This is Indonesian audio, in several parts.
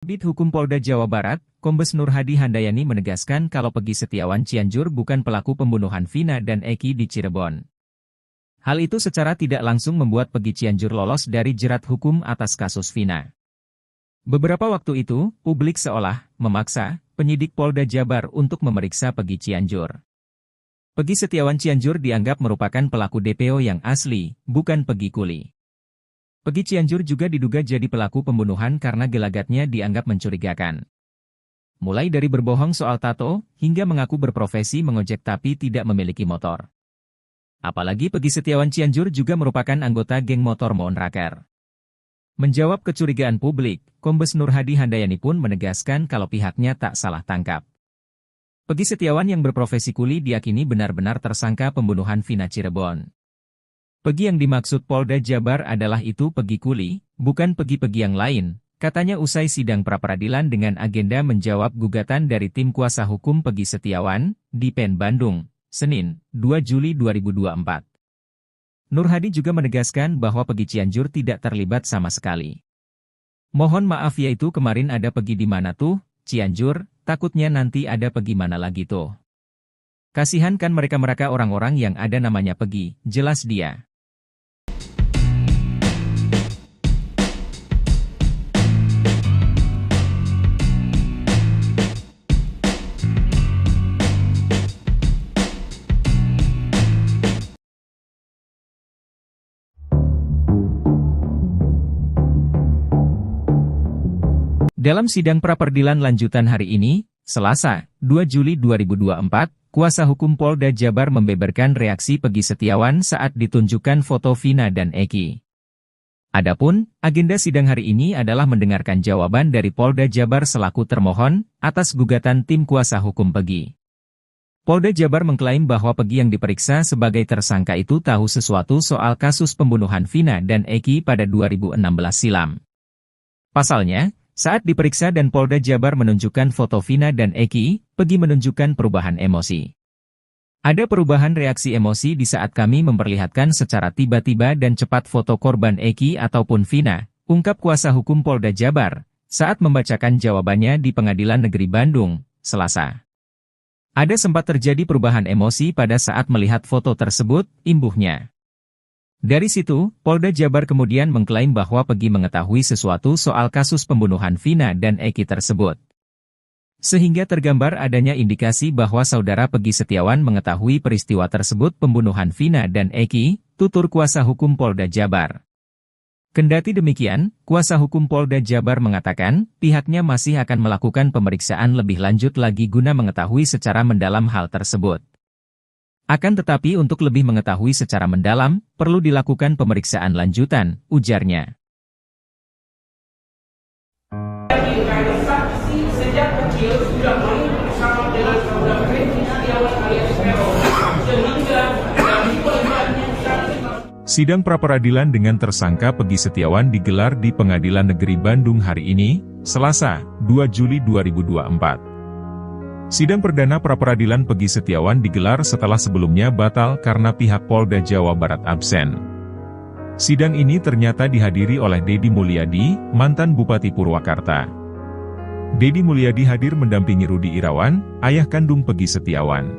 Kabid Hukum Polda Jawa Barat, Kombes Nur Hadi Handayani menegaskan kalau Peggy Setiawan Cianjur bukan pelaku pembunuhan Vina dan Eki di Cirebon. Hal itu secara tidak langsung membuat Peggy Cianjur lolos dari jerat hukum atas kasus Vina. Beberapa waktu itu, publik seolah memaksa penyidik Polda Jabar untuk memeriksa Peggy Cianjur. Peggy Setiawan Cianjur dianggap merupakan pelaku DPO yang asli, bukan Peggy Kuli. Peggy Cianjur juga diduga jadi pelaku pembunuhan karena gelagatnya dianggap mencurigakan. Mulai dari berbohong soal tato, hingga mengaku berprofesi mengojek tapi tidak memiliki motor. Apalagi Peggy Setiawan Cianjur juga merupakan anggota geng motor Monraker. Menjawab kecurigaan publik, Kombes Nur Hadi Handayani pun menegaskan kalau pihaknya tak salah tangkap. Peggy Setiawan yang berprofesi kuli diyakini benar-benar tersangka pembunuhan Vina Cirebon. Peggy yang dimaksud Polda Jabar adalah itu Peggy Kuli, bukan Peggy-Peggy yang lain, katanya usai sidang pra-peradilan dengan agenda menjawab gugatan dari tim kuasa hukum Peggy Setiawan, di PN Bandung, Senin, 2 Juli 2024. Nur Hadi juga menegaskan bahwa Peggy Cianjur tidak terlibat sama sekali. Mohon maaf yaitu kemarin ada Peggy di mana tuh, Cianjur, takutnya nanti ada Peggy mana lagi tuh. Kasihan kan mereka-mereka orang-orang yang ada namanya Peggy, jelas dia. Dalam sidang pra-peradilan lanjutan hari ini, Selasa, 2 Juli 2024, kuasa hukum Polda Jabar membeberkan reaksi Peggy Setiawan saat ditunjukkan foto Vina dan Eki. Adapun, agenda sidang hari ini adalah mendengarkan jawaban dari Polda Jabar selaku termohon atas gugatan tim kuasa hukum Peggy. Polda Jabar mengklaim bahwa Peggy yang diperiksa sebagai tersangka itu tahu sesuatu soal kasus pembunuhan Vina dan Eki pada 2016 silam. Pasalnya, saat diperiksa dan Polda Jabar menunjukkan foto Vina dan Eki, Peggy menunjukkan perubahan emosi. Ada perubahan reaksi emosi di saat kami memperlihatkan secara tiba-tiba dan cepat foto korban Eki ataupun Vina, ungkap kuasa hukum Polda Jabar, saat membacakan jawabannya di Pengadilan Negeri Bandung, Selasa. Ada sempat terjadi perubahan emosi pada saat melihat foto tersebut, imbuhnya. Dari situ, Polda Jabar kemudian mengklaim bahwa Peggy mengetahui sesuatu soal kasus pembunuhan Vina dan Eki tersebut. Sehingga tergambar adanya indikasi bahwa saudara Peggy Setiawan mengetahui peristiwa tersebut pembunuhan Vina dan Eki, tutur kuasa hukum Polda Jabar. Kendati demikian, kuasa hukum Polda Jabar mengatakan, pihaknya masih akan melakukan pemeriksaan lebih lanjut lagi guna mengetahui secara mendalam hal tersebut. Akan tetapi untuk lebih mengetahui secara mendalam, perlu dilakukan pemeriksaan lanjutan, ujarnya. Sejak kecil sudah main bersama dengan saudara Peggy Setiawan alias Peron, sehingga dari pelibatannya Sidang pra-peradilan dengan tersangka Peggy Setiawan digelar di Pengadilan Negeri Bandung hari ini, Selasa, 2 Juli 2024. Sidang perdana pra-peradilan Peggy Setiawan digelar setelah sebelumnya batal karena pihak Polda Jawa Barat absen. Sidang ini ternyata dihadiri oleh Deddy Mulyadi, mantan Bupati Purwakarta. Deddy Mulyadi hadir mendampingi Rudi Irawan, ayah kandung Peggy Setiawan.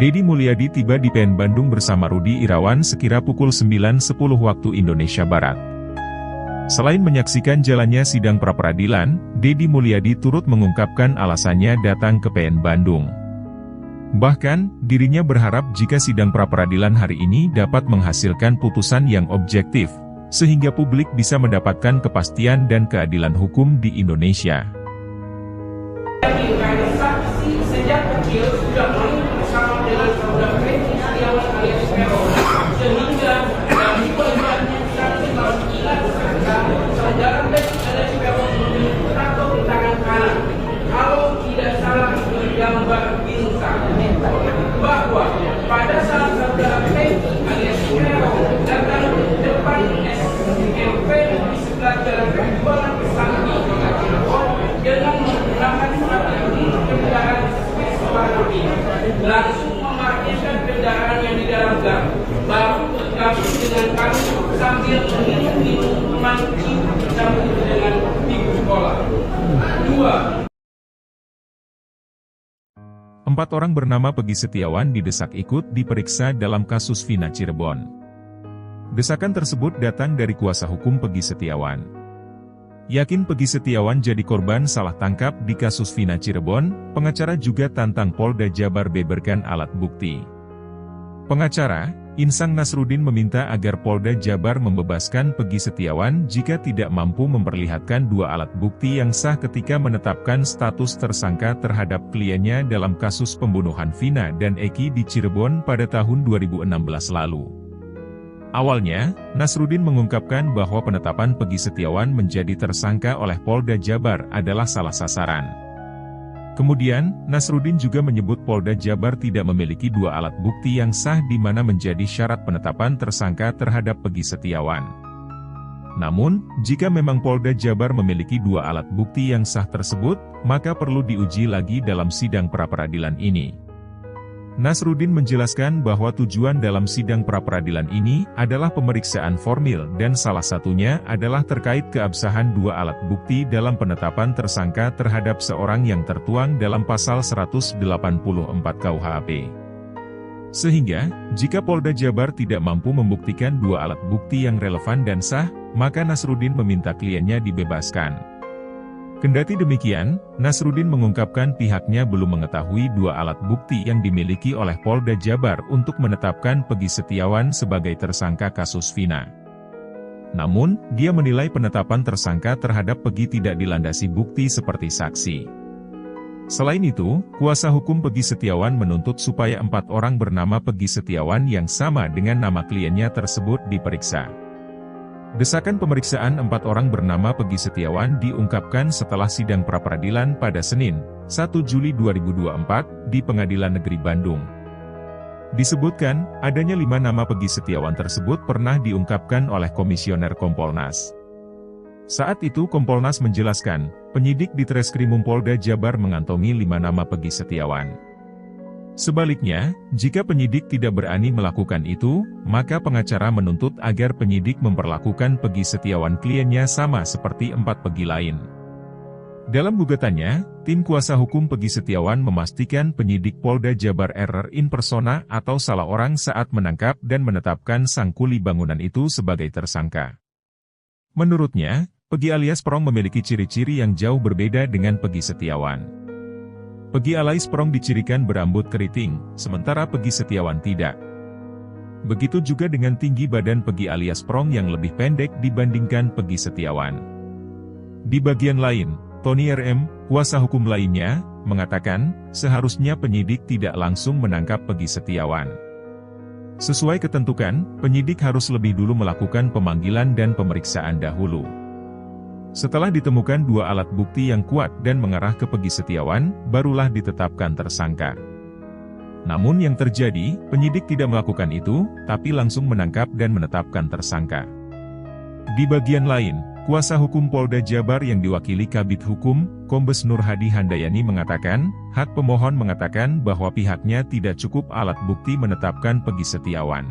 Deddy Mulyadi tiba di PN Bandung bersama Rudi Irawan sekira pukul 9.10 waktu Indonesia Barat. Selain menyaksikan jalannya sidang pra-peradilan, Deddy Mulyadi turut mengungkapkan alasannya datang ke PN Bandung. Bahkan, dirinya berharap jika sidang pra-peradilan hari ini dapat menghasilkan putusan yang objektif, sehingga publik bisa mendapatkan kepastian dan keadilan hukum di Indonesia. Sejak kecil sudah main bersama dengan saudara Peggy Setiawan alias Peron, sehingga dari pelibatannya saudara Peggy alias Peron memiliki tato di tangan kanan. Kalau tidak salah gambar bintang, bahwa pada saat saudara Peggy alias Peron datang ke depan SMP di sebelah jalan penjualan Sakti dengan menggunakan strategi kendaraan warna biru, langsung memarkirkan kendaraan yang di dalam gang, baru Dua, 4 orang bernama Peggy Setiawan didesak ikut diperiksa dalam kasus Vina Cirebon. Desakan tersebut datang dari kuasa hukum Peggy Setiawan. Yakin Peggy Setiawan jadi korban salah tangkap di kasus Vina Cirebon, pengacara juga tantang Polda Jabar beberkan alat bukti. Pengacara, Insang Nasruddin meminta agar Polda Jabar membebaskan Peggy Setiawan jika tidak mampu memperlihatkan 2 alat bukti yang sah ketika menetapkan status tersangka terhadap kliennya dalam kasus pembunuhan Vina dan Eki di Cirebon pada tahun 2016 lalu. Awalnya, Nasruddin mengungkapkan bahwa penetapan Peggy Setiawan menjadi tersangka oleh Polda Jabar adalah salah sasaran. Kemudian, Nasruddin juga menyebut Polda Jabar tidak memiliki 2 alat bukti yang sah di mana menjadi syarat penetapan tersangka terhadap Peggy Setiawan. Namun, jika memang Polda Jabar memiliki 2 alat bukti yang sah tersebut, maka perlu diuji lagi dalam sidang pra-peradilan ini. Nasruddin menjelaskan bahwa tujuan dalam sidang pra-peradilan ini adalah pemeriksaan formil dan salah satunya adalah terkait keabsahan 2 alat bukti dalam penetapan tersangka terhadap seorang yang tertuang dalam pasal 184 KUHP. Sehingga, jika Polda Jabar tidak mampu membuktikan 2 alat bukti yang relevan dan sah, maka Nasruddin meminta kliennya dibebaskan. Kendati demikian, Nasruddin mengungkapkan pihaknya belum mengetahui 2 alat bukti yang dimiliki oleh Polda Jabar untuk menetapkan Peggy Setiawan sebagai tersangka kasus Vina. Namun, dia menilai penetapan tersangka terhadap Peggy tidak dilandasi bukti seperti saksi. Selain itu, kuasa hukum Peggy Setiawan menuntut supaya 4 orang bernama Peggy Setiawan yang sama dengan nama kliennya tersebut diperiksa. Desakan pemeriksaan 4 orang bernama Peggy Setiawan diungkapkan setelah sidang pra-peradilan pada Senin, 1 Juli 2024, di Pengadilan Negeri Bandung. Disebutkan, adanya 5 nama Peggy Setiawan tersebut pernah diungkapkan oleh Komisioner Kompolnas. Saat itu Kompolnas menjelaskan, penyidik di Treskrimum Polda Jabar mengantongi 5 nama Peggy Setiawan. Sebaliknya, jika penyidik tidak berani melakukan itu, maka pengacara menuntut agar penyidik memperlakukan Peggy Setiawan kliennya sama seperti 4 Peggy lain. Dalam gugatannya, tim kuasa hukum Peggy Setiawan memastikan penyidik Polda Jabar error in persona atau salah orang saat menangkap dan menetapkan sang kuli bangunan itu sebagai tersangka. Menurutnya, Peggy alias Prong memiliki ciri-ciri yang jauh berbeda dengan Peggy Setiawan. Peggy alias Prong dicirikan berambut keriting, sementara Peggy Setiawan tidak. Begitu juga dengan tinggi badan Peggy alias Prong yang lebih pendek dibandingkan Peggy Setiawan. Di bagian lain, Tony RM, kuasa hukum lainnya, mengatakan, seharusnya penyidik tidak langsung menangkap Peggy Setiawan. Sesuai ketentuan, penyidik harus lebih dulu melakukan pemanggilan dan pemeriksaan dahulu. Setelah ditemukan 2 alat bukti yang kuat dan mengarah ke Peggy Setiawan, barulah ditetapkan tersangka. Namun yang terjadi, penyidik tidak melakukan itu, tapi langsung menangkap dan menetapkan tersangka. Di bagian lain, kuasa hukum Polda Jabar yang diwakili Kabid Hukum, Kombes Nur Hadi Handayani mengatakan, hak pemohon mengatakan bahwa pihaknya tidak cukup alat bukti menetapkan Peggy Setiawan.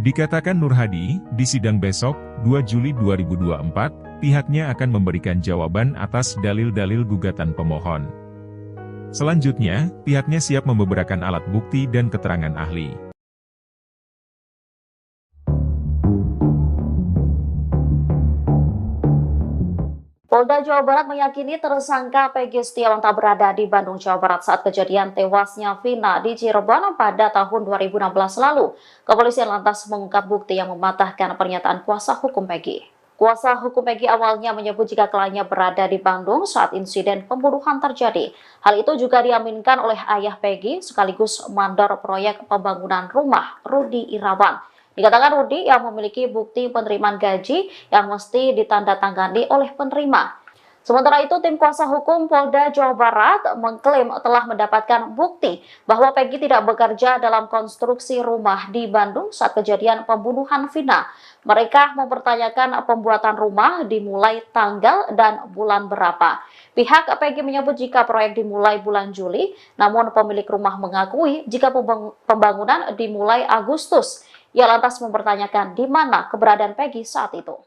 Dikatakan Nur Hadi, di sidang besok, 2 Juli 2024, pihaknya akan memberikan jawaban atas dalil-dalil gugatan pemohon. Selanjutnya, pihaknya siap membeberkan alat bukti dan keterangan ahli. Polda Jawa Barat meyakini tersangka Peggy Setiawan tak berada di Bandung, Jawa Barat saat kejadian tewasnya Vina di Cirebon pada tahun 2016 lalu. Kepolisian lantas mengungkap bukti yang mematahkan pernyataan kuasa hukum Peggy. Kuasa hukum Peggy awalnya menyebut jika kliennya berada di Bandung saat insiden pembunuhan terjadi. Hal itu juga diaminkan oleh ayah Peggy sekaligus mandor proyek pembangunan rumah, Rudi Irawan. Dikatakan Rudi yang memiliki bukti penerimaan gaji yang mesti ditandatangani oleh penerima. Sementara itu, tim kuasa hukum Polda Jawa Barat mengklaim telah mendapatkan bukti bahwa Peggy tidak bekerja dalam konstruksi rumah di Bandung saat kejadian pembunuhan Vina. Mereka mempertanyakan pembuatan rumah dimulai tanggal dan bulan berapa. Pihak Peggy menyebut jika proyek dimulai bulan Juli, namun pemilik rumah mengakui jika pembangunan dimulai Agustus. Ia lantas mempertanyakan di mana keberadaan Peggy saat itu.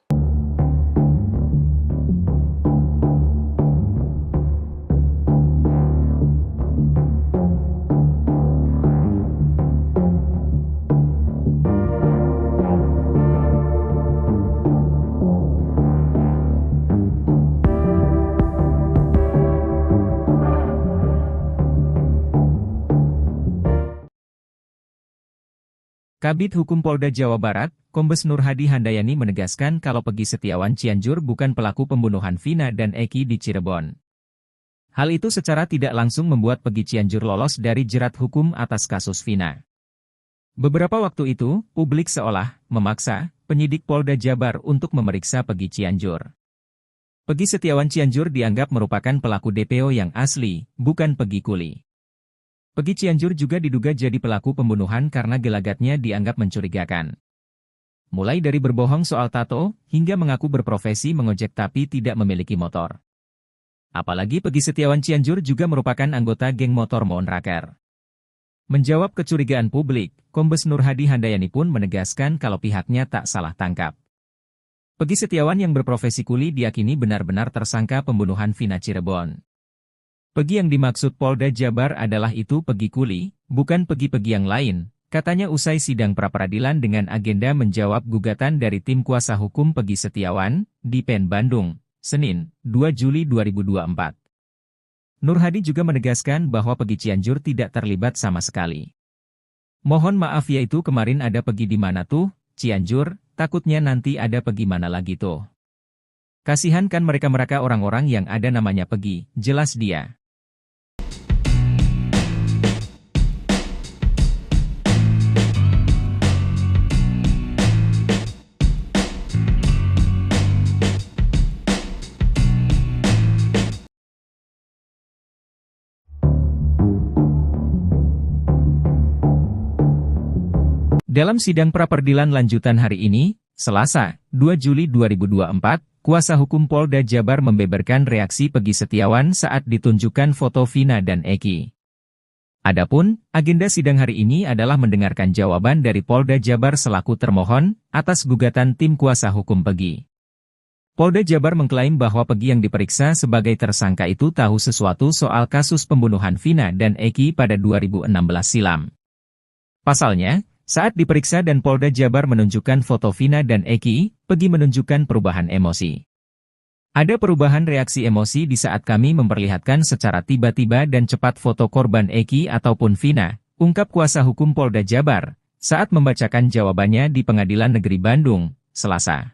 Kabid Hukum Polda Jawa Barat, Kombes Nur Hadi Handayani menegaskan kalau Peggy Setiawan Cianjur bukan pelaku pembunuhan Vina dan Eki di Cirebon. Hal itu secara tidak langsung membuat Peggy Cianjur lolos dari jerat hukum atas kasus Vina. Beberapa waktu itu, publik seolah memaksa penyidik Polda Jabar untuk memeriksa Peggy Cianjur. Peggy Setiawan Cianjur dianggap merupakan pelaku DPO yang asli, bukan Peggy Kuli. Peggy Cianjur juga diduga jadi pelaku pembunuhan karena gelagatnya dianggap mencurigakan. Mulai dari berbohong soal tato, hingga mengaku berprofesi mengojek tapi tidak memiliki motor. Apalagi Peggy Setiawan Cianjur juga merupakan anggota geng motor Monraker. Menjawab kecurigaan publik, Kombes Nur Hadi Handayani pun menegaskan kalau pihaknya tak salah tangkap. Peggy Setiawan yang berprofesi kuli diyakini benar-benar tersangka pembunuhan Vina Cirebon. Peggy yang dimaksud Polda Jabar adalah itu Peggy Kuli, bukan Peggy-Peggy yang lain, katanya usai sidang pra-peradilan dengan agenda menjawab gugatan dari tim kuasa hukum Peggy Setiawan, di PN Bandung, Senin, 2 Juli 2024. Nur Hadi juga menegaskan bahwa Peggy Cianjur tidak terlibat sama sekali. Mohon maaf yaitu kemarin ada Peggy di mana tuh, Cianjur, takutnya nanti ada Peggy mana lagi tuh. Kasihan kan mereka-mereka orang-orang yang ada namanya Peggy, jelas dia. Dalam sidang pra-peradilan lanjutan hari ini, Selasa, 2 Juli 2024, kuasa hukum Polda Jabar membeberkan reaksi Peggy Setiawan saat ditunjukkan foto Vina dan Eki. Adapun, agenda sidang hari ini adalah mendengarkan jawaban dari Polda Jabar selaku termohon atas gugatan tim kuasa hukum Peggy. Polda Jabar mengklaim bahwa Peggy yang diperiksa sebagai tersangka itu tahu sesuatu soal kasus pembunuhan Vina dan Eki pada 2016 silam. Pasalnya, saat diperiksa dan Polda Jabar menunjukkan foto Vina dan Eki, Peggy menunjukkan perubahan emosi. Ada perubahan reaksi emosi di saat kami memperlihatkan secara tiba-tiba dan cepat foto korban Eki ataupun Vina, ungkap kuasa hukum Polda Jabar, saat membacakan jawabannya di Pengadilan Negeri Bandung, Selasa.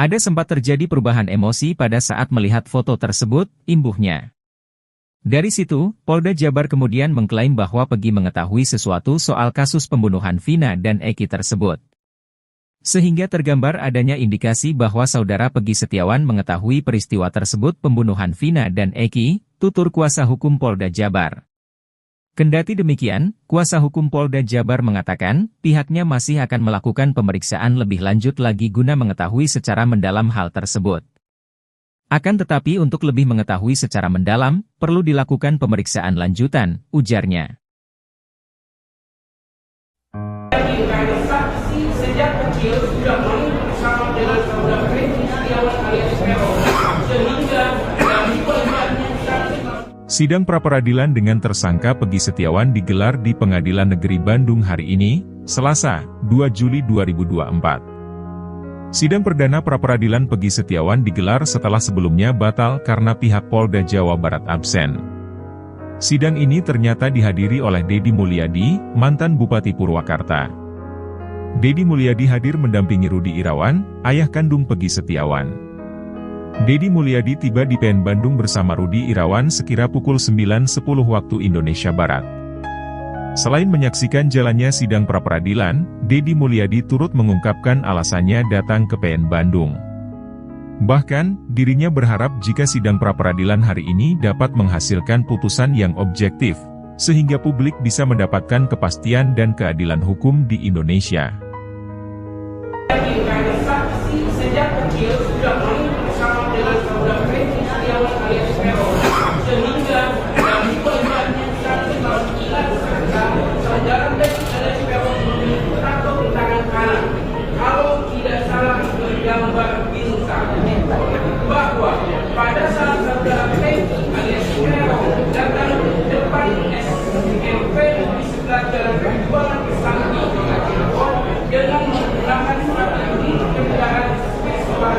Ada sempat terjadi perubahan emosi pada saat melihat foto tersebut, imbuhnya. Dari situ, Polda Jabar kemudian mengklaim bahwa Peggy mengetahui sesuatu soal kasus pembunuhan Vina dan Eki tersebut. Sehingga tergambar adanya indikasi bahwa saudara Peggy Setiawan mengetahui peristiwa tersebut pembunuhan Vina dan Eki, tutur kuasa hukum Polda Jabar. Kendati demikian, kuasa hukum Polda Jabar mengatakan, pihaknya masih akan melakukan pemeriksaan lebih lanjut lagi guna mengetahui secara mendalam hal tersebut. Akan tetapi untuk lebih mengetahui secara mendalam, perlu dilakukan pemeriksaan lanjutan, ujarnya. Karena saksi sejak kecil sudah main bersama dengan saudara Peggy Setiawan alias Peron, sehingga dari korbannya Sidang pra-peradilan dengan tersangka Peggy Setiawan digelar di Pengadilan Negeri Bandung hari ini, Selasa, 2 Juli 2024. Sidang perdana pra-peradilan Peggy Setiawan digelar setelah sebelumnya batal karena pihak Polda Jawa Barat absen. Sidang ini ternyata dihadiri oleh Deddy Mulyadi, mantan Bupati Purwakarta. Deddy Mulyadi hadir mendampingi Rudi Irawan, ayah kandung Peggy Setiawan. Deddy Mulyadi tiba di PN Bandung bersama Rudi Irawan sekira pukul 9.10 waktu Indonesia Barat. Selain menyaksikan jalannya sidang pra-peradilan, Deddy Mulyadi turut mengungkapkan alasannya datang ke PN Bandung. Bahkan, dirinya berharap jika sidang pra-peradilan hari ini dapat menghasilkan putusan yang objektif, sehingga publik bisa mendapatkan kepastian dan keadilan hukum di Indonesia. karena saksi sejak kecil sudah main bersama dengan saudara Peggy Setiawan alias Peron, sehingga dari korbannya saudara Peggy alias Peron memiliki tato di tangan kanan. Kalau tidak salah bergambar bintang, bahwa pada saat saudara Peggy alias Peron datang ke depan SMP di sebelah jalan Perjuangan Kesambi dengan menggunakan strategi kendaraan Vespa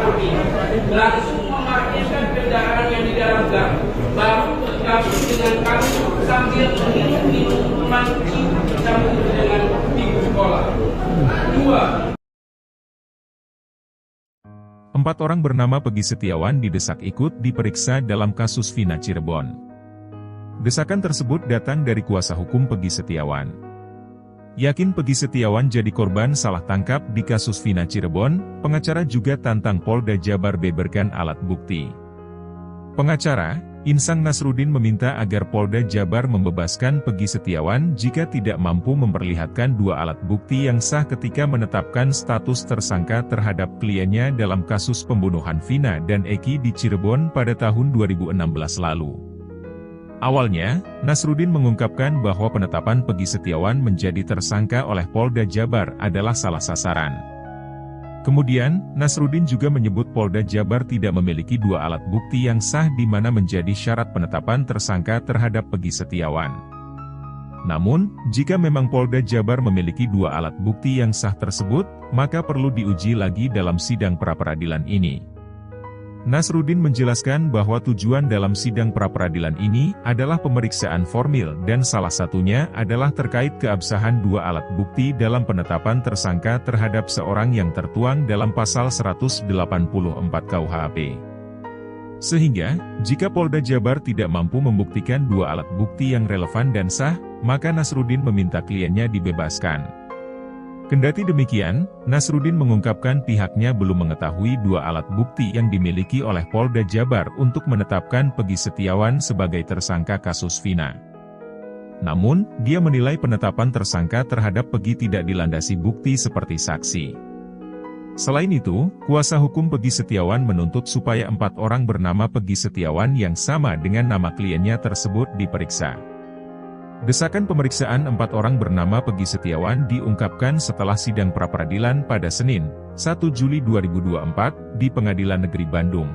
langsung memarkirkan kendaraannya di dalam gang, baru bergabung dengan kami sambil minum minuman cium campur dengan ibu sekolah. kedua, 4 orang bernama Peggy Setiawan didesak ikut diperiksa dalam kasus Vina Cirebon. Desakan tersebut datang dari kuasa hukum Peggy Setiawan. Yakin Peggy Setiawan jadi korban salah tangkap di kasus Vina Cirebon, pengacara juga tantang Polda Jabar beberkan alat bukti. Pengacara, Insang Nasruddin meminta agar Polda Jabar membebaskan Peggy Setiawan jika tidak mampu memperlihatkan 2 alat bukti yang sah ketika menetapkan status tersangka terhadap kliennya dalam kasus pembunuhan Vina dan Eki di Cirebon pada tahun 2016 lalu. Awalnya, Nasruddin mengungkapkan bahwa penetapan Peggy Setiawan menjadi tersangka oleh Polda Jabar adalah salah sasaran. Kemudian, Nasruddin juga menyebut Polda Jabar tidak memiliki 2 alat bukti yang sah di mana menjadi syarat penetapan tersangka terhadap Peggy Setiawan. Namun, jika memang Polda Jabar memiliki 2 alat bukti yang sah tersebut, maka perlu diuji lagi dalam sidang pra-peradilan ini. Nasruddin menjelaskan bahwa tujuan dalam sidang pra-peradilan ini adalah pemeriksaan formil dan salah satunya adalah terkait keabsahan 2 alat bukti dalam penetapan tersangka terhadap seorang yang tertuang dalam pasal 184 KUHP. Sehingga, jika Polda Jabar tidak mampu membuktikan 2 alat bukti yang relevan dan sah, maka Nasruddin meminta kliennya dibebaskan. Kendati demikian, Nasruddin mengungkapkan pihaknya belum mengetahui 2 alat bukti yang dimiliki oleh Polda Jabar untuk menetapkan Peggy Setiawan sebagai tersangka kasus Vina. Namun, dia menilai penetapan tersangka terhadap Peggy tidak dilandasi bukti seperti saksi. Selain itu, kuasa hukum Peggy Setiawan menuntut supaya 4 orang bernama Peggy Setiawan yang sama dengan nama kliennya tersebut diperiksa. Desakan pemeriksaan 4 orang bernama Peggy Setiawan diungkapkan setelah sidang pra-peradilan pada Senin, 1 Juli 2024, di Pengadilan Negeri Bandung.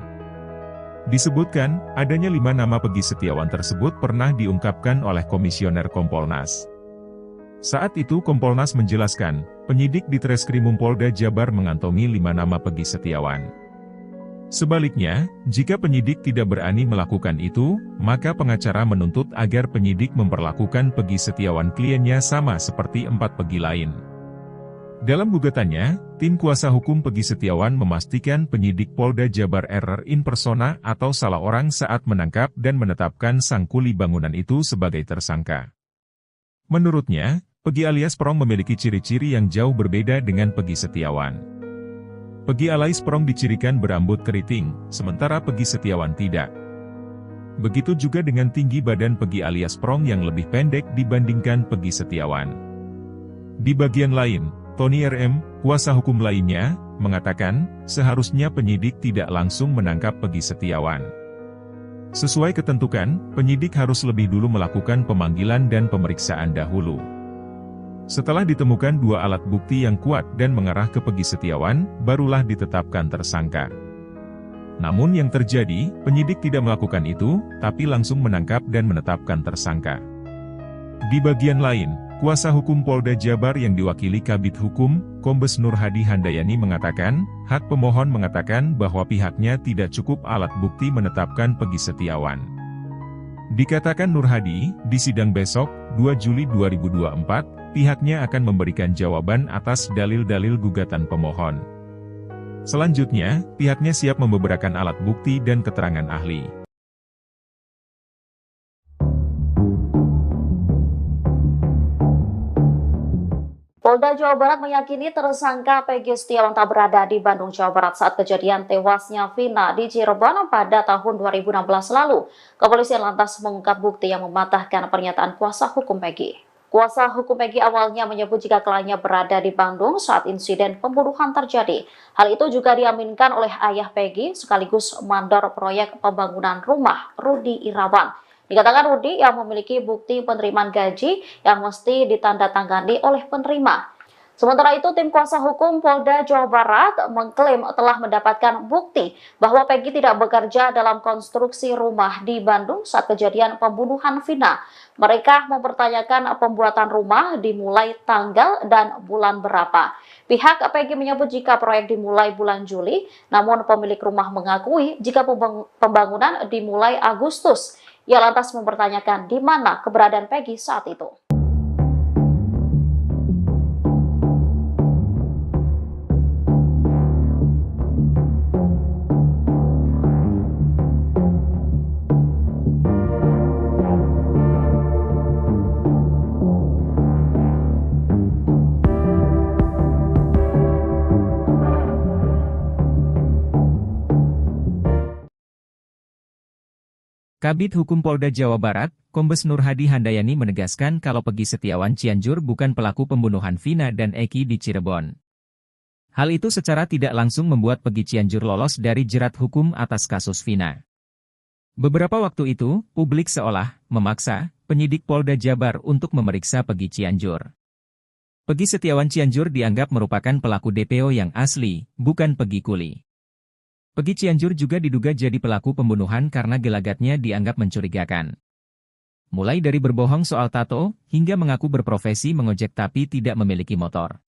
Disebutkan, adanya 5 nama Peggy Setiawan tersebut pernah diungkapkan oleh Komisioner Kompolnas. Saat itu Kompolnas menjelaskan, penyidik di Treskrimum Polda Jabar mengantongi 5 nama Peggy Setiawan. Sebaliknya, jika penyidik tidak berani melakukan itu, maka pengacara menuntut agar penyidik memperlakukan Peggy Setiawan kliennya sama seperti 4 Peggy lain. Dalam gugatannya, tim kuasa hukum Peggy Setiawan memastikan penyidik Polda Jabar error in persona atau salah orang saat menangkap dan menetapkan sang kuli bangunan itu sebagai tersangka. Menurutnya, Peggy alias Prong memiliki ciri-ciri yang jauh berbeda dengan Peggy Setiawan. Peggy alias Prong dicirikan berambut keriting, sementara Peggy Setiawan tidak. Begitu juga dengan tinggi badan Peggy alias Prong yang lebih pendek dibandingkan Peggy Setiawan. Di bagian lain, Tony RM, kuasa hukum lainnya, mengatakan, seharusnya penyidik tidak langsung menangkap Peggy Setiawan. Sesuai ketentuan, penyidik harus lebih dulu melakukan pemanggilan dan pemeriksaan dahulu. Setelah ditemukan 2 alat bukti yang kuat dan mengarah ke Peggy Setiawan, barulah ditetapkan tersangka. Namun yang terjadi, penyidik tidak melakukan itu, tapi langsung menangkap dan menetapkan tersangka. Di bagian lain, kuasa hukum Polda Jabar yang diwakili Kabid Hukum, Kombes Nur Hadi Handayani mengatakan, hak pemohon mengatakan bahwa pihaknya tidak cukup alat bukti menetapkan Peggy Setiawan. Dikatakan Nur Hadi, di sidang besok, 2 Juli 2024, pihaknya akan memberikan jawaban atas dalil-dalil gugatan pemohon. Selanjutnya, pihaknya siap membeberkan alat bukti dan keterangan ahli. Polda Jawa Barat meyakini tersangka Peggy Setiawan tak berada di Bandung, Jawa Barat saat kejadian tewasnya Vina di Cirebon pada tahun 2016 lalu. Kepolisian lantas mengungkap bukti yang mematahkan pernyataan kuasa hukum Peggy. Kuasa hukum Peggy awalnya menyebut jika kliennya berada di Bandung saat insiden pembunuhan terjadi. Hal itu juga diaminkan oleh ayah Peggy sekaligus mandor proyek pembangunan rumah, Rudi Irawan. Dikatakan Rudi yang memiliki bukti penerimaan gaji yang mesti ditandatangani oleh penerima. Sementara itu, tim kuasa hukum Polda Jawa Barat mengklaim telah mendapatkan bukti bahwa Peggy tidak bekerja dalam konstruksi rumah di Bandung saat kejadian pembunuhan Vina. Mereka mempertanyakan pembuatan rumah dimulai tanggal dan bulan berapa. Pihak Peggy menyebut jika proyek dimulai bulan Juli, namun pemilik rumah mengakui jika pembangunan dimulai Agustus. Ia lantas mempertanyakan di mana keberadaan Peggy saat itu. Kabid Hukum Polda Jawa Barat, Kombes Nur Hadi Handayani menegaskan kalau Peggy Setiawan Cianjur bukan pelaku pembunuhan Vina dan Eki di Cirebon. Hal itu secara tidak langsung membuat Peggy Cianjur lolos dari jerat hukum atas kasus Vina. Beberapa waktu itu, publik seolah memaksa penyidik Polda Jabar untuk memeriksa Peggy Cianjur. Peggy Setiawan Cianjur dianggap merupakan pelaku DPO yang asli, bukan Peggy Kuli. Peggy Cianjur juga diduga jadi pelaku pembunuhan karena gelagatnya dianggap mencurigakan. Mulai dari berbohong soal tato, hingga mengaku berprofesi mengojek tapi tidak memiliki motor.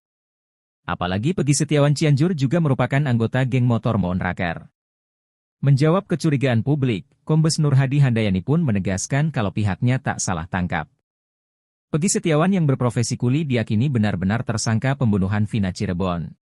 Apalagi Peggy Setiawan Cianjur juga merupakan anggota geng motor Monraker. Menjawab kecurigaan publik, Kombes Nur Hadi Handayani pun menegaskan kalau pihaknya tak salah tangkap. Peggy Setiawan yang berprofesi kuli diyakini benar-benar tersangka pembunuhan Vina Cirebon.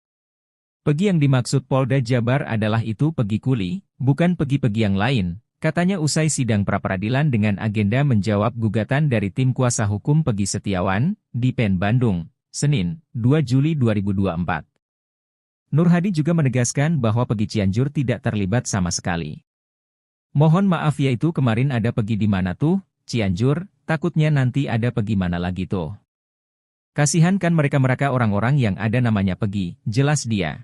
Peggy yang dimaksud Polda Jabar adalah itu Peggy Kuli, bukan Peggy-Peggy yang lain, katanya usai sidang pra-peradilan dengan agenda menjawab gugatan dari tim kuasa hukum Peggy Setiawan, di PN Bandung, Senin, 2 Juli 2024. Nur Hadi juga menegaskan bahwa Peggy Cianjur tidak terlibat sama sekali. Mohon maaf yaitu kemarin ada Peggy di mana tuh, Cianjur, takutnya nanti ada Peggy mana lagi tuh. Kasihan kan mereka-mereka orang-orang yang ada namanya Peggy, jelas dia.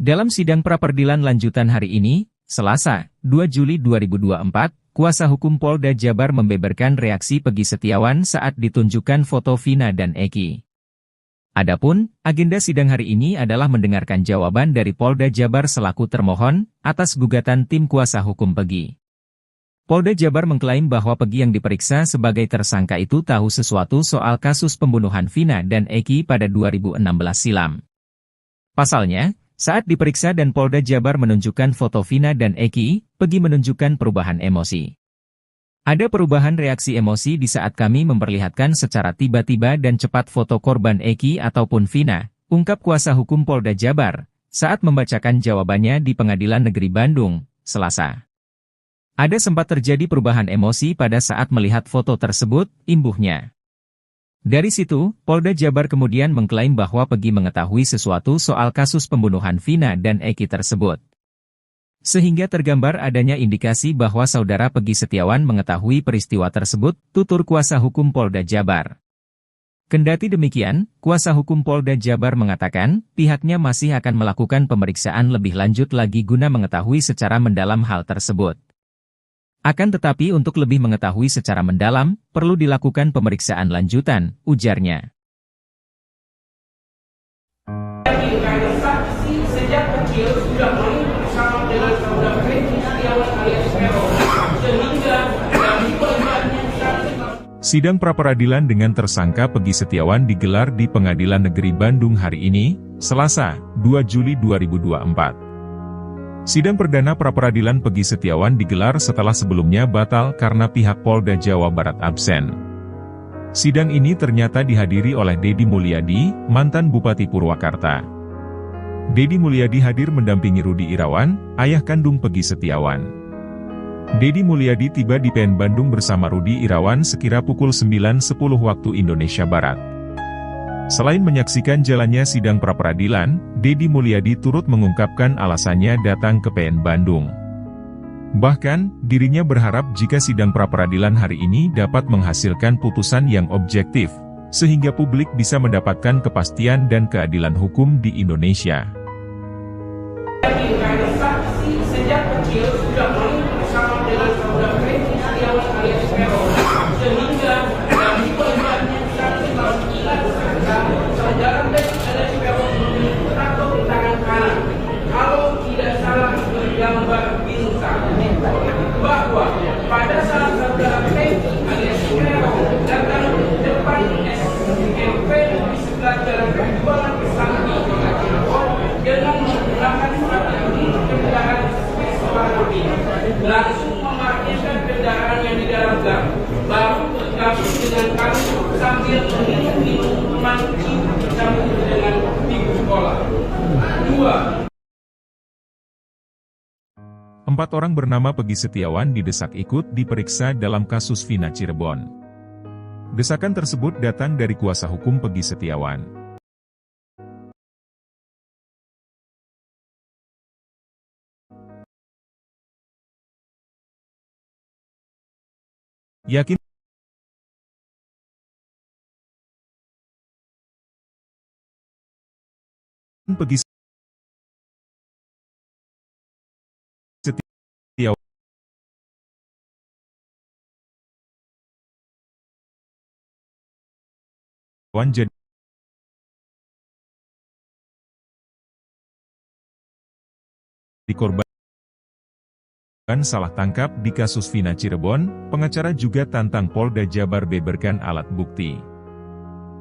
Dalam sidang pra-peradilan lanjutan hari ini, Selasa, 2 Juli 2024, kuasa hukum Polda Jabar membeberkan reaksi Peggy Setiawan saat ditunjukkan foto Vina dan Eki. Adapun, agenda sidang hari ini adalah mendengarkan jawaban dari Polda Jabar selaku termohon atas gugatan tim kuasa hukum Peggy. Polda Jabar mengklaim bahwa Peggy yang diperiksa sebagai tersangka itu tahu sesuatu soal kasus pembunuhan Vina dan Eki pada 2016 silam. Pasalnya, saat diperiksa dan Polda Jabar menunjukkan foto Vina dan Eki, Peggy menunjukkan perubahan emosi. Ada perubahan reaksi emosi di saat kami memperlihatkan secara tiba-tiba dan cepat foto korban Eki ataupun Vina, ungkap kuasa hukum Polda Jabar, saat membacakan jawabannya di Pengadilan Negeri Bandung, Selasa. Ada sempat terjadi perubahan emosi pada saat melihat foto tersebut, imbuhnya. Dari situ, Polda Jabar kemudian mengklaim bahwa Peggy mengetahui sesuatu soal kasus pembunuhan Vina dan Eki tersebut. Sehingga tergambar adanya indikasi bahwa saudara Peggy Setiawan mengetahui peristiwa tersebut, tutur kuasa hukum Polda Jabar. Kendati demikian, kuasa hukum Polda Jabar mengatakan, pihaknya masih akan melakukan pemeriksaan lebih lanjut lagi guna mengetahui secara mendalam hal tersebut. Akan tetapi untuk lebih mengetahui secara mendalam, perlu dilakukan pemeriksaan lanjutan, ujarnya. Saksi sejak kecil sudah main bersama dengan saudara Peggy Setiawan alias Peron, sehingga dari pelibatannya Sidang pra-peradilan dengan tersangka Peggy Setiawan digelar di Pengadilan Negeri Bandung hari ini, Selasa, 2 Juli 2024. Sidang perdana pra-peradilan Peggy Setiawan digelar setelah sebelumnya batal karena pihak Polda Jawa Barat absen. Sidang ini ternyata dihadiri oleh Deddy Mulyadi, mantan Bupati Purwakarta. Deddy Mulyadi hadir mendampingi Rudi Irawan, ayah kandung Peggy Setiawan. Deddy Mulyadi tiba di PN Bandung bersama Rudi Irawan sekira pukul 9.10 waktu Indonesia Barat. Selain menyaksikan jalannya sidang pra-peradilan, Deddy Mulyadi turut mengungkapkan alasannya datang ke PN Bandung. Bahkan, dirinya berharap jika sidang pra-peradilan hari ini dapat menghasilkan putusan yang objektif, sehingga publik bisa mendapatkan kepastian dan keadilan hukum di Indonesia. saksi sejak kecil sudah main bersama dengan saudara Peggy Setiawan alias Peron, sehingga dari pelibatannya saudara Peggy alias Peron memiliki tato di tangan kanan. Kalau tidak salah bergambar bintang, bahwa pada saat saudara Peggy alias Peron datang ke depan SMP di sebelah jalan perjuangan Kesambi dengan menggunakan strategi kendaraan warna langsung memarkirkan kendaraan yang di dalam gang, baru bergabung dengan kami sambil minum-minum manci bersama dengan ibu sekolah. 2. 4 orang bernama Peggy Setiawan didesak ikut diperiksa dalam kasus Vina Cirebon. Desakan tersebut datang dari kuasa hukum Peggy Setiawan. Yakin Peggy Setiawan jadi korban salah tangkap di kasus Vina Cirebon, pengacara juga tantang Polda Jabar beberkan alat bukti.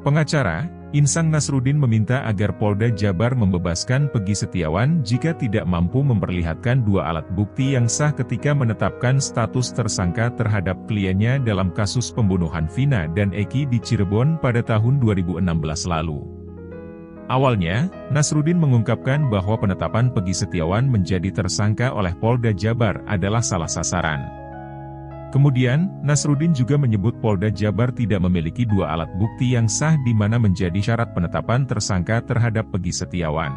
Pengacara, Insang Nasruddin meminta agar Polda Jabar membebaskan Peggy Setiawan jika tidak mampu memperlihatkan 2 alat bukti yang sah ketika menetapkan status tersangka terhadap kliennya dalam kasus pembunuhan Vina dan Eki di Cirebon pada tahun 2016 lalu. Awalnya, Nasruddin mengungkapkan bahwa penetapan Peggy Setiawan menjadi tersangka oleh Polda Jabar adalah salah sasaran. Kemudian, Nasruddin juga menyebut Polda Jabar tidak memiliki 2 alat bukti yang sah di mana menjadi syarat penetapan tersangka terhadap Peggy Setiawan.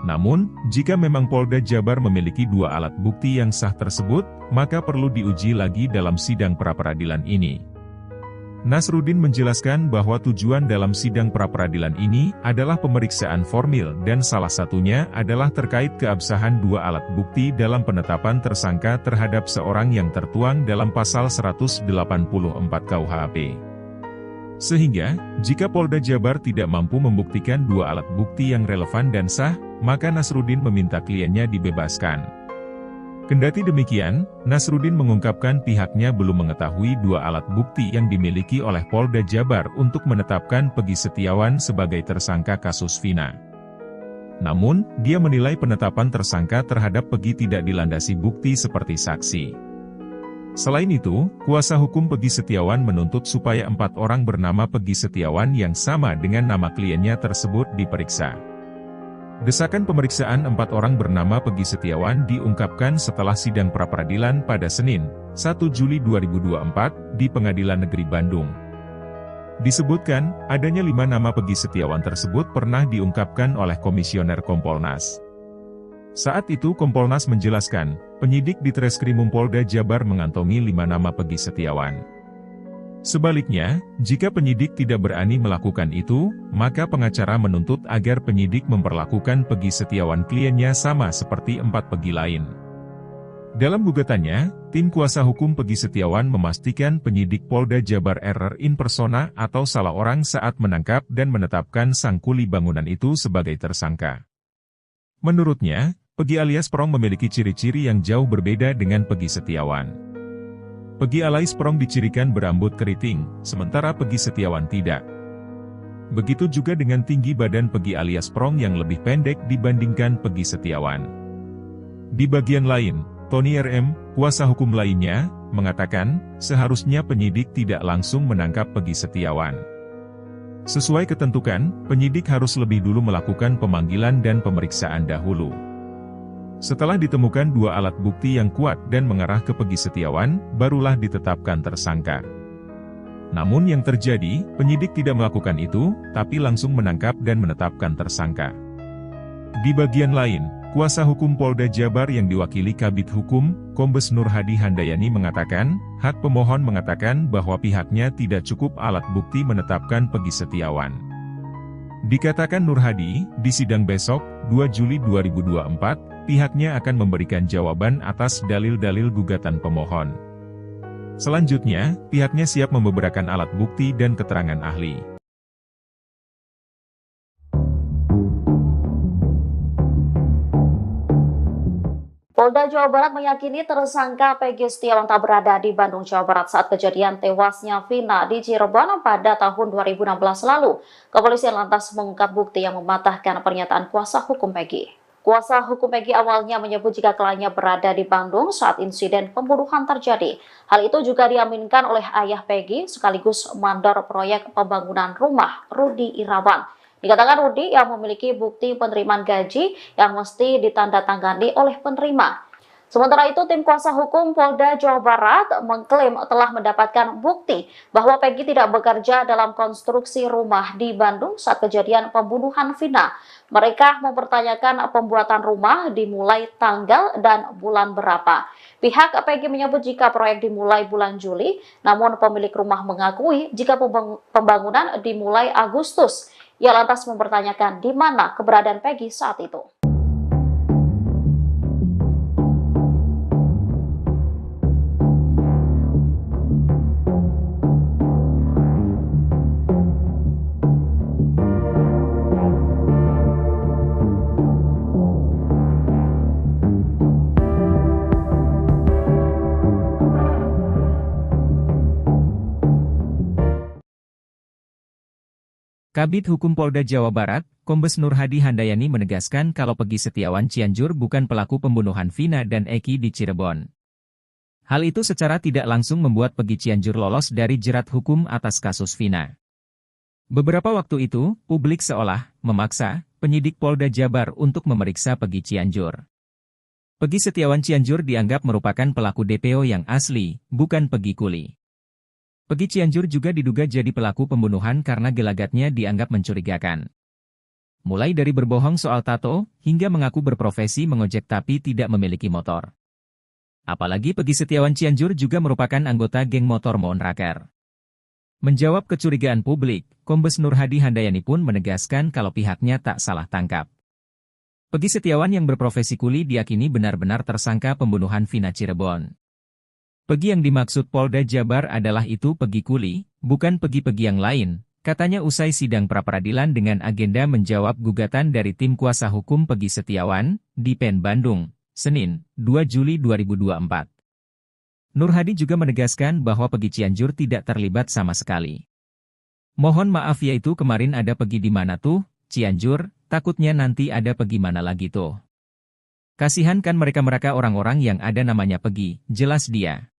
Namun, jika memang Polda Jabar memiliki 2 alat bukti yang sah tersebut, maka perlu diuji lagi dalam sidang pra-peradilan ini. Nasruddin menjelaskan bahwa tujuan dalam sidang pra-peradilan ini adalah pemeriksaan formil dan salah satunya adalah terkait keabsahan 2 alat bukti dalam penetapan tersangka terhadap seorang yang tertuang dalam pasal 184 KUHP. Sehingga, jika Polda Jabar tidak mampu membuktikan 2 alat bukti yang relevan dan sah, maka Nasruddin meminta kliennya dibebaskan. Kendati demikian, Nasruddin mengungkapkan pihaknya belum mengetahui 2 alat bukti yang dimiliki oleh Polda Jabar untuk menetapkan Peggy Setiawan sebagai tersangka kasus Vina. Namun, dia menilai penetapan tersangka terhadap Peggy tidak dilandasi bukti seperti saksi. Selain itu, kuasa hukum Peggy Setiawan menuntut supaya 4 orang bernama Peggy Setiawan yang sama dengan nama kliennya tersebut diperiksa. Desakan pemeriksaan 4 orang bernama Peggy Setiawan diungkapkan setelah sidang pra-peradilan pada Senin, 1 Juli 2024, di Pengadilan Negeri Bandung. Disebutkan, adanya 5 nama Peggy Setiawan tersebut pernah diungkapkan oleh Komisioner Kompolnas. Saat itu Kompolnas menjelaskan, penyidik di Treskrimum Polda Jabar mengantongi 5 nama Peggy Setiawan. Sebaliknya, jika penyidik tidak berani melakukan itu, maka pengacara menuntut agar penyidik memperlakukan Peggy Setiawan kliennya sama seperti 4 Peggy lain. Dalam gugatannya, tim kuasa hukum Peggy Setiawan memastikan penyidik Polda Jabar error in persona atau salah orang saat menangkap dan menetapkan sang kuli bangunan itu sebagai tersangka. Menurutnya, Peggy alias Prong memiliki ciri-ciri yang jauh berbeda dengan Peggy Setiawan. Peggy alias Prong dicirikan berambut keriting, sementara Peggy Setiawan tidak. Begitu juga dengan tinggi badan Peggy alias Prong yang lebih pendek dibandingkan Peggy Setiawan. Di bagian lain, Tony RM, kuasa hukum lainnya, mengatakan, seharusnya penyidik tidak langsung menangkap Peggy Setiawan. Sesuai ketentuan, penyidik harus lebih dulu melakukan pemanggilan dan pemeriksaan dahulu. Setelah ditemukan 2 alat bukti yang kuat dan mengarah ke Peggy Setiawan, barulah ditetapkan tersangka. Namun yang terjadi, penyidik tidak melakukan itu, tapi langsung menangkap dan menetapkan tersangka. Di bagian lain, kuasa hukum Polda Jabar yang diwakili Kabid Hukum, Kombes Nur Hadi Handayani mengatakan, hak pemohon mengatakan bahwa pihaknya tidak cukup alat bukti menetapkan Peggy Setiawan. Dikatakan Nur Hadi, di sidang besok, 2 Juli 2024, pihaknya akan memberikan jawaban atas dalil-dalil gugatan pemohon. Selanjutnya, pihaknya siap membeberkan alat bukti dan keterangan ahli. Polda Jawa Barat meyakini tersangka Peggy Setiawan tak berada di Bandung, Jawa Barat saat kejadian tewasnya Vina di Cirebon pada tahun 2016 lalu. Kepolisian lantas mengungkap bukti yang mematahkan pernyataan kuasa hukum Peggy. Kuasa hukum Peggy awalnya menyebut jika kliennya berada di Bandung saat insiden pembunuhan terjadi. Hal itu juga diaminkan oleh ayah Peggy sekaligus mandor proyek pembangunan rumah, Rudi Irawan. Dikatakan Rudi yang memiliki bukti penerimaan gaji yang mesti ditandatangani oleh penerima. Sementara itu, tim kuasa hukum Polda Jawa Barat mengklaim telah mendapatkan bukti bahwa Peggy tidak bekerja dalam konstruksi rumah di Bandung saat kejadian pembunuhan Vina. Mereka mempertanyakan pembuatan rumah dimulai tanggal dan bulan berapa. Pihak Peggy menyebut jika proyek dimulai bulan Juli, namun pemilik rumah mengakui jika pembangunan dimulai Agustus. Ia lantas mempertanyakan di mana keberadaan Peggy saat itu. Kabid Hukum Polda Jawa Barat, Kombes Nur Hadi Handayani menegaskan kalau Peggy Setiawan Cianjur bukan pelaku pembunuhan Vina dan Eki di Cirebon. Hal itu secara tidak langsung membuat Peggy Cianjur lolos dari jerat hukum atas kasus Vina. Beberapa waktu itu, publik seolah memaksa penyidik Polda Jabar untuk memeriksa Peggy Cianjur. Peggy Setiawan Cianjur dianggap merupakan pelaku DPO yang asli, bukan Peggy Kuli. Peggy Cianjur juga diduga jadi pelaku pembunuhan karena gelagatnya dianggap mencurigakan. Mulai dari berbohong soal tato, hingga mengaku berprofesi mengojek tapi tidak memiliki motor. Apalagi Peggy Setiawan Cianjur juga merupakan anggota geng motor Monraker. Menjawab kecurigaan publik, Kombes Nur Hadi Handayani pun menegaskan kalau pihaknya tak salah tangkap. Peggy Setiawan yang berprofesi kuli diyakini benar-benar tersangka pembunuhan Vina Cirebon. Peggy yang dimaksud Polda Jabar adalah itu Peggy Kuli, bukan Peggy yang lain, katanya usai sidang pra-peradilan dengan agenda menjawab gugatan dari tim kuasa hukum Peggy Setiawan, di PN Bandung, Senin, 2 Juli 2024. Nur Hadi juga menegaskan bahwa Peggy Cianjur tidak terlibat sama sekali. Mohon maaf yaitu kemarin ada Peggy di mana tuh, Cianjur, takutnya nanti ada Peggy mana lagi tuh. Kasihan kan mereka orang-orang yang ada namanya Peggy, jelas dia.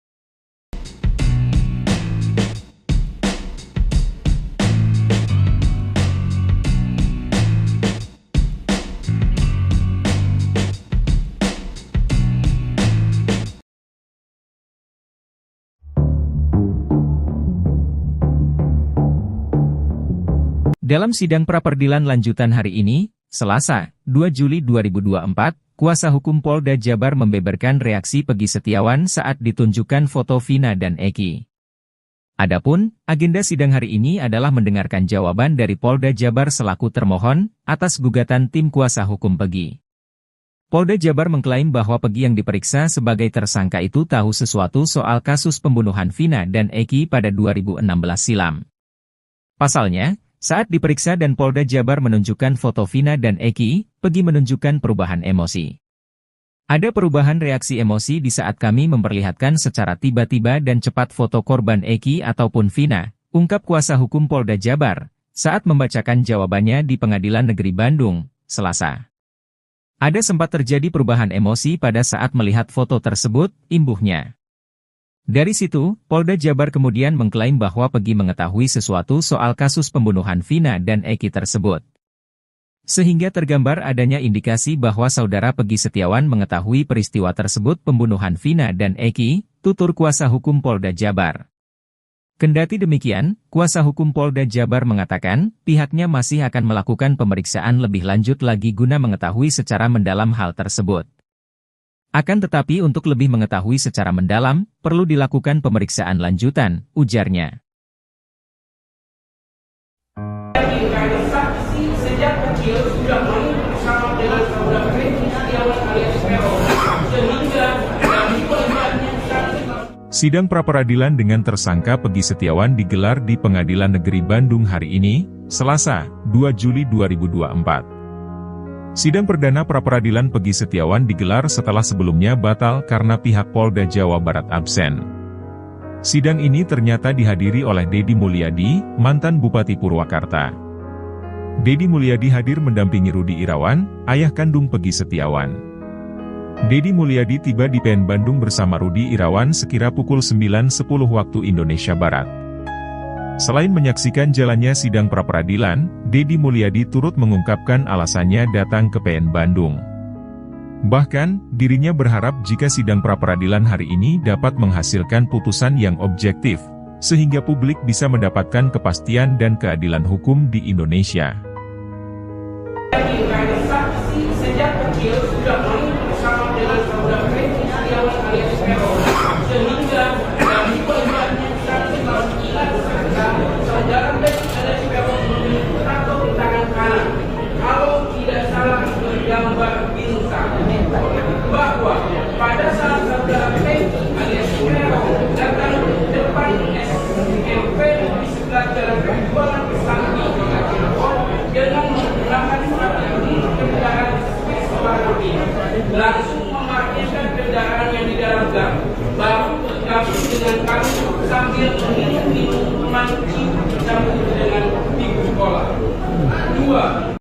Dalam sidang pra-peradilan lanjutan hari ini, Selasa, 2 Juli 2024, kuasa hukum Polda Jabar membeberkan reaksi Peggy Setiawan saat ditunjukkan foto Vina dan Eki. Adapun, agenda sidang hari ini adalah mendengarkan jawaban dari Polda Jabar selaku termohon atas gugatan tim kuasa hukum Peggy. Polda Jabar mengklaim bahwa Peggy yang diperiksa sebagai tersangka itu tahu sesuatu soal kasus pembunuhan Vina dan Eki pada 2016 silam. Pasalnya, saat diperiksa dan Polda Jabar menunjukkan foto Vina dan Eki, Peggy menunjukkan perubahan emosi. Ada perubahan reaksi emosi di saat kami memperlihatkan secara tiba-tiba dan cepat foto korban Eki ataupun Vina, ungkap kuasa hukum Polda Jabar, saat membacakan jawabannya di Pengadilan Negeri Bandung, Selasa. Ada sempat terjadi perubahan emosi pada saat melihat foto tersebut, imbuhnya. Dari situ, Polda Jabar kemudian mengklaim bahwa Peggy mengetahui sesuatu soal kasus pembunuhan Vina dan Eki tersebut. Sehingga tergambar adanya indikasi bahwa saudara Peggy Setiawan mengetahui peristiwa tersebut pembunuhan Vina dan Eki, tutur kuasa hukum Polda Jabar. Kendati demikian, kuasa hukum Polda Jabar mengatakan, pihaknya masih akan melakukan pemeriksaan lebih lanjut lagi guna mengetahui secara mendalam hal tersebut. Akan tetapi untuk lebih mengetahui secara mendalam, perlu dilakukan pemeriksaan lanjutan, ujarnya. Saksi sejak kecil sudah main bersama dengan saudara Peggy Setiawan alias Peron, sehingga dari pelibatannya Sidang pra-peradilan dengan tersangka Peggy Setiawan digelar di Pengadilan Negeri Bandung hari ini, Selasa, 2 Juli 2024. Sidang perdana pra-peradilan Peggy Setiawan digelar setelah sebelumnya batal karena pihak Polda Jawa Barat absen. Sidang ini ternyata dihadiri oleh Deddy Mulyadi, mantan Bupati Purwakarta. Deddy Mulyadi hadir mendampingi Rudi Irawan, ayah kandung Peggy Setiawan. Deddy Mulyadi tiba di PN Bandung bersama Rudi Irawan sekira pukul 9.10 waktu Indonesia Barat. Selain menyaksikan jalannya sidang pra-peradilan, Deddy Mulyadi turut mengungkapkan alasannya datang ke PN Bandung. Bahkan, dirinya berharap jika sidang pra-peradilan hari ini dapat menghasilkan putusan yang objektif, sehingga publik bisa mendapatkan kepastian dan keadilan hukum di Indonesia. Saksi sejak kecil sudah main bersama dengan saudara Peggy Setiawan alias Peron, sehingga dari pembuatnya saksi mengingat saudara Peggy alias Peron memiliki tato di tangan kanan. Kalau tidak salah bergambar bintang, bahwa pada saat saudara Peggy alias Peron datang ke depan SMP di sebelah jalan penjualan Sakti dengan menggunakan kendaraan langsung memarkirkan kendaraan yang di dalam gang, baru bergabung dengan kami sambil minum minuman dicampur dengan ibu sekolah. 2.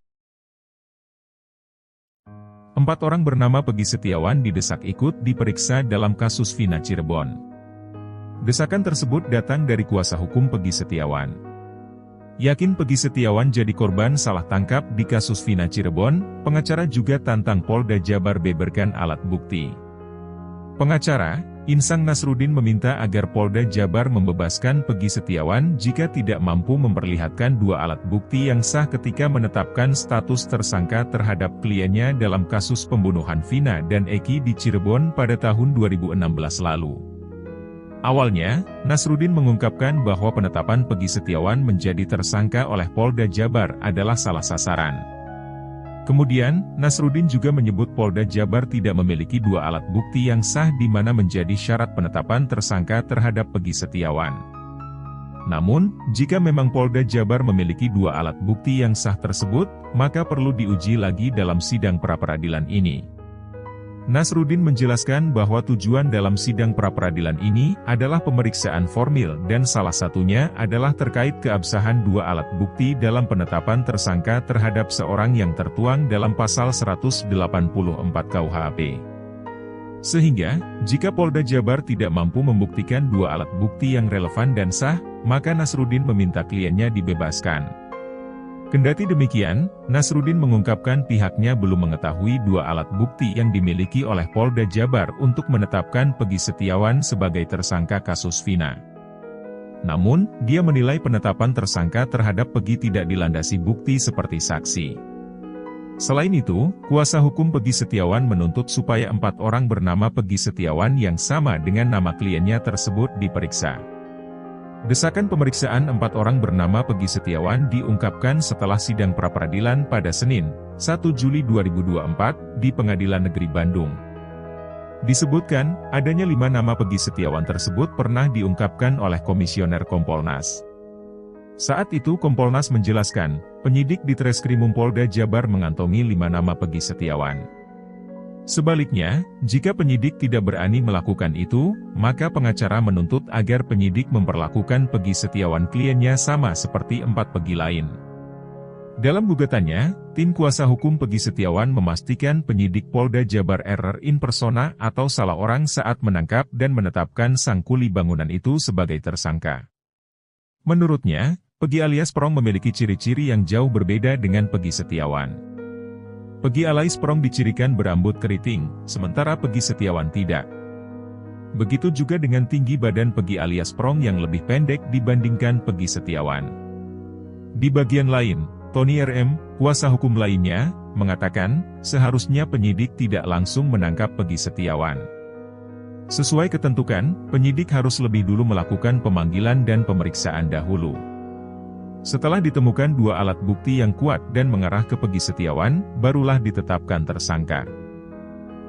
4 orang bernama Peggy Setiawan didesak ikut diperiksa dalam kasus Vina Cirebon. Desakan tersebut datang dari kuasa hukum Peggy Setiawan. Yakin Peggy Setiawan jadi korban salah tangkap di kasus Vina Cirebon, pengacara juga tantang Polda Jabar beberkan alat bukti. Pengacara, Insang Nasruddin meminta agar Polda Jabar membebaskan Peggy Setiawan jika tidak mampu memperlihatkan 2 alat bukti yang sah ketika menetapkan status tersangka terhadap kliennya dalam kasus pembunuhan Vina dan Eki di Cirebon pada tahun 2016 lalu. Awalnya, Nasruddin mengungkapkan bahwa penetapan Peggy Setiawan menjadi tersangka oleh Polda Jabar adalah salah sasaran. Kemudian, Nasruddin juga menyebut Polda Jabar tidak memiliki 2 alat bukti yang sah di mana menjadi syarat penetapan tersangka terhadap Peggy Setiawan. Namun, jika memang Polda Jabar memiliki 2 alat bukti yang sah tersebut, maka perlu diuji lagi dalam sidang pra-peradilan ini. Nasruddin menjelaskan bahwa tujuan dalam sidang pra-peradilan ini adalah pemeriksaan formil dan salah satunya adalah terkait keabsahan 2 alat bukti dalam penetapan tersangka terhadap seorang yang tertuang dalam pasal 184 KUHP. Sehingga, jika Polda Jabar tidak mampu membuktikan 2 alat bukti yang relevan dan sah, maka Nasruddin meminta kliennya dibebaskan. Kendati demikian, Nasruddin mengungkapkan pihaknya belum mengetahui 2 alat bukti yang dimiliki oleh Polda Jabar untuk menetapkan Peggy Setiawan sebagai tersangka kasus Vina. Namun, dia menilai penetapan tersangka terhadap Peggy tidak dilandasi bukti seperti saksi. Selain itu, kuasa hukum Peggy Setiawan menuntut supaya 4 orang bernama Peggy Setiawan yang sama dengan nama kliennya tersebut diperiksa. Desakan pemeriksaan 4 orang bernama Peggy Setiawan diungkapkan setelah sidang pra-peradilan pada Senin, 1 Juli 2024, di Pengadilan Negeri Bandung. Disebutkan, adanya 5 nama Peggy Setiawan tersebut pernah diungkapkan oleh Komisioner Kompolnas. Saat itu Kompolnas menjelaskan, penyidik di Treskrimum Polda Jabar mengantongi 5 nama Peggy Setiawan. Sebaliknya, jika penyidik tidak berani melakukan itu, maka pengacara menuntut agar penyidik memperlakukan Peggy Setiawan kliennya sama seperti 4 Peggy lain. Dalam gugatannya, tim kuasa hukum Peggy Setiawan memastikan penyidik Polda Jabar error in persona atau salah orang saat menangkap dan menetapkan sang kuli bangunan itu sebagai tersangka. Menurutnya, Peggy alias Perong memiliki ciri-ciri yang jauh berbeda dengan Peggy Setiawan. Peggy alias Perong dicirikan berambut keriting, sementara Peggy Setiawan tidak. Begitu juga dengan tinggi badan Peggy alias Perong yang lebih pendek dibandingkan Peggy Setiawan. Di bagian lain, Tony RM, kuasa hukum lainnya, mengatakan, seharusnya penyidik tidak langsung menangkap Peggy Setiawan. Sesuai ketentuan, penyidik harus lebih dulu melakukan pemanggilan dan pemeriksaan dahulu. Setelah ditemukan 2 alat bukti yang kuat dan mengarah ke Peggy Setiawan, barulah ditetapkan tersangka.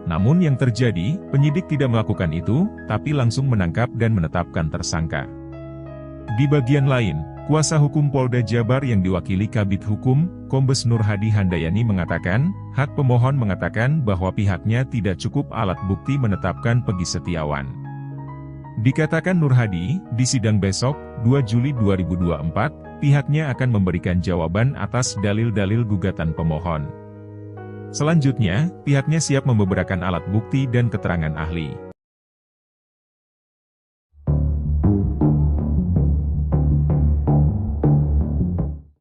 Namun yang terjadi, penyidik tidak melakukan itu, tapi langsung menangkap dan menetapkan tersangka. Di bagian lain, kuasa hukum Polda Jabar yang diwakili Kabid Hukum, Kombes Nur Hadi Handayani mengatakan, hak pemohon mengatakan bahwa pihaknya tidak cukup alat bukti menetapkan Peggy Setiawan. Dikatakan Nur Hadi, di sidang besok, 2 Juli 2024, pihaknya akan memberikan jawaban atas dalil-dalil gugatan pemohon. Selanjutnya, pihaknya siap membeberkan alat bukti dan keterangan ahli.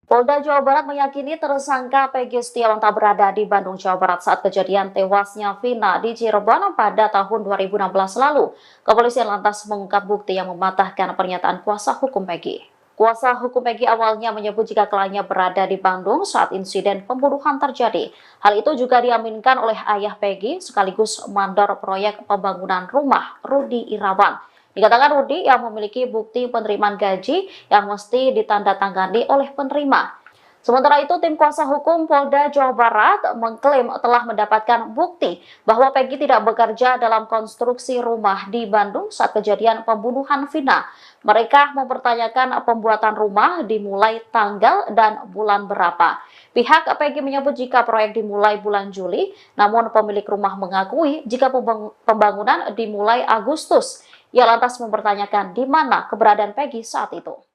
Polda Polda Jawa Barat meyakini tersangka Peggy Setiawan tak berada di Bandung, Jawa Barat saat kejadian tewasnya Vina di Cirebon pada tahun 2016 lalu. Kepolisian lantas mengungkap bukti yang mematahkan pernyataan kuasa hukum Peggy. Kuasa hukum Peggy awalnya menyebut jika kliennya berada di Bandung saat insiden pembunuhan terjadi. Hal itu juga diaminkan oleh ayah Peggy sekaligus mandor proyek pembangunan rumah, Rudi Irawan. Dikatakan Rudi yang memiliki bukti penerimaan gaji yang mesti ditandatangani oleh penerima. Sementara itu, tim kuasa hukum Polda Jawa Barat mengklaim telah mendapatkan bukti bahwa Peggy tidak bekerja dalam konstruksi rumah di Bandung saat kejadian pembunuhan Vina. Mereka mempertanyakan pembuatan rumah dimulai tanggal dan bulan berapa. Pihak Peggy menyebut jika proyek dimulai bulan Juli, namun pemilik rumah mengakui jika pembangunan dimulai Agustus. Ia lantas mempertanyakan di mana keberadaan Peggy saat itu.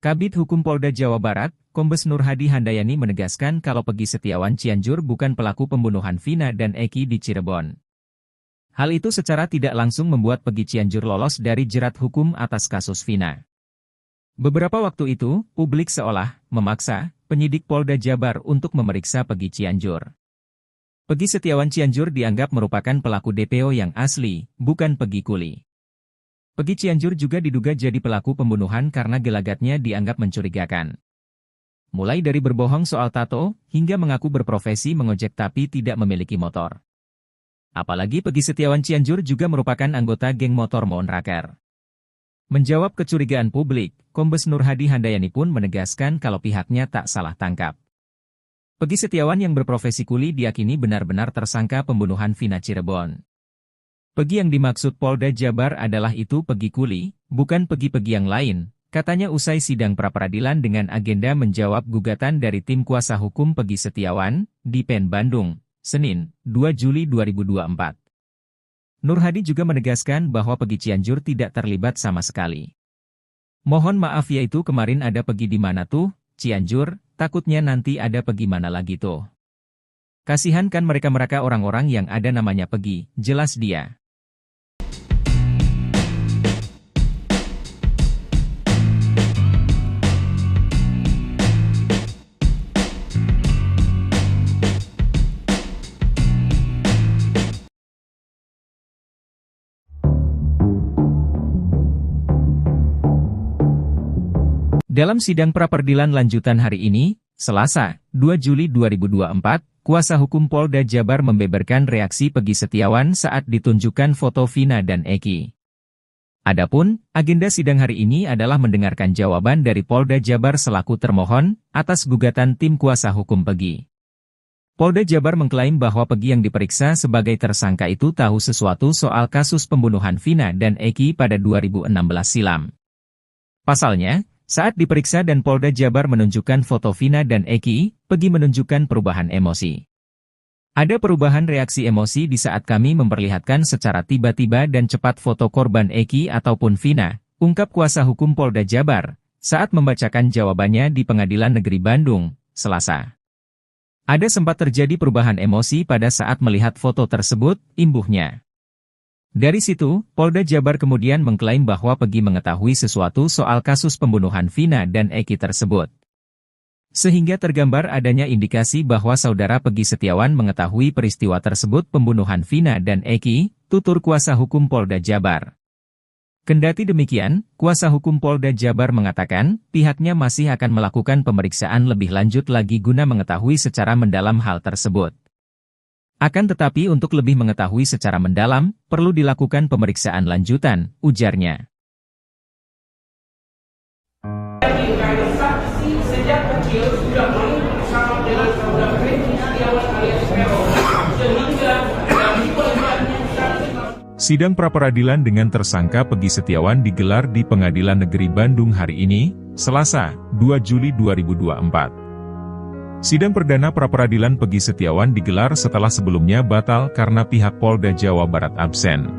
Kabid Hukum Polda Jawa Barat, Kombes Nur Hadi Handayani menegaskan kalau Peggy Setiawan Cianjur bukan pelaku pembunuhan Vina dan Eki di Cirebon. Hal itu secara tidak langsung membuat Peggy Cianjur lolos dari jerat hukum atas kasus Vina. Beberapa waktu itu, publik seolah memaksa penyidik Polda Jabar untuk memeriksa Peggy Cianjur. Peggy Setiawan Cianjur dianggap merupakan pelaku DPO yang asli, bukan Peggy Kuli. Peggy Cianjur juga diduga jadi pelaku pembunuhan karena gelagatnya dianggap mencurigakan. Mulai dari berbohong soal tato, hingga mengaku berprofesi mengojek tapi tidak memiliki motor. Apalagi Peggy Setiawan Cianjur juga merupakan anggota geng motor Moonraker. Menjawab kecurigaan publik, Kombes Nur Hadi Handayani pun menegaskan kalau pihaknya tak salah tangkap. Peggy Setiawan yang berprofesi kuli diyakini benar-benar tersangka pembunuhan Vina Cirebon. Peggy yang dimaksud Polda Jabar adalah itu Peggy Kuli, bukan Peggy yang lain, katanya usai sidang pra-peradilan dengan agenda menjawab gugatan dari tim kuasa hukum Peggy Setiawan, di PN Bandung, Senin, 2 Juli 2024. Nur Hadi juga menegaskan bahwa Peggy Cianjur tidak terlibat sama sekali. Mohon maaf yaitu kemarin ada Peggy di mana tuh, Cianjur, takutnya nanti ada Peggy mana lagi tuh. Kasihan kan mereka orang-orang yang ada namanya Peggy, jelas dia. Dalam sidang pra-peradilan lanjutan hari ini, Selasa, 2 Juli 2024, kuasa hukum Polda Jabar membeberkan reaksi Peggy Setiawan saat ditunjukkan foto Vina dan Eki. Adapun, agenda sidang hari ini adalah mendengarkan jawaban dari Polda Jabar selaku termohon atas gugatan tim kuasa hukum Peggy. Polda Jabar mengklaim bahwa Peggy yang diperiksa sebagai tersangka itu tahu sesuatu soal kasus pembunuhan Vina dan Eki pada 2016 silam. Pasalnya, saat diperiksa dan Polda Jabar menunjukkan foto Vina dan Eki, Peggy menunjukkan perubahan emosi. Ada perubahan reaksi emosi di saat kami memperlihatkan secara tiba-tiba dan cepat foto korban Eki ataupun Vina, ungkap kuasa hukum Polda Jabar, saat membacakan jawabannya di Pengadilan Negeri Bandung, Selasa. Ada sempat terjadi perubahan emosi pada saat melihat foto tersebut, imbuhnya. Dari situ, Polda Jabar kemudian mengklaim bahwa Peggy mengetahui sesuatu soal kasus pembunuhan Vina dan Eki tersebut. Sehingga tergambar adanya indikasi bahwa saudara Peggy Setiawan mengetahui peristiwa tersebut pembunuhan Vina dan Eki, tutur kuasa hukum Polda Jabar. Kendati demikian, kuasa hukum Polda Jabar mengatakan, pihaknya masih akan melakukan pemeriksaan lebih lanjut lagi guna mengetahui secara mendalam hal tersebut. Akan tetapi untuk lebih mengetahui secara mendalam, perlu dilakukan pemeriksaan lanjutan, ujarnya. Saksi sejak kecil sudah main bersama dengan saudara Peggy Setiawan alias Peron, sehingga dari peliharnya Sidang pra-peradilan dengan tersangka Peggy Setiawan digelar di Pengadilan Negeri Bandung hari ini, Selasa, 2 Juli 2024. Sidang perdana pra-peradilan Peggy Setiawan digelar setelah sebelumnya batal karena pihak Polda Jawa Barat absen.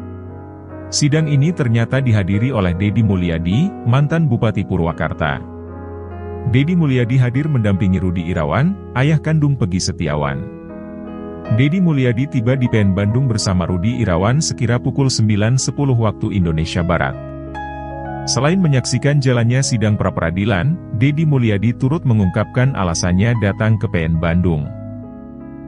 Sidang ini ternyata dihadiri oleh Deddy Mulyadi, mantan Bupati Purwakarta. Deddy Mulyadi hadir mendampingi Rudi Irawan, ayah kandung Peggy Setiawan. Deddy Mulyadi tiba di PN Bandung bersama Rudi Irawan sekira pukul 9.10 waktu Indonesia Barat. Selain menyaksikan jalannya sidang pra-peradilan, Deddy Mulyadi turut mengungkapkan alasannya datang ke PN Bandung.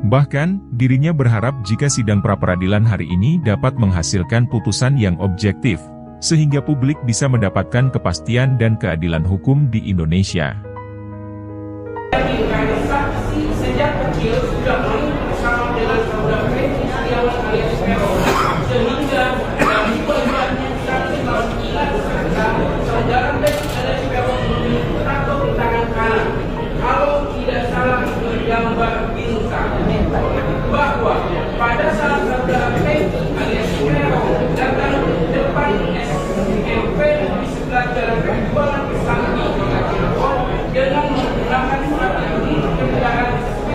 Bahkan, dirinya berharap jika sidang pra-peradilan hari ini dapat menghasilkan putusan yang objektif, sehingga publik bisa mendapatkan kepastian dan keadilan hukum di Indonesia. Saksi sejak kecil sudah main bersama dengan saudara Peggy Setiawan alias Peron, sehingga dari pembuatnya saksi mengingat saudara Peggy alias Peron memiliki tato di tangan kanan. Kalau tidak salah bergambar bintang, bahwa pada saat saudara Peggy alias Peron datang ke depan SMP di sebelah jalan penjualan Kesambi dengan menggunakan kendaraan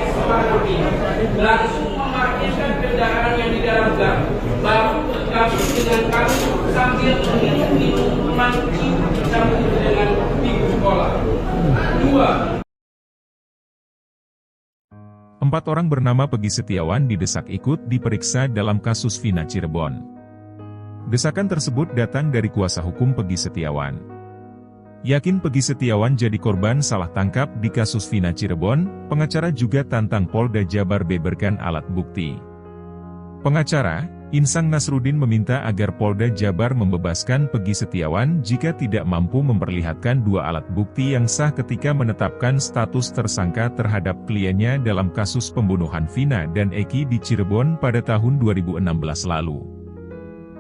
Sparrowi, langsung memarkirkan kendaraan yang di dalam gang, baru bergabung dengan kami sambil minum minuman dicampur dengan ibu sekolah. 2. 4 orang bernama Peggy Setiawan didesak ikut diperiksa dalam kasus Vina Cirebon. Desakan tersebut datang dari kuasa hukum Peggy Setiawan. Yakin Peggy Setiawan jadi korban salah tangkap di kasus Vina Cirebon, pengacara juga tantang Polda Jabar beberkan alat bukti. Pengacara, Insang Nasruddin meminta agar Polda Jabar membebaskan Peggy Setiawan jika tidak mampu memperlihatkan 2 alat bukti yang sah ketika menetapkan status tersangka terhadap kliennya dalam kasus pembunuhan Vina dan Eki di Cirebon pada tahun 2016 lalu.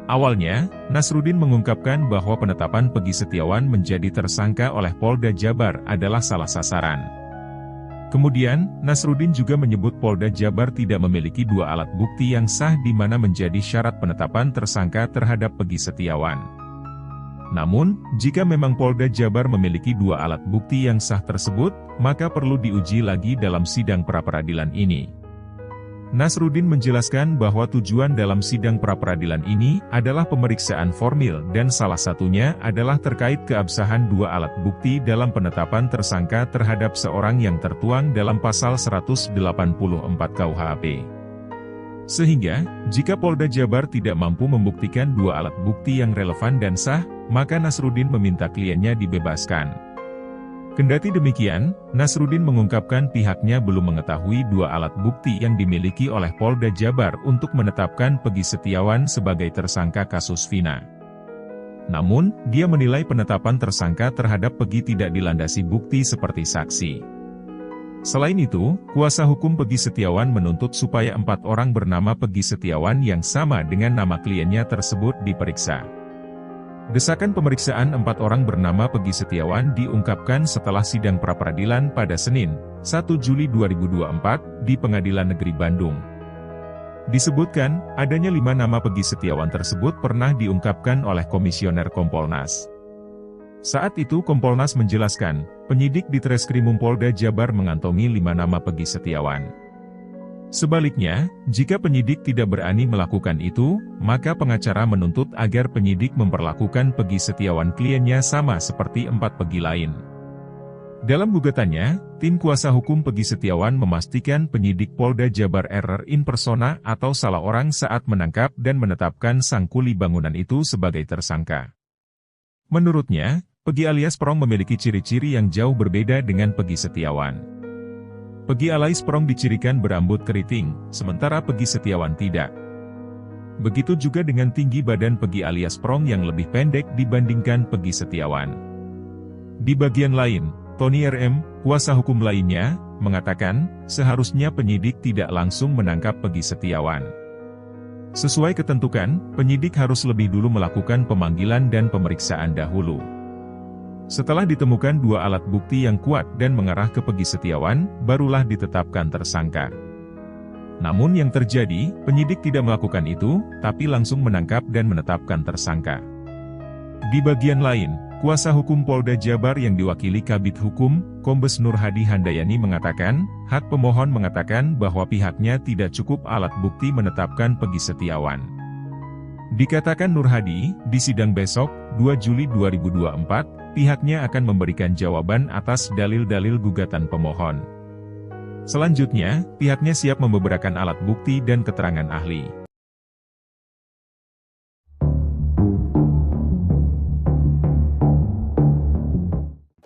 Awalnya, Nasruddin mengungkapkan bahwa penetapan Peggy Setiawan menjadi tersangka oleh Polda Jabar adalah salah sasaran. Kemudian, Nasruddin juga menyebut Polda Jabar tidak memiliki 2 alat bukti yang sah di mana menjadi syarat penetapan tersangka terhadap Peggy Setiawan. Namun, jika memang Polda Jabar memiliki 2 alat bukti yang sah tersebut, maka perlu diuji lagi dalam sidang pra-peradilan ini. Nasruddin menjelaskan bahwa tujuan dalam sidang pra-peradilan ini adalah pemeriksaan formil dan salah satunya adalah terkait keabsahan 2 alat bukti dalam penetapan tersangka terhadap seorang yang tertuang dalam pasal 184 KUHP. Sehingga, jika Polda Jabar tidak mampu membuktikan 2 alat bukti yang relevan dan sah, maka Nasruddin meminta kliennya dibebaskan. Kendati demikian, Nasruddin mengungkapkan pihaknya belum mengetahui 2 alat bukti yang dimiliki oleh Polda Jabar untuk menetapkan Peggy Setiawan sebagai tersangka kasus Vina. Namun, dia menilai penetapan tersangka terhadap Peggy tidak dilandasi bukti seperti saksi. Selain itu, kuasa hukum Peggy Setiawan menuntut supaya 4 orang bernama Peggy Setiawan yang sama dengan nama kliennya tersebut diperiksa. Desakan pemeriksaan 4 orang bernama Peggy Setiawan diungkapkan setelah sidang pra-peradilan pada Senin, 1 Juli 2024, di Pengadilan Negeri Bandung. Disebutkan, adanya 5 nama Peggy Setiawan tersebut pernah diungkapkan oleh Komisioner Kompolnas. Saat itu Kompolnas menjelaskan, penyidik di Treskrimum Polda Jabar mengantongi 5 nama Peggy Setiawan. Sebaliknya, jika penyidik tidak berani melakukan itu, maka pengacara menuntut agar penyidik memperlakukan Peggy Setiawan kliennya sama seperti 4 Peggy lain. Dalam gugatannya, tim kuasa hukum Peggy Setiawan memastikan penyidik Polda Jabar error in persona atau salah orang saat menangkap dan menetapkan sang kuli bangunan itu sebagai tersangka. Menurutnya, Peggy alias Perong memiliki ciri-ciri yang jauh berbeda dengan Peggy Setiawan. Peggy alias Perong dicirikan berambut keriting, sementara Peggy Setiawan tidak. Begitu juga dengan tinggi badan Peggy alias Perong yang lebih pendek dibandingkan Peggy Setiawan. Di bagian lain, Tony RM, kuasa hukum lainnya, mengatakan, seharusnya penyidik tidak langsung menangkap Peggy Setiawan. Sesuai ketentuan, penyidik harus lebih dulu melakukan pemanggilan dan pemeriksaan dahulu. Setelah ditemukan 2 alat bukti yang kuat dan mengarah ke Peggy Setiawan, barulah ditetapkan tersangka. Namun yang terjadi, penyidik tidak melakukan itu, tapi langsung menangkap dan menetapkan tersangka. Di bagian lain, Kuasa hukum Polda Jabar yang diwakili Kabid Hukum, Kombes Nur Hadi Handayani mengatakan, hak pemohon mengatakan bahwa pihaknya tidak cukup alat bukti menetapkan Peggy Setiawan. Dikatakan Nur Hadi, di sidang besok, 2 Juli 2024, pihaknya akan memberikan jawaban atas dalil-dalil gugatan pemohon. Selanjutnya, pihaknya siap membeberkan alat bukti dan keterangan ahli.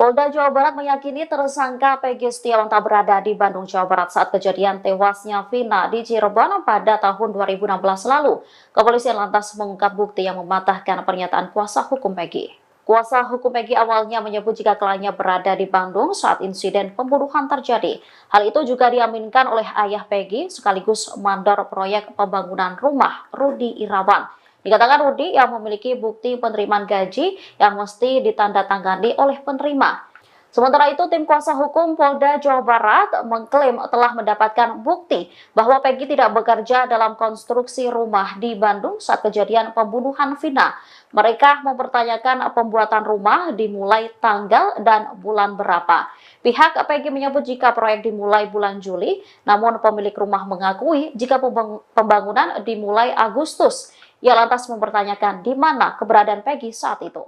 Polda Jawa Barat meyakini tersangka Peggy Setiawan tak berada di Bandung, Jawa Barat saat kejadian tewasnya Vina di Cirebon pada tahun 2016 lalu. Kepolisian lantas mengungkap bukti yang mematahkan pernyataan kuasa hukum Peggy. Kuasa hukum Peggy awalnya menyebut jika kliennya berada di Bandung saat insiden pembunuhan terjadi. Hal itu juga diaminkan oleh ayah Peggy sekaligus mandor proyek pembangunan rumah, Rudi Irawan. Dikatakan Rudi yang memiliki bukti penerimaan gaji yang mesti ditandatangani oleh penerima. Sementara itu, tim kuasa hukum Polda Jawa Barat mengklaim telah mendapatkan bukti bahwa Peggy tidak bekerja dalam konstruksi rumah di Bandung saat kejadian pembunuhan Vina. Mereka mempertanyakan pembuatan rumah dimulai tanggal dan bulan berapa. Pihak Peggy menyebut jika proyek dimulai bulan Juli, namun pemilik rumah mengakui jika pembangunan dimulai Agustus. Ia lantas mempertanyakan di mana keberadaan Peggy saat itu.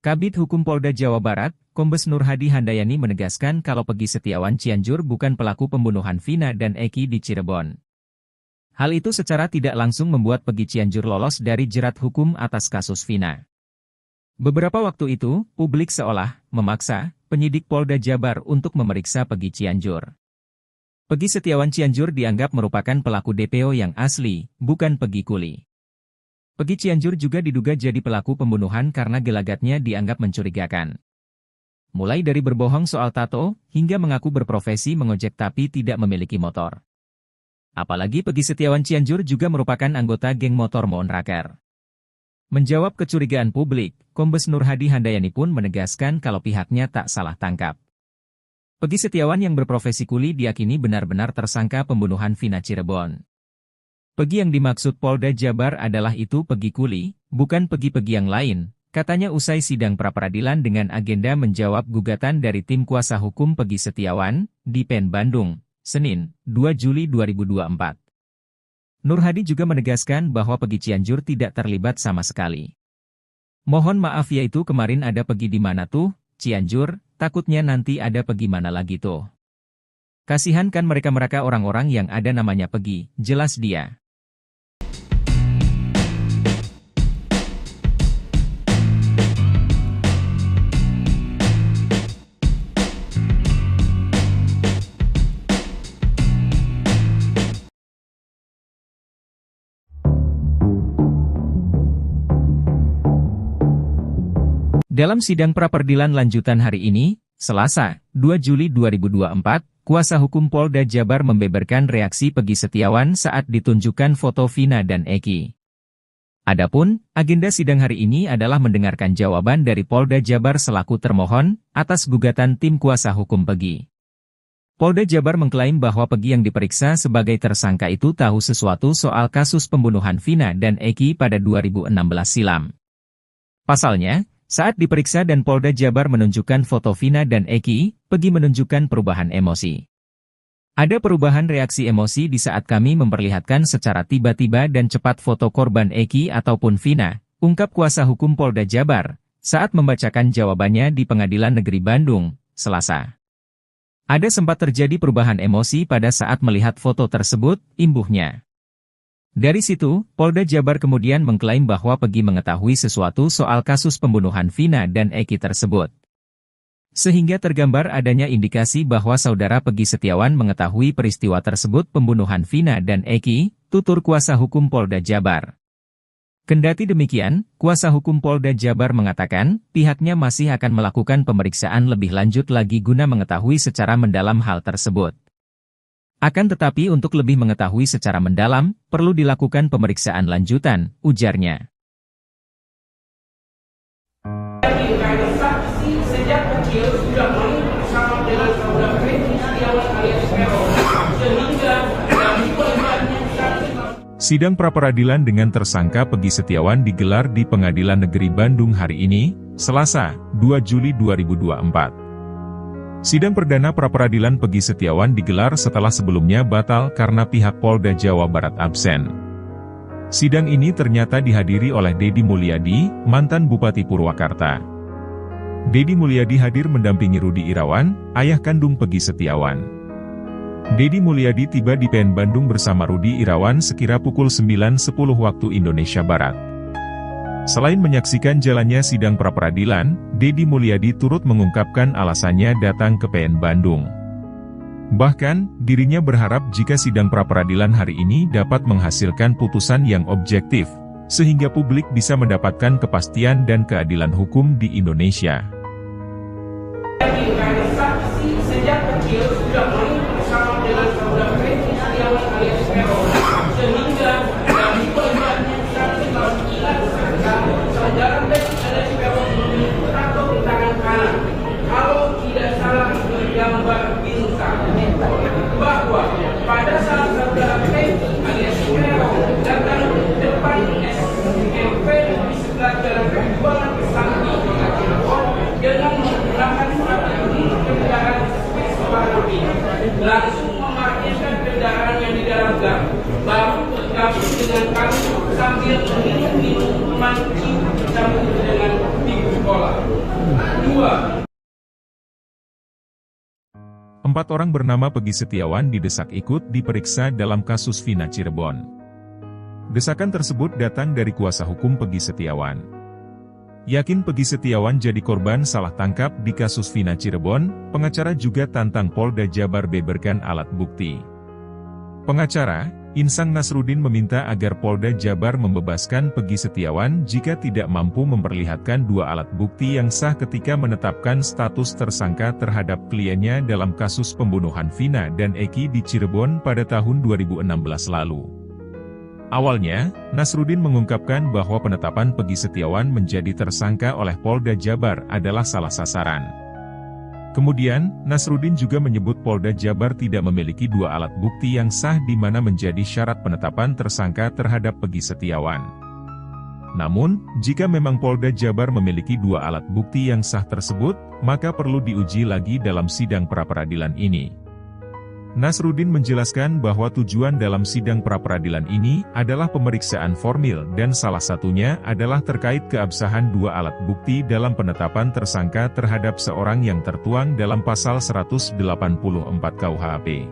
Kabid Hukum Polda Jawa Barat, Kombes Nur Hadi Handayani menegaskan kalau Peggy Setiawan Cianjur bukan pelaku pembunuhan Vina dan Eki di Cirebon. Hal itu secara tidak langsung membuat Peggy Cianjur lolos dari jerat hukum atas kasus Vina. Beberapa waktu itu, publik seolah memaksa penyidik Polda Jabar untuk memeriksa Peggy Cianjur. Peggy Setiawan Cianjur dianggap merupakan pelaku DPO yang asli, bukan Peggy Kuli. Peggy Cianjur juga diduga jadi pelaku pembunuhan karena gelagatnya dianggap mencurigakan. Mulai dari berbohong soal tato, hingga mengaku berprofesi mengojek tapi tidak memiliki motor. Apalagi Peggy Setiawan Cianjur juga merupakan anggota geng motor Monraker. Menjawab kecurigaan publik, Kombes Nur Hadi Handayani pun menegaskan kalau pihaknya tak salah tangkap. Peggy Setiawan yang berprofesi kuli diyakini benar-benar tersangka pembunuhan Vina Cirebon. Peggy yang dimaksud Polda Jabar adalah itu Peggy Kuli, bukan Peggy-Peggy yang lain, katanya usai sidang pra-peradilan dengan agenda menjawab gugatan dari tim kuasa hukum Peggy Setiawan, di PN Bandung, Senin, 2 Juli 2024. Nur Hadi juga menegaskan bahwa Peggy Cianjur tidak terlibat sama sekali. Mohon maaf ya itu kemarin ada Peggy di mana tuh, Cianjur, takutnya nanti ada Peggy mana lagi tuh. Kasihan kan mereka-mereka orang-orang yang ada namanya Peggy, jelas dia. Dalam sidang pra-peradilan lanjutan hari ini, Selasa, 2 Juli 2024, Kuasa Hukum Polda Jabar membeberkan reaksi Peggy Setiawan saat ditunjukkan foto Vina dan Eki. Adapun, agenda sidang hari ini adalah mendengarkan jawaban dari Polda Jabar selaku termohon atas gugatan tim kuasa hukum Peggy. Polda Jabar mengklaim bahwa Peggy yang diperiksa sebagai tersangka itu tahu sesuatu soal kasus pembunuhan Vina dan Eki pada 2016 silam. Pasalnya, saat diperiksa dan Polda Jabar menunjukkan foto Vina dan Eki, Peggy menunjukkan perubahan emosi. Ada perubahan reaksi emosi di saat kami memperlihatkan secara tiba-tiba dan cepat foto korban Eki ataupun Vina, ungkap kuasa hukum Polda Jabar, saat membacakan jawabannya di Pengadilan Negeri Bandung, Selasa. Ada sempat terjadi perubahan emosi pada saat melihat foto tersebut, imbuhnya. Dari situ, Polda Jabar kemudian mengklaim bahwa Peggy mengetahui sesuatu soal kasus pembunuhan Vina dan Eki tersebut. Sehingga tergambar adanya indikasi bahwa saudara Peggy Setiawan mengetahui peristiwa tersebut pembunuhan Vina dan Eki, tutur kuasa hukum Polda Jabar. Kendati demikian, kuasa hukum Polda Jabar mengatakan, pihaknya masih akan melakukan pemeriksaan lebih lanjut lagi guna mengetahui secara mendalam hal tersebut. Akan tetapi untuk lebih mengetahui secara mendalam, perlu dilakukan pemeriksaan lanjutan, ujarnya. Saksi sejak kecil sudah main bersama dengan saudara Peggy Setiawan alias Peron, sehingga dari pelibatannya saksi. Sidang pra-peradilan dengan tersangka Peggy Setiawan digelar di Pengadilan Negeri Bandung hari ini, Selasa, 2 Juli 2024. Sidang perdana pra-peradilan Peggy Setiawan digelar setelah sebelumnya batal karena pihak Polda Jawa Barat absen. Sidang ini ternyata dihadiri oleh Deddy Mulyadi, mantan Bupati Purwakarta. Deddy Mulyadi hadir mendampingi Rudi Irawan, ayah kandung Peggy Setiawan. Deddy Mulyadi tiba di PN Bandung bersama Rudi Irawan sekira pukul 9.10 waktu Indonesia Barat. Selain menyaksikan jalannya sidang pra-peradilan, Deddy Mulyadi turut mengungkapkan alasannya datang ke PN Bandung. Bahkan, dirinya berharap jika sidang pra-peradilan hari ini dapat menghasilkan putusan yang objektif, sehingga publik bisa mendapatkan kepastian dan keadilan hukum di Indonesia. Saksi sejak kecil sudah main bersama dengan saudara Peggy Setiawan alias Peron, sehingga dari pelibatannya saksi saudara Peggy alias Peron tato di tangan kanan. Kalau tidak salah bergambar bintang, bahwa pada saat saudara Peggy alias Peron datang ke depan SMP di sebelah jalan Perjuangan Kesambi dengan menggunakan kendaraan Vespa langsung memarkirkan kendaraannya di dalam gang, baru bergabung dengan kami sambil minum mancing bersama dengan ibu sekolah. 2. 4 orang bernama Peggy Setiawan didesak ikut diperiksa dalam kasus Vina Cirebon. Desakan tersebut datang dari kuasa hukum Peggy Setiawan. Yakin Peggy Setiawan jadi korban salah tangkap di kasus Vina Cirebon, pengacara juga tantang Polda Jabar beberkan alat bukti. Pengacara, Insang Nasruddin meminta agar Polda Jabar membebaskan Peggy Setiawan jika tidak mampu memperlihatkan 2 alat bukti yang sah ketika menetapkan status tersangka terhadap kliennya dalam kasus pembunuhan Vina dan Eki di Cirebon pada tahun 2016 lalu. Awalnya, Nasruddin mengungkapkan bahwa penetapan Peggy Setiawan menjadi tersangka oleh Polda Jabar adalah salah sasaran. Kemudian, Nasruddin juga menyebut Polda Jabar tidak memiliki 2 alat bukti yang sah di mana menjadi syarat penetapan tersangka terhadap Peggy Setiawan. Namun, jika memang Polda Jabar memiliki 2 alat bukti yang sah tersebut, maka perlu diuji lagi dalam sidang pra-peradilan ini. Nasruddin menjelaskan bahwa tujuan dalam sidang pra-peradilan ini adalah pemeriksaan formil dan salah satunya adalah terkait keabsahan 2 alat bukti dalam penetapan tersangka terhadap seorang yang tertuang dalam pasal 184 KUHP.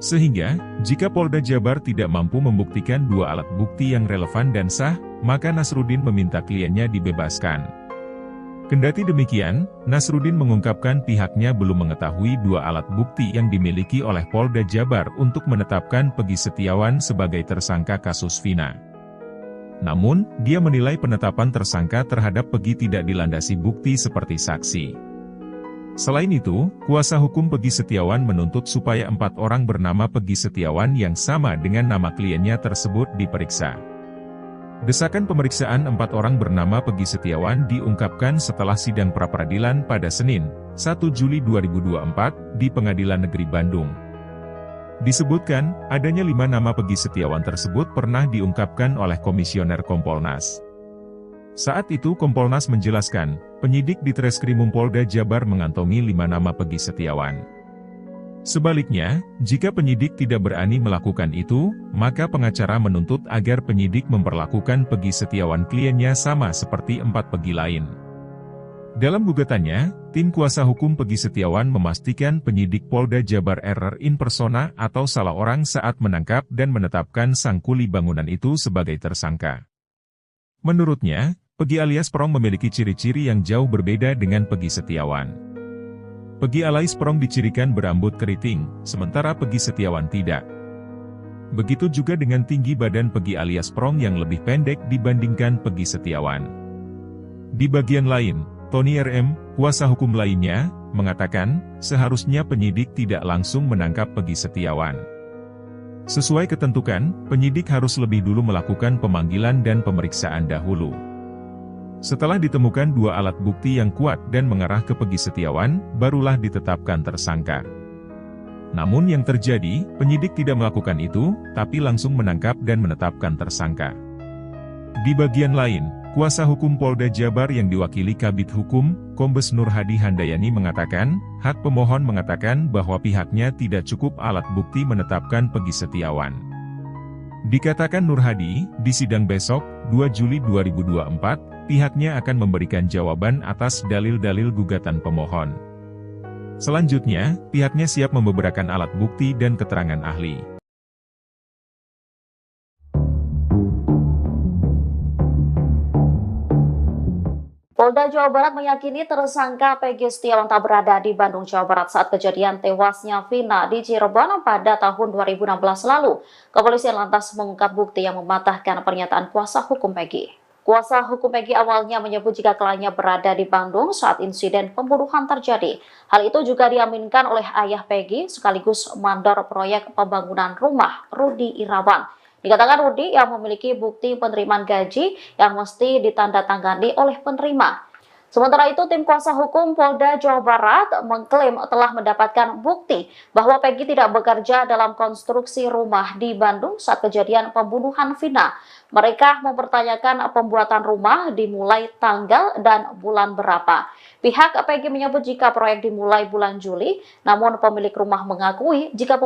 Sehingga, jika Polda Jabar tidak mampu membuktikan 2 alat bukti yang relevan dan sah, maka Nasruddin meminta kliennya dibebaskan. Kendati demikian, Nasruddin mengungkapkan pihaknya belum mengetahui 2 alat bukti yang dimiliki oleh Polda Jabar untuk menetapkan Peggy Setiawan sebagai tersangka kasus Vina. Namun, dia menilai penetapan tersangka terhadap Peggy tidak dilandasi bukti seperti saksi. Selain itu, kuasa hukum Peggy Setiawan menuntut supaya 4 orang bernama Peggy Setiawan yang sama dengan nama kliennya tersebut diperiksa. Desakan pemeriksaan 4 orang bernama Peggy Setiawan diungkapkan setelah sidang pra-peradilan pada Senin, 1 Juli 2024, di Pengadilan Negeri Bandung. Disebutkan, adanya 5 nama Peggy Setiawan tersebut pernah diungkapkan oleh Komisioner Kompolnas. Saat itu Kompolnas menjelaskan, penyidik di Treskrimum Polda Jabar mengantongi 5 nama Peggy Setiawan. Sebaliknya, jika penyidik tidak berani melakukan itu, maka pengacara menuntut agar penyidik memperlakukan Peggy Setiawan kliennya sama seperti 4 Peggy lain. Dalam gugatannya, tim kuasa hukum Peggy Setiawan memastikan penyidik Polda Jabar error in persona atau salah orang saat menangkap dan menetapkan sang kuli bangunan itu sebagai tersangka. Menurutnya, Peggy alias Perong memiliki ciri-ciri yang jauh berbeda dengan Peggy Setiawan. Peggy alias Perong dicirikan berambut keriting, sementara Peggy Setiawan tidak. Begitu juga dengan tinggi badan Pegi alias Prong yang lebih pendek dibandingkan Pegi Setiawan. Di bagian lain, Tony RM, kuasa hukum lainnya, mengatakan, seharusnya penyidik tidak langsung menangkap Pegi Setiawan. Sesuai ketentuan, penyidik harus lebih dulu melakukan pemanggilan dan pemeriksaan dahulu. Setelah ditemukan dua alat bukti yang kuat dan mengarah ke Pegi Setiawan, barulah ditetapkan tersangka. Namun yang terjadi, penyidik tidak melakukan itu, tapi langsung menangkap dan menetapkan tersangka. Di bagian lain, kuasa hukum Polda Jabar yang diwakili Kabid Hukum, Kombes Nur Hadi Handayani mengatakan, hak pemohon mengatakan bahwa pihaknya tidak cukup alat bukti menetapkan Pegi Setiawan. Dikatakan Nur Hadi, di sidang besok, 2 Juli 2024, pihaknya akan memberikan jawaban atas dalil-dalil gugatan pemohon. Selanjutnya, pihaknya siap membeberkan alat bukti dan keterangan ahli. Polda Jawa Barat meyakini tersangka Pegi Setiawan tak berada di Bandung, Jawa Barat saat kejadian tewasnya Vina di Cirebon pada tahun 2016 lalu. Kepolisian lantas mengungkap bukti yang mematahkan pernyataan kuasa hukum Pegi. Kuasa hukum Pegi awalnya menyebut jika kliennya berada di Bandung saat insiden pembunuhan terjadi. Hal itu juga diaminkan oleh ayah Pegi sekaligus mandor proyek pembangunan rumah, Rudi Irawan. Dikatakan Rudi yang memiliki bukti penerimaan gaji yang mesti ditandatangani oleh penerima. Sementara itu, tim kuasa hukum Polda Jawa Barat mengklaim telah mendapatkan bukti bahwa Pegi tidak bekerja dalam konstruksi rumah di Bandung saat kejadian pembunuhan Vina. Mereka mempertanyakan pembuatan rumah dimulai tanggal dan bulan berapa. Pihak Pegi menyebut jika proyek dimulai bulan Juli, namun pemilik rumah mengakui jika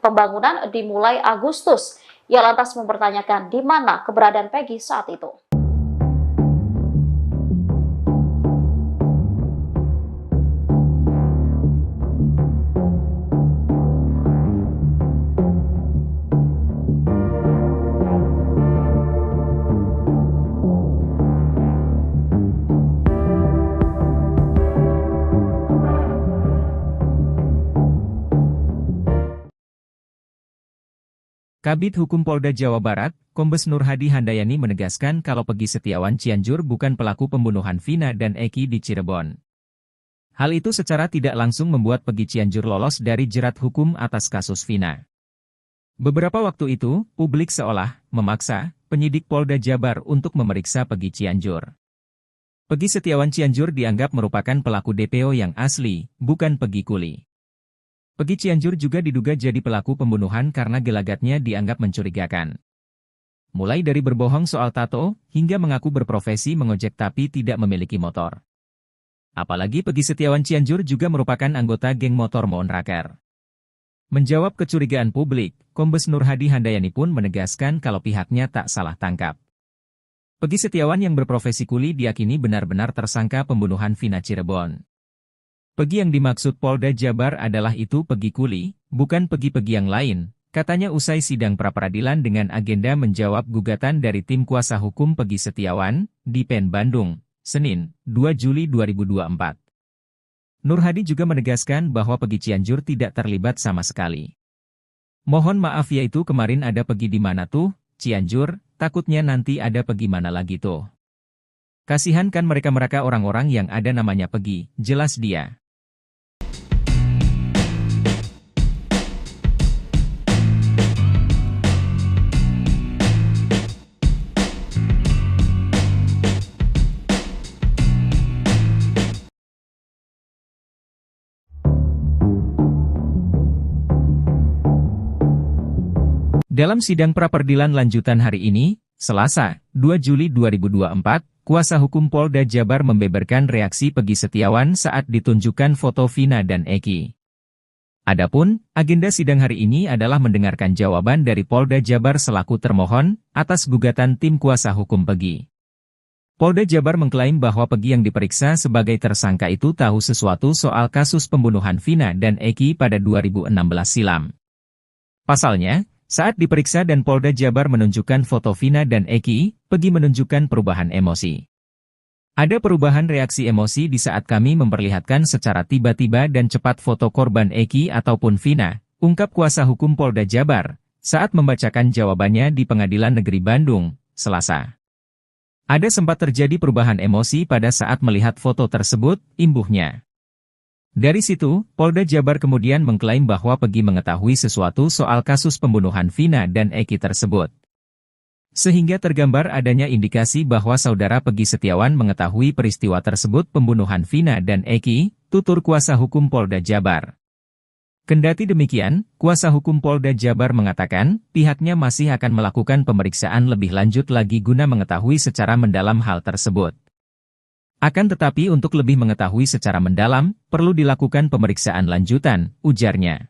pembangunan dimulai Agustus. Ia lantas mempertanyakan di mana keberadaan Pegi saat itu. Kabid Hukum Polda Jawa Barat, Kombes Nur Hadi Handayani menegaskan kalau Pegi Setiawan Cianjur bukan pelaku pembunuhan Vina dan Eki di Cirebon. Hal itu secara tidak langsung membuat Pegi Cianjur lolos dari jerat hukum atas kasus Vina. Beberapa waktu itu, publik seolah memaksa penyidik Polda Jabar untuk memeriksa Pegi Cianjur. Pegi Setiawan Cianjur dianggap merupakan pelaku DPO yang asli, bukan Pegi Kuli. Pegi Cianjur juga diduga jadi pelaku pembunuhan karena gelagatnya dianggap mencurigakan. Mulai dari berbohong soal tato, hingga mengaku berprofesi mengojek tapi tidak memiliki motor. Apalagi Pegi Setiawan Cianjur juga merupakan anggota geng motor Moonraker. Menjawab kecurigaan publik, Kombes Nur Hadi Handayani pun menegaskan kalau pihaknya tak salah tangkap. Pegi Setiawan yang berprofesi kuli diyakini benar-benar tersangka pembunuhan Vina Cirebon. Pegi yang dimaksud Polda Jabar adalah itu Pegi Kuli, bukan Pegi-Pegi yang lain, katanya usai sidang pra-peradilan dengan agenda menjawab gugatan dari tim kuasa hukum Pegi Setiawan, di PN Bandung, Senin, 2 Juli 2024. Nur Hadi juga menegaskan bahwa Pegi Cianjur tidak terlibat sama sekali. Mohon maaf ya itu kemarin ada Pegi di mana tuh, Cianjur, takutnya nanti ada Pegi mana lagi tuh. Kasihan kan mereka-mereka orang-orang yang ada namanya Pegi, jelas dia. Dalam sidang pra-peradilan lanjutan hari ini, Selasa, 2 Juli 2024, kuasa hukum Polda Jabar membeberkan reaksi Pegi Setiawan saat ditunjukkan foto Vina dan Eki. Adapun, agenda sidang hari ini adalah mendengarkan jawaban dari Polda Jabar selaku termohon atas gugatan tim kuasa hukum Pegi. Polda Jabar mengklaim bahwa Pegi yang diperiksa sebagai tersangka itu tahu sesuatu soal kasus pembunuhan Vina dan Eki pada 2016 silam. Pasalnya, saat diperiksa dan Polda Jabar menunjukkan foto Vina dan Eki, Pegi menunjukkan perubahan emosi. Ada perubahan reaksi emosi di saat kami memperlihatkan secara tiba-tiba dan cepat foto korban Eki ataupun Vina, ungkap kuasa hukum Polda Jabar, saat membacakan jawabannya di Pengadilan Negeri Bandung, Selasa. Ada sempat terjadi perubahan emosi pada saat melihat foto tersebut, imbuhnya. Dari situ, Polda Jabar kemudian mengklaim bahwa Peggy mengetahui sesuatu soal kasus pembunuhan Vina dan Eki tersebut. Sehingga tergambar adanya indikasi bahwa saudara Peggy Setiawan mengetahui peristiwa tersebut pembunuhan Vina dan Eki, tutur kuasa hukum Polda Jabar. Kendati demikian, kuasa hukum Polda Jabar mengatakan, pihaknya masih akan melakukan pemeriksaan lebih lanjut lagi guna mengetahui secara mendalam hal tersebut. Akan tetapi untuk lebih mengetahui secara mendalam, perlu dilakukan pemeriksaan lanjutan, ujarnya.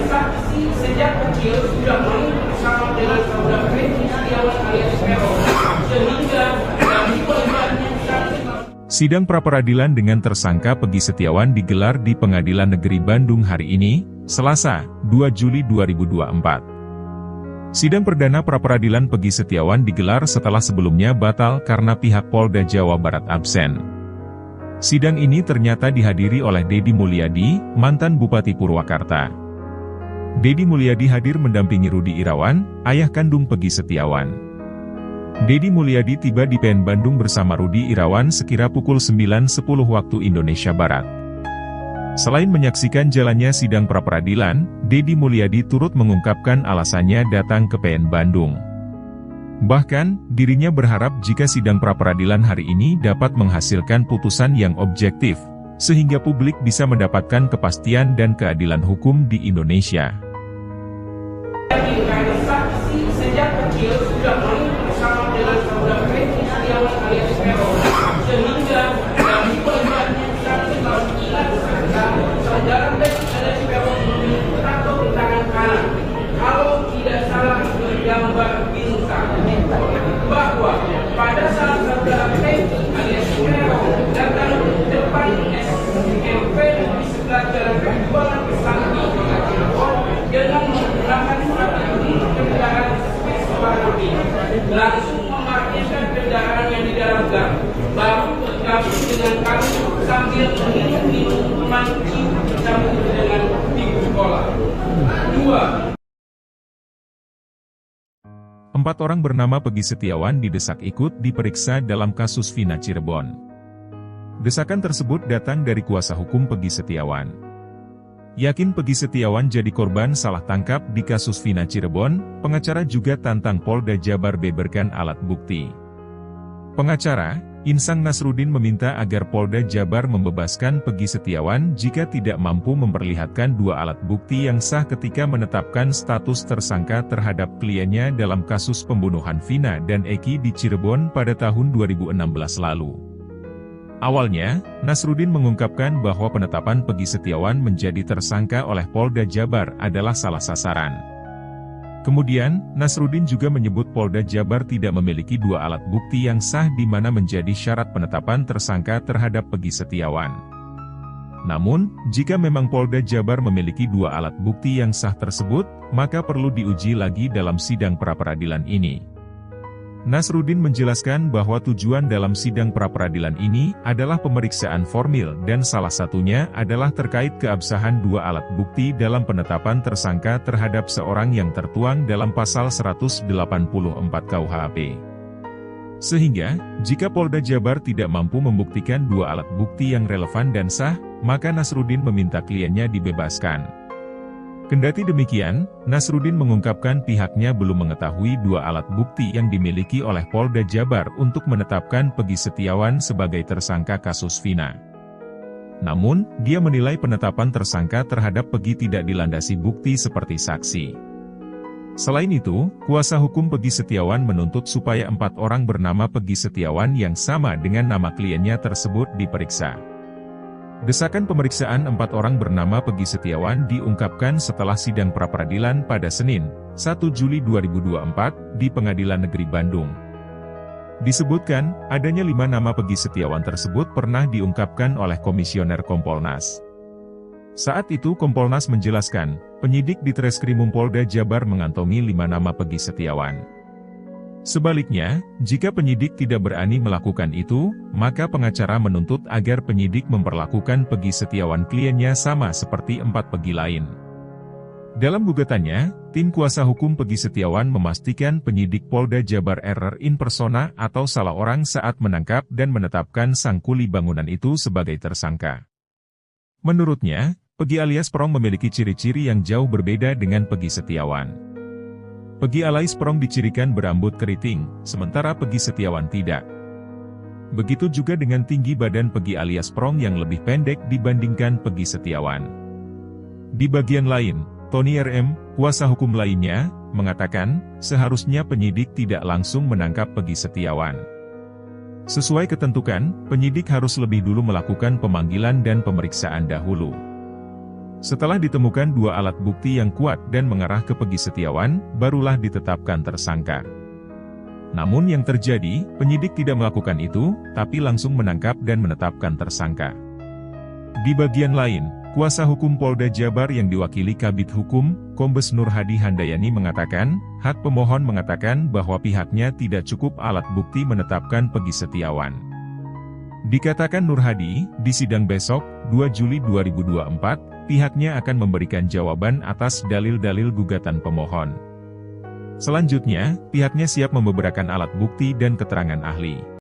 Saksi sejak kecil sudah main bersama dengan saudara Peggy Setiawan alias Peron, sehingga dari pelibatannya Sidang pra-peradilan dengan tersangka Peggy Setiawan digelar di Pengadilan Negeri Bandung hari ini, Selasa, 2 Juli 2024. Sidang perdana pra-peradilan Peggy Setiawan digelar setelah sebelumnya batal karena pihak Polda Jawa Barat absen. Sidang ini ternyata dihadiri oleh Deddy Mulyadi, mantan Bupati Purwakarta. Deddy Mulyadi hadir mendampingi Rudi Irawan, ayah kandung Peggy Setiawan. Deddy Mulyadi tiba di PN Bandung bersama Rudi Irawan sekira pukul 9.10 waktu Indonesia Barat. Selain menyaksikan jalannya sidang pra-peradilan, Deddy Mulyadi turut mengungkapkan alasannya datang ke PN Bandung. Bahkan, dirinya berharap jika sidang pra-peradilan hari ini dapat menghasilkan putusan yang objektif, sehingga publik bisa mendapatkan kepastian dan keadilan hukum di Indonesia. saksi sejak kecil sudah main bersama dengan saudara Peggy Setiawan alias Peron, sehingga dari pelibatannya saudara Peggy alias Peron memiliki tato di tangan kanan. Kalau tidak salah bergambar bintang, bahwa pada saat saudara Peggy alias Peron datang ke depan SMP di sebelah jalan Perjuangan Sakti dengan menggunakan kendaraan warna biru, langsung memarkirkan kendaraan yang di dalam gang, baru bergabung dengan kami sambil minum minuman bersama dengan ibu sekolah. 2. 4 orang bernama Peggy Setiawan didesak ikut diperiksa dalam kasus Vina Cirebon. Desakan tersebut datang dari kuasa hukum Peggy Setiawan. Yakin Peggy Setiawan jadi korban salah tangkap di kasus Vina Cirebon, pengacara juga tantang Polda Jabar beberkan alat bukti. Pengacara, Insang Nasruddin meminta agar Polda Jabar membebaskan Peggy Setiawan jika tidak mampu memperlihatkan 2 alat bukti yang sah ketika menetapkan status tersangka terhadap kliennya dalam kasus pembunuhan Vina dan Eki di Cirebon pada tahun 2016 lalu. Awalnya, Nasruddin mengungkapkan bahwa penetapan Peggy Setiawan menjadi tersangka oleh Polda Jabar adalah salah sasaran. Kemudian, Nasruddin juga menyebut Polda Jabar tidak memiliki 2 alat bukti yang sah di mana menjadi syarat penetapan tersangka terhadap Peggy Setiawan. Namun, jika memang Polda Jabar memiliki 2 alat bukti yang sah tersebut, maka perlu diuji lagi dalam sidang pra-peradilan ini. Nasruddin menjelaskan bahwa tujuan dalam sidang pra-peradilan ini adalah pemeriksaan formil dan salah satunya adalah terkait keabsahan 2 alat bukti dalam penetapan tersangka terhadap seorang yang tertuang dalam pasal 184 KUHP. Sehingga, jika Polda Jabar tidak mampu membuktikan 2 alat bukti yang relevan dan sah, maka Nasruddin meminta kliennya dibebaskan. Kendati demikian, Nasruddin mengungkapkan pihaknya belum mengetahui 2 alat bukti yang dimiliki oleh Polda Jabar untuk menetapkan Peggy Setiawan sebagai tersangka kasus Vina. Namun, dia menilai penetapan tersangka terhadap Peggy tidak dilandasi bukti seperti saksi. Selain itu, kuasa hukum Peggy Setiawan menuntut supaya 4 orang bernama Peggy Setiawan yang sama dengan nama kliennya tersebut diperiksa. Desakan pemeriksaan 4 orang bernama Peggy Setiawan diungkapkan setelah sidang pra-peradilan pada Senin, 1 Juli 2024, di Pengadilan Negeri Bandung. Disebutkan, adanya 5 nama Peggy Setiawan tersebut pernah diungkapkan oleh Komisioner Kompolnas. Saat itu Kompolnas menjelaskan, penyidik di Treskrimum Polda Jabar mengantongi 5 nama Peggy Setiawan. Sebaliknya, jika penyidik tidak berani melakukan itu, maka pengacara menuntut agar penyidik memperlakukan Peggy Setiawan kliennya sama seperti 4 Peggy lain. Dalam gugatannya, tim kuasa hukum Peggy Setiawan memastikan penyidik Polda Jabar error in persona atau salah orang saat menangkap dan menetapkan sang kuli bangunan itu sebagai tersangka. Menurutnya, Peggy alias Prong memiliki ciri-ciri yang jauh berbeda dengan Peggy Setiawan. Peggy alias Prong dicirikan berambut keriting, sementara Peggy Setiawan tidak. Begitu juga dengan tinggi badan Peggy alias Prong yang lebih pendek dibandingkan Peggy Setiawan. Di bagian lain, Tony RM, kuasa hukum lainnya, mengatakan, seharusnya penyidik tidak langsung menangkap Peggy Setiawan. Sesuai ketentuan, penyidik harus lebih dulu melakukan pemanggilan dan pemeriksaan dahulu. Setelah ditemukan dua alat bukti yang kuat dan mengarah ke Peggy Setiawan, barulah ditetapkan tersangka. Namun yang terjadi, penyidik tidak melakukan itu, tapi langsung menangkap dan menetapkan tersangka. Di bagian lain, kuasa hukum Polda Jabar yang diwakili Kabid Hukum, Kombes Nur Hadi Handayani mengatakan, hak pemohon mengatakan bahwa pihaknya tidak cukup alat bukti menetapkan Peggy Setiawan. Dikatakan Nur Hadi, di sidang besok, 2 Juli 2024, pihaknya akan memberikan jawaban atas dalil-dalil gugatan pemohon. Selanjutnya, pihaknya siap membeberkan alat bukti dan keterangan ahli.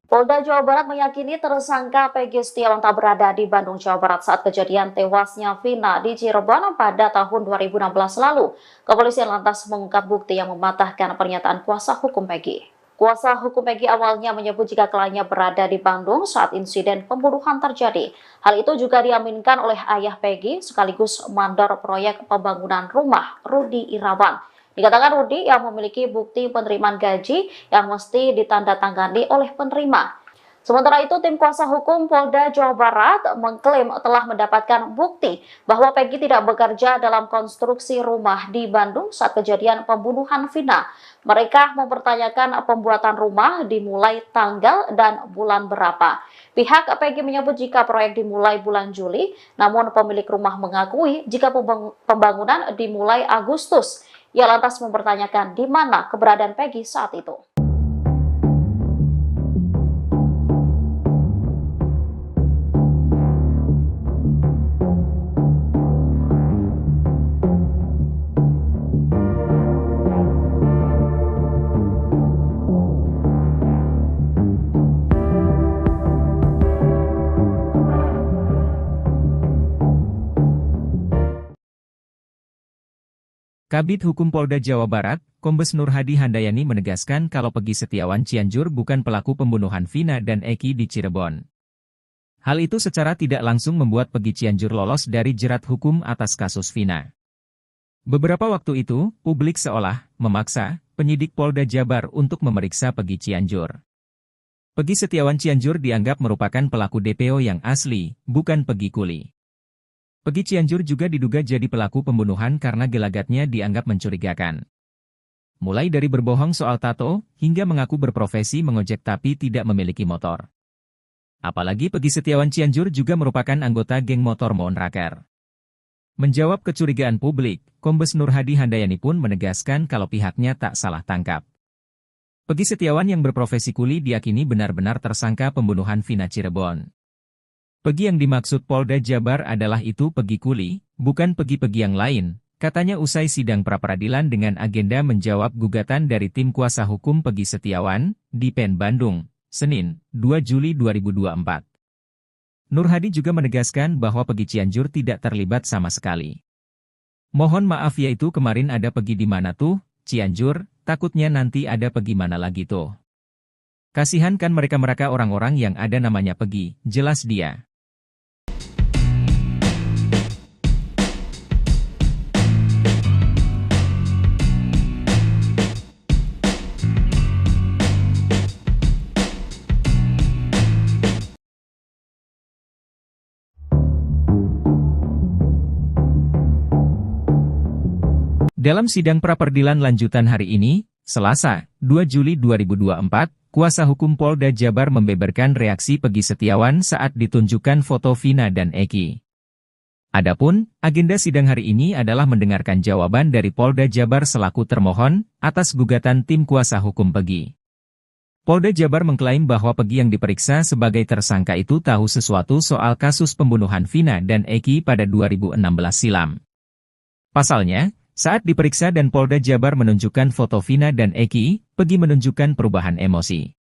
Polda Jawa Barat meyakini tersangka Peggy Setiawan tak berada di Bandung, Jawa Barat saat kejadian tewasnya Vina di Cirebon pada tahun 2016 lalu. Kepolisian lantas mengungkap bukti yang mematahkan pernyataan kuasa hukum Peggy. Kuasa hukum Peggy awalnya menyebut jika kliennya berada di Bandung saat insiden pembunuhan terjadi. Hal itu juga diaminkan oleh ayah Peggy sekaligus mandor proyek pembangunan rumah, Rudi Irawan. Dikatakan Rudi yang memiliki bukti penerimaan gaji yang mesti ditandatangani oleh penerima. Sementara itu, tim kuasa hukum Polda Jawa Barat mengklaim telah mendapatkan bukti bahwa Peggy tidak bekerja dalam konstruksi rumah di Bandung saat kejadian pembunuhan Vina. Mereka mempertanyakan pembuatan rumah dimulai tanggal dan bulan berapa. Pihak Peggy menyebut jika proyek dimulai bulan Juli, namun pemilik rumah mengakui jika pembangunan dimulai Agustus. Ia lantas mempertanyakan di mana keberadaan Peggy saat itu. Kabid Hukum Polda Jawa Barat, Kombes Nur Hadi Handayani menegaskan kalau Peggy Setiawan Cianjur bukan pelaku pembunuhan Vina dan Eki di Cirebon. Hal itu secara tidak langsung membuat Peggy Cianjur lolos dari jerat hukum atas kasus Vina. Beberapa waktu itu, publik seolah memaksa penyidik Polda Jabar untuk memeriksa Peggy Cianjur. Peggy Setiawan Cianjur dianggap merupakan pelaku DPO yang asli, bukan Peggy kuli. Peggy Cianjur juga diduga jadi pelaku pembunuhan karena gelagatnya dianggap mencurigakan. Mulai dari berbohong soal tato, hingga mengaku berprofesi mengojek tapi tidak memiliki motor. Apalagi Peggy Setiawan Cianjur juga merupakan anggota geng motor Monraker. Menjawab kecurigaan publik, Kombes Nur Hadi Handayani pun menegaskan kalau pihaknya tak salah tangkap. Peggy Setiawan yang berprofesi kuli diyakini benar-benar tersangka pembunuhan Vina Cirebon. Peggy yang dimaksud Polda Jabar adalah itu Peggy kuli, bukan Peggy-Peggy yang lain, katanya usai sidang pra-peradilan dengan agenda menjawab gugatan dari tim kuasa hukum Peggy Setiawan, di PN Bandung, Senin, 2 Juli 2024. Nur Hadi juga menegaskan bahwa Peggy Cianjur tidak terlibat sama sekali. Mohon maaf yaitu kemarin ada Peggy di mana tuh, Cianjur, takutnya nanti ada Peggy mana lagi tuh. Kasihan kan mereka-mereka orang-orang yang ada namanya Peggy, jelas dia. Dalam sidang pra-peradilan lanjutan hari ini, Selasa, 2 Juli 2024, kuasa hukum Polda Jabar membeberkan reaksi Peggy Setiawan saat ditunjukkan foto Vina dan Eki. Adapun, agenda sidang hari ini adalah mendengarkan jawaban dari Polda Jabar selaku termohon atas gugatan tim kuasa hukum Peggy. Polda Jabar mengklaim bahwa Pegi yang diperiksa sebagai tersangka itu tahu sesuatu soal kasus pembunuhan Vina dan Eki pada 2016 silam. Pasalnya, saat diperiksa dan Polda Jabar menunjukkan foto Vina dan Eki, Pegi menunjukkan perubahan emosi.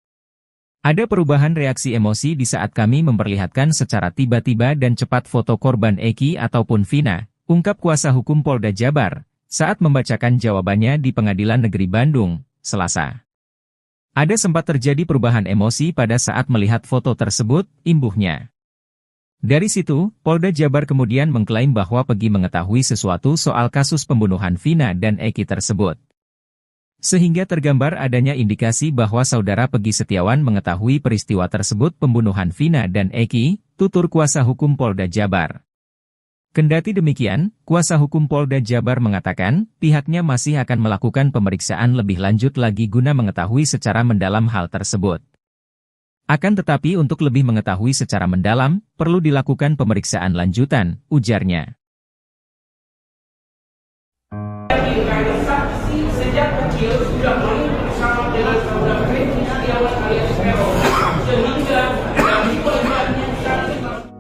Ada perubahan reaksi emosi di saat kami memperlihatkan secara tiba-tiba dan cepat foto korban Eki ataupun Vina, ungkap kuasa hukum Polda Jabar, saat membacakan jawabannya di Pengadilan Negeri Bandung, Selasa. Ada sempat terjadi perubahan emosi pada saat melihat foto tersebut, imbuhnya. Dari situ, Polda Jabar kemudian mengklaim bahwa Pegi mengetahui sesuatu soal kasus pembunuhan Vina dan Eki tersebut. Sehingga tergambar adanya indikasi bahwa saudara Pegi Setiawan mengetahui peristiwa tersebut pembunuhan Vina dan Eki, tutur kuasa hukum Polda Jabar. Kendati demikian, kuasa hukum Polda Jabar mengatakan, pihaknya masih akan melakukan pemeriksaan lebih lanjut lagi guna mengetahui secara mendalam hal tersebut. Akan tetapi untuk lebih mengetahui secara mendalam, perlu dilakukan pemeriksaan lanjutan, ujarnya. Saksi sejak kecil sudah main bersama dengan saudara Pegi Setiawan alias Peron, sehingga dari korbannya saksi.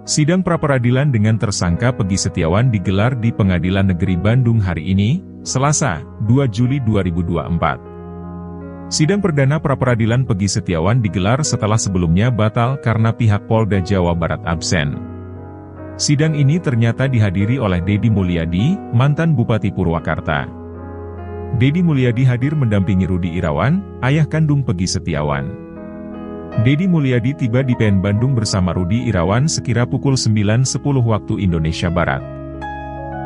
Sidang pra-peradilan dengan tersangka Pegi Setiawan digelar di Pengadilan Negeri Bandung hari ini, Selasa, 2 Juli 2024. Sidang perdana pra-peradilan Pegi Setiawan digelar setelah sebelumnya batal karena pihak Polda Jawa Barat absen. Sidang ini ternyata dihadiri oleh Deddy Mulyadi, mantan Bupati Purwakarta. Deddy Mulyadi hadir mendampingi Rudi Irawan, ayah kandung Pegi Setiawan. Deddy Mulyadi tiba di PN Bandung bersama Rudi Irawan sekira pukul 9.10 waktu Indonesia Barat.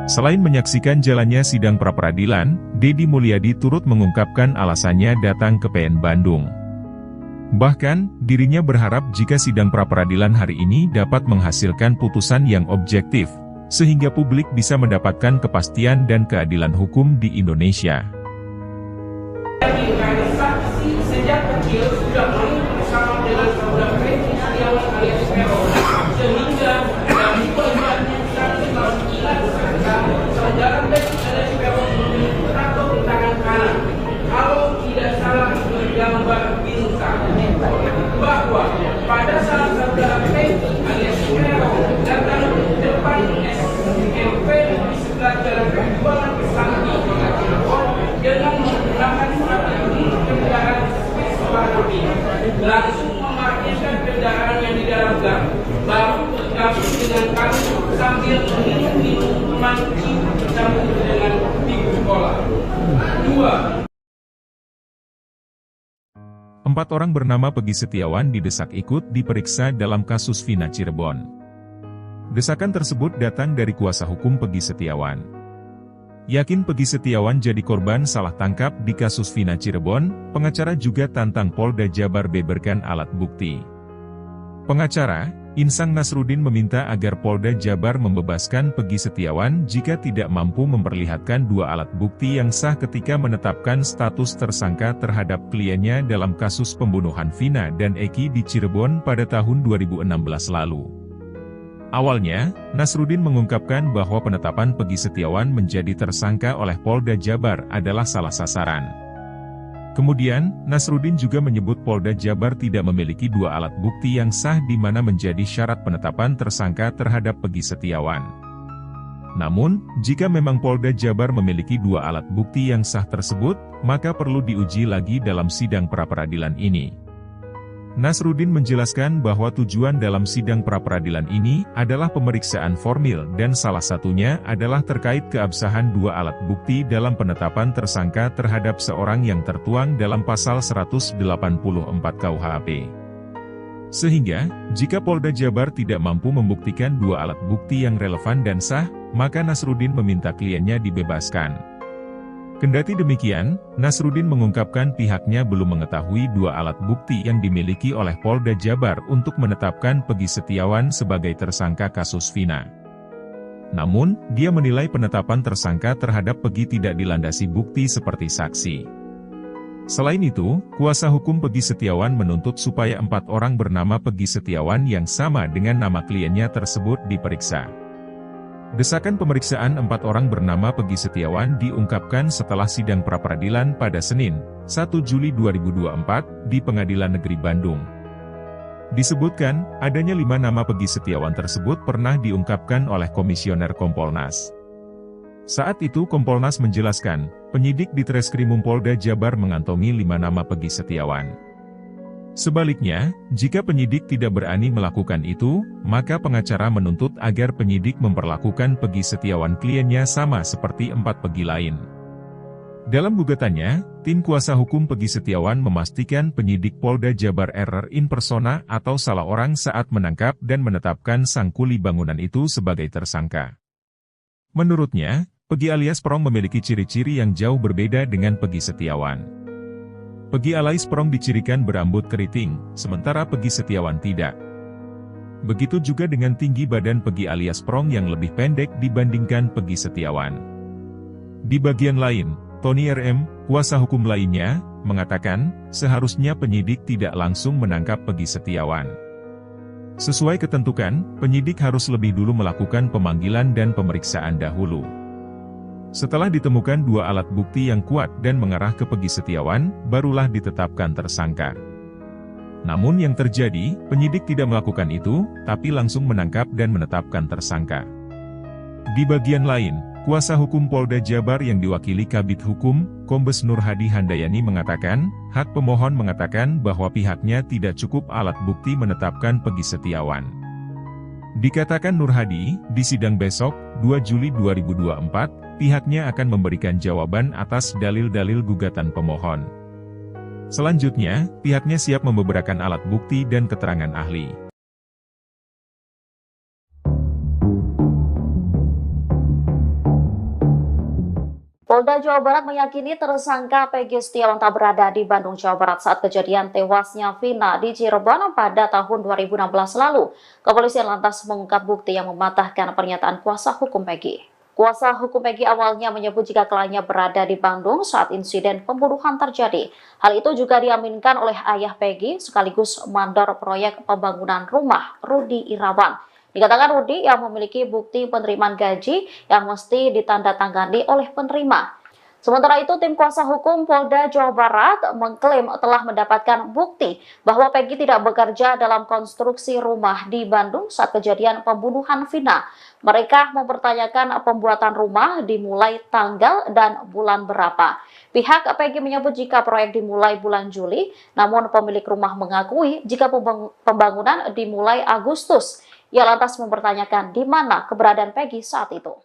Selain menyaksikan jalannya sidang pra-peradilan, Deddy Mulyadi turut mengungkapkan alasannya datang ke PN Bandung. Bahkan, dirinya berharap jika sidang pra-peradilan hari ini dapat menghasilkan putusan yang objektif, sehingga publik bisa mendapatkan kepastian dan keadilan hukum di Indonesia. Saksi sejak kecil sudah main bersama dengan saudara Pegi Setiawan alias Peron, sehingga dari korbannya saksi mengira saudara Pegi alias Peron atau tangan kanan. Kalau tidak salah bergambar bintang, bahwa pada saat saudara Pegi alias Peron datang ke depan SMP di sebelah jalan penjualan Kesambi dengan menggunakan strategi kendaraan Vespa langsung memarkirkan kendaraan yang di dalam gang, baru bergabung dengan kami sambil minum memancing bersama dengan ibu sekolah. 2. 4 orang bernama Pegi Setiawan didesak ikut diperiksa dalam kasus Vina Cirebon. Desakan tersebut datang dari kuasa hukum Pegi Setiawan. Yakin Pegi Setiawan jadi korban salah tangkap di kasus Vina Cirebon, pengacara juga tantang Polda Jabar beberkan alat bukti. Pengacara, Insang Nasrudin meminta agar Polda Jabar membebaskan Pegi Setiawan jika tidak mampu memperlihatkan 2 alat bukti yang sah ketika menetapkan status tersangka terhadap kliennya dalam kasus pembunuhan Vina dan Eki di Cirebon pada tahun 2016 lalu. Awalnya, Nasrudin mengungkapkan bahwa penetapan Pegi Setiawan menjadi tersangka oleh Polda Jabar adalah salah sasaran. Kemudian, Nasrudin juga menyebut Polda Jabar tidak memiliki 2 alat bukti yang sah di mana menjadi syarat penetapan tersangka terhadap Pegi Setiawan. Namun, jika memang Polda Jabar memiliki 2 alat bukti yang sah tersebut, maka perlu diuji lagi dalam sidang pra-peradilan ini. Nasrudin menjelaskan bahwa tujuan dalam sidang pra-peradilan ini adalah pemeriksaan formil dan salah satunya adalah terkait keabsahan 2 alat bukti dalam penetapan tersangka terhadap seorang yang tertuang dalam pasal 184 KUHP. Sehingga, jika Polda Jabar tidak mampu membuktikan 2 alat bukti yang relevan dan sah, maka Nasrudin meminta kliennya dibebaskan. Kendati demikian, Nasrudin mengungkapkan pihaknya belum mengetahui 2 alat bukti yang dimiliki oleh Polda Jabar untuk menetapkan Pegi Setiawan sebagai tersangka kasus Vina. Namun, dia menilai penetapan tersangka terhadap Pegi tidak dilandasi bukti seperti saksi. Selain itu, kuasa hukum Pegi Setiawan menuntut supaya 4 orang bernama Pegi Setiawan yang sama dengan nama kliennya tersebut diperiksa. Desakan pemeriksaan 4 orang bernama Peggy Setiawan diungkapkan setelah sidang pra-peradilan pada Senin, 1 Juli 2024, di Pengadilan Negeri Bandung. Disebutkan, adanya 5 nama Peggy Setiawan tersebut pernah diungkapkan oleh Komisioner Kompolnas. Saat itu Kompolnas menjelaskan, penyidik di Treskrimum Polda Jabar mengantongi 5 nama Peggy Setiawan. Sebaliknya, jika penyidik tidak berani melakukan itu, maka pengacara menuntut agar penyidik memperlakukan Peggy Setiawan kliennya sama seperti 4 Peggy lain. Dalam gugatannya, tim kuasa hukum Peggy Setiawan memastikan penyidik Polda Jabar error in persona atau salah orang saat menangkap dan menetapkan sang kuli bangunan itu sebagai tersangka. Menurutnya, Peggy alias Prong memiliki ciri-ciri yang jauh berbeda dengan Peggy Setiawan. Peggy alias Prong dicirikan berambut keriting, sementara Peggy Setiawan tidak. Begitu juga dengan tinggi badan Peggy alias Prong yang lebih pendek dibandingkan Peggy Setiawan. Di bagian lain, Tony RM, kuasa hukum lainnya, mengatakan, seharusnya penyidik tidak langsung menangkap Peggy Setiawan. Sesuai ketentuan, penyidik harus lebih dulu melakukan pemanggilan dan pemeriksaan dahulu. Setelah ditemukan 2 alat bukti yang kuat dan mengarah ke Peggy Setiawan, barulah ditetapkan tersangka. Namun yang terjadi, penyidik tidak melakukan itu, tapi langsung menangkap dan menetapkan tersangka. Di bagian lain, kuasa hukum Polda Jabar yang diwakili Kabid Hukum, Kombes Nur Hadi Handayani mengatakan, hak pemohon mengatakan bahwa pihaknya tidak cukup alat bukti menetapkan Peggy Setiawan. Dikatakan Nur Hadi, di sidang besok, 2 Juli 2024, pihaknya akan memberikan jawaban atas dalil-dalil gugatan pemohon. Selanjutnya, pihaknya siap membeberkan alat bukti dan keterangan ahli. Polda Jawa Barat meyakini tersangka Peggy Setiawan tak berada di Bandung, Jawa Barat saat kejadian tewasnya Vina di Cirebon pada tahun 2016 lalu. Kepolisian lantas mengungkap bukti yang mematahkan pernyataan kuasa hukum Peggy. Kuasa hukum Peggy awalnya menyebut jika kliennya berada di Bandung saat insiden pembunuhan terjadi. Hal itu juga diaminkan oleh ayah Peggy sekaligus mandor proyek pembangunan rumah, Rudi Irawan. Dikatakan Rudi yang memiliki bukti penerimaan gaji yang mesti ditandatangani oleh penerima. Sementara itu, tim kuasa hukum Polda Jawa Barat mengklaim telah mendapatkan bukti bahwa Peggy tidak bekerja dalam konstruksi rumah di Bandung saat kejadian pembunuhan Vina. Mereka mempertanyakan pembuatan rumah dimulai tanggal dan bulan berapa. Pihak Peggy menyebut jika proyek dimulai bulan Juli, namun pemilik rumah mengakui jika pembangunan dimulai Agustus. Ia lantas mempertanyakan di mana keberadaan Peggy saat itu.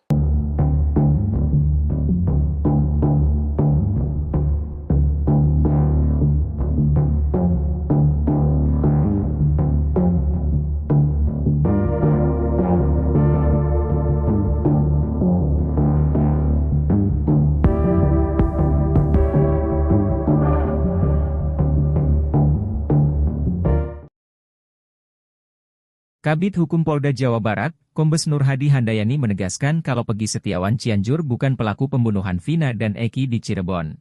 Kabid Hukum Polda Jawa Barat, Kombes Nur Hadi Handayani menegaskan kalau Peggy Setiawan Cianjur bukan pelaku pembunuhan Vina dan Eki di Cirebon.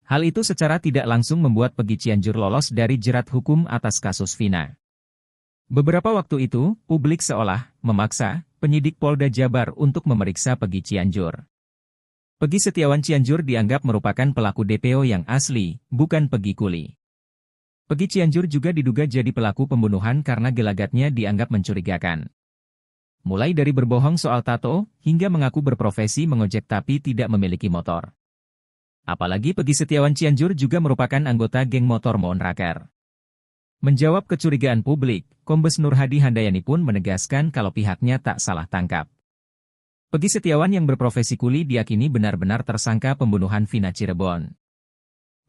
Hal itu secara tidak langsung membuat Peggy Cianjur lolos dari jerat hukum atas kasus Vina. Beberapa waktu itu, publik seolah memaksa penyidik Polda Jabar untuk memeriksa Peggy Cianjur. Peggy Setiawan Cianjur dianggap merupakan pelaku DPO yang asli, bukan Peggy Kuli. Peggy Cianjur juga diduga jadi pelaku pembunuhan karena gelagatnya dianggap mencurigakan. Mulai dari berbohong soal tato, hingga mengaku berprofesi mengojek tapi tidak memiliki motor. Apalagi Peggy Setiawan Cianjur juga merupakan anggota geng motor Monraker. Menjawab kecurigaan publik, Kombes Nur Hadi Handayani pun menegaskan kalau pihaknya tak salah tangkap. Peggy Setiawan yang berprofesi kuli diyakini benar-benar tersangka pembunuhan Vina Cirebon.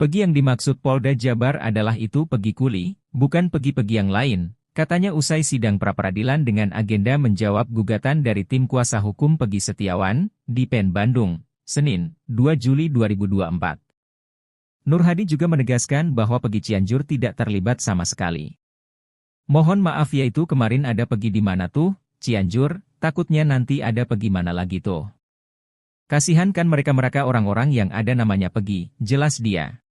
Peggy yang dimaksud Polda Jabar adalah itu Peggy Kuli, bukan Peggy-Peggy yang lain, katanya usai sidang pra-peradilan dengan agenda menjawab gugatan dari tim kuasa hukum Peggy Setiawan, di PN Bandung, Senin, 2 Juli 2024. Nur Hadi juga menegaskan bahwa Peggy Cianjur tidak terlibat sama sekali. Mohon maaf yaitu kemarin ada Peggy di mana tuh, Cianjur, takutnya nanti ada Peggy mana lagi tuh. Kasihan kan mereka-mereka orang-orang yang ada namanya Peggy, jelas dia.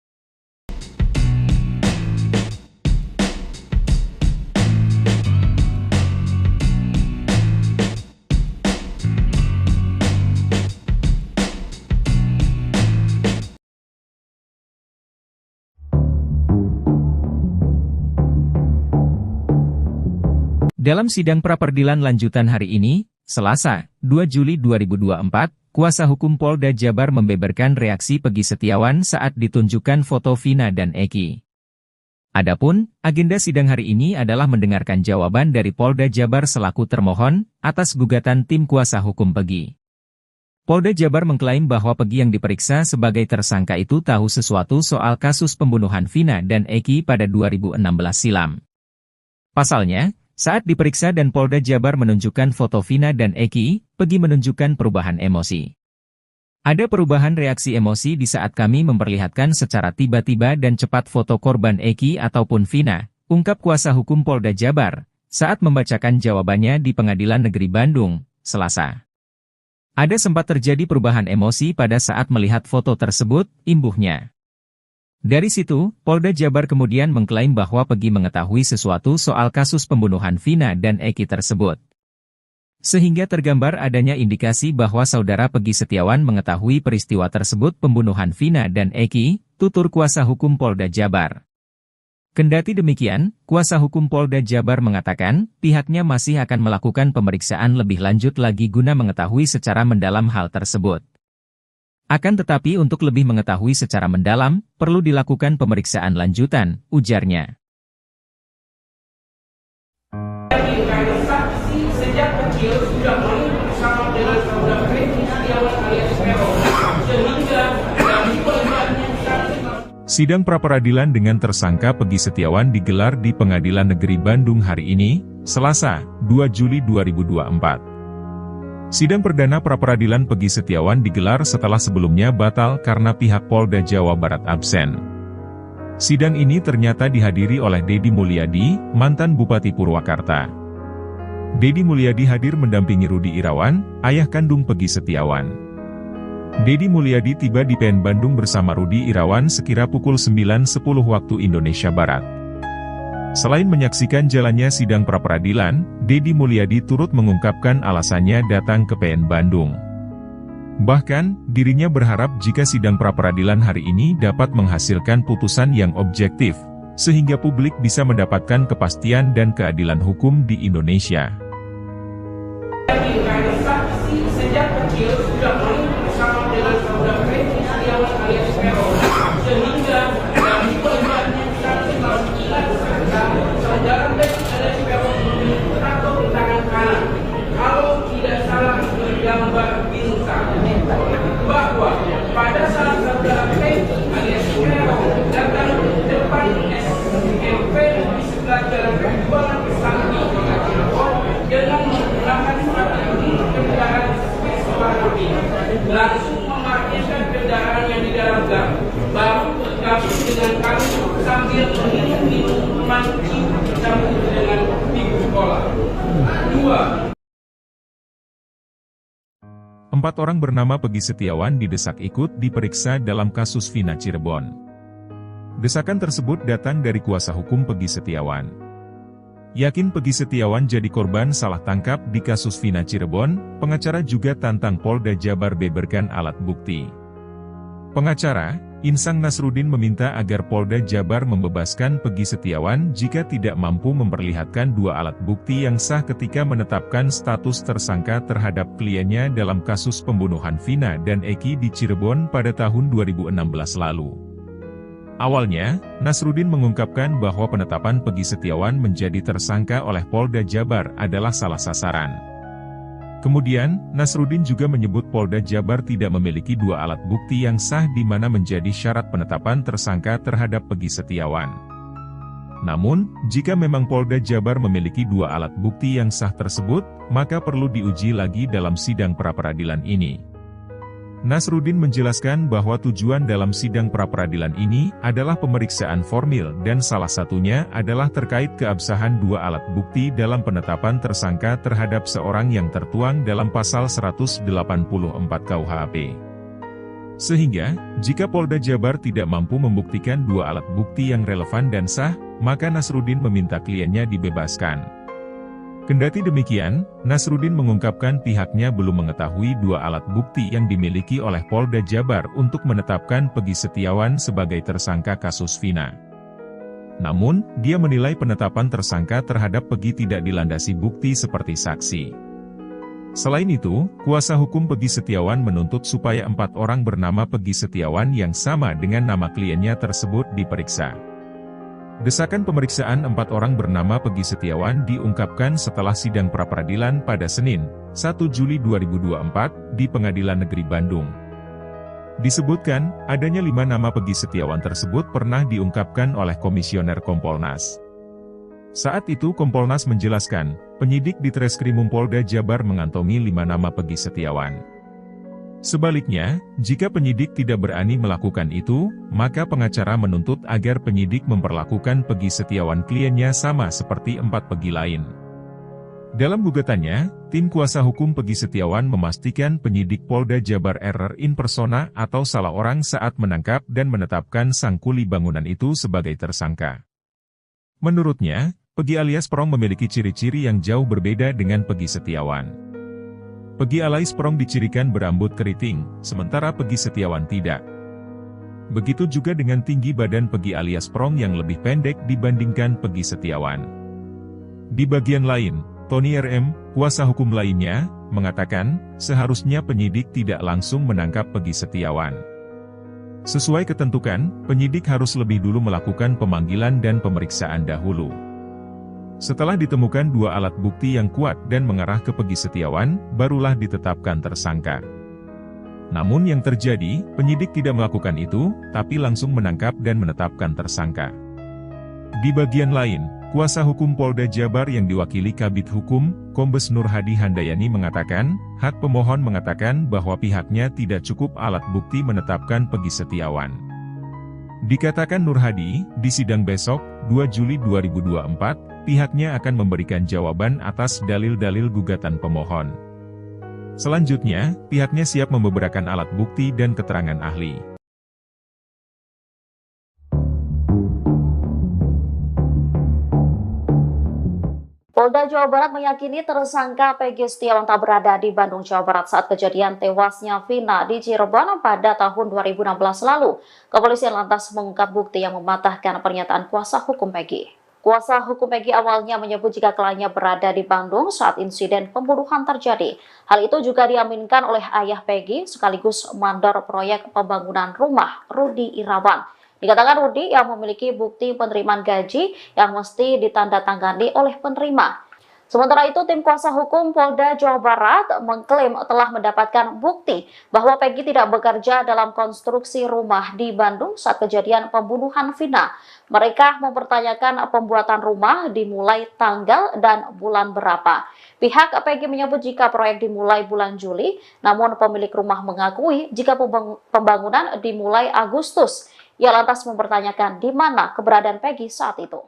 Dalam sidang pra-peradilan lanjutan hari ini, Selasa, 2 Juli 2024, kuasa hukum Polda Jabar membeberkan reaksi Peggy Setiawan saat ditunjukkan foto Vina dan Eki. Adapun, agenda sidang hari ini adalah mendengarkan jawaban dari Polda Jabar selaku termohon atas gugatan tim kuasa hukum Peggy. Polda Jabar mengklaim bahwa Peggy yang diperiksa sebagai tersangka itu tahu sesuatu soal kasus pembunuhan Vina dan Eki pada 2016 silam. Pasalnya, saat diperiksa dan Polda Jabar menunjukkan foto Vina dan Eki, Peggy menunjukkan perubahan emosi. Ada perubahan reaksi emosi di saat kami memperlihatkan secara tiba-tiba dan cepat foto korban Eki ataupun Vina, ungkap kuasa hukum Polda Jabar, saat membacakan jawabannya di Pengadilan Negeri Bandung, Selasa. Ada sempat terjadi perubahan emosi pada saat melihat foto tersebut, imbuhnya. Dari situ, Polda Jabar kemudian mengklaim bahwa Peggy mengetahui sesuatu soal kasus pembunuhan Vina dan Eki tersebut. Sehingga tergambar adanya indikasi bahwa saudara Peggy Setiawan mengetahui peristiwa tersebut pembunuhan Vina dan Eki, tutur kuasa hukum Polda Jabar. Kendati demikian, kuasa hukum Polda Jabar mengatakan, pihaknya masih akan melakukan pemeriksaan lebih lanjut lagi guna mengetahui secara mendalam hal tersebut. Akan tetapi untuk lebih mengetahui secara mendalam, perlu dilakukan pemeriksaan lanjutan, ujarnya. Saksi sejak kecil sudah main bersama dengan saudara Peggy Setiawan alias Peron, sehingga dari pelibatannya Sidang pra-peradilan dengan tersangka Peggy Setiawan digelar di Pengadilan Negeri Bandung hari ini, Selasa, 2 Juli 2024. Sidang perdana pra-peradilan Peggy Setiawan digelar setelah sebelumnya batal karena pihak Polda Jawa Barat absen. Sidang ini ternyata dihadiri oleh Deddy Mulyadi, mantan Bupati Purwakarta. Deddy Mulyadi hadir mendampingi Rudi Irawan, ayah kandung Peggy Setiawan. Deddy Mulyadi tiba di PN Bandung bersama Rudi Irawan sekira pukul 9.10 waktu Indonesia Barat. Selain menyaksikan jalannya sidang pra-peradilan, Deddy Mulyadi turut mengungkapkan alasannya datang ke PN Bandung. Bahkan, dirinya berharap jika sidang pra-peradilan hari ini dapat menghasilkan putusan yang objektif, sehingga publik bisa mendapatkan kepastian dan keadilan hukum di Indonesia. saksi sejak kecil sudah main bersama dengan saudara Peggy Setiawan alias Peron, sehingga dari pelibatannya saudara Peggy alias Peron atau tangan kanan, kalau tidak salah bergambar bintang, bahwa pada saat saudara Peggy alias Peron datang ke depan SMP di sebelah jalan Perjuangan Kesambi dengan menggunakan kendaraan warna biru, langsung memarkirkan kendaraannya di dalam gang, baru bergabung dengan kami sambil minum manci campur dengan ibu sekolah. 2. 4 orang bernama Peggy Setiawan didesak ikut diperiksa dalam kasus Vina Cirebon. Desakan tersebut datang dari kuasa hukum Peggy Setiawan. Yakin Peggy Setiawan jadi korban salah tangkap di kasus Vina Cirebon, pengacara juga tantang Polda Jabar beberkan alat bukti. Pengacara, Insang Nasruddin meminta agar Polda Jabar membebaskan Peggy Setiawan jika tidak mampu memperlihatkan 2 alat bukti yang sah ketika menetapkan status tersangka terhadap kliennya dalam kasus pembunuhan Vina dan Eki di Cirebon pada tahun 2016 lalu. Awalnya, Nasruddin mengungkapkan bahwa penetapan Peggy Setiawan menjadi tersangka oleh Polda Jabar adalah salah sasaran. Kemudian, Nasruddin juga menyebut Polda Jabar tidak memiliki 2 alat bukti yang sah di mana menjadi syarat penetapan tersangka terhadap Peggy Setiawan. Namun, jika memang Polda Jabar memiliki 2 alat bukti yang sah tersebut, maka perlu diuji lagi dalam sidang pra-peradilan ini. Nasruddin menjelaskan bahwa tujuan dalam sidang pra-peradilan ini adalah pemeriksaan formil dan salah satunya adalah terkait keabsahan 2 alat bukti dalam penetapan tersangka terhadap seorang yang tertuang dalam pasal 184 KUHP. Sehingga, jika Polda Jabar tidak mampu membuktikan 2 alat bukti yang relevan dan sah, maka Nasruddin meminta kliennya dibebaskan. Kendati demikian, Nasruddin mengungkapkan pihaknya belum mengetahui 2 alat bukti yang dimiliki oleh Polda Jabar untuk menetapkan Peggy Setiawan sebagai tersangka kasus Vina. Namun, dia menilai penetapan tersangka terhadap Peggy tidak dilandasi bukti seperti saksi. Selain itu, kuasa hukum Peggy Setiawan menuntut supaya 4 orang bernama Peggy Setiawan yang sama dengan nama kliennya tersebut diperiksa. Desakan pemeriksaan 4 orang bernama Peggy Setiawan diungkapkan setelah sidang pra-peradilan pada Senin, 1 Juli 2024, di Pengadilan Negeri Bandung. Disebutkan, adanya 5 nama Peggy Setiawan tersebut pernah diungkapkan oleh Komisioner Kompolnas. Saat itu Kompolnas menjelaskan, penyidik di Treskrimum Polda Jabar mengantongi 5 nama Peggy Setiawan. Sebaliknya, jika penyidik tidak berani melakukan itu, maka pengacara menuntut agar penyidik memperlakukan Peggy Setiawan kliennya sama seperti 4 Peggy lain. Dalam gugatannya, tim kuasa hukum Peggy Setiawan memastikan penyidik Polda Jabar error in persona atau salah orang saat menangkap dan menetapkan sang kuli bangunan itu sebagai tersangka. Menurutnya, Peggy alias Perong memiliki ciri-ciri yang jauh berbeda dengan Peggy Setiawan. Peggy alias Perong dicirikan berambut keriting, sementara Peggy Setiawan tidak. Begitu juga dengan tinggi badan Peggy alias Perong yang lebih pendek dibandingkan Peggy Setiawan. Di bagian lain, Tony RM, kuasa hukum lainnya, mengatakan, seharusnya penyidik tidak langsung menangkap Peggy Setiawan. Sesuai ketentuan, penyidik harus lebih dulu melakukan pemanggilan dan pemeriksaan dahulu. Setelah ditemukan 2 alat bukti yang kuat dan mengarah ke Peggy Setiawan, barulah ditetapkan tersangka. Namun yang terjadi, penyidik tidak melakukan itu, tapi langsung menangkap dan menetapkan tersangka. Di bagian lain, kuasa hukum Polda Jabar yang diwakili Kabid Hukum, Kombes Nur Hadi Handayani mengatakan, hak pemohon mengatakan bahwa pihaknya tidak cukup alat bukti menetapkan Peggy Setiawan. Dikatakan Nur Hadi, di sidang besok, 2 Juli 2024, pihaknya akan memberikan jawaban atas dalil-dalil gugatan pemohon. Selanjutnya, pihaknya siap membeberkan alat bukti dan keterangan ahli. Polda Jawa Barat meyakini tersangka Peggy Setiawan tak berada di Bandung, Jawa Barat saat kejadian tewasnya Vina di Cirebon pada tahun 2016 lalu. Kepolisian lantas mengungkap bukti yang mematahkan pernyataan kuasa hukum Peggy. Kuasa hukum Peggy awalnya menyebut jika kliennya berada di Bandung saat insiden pembunuhan terjadi. Hal itu juga diaminkan oleh ayah Peggy sekaligus mandor proyek pembangunan rumah, Rudi Irawan. Dikatakan Rudi yang memiliki bukti penerimaan gaji yang mesti ditandatangani oleh penerima. Sementara itu, tim kuasa hukum Polda Jawa Barat mengklaim telah mendapatkan bukti bahwa Peggy tidak bekerja dalam konstruksi rumah di Bandung saat kejadian pembunuhan Vina. Mereka mempertanyakan pembuatan rumah dimulai tanggal dan bulan berapa. Pihak Peggy menyebut jika proyek dimulai bulan Juli, namun pemilik rumah mengakui jika pembangunan dimulai Agustus. Ia lantas mempertanyakan di mana keberadaan Peggy saat itu.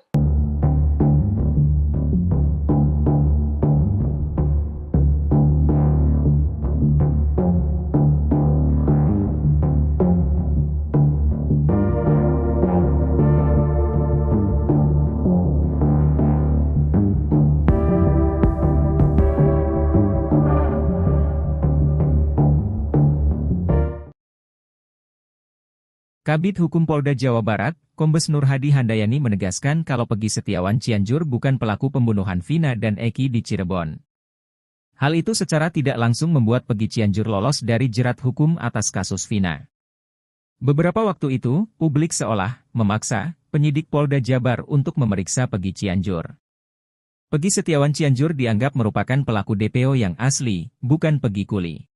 Kabid Hukum Polda Jawa Barat, Kombes Nur Hadi Handayani menegaskan kalau Peggy Setiawan Cianjur bukan pelaku pembunuhan Vina dan Eki di Cirebon. Hal itu secara tidak langsung membuat Peggy Cianjur lolos dari jerat hukum atas kasus Vina. Beberapa waktu itu, publik seolah memaksa penyidik Polda Jabar untuk memeriksa Peggy Cianjur. Peggy Setiawan Cianjur dianggap merupakan pelaku DPO yang asli, bukan Peggy kuli.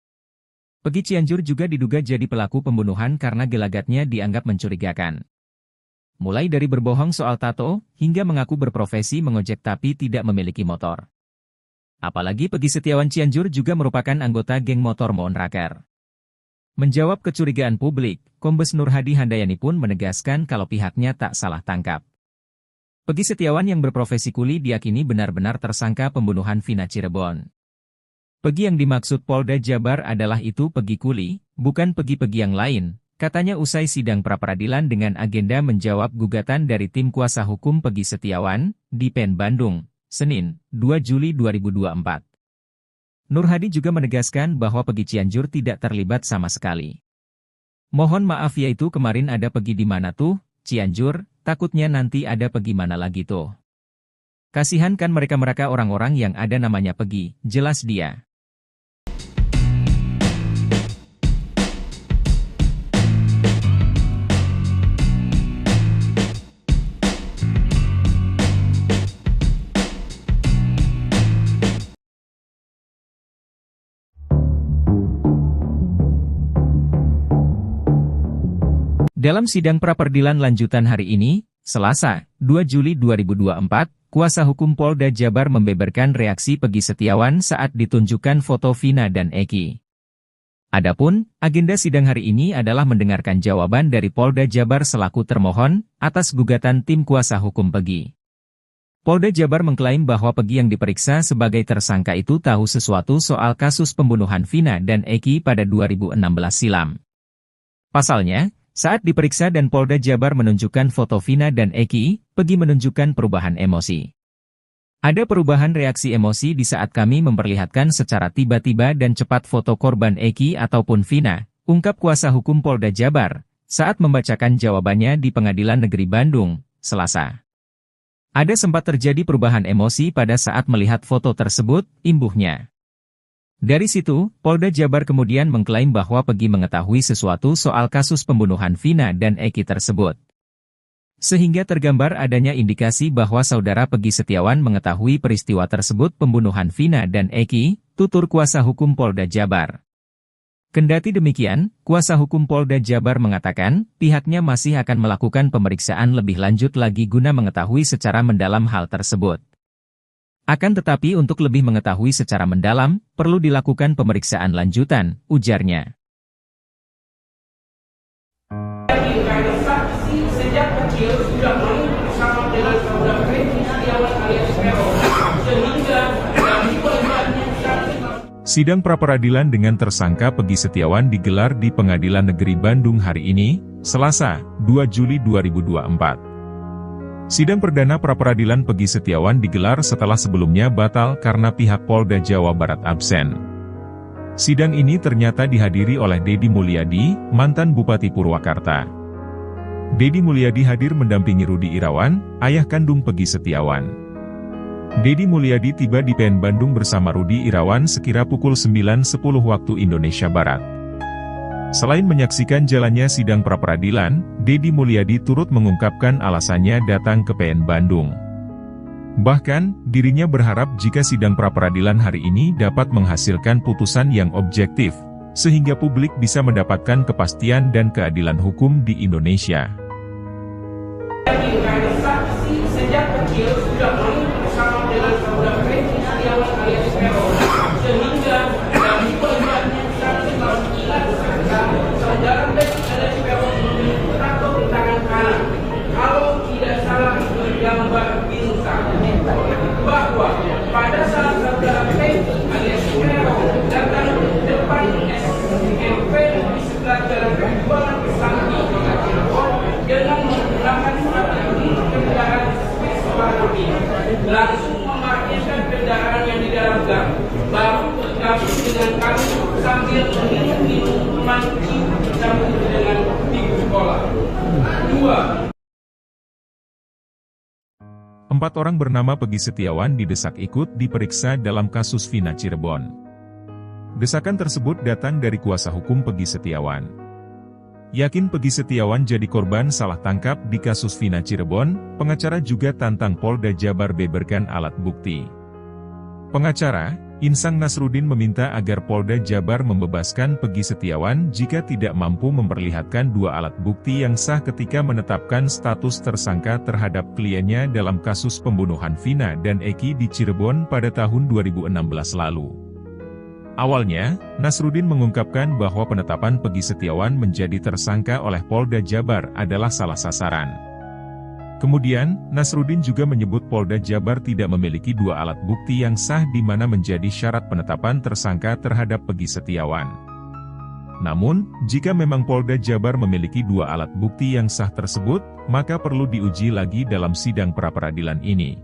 Peggy Cianjur juga diduga jadi pelaku pembunuhan karena gelagatnya dianggap mencurigakan. Mulai dari berbohong soal tato, hingga mengaku berprofesi mengojek tapi tidak memiliki motor. Apalagi Peggy Setiawan Cianjur juga merupakan anggota geng motor Monraker. Menjawab kecurigaan publik, Kombes Nur Hadi Handayani pun menegaskan kalau pihaknya tak salah tangkap. Peggy Setiawan yang berprofesi kuli diyakini benar-benar tersangka pembunuhan Vina Cirebon. Peggy yang dimaksud Polda Jabar adalah itu Peggy kuli, bukan Peggy-Peggy yang lain, katanya usai sidang pra-peradilan dengan agenda menjawab gugatan dari tim kuasa hukum Peggy Setiawan, di PN Bandung, Senin, 2 Juli 2024. Nur Hadi juga menegaskan bahwa Peggy Cianjur tidak terlibat sama sekali. Mohon maaf yaitu kemarin ada Peggy di mana tuh, Cianjur, takutnya nanti ada Pegi mana lagi tuh. Kasihan kan mereka-mereka orang-orang yang ada namanya Pegi, jelas dia. Dalam sidang pra-peradilan lanjutan hari ini, Selasa, 2 Juli 2024, kuasa hukum Polda Jabar membeberkan reaksi Pegi Setiawan saat ditunjukkan foto Vina dan Eki. Adapun, agenda sidang hari ini adalah mendengarkan jawaban dari Polda Jabar selaku termohon atas gugatan tim kuasa hukum Pegi. Polda Jabar mengklaim bahwa Pegi yang diperiksa sebagai tersangka itu tahu sesuatu soal kasus pembunuhan Vina dan Eki pada 2016 silam. Pasalnya, saat diperiksa dan Polda Jabar menunjukkan foto Vina dan Eki, Pegi menunjukkan perubahan emosi. Ada perubahan reaksi emosi di saat kami memperlihatkan secara tiba-tiba dan cepat foto korban Eki ataupun Vina, ungkap kuasa hukum Polda Jabar, saat membacakan jawabannya di Pengadilan Negeri Bandung, Selasa. Ada sempat terjadi perubahan emosi pada saat melihat foto tersebut, imbuhnya. Dari situ, Polda Jabar kemudian mengklaim bahwa Pegi mengetahui sesuatu soal kasus pembunuhan Vina dan Eki tersebut. Sehingga tergambar adanya indikasi bahwa saudara Pegi Setiawan mengetahui peristiwa tersebut pembunuhan Vina dan Eki, tutur kuasa hukum Polda Jabar. Kendati demikian, kuasa hukum Polda Jabar mengatakan, pihaknya masih akan melakukan pemeriksaan lebih lanjut lagi guna mengetahui secara mendalam hal tersebut. Akan tetapi untuk lebih mengetahui secara mendalam, perlu dilakukan pemeriksaan lanjutan, ujarnya. Saksi sejak kecil sudah main bersama dengan saudara Pegi Setiawan alias Peron, sehingga dari pelibatannya Sidang pra-peradilan dengan tersangka Pegi Setiawan digelar di Pengadilan Negeri Bandung hari ini, Selasa, 2 Juli 2024. Sidang perdana pra-peradilan Pegi Setiawan digelar setelah sebelumnya batal karena pihak Polda Jawa Barat absen. Sidang ini ternyata dihadiri oleh Deddy Mulyadi, mantan Bupati Purwakarta. Deddy Mulyadi hadir mendampingi Rudi Irawan, ayah kandung Pegi Setiawan. Deddy Mulyadi tiba di PN Bandung bersama Rudi Irawan sekira pukul 9.10 waktu Indonesia Barat. Selain menyaksikan jalannya sidang pra-peradilan, Deddy Mulyadi turut mengungkapkan alasannya datang ke PN Bandung. Bahkan, dirinya berharap jika sidang pra-peradilan hari ini dapat menghasilkan putusan yang objektif, sehingga publik bisa mendapatkan kepastian dan keadilan hukum di Indonesia. saksi sejak kecil sudah main bersama dengan saudara Pegi Setiawan alias Peron, sehingga dari pelibatannya saudara Pegi alias Peron tato di tangan kanan. Kalau tidak salah bergambar bintang, bahwa pada saat saudara Pegi alias Peron datang ke depan SMP di sebelah jalan Perjuangan Kesambi dengan menggunakan strategi kendaraan warna biru, langsung memarkirkan kendaraan yang di dalam gang, baru bergabung dengan kami sambil minum minuman dicampur dengan ibu sekolah. 2. 4 orang bernama Pegi Setiawan didesak ikut diperiksa dalam kasus Vina Cirebon. Desakan tersebut datang dari kuasa hukum Pegi Setiawan. Yakin Pegi Setiawan jadi korban salah tangkap di kasus Vina Cirebon, pengacara juga tantang Polda Jabar beberkan alat bukti. Pengacara, Insang Nasrudin meminta agar Polda Jabar membebaskan Pegi Setiawan jika tidak mampu memperlihatkan 2 alat bukti yang sah ketika menetapkan status tersangka terhadap kliennya dalam kasus pembunuhan Vina dan Eki di Cirebon pada tahun 2016 lalu. Awalnya, Nasrudin mengungkapkan bahwa penetapan Pegi Setiawan menjadi tersangka oleh Polda Jabar adalah salah sasaran. Kemudian, Nasrudin juga menyebut Polda Jabar tidak memiliki 2 alat bukti yang sah di mana menjadi syarat penetapan tersangka terhadap Pegi Setiawan. Namun, jika memang Polda Jabar memiliki 2 alat bukti yang sah tersebut, maka perlu diuji lagi dalam sidang pra-peradilan ini.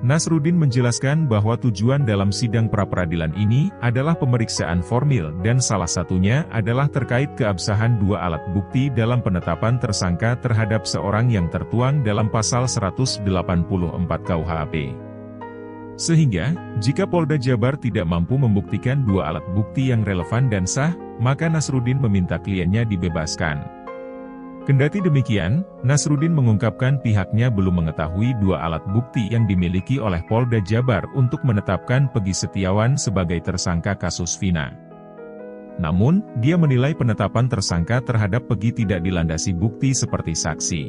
Nasruddin menjelaskan bahwa tujuan dalam sidang pra-peradilan ini adalah pemeriksaan formil dan salah satunya adalah terkait keabsahan dua alat bukti dalam penetapan tersangka terhadap seorang yang tertuang dalam pasal 184 KUHP. Sehingga, jika Polda Jabar tidak mampu membuktikan dua alat bukti yang relevan dan sah, maka Nasruddin meminta kliennya dibebaskan. Kendati demikian, Nasruddin mengungkapkan pihaknya belum mengetahui dua alat bukti yang dimiliki oleh Polda Jabar untuk menetapkan Peggy Setiawan sebagai tersangka kasus Vina. Namun, dia menilai penetapan tersangka terhadap Peggy tidak dilandasi bukti seperti saksi.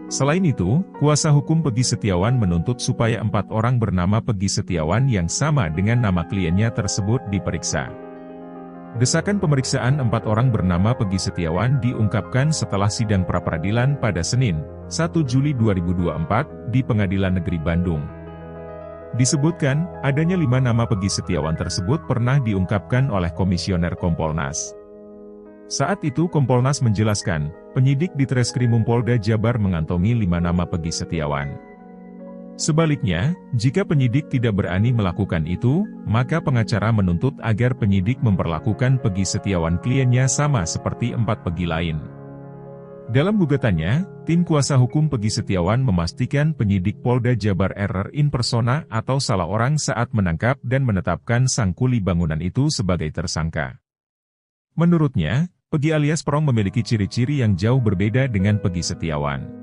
Selain itu, kuasa hukum Peggy Setiawan menuntut supaya 4 orang bernama Peggy Setiawan yang sama dengan nama kliennya tersebut diperiksa. Desakan pemeriksaan 4 orang bernama Peggy Setiawan diungkapkan setelah sidang pra-peradilan pada Senin, 1 Juli 2024, di Pengadilan Negeri Bandung. Disebutkan, adanya 5 nama Peggy Setiawan tersebut pernah diungkapkan oleh Komisioner Kompolnas. Saat itu Kompolnas menjelaskan, penyidik di Treskrimum Polda Jabar mengantongi 5 nama Peggy Setiawan. Sebaliknya, jika penyidik tidak berani melakukan itu, maka pengacara menuntut agar penyidik memperlakukan Peggy Setiawan kliennya sama seperti 4 Peggy lain. Dalam gugatannya, tim kuasa hukum Peggy Setiawan memastikan penyidik Polda Jabar error in persona atau salah orang saat menangkap dan menetapkan sang kuli bangunan itu sebagai tersangka. Menurutnya, Peggy alias Prong memiliki ciri-ciri yang jauh berbeda dengan Peggy Setiawan.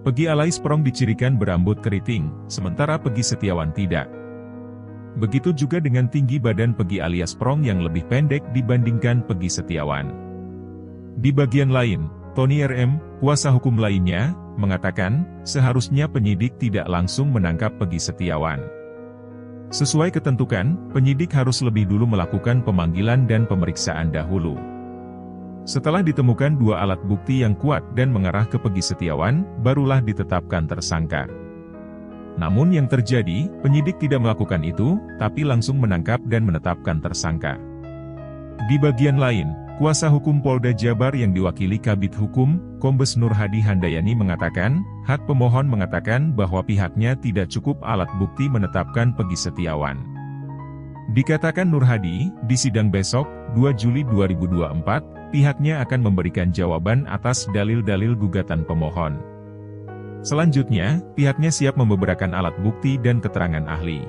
Peggy alias Prong dicirikan berambut keriting, sementara Peggy Setiawan tidak. Begitu juga dengan tinggi badan Peggy alias Prong yang lebih pendek dibandingkan Peggy Setiawan. Di bagian lain, Tony RM, kuasa hukum lainnya, mengatakan, seharusnya penyidik tidak langsung menangkap Peggy Setiawan. Sesuai ketentuan, penyidik harus lebih dulu melakukan pemanggilan dan pemeriksaan dahulu. Setelah ditemukan 2 alat bukti yang kuat dan mengarah ke Peggy Setiawan, barulah ditetapkan tersangka. Namun yang terjadi, penyidik tidak melakukan itu, tapi langsung menangkap dan menetapkan tersangka. Di bagian lain, kuasa hukum Polda Jabar yang diwakili Kabid Hukum, Kombes Nur Hadi Handayani mengatakan, hak pemohon mengatakan bahwa pihaknya tidak cukup alat bukti menetapkan Peggy Setiawan. Dikatakan Nur Hadi, di sidang besok, 2 Juli 2024, pihaknya akan memberikan jawaban atas dalil-dalil gugatan pemohon. Selanjutnya, pihaknya siap membeberkan alat bukti dan keterangan ahli.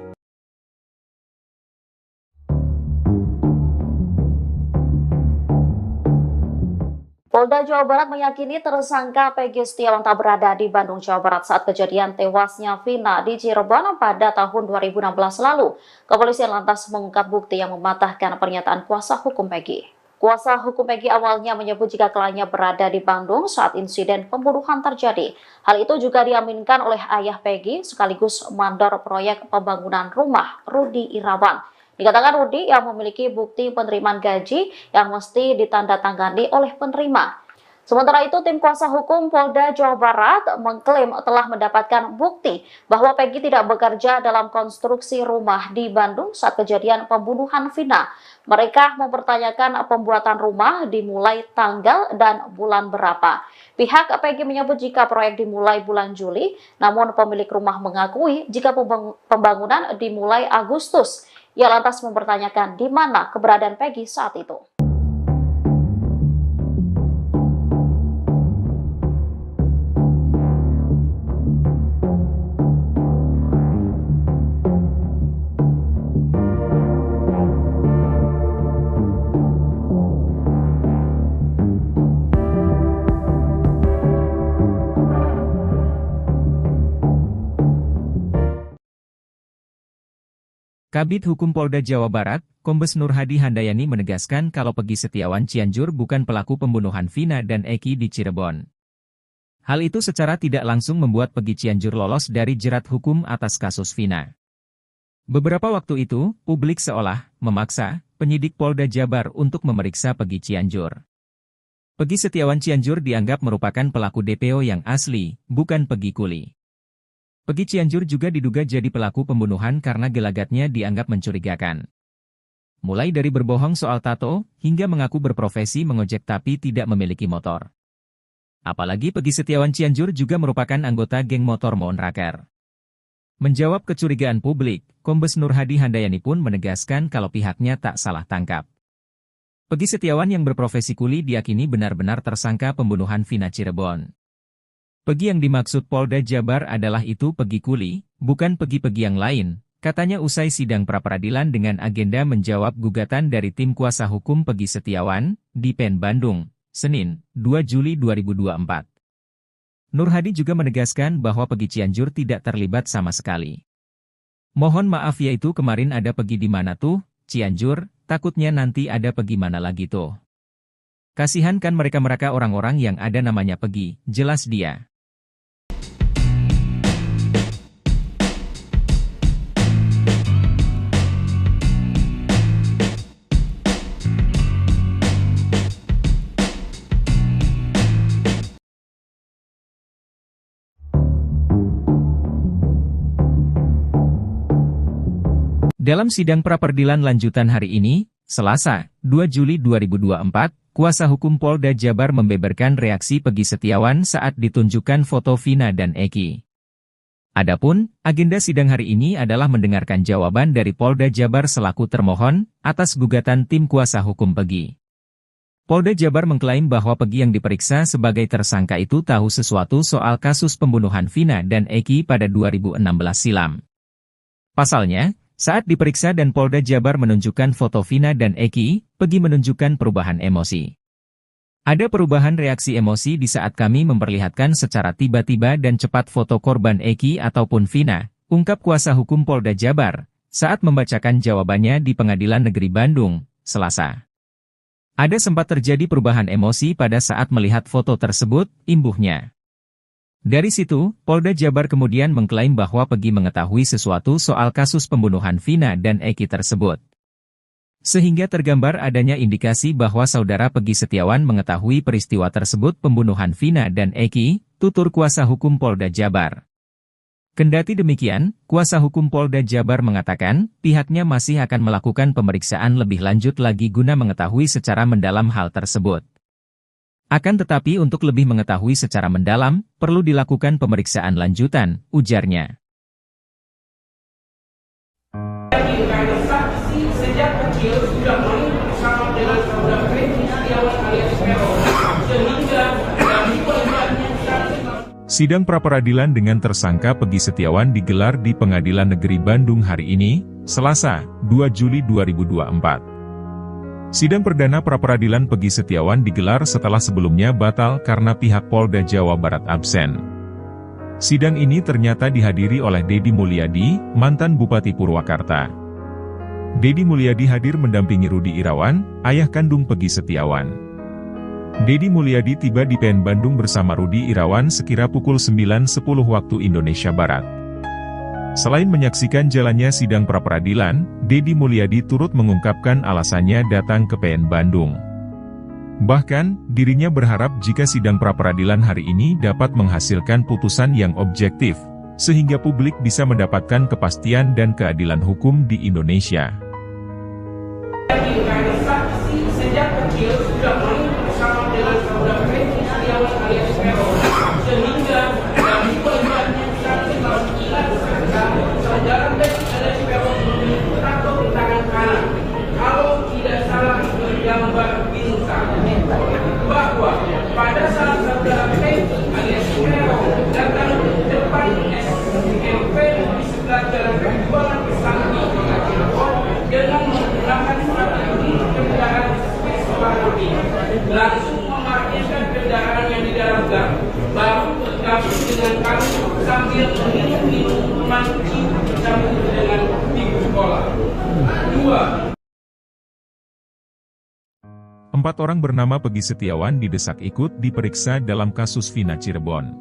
Polda Jawa Barat meyakini tersangka Peggy Setiawan tak berada di Bandung, Jawa Barat saat kejadian tewasnya Vina di Cirebon pada tahun 2016 lalu. Kepolisian lantas mengungkap bukti yang mematahkan pernyataan kuasa hukum Peggy. Kuasa hukum Peggy awalnya menyebut jika kliennya berada di Bandung saat insiden pembunuhan terjadi. Hal itu juga diaminkan oleh ayah Peggy sekaligus mandor proyek pembangunan rumah, Rudi Irawan. Dikatakan Rudi yang memiliki bukti penerimaan gaji yang mesti ditandatangani oleh penerima. Sementara itu, tim kuasa hukum Polda Jawa Barat mengklaim telah mendapatkan bukti bahwa Peggy tidak bekerja dalam konstruksi rumah di Bandung saat kejadian pembunuhan Vina. Mereka mempertanyakan pembuatan rumah dimulai tanggal dan bulan berapa. Pihak Peggy menyebut jika proyek dimulai bulan Juli, namun pemilik rumah mengakui jika pembangunan dimulai Agustus. Ia lantas mempertanyakan di mana keberadaan Peggy saat itu. Kabid Hukum Polda Jawa Barat, Kombes Nur Hadi Handayani menegaskan kalau Peggy Setiawan Cianjur bukan pelaku pembunuhan Vina dan Eki di Cirebon. Hal itu secara tidak langsung membuat Peggy Cianjur lolos dari jerat hukum atas kasus Vina. Beberapa waktu itu, publik seolah memaksa penyidik Polda Jabar untuk memeriksa Peggy Cianjur. Peggy Setiawan Cianjur dianggap merupakan pelaku DPO yang asli, bukan Peggy Kuli. Peggy Cianjur juga diduga jadi pelaku pembunuhan karena gelagatnya dianggap mencurigakan. Mulai dari berbohong soal tato, hingga mengaku berprofesi mengojek tapi tidak memiliki motor. Apalagi Peggy Setiawan Cianjur juga merupakan anggota geng motor Moon Raker. Menjawab kecurigaan publik, Kombes Nur Hadi Handayani pun menegaskan kalau pihaknya tak salah tangkap. Peggy Setiawan yang berprofesi kuli diyakini benar-benar tersangka pembunuhan Vina Cirebon. Peggy yang dimaksud Polda Jabar adalah itu Peggy kuli, bukan Peggy-Peggy yang lain, katanya usai sidang pra-peradilan dengan agenda menjawab gugatan dari tim kuasa hukum Peggy Setiawan, di PN Bandung, Senin, 2 Juli 2024. Nur Hadi juga menegaskan bahwa Peggy Cianjur tidak terlibat sama sekali. Mohon maaf yaitu kemarin ada Peggy di mana tuh, Cianjur, takutnya nanti ada Peggy mana lagi tuh. Kasihan kan mereka-mereka orang-orang yang ada namanya Peggy, jelas dia. Dalam sidang pra-peradilan lanjutan hari ini, Selasa, 2 Juli 2024, kuasa hukum Polda Jabar membeberkan reaksi Peggy Setiawan saat ditunjukkan foto Vina dan Eki. Adapun, agenda sidang hari ini adalah mendengarkan jawaban dari Polda Jabar selaku termohon atas gugatan tim kuasa hukum Peggy. Polda Jabar mengklaim bahwa Peggy yang diperiksa sebagai tersangka itu tahu sesuatu soal kasus pembunuhan Vina dan Eki pada 2016 silam. Pasalnya, saat diperiksa dan Polda Jabar menunjukkan foto Vina dan Eki, Peggy menunjukkan perubahan emosi. Ada perubahan reaksi emosi di saat kami memperlihatkan secara tiba-tiba dan cepat foto korban Eki ataupun Vina, ungkap kuasa hukum Polda Jabar, saat membacakan jawabannya di Pengadilan Negeri Bandung, Selasa. Ada sempat terjadi perubahan emosi pada saat melihat foto tersebut, imbuhnya. Dari situ, Polda Jabar kemudian mengklaim bahwa Peggy mengetahui sesuatu soal kasus pembunuhan Vina dan Eki tersebut. Sehingga tergambar adanya indikasi bahwa saudara Peggy Setiawan mengetahui peristiwa tersebut pembunuhan Vina dan Eki, tutur kuasa hukum Polda Jabar. Kendati demikian, kuasa hukum Polda Jabar mengatakan, pihaknya masih akan melakukan pemeriksaan lebih lanjut lagi guna mengetahui secara mendalam hal tersebut. Akan tetapi untuk lebih mengetahui secara mendalam, perlu dilakukan pemeriksaan lanjutan, ujarnya. Karena saksi sejak kecil sudah main bersama dengan saudara Peggy Setiawan alias Peron, sehingga dari korbannya Sidang pra-peradilan dengan tersangka Peggy Setiawan digelar di Pengadilan Negeri Bandung hari ini, Selasa, 2 Juli 2024. Sidang perdana pra-peradilan Peggy Setiawan digelar setelah sebelumnya batal karena pihak Polda Jawa Barat absen. Sidang ini ternyata dihadiri oleh Deddy Mulyadi, mantan Bupati Purwakarta. Deddy Mulyadi hadir mendampingi Rudi Irawan, ayah kandung Peggy Setiawan. Deddy Mulyadi tiba di PN Bandung bersama Rudi Irawan sekira pukul 9.10 waktu Indonesia Barat. Selain menyaksikan jalannya sidang pra-peradilan, Deddy Mulyadi turut mengungkapkan alasannya datang ke PN Bandung. Bahkan, dirinya berharap jika sidang pra-peradilan hari ini dapat menghasilkan putusan yang objektif, sehingga publik bisa mendapatkan kepastian dan keadilan hukum di Indonesia. karena saksi sejak kecil sudah main bersama dengan saudara Peggy Setiawan alias Peron, sehingga dari korbannya saudara Peggy alias Peron terjatuh di tangan kanan. Kalau tidak salah bergambar bintang bahwa pada saat saudara Peggy alias Peron datang ke depan SMP di sebelah jalan penjualan Sakti Cirebon dengan menggunakan strategi kendaraan Vespa langsung memarkirkan kendaraan yang di dalam gang, baru bergabung dengan kami sambil minum minuman campur dengan ibu sekolah. 2. 4 orang bernama Peggy Setiawan didesak ikut diperiksa dalam kasus Vina Cirebon.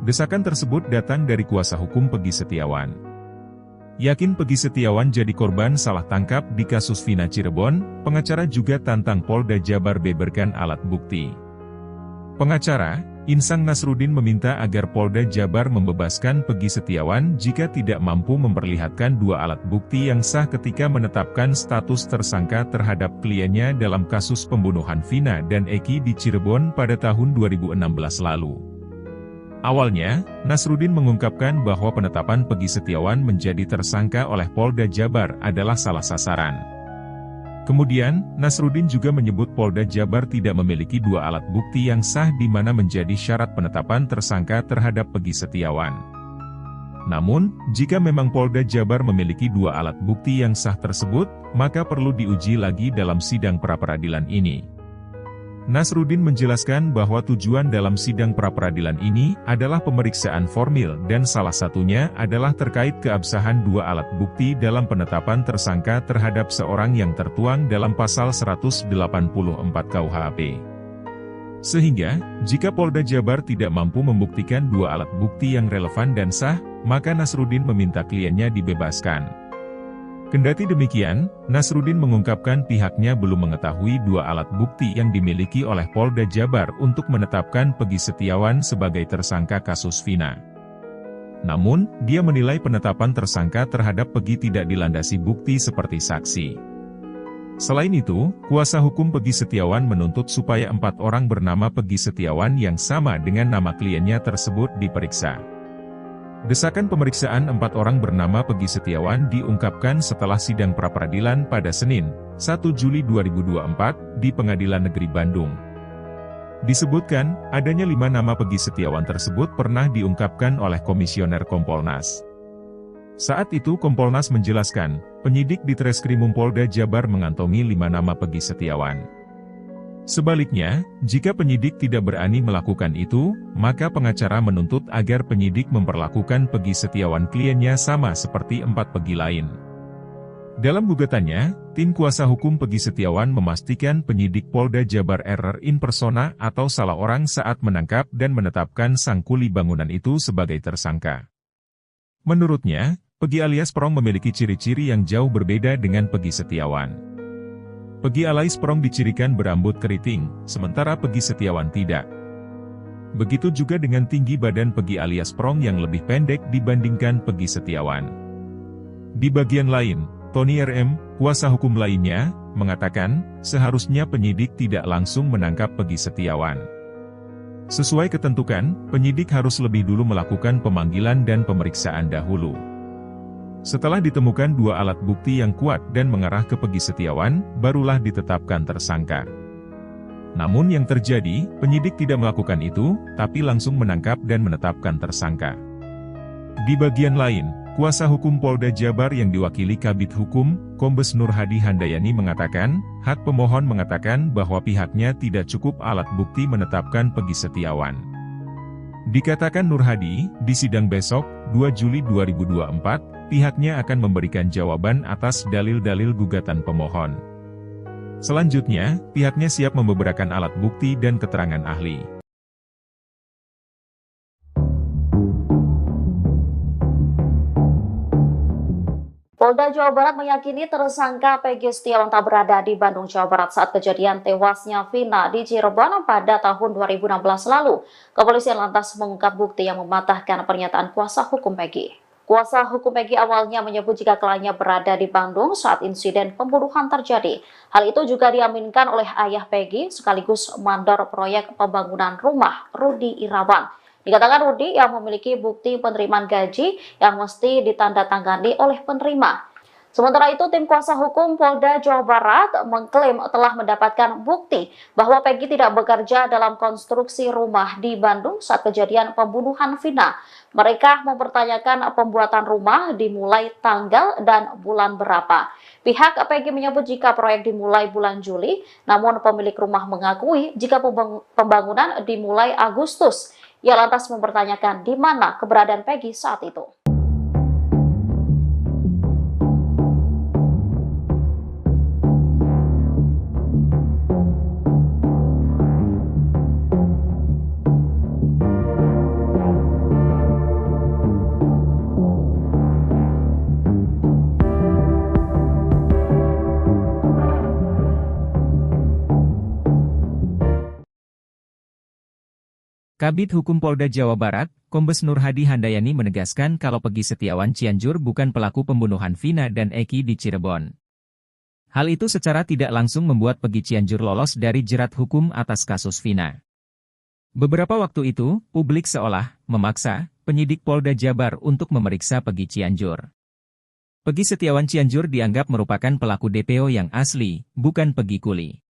Desakan tersebut datang dari kuasa hukum Peggy Setiawan. Yakin Peggy Setiawan jadi korban salah tangkap di kasus Vina Cirebon, pengacara juga tantang Polda Jabar beberkan alat bukti. Pengacara, Insang Nasruddin meminta agar Polda Jabar membebaskan Peggy Setiawan jika tidak mampu memperlihatkan 2 alat bukti yang sah ketika menetapkan status tersangka terhadap kliennya dalam kasus pembunuhan Vina dan Eki di Cirebon pada tahun 2016 lalu. Awalnya, Nasruddin mengungkapkan bahwa penetapan Peggy Setiawan menjadi tersangka oleh Polda Jabar adalah salah sasaran. Kemudian, Nasruddin juga menyebut Polda Jabar tidak memiliki dua alat bukti yang sah di mana menjadi syarat penetapan tersangka terhadap Peggy Setiawan. Namun, jika memang Polda Jabar memiliki dua alat bukti yang sah tersebut, maka perlu diuji lagi dalam sidang pra-peradilan ini. Nasruddin menjelaskan bahwa tujuan dalam sidang pra-peradilan ini adalah pemeriksaan formil dan salah satunya adalah terkait keabsahan dua alat bukti dalam penetapan tersangka terhadap seorang yang tertuang dalam pasal 184 KUHP. Sehingga, jika Polda Jabar tidak mampu membuktikan dua alat bukti yang relevan dan sah, maka Nasruddin meminta kliennya dibebaskan. Kendati demikian, Nasruddin mengungkapkan pihaknya belum mengetahui dua alat bukti yang dimiliki oleh Polda Jabar untuk menetapkan Peggy Setiawan sebagai tersangka kasus Vina. Namun, dia menilai penetapan tersangka terhadap Peggy tidak dilandasi bukti seperti saksi. Selain itu, kuasa hukum Peggy Setiawan menuntut supaya 4 orang bernama Peggy Setiawan yang sama dengan nama kliennya tersebut diperiksa. Desakan pemeriksaan 4 orang bernama Peggy Setiawan diungkapkan setelah sidang pra-peradilan pada Senin, 1 Juli 2024, di Pengadilan Negeri Bandung. Disebutkan, adanya 5 nama Peggy Setiawan tersebut pernah diungkapkan oleh Komisioner Kompolnas. Saat itu Kompolnas menjelaskan, penyidik di Treskrimum Polda Jabar mengantongi 5 nama Peggy Setiawan. Sebaliknya, jika penyidik tidak berani melakukan itu, maka pengacara menuntut agar penyidik memperlakukan Peggy Setiawan kliennya sama seperti 4 Peggy lain. Dalam gugatannya, tim kuasa hukum Peggy Setiawan memastikan penyidik Polda Jabar error in persona atau salah orang saat menangkap dan menetapkan sang kuli bangunan itu sebagai tersangka. Menurutnya, Peggy alias Prong memiliki ciri-ciri yang jauh berbeda dengan Peggy Setiawan. Peggy alias Prong dicirikan berambut keriting, sementara Peggy Setiawan tidak. Begitu juga dengan tinggi badan Peggy alias Prong yang lebih pendek dibandingkan Peggy Setiawan. Di bagian lain, Tony RM, kuasa hukum lainnya, mengatakan, seharusnya penyidik tidak langsung menangkap Peggy Setiawan. Sesuai ketentuan, penyidik harus lebih dulu melakukan pemanggilan dan pemeriksaan dahulu. Setelah ditemukan dua alat bukti yang kuat dan mengarah ke Peggy Setiawan, barulah ditetapkan tersangka. Namun yang terjadi, penyidik tidak melakukan itu, tapi langsung menangkap dan menetapkan tersangka. Di bagian lain, kuasa hukum Polda Jabar yang diwakili Kabid Hukum, Kombes Nur Hadi Handayani mengatakan, hak pemohon mengatakan bahwa pihaknya tidak cukup alat bukti menetapkan Peggy Setiawan. Dikatakan Nur Hadi, di sidang besok, 2 Juli 2024, pihaknya akan memberikan jawaban atas dalil-dalil gugatan pemohon. Selanjutnya, pihaknya siap membeberkan alat bukti dan keterangan ahli. Polda Jawa Barat meyakini tersangka Peggy Setiawan tak berada di Bandung, Jawa Barat saat kejadian tewasnya Vina di Cirebon pada tahun 2016 lalu. Kepolisian lantas mengungkap bukti yang mematahkan pernyataan kuasa hukum Peggy. Kuasa hukum Peggy awalnya menyebut jika kliennya berada di Bandung saat insiden pembunuhan terjadi. Hal itu juga diaminkan oleh ayah Peggy sekaligus mandor proyek pembangunan rumah, Rudi Irawan. Dikatakan Rudi yang memiliki bukti penerimaan gaji yang mesti ditandatangani oleh penerima. Sementara itu, tim kuasa hukum Polda Jawa Barat mengklaim telah mendapatkan bukti bahwa Peggy tidak bekerja dalam konstruksi rumah di Bandung saat kejadian pembunuhan Vina. Mereka mempertanyakan pembuatan rumah dimulai tanggal dan bulan berapa. Pihak Peggy menyebut jika proyek dimulai bulan Juli, namun pemilik rumah mengakui jika pembangunan dimulai Agustus. Ia lantas mempertanyakan di mana keberadaan Peggy saat itu. Kabid Hukum Polda Jawa Barat, Kombes Nur Hadi Handayani menegaskan kalau Peggy Setiawan Cianjur bukan pelaku pembunuhan Vina dan Eki di Cirebon. Hal itu secara tidak langsung membuat Peggy Cianjur lolos dari jerat hukum atas kasus Vina. Beberapa waktu itu, publik seolah memaksa penyidik Polda Jabar untuk memeriksa Peggy Cianjur. Peggy Setiawan Cianjur dianggap merupakan pelaku DPO yang asli, bukan Peggy Kuli.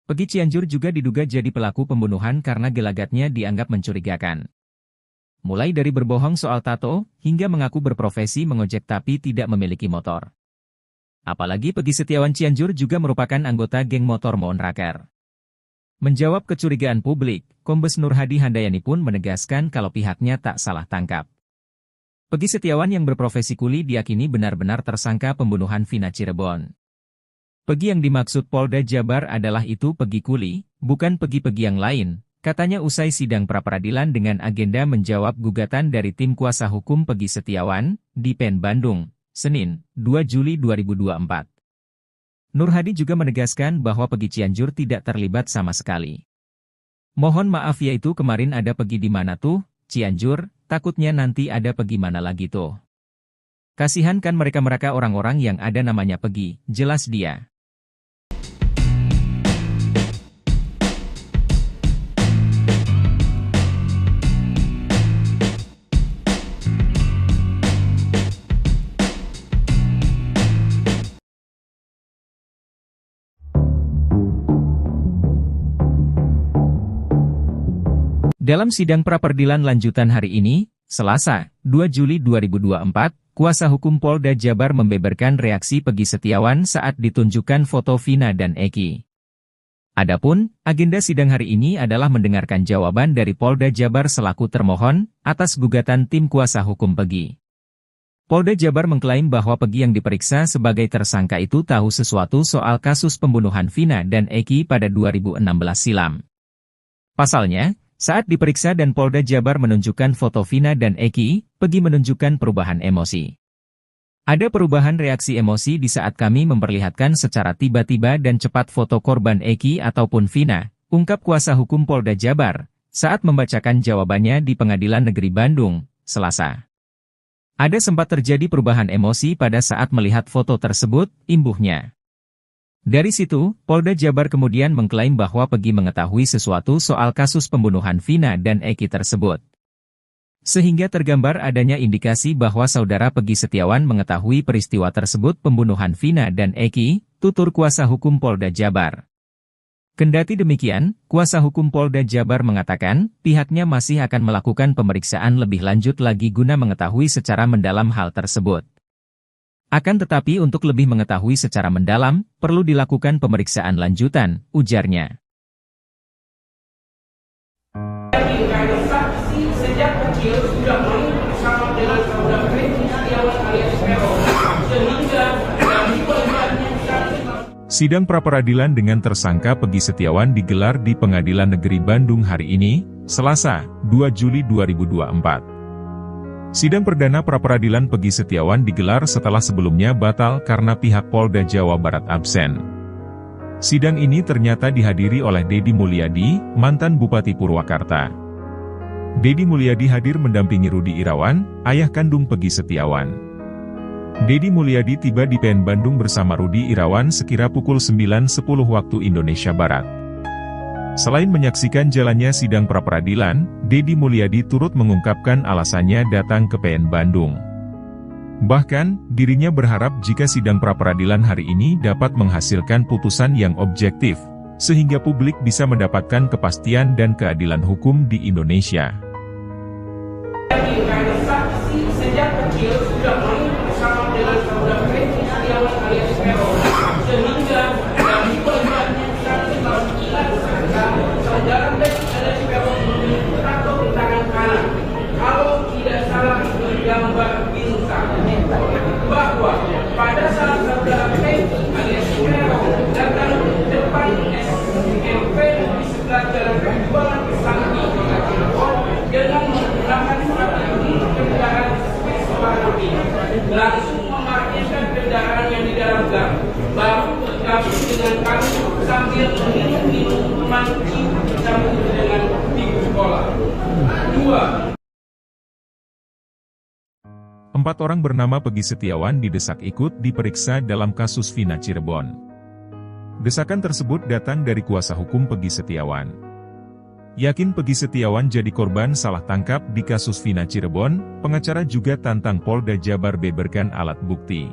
Peggy Cianjur juga diduga jadi pelaku pembunuhan karena gelagatnya dianggap mencurigakan. Mulai dari berbohong soal tato, hingga mengaku berprofesi mengojek tapi tidak memiliki motor. Apalagi Peggy Setiawan Cianjur juga merupakan anggota geng motor Monraker. Menjawab kecurigaan publik, Kombes Nur Hadi Handayani pun menegaskan kalau pihaknya tak salah tangkap. Peggy Setiawan yang berprofesi kuli diyakini benar-benar tersangka pembunuhan Vina Cirebon. Peggy yang dimaksud Polda Jabar adalah itu Peggy Kuli, bukan Peggy yang lain, katanya usai sidang pra-peradilan dengan agenda menjawab gugatan dari tim kuasa hukum Peggy Setiawan di PN Bandung, Senin, 2 Juli 2024. Nur Hadi juga menegaskan bahwa Peggy Cianjur tidak terlibat sama sekali. Mohon maaf yaitu kemarin ada Peggy di mana tuh, Cianjur, takutnya nanti ada Peggy mana lagi tuh. Kasihan kan mereka orang-orang yang ada namanya Peggy, jelas dia. Dalam sidang pra-peradilan lanjutan hari ini, Selasa, 2 Juli 2024, kuasa hukum Polda Jabar membeberkan reaksi Peggy Setiawan saat ditunjukkan foto Vina dan Eki. Adapun, agenda sidang hari ini adalah mendengarkan jawaban dari Polda Jabar selaku termohon atas gugatan tim kuasa hukum Peggy. Polda Jabar mengklaim bahwa Peggy yang diperiksa sebagai tersangka itu tahu sesuatu soal kasus pembunuhan Vina dan Eki pada 2016 silam. Pasalnya, saat diperiksa dan Polda Jabar menunjukkan foto Vina dan Eki, Peggy menunjukkan perubahan emosi. Ada perubahan reaksi emosi di saat kami memperlihatkan secara tiba-tiba dan cepat foto korban Eki ataupun Vina, ungkap kuasa hukum Polda Jabar, saat membacakan jawabannya di Pengadilan Negeri Bandung, Selasa. Ada sempat terjadi perubahan emosi pada saat melihat foto tersebut, imbuhnya. Dari situ, Polda Jabar kemudian mengklaim bahwa Peggy mengetahui sesuatu soal kasus pembunuhan Vina dan Eki tersebut. Sehingga tergambar adanya indikasi bahwa saudara Peggy Setiawan mengetahui peristiwa tersebut pembunuhan Vina dan Eki, tutur kuasa hukum Polda Jabar. Kendati demikian, kuasa hukum Polda Jabar mengatakan, pihaknya masih akan melakukan pemeriksaan lebih lanjut lagi guna mengetahui secara mendalam hal tersebut. Akan tetapi untuk lebih mengetahui secara mendalam, perlu dilakukan pemeriksaan lanjutan, ujarnya. Saksi sejak kecil sudah main bersama dengan saudara Peggy Setiawan alias Peron, sehingga dari pelajarannya Sidang pra-peradilan dengan tersangka Peggy Setiawan digelar di Pengadilan Negeri Bandung hari ini, Selasa, 2 Juli 2024. Sidang perdana pra-peradilan Peggy Setiawan digelar setelah sebelumnya batal karena pihak Polda Jawa Barat absen. Sidang ini ternyata dihadiri oleh Deddy Mulyadi, mantan Bupati Purwakarta. Deddy Mulyadi hadir mendampingi Rudi Irawan, ayah kandung Peggy Setiawan. Deddy Mulyadi tiba di PN Bandung bersama Rudi Irawan sekira pukul 9.10 waktu Indonesia Barat. Selain menyaksikan jalannya sidang pra-peradilan, Deddy Mulyadi turut mengungkapkan alasannya datang ke PN Bandung. Bahkan, dirinya berharap jika sidang pra-peradilan hari ini dapat menghasilkan putusan yang objektif, sehingga publik bisa mendapatkan kepastian dan keadilan hukum di Indonesia. saksi sejak kecil sudah main bersama dengan saudara Peggy Setiawan alias Peron, sehingga dari pelajarannya saudara Peggy alias Peron memiliki tato di tangan kanan. Kalau tidak salah bergambar bintang, bahwa pada saat saudara Peggy alias Peron datang ke depan SMP di sebelah jalan Perjuangan Kesambi dengan menggunakan strategi kendaraan warna biru, langsung memarkirkan kendaraan yang di dalam gang, baru bergabung dengan kami sambil menginum minuman dicampur dengan bibit sekolah. 2. 4 orang bernama Peggy Setiawan didesak ikut diperiksa dalam kasus Vina Cirebon. Desakan tersebut datang dari kuasa hukum Peggy Setiawan. Yakin Peggy Setiawan jadi korban salah tangkap di kasus Vina Cirebon, pengacara juga tantang Polda Jabar beberkan alat bukti.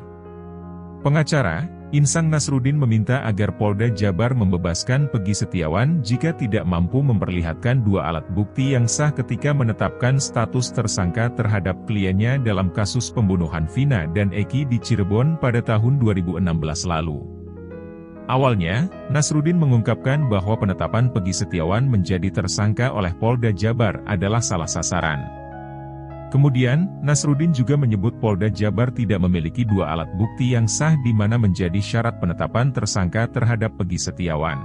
Pengacara, Insang Nasruddin meminta agar Polda Jabar membebaskan Peggy Setiawan jika tidak mampu memperlihatkan dua alat bukti yang sah ketika menetapkan status tersangka terhadap kliennya dalam kasus pembunuhan Vina dan Eki di Cirebon pada tahun 2016 lalu. Awalnya, Nasruddin mengungkapkan bahwa penetapan Peggy Setiawan menjadi tersangka oleh Polda Jabar adalah salah sasaran. Kemudian, Nasruddin juga menyebut Polda Jabar tidak memiliki dua alat bukti yang sah di mana menjadi syarat penetapan tersangka terhadap Peggy Setiawan.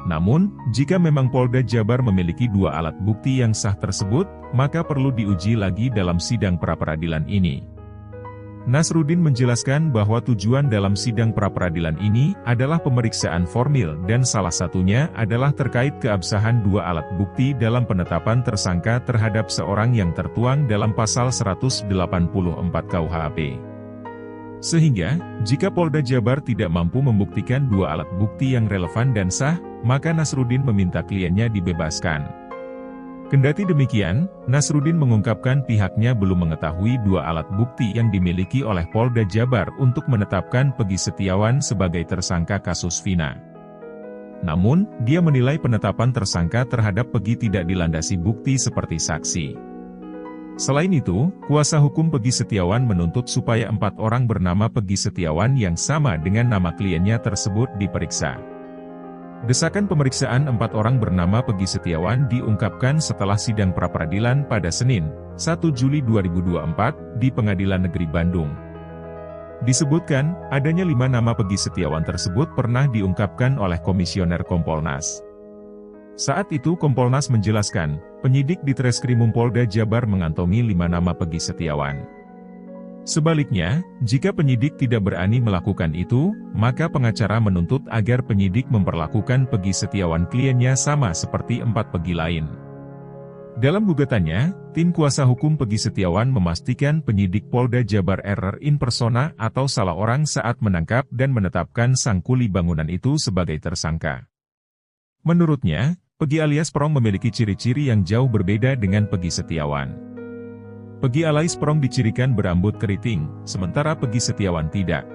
Namun, jika memang Polda Jabar memiliki dua alat bukti yang sah tersebut, maka perlu diuji lagi dalam sidang pra-peradilan ini. Nasruddin menjelaskan bahwa tujuan dalam sidang pra-peradilan ini adalah pemeriksaan formil dan salah satunya adalah terkait keabsahan dua alat bukti dalam penetapan tersangka terhadap seorang yang tertuang dalam pasal 184 KUHP. Sehingga, jika Polda Jabar tidak mampu membuktikan dua alat bukti yang relevan dan sah, maka Nasruddin meminta kliennya dibebaskan. Kendati demikian, Nasruddin mengungkapkan pihaknya belum mengetahui dua alat bukti yang dimiliki oleh Polda Jabar untuk menetapkan Peggy Setiawan sebagai tersangka kasus Vina. Namun, dia menilai penetapan tersangka terhadap Peggy tidak dilandasi bukti seperti saksi. Selain itu, kuasa hukum Peggy Setiawan menuntut supaya 4 orang bernama Peggy Setiawan yang sama dengan nama kliennya tersebut diperiksa. Desakan pemeriksaan 4 orang bernama Peggy Setiawan diungkapkan setelah sidang pra-peradilan pada Senin, 1 Juli 2024, di Pengadilan Negeri Bandung. Disebutkan, adanya 5 nama Peggy Setiawan tersebut pernah diungkapkan oleh Komisioner Kompolnas. Saat itu Kompolnas menjelaskan, penyidik di Treskrimum Polda Jabar mengantongi 5 nama Peggy Setiawan. Sebaliknya, jika penyidik tidak berani melakukan itu, maka pengacara menuntut agar penyidik memperlakukan Peggy Setiawan kliennya sama seperti 4 Peggy lain. Dalam gugatannya, tim kuasa hukum Peggy Setiawan memastikan penyidik Polda Jabar error in persona atau salah orang saat menangkap dan menetapkan sang kuli bangunan itu sebagai tersangka. Menurutnya, Peggy alias Prong memiliki ciri-ciri yang jauh berbeda dengan Peggy Setiawan. Peggy alias Prong dicirikan berambut keriting, sementara Peggy Setiawan tidak.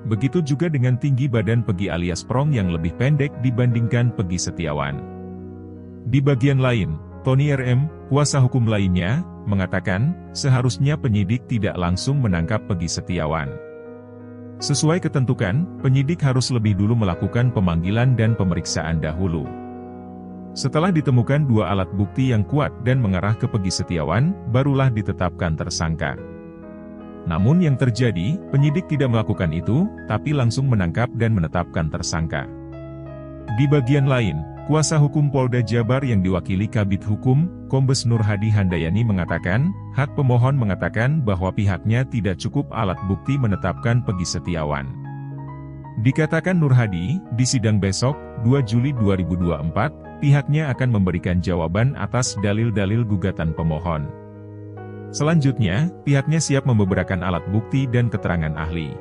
Begitu juga dengan tinggi badan Peggy alias Prong yang lebih pendek dibandingkan Peggy Setiawan. Di bagian lain, Tony RM, kuasa hukum lainnya, mengatakan, seharusnya penyidik tidak langsung menangkap Peggy Setiawan. Sesuai ketentuan, penyidik harus lebih dulu melakukan pemanggilan dan pemeriksaan dahulu. Setelah ditemukan 2 alat bukti yang kuat dan mengarah ke Peggy Setiawan, barulah ditetapkan tersangka. Namun yang terjadi, penyidik tidak melakukan itu, tapi langsung menangkap dan menetapkan tersangka. Di bagian lain, kuasa hukum Polda Jabar yang diwakili Kabid Hukum, Kombes Nur Hadi Handayani mengatakan, hak pemohon mengatakan bahwa pihaknya tidak cukup alat bukti menetapkan Peggy Setiawan. Dikatakan Nur Hadi, di sidang besok, 2 Juli 2024, pihaknya akan memberikan jawaban atas dalil-dalil gugatan pemohon. Selanjutnya, pihaknya siap membeberkan alat bukti dan keterangan ahli.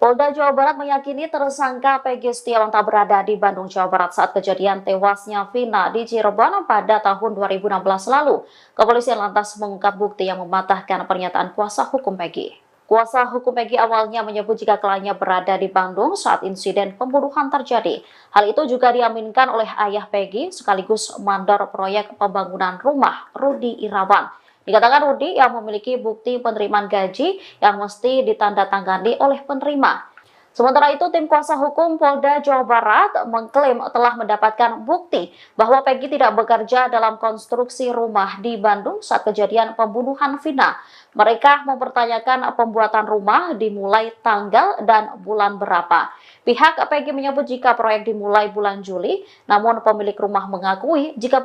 Polda Jawa Barat meyakini tersangka Peggy Setiawan tak berada di Bandung, Jawa Barat saat kejadian tewasnya Vina di Cirebon pada tahun 2016 lalu. Kepolisian lantas mengungkap bukti yang mematahkan pernyataan kuasa hukum Peggy. Kuasa hukum Peggy awalnya menyebut jika kliennya berada di Bandung saat insiden pembunuhan terjadi. Hal itu juga diaminkan oleh ayah Peggy sekaligus mandor proyek pembangunan rumah, Rudi Irawan. Dikatakan Rudi yang memiliki bukti penerimaan gaji yang mesti ditandatangani oleh penerima. Sementara itu, tim kuasa hukum Polda Jawa Barat mengklaim telah mendapatkan bukti bahwa Peggy tidak bekerja dalam konstruksi rumah di Bandung saat kejadian pembunuhan Vina. Mereka mempertanyakan pembuatan rumah dimulai tanggal dan bulan berapa. Pihak Peggy menyebut jika proyek dimulai bulan Juli, namun pemilik rumah mengakui jika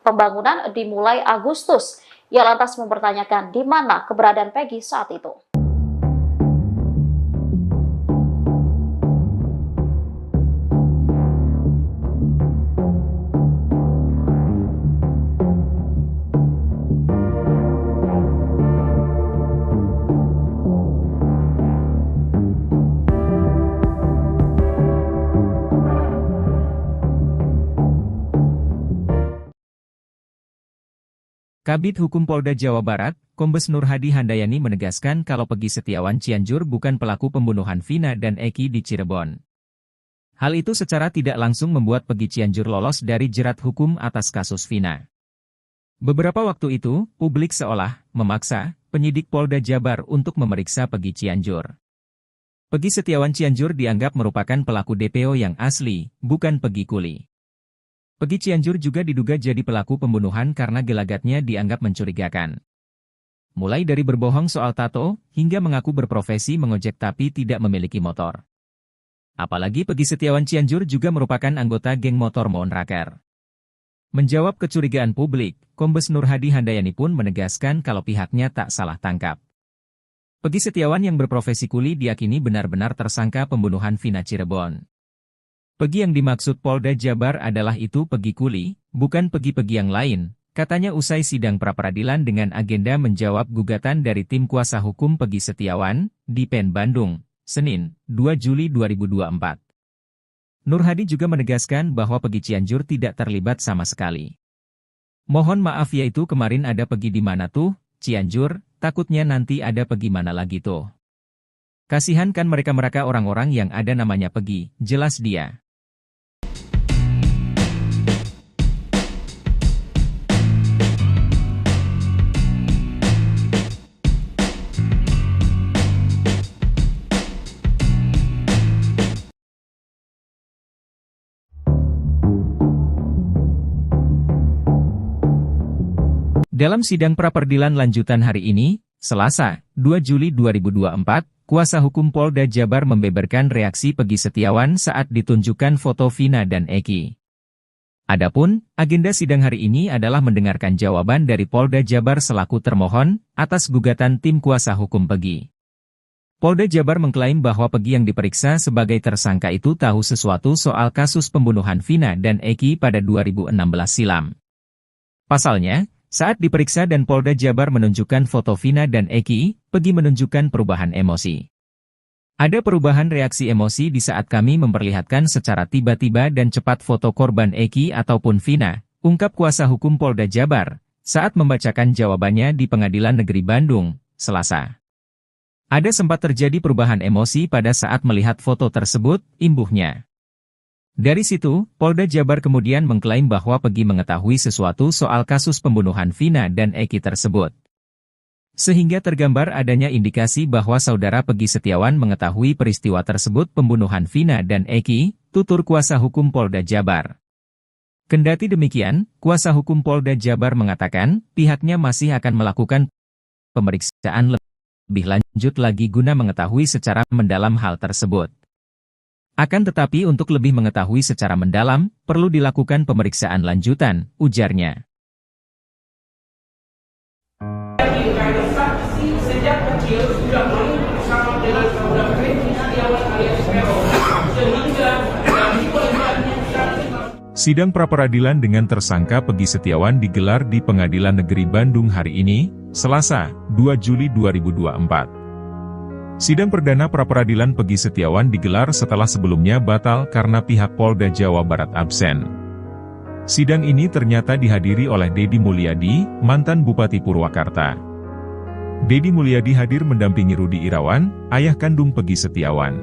pembangunan dimulai Agustus. Ia lantas mempertanyakan di mana keberadaan Peggy saat itu. Kabid Hukum Polda Jawa Barat, Kombes Nur Hadi Handayani menegaskan kalau Peggy Setiawan Cianjur bukan pelaku pembunuhan Vina dan Eki di Cirebon. Hal itu secara tidak langsung membuat Peggy Cianjur lolos dari jerat hukum atas kasus Vina. Beberapa waktu itu, publik seolah memaksa penyidik Polda Jabar untuk memeriksa Peggy Cianjur. Peggy Setiawan Cianjur dianggap merupakan pelaku DPO yang asli, bukan Peggy Kuli. Peggy Cianjur juga diduga jadi pelaku pembunuhan karena gelagatnya dianggap mencurigakan. Mulai dari berbohong soal tato, hingga mengaku berprofesi mengojek tapi tidak memiliki motor. Apalagi Peggy Setiawan Cianjur juga merupakan anggota geng motor Monraker. Menjawab kecurigaan publik, Kombes Nur Hadi Handayani pun menegaskan kalau pihaknya tak salah tangkap. Peggy Setiawan yang berprofesi kuli diyakini benar-benar tersangka pembunuhan Vina Cirebon. Peggy yang dimaksud Polda Jabar adalah itu Peggy Kuli, bukan Peggy-Peggy yang lain, katanya usai sidang pra-peradilan dengan agenda menjawab gugatan dari tim kuasa hukum Peggy Setiawan, di PN Bandung, Senin, 2 Juli 2024. Nur Hadi juga menegaskan bahwa Peggy Cianjur tidak terlibat sama sekali. Mohon maaf yaitu kemarin ada Peggy di mana tuh, Cianjur, takutnya nanti ada Peggy mana lagi tuh. Kasihan kan mereka-mereka orang-orang yang ada namanya Peggy, jelas dia. Dalam sidang pra-peradilan lanjutan hari ini, Selasa, 2 Juli 2024, kuasa hukum Polda Jabar membeberkan reaksi Peggy Setiawan saat ditunjukkan foto Vina dan Eki. Adapun, agenda sidang hari ini adalah mendengarkan jawaban dari Polda Jabar selaku termohon atas gugatan tim kuasa hukum Peggy. Polda Jabar mengklaim bahwa Peggy yang diperiksa sebagai tersangka itu tahu sesuatu soal kasus pembunuhan Vina dan Eki pada 2016 silam. Pasalnya, saat diperiksa dan Polda Jabar menunjukkan foto Vina dan Eki, Peggy menunjukkan perubahan emosi. Ada perubahan reaksi emosi di saat kami memperlihatkan secara tiba-tiba dan cepat foto korban Eki ataupun Vina, ungkap kuasa hukum Polda Jabar, saat membacakan jawabannya di Pengadilan Negeri Bandung, Selasa. Ada sempat terjadi perubahan emosi pada saat melihat foto tersebut, imbuhnya. Dari situ, Polda Jabar kemudian mengklaim bahwa Peggy mengetahui sesuatu soal kasus pembunuhan Vina dan Eki tersebut. Sehingga tergambar adanya indikasi bahwa saudara Peggy Setiawan mengetahui peristiwa tersebut pembunuhan Vina dan Eki, tutur kuasa hukum Polda Jabar. Kendati demikian, kuasa hukum Polda Jabar mengatakan, pihaknya masih akan melakukan pemeriksaan lebih lanjut lagi guna mengetahui secara mendalam hal tersebut. Akan tetapi untuk lebih mengetahui secara mendalam, perlu dilakukan pemeriksaan lanjutan, ujarnya. Karena saksi sejak kecil sudah main bersama dengan saudara Peggy Setiawan alias Peron, sehingga dari peliharnya Sidang pra-peradilan dengan tersangka Peggy Setiawan digelar di Pengadilan Negeri Bandung hari ini, Selasa, 2 Juli 2024. Sidang perdana pra-peradilan Peggy Setiawan digelar setelah sebelumnya batal karena pihak Polda Jawa Barat absen. Sidang ini ternyata dihadiri oleh Deddy Mulyadi, mantan Bupati Purwakarta. Deddy Mulyadi hadir mendampingi Rudi Irawan, ayah kandung Peggy Setiawan.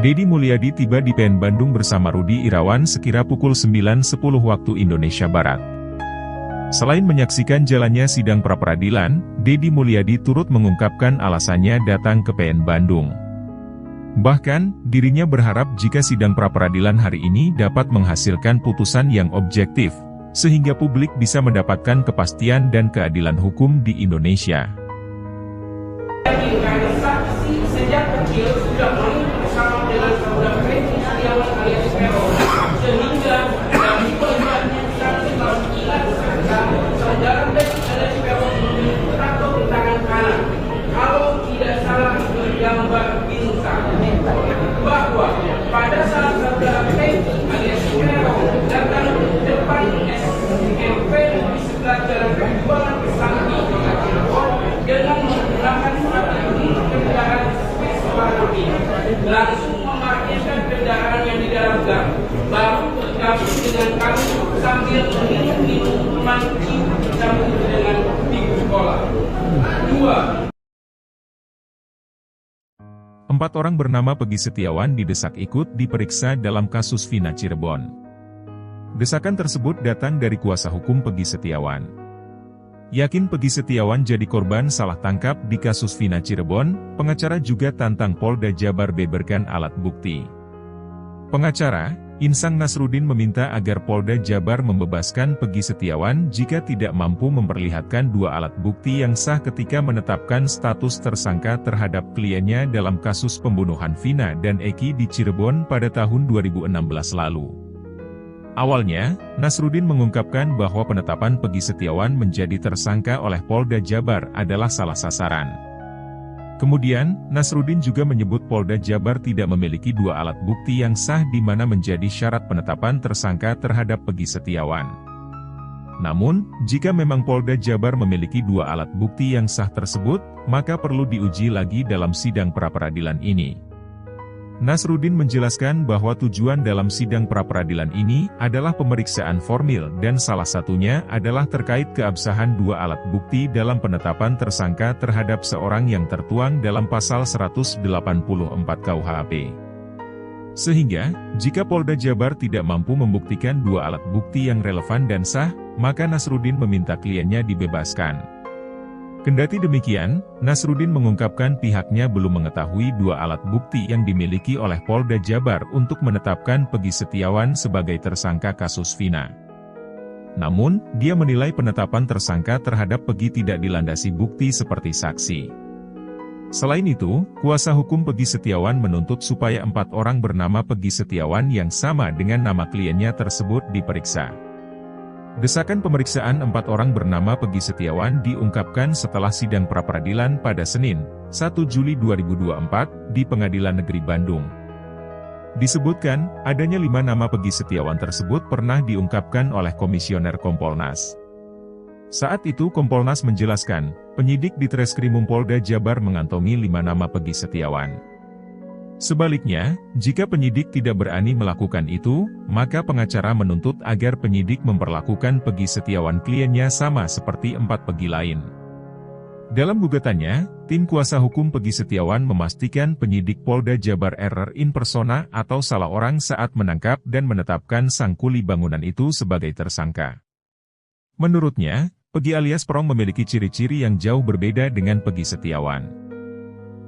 Deddy Mulyadi tiba di PN Bandung bersama Rudi Irawan sekira pukul 9.10 waktu Indonesia Barat. Selain menyaksikan jalannya sidang pra-peradilan, Deddy Mulyadi turut mengungkapkan alasannya datang ke PN Bandung. Bahkan, dirinya berharap jika sidang pra-peradilan hari ini dapat menghasilkan putusan yang objektif, sehingga publik bisa mendapatkan kepastian dan keadilan hukum di Indonesia. karena saksi sejak kecil sudah main bersama dengan saudara Peggy Setiawan alias Peron, sehingga dari peliharnya saudara Peggy alias Peron memiliki tato di tangan kanan. Kalau tidak salah bergambar bintang, bahwa pada saat saudara Peggy alias Peron datang ke depan SMP di sebelah jalan Perjuangan Kesambi Cirebon dengan menggunakan strategi kendaraan Vespa langsung memarkirkan kendaraan yang di dalam gang, baru bergabung dengan kami sambil minum memancing campur dengan minggu sekolah. 2. 4 orang bernama Peggy Setiawan didesak ikut diperiksa dalam kasus Vina Cirebon. Desakan tersebut datang dari kuasa hukum Peggy Setiawan. Yakin Peggy Setiawan jadi korban salah tangkap di kasus Vina Cirebon, pengacara juga tantang Polda Jabar beberkan alat bukti. Pengacara, Insang Nasruddin meminta agar Polda Jabar membebaskan Peggy Setiawan jika tidak mampu memperlihatkan 2 alat bukti yang sah ketika menetapkan status tersangka terhadap kliennya dalam kasus pembunuhan Vina dan Eki di Cirebon pada tahun 2016 lalu. Awalnya, Nasruddin mengungkapkan bahwa penetapan Peggy Setiawan menjadi tersangka oleh Polda Jabar adalah salah sasaran. Kemudian, Nasruddin juga menyebut Polda Jabar tidak memiliki 2 alat bukti yang sah di mana menjadi syarat penetapan tersangka terhadap Peggy Setiawan. Namun, jika memang Polda Jabar memiliki 2 alat bukti yang sah tersebut, maka perlu diuji lagi dalam sidang pra-peradilan ini. Nasruddin menjelaskan bahwa tujuan dalam sidang pra-peradilan ini adalah pemeriksaan formil dan salah satunya adalah terkait keabsahan 2 alat bukti dalam penetapan tersangka terhadap seorang yang tertuang dalam pasal 184 KUHP. Sehingga, jika Polda Jabar tidak mampu membuktikan 2 alat bukti yang relevan dan sah, maka Nasruddin meminta kliennya dibebaskan. Kendati demikian, Nasruddin mengungkapkan pihaknya belum mengetahui 2 alat bukti yang dimiliki oleh Polda Jabar untuk menetapkan Peggy Setiawan sebagai tersangka kasus Vina. Namun, dia menilai penetapan tersangka terhadap Peggy tidak dilandasi bukti seperti saksi. Selain itu, kuasa hukum Peggy Setiawan menuntut supaya 4 orang bernama Peggy Setiawan yang sama dengan nama kliennya tersebut diperiksa. Desakan pemeriksaan 4 orang bernama Peggy Setiawan diungkapkan setelah sidang pra-peradilan pada Senin, 1 Juli 2024, di Pengadilan Negeri Bandung. Disebutkan, adanya 5 nama Peggy Setiawan tersebut pernah diungkapkan oleh Komisioner Kompolnas. Saat itu Kompolnas menjelaskan, penyidik di Treskrimum Polda Jabar mengantongi 5 nama Peggy Setiawan. Sebaliknya, jika penyidik tidak berani melakukan itu, maka pengacara menuntut agar penyidik memperlakukan Peggy Setiawan kliennya sama seperti 4 Peggy lain. Dalam gugatannya, tim kuasa hukum Peggy Setiawan memastikan penyidik Polda Jabar error in persona atau salah orang saat menangkap dan menetapkan sang kuli bangunan itu sebagai tersangka. Menurutnya, Peggy alias Prong memiliki ciri-ciri yang jauh berbeda dengan Peggy Setiawan.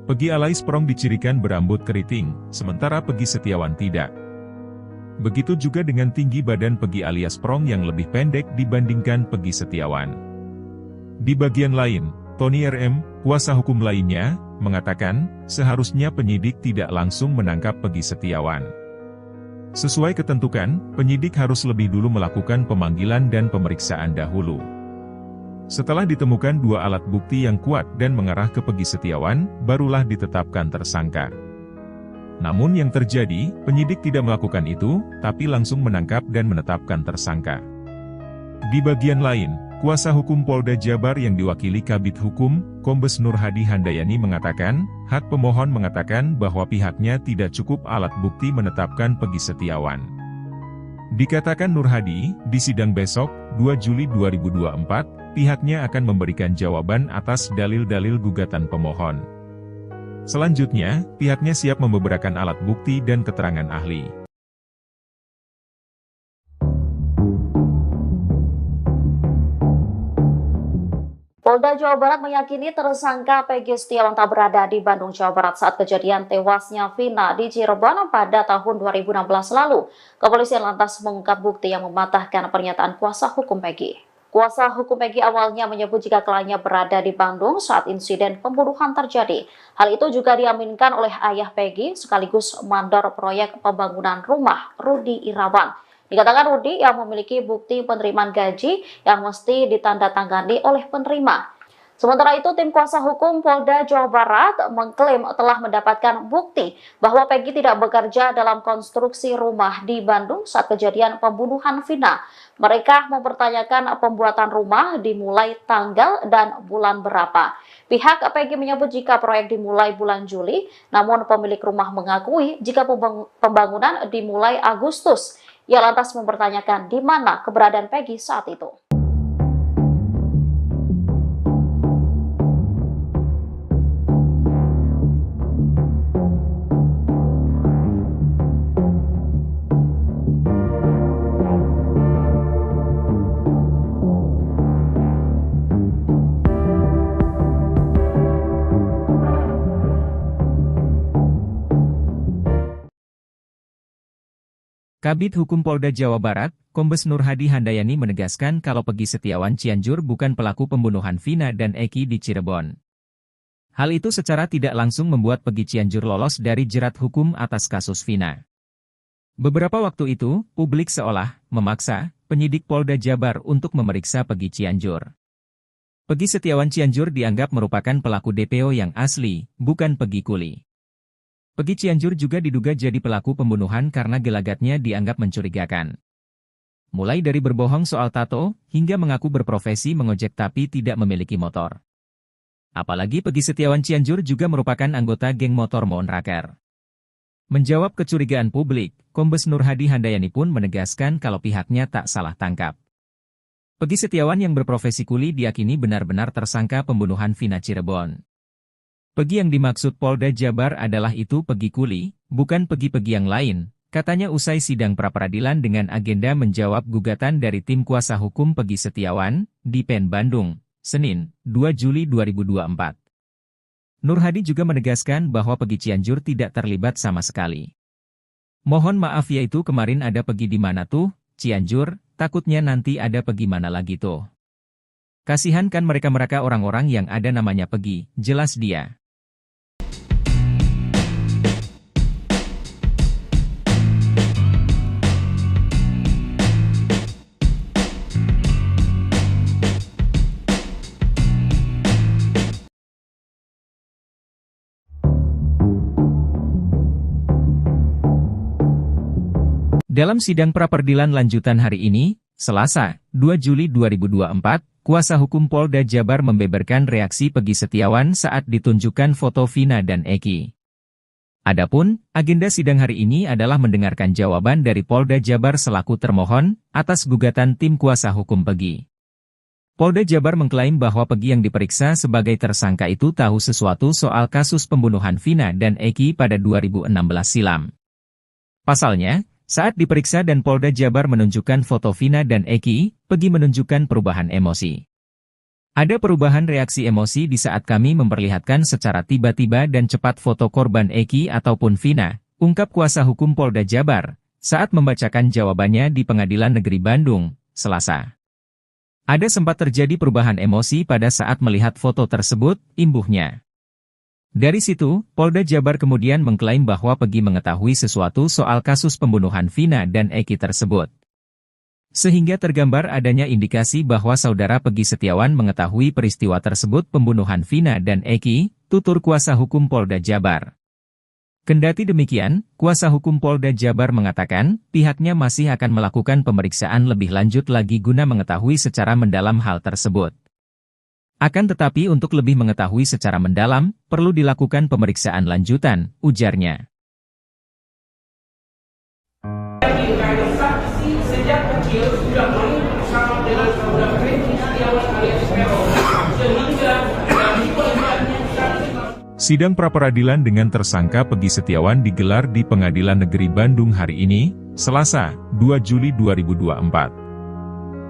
Peggy alias Prong dicirikan berambut keriting, sementara Peggy Setiawan tidak. Begitu juga dengan tinggi badan Peggy alias Prong yang lebih pendek dibandingkan Peggy Setiawan. Di bagian lain, Tony RM, kuasa hukum lainnya, mengatakan, seharusnya penyidik tidak langsung menangkap Peggy Setiawan. Sesuai ketentuan, penyidik harus lebih dulu melakukan pemanggilan dan pemeriksaan dahulu. Setelah ditemukan 2 alat bukti yang kuat dan mengarah ke Peggy Setiawan, barulah ditetapkan tersangka. Namun yang terjadi, penyidik tidak melakukan itu, tapi langsung menangkap dan menetapkan tersangka. Di bagian lain, kuasa hukum Polda Jabar yang diwakili Kabid Hukum, Kombes Nur Hadi Handayani mengatakan, hak pemohon mengatakan bahwa pihaknya tidak cukup alat bukti menetapkan Peggy Setiawan. Dikatakan Nur Hadi, di sidang besok, 2 Juli 2024, pihaknya akan memberikan jawaban atas dalil-dalil gugatan pemohon. Selanjutnya, pihaknya siap membeberkan alat bukti dan keterangan ahli. Polda Jawa Barat meyakini tersangka Peggy Setiawan tak berada di Bandung, Jawa Barat saat kejadian tewasnya Vina di Cirebon pada tahun 2016 lalu. Kepolisian lantas mengungkap bukti yang mematahkan pernyataan kuasa hukum Peggy. Kuasa hukum Peggy awalnya menyebut jika kliennya berada di Bandung saat insiden pembunuhan terjadi. Hal itu juga diaminkan oleh ayah Peggy sekaligus mandor proyek pembangunan rumah, Rudi Irawan. Dikatakan Rudi yang memiliki bukti penerimaan gaji yang mesti ditandatangani oleh penerima. Sementara itu, tim kuasa hukum Polda Jawa Barat mengklaim telah mendapatkan bukti bahwa Peggy tidak bekerja dalam konstruksi rumah di Bandung saat kejadian pembunuhan Vina. Mereka mempertanyakan pembuatan rumah dimulai tanggal dan bulan berapa. Pihak Peggy menyebut jika proyek dimulai bulan Juli, namun pemilik rumah mengakui jika pembangunan dimulai Agustus. Ia lantas mempertanyakan di mana keberadaan Peggy saat itu. Kabid Hukum Polda Jawa Barat, Kombes Nur Hadi Handayani menegaskan kalau Peggy Setiawan Cianjur bukan pelaku pembunuhan Vina dan Eki di Cirebon. Hal itu secara tidak langsung membuat Peggy Cianjur lolos dari jerat hukum atas kasus Vina. Beberapa waktu itu, publik seolah memaksa penyidik Polda Jabar untuk memeriksa Peggy Cianjur. Peggy Setiawan Cianjur dianggap merupakan pelaku DPO yang asli, bukan Peggy Kuli. Peggy Cianjur juga diduga jadi pelaku pembunuhan karena gelagatnya dianggap mencurigakan. Mulai dari berbohong soal tato, hingga mengaku berprofesi mengojek tapi tidak memiliki motor. Apalagi Peggy Setiawan Cianjur juga merupakan anggota geng motor Monraker. Menjawab kecurigaan publik, Kombes Nur Hadi Handayani pun menegaskan kalau pihaknya tak salah tangkap. Peggy Setiawan yang berprofesi kuli diyakini benar-benar tersangka pembunuhan Vina Cirebon. Peggy yang dimaksud Polda Jabar adalah itu Peggy Kuli, bukan Peggy-Peggy yang lain, katanya usai sidang pra-peradilan dengan agenda menjawab gugatan dari tim kuasa hukum Peggy Setiawan, di PN Bandung, Senin, 2 Juli 2024. Nur Hadi juga menegaskan bahwa Peggy Cianjur tidak terlibat sama sekali. Mohon maaf yaitu kemarin ada Peggy di mana tuh, Cianjur, takutnya nanti ada Peggy mana lagi tuh. Kasihan kan mereka-mereka orang-orang yang ada namanya Peggy, jelas dia. Dalam sidang pra-peradilan lanjutan hari ini, Selasa, 2 Juli 2024, kuasa hukum Polda Jabar membeberkan reaksi Peggy Setiawan saat ditunjukkan foto Vina dan Eki. Adapun, agenda sidang hari ini adalah mendengarkan jawaban dari Polda Jabar selaku termohon atas gugatan tim kuasa hukum Peggy. Polda Jabar mengklaim bahwa Peggy yang diperiksa sebagai tersangka itu tahu sesuatu soal kasus pembunuhan Vina dan Eki pada 2016 silam. Pasalnya, saat diperiksa dan Polda Jabar menunjukkan foto Vina dan Eki, Peggy menunjukkan perubahan emosi. Ada perubahan reaksi emosi di saat kami memperlihatkan secara tiba-tiba dan cepat foto korban Eki ataupun Vina, ungkap kuasa hukum Polda Jabar, saat membacakan jawabannya di Pengadilan Negeri Bandung, Selasa. Ada sempat terjadi perubahan emosi pada saat melihat foto tersebut, imbuhnya. Dari situ, Polda Jabar kemudian mengklaim bahwa Peggy mengetahui sesuatu soal kasus pembunuhan Vina dan Eki tersebut. Sehingga tergambar adanya indikasi bahwa saudara Peggy Setiawan mengetahui peristiwa tersebut pembunuhan Vina dan Eki, tutur kuasa hukum Polda Jabar. Kendati demikian, kuasa hukum Polda Jabar mengatakan, pihaknya masih akan melakukan pemeriksaan lebih lanjut lagi guna mengetahui secara mendalam hal tersebut. Akan tetapi untuk lebih mengetahui secara mendalam, perlu dilakukan pemeriksaan lanjutan, ujarnya. Saksi sejak kecil sudah main bersama dengan saudara Peggy Setiawan alias Peron, sehingga dari korbannya Sidang pra-peradilan dengan tersangka Peggy Setiawan digelar di Pengadilan Negeri Bandung hari ini, Selasa, 2 Juli 2024.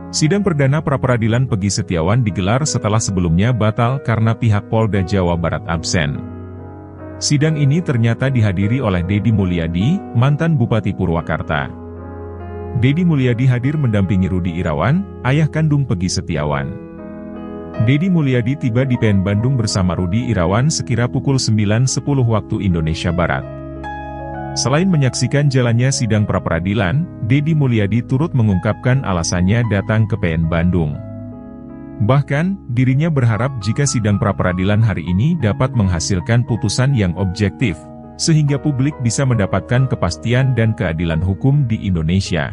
Sidang perdana pra-peradilan Peggy Setiawan digelar setelah sebelumnya batal karena pihak Polda Jawa Barat absen. Sidang ini ternyata dihadiri oleh Deddy Mulyadi, mantan Bupati Purwakarta. Deddy Mulyadi hadir mendampingi Rudi Irawan, ayah kandung Peggy Setiawan. Deddy Mulyadi tiba di PN Bandung bersama Rudi Irawan sekira pukul 9.10 waktu Indonesia Barat. Selain menyaksikan jalannya sidang pra-peradilan, Deddy Mulyadi turut mengungkapkan alasannya datang ke PN Bandung. Bahkan, dirinya berharap jika sidang pra-peradilan hari ini dapat menghasilkan putusan yang objektif, sehingga publik bisa mendapatkan kepastian dan keadilan hukum di Indonesia.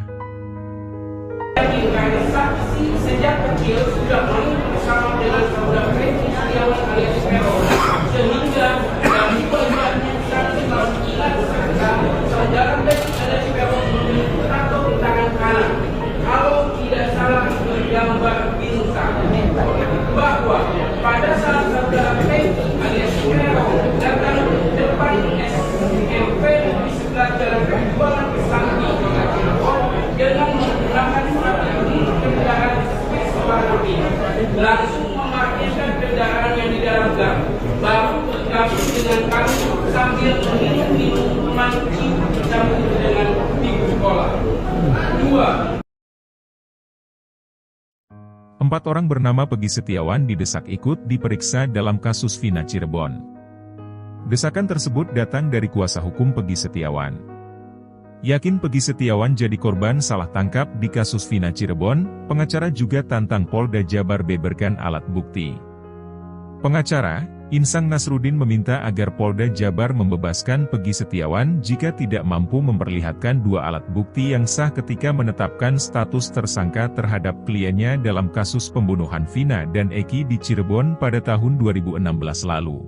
saksi sejak kecil sudah main bersama dengan saudara Peggy Setiawan alias Peron, sehingga dari korbannya saudara Peggy alias Peron memiliki tato di tangan kanan. Kalau tidak salah bergambar bintang, bahwa pada saat saudara Peggy alias Peron datang ke depan SMP di sebelah jalan perjuangan Pesanggi dengan menggunakan strategi kendaraan spes warna biru, langsung memarkirkan kendaraannya di dalam gang, baru bergabung 4 orang bernama Peggy Setiawan didesak ikut diperiksa dalam kasus Vina Cirebon. Desakan tersebut datang dari kuasa hukum Peggy Setiawan. Yakin Peggy Setiawan jadi korban salah tangkap di kasus Vina Cirebon, pengacara juga tantang Polda Jabar beberkan alat bukti. Pengacara, Insang Nasruddin meminta agar Polda Jabar membebaskan Peggy Setiawan jika tidak mampu memperlihatkan 2 alat bukti yang sah ketika menetapkan status tersangka terhadap kliennya dalam kasus pembunuhan Vina dan Eki di Cirebon pada tahun 2016 lalu.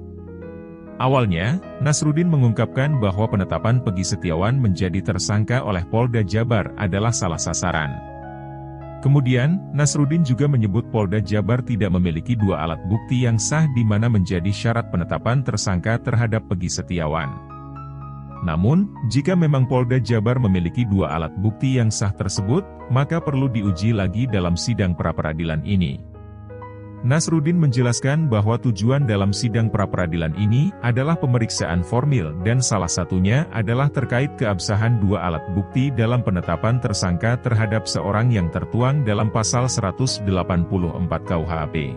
Awalnya, Nasruddin mengungkapkan bahwa penetapan Peggy Setiawan menjadi tersangka oleh Polda Jabar adalah salah sasaran. Kemudian, Nasruddin juga menyebut Polda Jabar tidak memiliki 2 alat bukti yang sah di mana menjadi syarat penetapan tersangka terhadap Peggy Setiawan. Namun, jika memang Polda Jabar memiliki 2 alat bukti yang sah tersebut, maka perlu diuji lagi dalam sidang pra-peradilan ini. Nasruddin menjelaskan bahwa tujuan dalam sidang pra-peradilan ini adalah pemeriksaan formil dan salah satunya adalah terkait keabsahan 2 alat bukti dalam penetapan tersangka terhadap seorang yang tertuang dalam pasal 184 KUHP.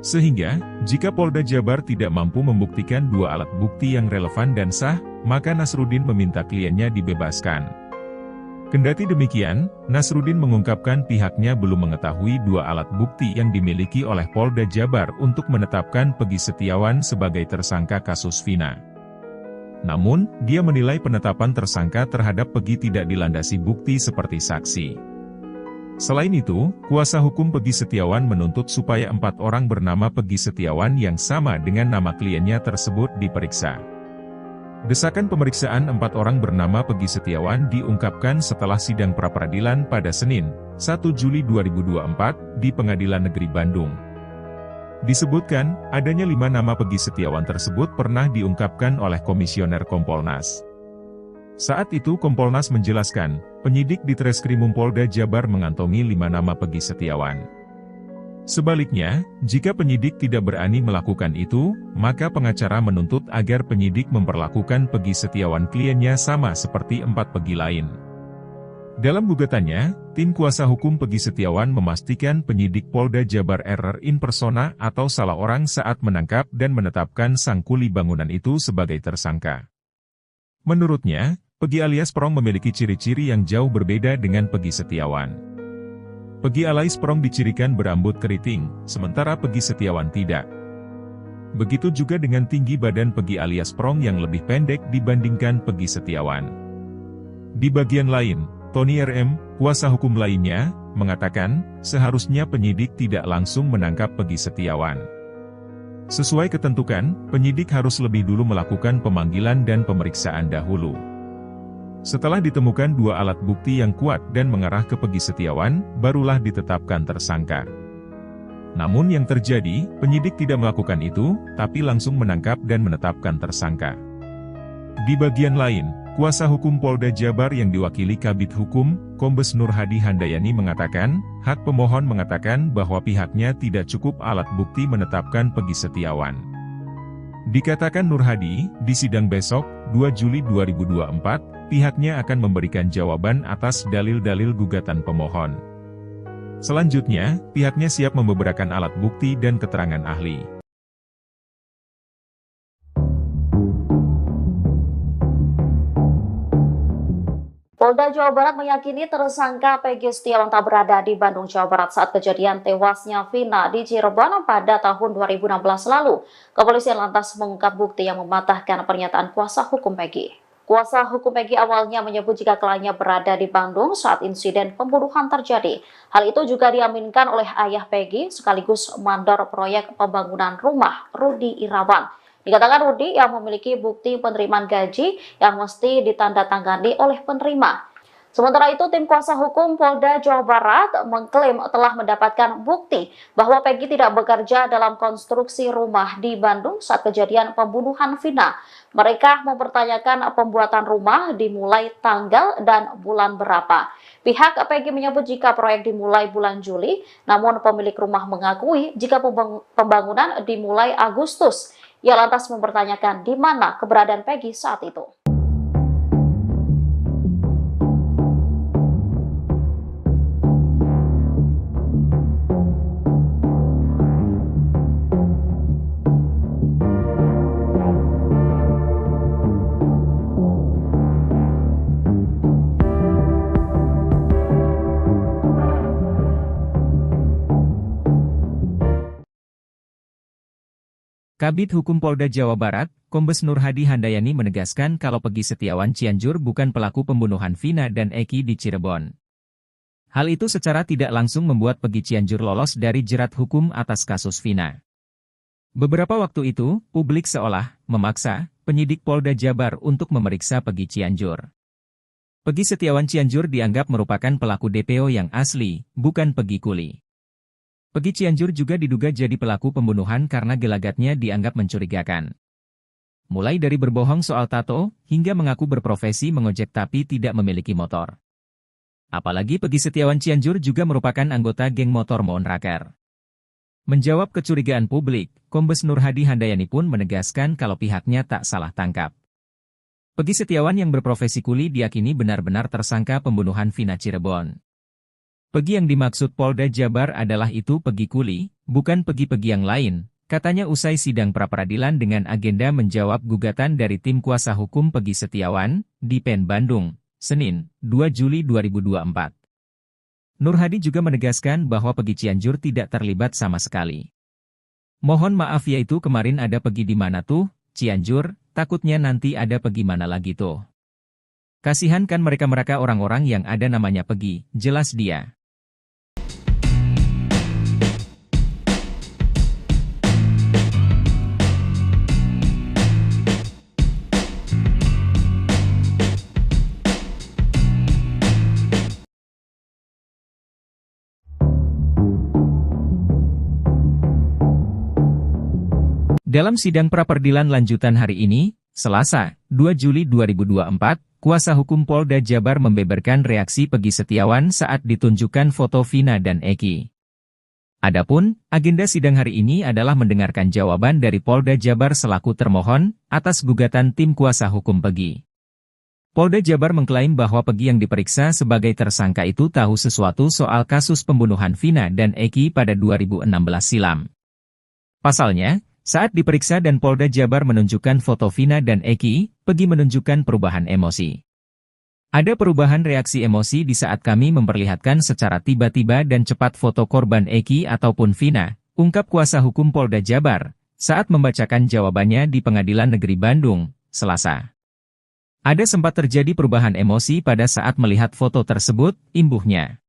Sehingga, jika Polda Jabar tidak mampu membuktikan 2 alat bukti yang relevan dan sah, maka Nasruddin meminta kliennya dibebaskan. Kendati demikian, Nasruddin mengungkapkan pihaknya belum mengetahui 2 alat bukti yang dimiliki oleh Polda Jabar untuk menetapkan Peggy Setiawan sebagai tersangka kasus Vina. Namun, dia menilai penetapan tersangka terhadap Peggy tidak dilandasi bukti seperti saksi. Selain itu, kuasa hukum Peggy Setiawan menuntut supaya 4 orang bernama Peggy Setiawan yang sama dengan nama kliennya tersebut diperiksa. Desakan pemeriksaan 4 orang bernama Peggy Setiawan diungkapkan setelah sidang pra-peradilan pada Senin, 1 Juli 2024, di Pengadilan Negeri Bandung. Disebutkan, adanya 5 nama Peggy Setiawan tersebut pernah diungkapkan oleh Komisioner Kompolnas. Saat itu Kompolnas menjelaskan, penyidik di Treskrimum Polda Jabar mengantongi 5 nama Peggy Setiawan. Sebaliknya, jika penyidik tidak berani melakukan itu, maka pengacara menuntut agar penyidik memperlakukan Peggy Setiawan kliennya sama seperti 4 Peggy lain. Dalam gugatannya, tim kuasa hukum Peggy Setiawan memastikan penyidik Polda Jabar error in persona atau salah orang saat menangkap dan menetapkan sang kuli bangunan itu sebagai tersangka. Menurutnya, Peggy alias Prong memiliki ciri-ciri yang jauh berbeda dengan Peggy Setiawan. Peggy alias Prong dicirikan berambut keriting, sementara Peggy Setiawan tidak. Begitu juga dengan tinggi badan Peggy alias Prong yang lebih pendek dibandingkan Peggy Setiawan. Di bagian lain, Tony RM, kuasa hukum lainnya, mengatakan, seharusnya penyidik tidak langsung menangkap Peggy Setiawan. Sesuai ketentuan, penyidik harus lebih dulu melakukan pemanggilan dan pemeriksaan dahulu. Setelah ditemukan 2 alat bukti yang kuat dan mengarah ke Peggy Setiawan, barulah ditetapkan tersangka. Namun yang terjadi, penyidik tidak melakukan itu, tapi langsung menangkap dan menetapkan tersangka. Di bagian lain, kuasa hukum Polda Jabar yang diwakili Kabid Hukum, Kombes Nur Hadi Handayani mengatakan, hak pemohon mengatakan bahwa pihaknya tidak cukup alat bukti menetapkan Peggy Setiawan. Dikatakan Nur Hadi, di sidang besok, 2 Juli 2024, pihaknya akan memberikan jawaban atas dalil-dalil gugatan pemohon. Selanjutnya, pihaknya siap membeberkan alat bukti dan keterangan ahli. Polda Jawa Barat meyakini tersangka Peggy Setiawan tak berada di Bandung, Jawa Barat saat kejadian tewasnya Vina di Cirebon pada tahun 2016 lalu. Kepolisian lantas mengungkap bukti yang mematahkan pernyataan kuasa hukum Peggy. Kuasa hukum Peggy awalnya menyebut jika kliennya berada di Bandung saat insiden pembunuhan terjadi. Hal itu juga diaminkan oleh ayah Peggy sekaligus mandor proyek pembangunan rumah, Rudi Irawan. Dikatakan Rudi yang memiliki bukti penerimaan gaji yang mesti ditandatangani oleh penerima. Sementara itu, tim kuasa hukum Polda Jawa Barat mengklaim telah mendapatkan bukti bahwa Peggy tidak bekerja dalam konstruksi rumah di Bandung saat kejadian pembunuhan Vina. Mereka mempertanyakan pembuatan rumah dimulai tanggal dan bulan berapa. Pihak Peggy menyebut jika proyek dimulai bulan Juli, namun pemilik rumah mengakui jika pembangunan dimulai Agustus. Ia lantas mempertanyakan di mana keberadaan Peggy saat itu. Kabid Hukum Polda Jawa Barat, Kombes Nur Hadi Handayani menegaskan kalau Peggy Setiawan Cianjur bukan pelaku pembunuhan Vina dan Eki di Cirebon. Hal itu secara tidak langsung membuat Peggy Cianjur lolos dari jerat hukum atas kasus Vina. Beberapa waktu itu, publik seolah memaksa penyidik Polda Jabar untuk memeriksa Peggy Cianjur. Peggy Setiawan Cianjur dianggap merupakan pelaku DPO yang asli, bukan Peggy Kuli. Peggy Cianjur juga diduga jadi pelaku pembunuhan karena gelagatnya dianggap mencurigakan. Mulai dari berbohong soal tato, hingga mengaku berprofesi mengojek tapi tidak memiliki motor. Apalagi Peggy Setiawan Cianjur juga merupakan anggota geng motor Monraker. Menjawab kecurigaan publik, Kombes Nur Hadi Handayani pun menegaskan kalau pihaknya tak salah tangkap. Peggy Setiawan yang berprofesi kuli diyakini benar-benar tersangka pembunuhan Vina Cirebon. Peggy yang dimaksud Polda Jabar adalah itu Peggy Kuli, bukan Peggy-Peggy yang lain, katanya usai sidang pra-peradilan dengan agenda menjawab gugatan dari tim kuasa hukum Peggy Setiawan, di PN Bandung, Senin, 2 Juli 2024. Nur Hadi juga menegaskan bahwa Peggy Cianjur tidak terlibat sama sekali. Mohon maaf yaitu kemarin ada Peggy di mana tuh, Cianjur, takutnya nanti ada Peggy mana lagi tuh. Kasihan kan mereka-mereka orang-orang yang ada namanya Peggy, jelas dia. Dalam sidang pra-peradilan lanjutan hari ini, Selasa, 2 Juli 2024, kuasa hukum Polda Jabar membeberkan reaksi Peggy Setiawan saat ditunjukkan foto Vina dan Eki. Adapun, agenda sidang hari ini adalah mendengarkan jawaban dari Polda Jabar selaku termohon atas gugatan tim kuasa hukum Peggy. Polda Jabar mengklaim bahwa Peggy yang diperiksa sebagai tersangka itu tahu sesuatu soal kasus pembunuhan Vina dan Eki pada 2016 silam. Pasalnya, saat diperiksa dan Polda Jabar menunjukkan foto Vina dan Eki, Peggy menunjukkan perubahan emosi. Ada perubahan reaksi emosi di saat kami memperlihatkan secara tiba-tiba dan cepat foto korban Eki ataupun Vina, ungkap kuasa hukum Polda Jabar, saat membacakan jawabannya di Pengadilan Negeri Bandung, Selasa. Ada sempat terjadi perubahan emosi pada saat melihat foto tersebut, imbuhnya.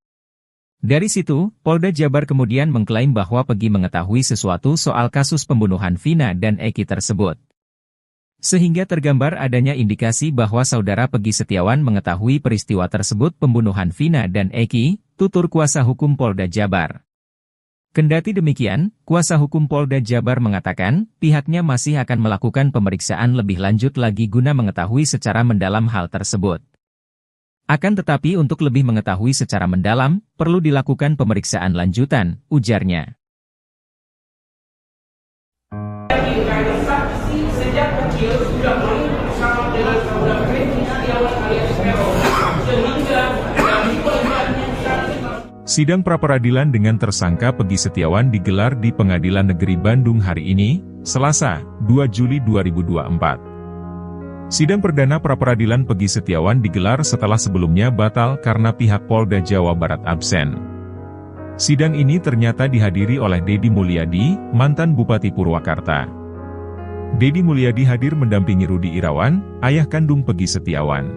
Dari situ, Polda Jabar kemudian mengklaim bahwa Peggy mengetahui sesuatu soal kasus pembunuhan Vina dan Eki tersebut. Sehingga tergambar adanya indikasi bahwa saudara Peggy Setiawan mengetahui peristiwa tersebut pembunuhan Vina dan Eki, tutur kuasa hukum Polda Jabar. Kendati demikian, kuasa hukum Polda Jabar mengatakan, pihaknya masih akan melakukan pemeriksaan lebih lanjut lagi guna mengetahui secara mendalam hal tersebut. Akan tetapi untuk lebih mengetahui secara mendalam, perlu dilakukan pemeriksaan lanjutan, ujarnya. Saksi sejak kecil sudah bersama dengan saudara Peggy Setiawan alias Peron, sehingga dari pelajarannya Sidang pra-peradilan dengan tersangka Peggy Setiawan digelar di Pengadilan Negeri Bandung hari ini, Selasa, 2 Juli 2024. Sidang perdana pra-peradilan Peggy Setiawan digelar setelah sebelumnya batal karena pihak Polda Jawa Barat absen. Sidang ini ternyata dihadiri oleh Deddy Mulyadi, mantan Bupati Purwakarta. Deddy Mulyadi hadir mendampingi Rudi Irawan, ayah kandung Peggy Setiawan.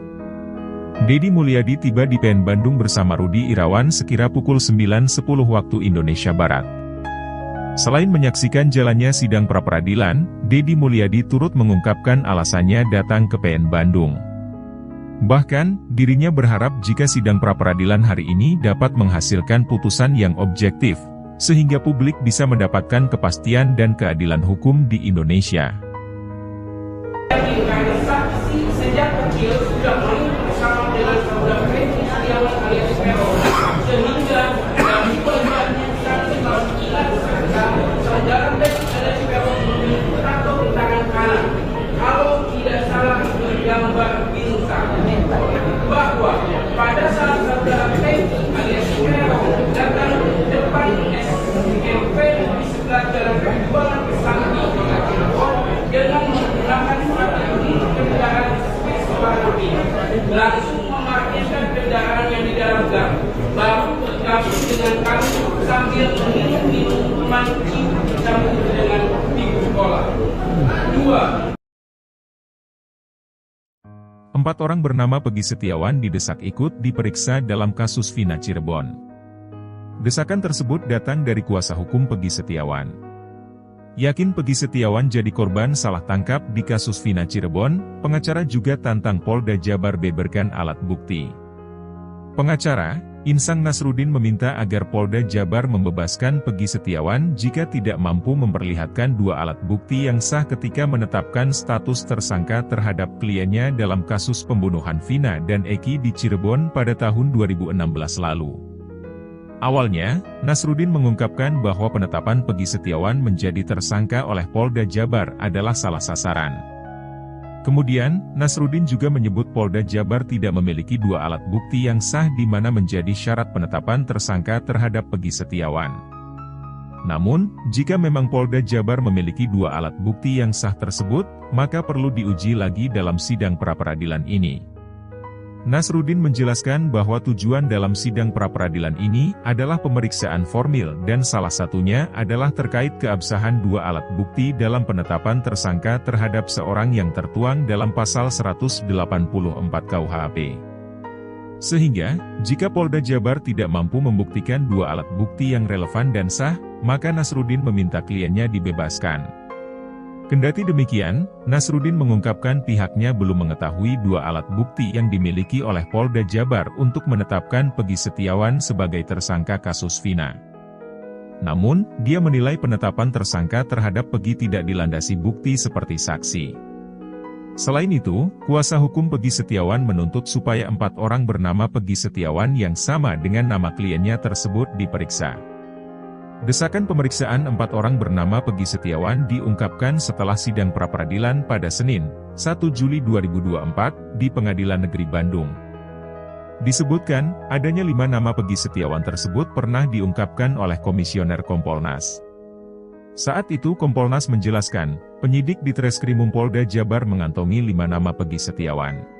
Deddy Mulyadi tiba di PN Bandung bersama Rudi Irawan sekira pukul 9.10 waktu Indonesia Barat. Selain menyaksikan jalannya sidang pra-peradilan, Deddy Mulyadi turut mengungkapkan alasannya datang ke PN Bandung. Bahkan, dirinya berharap jika sidang pra-peradilan hari ini dapat menghasilkan putusan yang objektif, sehingga publik bisa mendapatkan kepastian dan keadilan hukum di Indonesia. saksi sejak kecil sudah bersama dengan saudara Peggy Setiawan alias Peron, sehingga dari pelajarannya saudara Peggy alias Peron memiliki tato di tangan kanan. Kalau tidak salah bergambar bintang, bahwa pada saat saudara Peggy alias Peron datang ke depan SMP di sebelah jalan Perjuangan Sakti dengan menggunakan strategi kendaraan warna biru, langsung memarkirkan kendaraan yang di dalam gang, baru bergabung dengan kami sambil minum minuman dicampur dengan minggu sekolah. kedua, 4 orang bernama Peggy Setiawan didesak ikut diperiksa dalam kasus Vina Cirebon. Desakan tersebut datang dari kuasa hukum Peggy Setiawan. Yakin Peggy Setiawan jadi korban salah tangkap di kasus Vina Cirebon, pengacara juga tantang Polda Jabar beberkan alat bukti. Pengacara, Insang Nasruddin meminta agar Polda Jabar membebaskan Peggy Setiawan jika tidak mampu memperlihatkan 2 alat bukti yang sah ketika menetapkan status tersangka terhadap kliennya dalam kasus pembunuhan Vina dan Eki di Cirebon pada tahun 2016 lalu. Awalnya, Nasruddin mengungkapkan bahwa penetapan Peggy Setiawan menjadi tersangka oleh Polda Jabar adalah salah sasaran. Kemudian, Nasruddin juga menyebut Polda Jabar tidak memiliki 2 alat bukti yang sah di mana menjadi syarat penetapan tersangka terhadap Peggy Setiawan. Namun, jika memang Polda Jabar memiliki 2 alat bukti yang sah tersebut, maka perlu diuji lagi dalam sidang pra-peradilan ini. Nasruddin menjelaskan bahwa tujuan dalam sidang pra-peradilan ini adalah pemeriksaan formil dan salah satunya adalah terkait keabsahan 2 alat bukti dalam penetapan tersangka terhadap seorang yang tertuang dalam pasal 184 KUHP. Sehingga, jika Polda Jabar tidak mampu membuktikan 2 alat bukti yang relevan dan sah, maka Nasruddin meminta kliennya dibebaskan. Kendati demikian, Nasruddin mengungkapkan pihaknya belum mengetahui 2 alat bukti yang dimiliki oleh Polda Jabar untuk menetapkan Peggy Setiawan sebagai tersangka kasus Vina. Namun, dia menilai penetapan tersangka terhadap Peggy tidak dilandasi bukti seperti saksi. Selain itu, kuasa hukum Peggy Setiawan menuntut supaya 4 orang bernama Peggy Setiawan yang sama dengan nama kliennya tersebut diperiksa. Desakan pemeriksaan 4 orang bernama Peggy Setiawan diungkapkan setelah sidang pra-peradilan pada Senin, 1 Juli 2024, di Pengadilan Negeri Bandung. Disebutkan, adanya 5 nama Peggy Setiawan tersebut pernah diungkapkan oleh Komisioner Kompolnas. Saat itu Kompolnas menjelaskan, penyidik di Treskrimum Polda Jabar mengantongi 5 nama Peggy Setiawan.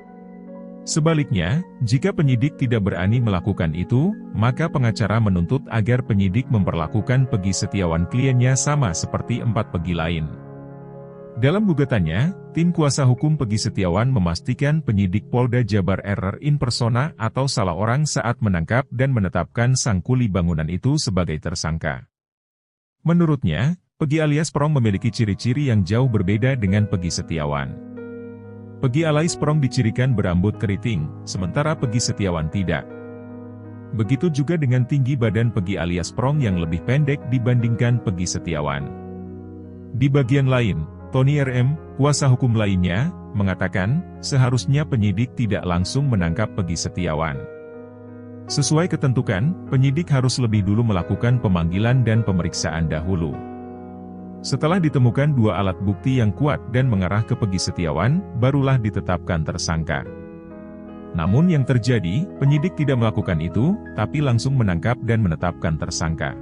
Sebaliknya, jika penyidik tidak berani melakukan itu, maka pengacara menuntut agar penyidik memperlakukan Peggy Setiawan kliennya sama seperti 4 Peggy lain. Dalam gugatannya, tim kuasa hukum Peggy Setiawan memastikan penyidik Polda Jabar error in persona atau salah orang saat menangkap dan menetapkan sang kuli bangunan itu sebagai tersangka. Menurutnya, Peggy alias Prong memiliki ciri-ciri yang jauh berbeda dengan Peggy Setiawan. Peggy alias Prong dicirikan berambut keriting, sementara Peggy Setiawan tidak. Begitu juga dengan tinggi badan Peggy alias Prong yang lebih pendek dibandingkan Peggy Setiawan. Di bagian lain, Tony RM, kuasa hukum lainnya, mengatakan, seharusnya penyidik tidak langsung menangkap Peggy Setiawan. Sesuai ketentuan, penyidik harus lebih dulu melakukan pemanggilan dan pemeriksaan dahulu. Setelah ditemukan 2 alat bukti yang kuat dan mengarah ke Peggy Setiawan, barulah ditetapkan tersangka. Namun yang terjadi, penyidik tidak melakukan itu, tapi langsung menangkap dan menetapkan tersangka.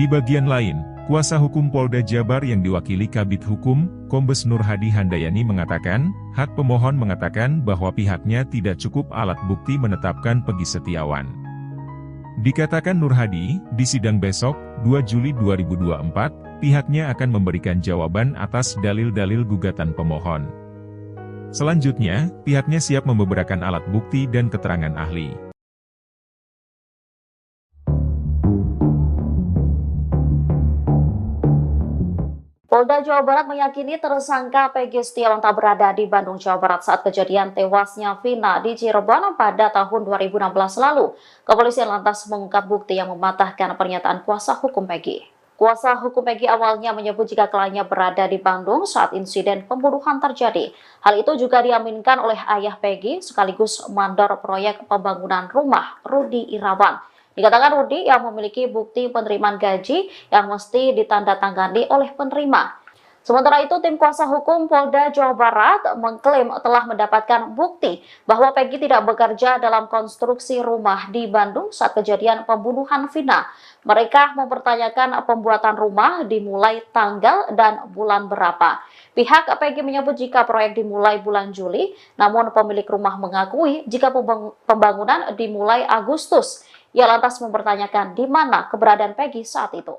Di bagian lain, kuasa hukum Polda Jabar yang diwakili Kabid Hukum, Kombes Nur Hadi Handayani mengatakan, hak pemohon mengatakan bahwa pihaknya tidak cukup alat bukti menetapkan Peggy Setiawan. Dikatakan Nur Hadi, di sidang besok, 2 Juli 2024, pihaknya akan memberikan jawaban atas dalil-dalil gugatan pemohon. Selanjutnya, pihaknya siap membeberkan alat bukti dan keterangan ahli. Polda Jawa Barat meyakini tersangka Peggy Setiawan tak berada di Bandung, Jawa Barat saat kejadian tewasnya Vina di Cirebon pada tahun 2016 lalu. Kepolisian lantas mengungkap bukti yang mematahkan pernyataan kuasa hukum Peggy. Kuasa hukum Peggy awalnya menyebut jika kliennya berada di Bandung saat insiden pembunuhan terjadi. Hal itu juga diaminkan oleh ayah Peggy sekaligus mandor proyek pembangunan rumah, Rudi Irawan. Dikatakan Rudi yang memiliki bukti penerimaan gaji yang mesti ditandatangani oleh penerima. Sementara itu, tim kuasa hukum Polda Jawa Barat mengklaim telah mendapatkan bukti bahwa Peggy tidak bekerja dalam konstruksi rumah di Bandung saat kejadian pembunuhan Vina. Mereka mempertanyakan pembuatan rumah dimulai tanggal dan bulan berapa. Pihak Peggy menyebut jika proyek dimulai bulan Juli, namun pemilik rumah mengakui jika pembangunan dimulai Agustus. Ia lantas mempertanyakan di mana keberadaan Peggy saat itu.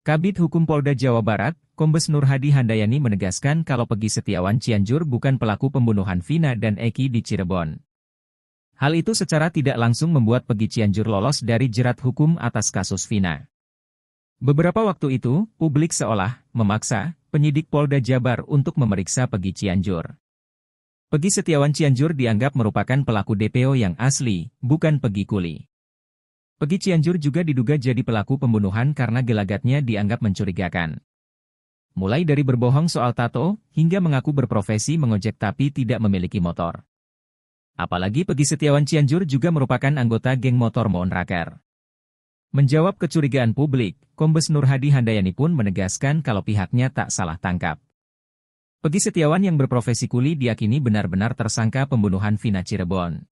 Kabid Hukum Polda Jawa Barat, Kombes Nur Hadi Handayani menegaskan kalau Peggy Setiawan Cianjur bukan pelaku pembunuhan Vina dan Eki di Cirebon. Hal itu secara tidak langsung membuat Peggy Cianjur lolos dari jerat hukum atas kasus Vina. Beberapa waktu itu, publik seolah memaksa penyidik Polda Jabar untuk memeriksa Peggy Cianjur. Peggy Setiawan Cianjur dianggap merupakan pelaku DPO yang asli, bukan Peggy Kuli. Peggy Cianjur juga diduga jadi pelaku pembunuhan karena gelagatnya dianggap mencurigakan. Mulai dari berbohong soal tato, hingga mengaku berprofesi mengojek tapi tidak memiliki motor. Apalagi Peggy Setiawan Cianjur juga merupakan anggota geng motor Monraker. Menjawab kecurigaan publik, Kombes Nur Hadi Handayani pun menegaskan kalau pihaknya tak salah tangkap. Peggy Setiawan yang berprofesi kuli diyakini benar-benar tersangka pembunuhan Vina Cirebon.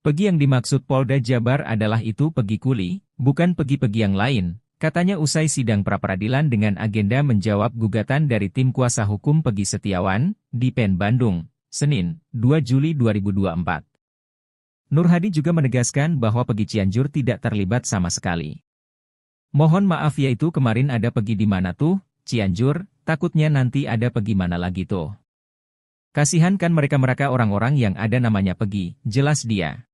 Peggy yang dimaksud Polda Jabar adalah itu Peggy Kuli, bukan Peggy yang lain, katanya usai sidang pra-peradilan dengan agenda menjawab gugatan dari tim kuasa hukum Peggy Setiawan, di PN Bandung, Senin, 2 Juli 2024. Nur Hadi juga menegaskan bahwa Peggy Cianjur tidak terlibat sama sekali. Mohon maaf yaitu kemarin ada Peggy di mana tuh, Cianjur, takutnya nanti ada Peggy mana lagi tuh. Kasihan kan mereka orang-orang yang ada namanya Peggy, jelas dia.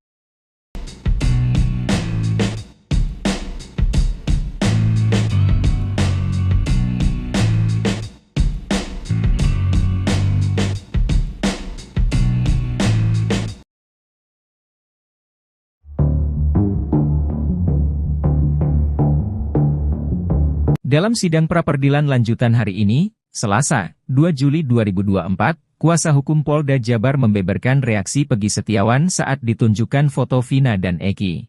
Dalam sidang pra-peradilan lanjutan hari ini, Selasa, 2 Juli 2024, kuasa hukum Polda Jabar membeberkan reaksi Peggy Setiawan saat ditunjukkan foto Vina dan Eki.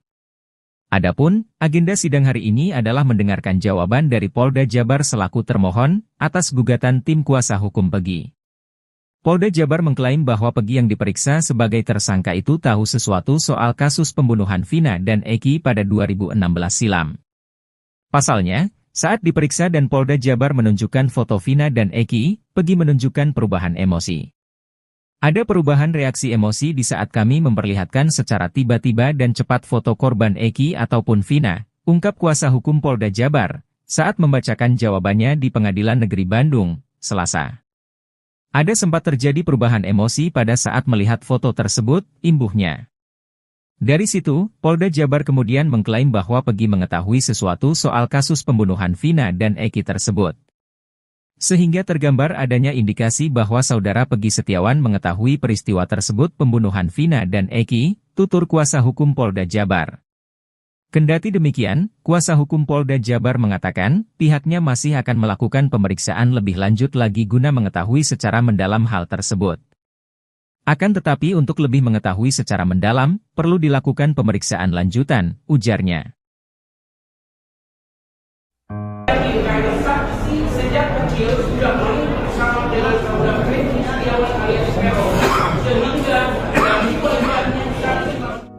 Adapun, agenda sidang hari ini adalah mendengarkan jawaban dari Polda Jabar selaku termohon atas gugatan tim kuasa hukum Peggy. Polda Jabar mengklaim bahwa Peggy yang diperiksa sebagai tersangka itu tahu sesuatu soal kasus pembunuhan Vina dan Eki pada 2016 silam. Pasalnya, saat diperiksa dan Polda Jabar menunjukkan foto Vina dan Eki, Peggy menunjukkan perubahan emosi. Ada perubahan reaksi emosi di saat kami memperlihatkan secara tiba-tiba dan cepat foto korban Eki ataupun Vina, ungkap kuasa hukum Polda Jabar, saat membacakan jawabannya di Pengadilan Negeri Bandung, Selasa. Ada sempat terjadi perubahan emosi pada saat melihat foto tersebut, imbuhnya. Dari situ, Polda Jabar kemudian mengklaim bahwa Peggy mengetahui sesuatu soal kasus pembunuhan Vina dan Eki tersebut. Sehingga tergambar adanya indikasi bahwa saudara Peggy Setiawan mengetahui peristiwa tersebut pembunuhan Vina dan Eki, tutur kuasa hukum Polda Jabar. Kendati demikian, kuasa hukum Polda Jabar mengatakan, pihaknya masih akan melakukan pemeriksaan lebih lanjut lagi guna mengetahui secara mendalam hal tersebut. Akan tetapi untuk lebih mengetahui secara mendalam, perlu dilakukan pemeriksaan lanjutan, ujarnya. Saksi sejak kecil sudah main bersama dengan saudara Peggy Setiawan alias Peron, sehingga dari pelibatannya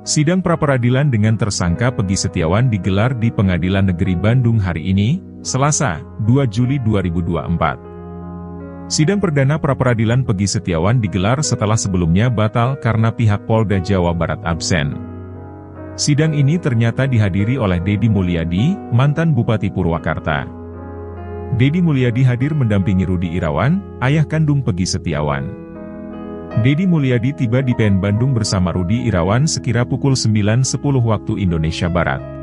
Sidang pra-peradilan dengan tersangka Peggy Setiawan digelar di Pengadilan Negeri Bandung hari ini, Selasa, 2 Juli 2024. Sidang perdana pra-peradilan Peggy Setiawan digelar setelah sebelumnya batal karena pihak Polda Jawa Barat absen. Sidang ini ternyata dihadiri oleh Deddy Mulyadi, mantan Bupati Purwakarta. Deddy Mulyadi hadir mendampingi Rudi Irawan, ayah kandung Peggy Setiawan. Deddy Mulyadi tiba di PN Bandung bersama Rudi Irawan sekira pukul 9.10 waktu Indonesia Barat.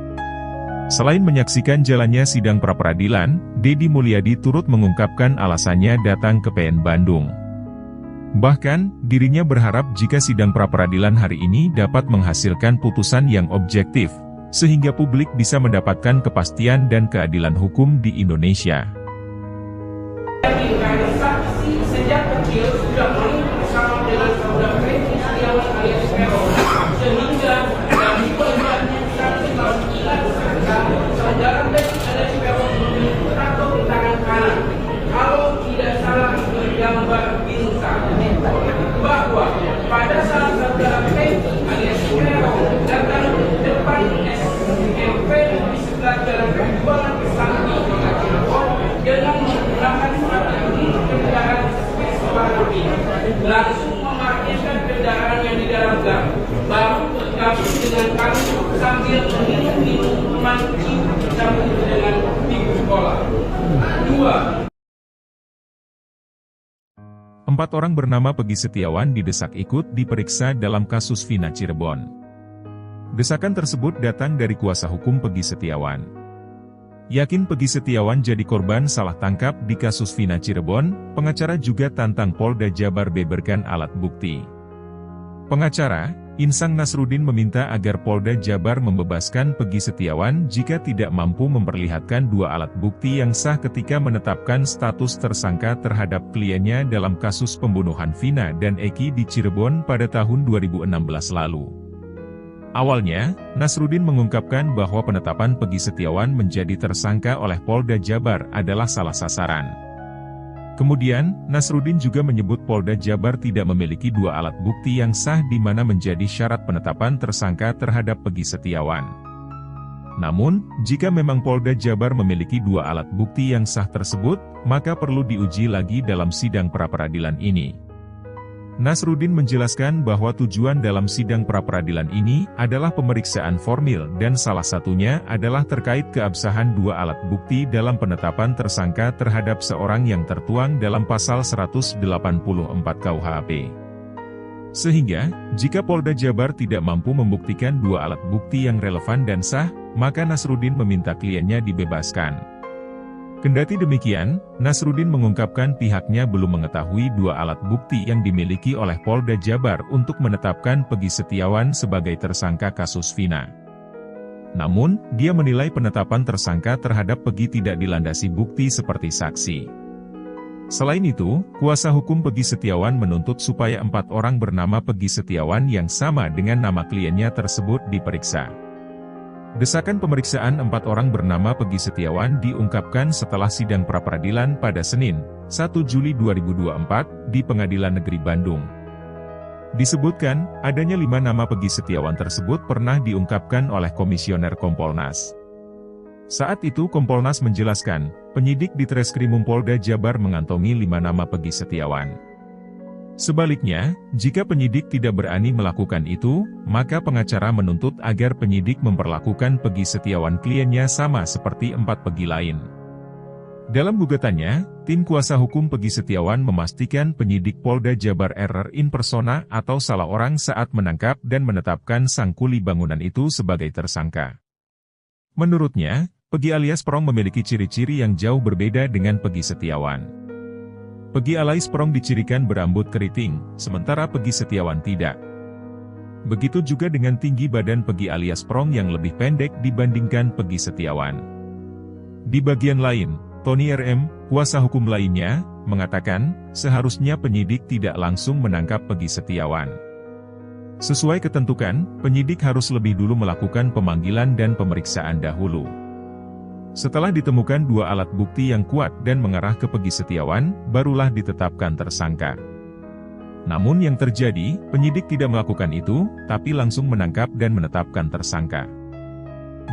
Selain menyaksikan jalannya sidang pra-peradilan, Deddy Mulyadi turut mengungkapkan alasannya datang ke PN Bandung. Bahkan, dirinya berharap jika sidang pra-peradilan hari ini dapat menghasilkan putusan yang objektif, sehingga publik bisa mendapatkan kepastian dan keadilan hukum di Indonesia. saksi sejak kecil sudah main bersama dengan saudara Peggy Setiawan alias Peron, sehingga dari pelibatannya saksi mengingat saudara Peggy alias Peron memiliki tato di tangan kanan. Kalau tidak salah bergambar bintang, bahwa pada saat saudara Peggy alias Peron datang ke depan SMP di sebelah jalan penjualan Sakti dengan menggunakan strategi kendaraan warna pink, langsung memarkirkan kendaraan yang di dalam gang, baru bergabung dengan kami sambil minum minuman dengan bingkai sekolah. 4 orang bernama Peggy Setiawan didesak ikut diperiksa dalam kasus Vina Cirebon. Desakan tersebut datang dari kuasa hukum Peggy Setiawan. Yakin Peggy Setiawan jadi korban salah tangkap di kasus Vina Cirebon, pengacara juga tantang Polda Jabar beberkan alat bukti. Pengacara, Insang Nasruddin meminta agar Polda Jabar membebaskan Peggy Setiawan jika tidak mampu memperlihatkan 2 alat bukti yang sah ketika menetapkan status tersangka terhadap kliennya dalam kasus pembunuhan Vina dan Eki di Cirebon pada tahun 2016 lalu. Awalnya, Nasruddin mengungkapkan bahwa penetapan Peggy Setiawan menjadi tersangka oleh Polda Jabar adalah salah sasaran. Kemudian, Nasruddin juga menyebut Polda Jabar tidak memiliki 2 alat bukti yang sah di mana menjadi syarat penetapan tersangka terhadap Peggy Setiawan. Namun, jika memang Polda Jabar memiliki 2 alat bukti yang sah tersebut, maka perlu diuji lagi dalam sidang pra-peradilan ini. Nasruddin menjelaskan bahwa tujuan dalam sidang pra-peradilan ini adalah pemeriksaan formil dan salah satunya adalah terkait keabsahan 2 alat bukti dalam penetapan tersangka terhadap seorang yang tertuang dalam pasal 184 KUHP. Sehingga, jika Polda Jabar tidak mampu membuktikan 2 alat bukti yang relevan dan sah, maka Nasruddin meminta kliennya dibebaskan. Kendati demikian, Nasruddin mengungkapkan pihaknya belum mengetahui 2 alat bukti yang dimiliki oleh Polda Jabar untuk menetapkan Peggy Setiawan sebagai tersangka kasus Vina. Namun, dia menilai penetapan tersangka terhadap Peggy tidak dilandasi bukti seperti saksi. Selain itu, kuasa hukum Peggy Setiawan menuntut supaya 4 orang bernama Peggy Setiawan yang sama dengan nama kliennya tersebut diperiksa. Desakan pemeriksaan 4 orang bernama Peggy Setiawan diungkapkan setelah sidang pra-peradilan pada Senin, 1 Juli 2024, di Pengadilan Negeri Bandung. Disebutkan, adanya 5 nama Peggy Setiawan tersebut pernah diungkapkan oleh Komisioner Kompolnas. Saat itu Kompolnas menjelaskan, penyidik di Treskrimum Polda Jabar mengantongi 5 nama Peggy Setiawan. Sebaliknya, jika penyidik tidak berani melakukan itu, maka pengacara menuntut agar penyidik memperlakukan Peggy Setiawan kliennya sama seperti 4 Peggy lain. Dalam gugatannya, tim kuasa hukum Peggy Setiawan memastikan penyidik Polda Jabar error in persona atau salah orang saat menangkap dan menetapkan sang kuli bangunan itu sebagai tersangka. Menurutnya, Peggy alias Prong memiliki ciri-ciri yang jauh berbeda dengan Peggy Setiawan. Peggy alias Prong dicirikan berambut keriting, sementara Peggy Setiawan tidak. Begitu juga dengan tinggi badan Peggy alias Prong yang lebih pendek dibandingkan Peggy Setiawan. Di bagian lain, Tony RM, kuasa hukum lainnya, mengatakan, seharusnya penyidik tidak langsung menangkap Peggy Setiawan. Sesuai ketentuan, penyidik harus lebih dulu melakukan pemanggilan dan pemeriksaan dahulu. Setelah ditemukan 2 alat bukti yang kuat dan mengarah ke Peggy Setiawan, barulah ditetapkan tersangka. Namun yang terjadi, penyidik tidak melakukan itu, tapi langsung menangkap dan menetapkan tersangka.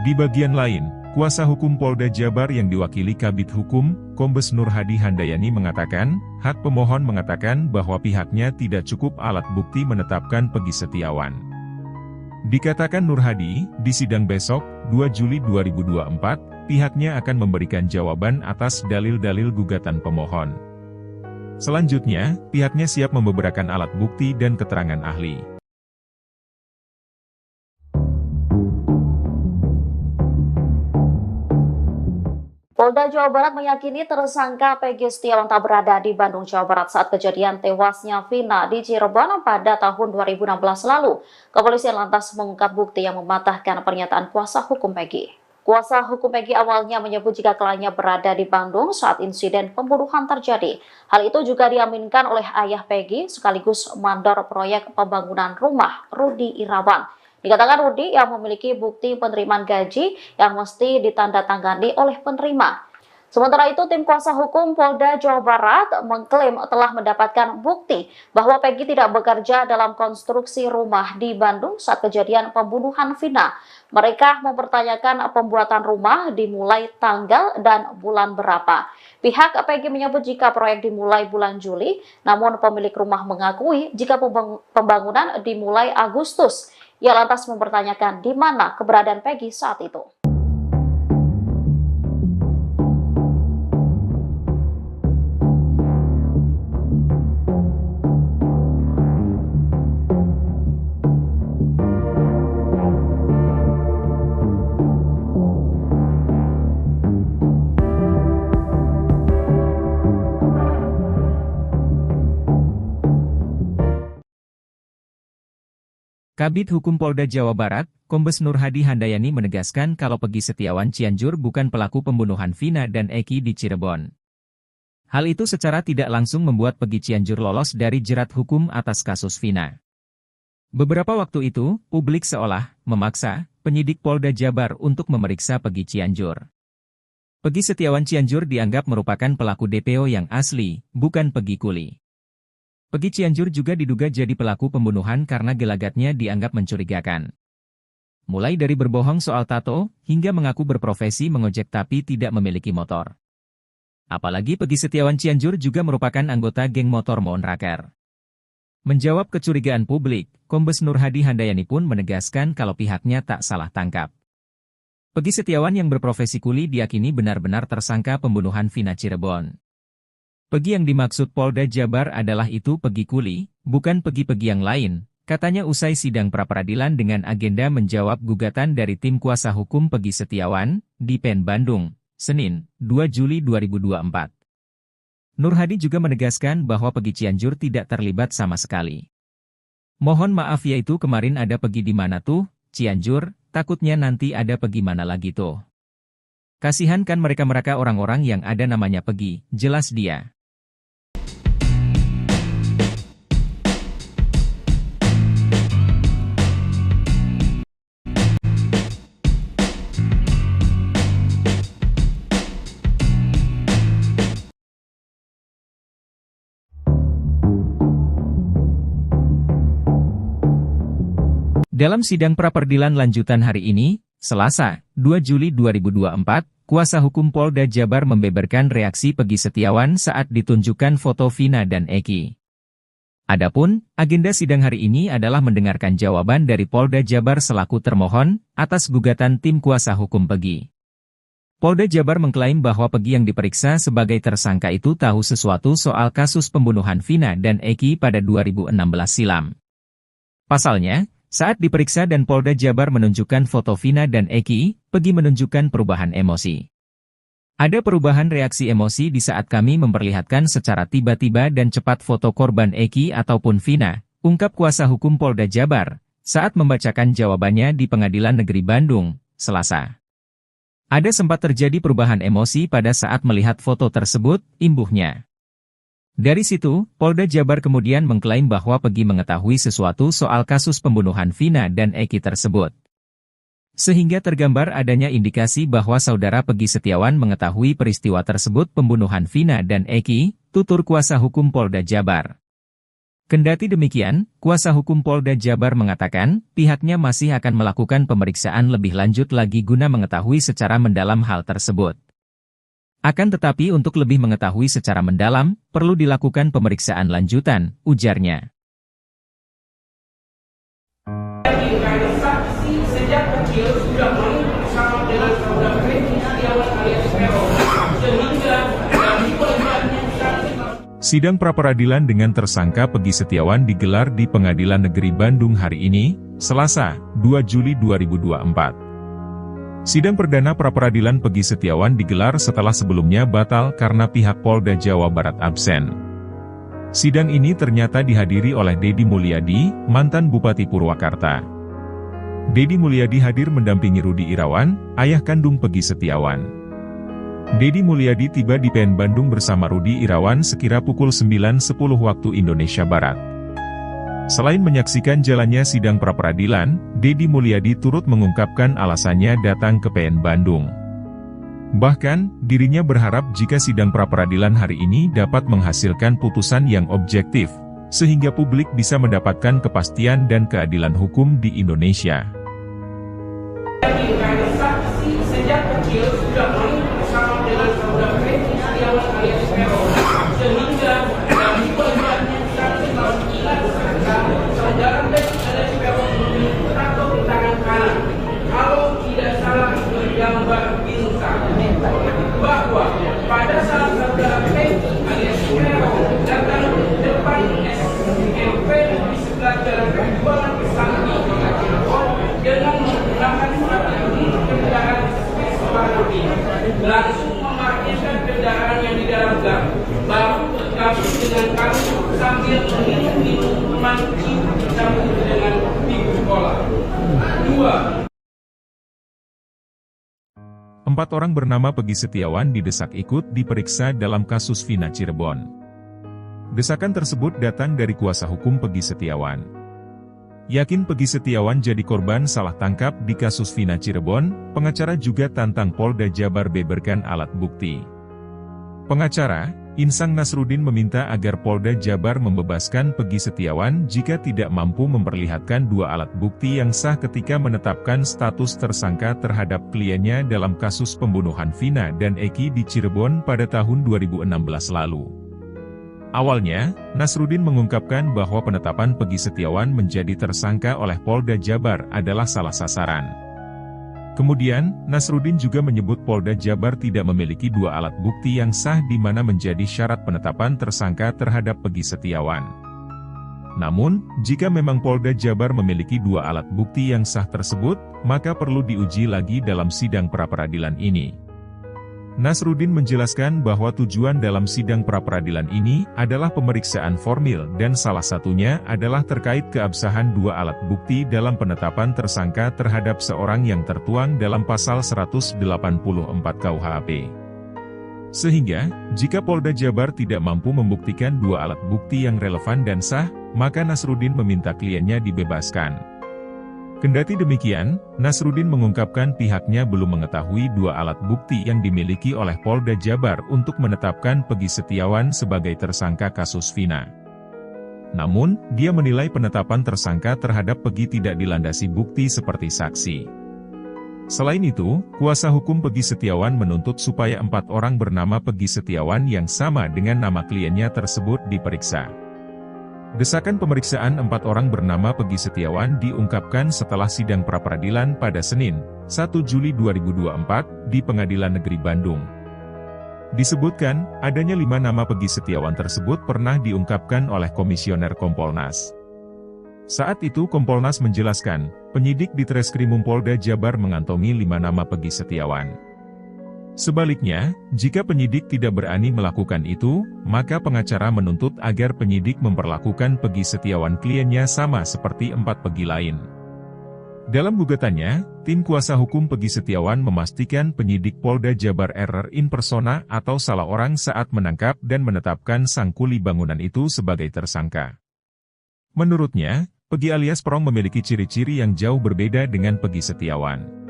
Di bagian lain, kuasa hukum Polda Jabar yang diwakili Kabid Hukum, Kombes Nur Hadi Handayani mengatakan, hak pemohon mengatakan bahwa pihaknya tidak cukup alat bukti menetapkan Peggy Setiawan. Dikatakan Nur Hadi, di sidang besok, 2 Juli 2024, pihaknya akan memberikan jawaban atas dalil-dalil gugatan pemohon. Selanjutnya, pihaknya siap membeberkan alat bukti dan keterangan ahli. Polda Jawa Barat meyakini tersangka Peggy Setiawan tak berada di Bandung, Jawa Barat saat kejadian tewasnya Vina di Cirebon pada tahun 2016 lalu. Kepolisian lantas mengungkap bukti yang mematahkan pernyataan kuasa hukum Peggy. Kuasa hukum Peggy awalnya menyebut jika kliennya berada di Bandung saat insiden pembunuhan terjadi. Hal itu juga diaminkan oleh ayah Peggy sekaligus mandor proyek pembangunan rumah, Rudi Irawan. Dikatakan Rudi yang memiliki bukti penerimaan gaji yang mesti ditandatangani oleh penerima. Sementara itu, tim kuasa hukum Polda Jawa Barat mengklaim telah mendapatkan bukti bahwa Peggy tidak bekerja dalam konstruksi rumah di Bandung saat kejadian pembunuhan Vina. Mereka mempertanyakan pembuatan rumah dimulai tanggal dan bulan berapa. Pihak Peggy menyebut jika proyek dimulai bulan Juli, namun pemilik rumah mengakui jika pembangunan dimulai Agustus. Ia lantas mempertanyakan di mana keberadaan Peggy saat itu. Kabid Hukum Polda Jawa Barat, Kombes Nur Hadi Handayani menegaskan kalau Peggy Setiawan Cianjur bukan pelaku pembunuhan Vina dan Eki di Cirebon. Hal itu secara tidak langsung membuat Peggy Cianjur lolos dari jerat hukum atas kasus Vina. Beberapa waktu itu, publik seolah memaksa penyidik Polda Jabar untuk memeriksa Peggy Cianjur. Peggy Setiawan Cianjur dianggap merupakan pelaku DPO yang asli, bukan Peggy Kuli. Peggy Cianjur juga diduga jadi pelaku pembunuhan karena gelagatnya dianggap mencurigakan. Mulai dari berbohong soal tato, hingga mengaku berprofesi mengojek tapi tidak memiliki motor. Apalagi Peggy Setiawan Cianjur juga merupakan anggota geng motor Moonraker. Menjawab kecurigaan publik, Kombes Nur Hadi Handayani pun menegaskan kalau pihaknya tak salah tangkap. Peggy Setiawan yang berprofesi kuli diyakini benar-benar tersangka pembunuhan Vina Cirebon. Peggy yang dimaksud Polda Jabar adalah itu Peggy Kuli, bukan Peggy-Peggy yang lain, katanya usai sidang pra-peradilan dengan agenda menjawab gugatan dari tim kuasa hukum Peggy Setiawan, di PN Bandung, Senin, 2 Juli 2024. Nur Hadi juga menegaskan bahwa Peggy Cianjur tidak terlibat sama sekali. Mohon maaf yaitu kemarin ada Peggy di mana tuh, Cianjur, takutnya nanti ada Peggy mana lagi tuh. Kasihan kan mereka-mereka orang-orang yang ada namanya Peggy, jelas dia. Dalam sidang pra-peradilan lanjutan hari ini, Selasa, 2 Juli 2024, kuasa hukum Polda Jabar membeberkan reaksi Peggy Setiawan saat ditunjukkan foto Vina dan Eki. Adapun, agenda sidang hari ini adalah mendengarkan jawaban dari Polda Jabar selaku termohon atas gugatan tim kuasa hukum Peggy. Polda Jabar mengklaim bahwa Peggy yang diperiksa sebagai tersangka itu tahu sesuatu soal kasus pembunuhan Vina dan Eki pada 2016 silam. Pasalnya, saat diperiksa dan Polda Jabar menunjukkan foto Vina dan Eki, Peggy menunjukkan perubahan emosi. Ada perubahan reaksi emosi di saat kami memperlihatkan secara tiba-tiba dan cepat foto korban Eki ataupun Vina, ungkap kuasa hukum Polda Jabar, saat membacakan jawabannya di Pengadilan Negeri Bandung, Selasa. Ada sempat terjadi perubahan emosi pada saat melihat foto tersebut, imbuhnya. Dari situ, Polda Jabar kemudian mengklaim bahwa Peggy mengetahui sesuatu soal kasus pembunuhan Vina dan Eki tersebut. Sehingga tergambar adanya indikasi bahwa saudara Peggy Setiawan mengetahui peristiwa tersebut pembunuhan Vina dan Eki, tutur kuasa hukum Polda Jabar. Kendati demikian, kuasa hukum Polda Jabar mengatakan, pihaknya masih akan melakukan pemeriksaan lebih lanjut lagi guna mengetahui secara mendalam hal tersebut. Akan tetapi untuk lebih mengetahui secara mendalam, perlu dilakukan pemeriksaan lanjutan, ujarnya. Saksi sejak kecil sudah main bersama dengan saudara Peggy Setiawan alias Peron, sehingga dari pelajarannya Sidang pra-peradilan dengan tersangka Peggy Setiawan digelar di Pengadilan Negeri Bandung hari ini, Selasa, 2 Juli 2024. Sidang perdana pra-peradilan Peggy Setiawan digelar setelah sebelumnya batal karena pihak Polda Jawa Barat absen. Sidang ini ternyata dihadiri oleh Deddy Mulyadi, mantan Bupati Purwakarta. Deddy Mulyadi hadir mendampingi Rudi Irawan, ayah kandung Peggy Setiawan. Deddy Mulyadi tiba di PN Bandung bersama Rudi Irawan sekira pukul 9.10 waktu Indonesia Barat. Selain menyaksikan jalannya sidang pra-peradilan, Deddy Mulyadi turut mengungkapkan alasannya datang ke PN Bandung. Bahkan, dirinya berharap jika sidang pra-peradilan hari ini dapat menghasilkan putusan yang objektif, sehingga publik bisa mendapatkan kepastian dan keadilan hukum di Indonesia. saksi sejak kecil sudah main bersama dengan saudara Peggy Setiawan alias Peron, sehingga dari pelajarannya saudara Peggy alias Peron memiliki tato di tangan kanan. Kalau tidak salah bergambar bintang, bahwa pada saat saudara Peggy alias Peron datang ke depan SMP di sebelah jalan penjualan Kesambi dengan menggunakan kendaraan warna biru, langsung memarkirkan kendaraan yang di dalam gang, baru bergabung dengan kami sambil minum minuman sambil dengan ibu sekolah. 2. 4 orang bernama Peggy Setiawan didesak ikut diperiksa dalam kasus Vina Cirebon. Desakan tersebut datang dari kuasa hukum Peggy Setiawan. Yakin Peggy Setiawan jadi korban salah tangkap di kasus Vina Cirebon, pengacara juga tantang Polda Jabar beberkan alat bukti. Pengacara, Insang Nasruddin meminta agar Polda Jabar membebaskan Peggy Setiawan jika tidak mampu memperlihatkan 2 alat bukti yang sah ketika menetapkan status tersangka terhadap kliennya dalam kasus pembunuhan Vina dan Eki di Cirebon pada tahun 2016 lalu. Awalnya, Nasruddin mengungkapkan bahwa penetapan Peggy Setiawan menjadi tersangka oleh Polda Jabar adalah salah sasaran. Kemudian, Nasruddin juga menyebut Polda Jabar tidak memiliki 2 alat bukti yang sah di mana menjadi syarat penetapan tersangka terhadap Peggy Setiawan. Namun, jika memang Polda Jabar memiliki 2 alat bukti yang sah tersebut, maka perlu diuji lagi dalam sidang pra-peradilan ini. Nasruddin menjelaskan bahwa tujuan dalam sidang pra-peradilan ini adalah pemeriksaan formil dan salah satunya adalah terkait keabsahan 2 alat bukti dalam penetapan tersangka terhadap seorang yang tertuang dalam pasal 184 KUHP. Sehingga, jika Polda Jabar tidak mampu membuktikan 2 alat bukti yang relevan dan sah, maka Nasruddin meminta kliennya dibebaskan. Kendati demikian, Nasruddin mengungkapkan pihaknya belum mengetahui 2 alat bukti yang dimiliki oleh Polda Jabar untuk menetapkan Peggy Setiawan sebagai tersangka kasus Vina. Namun, dia menilai penetapan tersangka terhadap Peggy tidak dilandasi bukti seperti saksi. Selain itu, kuasa hukum Peggy Setiawan menuntut supaya 4 orang bernama Peggy Setiawan yang sama dengan nama kliennya tersebut diperiksa. Desakan pemeriksaan 4 orang bernama Peggy Setiawan diungkapkan setelah sidang pra-peradilan pada Senin, 1 Juli 2024, di Pengadilan Negeri Bandung. Disebutkan, adanya 5 nama Peggy Setiawan tersebut pernah diungkapkan oleh Komisioner Kompolnas. Saat itu Kompolnas menjelaskan, penyidik di Treskrimum Polda Jabar mengantongi 5 nama Peggy Setiawan. Sebaliknya, jika penyidik tidak berani melakukan itu, maka pengacara menuntut agar penyidik memperlakukan Peggy Setiawan kliennya sama seperti 4 Peggy lain. Dalam gugatannya, tim kuasa hukum Peggy Setiawan memastikan penyidik Polda Jabar error in persona atau salah orang saat menangkap dan menetapkan sang kuli bangunan itu sebagai tersangka. Menurutnya, Peggy alias Prong memiliki ciri-ciri yang jauh berbeda dengan Peggy Setiawan.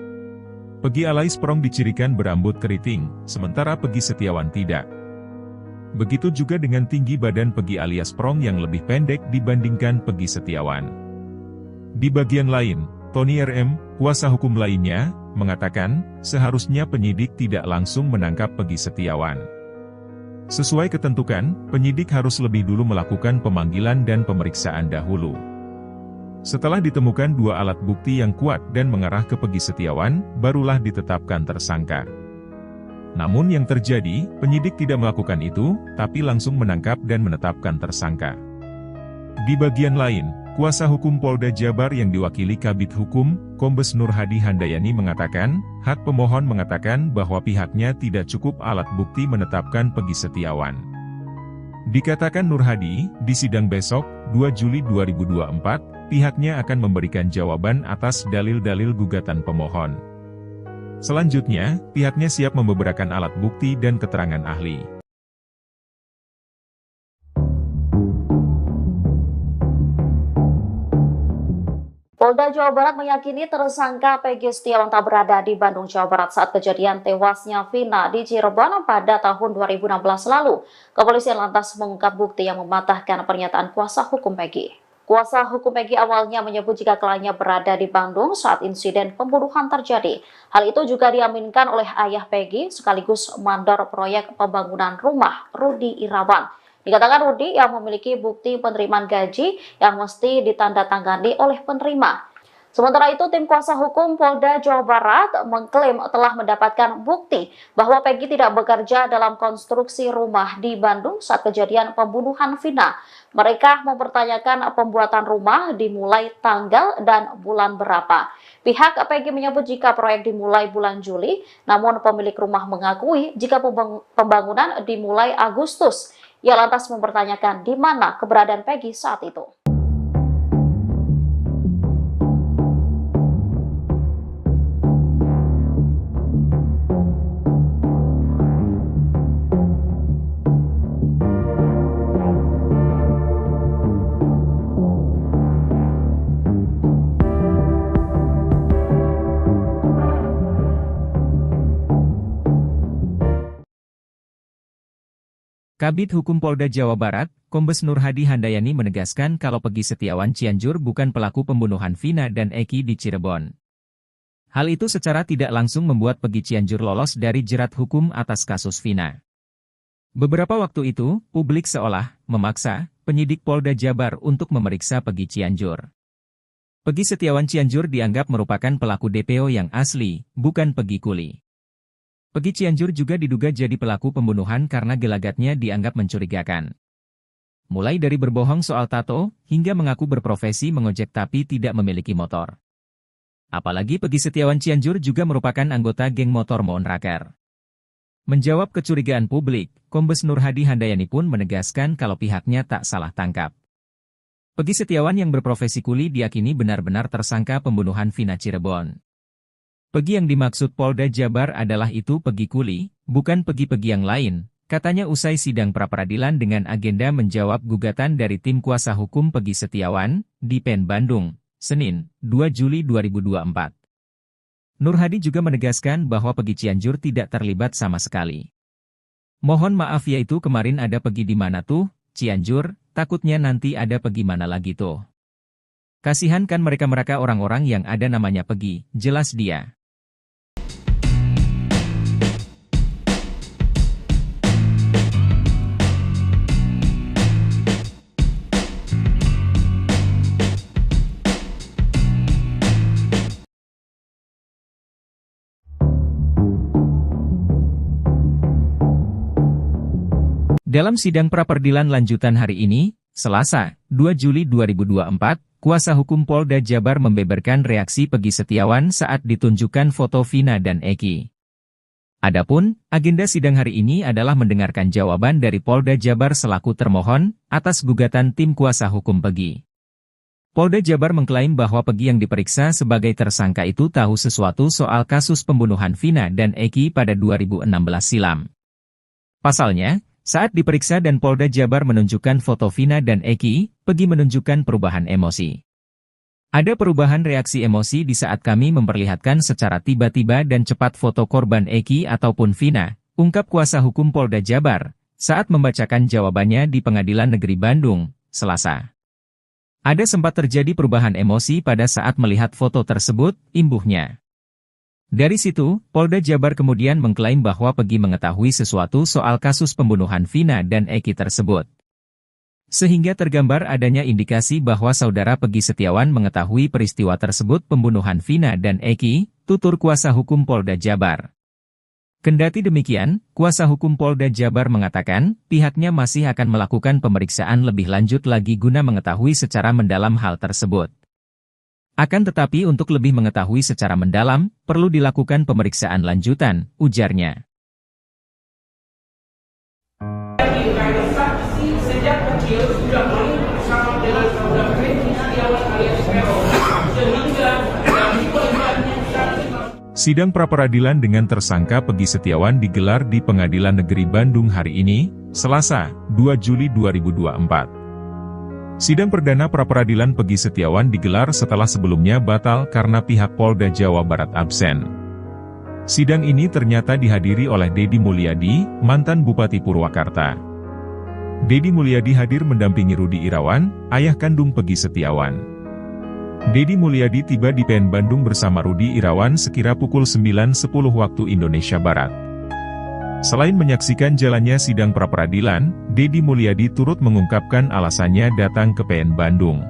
Peggy alias Prong dicirikan berambut keriting, sementara Peggy Setiawan tidak. Begitu juga dengan tinggi badan Peggy alias Prong yang lebih pendek dibandingkan Peggy Setiawan. Di bagian lain, Tony RM, kuasa hukum lainnya, mengatakan, seharusnya penyidik tidak langsung menangkap Peggy Setiawan. Sesuai ketentuan, penyidik harus lebih dulu melakukan pemanggilan dan pemeriksaan dahulu. Setelah ditemukan 2 alat bukti yang kuat dan mengarah ke Peggy Setiawan, barulah ditetapkan tersangka. Namun yang terjadi, penyidik tidak melakukan itu, tapi langsung menangkap dan menetapkan tersangka. Di bagian lain, kuasa hukum Polda Jabar yang diwakili Kabid Hukum, Kombes Nur Hadi Handayani mengatakan, hak pemohon mengatakan bahwa pihaknya tidak cukup alat bukti menetapkan Peggy Setiawan. Dikatakan Nur Hadi, di sidang besok, 2 Juli 2024, pihaknya akan memberikan jawaban atas dalil-dalil gugatan pemohon. Selanjutnya, pihaknya siap membeberkan alat bukti dan keterangan ahli. Polda Jawa Barat meyakini tersangka Peggy Setiawan tak berada di Bandung, Jawa Barat saat kejadian tewasnya Vina di Cirebon pada tahun 2016 lalu. Kepolisian lantas mengungkap bukti yang mematahkan pernyataan kuasa hukum Peggy. Kuasa hukum Peggy awalnya menyebut jika kliennya berada di Bandung saat insiden pembunuhan terjadi. Hal itu juga diaminkan oleh ayah Peggy sekaligus mandor proyek pembangunan rumah, Rudi Irawan. Dikatakan Rudi yang memiliki bukti penerimaan gaji yang mesti ditandatangani oleh penerima. Sementara itu, tim kuasa hukum Polda Jawa Barat mengklaim telah mendapatkan bukti bahwa Peggy tidak bekerja dalam konstruksi rumah di Bandung saat kejadian pembunuhan Vina. Mereka mempertanyakan pembuatan rumah dimulai tanggal dan bulan berapa. Pihak Peggy menyebut jika proyek dimulai bulan Juli, namun pemilik rumah mengakui jika pembangunan dimulai Agustus. Ia lantas mempertanyakan di mana keberadaan Peggy saat itu. Kabid Hukum Polda Jawa Barat, Kombes Nur Hadi Handayani menegaskan kalau Peggy Setiawan Cianjur bukan pelaku pembunuhan Vina dan Eki di Cirebon. Hal itu secara tidak langsung membuat Peggy Cianjur lolos dari jerat hukum atas kasus Vina. Beberapa waktu itu, publik seolah memaksa penyidik Polda Jabar untuk memeriksa Peggy Cianjur. Peggy Setiawan Cianjur dianggap merupakan pelaku DPO yang asli, bukan Peggy Kuli. Peggy Cianjur juga diduga jadi pelaku pembunuhan karena gelagatnya dianggap mencurigakan. Mulai dari berbohong soal tato, hingga mengaku berprofesi mengojek tapi tidak memiliki motor. Apalagi Peggy Setiawan Cianjur juga merupakan anggota geng motor Monraker. Menjawab kecurigaan publik, Kombes Nur Hadi Handayani pun menegaskan kalau pihaknya tak salah tangkap. Peggy Setiawan yang berprofesi kuli diyakini benar-benar tersangka pembunuhan Vina Cirebon. Peggy yang dimaksud Polda Jabar adalah itu Peggy Kuli, bukan Peggy-Peggy yang lain, katanya usai sidang pra-peradilan dengan agenda menjawab gugatan dari tim kuasa hukum Peggy Setiawan, di PN Bandung, Senin, 2 Juli 2024. Nur Hadi juga menegaskan bahwa Peggy Cianjur tidak terlibat sama sekali. Mohon maaf ya itu kemarin ada Peggy di mana tuh, Cianjur, takutnya nanti ada Peggy mana lagi tuh. Kasihan kan mereka-mereka orang-orang yang ada namanya Peggy, jelas dia. Dalam sidang pra-peradilan lanjutan hari ini, Selasa, 2 Juli 2024, kuasa hukum Polda Jabar membeberkan reaksi Peggy Setiawan saat ditunjukkan foto Vina dan Eki. Adapun, agenda sidang hari ini adalah mendengarkan jawaban dari Polda Jabar selaku termohon atas gugatan tim kuasa hukum Peggy. Polda Jabar mengklaim bahwa Peggy yang diperiksa sebagai tersangka itu tahu sesuatu soal kasus pembunuhan Vina dan Eki pada 2016 silam. Pasalnya, saat diperiksa dan Polda Jabar menunjukkan foto Vina dan Eki, Peggy menunjukkan perubahan emosi. Ada perubahan reaksi emosi di saat kami memperlihatkan secara tiba-tiba dan cepat foto korban Eki ataupun Vina, ungkap kuasa hukum Polda Jabar, saat membacakan jawabannya di Pengadilan Negeri Bandung, Selasa. Ada sempat terjadi perubahan emosi pada saat melihat foto tersebut, imbuhnya. Dari situ, Polda Jabar kemudian mengklaim bahwa Peggy mengetahui sesuatu soal kasus pembunuhan Vina dan Eki tersebut. Sehingga tergambar adanya indikasi bahwa saudara Peggy Setiawan mengetahui peristiwa tersebut pembunuhan Vina dan Eki, tutur kuasa hukum Polda Jabar. Kendati demikian, kuasa hukum Polda Jabar mengatakan, pihaknya masih akan melakukan pemeriksaan lebih lanjut lagi guna mengetahui secara mendalam hal tersebut. Akan tetapi untuk lebih mengetahui secara mendalam, perlu dilakukan pemeriksaan lanjutan, ujarnya. Saksi sejak kecil sudah main bersama dengan saudara Peggy Setiawan alias Peron, sehingga dari korbannya Sidang pra-peradilan dengan tersangka Peggy Setiawan digelar di Pengadilan Negeri Bandung hari ini, Selasa, 2 Juli 2024. Sidang perdana pra-peradilan Peggy Setiawan digelar setelah sebelumnya batal karena pihak Polda Jawa Barat absen. Sidang ini ternyata dihadiri oleh Deddy Mulyadi, mantan Bupati Purwakarta. Deddy Mulyadi hadir mendampingi Rudi Irawan, ayah kandung Peggy Setiawan. Deddy Mulyadi tiba di PN Bandung bersama Rudi Irawan sekira pukul 9.10 waktu Indonesia Barat. Selain menyaksikan jalannya sidang pra-peradilan, Deddy Mulyadi turut mengungkapkan alasannya datang ke PN Bandung.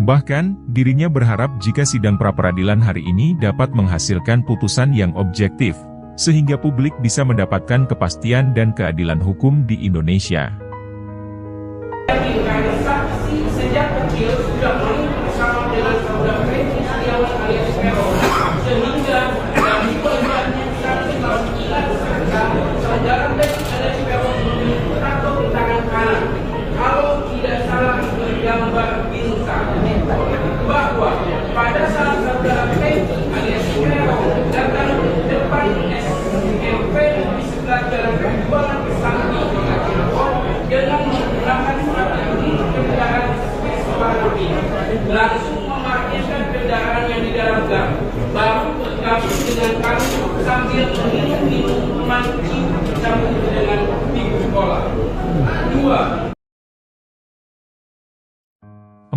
Bahkan, dirinya berharap jika sidang pra-peradilan hari ini dapat menghasilkan putusan yang objektif, sehingga publik bisa mendapatkan kepastian dan keadilan hukum di Indonesia. saksi sejak kecil sudah main bersama dengan saudara Peggy Setiawan alias Peron, sehingga dari korbannya saudara Peggy alias Peron memiliki tato di tangan kanan. Kalau tidak salah bergambar bintang, bahwa pada saat saudara Peggy alias Peron datang ke depan SMP di sebelah jalan Perjuangan Kesambi dengan menggunakan strategi kendaraan spesial warna biru.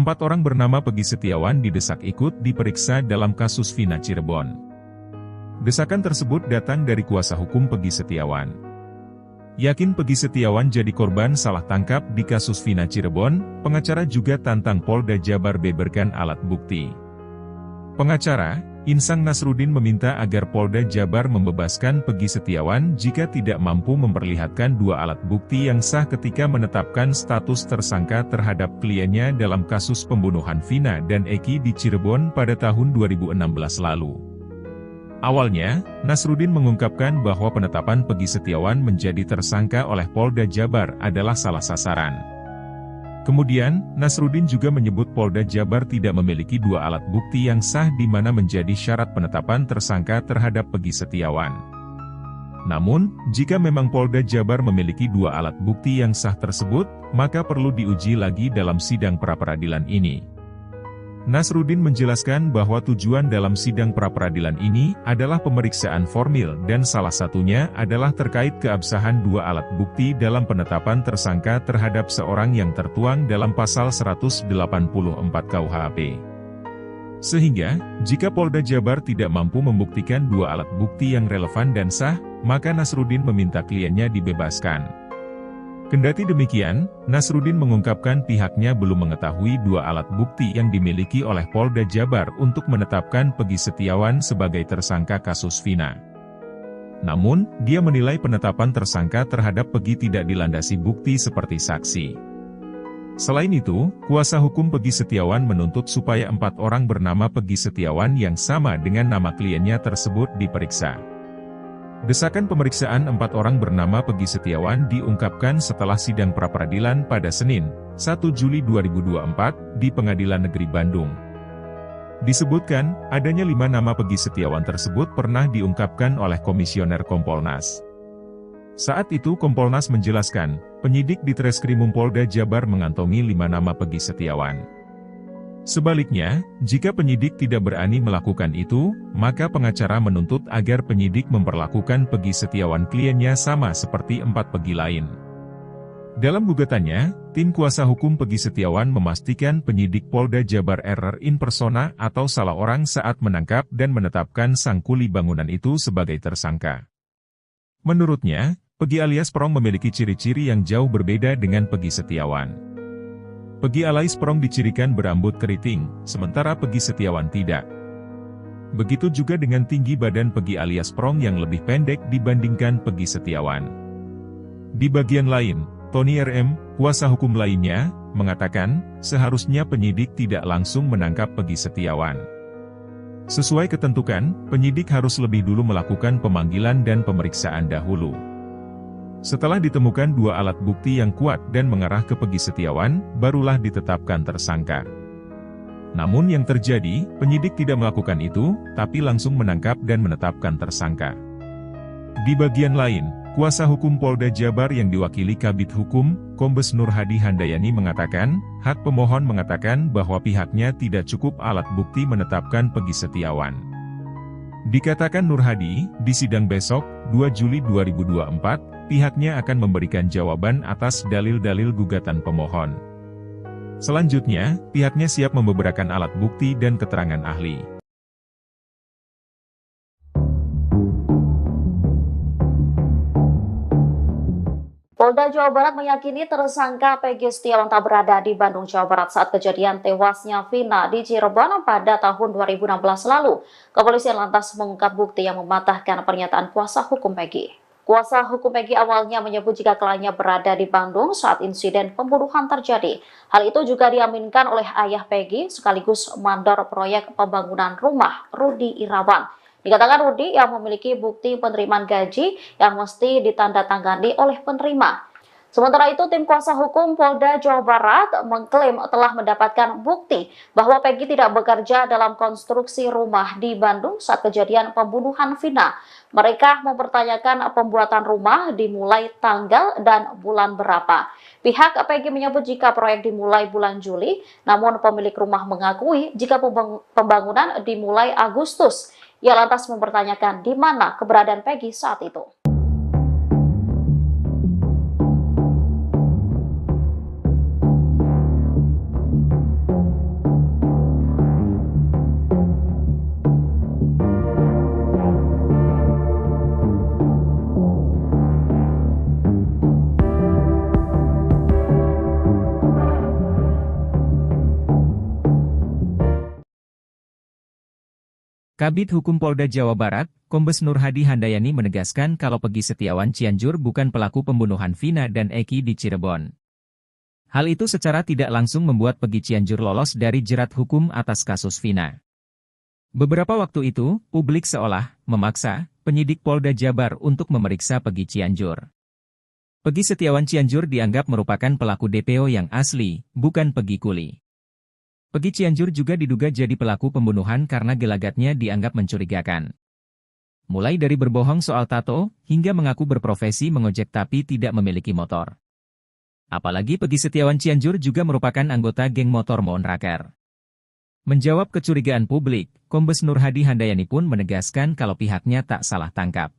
4 orang bernama Peggy Setiawan didesak ikut diperiksa dalam kasus Vina Cirebon. Desakan tersebut datang dari kuasa hukum Peggy Setiawan. Yakin Peggy Setiawan jadi korban salah tangkap di kasus Vina Cirebon, pengacara juga tantang Polda Jabar beberkan alat bukti. Pengacara, Insang Nasruddin meminta agar Polda Jabar membebaskan Peggy Setiawan jika tidak mampu memperlihatkan 2 alat bukti yang sah ketika menetapkan status tersangka terhadap kliennya dalam kasus pembunuhan Vina dan Eki di Cirebon pada tahun 2016 lalu. Awalnya, Nasruddin mengungkapkan bahwa penetapan Peggy Setiawan menjadi tersangka oleh Polda Jabar adalah salah sasaran. Kemudian, Nasruddin juga menyebut Polda Jabar tidak memiliki 2 alat bukti yang sah di mana menjadi syarat penetapan tersangka terhadap Peggy Setiawan. Namun, jika memang Polda Jabar memiliki 2 alat bukti yang sah tersebut, maka perlu diuji lagi dalam sidang pra-peradilan ini. Nasruddin menjelaskan bahwa tujuan dalam sidang pra-peradilan ini adalah pemeriksaan formil dan salah satunya adalah terkait keabsahan 2 alat bukti dalam penetapan tersangka terhadap seorang yang tertuang dalam pasal 184 KUHP. Sehingga, jika Polda Jabar tidak mampu membuktikan 2 alat bukti yang relevan dan sah, maka Nasruddin meminta kliennya dibebaskan. Kendati demikian, Nasruddin mengungkapkan pihaknya belum mengetahui 2 alat bukti yang dimiliki oleh Polda Jabar untuk menetapkan Peggy Setiawan sebagai tersangka kasus Vina. Namun, dia menilai penetapan tersangka terhadap Peggy tidak dilandasi bukti seperti saksi. Selain itu, kuasa hukum Peggy Setiawan menuntut supaya 4 orang bernama Peggy Setiawan yang sama dengan nama kliennya tersebut diperiksa. Desakan pemeriksaan 4 orang bernama Peggy Setiawan diungkapkan setelah sidang pra-peradilan pada Senin, 1 Juli 2024, di Pengadilan Negeri Bandung. Disebutkan, adanya 5 nama Peggy Setiawan tersebut pernah diungkapkan oleh Komisioner Kompolnas. Saat itu Kompolnas menjelaskan, penyidik di Treskrimum Polda Jabar mengantongi 5 nama Peggy Setiawan. Sebaliknya, jika penyidik tidak berani melakukan itu, maka pengacara menuntut agar penyidik memperlakukan Peggy Setiawan kliennya sama seperti 4 Peggy lain. Dalam gugatannya, tim kuasa hukum Peggy Setiawan memastikan penyidik Polda Jabar error in persona atau salah orang saat menangkap dan menetapkan sang kuli bangunan itu sebagai tersangka. Menurutnya, Peggy alias Perong memiliki ciri-ciri yang jauh berbeda dengan Peggy Setiawan. Peggy alias Perong dicirikan berambut keriting, sementara Peggy Setiawan tidak. Begitu juga dengan tinggi badan Peggy alias Perong yang lebih pendek dibandingkan Peggy Setiawan. Di bagian lain, Tony RM, kuasa hukum lainnya, mengatakan, seharusnya penyidik tidak langsung menangkap Peggy Setiawan. Sesuai ketentuan, penyidik harus lebih dulu melakukan pemanggilan dan pemeriksaan dahulu. Setelah ditemukan 2 alat bukti yang kuat dan mengarah ke Peggy Setiawan, barulah ditetapkan tersangka. Namun yang terjadi, penyidik tidak melakukan itu, tapi langsung menangkap dan menetapkan tersangka. Di bagian lain, kuasa hukum Polda Jabar yang diwakili Kabid Hukum, Kombes Nur Hadi Handayani mengatakan, hak pemohon mengatakan bahwa pihaknya tidak cukup alat bukti menetapkan Peggy Setiawan. Dikatakan Nur Hadi, di sidang besok, 2 Juli 2024, pihaknya akan memberikan jawaban atas dalil-dalil gugatan pemohon. Selanjutnya, pihaknya siap membeberkan alat bukti dan keterangan ahli. Polda Jawa Barat meyakini tersangka Peggy Setiawan tak berada di Bandung, Jawa Barat saat kejadian tewasnya Vina di Cirebon pada tahun 2016 lalu. Kepolisian lantas mengungkap bukti yang mematahkan pernyataan kuasa hukum Peggy. Kuasa hukum Peggy awalnya menyebut jika kliennya berada di Bandung saat insiden pembunuhan terjadi. Hal itu juga diaminkan oleh ayah Peggy sekaligus mandor proyek pembangunan rumah, Rudi Irawan. Dikatakan Rudi yang memiliki bukti penerimaan gaji yang mesti ditandatangani oleh penerima. Sementara itu, tim kuasa hukum Polda Jawa Barat mengklaim telah mendapatkan bukti bahwa Peggy tidak bekerja dalam konstruksi rumah di Bandung saat kejadian pembunuhan Vina. Mereka mempertanyakan pembuatan rumah dimulai tanggal dan bulan berapa. Pihak Peggy menyebut jika proyek dimulai bulan Juli, namun pemilik rumah mengakui jika pembangunan dimulai Agustus. Ia lantas mempertanyakan di mana keberadaan Peggy saat itu. Kabid Hukum Polda Jawa Barat, Kombes Nur Hadi Handayani menegaskan kalau Peggy Setiawan Cianjur bukan pelaku pembunuhan Vina dan Eki di Cirebon. Hal itu secara tidak langsung membuat Peggy Cianjur lolos dari jerat hukum atas kasus Vina. Beberapa waktu itu, publik seolah memaksa penyidik Polda Jabar untuk memeriksa Peggy Cianjur. Peggy Setiawan Cianjur dianggap merupakan pelaku DPO yang asli, bukan Peggy Kuli. Peggy Cianjur juga diduga jadi pelaku pembunuhan karena gelagatnya dianggap mencurigakan. Mulai dari berbohong soal tato, hingga mengaku berprofesi mengojek tapi tidak memiliki motor. Apalagi Peggy Setiawan Cianjur juga merupakan anggota geng motor Monraker. Menjawab kecurigaan publik, Kombes Nur Hadi Handayani pun menegaskan kalau pihaknya tak salah tangkap.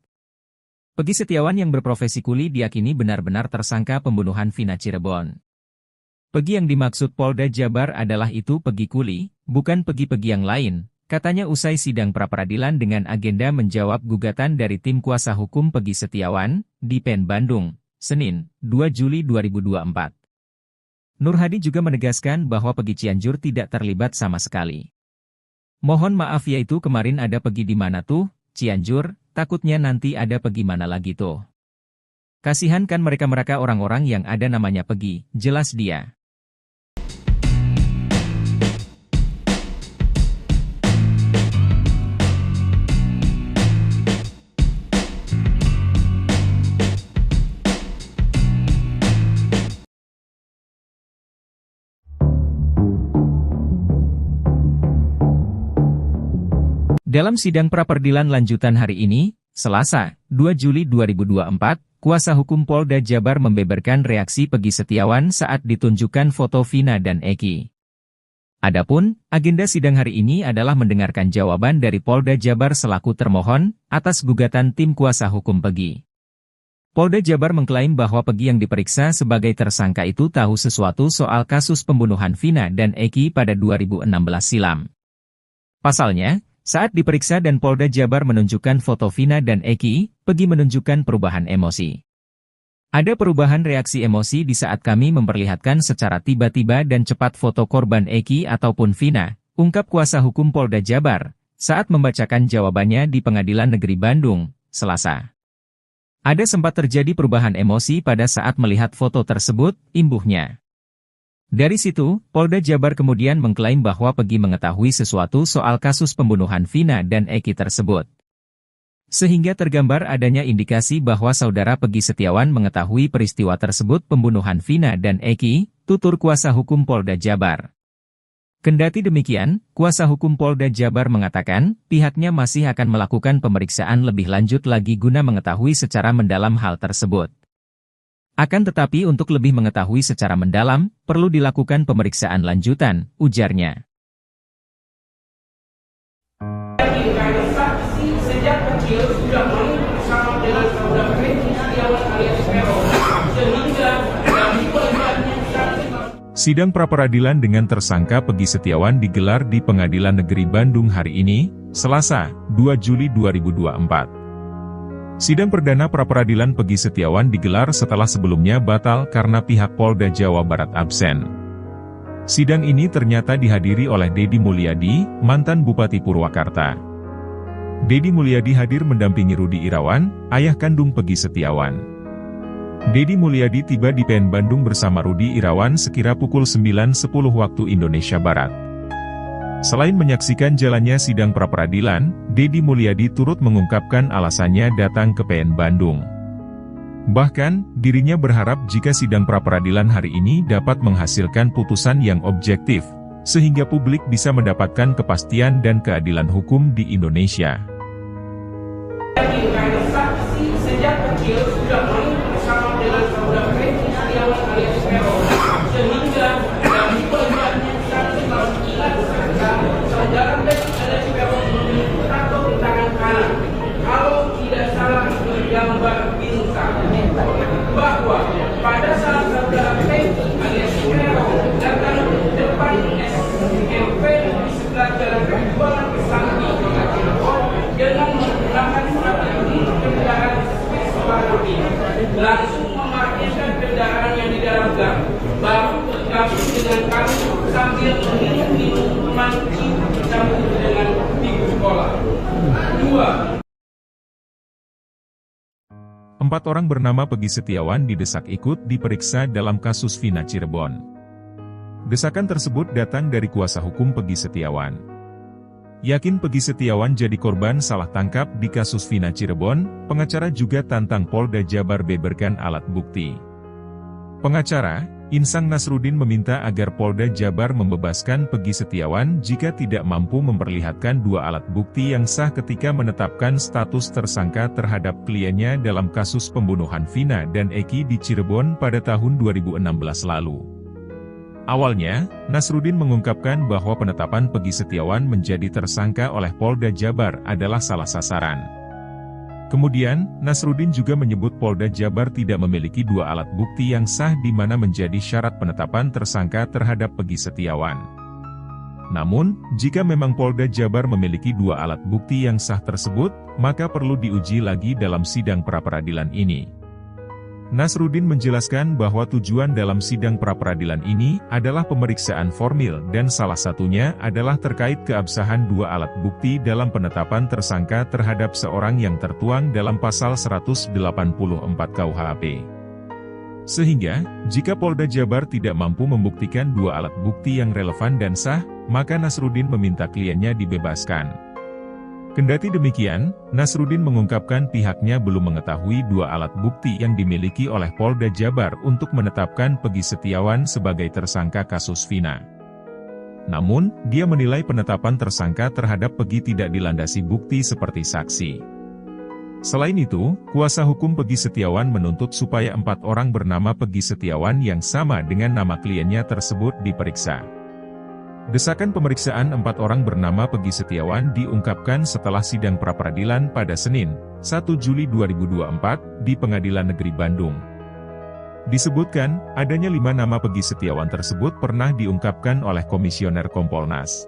Peggy Setiawan yang berprofesi kuli diyakini benar-benar tersangka pembunuhan Vina Cirebon. Peggy yang dimaksud Polda Jabar adalah itu Peggy Kuli, bukan Peggy yang lain, katanya usai sidang pra-peradilan dengan agenda menjawab gugatan dari tim kuasa hukum Peggy Setiawan, di PN Bandung, Senin, 2 Juli 2024. Nur Hadi juga menegaskan bahwa Peggy Cianjur tidak terlibat sama sekali. Mohon maaf yaitu kemarin ada Peggy di mana tuh, Cianjur, takutnya nanti ada Peggy mana lagi tuh. Kasihan kan mereka orang-orang yang ada namanya Peggy, jelas dia. Dalam sidang pra-peradilan lanjutan hari ini, Selasa, 2 Juli 2024, kuasa hukum Polda Jabar membeberkan reaksi Peggy Setiawan saat ditunjukkan foto Vina dan Eki. Adapun, agenda sidang hari ini adalah mendengarkan jawaban dari Polda Jabar selaku termohon atas gugatan tim kuasa hukum Peggy. Polda Jabar mengklaim bahwa Peggy yang diperiksa sebagai tersangka itu tahu sesuatu soal kasus pembunuhan Vina dan Eki pada 2016 silam. Pasalnya, saat diperiksa dan Polda Jabar menunjukkan foto Vina dan Eki, Peggy menunjukkan perubahan emosi. Ada perubahan reaksi emosi di saat kami memperlihatkan secara tiba-tiba dan cepat foto korban Eki ataupun Vina, ungkap kuasa hukum Polda Jabar, saat membacakan jawabannya di Pengadilan Negeri Bandung, Selasa. Ada sempat terjadi perubahan emosi pada saat melihat foto tersebut, imbuhnya. Dari situ, Polda Jabar kemudian mengklaim bahwa Peggy mengetahui sesuatu soal kasus pembunuhan Vina dan Eki tersebut. Sehingga tergambar adanya indikasi bahwa saudara Peggy Setiawan mengetahui peristiwa tersebut pembunuhan Vina dan Eki, tutur kuasa hukum Polda Jabar. Kendati demikian, kuasa hukum Polda Jabar mengatakan, pihaknya masih akan melakukan pemeriksaan lebih lanjut lagi guna mengetahui secara mendalam hal tersebut. Akan tetapi untuk lebih mengetahui secara mendalam, perlu dilakukan pemeriksaan lanjutan, ujarnya. Saksi sejak kecil sudah main bersama dengan saudara Peggy Setiawan alias Peron, sehingga dari pelibatannya Sidang pra-peradilan dengan tersangka Peggy Setiawan digelar di Pengadilan Negeri Bandung hari ini, Selasa, 2 Juli 2024. Sidang perdana pra-peradilan Peggy Setiawan digelar setelah sebelumnya batal karena pihak Polda Jawa Barat absen. Sidang ini ternyata dihadiri oleh Deddy Mulyadi, mantan Bupati Purwakarta. Deddy Mulyadi hadir mendampingi Rudi Irawan, ayah kandung Peggy Setiawan. Deddy Mulyadi tiba di PN Bandung bersama Rudi Irawan sekira pukul 9.10 waktu Indonesia Barat. Selain menyaksikan jalannya sidang pra-peradilan, Deddy Mulyadi turut mengungkapkan alasannya datang ke PN Bandung. Bahkan, dirinya berharap jika sidang pra-peradilan hari ini dapat menghasilkan putusan yang objektif, sehingga publik bisa mendapatkan kepastian dan keadilan hukum di Indonesia. saksi sejak kecil sudah main bersama dengan saudara Peggy Setiawan alias Peron, sehingga dari pelibatannya saksi mengingat saudara Peggy alias Peron memiliki tato di tangan kanan. Kalau tidak salah bergambar bintang, bahwa pada saat saudara Peggy alias Peron datang ke depan SMP di sebelah jalan Perjuangan Kesambi dengan menggunakan strategi kendaraan Vespa langsung memarkirkan kendaraan yang di dalam gang, baru bergabung dengan kami sambil minum minuman dicampur dengan minggu sekolah. 4 orang bernama Peggy Setiawan didesak ikut diperiksa dalam kasus Vina Cirebon. Desakan tersebut datang dari kuasa hukum Peggy Setiawan. Yakin Peggy Setiawan jadi korban salah tangkap di kasus Vina Cirebon, pengacara juga tantang Polda Jabar beberkan alat bukti. Pengacara, Insang Nasruddin meminta agar Polda Jabar membebaskan Peggy Setiawan jika tidak mampu memperlihatkan 2 alat bukti yang sah ketika menetapkan status tersangka terhadap kliennya dalam kasus pembunuhan Vina dan Eki di Cirebon pada tahun 2016 lalu. Awalnya, Nasruddin mengungkapkan bahwa penetapan Peggy Setiawan menjadi tersangka oleh Polda Jabar adalah salah sasaran. Kemudian, Nasruddin juga menyebut Polda Jabar tidak memiliki 2 alat bukti yang sah di mana menjadi syarat penetapan tersangka terhadap Peggy Setiawan. Namun, jika memang Polda Jabar memiliki 2 alat bukti yang sah tersebut, maka perlu diuji lagi dalam sidang pra-peradilan ini. Nasruddin menjelaskan bahwa tujuan dalam sidang pra-peradilan ini adalah pemeriksaan formil dan salah satunya adalah terkait keabsahan 2 alat bukti dalam penetapan tersangka terhadap seorang yang tertuang dalam pasal 184 KUHP. Sehingga, jika Polda Jabar tidak mampu membuktikan 2 alat bukti yang relevan dan sah, maka Nasruddin meminta kliennya dibebaskan. Kendati demikian, Nasruddin mengungkapkan pihaknya belum mengetahui 2 alat bukti yang dimiliki oleh Polda Jabar untuk menetapkan Peggy Setiawan sebagai tersangka kasus Vina. Namun, dia menilai penetapan tersangka terhadap Peggy tidak dilandasi bukti seperti saksi. Selain itu, kuasa hukum Peggy Setiawan menuntut supaya 4 orang bernama Peggy Setiawan yang sama dengan nama kliennya tersebut diperiksa. Desakan pemeriksaan 4 orang bernama Peggy Setiawan diungkapkan setelah sidang pra-peradilan pada Senin, 1 Juli 2024, di Pengadilan Negeri Bandung. Disebutkan, adanya 5 nama Peggy Setiawan tersebut pernah diungkapkan oleh Komisioner Kompolnas.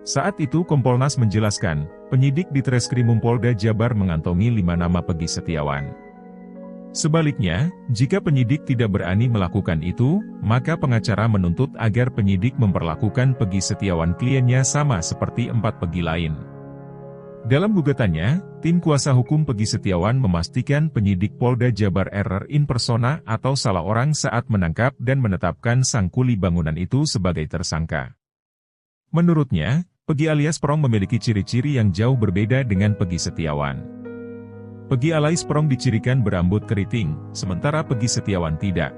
Saat itu Kompolnas menjelaskan, penyidik di Treskrimum Polda Jabar mengantongi 5 nama Peggy Setiawan. Sebaliknya, jika penyidik tidak berani melakukan itu, maka pengacara menuntut agar penyidik memperlakukan Peggy Setiawan kliennya sama seperti 4 Peggy lain. Dalam gugatannya, tim kuasa hukum Peggy Setiawan memastikan penyidik Polda Jabar error in persona atau salah orang saat menangkap dan menetapkan sang kuli bangunan itu sebagai tersangka. Menurutnya, Peggy alias Prong memiliki ciri-ciri yang jauh berbeda dengan Peggy Setiawan. Peggy alias Prong dicirikan berambut keriting, sementara Peggy Setiawan tidak.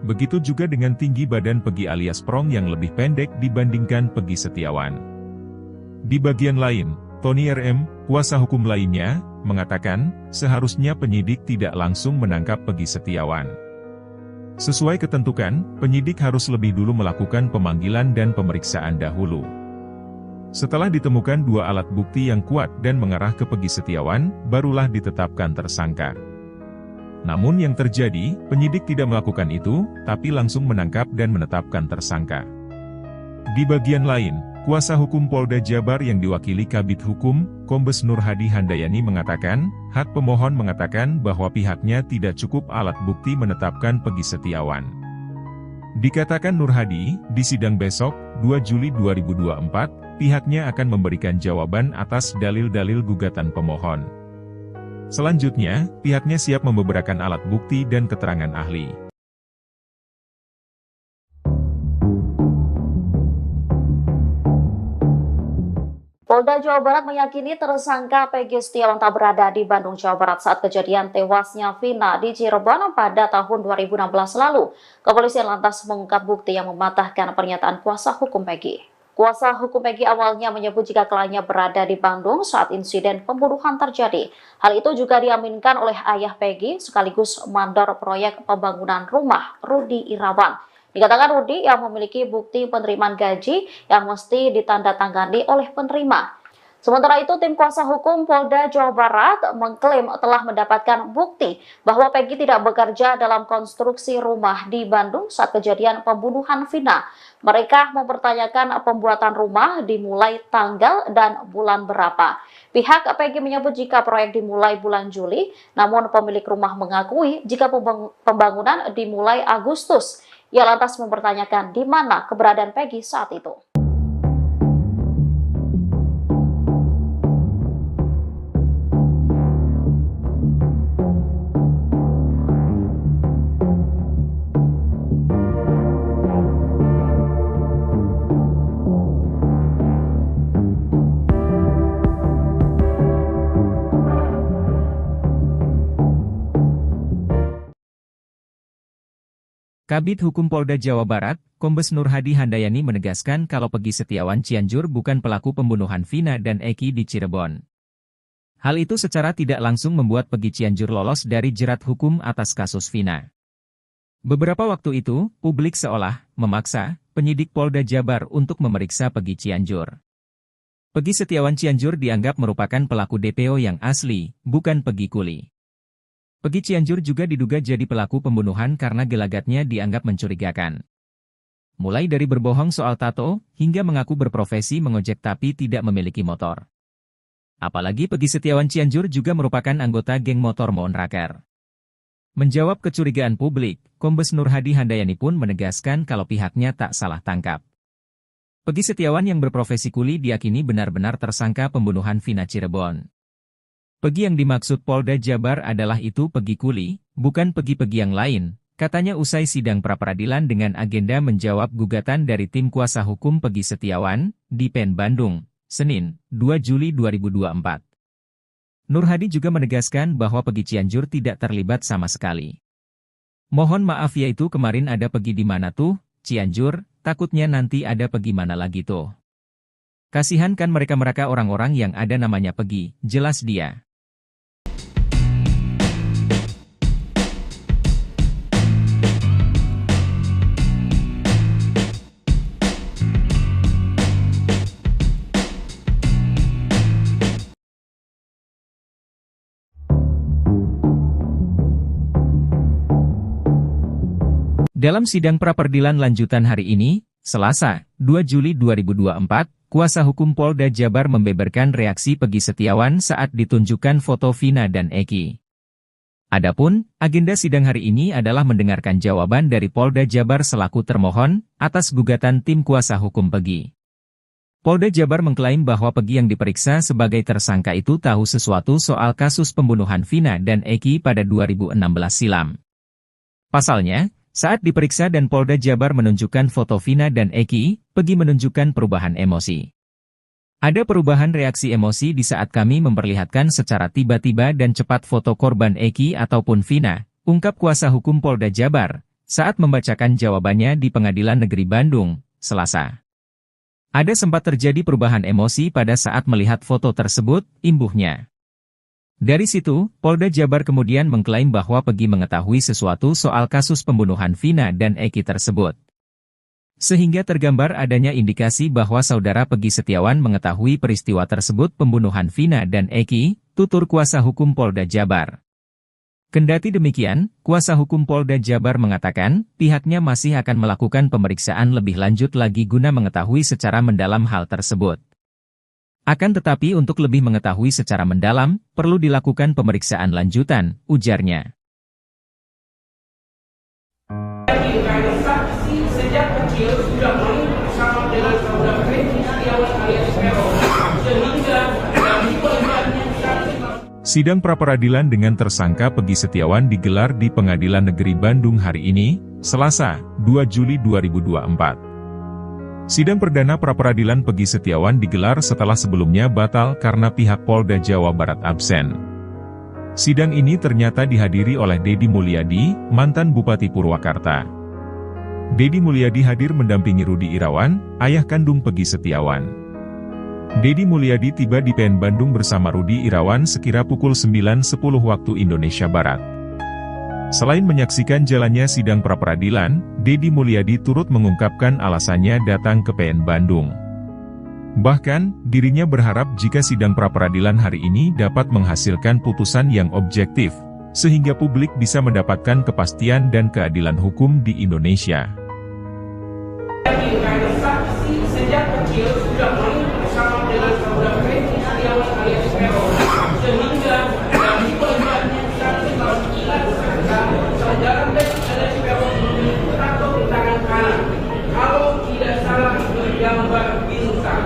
Begitu juga dengan tinggi badan Peggy alias Prong yang lebih pendek dibandingkan Peggy Setiawan. Di bagian lain, Tony RM, kuasa hukum lainnya, mengatakan, seharusnya penyidik tidak langsung menangkap Peggy Setiawan. Sesuai ketentuan, penyidik harus lebih dulu melakukan pemanggilan dan pemeriksaan dahulu. Setelah ditemukan 2 alat bukti yang kuat dan mengarah ke Peggy Setiawan, barulah ditetapkan tersangka. Namun yang terjadi, penyidik tidak melakukan itu, tapi langsung menangkap dan menetapkan tersangka. Di bagian lain, kuasa hukum Polda Jabar yang diwakili Kabid Hukum, Kombes Nur Hadi Handayani mengatakan, hak pemohon mengatakan bahwa pihaknya tidak cukup alat bukti menetapkan Peggy Setiawan. Dikatakan Nur Hadi, di sidang besok, 2 Juli 2024, pihaknya akan memberikan jawaban atas dalil-dalil gugatan pemohon. Selanjutnya, pihaknya siap membeberkan alat bukti dan keterangan ahli. Polda Jawa Barat meyakini tersangka Peggy Setiawan tak berada di Bandung, Jawa Barat saat kejadian tewasnya Vina di Cirebon pada tahun 2016 lalu. Kepolisian lantas mengungkap bukti yang mematahkan pernyataan kuasa hukum Peggy. Kuasa hukum Peggy awalnya menyebut jika kliennya berada di Bandung saat insiden pembunuhan terjadi. Hal itu juga diaminkan oleh ayah Peggy sekaligus mandor proyek pembangunan rumah, Rudi Irawan. Dikatakan Rudi yang memiliki bukti penerimaan gaji yang mesti ditandatangani oleh penerima. Sementara itu, tim kuasa hukum Polda Jawa Barat mengklaim telah mendapatkan bukti bahwa Peggy tidak bekerja dalam konstruksi rumah di Bandung saat kejadian pembunuhan Vina. Mereka mempertanyakan pembuatan rumah dimulai tanggal dan bulan berapa. Pihak Peggy menyebut jika proyek dimulai bulan Juli, namun pemilik rumah mengakui jika pembangunan dimulai Agustus. Ia lantas mempertanyakan di mana keberadaan Peggy saat itu. Kabid Hukum Polda Jawa Barat, Kombes Nur Hadi Handayani menegaskan kalau Peggy Setiawan Cianjur bukan pelaku pembunuhan Vina dan Eki di Cirebon. Hal itu secara tidak langsung membuat Peggy Cianjur lolos dari jerat hukum atas kasus Vina. Beberapa waktu itu, publik seolah memaksa penyidik Polda Jabar untuk memeriksa Peggy Cianjur. Peggy Setiawan Cianjur dianggap merupakan pelaku DPO yang asli, bukan Peggy Kuli. Peggy Cianjur juga diduga jadi pelaku pembunuhan karena gelagatnya dianggap mencurigakan. Mulai dari berbohong soal tato, hingga mengaku berprofesi mengojek tapi tidak memiliki motor. Apalagi Peggy Setiawan Cianjur juga merupakan anggota geng motor Monraker. Menjawab kecurigaan publik, Kombes Nur Hadi Handayani pun menegaskan kalau pihaknya tak salah tangkap. Peggy Setiawan yang berprofesi kuli diyakini benar-benar tersangka pembunuhan Vina Cirebon. Peggy yang dimaksud Polda Jabar adalah itu Peggy Kuli, bukan Peggy-Peggy yang lain, katanya usai sidang pra-peradilan dengan agenda menjawab gugatan dari tim kuasa hukum Peggy Setiawan, di PN Bandung, Senin, 2 Juli 2024. Nur Hadi juga menegaskan bahwa Peggy Cianjur tidak terlibat sama sekali. Mohon maaf yaitu kemarin ada Peggy di mana tuh, Cianjur, takutnya nanti ada Peggy mana lagi tuh. Kasihan kan mereka-mereka orang-orang yang ada namanya Peggy, jelas dia. Dalam sidang pra-peradilan lanjutan hari ini, Selasa, 2 Juli 2024, kuasa hukum Polda Jabar membeberkan reaksi Peggy Setiawan saat ditunjukkan foto Vina dan Eki. Adapun, agenda sidang hari ini adalah mendengarkan jawaban dari Polda Jabar selaku termohon atas gugatan tim kuasa hukum Peggy. Polda Jabar mengklaim bahwa Peggy yang diperiksa sebagai tersangka itu tahu sesuatu soal kasus pembunuhan Vina dan Eki pada 2016 silam. Pasalnya, saat diperiksa dan Polda Jabar menunjukkan foto Vina dan Eki, Peggy menunjukkan perubahan emosi. Ada perubahan reaksi emosi di saat kami memperlihatkan secara tiba-tiba dan cepat foto korban Eki ataupun Vina, ungkap kuasa hukum Polda Jabar, saat membacakan jawabannya di Pengadilan Negeri Bandung, Selasa. Ada sempat terjadi perubahan emosi pada saat melihat foto tersebut, imbuhnya. Dari situ, Polda Jabar kemudian mengklaim bahwa Peggy mengetahui sesuatu soal kasus pembunuhan Vina dan Eki tersebut. Sehingga tergambar adanya indikasi bahwa saudara Peggy Setiawan mengetahui peristiwa tersebut pembunuhan Vina dan Eki, tutur kuasa hukum Polda Jabar. Kendati demikian, kuasa hukum Polda Jabar mengatakan, pihaknya masih akan melakukan pemeriksaan lebih lanjut lagi guna mengetahui secara mendalam hal tersebut. Akan tetapi untuk lebih mengetahui secara mendalam, perlu dilakukan pemeriksaan lanjutan, ujarnya. Saksi sejak kecil sudah main bersama dengan saudara Peggy Setiawan alias Peron, sehingga dari korbannya Sidang pra-peradilan dengan tersangka Peggy Setiawan digelar di Pengadilan Negeri Bandung hari ini, Selasa, 2 Juli 2024. Sidang perdana pra-peradilan Peggy Setiawan digelar setelah sebelumnya batal karena pihak Polda Jawa Barat absen. Sidang ini ternyata dihadiri oleh Deddy Mulyadi, mantan Bupati Purwakarta. Deddy Mulyadi hadir mendampingi Rudi Irawan, ayah kandung Peggy Setiawan. Deddy Mulyadi tiba di PN Bandung bersama Rudi Irawan sekira pukul 9.10 waktu Indonesia Barat. Selain menyaksikan jalannya sidang pra-peradilan, Deddy Mulyadi turut mengungkapkan alasannya datang ke PN Bandung. Bahkan, dirinya berharap jika sidang pra-peradilan hari ini dapat menghasilkan putusan yang objektif, sehingga publik bisa mendapatkan kepastian dan keadilan hukum di Indonesia. saksi sejak kecil sudah main bersama dengan saudara Peggy Setiawan alias Peron, sehingga dari korbannya saudara Peggy alias Peron tato di tangan kanan. Kalau tidak salah bergambar bintang,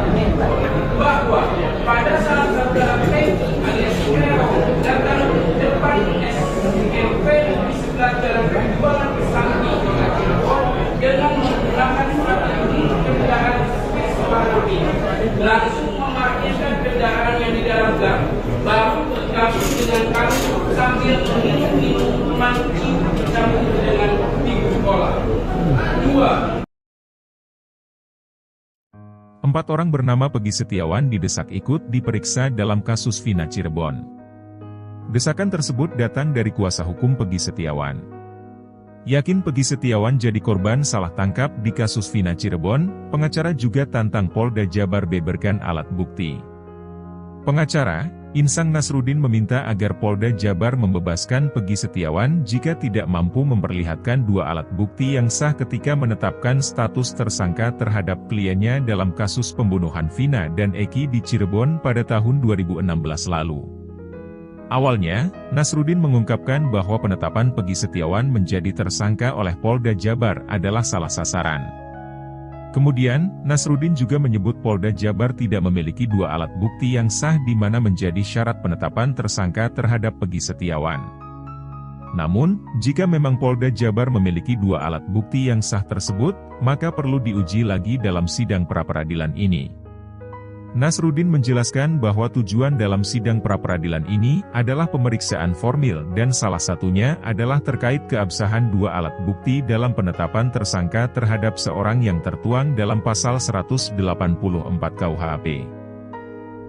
bahwa pada saat saudara Peggy alias Peron datang ke depan SMP di sebelah jalan perjuangan Pesantren dengan menggunakan strategi kendaraan spesial langsung memarkirkan 4 orang bernama Peggy Setiawan didesak ikut diperiksa dalam kasus Vina Cirebon. Desakan tersebut datang dari kuasa hukum Peggy Setiawan. Yakin Peggy Setiawan jadi korban salah tangkap di kasus Vina Cirebon, pengacara juga tantang Polda Jabar beberkan alat bukti. Pengacara, Insang Nasruddin meminta agar Polda Jabar membebaskan Peggy Setiawan jika tidak mampu memperlihatkan 2 alat bukti yang sah ketika menetapkan status tersangka terhadap kliennya dalam kasus pembunuhan Vina dan Eki di Cirebon pada tahun 2016 lalu. Awalnya, Nasruddin mengungkapkan bahwa penetapan Peggy Setiawan menjadi tersangka oleh Polda Jabar adalah salah sasaran. Kemudian, Nasruddin juga menyebut Polda Jabar tidak memiliki 2 alat bukti yang sah di mana menjadi syarat penetapan tersangka terhadap Peggy Setiawan. Namun, jika memang Polda Jabar memiliki 2 alat bukti yang sah tersebut, maka perlu diuji lagi dalam sidang pra-peradilan ini. Nasruddin menjelaskan bahwa tujuan dalam sidang pra-peradilan ini adalah pemeriksaan formil dan salah satunya adalah terkait keabsahan 2 alat bukti dalam penetapan tersangka terhadap seorang yang tertuang dalam pasal 184 KUHP.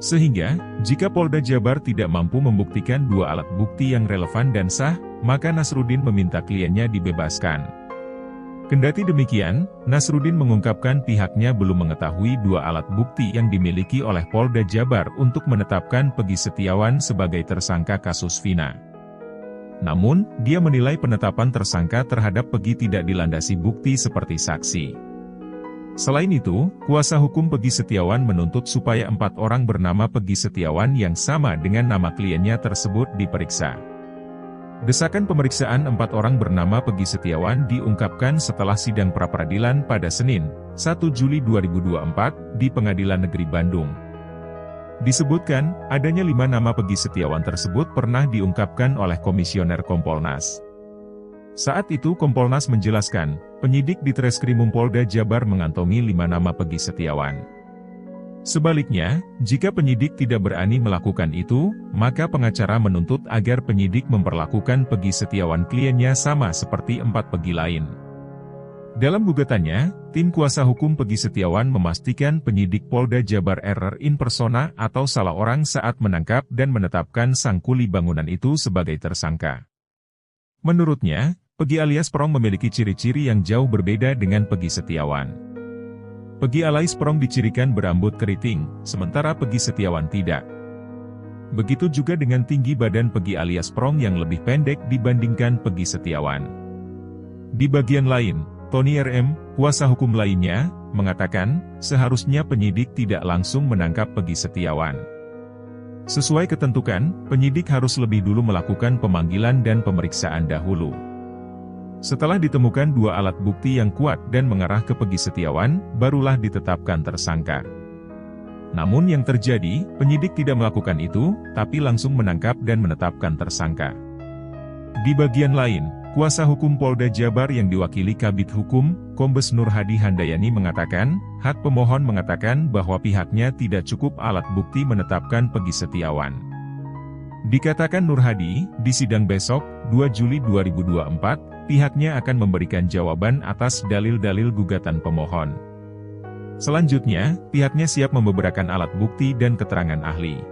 Sehingga, jika Polda Jabar tidak mampu membuktikan 2 alat bukti yang relevan dan sah, maka Nasruddin meminta kliennya dibebaskan. Kendati demikian, Nasruddin mengungkapkan pihaknya belum mengetahui 2 alat bukti yang dimiliki oleh Polda Jabar untuk menetapkan Peggy Setiawan sebagai tersangka kasus Vina. Namun, dia menilai penetapan tersangka terhadap Peggy tidak dilandasi bukti seperti saksi. Selain itu, kuasa hukum Peggy Setiawan menuntut supaya 4 orang bernama Peggy Setiawan yang sama dengan nama kliennya tersebut diperiksa. Desakan pemeriksaan 4 orang bernama Peggy Setiawan diungkapkan setelah sidang pra-peradilan pada Senin, 1 Juli 2024, di Pengadilan Negeri Bandung. Disebutkan, adanya 5 nama Peggy Setiawan tersebut pernah diungkapkan oleh Komisioner Kompolnas. Saat itu Kompolnas menjelaskan, penyidik di Treskrimum Polda Jabar mengantongi 5 nama Peggy Setiawan. Sebaliknya, jika penyidik tidak berani melakukan itu, maka pengacara menuntut agar penyidik memperlakukan Peggy Setiawan kliennya sama seperti 4 Peggy lain. Dalam gugatannya, tim kuasa hukum Peggy Setiawan memastikan penyidik Polda Jabar error in persona atau salah orang saat menangkap dan menetapkan sang kuli bangunan itu sebagai tersangka. Menurutnya, Peggy alias Prong memiliki ciri-ciri yang jauh berbeda dengan Peggy Setiawan. Peggy alias Prong dicirikan berambut keriting, sementara Peggy Setiawan tidak. Begitu juga dengan tinggi badan Peggy alias Prong yang lebih pendek dibandingkan Peggy Setiawan. Di bagian lain, Tony RM, kuasa hukum lainnya, mengatakan, seharusnya penyidik tidak langsung menangkap Peggy Setiawan. Sesuai ketentuan, penyidik harus lebih dulu melakukan pemanggilan dan pemeriksaan dahulu. Setelah ditemukan 2 alat bukti yang kuat dan mengarah ke Peggy Setiawan, barulah ditetapkan tersangka. Namun yang terjadi, penyidik tidak melakukan itu, tapi langsung menangkap dan menetapkan tersangka. Di bagian lain, kuasa hukum Polda Jabar yang diwakili Kabid Hukum, Kombes Nur Hadi Handayani mengatakan, hak pemohon mengatakan bahwa pihaknya tidak cukup alat bukti menetapkan Peggy Setiawan. Dikatakan Nur Hadi, di sidang besok, 2 Juli 2024, pihaknya akan memberikan jawaban atas dalil-dalil gugatan pemohon. Selanjutnya, pihaknya siap membeberkan alat bukti dan keterangan ahli.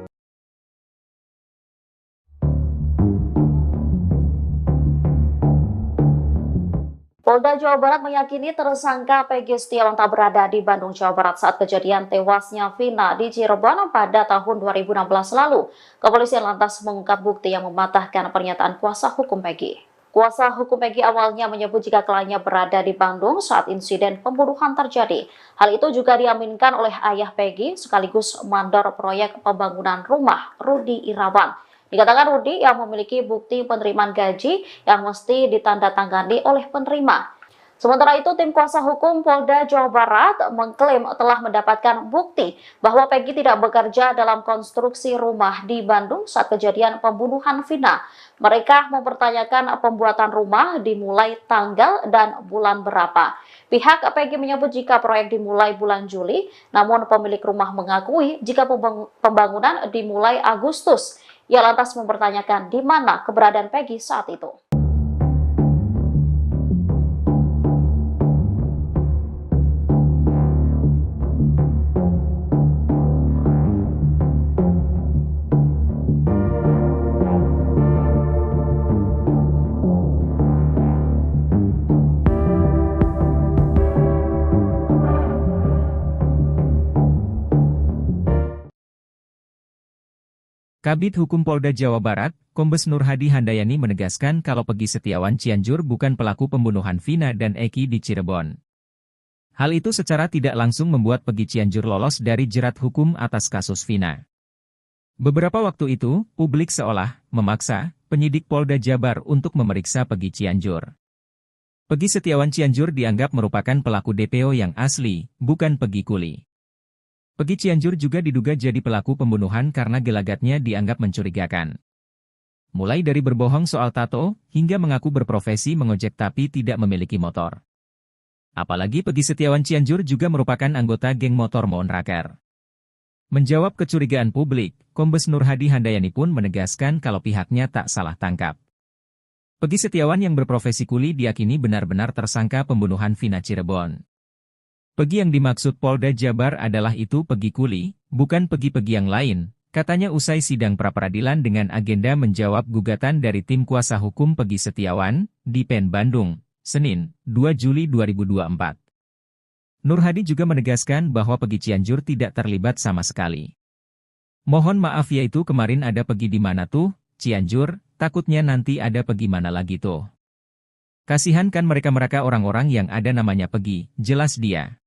Polda Jawa Barat meyakini tersangka Peggy Setiawan tak berada di Bandung, Jawa Barat saat kejadian tewasnya Vina di Cirebon pada tahun 2016 lalu. Kepolisian lantas mengungkap bukti yang mematahkan pernyataan kuasa hukum Peggy. Kuasa hukum Peggy awalnya menyebut jika kliennya berada di Bandung saat insiden pembunuhan terjadi. Hal itu juga diaminkan oleh ayah Peggy sekaligus mandor proyek pembangunan rumah, Rudi Irawan. Dikatakan Rudi yang memiliki bukti penerimaan gaji yang mesti ditandatangani oleh penerima. Sementara itu, tim kuasa hukum Polda Jawa Barat mengklaim telah mendapatkan bukti bahwa Peggy tidak bekerja dalam konstruksi rumah di Bandung saat kejadian pembunuhan Vina. Mereka mempertanyakan pembuatan rumah dimulai tanggal dan bulan berapa. Pihak Peggy menyebut jika proyek dimulai bulan Juli, namun pemilik rumah mengakui jika pembangunan dimulai Agustus. Ia lantas mempertanyakan di mana keberadaan Peggy saat itu. Kabid Hukum Polda Jawa Barat, Kombes Nur Hadi Handayani menegaskan kalau Peggy Setiawan Cianjur bukan pelaku pembunuhan Vina dan Eki di Cirebon. Hal itu secara tidak langsung membuat Peggy Cianjur lolos dari jerat hukum atas kasus Vina. Beberapa waktu itu, publik seolah memaksa penyidik Polda Jabar untuk memeriksa Peggy Cianjur. Peggy Setiawan Cianjur dianggap merupakan pelaku DPO yang asli, bukan Peggy Kuli. Peggy Cianjur juga diduga jadi pelaku pembunuhan karena gelagatnya dianggap mencurigakan. Mulai dari berbohong soal tato, hingga mengaku berprofesi mengojek tapi tidak memiliki motor. Apalagi Peggy Setiawan Cianjur juga merupakan anggota geng motor Monraker. Menjawab kecurigaan publik, Kombes Nur Hadi Handayani pun menegaskan kalau pihaknya tak salah tangkap. Peggy Setiawan yang berprofesi kuli diyakini benar-benar tersangka pembunuhan Vina Cirebon. Peggy yang dimaksud Polda Jabar adalah itu Peggy Kuli, bukan Peggy-Peggy yang lain, katanya usai sidang pra-peradilan dengan agenda menjawab gugatan dari tim kuasa hukum Peggy Setiawan, di PN Bandung, Senin, 2 Juli 2024. Nur Hadi juga menegaskan bahwa Peggy Cianjur tidak terlibat sama sekali. Mohon maaf yaitu kemarin ada Peggy di mana tuh, Cianjur, takutnya nanti ada Peggy mana lagi tuh. Kasihan kan mereka-mereka orang-orang yang ada namanya Peggy, jelas dia.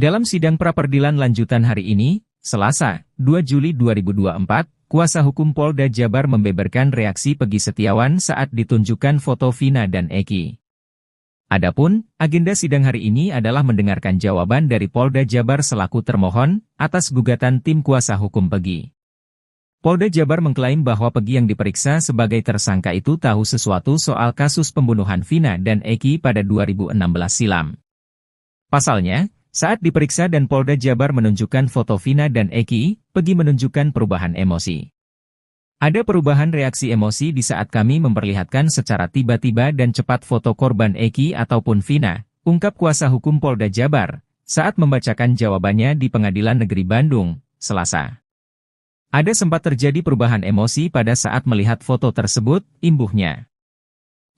Dalam sidang pra-peradilan lanjutan hari ini, Selasa, 2 Juli 2024, kuasa hukum Polda Jabar membeberkan reaksi Peggy Setiawan saat ditunjukkan foto Vina dan Eki. Adapun, agenda sidang hari ini adalah mendengarkan jawaban dari Polda Jabar selaku termohon atas gugatan tim kuasa hukum Peggy. Polda Jabar mengklaim bahwa Peggy yang diperiksa sebagai tersangka itu tahu sesuatu soal kasus pembunuhan Vina dan Eki pada 2016 silam. Pasalnya, saat diperiksa dan Polda Jabar menunjukkan foto Vina dan Eki, Peggy menunjukkan perubahan emosi. Ada perubahan reaksi emosi di saat kami memperlihatkan secara tiba-tiba dan cepat foto korban Eki ataupun Vina, ungkap kuasa hukum Polda Jabar, saat membacakan jawabannya di Pengadilan Negeri Bandung, Selasa. Ada sempat terjadi perubahan emosi pada saat melihat foto tersebut, imbuhnya.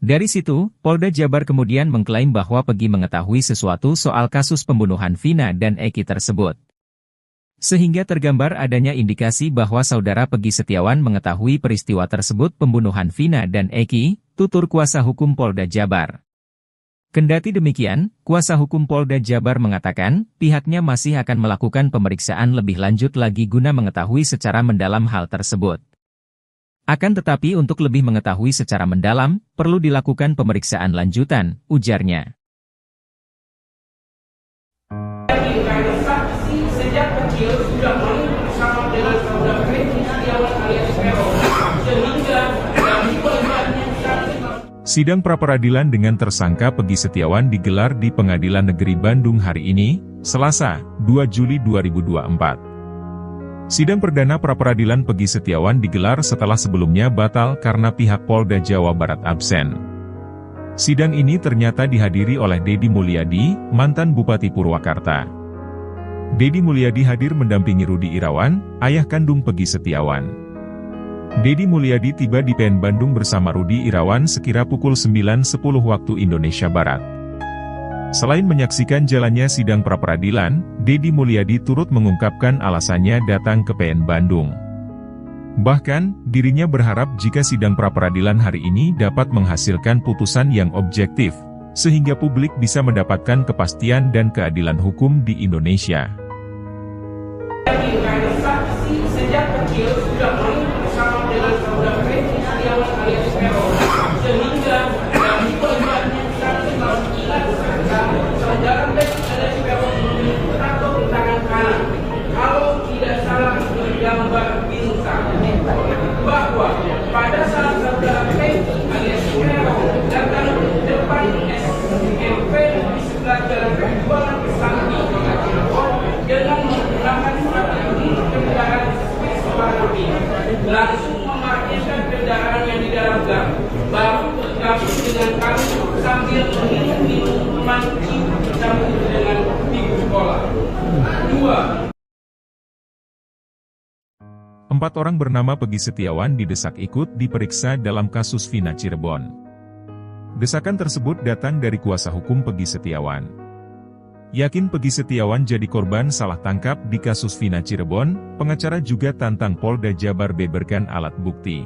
Dari situ, Polda Jabar kemudian mengklaim bahwa Peggy mengetahui sesuatu soal kasus pembunuhan Vina dan Eki tersebut. Sehingga tergambar adanya indikasi bahwa saudara Peggy Setiawan mengetahui peristiwa tersebut pembunuhan Vina dan Eki, tutur kuasa hukum Polda Jabar. Kendati demikian, kuasa hukum Polda Jabar mengatakan, pihaknya masih akan melakukan pemeriksaan lebih lanjut lagi guna mengetahui secara mendalam hal tersebut. Akan tetapi untuk lebih mengetahui secara mendalam, perlu dilakukan pemeriksaan lanjutan, ujarnya. Saksi sejak kecil sudah main bersama dengan saudara Peggy Setiawan alias Peron, sehingga dari peliharnya Sidang pra-peradilan dengan tersangka Peggy Setiawan digelar di Pengadilan Negeri Bandung hari ini, Selasa, 2 Juli 2024. Sidang perdana pra-peradilan Peggy Setiawan digelar setelah sebelumnya batal karena pihak Polda Jawa Barat absen. Sidang ini ternyata dihadiri oleh Deddy Mulyadi, mantan Bupati Purwakarta. Deddy Mulyadi hadir mendampingi Rudi Irawan, ayah kandung Peggy Setiawan. Deddy Mulyadi tiba di PN Bandung bersama Rudi Irawan sekira pukul 9.10 waktu Indonesia Barat. Selain menyaksikan jalannya sidang pra-peradilan, Deddy Mulyadi turut mengungkapkan alasannya datang ke PN Bandung. Bahkan, dirinya berharap jika sidang pra-peradilan hari ini dapat menghasilkan putusan yang objektif, sehingga publik bisa mendapatkan kepastian dan keadilan hukum di Indonesia. saksi sejak kecil sudah main bersama dengan saudara Peggy Setiawan alias Peron, sehingga dari peliharnya saudara Peggy alias Peron tato di tangan kanan. Kalau tidak salah bergambar bintang, bahwa pada saat saudara Peggy alias Peron datang ke depan SMP di sebelah jalan Perjuangan Kesambi dengan menggunakan strategi kendaraan Vespa langsung memarkirkan kendaraannya di dalam gang, baru bergabung dengan kami sambil minum minuman bersama dengan ibu sekolah. 4 orang bernama Peggy Setiawan didesak ikut diperiksa dalam kasus Vina Cirebon. Desakan tersebut datang dari kuasa hukum Peggy Setiawan. Yakin Peggy Setiawan jadi korban salah tangkap di kasus Vina Cirebon, pengacara juga tantang Polda Jabar beberkan alat bukti.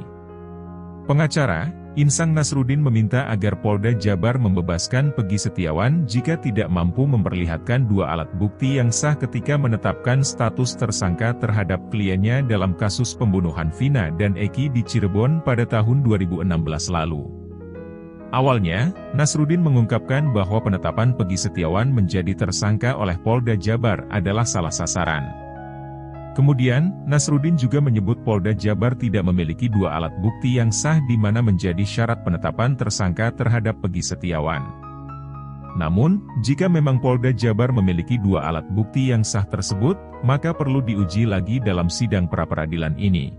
Pengacara, Insang Nasruddin meminta agar Polda Jabar membebaskan Peggy Setiawan jika tidak mampu memperlihatkan 2 alat bukti yang sah ketika menetapkan status tersangka terhadap kliennya dalam kasus pembunuhan Vina dan Eki di Cirebon pada tahun 2016 lalu. Awalnya, Nasruddin mengungkapkan bahwa penetapan Peggy Setiawan menjadi tersangka oleh Polda Jabar adalah salah sasaran. Kemudian, Nasruddin juga menyebut Polda Jabar tidak memiliki 2 alat bukti yang sah di mana menjadi syarat penetapan tersangka terhadap Peggy Setiawan. Namun, jika memang Polda Jabar memiliki 2 alat bukti yang sah tersebut, maka perlu diuji lagi dalam sidang pra-peradilan ini.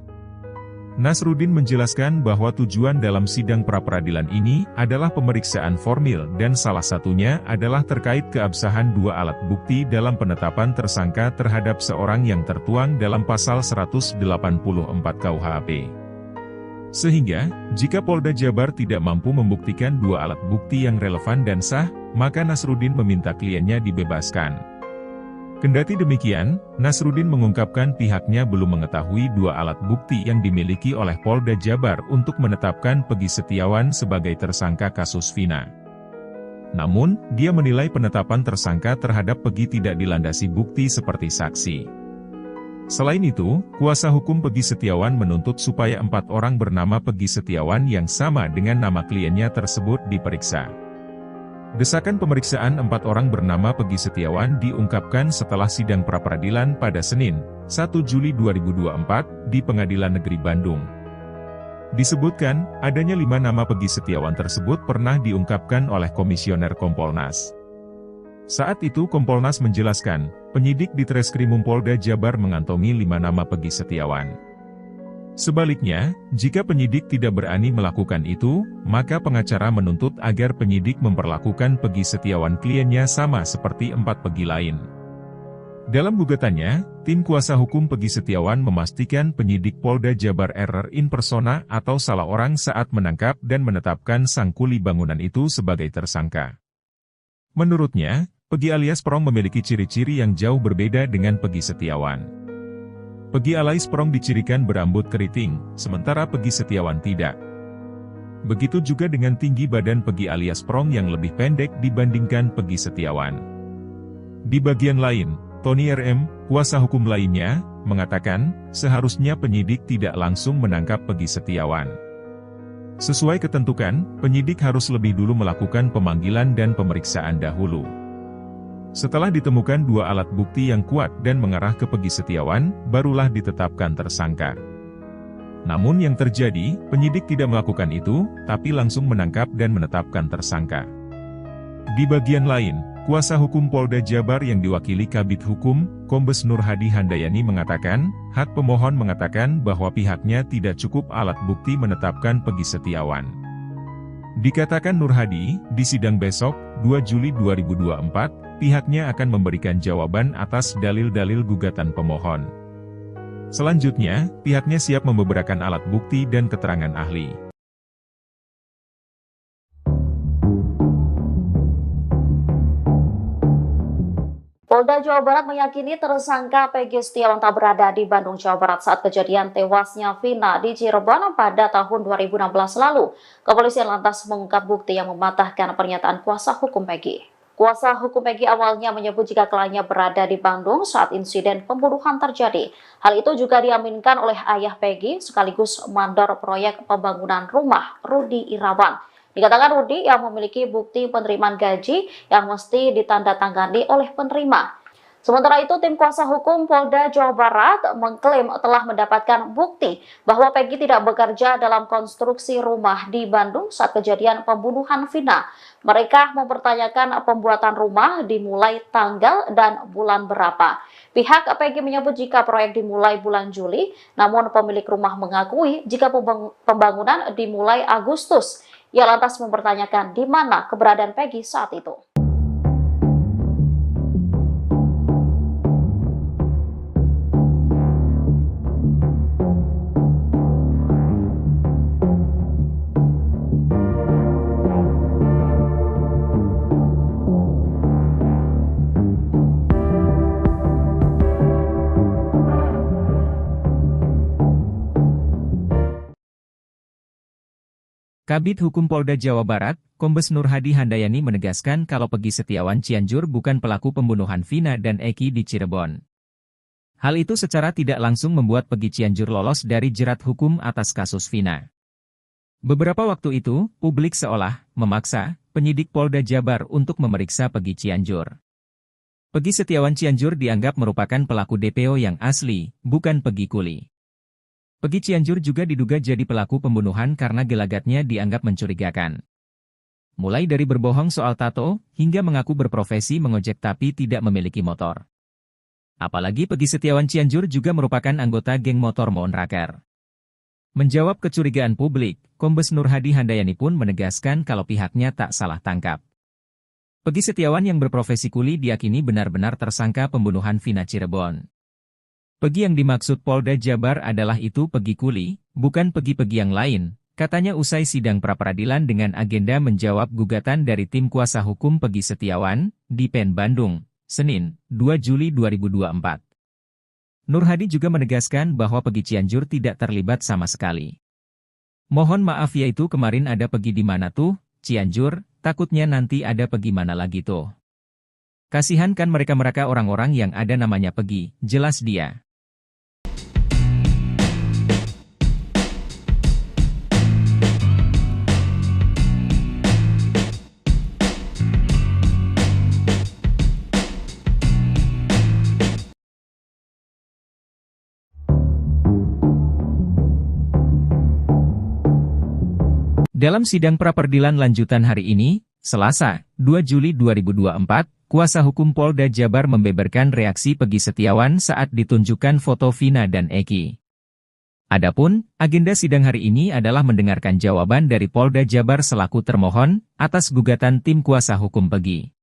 Nasruddin menjelaskan bahwa tujuan dalam sidang pra-peradilan ini adalah pemeriksaan formil dan salah satunya adalah terkait keabsahan 2 alat bukti dalam penetapan tersangka terhadap seorang yang tertuang dalam pasal 184 KUHP. Sehingga, jika Polda Jabar tidak mampu membuktikan 2 alat bukti yang relevan dan sah, maka Nasruddin meminta kliennya dibebaskan. Kendati demikian, Nasruddin mengungkapkan pihaknya belum mengetahui 2 alat bukti yang dimiliki oleh Polda Jabar untuk menetapkan Peggy Setiawan sebagai tersangka kasus Vina. Namun, dia menilai penetapan tersangka terhadap Peggy tidak dilandasi bukti seperti saksi. Selain itu, kuasa hukum Peggy Setiawan menuntut supaya 4 orang bernama Peggy Setiawan yang sama dengan nama kliennya tersebut diperiksa. Desakan pemeriksaan 4 orang bernama Peggy Setiawan diungkapkan setelah sidang pra-peradilan pada Senin, 1 Juli 2024, di Pengadilan Negeri Bandung. Disebutkan, adanya 5 nama Peggy Setiawan tersebut pernah diungkapkan oleh Komisioner Kompolnas. Saat itu Kompolnas menjelaskan, penyidik di Treskrimum Polda Jabar mengantongi 5 nama Peggy Setiawan. Sebaliknya, jika penyidik tidak berani melakukan itu, maka pengacara menuntut agar penyidik memperlakukan Peggy Setiawan kliennya sama seperti 4 Peggy lain. Dalam gugatannya, tim kuasa hukum Peggy Setiawan memastikan penyidik Polda Jabar error in persona atau salah orang saat menangkap dan menetapkan sang kuli bangunan itu sebagai tersangka. Menurutnya, Peggy alias Perong memiliki ciri-ciri yang jauh berbeda dengan Peggy Setiawan. Peggy alias Perong dicirikan berambut keriting, sementara Peggy Setiawan tidak. Begitu juga dengan tinggi badan Peggy alias Perong yang lebih pendek dibandingkan Peggy Setiawan. Di bagian lain, Tony RM, kuasa hukum lainnya, mengatakan, seharusnya penyidik tidak langsung menangkap Peggy Setiawan. Sesuai ketentuan, penyidik harus lebih dulu melakukan pemanggilan dan pemeriksaan dahulu. Setelah ditemukan 2 alat bukti yang kuat dan mengarah ke Peggy Setiawan, barulah ditetapkan tersangka. Namun yang terjadi, penyidik tidak melakukan itu, tapi langsung menangkap dan menetapkan tersangka. Di bagian lain, kuasa hukum Polda Jabar yang diwakili Kabid Hukum, Kombes Nur Hadi Handayani mengatakan, hak pemohon mengatakan bahwa pihaknya tidak cukup alat bukti menetapkan Peggy Setiawan. Dikatakan Nur Hadi, di sidang besok, 2 Juli 2024, pihaknya akan memberikan jawaban atas dalil-dalil gugatan pemohon. Selanjutnya, pihaknya siap membeberkan alat bukti dan keterangan ahli. Polda Jawa Barat meyakini tersangka Peggy Setiawan tak berada di Bandung, Jawa Barat saat kejadian tewasnya Vina di Cirebon pada tahun 2016 lalu. Kepolisian lantas mengungkap bukti yang mematahkan pernyataan kuasa hukum Peggy. Kuasa hukum Peggy awalnya menyebut jika kliennya berada di Bandung saat insiden pembunuhan terjadi. Hal itu juga diaminkan oleh ayah Peggy sekaligus mandor proyek pembangunan rumah, Rudi Irawan. Dikatakan Rudi yang memiliki bukti penerimaan gaji yang mesti ditandatangani oleh penerima. Sementara itu, tim kuasa hukum Polda Jawa Barat mengklaim telah mendapatkan bukti bahwa Peggy tidak bekerja dalam konstruksi rumah di Bandung saat kejadian pembunuhan Vina. Mereka mempertanyakan pembuatan rumah dimulai tanggal dan bulan berapa. Pihak Peggy menyebut jika proyek dimulai bulan Juli, namun pemilik rumah mengakui jika pembangunan dimulai Agustus. Ia lantas mempertanyakan di mana keberadaan Peggy saat itu. Kabid Hukum Polda Jawa Barat, Kombes Nur Hadi Handayani menegaskan kalau Peggy Setiawan Cianjur bukan pelaku pembunuhan Vina dan Eki di Cirebon. Hal itu secara tidak langsung membuat Peggy Cianjur lolos dari jerat hukum atas kasus Vina. Beberapa waktu itu, publik seolah memaksa penyidik Polda Jabar untuk memeriksa Peggy Cianjur. Peggy Setiawan Cianjur dianggap merupakan pelaku DPO yang asli, bukan Peggy Kuli. Peggy Cianjur juga diduga jadi pelaku pembunuhan karena gelagatnya dianggap mencurigakan. Mulai dari berbohong soal tato, hingga mengaku berprofesi mengojek tapi tidak memiliki motor. Apalagi Peggy Setiawan Cianjur juga merupakan anggota geng motor Monraker. Menjawab kecurigaan publik, Kombes Nur Hadi Handayani pun menegaskan kalau pihaknya tak salah tangkap. Peggy Setiawan yang berprofesi kuli diyakini benar-benar tersangka pembunuhan Vina Cirebon. Peggy yang dimaksud Polda Jabar adalah itu Peggy Kuli, bukan Peggy-Peggy yang lain, katanya usai sidang pra-peradilan dengan agenda menjawab gugatan dari tim kuasa hukum Peggy Setiawan, di PN Bandung, Senin, 2 Juli 2024. Nur Hadi juga menegaskan bahwa Peggy Cianjur tidak terlibat sama sekali. Mohon maaf yaitu kemarin ada Peggy di mana tuh, Cianjur, takutnya nanti ada Peggy mana lagi tuh. Kasihan kan mereka-mereka orang-orang yang ada namanya Peggy, jelas dia. Dalam sidang pra-peradilan lanjutan hari ini, Selasa, 2 Juli 2024, kuasa hukum Polda Jabar membeberkan reaksi Peggy Setiawan saat ditunjukkan foto Vina dan Eki. Adapun, agenda sidang hari ini adalah mendengarkan jawaban dari Polda Jabar selaku termohon atas gugatan tim kuasa hukum Peggy.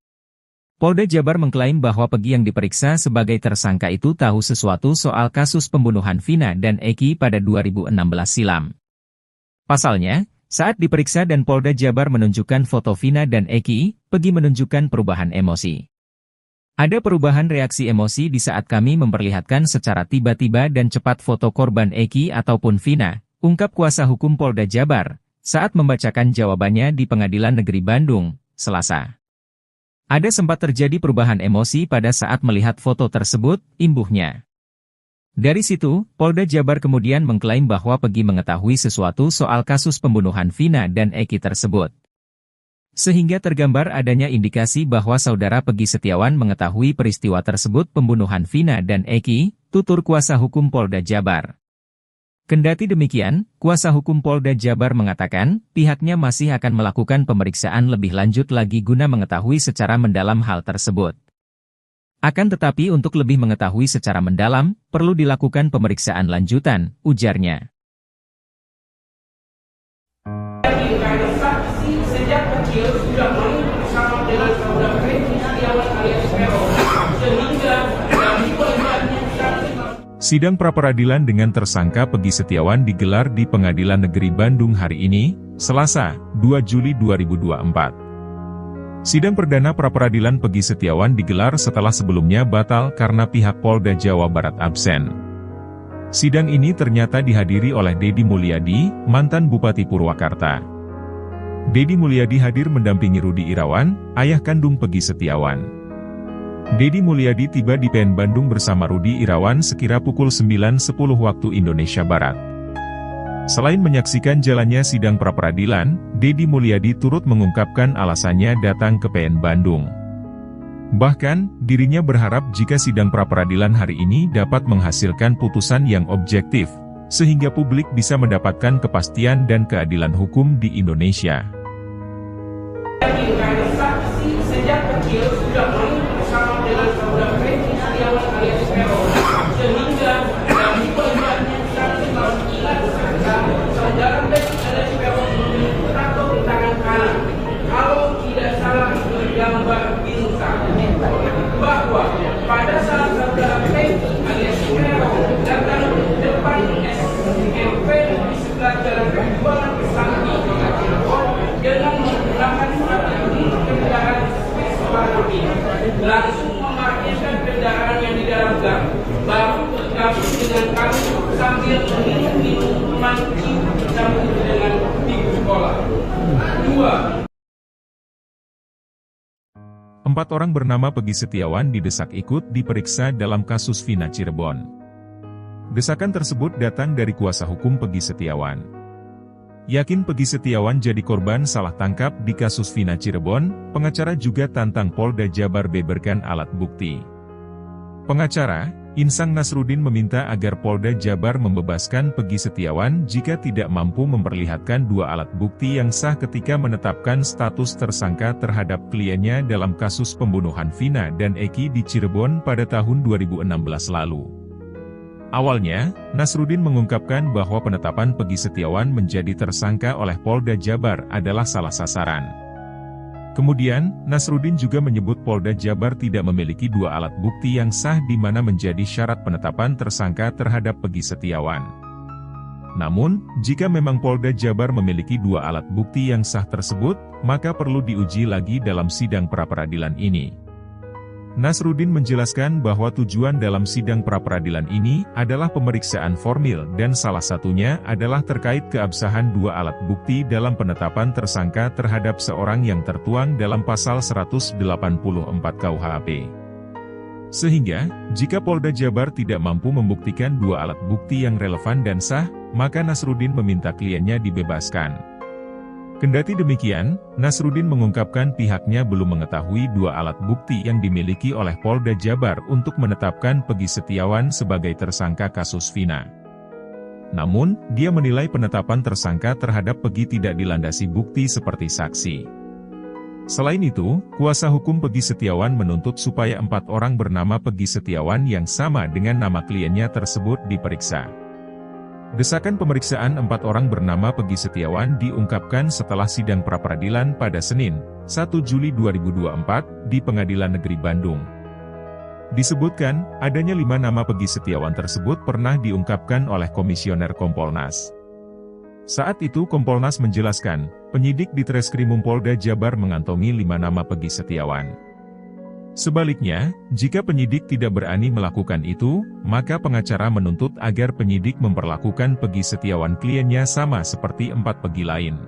Polda Jabar mengklaim bahwa Peggy yang diperiksa sebagai tersangka itu tahu sesuatu soal kasus pembunuhan Vina dan Eki pada 2016 silam. Pasalnya, saat diperiksa dan Polda Jabar menunjukkan foto Vina dan Eki, Peggy menunjukkan perubahan emosi. Ada perubahan reaksi emosi di saat kami memperlihatkan secara tiba-tiba dan cepat foto korban Eki ataupun Vina, ungkap kuasa hukum Polda Jabar, saat membacakan jawabannya di Pengadilan Negeri Bandung, Selasa. Ada sempat terjadi perubahan emosi pada saat melihat foto tersebut, imbuhnya. Dari situ, Polda Jabar kemudian mengklaim bahwa Peggy mengetahui sesuatu soal kasus pembunuhan Vina dan Eki tersebut. Sehingga tergambar adanya indikasi bahwa saudara Peggy Setiawan mengetahui peristiwa tersebut pembunuhan Vina dan Eki, tutur kuasa hukum Polda Jabar. Kendati demikian, kuasa hukum Polda Jabar mengatakan, pihaknya masih akan melakukan pemeriksaan lebih lanjut lagi guna mengetahui secara mendalam hal tersebut. Akan tetapi untuk lebih mengetahui secara mendalam, perlu dilakukan pemeriksaan lanjutan, ujarnya. Saksi sejak kecil sudah main bersama dengan saudara Peggy Setiawan alias Peron, sehingga dari peliharnya Sidang pra-peradilan dengan tersangka Peggy Setiawan digelar di Pengadilan Negeri Bandung hari ini, Selasa, 2 Juli 2024. Sidang perdana pra-peradilan Peggy Setiawan digelar setelah sebelumnya batal karena pihak Polda Jawa Barat absen. Sidang ini ternyata dihadiri oleh Deddy Mulyadi, mantan Bupati Purwakarta. Deddy Mulyadi hadir mendampingi Rudi Irawan, ayah kandung Peggy Setiawan. Deddy Mulyadi tiba di PN Bandung bersama Rudi Irawan sekira pukul 9.10 waktu Indonesia Barat. Selain menyaksikan jalannya sidang pra-peradilan, Deddy Mulyadi turut mengungkapkan alasannya datang ke PN Bandung. Bahkan, dirinya berharap jika sidang pra-peradilan hari ini dapat menghasilkan putusan yang objektif, sehingga publik bisa mendapatkan kepastian dan keadilan hukum di Indonesia. saksi sejak kecil sudah main bersama dengan saudara Peggy Setiawan alias Peron, sehingga dari peliharnya saudara Peggy alias Peron memiliki tato di tangan kanan. Kalau tidak salah bergambar bintang, bahwa pada saat saudara Peggy alias Peron datang ke depan SMP di sebelah jalan Perjuangan Sakti dengan menggunakan strategi kendaraan warna biru, langsung memarkirkan kendaraan yang di dalam gang, baru Dua, 4 orang bernama Peggy Setiawan didesak ikut diperiksa dalam kasus Vina Cirebon. Desakan tersebut datang dari kuasa hukum Peggy Setiawan. Yakin Peggy Setiawan jadi korban salah tangkap di kasus Vina Cirebon, pengacara juga tantang Polda Jabar beberkan alat bukti. Pengacara, Insang Nasruddin meminta agar Polda Jabar membebaskan Peggy Setiawan jika tidak mampu memperlihatkan 2 alat bukti yang sah ketika menetapkan status tersangka terhadap kliennya dalam kasus pembunuhan Vina dan Eki di Cirebon pada tahun 2016 lalu. Awalnya, Nasruddin mengungkapkan bahwa penetapan Peggy Setiawan menjadi tersangka oleh Polda Jabar adalah salah sasaran. Kemudian, Nasruddin juga menyebut Polda Jabar tidak memiliki 2 alat bukti yang sah di mana menjadi syarat penetapan tersangka terhadap Peggy Setiawan. Namun, jika memang Polda Jabar memiliki 2 alat bukti yang sah tersebut, maka perlu diuji lagi dalam sidang pra-peradilan ini. Nasruddin menjelaskan bahwa tujuan dalam sidang pra-peradilan ini adalah pemeriksaan formil dan salah satunya adalah terkait keabsahan 2 alat bukti dalam penetapan tersangka terhadap seorang yang tertuang dalam pasal 184 KUHP. Sehingga, jika Polda Jabar tidak mampu membuktikan 2 alat bukti yang relevan dan sah, maka Nasruddin meminta kliennya dibebaskan. Kendati demikian, Nasruddin mengungkapkan pihaknya belum mengetahui 2 alat bukti yang dimiliki oleh Polda Jabar untuk menetapkan Peggy Setiawan sebagai tersangka kasus Vina. Namun, dia menilai penetapan tersangka terhadap Peggy tidak dilandasi bukti seperti saksi. Selain itu, kuasa hukum Peggy Setiawan menuntut supaya 4 orang bernama Peggy Setiawan yang sama dengan nama kliennya tersebut diperiksa. Desakan pemeriksaan 4 orang bernama Peggy Setiawan diungkapkan setelah sidang pra-peradilan pada Senin, 1 Juli 2024, di Pengadilan Negeri Bandung. Disebutkan, adanya 5 nama Peggy Setiawan tersebut pernah diungkapkan oleh Komisioner Kompolnas. Saat itu Kompolnas menjelaskan, penyidik di Treskrimum Polda Jabar mengantongi 5 nama Peggy Setiawan. Sebaliknya, jika penyidik tidak berani melakukan itu, maka pengacara menuntut agar penyidik memperlakukan Peggy Setiawan kliennya sama seperti 4 Peggy lain.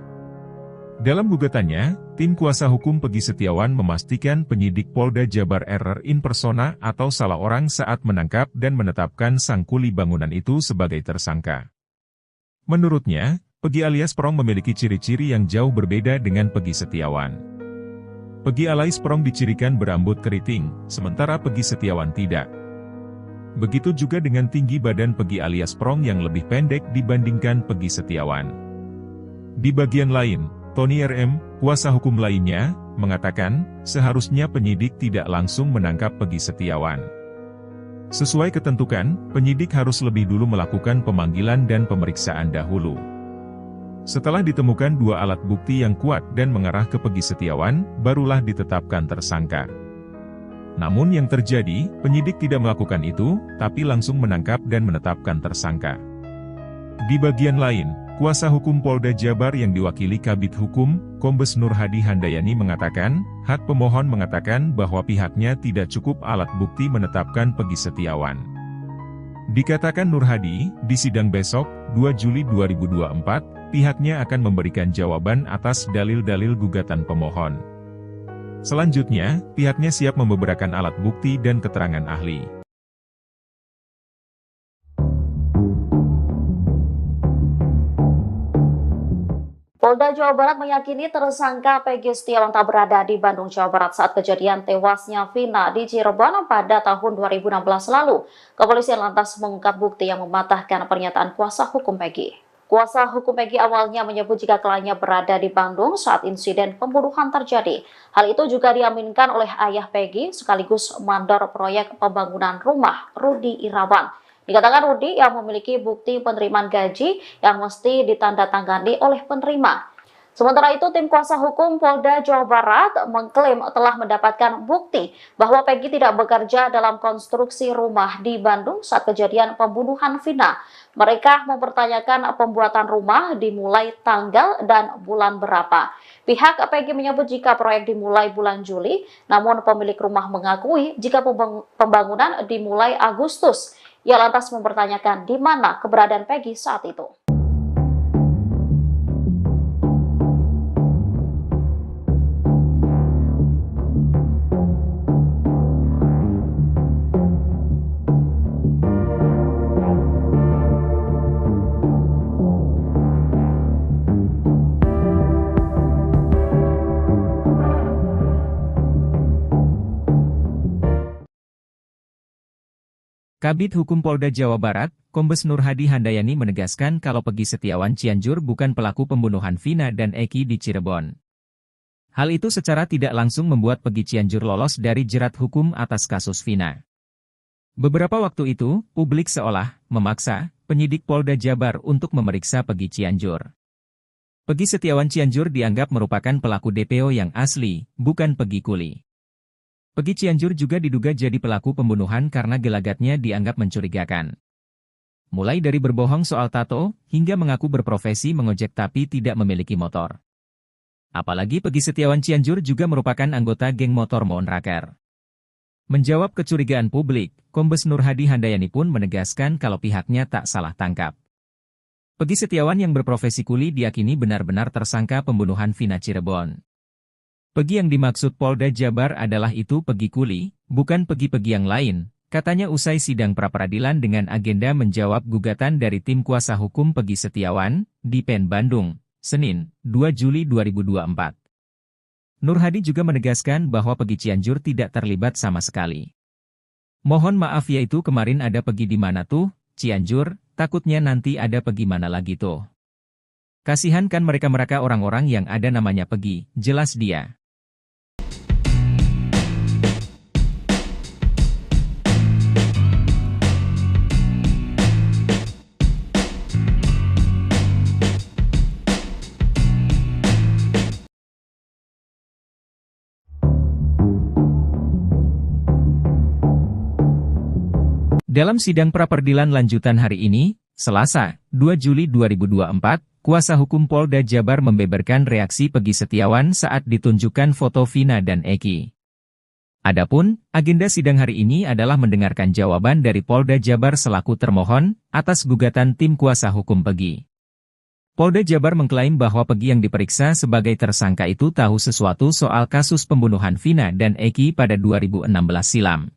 Dalam gugatannya, tim kuasa hukum Peggy Setiawan memastikan penyidik Polda Jabar error in persona atau salah orang saat menangkap dan menetapkan sang kuli bangunan itu sebagai tersangka. Menurutnya, Peggy alias Prong memiliki ciri-ciri yang jauh berbeda dengan Peggy Setiawan. Peggy alias Prong dicirikan berambut keriting, sementara Peggy Setiawan tidak. Begitu juga dengan tinggi badan Peggy alias Prong yang lebih pendek dibandingkan Peggy Setiawan. Di bagian lain, Tony RM, kuasa hukum lainnya, mengatakan, seharusnya penyidik tidak langsung menangkap Peggy Setiawan. Sesuai ketentuan, penyidik harus lebih dulu melakukan pemanggilan dan pemeriksaan dahulu. Setelah ditemukan 2 alat bukti yang kuat dan mengarah ke Peggy Setiawan, barulah ditetapkan tersangka. Namun yang terjadi, penyidik tidak melakukan itu, tapi langsung menangkap dan menetapkan tersangka. Di bagian lain, kuasa hukum Polda Jabar yang diwakili Kabid Hukum, Kombes Nur Hadi Handayani mengatakan, hak pemohon mengatakan bahwa pihaknya tidak cukup alat bukti menetapkan Peggy Setiawan. Dikatakan Nur Hadi, di sidang besok, 2 Juli 2024, pihaknya akan memberikan jawaban atas dalil-dalil gugatan pemohon. Selanjutnya, pihaknya siap membeberkan alat bukti dan keterangan ahli. Polda Jawa Barat meyakini tersangka Peggy Setiawan tak berada di Bandung, Jawa Barat saat kejadian tewasnya Vina di Cirebon pada tahun 2016 lalu. Kepolisian lantas mengungkap bukti yang mematahkan pernyataan kuasa hukum Peggy. Kuasa hukum Peggy awalnya menyebut jika kliennya berada di Bandung saat insiden pembunuhan terjadi. Hal itu juga diaminkan oleh ayah Peggy sekaligus mandor proyek pembangunan rumah, Rudi Irawan. Dikatakan Rudi yang memiliki bukti penerimaan gaji yang mesti ditandatangani oleh penerima. Sementara itu, tim kuasa hukum Polda Jawa Barat mengklaim telah mendapatkan bukti bahwa Peggy tidak bekerja dalam konstruksi rumah di Bandung saat kejadian pembunuhan Vina. Mereka mempertanyakan pembuatan rumah dimulai tanggal dan bulan berapa. Pihak Peggy menyebut jika proyek dimulai bulan Juli, namun pemilik rumah mengakui jika pembangunan dimulai Agustus. Ia lantas mempertanyakan di mana keberadaan Peggy saat itu. Kabid Hukum Polda Jawa Barat, Kombes Nur Hadi Handayani menegaskan kalau Peggy Setiawan Cianjur bukan pelaku pembunuhan Vina dan Eki di Cirebon. Hal itu secara tidak langsung membuat Peggy Cianjur lolos dari jerat hukum atas kasus Vina. Beberapa waktu itu, publik seolah memaksa penyidik Polda Jabar untuk memeriksa Peggy Cianjur. Peggy Setiawan Cianjur dianggap merupakan pelaku DPO yang asli, bukan Peggy Kuli. Peggy Cianjur juga diduga jadi pelaku pembunuhan karena gelagatnya dianggap mencurigakan. Mulai dari berbohong soal tato, hingga mengaku berprofesi mengojek tapi tidak memiliki motor. Apalagi Peggy Setiawan Cianjur juga merupakan anggota geng motor Monraker. Menjawab kecurigaan publik, Kombes Nur Hadi Handayani pun menegaskan kalau pihaknya tak salah tangkap. Peggy Setiawan yang berprofesi kuli diyakini benar-benar tersangka pembunuhan Vina Cirebon. Peggy yang dimaksud Polda Jabar adalah itu Peggy Kuli, bukan Peggy-Peggy yang lain, katanya usai sidang pra-peradilan dengan agenda menjawab gugatan dari tim kuasa hukum Peggy Setiawan, di PN Bandung, Senin, 2 Juli 2024. Nur Hadi juga menegaskan bahwa Peggy Cianjur tidak terlibat sama sekali. Mohon maaf yaitu kemarin ada Peggy di mana tuh, Cianjur, takutnya nanti ada Peggy mana lagi tuh. Kasihan kan mereka orang-orang yang ada namanya Peggy, jelas dia. Dalam sidang pra-peradilan lanjutan hari ini, Selasa, 2 Juli 2024, kuasa hukum Polda Jabar membeberkan reaksi Peggy Setiawan saat ditunjukkan foto Vina dan Eki. Adapun, agenda sidang hari ini adalah mendengarkan jawaban dari Polda Jabar selaku termohon atas gugatan tim kuasa hukum Peggy. Polda Jabar mengklaim bahwa Peggy yang diperiksa sebagai tersangka itu tahu sesuatu soal kasus pembunuhan Vina dan Eki pada 2016 silam.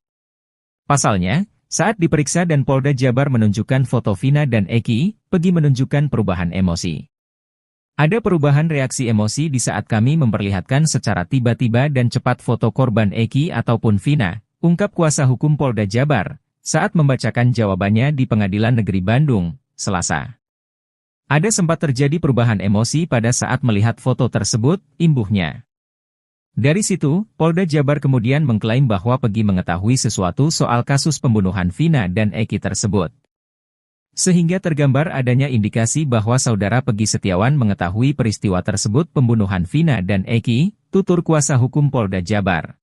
Pasalnya, saat diperiksa dan Polda Jabar menunjukkan foto Vina dan Eki, Peggy menunjukkan perubahan emosi. Ada perubahan reaksi emosi di saat kami memperlihatkan secara tiba-tiba dan cepat foto korban Eki ataupun Vina, ungkap kuasa hukum Polda Jabar, saat membacakan jawabannya di Pengadilan Negeri Bandung, Selasa. Ada sempat terjadi perubahan emosi pada saat melihat foto tersebut, imbuhnya. Dari situ, Polda Jabar kemudian mengklaim bahwa Peggy mengetahui sesuatu soal kasus pembunuhan Vina dan Eki tersebut. Sehingga tergambar adanya indikasi bahwa saudara Peggy Setiawan mengetahui peristiwa tersebut pembunuhan Vina dan Eki, tutur kuasa hukum Polda Jabar.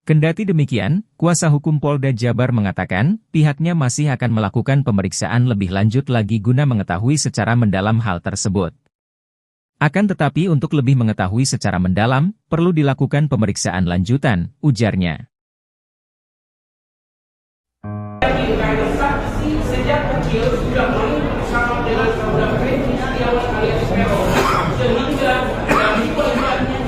Kendati demikian, kuasa hukum Polda Jabar mengatakan, pihaknya masih akan melakukan pemeriksaan lebih lanjut lagi guna mengetahui secara mendalam hal tersebut. Akan tetapi untuk lebih mengetahui secara mendalam, perlu dilakukan pemeriksaan lanjutan, ujarnya. Saksi sejak kecil sudah main bersama dengan saudara Peggy Setiawan alias Peron, sehingga dari pelibatannya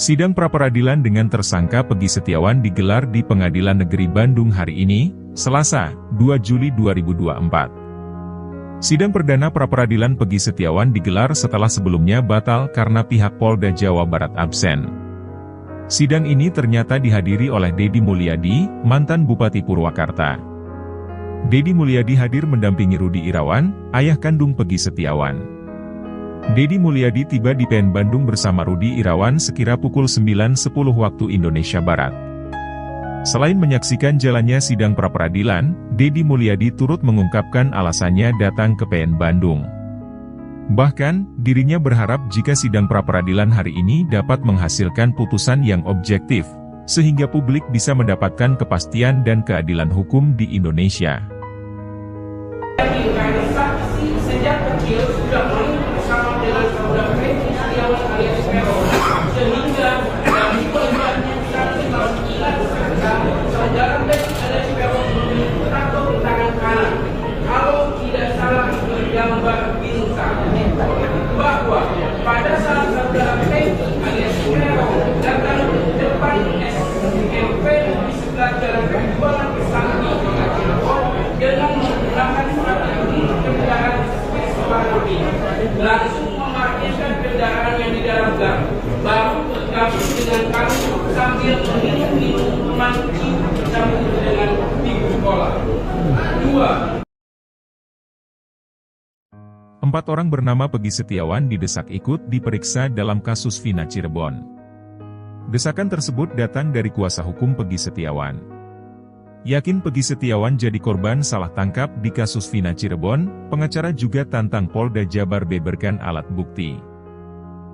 Sidang pra-peradilan dengan tersangka Peggy Setiawan digelar di Pengadilan Negeri Bandung hari ini, Selasa, 2 Juli 2024. Sidang perdana pra-peradilan Peggy Setiawan digelar setelah sebelumnya batal karena pihak Polda Jawa Barat absen. Sidang ini ternyata dihadiri oleh Deddy Mulyadi, mantan Bupati Purwakarta. Deddy Mulyadi hadir mendampingi Rudi Irawan, ayah kandung Peggy Setiawan. Deddy Mulyadi tiba di PN Bandung bersama Rudi Irawan sekira pukul 9.10 waktu Indonesia Barat. Selain menyaksikan jalannya sidang pra-peradilan, Deddy Mulyadi turut mengungkapkan alasannya datang ke PN Bandung. Bahkan, dirinya berharap jika sidang pra-peradilan hari ini dapat menghasilkan putusan yang objektif, sehingga publik bisa mendapatkan kepastian dan keadilan hukum di Indonesia. saksi sejak kecil sudah main bersama dengan saudara Peggy Setiawan alias Peron, sehingga dari pelibatannya saudara Peggy alias Peron memiliki tato di tangan kanan. Kalau tidak salah bergambar bintang, bahwa pada saat saudara Peggy alias Peron datang ke depan SMP di sebelah jalan penjualan Kesanggi, Cirebon, 4 orang bernama Peggy Setiawan didesak ikut diperiksa dalam kasus Vina Cirebon. Desakan tersebut datang dari kuasa hukum Peggy Setiawan. Yakin Peggy Setiawan jadi korban salah tangkap di kasus Vina Cirebon, pengacara juga tantang Polda Jabar beberkan alat bukti.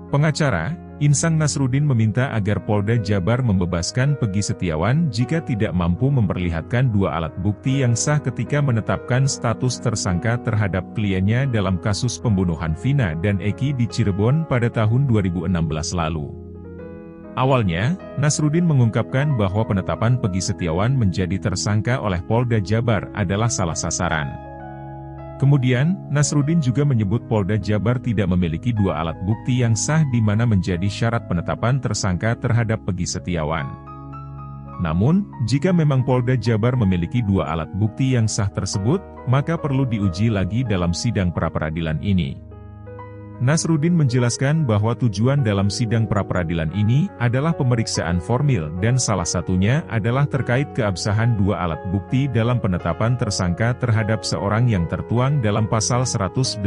Pengacara, Insang Nasruddin meminta agar Polda Jabar membebaskan Peggy Setiawan jika tidak mampu memperlihatkan 2 alat bukti yang sah ketika menetapkan status tersangka terhadap kliennya dalam kasus pembunuhan Vina dan Eki di Cirebon pada tahun 2016 lalu. Awalnya, Nasruddin mengungkapkan bahwa penetapan Peggy Setiawan menjadi tersangka oleh Polda Jabar adalah salah sasaran. Kemudian, Nasruddin juga menyebut Polda Jabar tidak memiliki 2 alat bukti yang sah di mana menjadi syarat penetapan tersangka terhadap Peggy Setiawan. Namun, jika memang Polda Jabar memiliki 2 alat bukti yang sah tersebut, maka perlu diuji lagi dalam sidang pra-peradilan ini. Nasruddin menjelaskan bahwa tujuan dalam sidang pra-peradilan ini adalah pemeriksaan formil dan salah satunya adalah terkait keabsahan 2 alat bukti dalam penetapan tersangka terhadap seorang yang tertuang dalam pasal 184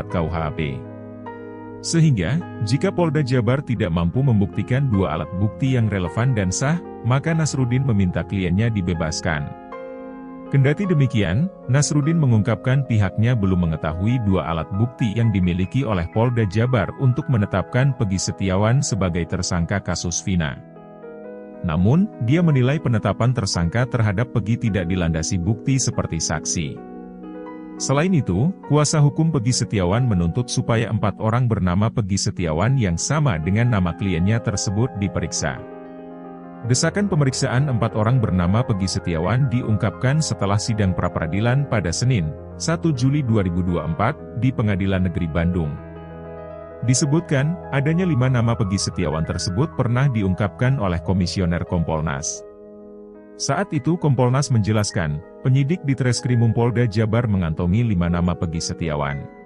KUHP. Sehingga, jika Polda Jabar tidak mampu membuktikan 2 alat bukti yang relevan dan sah, maka Nasruddin meminta kliennya dibebaskan. Kendati demikian, Nasruddin mengungkapkan pihaknya belum mengetahui 2 alat bukti yang dimiliki oleh Polda Jabar untuk menetapkan Peggy Setiawan sebagai tersangka kasus Vina. Namun, dia menilai penetapan tersangka terhadap Peggy tidak dilandasi bukti seperti saksi. Selain itu, kuasa hukum Peggy Setiawan menuntut supaya 4 orang bernama Peggy Setiawan yang sama dengan nama kliennya tersebut diperiksa. Desakan pemeriksaan 4 orang bernama Peggy Setiawan diungkapkan setelah sidang pra-peradilan pada Senin, 1 Juli 2024, di Pengadilan Negeri Bandung. Disebutkan, adanya 5 nama Peggy Setiawan tersebut pernah diungkapkan oleh Komisioner Kompolnas. Saat itu Kompolnas menjelaskan, penyidik di Treskrimum Polda Jabar mengantongi 5 nama Peggy Setiawan.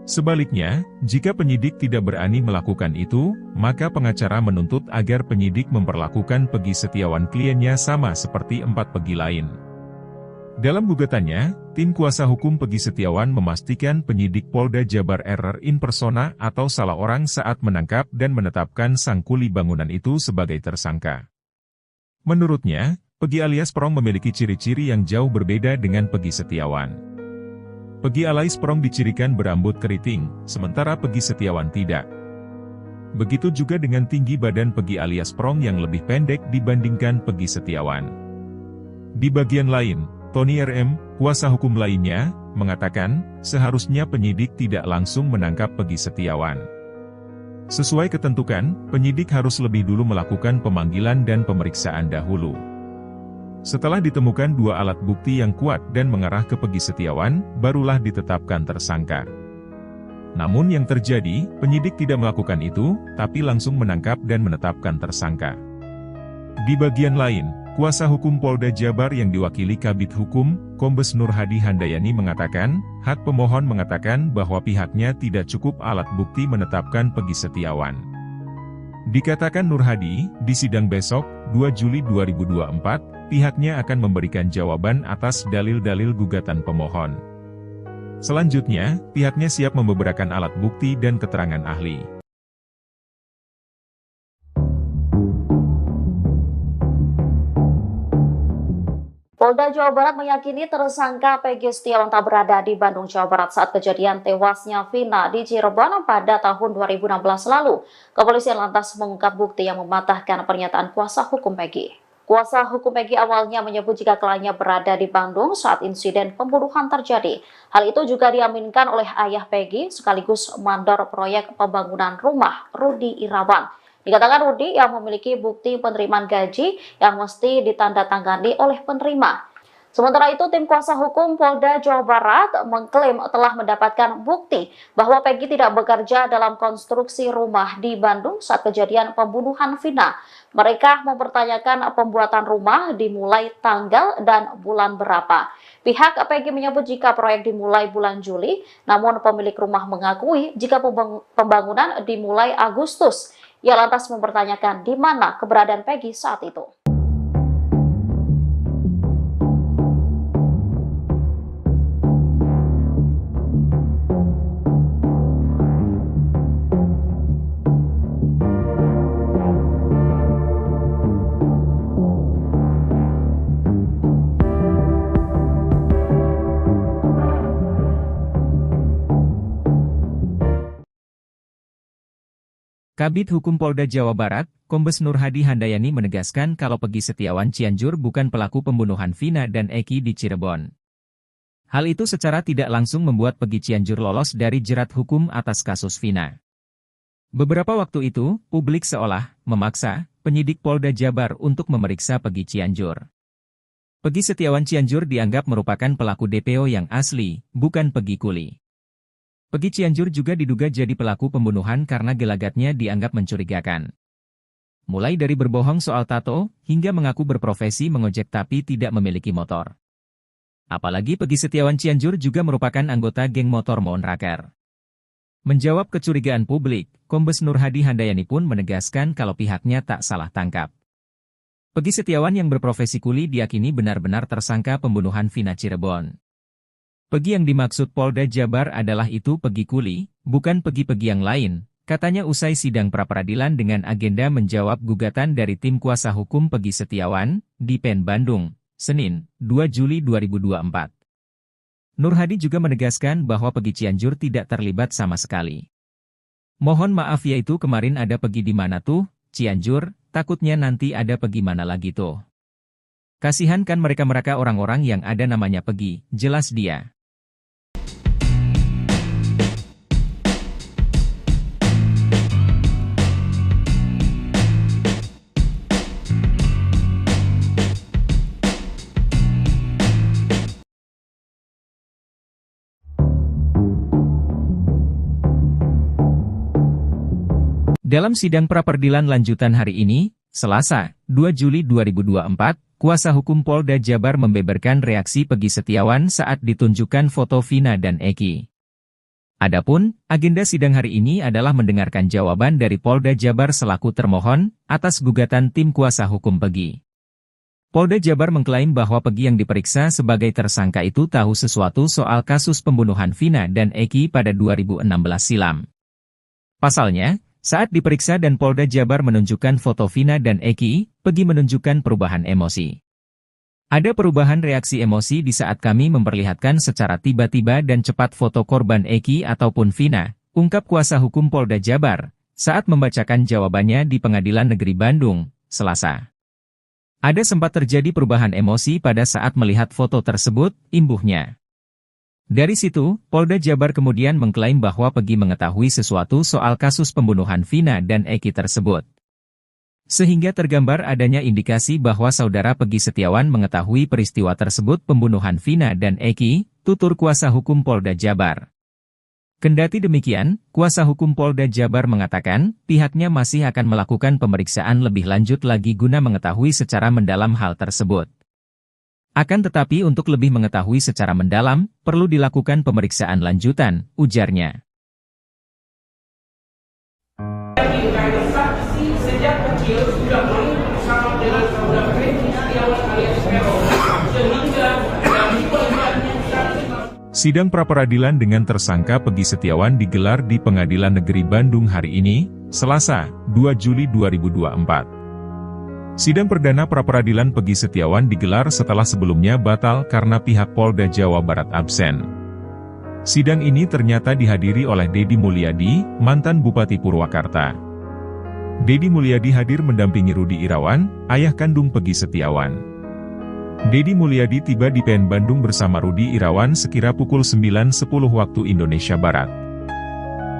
Sebaliknya, jika penyidik tidak berani melakukan itu, maka pengacara menuntut agar penyidik memperlakukan Peggy Setiawan kliennya sama seperti 4 Peggy lain. Dalam gugatannya, tim kuasa hukum Peggy Setiawan memastikan penyidik Polda Jabar error in persona atau salah orang saat menangkap dan menetapkan sang kuli bangunan itu sebagai tersangka. Menurutnya, Peggy alias Prong memiliki ciri-ciri yang jauh berbeda dengan Peggy Setiawan. Peggy alias Prong dicirikan berambut keriting, sementara Peggy Setiawan tidak. Begitu juga dengan tinggi badan Peggy alias Prong yang lebih pendek dibandingkan Peggy Setiawan. Di bagian lain, Tony RM, kuasa hukum lainnya, mengatakan, seharusnya penyidik tidak langsung menangkap Peggy Setiawan. Sesuai ketentuan, penyidik harus lebih dulu melakukan pemanggilan dan pemeriksaan dahulu. Setelah ditemukan 2 alat bukti yang kuat dan mengarah ke Peggy Setiawan, barulah ditetapkan tersangka. Namun yang terjadi, penyidik tidak melakukan itu, tapi langsung menangkap dan menetapkan tersangka. Di bagian lain, kuasa hukum Polda Jabar yang diwakili Kabid Hukum, Kombes Nur Hadi Handayani mengatakan, hak pemohon mengatakan bahwa pihaknya tidak cukup alat bukti menetapkan Peggy Setiawan. Dikatakan Nur Hadi, di sidang besok, 2 Juli 2024, pihaknya akan memberikan jawaban atas dalil-dalil gugatan pemohon. Selanjutnya, pihaknya siap membeberkan alat bukti dan keterangan ahli. Polda Jawa Barat meyakini tersangka Peggy Setiawan tak berada di Bandung, Jawa Barat saat kejadian tewasnya Vina di Cirebon pada tahun 2016 lalu. Kepolisian lantas mengungkap bukti yang mematahkan pernyataan kuasa hukum Peggy. Kuasa hukum Peggy awalnya menyebut jika kliennya berada di Bandung saat insiden pembunuhan terjadi. Hal itu juga diaminkan oleh ayah Peggy sekaligus mandor proyek pembangunan rumah, Rudi Irawan. Dikatakan Rudi yang memiliki bukti penerimaan gaji yang mesti ditandatangani oleh penerima. Sementara itu, tim kuasa hukum Polda Jawa Barat mengklaim telah mendapatkan bukti bahwa Peggy tidak bekerja dalam konstruksi rumah di Bandung saat kejadian pembunuhan Vina. Mereka mempertanyakan pembuatan rumah dimulai tanggal dan bulan berapa. Pihak Peggy menyebut jika proyek dimulai bulan Juli, namun pemilik rumah mengakui jika pembangunan dimulai Agustus. Ia lantas mempertanyakan di mana keberadaan Peggy saat itu. Kabid Hukum Polda Jawa Barat, Kombes Nur Hadi Handayani menegaskan kalau Peggy Setiawan Cianjur bukan pelaku pembunuhan Vina dan Eki di Cirebon. Hal itu secara tidak langsung membuat Peggy Cianjur lolos dari jerat hukum atas kasus Vina. Beberapa waktu itu, publik seolah memaksa penyidik Polda Jabar untuk memeriksa Peggy Cianjur. Peggy Setiawan Cianjur dianggap merupakan pelaku DPO yang asli, bukan Peggy Kuli. Peggy Cianjur juga diduga jadi pelaku pembunuhan karena gelagatnya dianggap mencurigakan. Mulai dari berbohong soal tato, hingga mengaku berprofesi mengojek tapi tidak memiliki motor. Apalagi Peggy Setiawan Cianjur juga merupakan anggota geng motor Moonraker. Menjawab kecurigaan publik, Kombes Nur Hadi Handayani pun menegaskan kalau pihaknya tak salah tangkap. Peggy Setiawan yang berprofesi kuli diyakini benar-benar tersangka pembunuhan Vina Cirebon. Peggy yang dimaksud Polda Jabar adalah itu Peggy Kuli, bukan Peggy-Peggy yang lain, katanya usai sidang pra-peradilan dengan agenda menjawab gugatan dari tim kuasa hukum Peggy Setiawan, di PN Bandung, Senin, 2 Juli 2024. Nur Hadi juga menegaskan bahwa Peggy Cianjur tidak terlibat sama sekali. Mohon maaf yaitu kemarin ada Peggy di mana tuh, Cianjur, takutnya nanti ada Peggy mana lagi tuh. Kasihan kan mereka-mereka orang-orang yang ada namanya Peggy, jelas dia. Dalam sidang pra-peradilan lanjutan hari ini, Selasa, 2 Juli 2024, kuasa hukum Polda Jabar membeberkan reaksi Peggy Setiawan saat ditunjukkan foto Vina dan Eki. Adapun, agenda sidang hari ini adalah mendengarkan jawaban dari Polda Jabar selaku termohon atas gugatan tim kuasa hukum Peggy. Polda Jabar mengklaim bahwa Peggy yang diperiksa sebagai tersangka itu tahu sesuatu soal kasus pembunuhan Vina dan Eki pada 2016 silam. Pasalnya, saat diperiksa dan Polda Jabar menunjukkan foto Vina dan Eki, Peggy menunjukkan perubahan emosi. Ada perubahan reaksi emosi di saat kami memperlihatkan secara tiba-tiba dan cepat foto korban Eki ataupun Vina, ungkap kuasa hukum Polda Jabar, saat membacakan jawabannya di Pengadilan Negeri Bandung, Selasa. Ada sempat terjadi perubahan emosi pada saat melihat foto tersebut, imbuhnya. Dari situ, Polda Jabar kemudian mengklaim bahwa Peggy mengetahui sesuatu soal kasus pembunuhan Vina dan Eki tersebut. Sehingga tergambar adanya indikasi bahwa saudara Peggy Setiawan mengetahui peristiwa tersebut pembunuhan Vina dan Eki, tutur kuasa hukum Polda Jabar. Kendati demikian, kuasa hukum Polda Jabar mengatakan, pihaknya masih akan melakukan pemeriksaan lebih lanjut lagi guna mengetahui secara mendalam hal tersebut. Akan tetapi untuk lebih mengetahui secara mendalam, perlu dilakukan pemeriksaan lanjutan, ujarnya. Saksi sejak kecil sudah main bersama dengan saudara Peggy Setiawan alias Peron, sehingga dari korbannya saksi. Sidang pra-peradilan dengan tersangka Peggy Setiawan digelar di Pengadilan Negeri Bandung hari ini, Selasa, 2 Juli 2024. Sidang perdana pra-peradilan Peggy Setiawan digelar setelah sebelumnya batal karena pihak Polda Jawa Barat absen. Sidang ini ternyata dihadiri oleh Deddy Mulyadi, mantan Bupati Purwakarta. Deddy Mulyadi hadir mendampingi Rudi Irawan, ayah kandung Peggy Setiawan. Deddy Mulyadi tiba di PN Bandung bersama Rudi Irawan sekira pukul 9.10 waktu Indonesia Barat.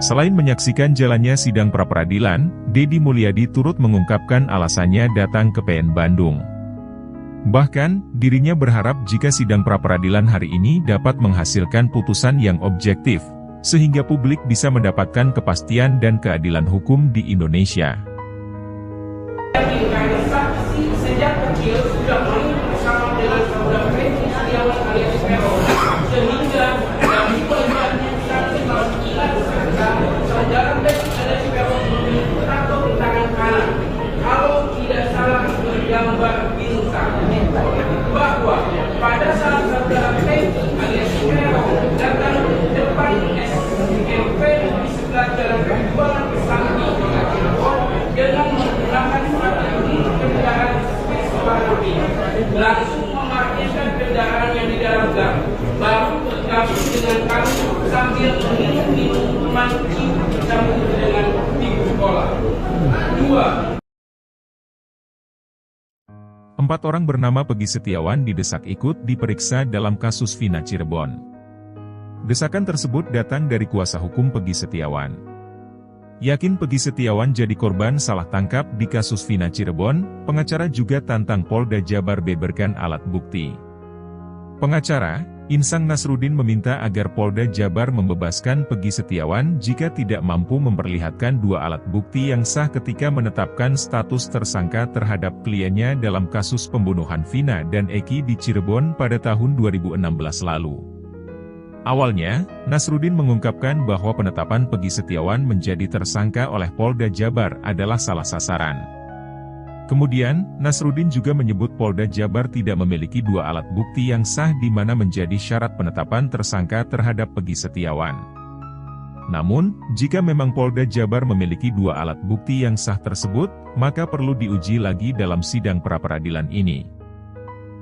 Selain menyaksikan jalannya sidang pra-peradilan, Deddy Mulyadi turut mengungkapkan alasannya datang ke PN Bandung. Bahkan, dirinya berharap jika sidang pra-peradilan hari ini dapat menghasilkan putusan yang objektif, sehingga publik bisa mendapatkan kepastian dan keadilan hukum di Indonesia. Saksi sejak kecil sudah main bersama dengan saudara Peggy Setiawan alias Peron, sehingga dari korbannya saksi saudara Peggy alias Peron memiliki tato di tangan kanan. Kalau tidak salah bergambar bintang, bahwa pada saat saudara Peggy alias Peron datang ke depan SMP di sebelah jalan Perjuangan Kesambi dengan menggunakan strategi kendaraan Vespa Rudy. kedua, 4 orang bernama Peggy Setiawan didesak ikut diperiksa dalam kasus Vina Cirebon. Desakan tersebut datang dari kuasa hukum Peggy Setiawan. Yakin Peggy Setiawan jadi korban salah tangkap di kasus Vina Cirebon, pengacara juga tantang Polda Jabar beberkan alat bukti. Pengacara, Insang Nasruddin meminta agar Polda Jabar membebaskan Peggy Setiawan jika tidak mampu memperlihatkan 2 alat bukti yang sah ketika menetapkan status tersangka terhadap kliennya dalam kasus pembunuhan Vina dan Eki di Cirebon pada tahun 2016 lalu. Awalnya, Nasruddin mengungkapkan bahwa penetapan Peggy Setiawan menjadi tersangka oleh Polda Jabar adalah salah sasaran. Kemudian, Nasruddin juga menyebut Polda Jabar tidak memiliki 2 alat bukti yang sah di mana menjadi syarat penetapan tersangka terhadap Peggy Setiawan. Namun, jika memang Polda Jabar memiliki 2 alat bukti yang sah tersebut, maka perlu diuji lagi dalam sidang pra-peradilan ini.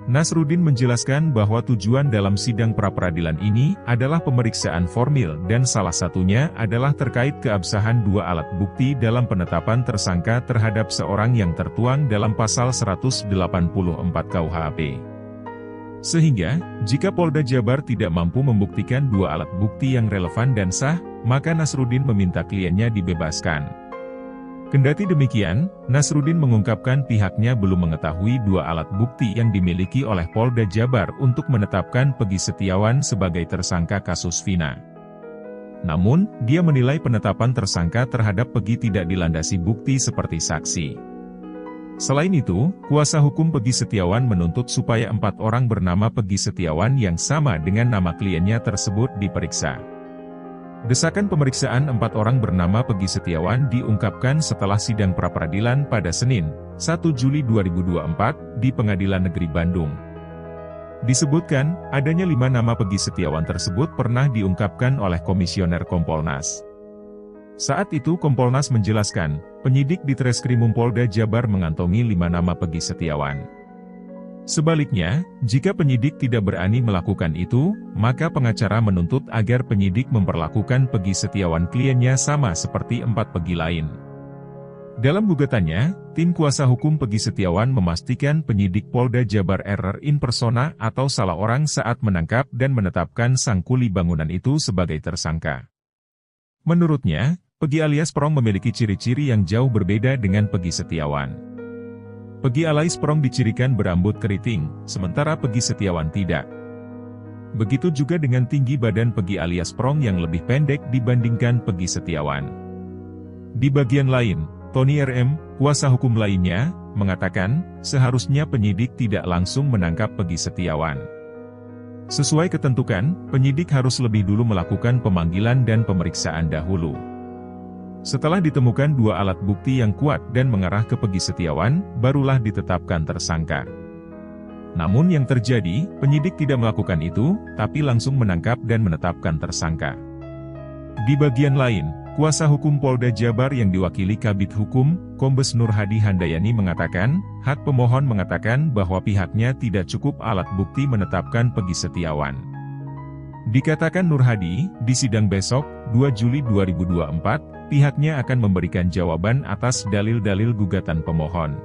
Nasruddin menjelaskan bahwa tujuan dalam sidang pra-peradilan ini adalah pemeriksaan formil dan salah satunya adalah terkait keabsahan 2 alat bukti dalam penetapan tersangka terhadap seorang yang tertuang dalam pasal 184 KUHP. Sehingga, jika Polda Jabar tidak mampu membuktikan 2 alat bukti yang relevan dan sah, maka Nasruddin meminta kliennya dibebaskan. Kendati demikian, Nasruddin mengungkapkan pihaknya belum mengetahui 2 alat bukti yang dimiliki oleh Polda Jabar untuk menetapkan Peggy Setiawan sebagai tersangka kasus Vina. Namun, dia menilai penetapan tersangka terhadap Peggy tidak dilandasi bukti seperti saksi. Selain itu, kuasa hukum Peggy Setiawan menuntut supaya 4 orang bernama Peggy Setiawan yang sama dengan nama kliennya tersebut diperiksa. Desakan pemeriksaan 4 orang bernama Peggy Setiawan diungkapkan setelah sidang pra-peradilan pada Senin, 1 Juli 2024, di Pengadilan Negeri Bandung. Disebutkan, adanya 5 nama Peggy Setiawan tersebut pernah diungkapkan oleh Komisioner Kompolnas. Saat itu Kompolnas menjelaskan, penyidik di Treskrimum Polda Jabar mengantongi 5 nama Peggy Setiawan. Sebaliknya, jika penyidik tidak berani melakukan itu, maka pengacara menuntut agar penyidik memperlakukan Peggy Setiawan kliennya sama seperti 4 Peggy lain. Dalam gugatannya, tim kuasa hukum Peggy Setiawan memastikan penyidik Polda Jabar error in persona atau salah orang saat menangkap dan menetapkan sang kuli bangunan itu sebagai tersangka. Menurutnya, Peggy alias Prong memiliki ciri-ciri yang jauh berbeda dengan Peggy Setiawan. Peggy alias Prong dicirikan berambut keriting, sementara Peggy Setiawan tidak. Begitu juga dengan tinggi badan Peggy alias Prong yang lebih pendek dibandingkan Peggy Setiawan. Di bagian lain, Tony RM, kuasa hukum lainnya, mengatakan, seharusnya penyidik tidak langsung menangkap Peggy Setiawan. Sesuai ketentuan, penyidik harus lebih dulu melakukan pemanggilan dan pemeriksaan dahulu. Setelah ditemukan 2 alat bukti yang kuat dan mengarah ke Peggy Setiawan, barulah ditetapkan tersangka. Namun yang terjadi, penyidik tidak melakukan itu, tapi langsung menangkap dan menetapkan tersangka. Di bagian lain, kuasa hukum Polda Jabar yang diwakili Kabid Hukum, Kombes Nur Hadi Handayani mengatakan, hak pemohon mengatakan bahwa pihaknya tidak cukup alat bukti menetapkan Peggy Setiawan. Dikatakan Nur Hadi, di sidang besok, 2 Juli 2024, pihaknya akan memberikan jawaban atas dalil-dalil gugatan pemohon.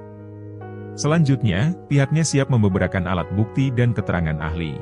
Selanjutnya, pihaknya siap membeberkan alat bukti dan keterangan ahli.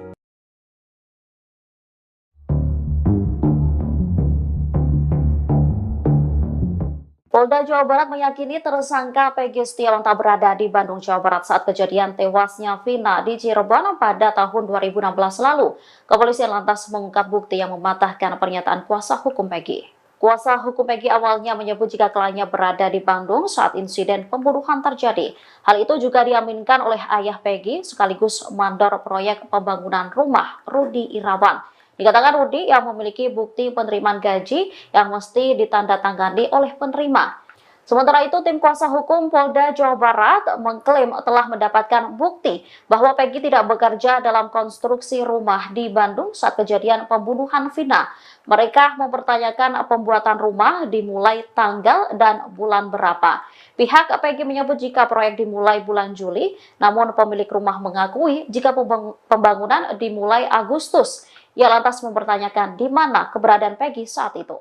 Polda Jawa Barat meyakini tersangka Peggy Setiawan tak berada di Bandung, Jawa Barat saat kejadian tewasnya Vina di Cirebon pada tahun 2016 lalu. Kepolisian lantas mengungkap bukti yang mematahkan pernyataan kuasa hukum Peggy. Kuasa hukum Peggy awalnya menyebut jika kliennya berada di Bandung saat insiden pembunuhan terjadi. Hal itu juga diaminkan oleh ayah Peggy sekaligus mandor proyek pembangunan rumah, Rudi Irawan. Dikatakan Rudi yang memiliki bukti penerimaan gaji yang mesti ditandatangani oleh penerima. Sementara itu, tim kuasa hukum Polda Jawa Barat mengklaim telah mendapatkan bukti bahwa Peggy tidak bekerja dalam konstruksi rumah di Bandung saat kejadian pembunuhan Vina. Mereka mempertanyakan pembuatan rumah dimulai tanggal dan bulan berapa. Pihak Peggy menyebut jika proyek dimulai bulan Juli, namun pemilik rumah mengakui jika pembangunan dimulai Agustus. Ia lantas mempertanyakan di mana keberadaan Peggy saat itu.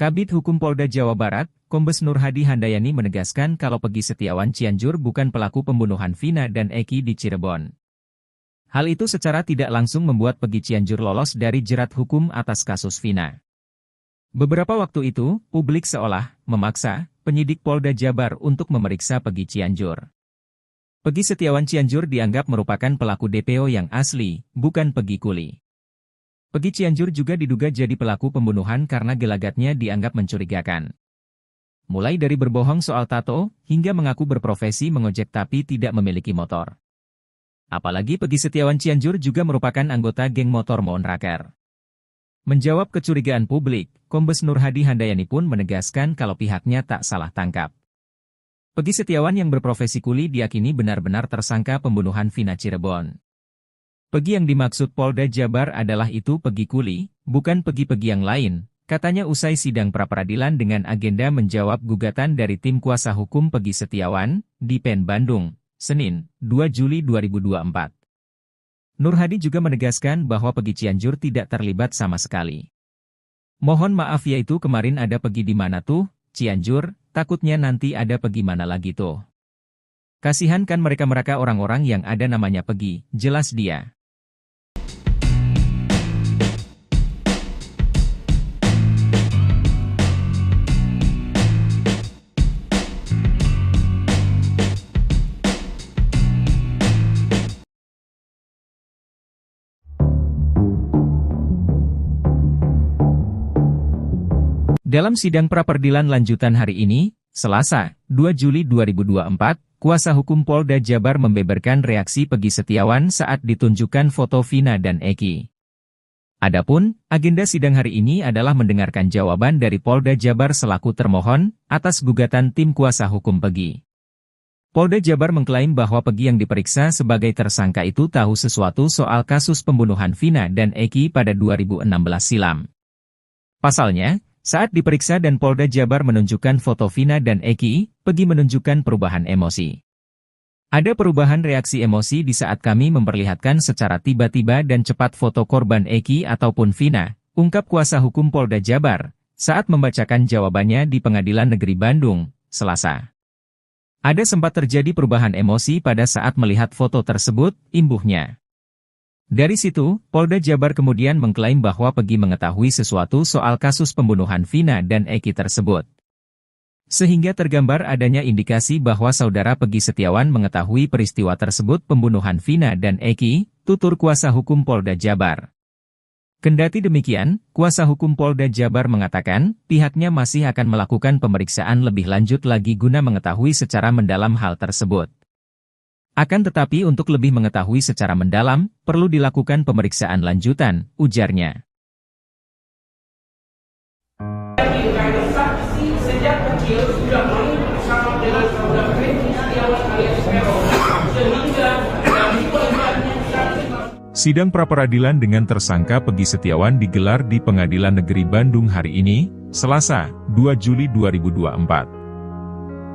Kabid Hukum Polda Jawa Barat, Kombes Nur Hadi Handayani menegaskan kalau Peggy Setiawan Cianjur bukan pelaku pembunuhan Vina dan Eki di Cirebon. Hal itu secara tidak langsung membuat Peggy Cianjur lolos dari jerat hukum atas kasus Vina. Beberapa waktu itu, publik seolah memaksa penyidik Polda Jabar untuk memeriksa Peggy Cianjur. Peggy Setiawan Cianjur dianggap merupakan pelaku DPO yang asli, bukan Peggy Kuli. Peggy Cianjur juga diduga jadi pelaku pembunuhan karena gelagatnya dianggap mencurigakan. Mulai dari berbohong soal tato, hingga mengaku berprofesi mengojek tapi tidak memiliki motor. Apalagi Peggy Setiawan Cianjur juga merupakan anggota geng motor Monraker. Menjawab kecurigaan publik, Kombes Nur Hadi Handayani pun menegaskan kalau pihaknya tak salah tangkap. Peggy Setiawan yang berprofesi kuli diyakini benar-benar tersangka pembunuhan Vina Cirebon. Peggy yang dimaksud Polda Jabar adalah itu Peggy Kuli, bukan Peggy-Peggy yang lain, katanya usai sidang pra-peradilan dengan agenda menjawab gugatan dari tim kuasa hukum Peggy Setiawan, di PN Bandung, Senin, 2 Juli 2024. Nur Hadi juga menegaskan bahwa Peggy Cianjur tidak terlibat sama sekali. Mohon maaf yaitu kemarin ada Peggy di mana tuh, Cianjur, takutnya nanti ada Peggy mana lagi tuh. Kasihan kan mereka-mereka orang-orang yang ada namanya Peggy, jelas dia. Dalam sidang pra-peradilan lanjutan hari ini, Selasa, 2 Juli 2024, kuasa hukum Polda Jabar membeberkan reaksi Peggy Setiawan saat ditunjukkan foto Vina dan Eki. Adapun, agenda sidang hari ini adalah mendengarkan jawaban dari Polda Jabar selaku termohon atas gugatan tim kuasa hukum Peggy. Polda Jabar mengklaim bahwa Peggy yang diperiksa sebagai tersangka itu tahu sesuatu soal kasus pembunuhan Vina dan Eki pada 2016 silam. Pasalnya, saat diperiksa dan Polda Jabar menunjukkan foto Vina dan Eki, Peggy menunjukkan perubahan emosi. Ada perubahan reaksi emosi di saat kami memperlihatkan secara tiba-tiba dan cepat foto korban Eki ataupun Vina, ungkap kuasa hukum Polda Jabar, saat membacakan jawabannya di Pengadilan Negeri Bandung, Selasa. Ada sempat terjadi perubahan emosi pada saat melihat foto tersebut, imbuhnya. Dari situ, Polda Jabar kemudian mengklaim bahwa Peggy mengetahui sesuatu soal kasus pembunuhan Vina dan Eki tersebut. Sehingga tergambar adanya indikasi bahwa saudara Peggy Setiawan mengetahui peristiwa tersebut pembunuhan Vina dan Eki, tutur kuasa hukum Polda Jabar. Kendati demikian, kuasa hukum Polda Jabar mengatakan, pihaknya masih akan melakukan pemeriksaan lebih lanjut lagi guna mengetahui secara mendalam hal tersebut. Akan tetapi untuk lebih mengetahui secara mendalam, perlu dilakukan pemeriksaan lanjutan, ujarnya. Saksi sejak kecil sudah mau bersama dengan saudara Peggy Setiawan alias Peron, sehingga dari pelibatnya Sidang pra-peradilan dengan tersangka Peggy Setiawan digelar di Pengadilan Negeri Bandung hari ini, Selasa, 2 Juli 2024.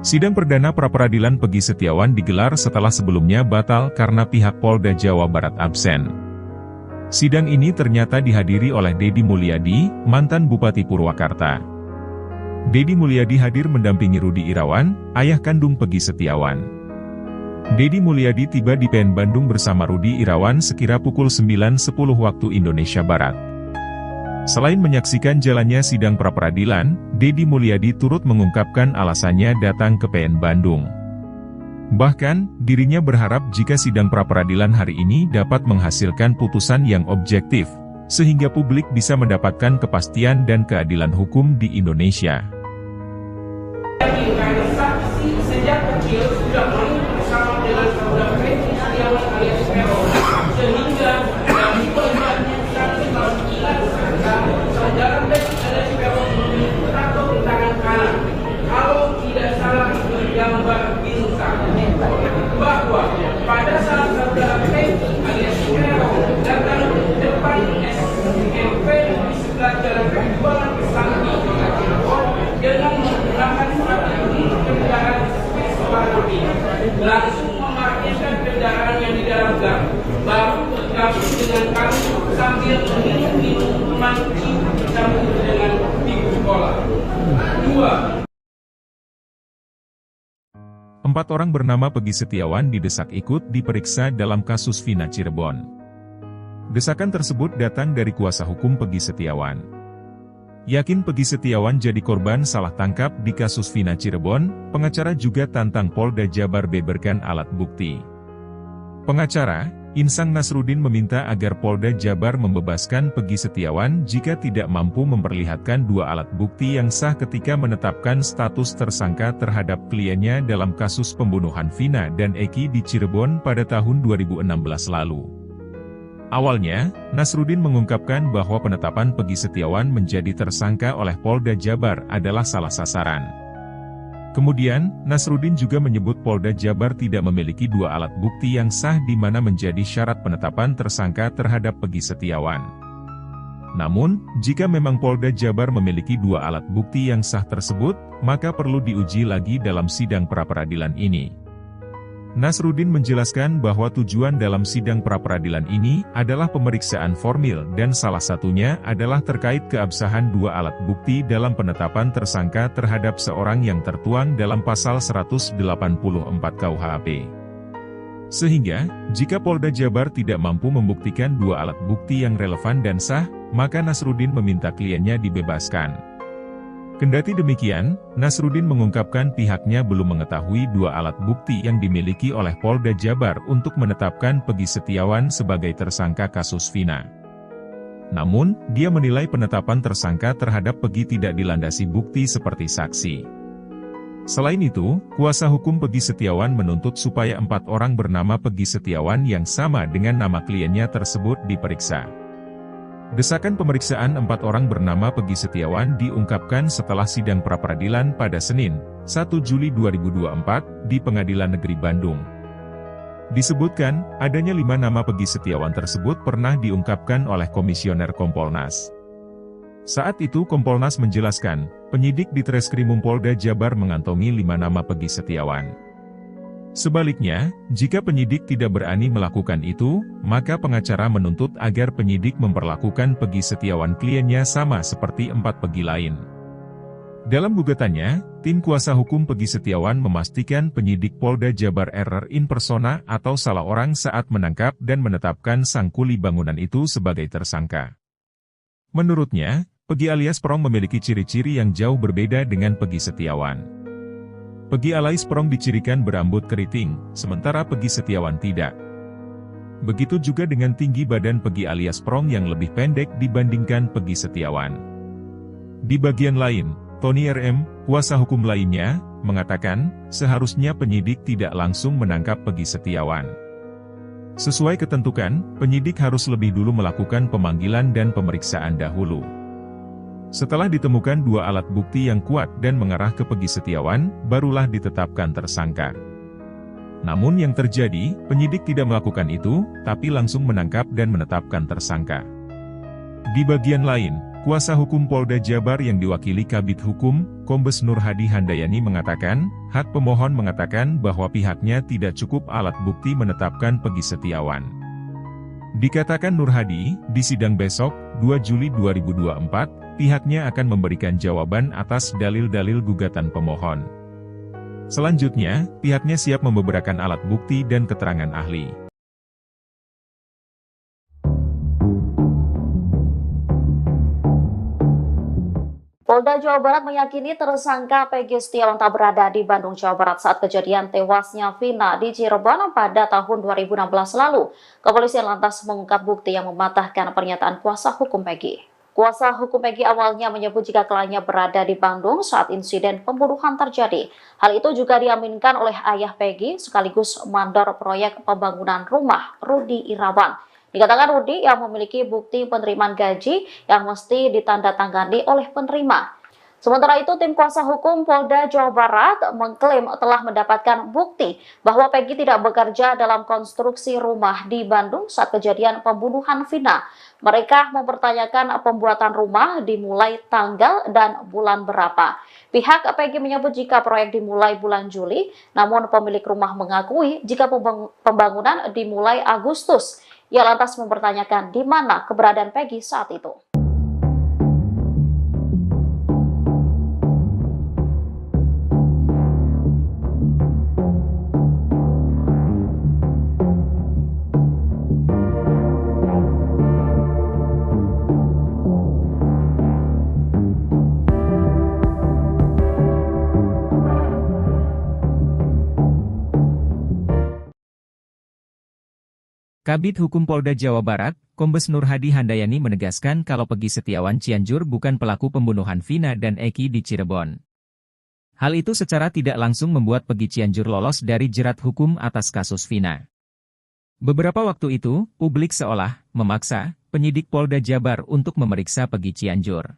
Sidang perdana pra-peradilan Peggy Setiawan digelar setelah sebelumnya batal karena pihak Polda Jawa Barat absen. Sidang ini ternyata dihadiri oleh Deddy Mulyadi, mantan Bupati Purwakarta. Deddy Mulyadi hadir mendampingi Rudi Irawan, ayah kandung Peggy Setiawan. Deddy Mulyadi tiba di PN Bandung bersama Rudi Irawan sekira pukul 9.10 waktu Indonesia Barat. Selain menyaksikan jalannya sidang pra-peradilan, Deddy Mulyadi turut mengungkapkan alasannya datang ke PN Bandung. Bahkan, dirinya berharap jika sidang pra-peradilan hari ini dapat menghasilkan putusan yang objektif, sehingga publik bisa mendapatkan kepastian dan keadilan hukum di Indonesia. saksi sejak kecil sudah mau bersama dengan saudara Peggy Setiawan alias Peron, sehingga dari pelibatnya saudara Peggy alias Peron memiliki tato di tangan kanan. Kalau tidak salah bergambar bintang, bahwa pada saat saudara Peggy alias Peron datang ke depan SMP di sebelah jalan Perjuangan Kesambi dengan menggunakan strategi kendaraan warna biru, langsung memarkirkan kendaraan yang di dalam gang, baru bergabung dengan kami sambil minum minuman bersama dengan ibu sekolah. 4 orang bernama Peggy Setiawan didesak ikut diperiksa dalam kasus Vina Cirebon. Desakan tersebut datang dari kuasa hukum Peggy Setiawan. Yakin Peggy Setiawan jadi korban salah tangkap di kasus Vina Cirebon, pengacara juga tantang Polda Jabar beberkan alat bukti. Pengacara, Insang Nasruddin meminta agar Polda Jabar membebaskan Peggy Setiawan jika tidak mampu memperlihatkan 2 alat bukti yang sah ketika menetapkan status tersangka terhadap kliennya dalam kasus pembunuhan Vina dan Eki di Cirebon pada tahun 2016 lalu. Awalnya, Nasruddin mengungkapkan bahwa penetapan Peggy Setiawan menjadi tersangka oleh Polda Jabar adalah salah sasaran. Kemudian, Nasruddin juga menyebut Polda Jabar tidak memiliki 2 alat bukti yang sah di mana menjadi syarat penetapan tersangka terhadap Peggy Setiawan. Namun, jika memang Polda Jabar memiliki 2 alat bukti yang sah tersebut, maka perlu diuji lagi dalam sidang pra-peradilan ini. Nasruddin menjelaskan bahwa tujuan dalam sidang pra-peradilan ini adalah pemeriksaan formil dan salah satunya adalah terkait keabsahan 2 alat bukti dalam penetapan tersangka terhadap seorang yang tertuang dalam pasal 184 KUHP. Sehingga, jika Polda Jabar tidak mampu membuktikan 2 alat bukti yang relevan dan sah, maka Nasruddin meminta kliennya dibebaskan. Kendati demikian, Nasruddin mengungkapkan pihaknya belum mengetahui 2 alat bukti yang dimiliki oleh Polda Jabar untuk menetapkan Peggy Setiawan sebagai tersangka kasus Vina. Namun, dia menilai penetapan tersangka terhadap Peggy tidak dilandasi bukti seperti saksi. Selain itu, kuasa hukum Peggy Setiawan menuntut supaya 4 orang bernama Peggy Setiawan yang sama dengan nama kliennya tersebut diperiksa. Desakan pemeriksaan 4 orang bernama Peggy Setiawan diungkapkan setelah sidang pra-peradilan pada Senin, 1 Juli 2024, di Pengadilan Negeri Bandung. Disebutkan, adanya 5 nama Peggy Setiawan tersebut pernah diungkapkan oleh Komisioner Kompolnas. Saat itu Kompolnas menjelaskan, penyidik di Treskrimum Polda Jabar mengantongi 5 nama Peggy Setiawan. Sebaliknya, jika penyidik tidak berani melakukan itu, maka pengacara menuntut agar penyidik memperlakukan Peggy Setiawan kliennya sama seperti 4 Peggy lain. Dalam gugatannya, tim kuasa hukum Peggy Setiawan memastikan penyidik Polda Jabar error in persona atau salah orang saat menangkap dan menetapkan sang kuli bangunan itu sebagai tersangka. Menurutnya, Peggy alias Prong memiliki ciri-ciri yang jauh berbeda dengan Peggy Setiawan. Peggy alias Prong dicirikan berambut keriting, sementara Peggy Setiawan tidak. Begitu juga dengan tinggi badan Peggy alias Prong yang lebih pendek dibandingkan Peggy Setiawan. Di bagian lain, Tony RM, kuasa hukum lainnya, mengatakan, seharusnya penyidik tidak langsung menangkap Peggy Setiawan. Sesuai ketentuan, penyidik harus lebih dulu melakukan pemanggilan dan pemeriksaan dahulu. Setelah ditemukan 2 alat bukti yang kuat dan mengarah ke Peggy Setiawan, barulah ditetapkan tersangka. Namun yang terjadi, penyidik tidak melakukan itu, tapi langsung menangkap dan menetapkan tersangka. Di bagian lain, kuasa hukum Polda Jabar yang diwakili Kabid Hukum, Kombes Nur Hadi Handayani mengatakan, hak pemohon mengatakan bahwa pihaknya tidak cukup alat bukti menetapkan Peggy Setiawan. Dikatakan Nur Hadi, di sidang besok, 2 Juli 2024, pihaknya akan memberikan jawaban atas dalil-dalil gugatan pemohon. Selanjutnya, pihaknya siap membeberkan alat bukti dan keterangan ahli. Polda Jawa Barat meyakini tersangka Peggy Setiawan tak berada di Bandung, Jawa Barat saat kejadian tewasnya Vina di Cirebon pada tahun 2016 lalu. Kepolisian lantas mengungkap bukti yang mematahkan pernyataan kuasa hukum Peggy. Kuasa hukum Peggy awalnya menyebut jika kliennya berada di Bandung saat insiden pembunuhan terjadi. Hal itu juga diaminkan oleh ayah Peggy sekaligus mandor proyek pembangunan rumah, Rudi Irawan. Dikatakan Rudi yang memiliki bukti penerimaan gaji yang mesti ditandatangani oleh penerima. Sementara itu, tim kuasa hukum Polda Jawa Barat mengklaim telah mendapatkan bukti bahwa Peggy tidak bekerja dalam konstruksi rumah di Bandung saat kejadian pembunuhan Vina. Mereka mempertanyakan pembuatan rumah dimulai tanggal dan bulan berapa. Pihak Peggy menyebut jika proyek dimulai bulan Juli, namun pemilik rumah mengakui jika pembangunan dimulai Agustus. Ia lantas mempertanyakan di mana keberadaan Peggy saat itu. Kabid Hukum Polda Jawa Barat, Kombes Nur Hadi Handayani menegaskan kalau Peggy Setiawan Cianjur bukan pelaku pembunuhan Vina dan Eki di Cirebon. Hal itu secara tidak langsung membuat Peggy Cianjur lolos dari jerat hukum atas kasus Vina. Beberapa waktu itu, publik seolah memaksa penyidik Polda Jabar untuk memeriksa Peggy Cianjur.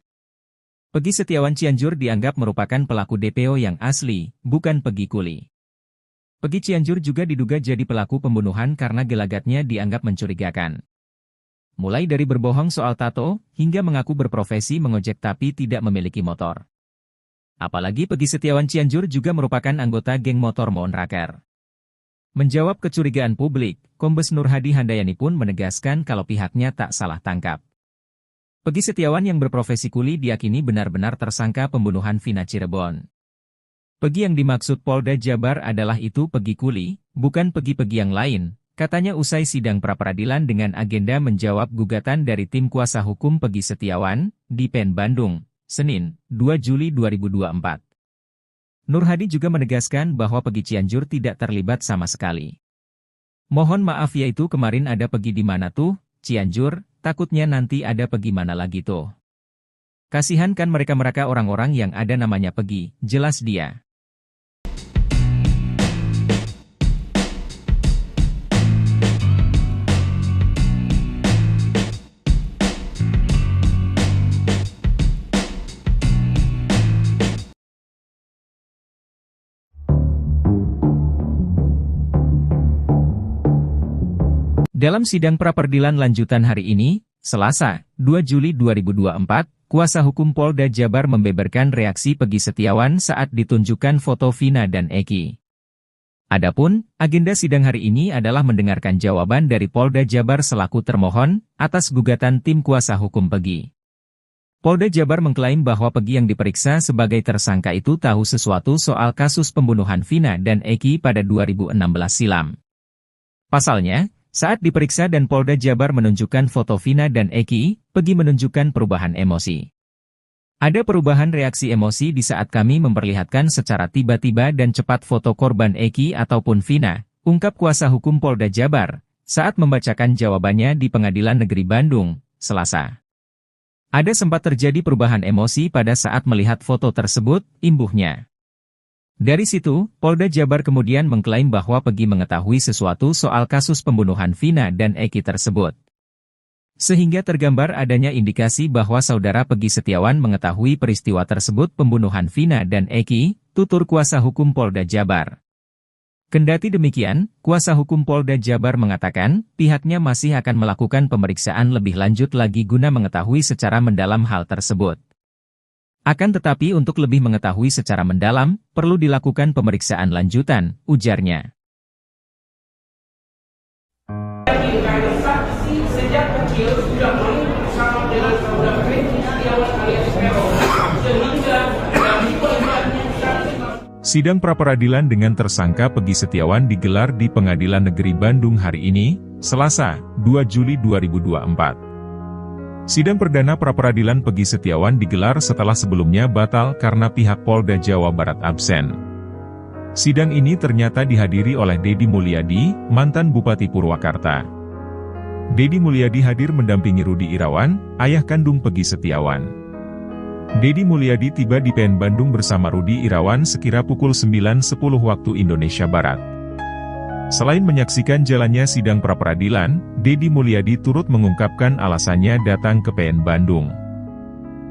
Peggy Setiawan Cianjur dianggap merupakan pelaku DPO yang asli, bukan Peggy Kuli. Peggy Cianjur juga diduga jadi pelaku pembunuhan karena gelagatnya dianggap mencurigakan. Mulai dari berbohong soal tato, hingga mengaku berprofesi mengojek tapi tidak memiliki motor. Apalagi Peggy Setiawan Cianjur juga merupakan anggota geng motor Monraker. Menjawab kecurigaan publik, Kombes Nur Hadi Handayani pun menegaskan kalau pihaknya tak salah tangkap. Peggy Setiawan yang berprofesi kuli diyakini benar-benar tersangka pembunuhan Vina Cirebon. Peggy yang dimaksud Polda Jabar adalah itu Peggy Kuli, bukan Peggy-Peggy yang lain, katanya usai sidang pra-peradilan dengan agenda menjawab gugatan dari tim kuasa hukum Peggy Setiawan, di PN Bandung, Senin, 2 Juli 2024. Nur Hadi juga menegaskan bahwa Peggy Cianjur tidak terlibat sama sekali. Mohon maaf yaitu kemarin ada Peggy di mana tuh, Cianjur, takutnya nanti ada Peggy mana lagi tuh. Kasihan kan mereka-mereka orang-orang yang ada namanya Peggy, jelas dia. Dalam sidang pra-peradilan lanjutan hari ini, Selasa, 2 Juli 2024, kuasa hukum Polda Jabar membeberkan reaksi Peggy Setiawan saat ditunjukkan foto Vina dan Eki. Adapun, agenda sidang hari ini adalah mendengarkan jawaban dari Polda Jabar selaku termohon atas gugatan tim kuasa hukum Peggy. Polda Jabar mengklaim bahwa Peggy yang diperiksa sebagai tersangka itu tahu sesuatu soal kasus pembunuhan Vina dan Eki pada 2016 silam. Pasalnya, saat diperiksa dan Polda Jabar menunjukkan foto Vina dan Eki, Peggy menunjukkan perubahan emosi. Ada perubahan reaksi emosi di saat kami memperlihatkan secara tiba-tiba dan cepat foto korban Eki ataupun Vina, ungkap kuasa hukum Polda Jabar, saat membacakan jawabannya di Pengadilan Negeri Bandung, Selasa. Ada sempat terjadi perubahan emosi pada saat melihat foto tersebut, imbuhnya. Dari situ, Polda Jabar kemudian mengklaim bahwa Peggy mengetahui sesuatu soal kasus pembunuhan Vina dan Eki tersebut. Sehingga tergambar adanya indikasi bahwa saudara Peggy Setiawan mengetahui peristiwa tersebut pembunuhan Vina dan Eki, tutur kuasa hukum Polda Jabar. Kendati demikian, kuasa hukum Polda Jabar mengatakan, pihaknya masih akan melakukan pemeriksaan lebih lanjut lagi guna mengetahui secara mendalam hal tersebut. Akan tetapi untuk lebih mengetahui secara mendalam, perlu dilakukan pemeriksaan lanjutan, ujarnya. Saksi sejak kecil sudah main bersama dengan saudara Peggy Setiawan alias Peron, sehingga dari pelibatannya Sidang pra-peradilan dengan tersangka Peggy Setiawan digelar di Pengadilan Negeri Bandung hari ini, Selasa, 2 Juli 2024. Sidang perdana pra-peradilan Peggy Setiawan digelar setelah sebelumnya batal karena pihak Polda Jawa Barat absen. Sidang ini ternyata dihadiri oleh Deddy Mulyadi, mantan Bupati Purwakarta. Deddy Mulyadi hadir mendampingi Rudi Irawan, ayah kandung Peggy Setiawan. Deddy Mulyadi tiba di PN Bandung bersama Rudi Irawan sekira pukul 9.10 waktu Indonesia Barat. Selain menyaksikan jalannya sidang pra-peradilan, Deddy Mulyadi turut mengungkapkan alasannya datang ke PN Bandung.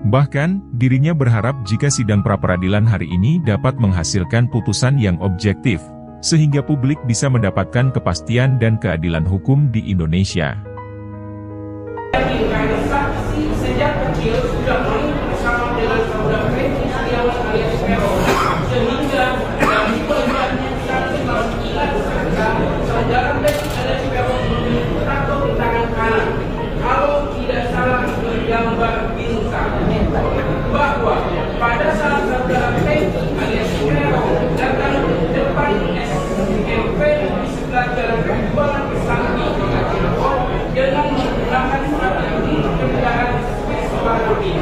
Bahkan, dirinya berharap jika sidang pra-peradilan hari ini dapat menghasilkan putusan yang objektif, sehingga publik bisa mendapatkan kepastian dan keadilan hukum di Indonesia. saksi sejak kecil sudah main bersama dengan saudara Peggy Setiawan alias Peron, sehingga dari pelibatannya saudara Peggy alias Peron memiliki tato di tangan kanan. Kalau tidak salah bergambar bintang, bahwa pada saat saudara Peggy alias Peron datang ke depan SMP di sebelah jalan Rembulan Kesambi dengan menggunakan strategi kendaraan Vespa Rudi.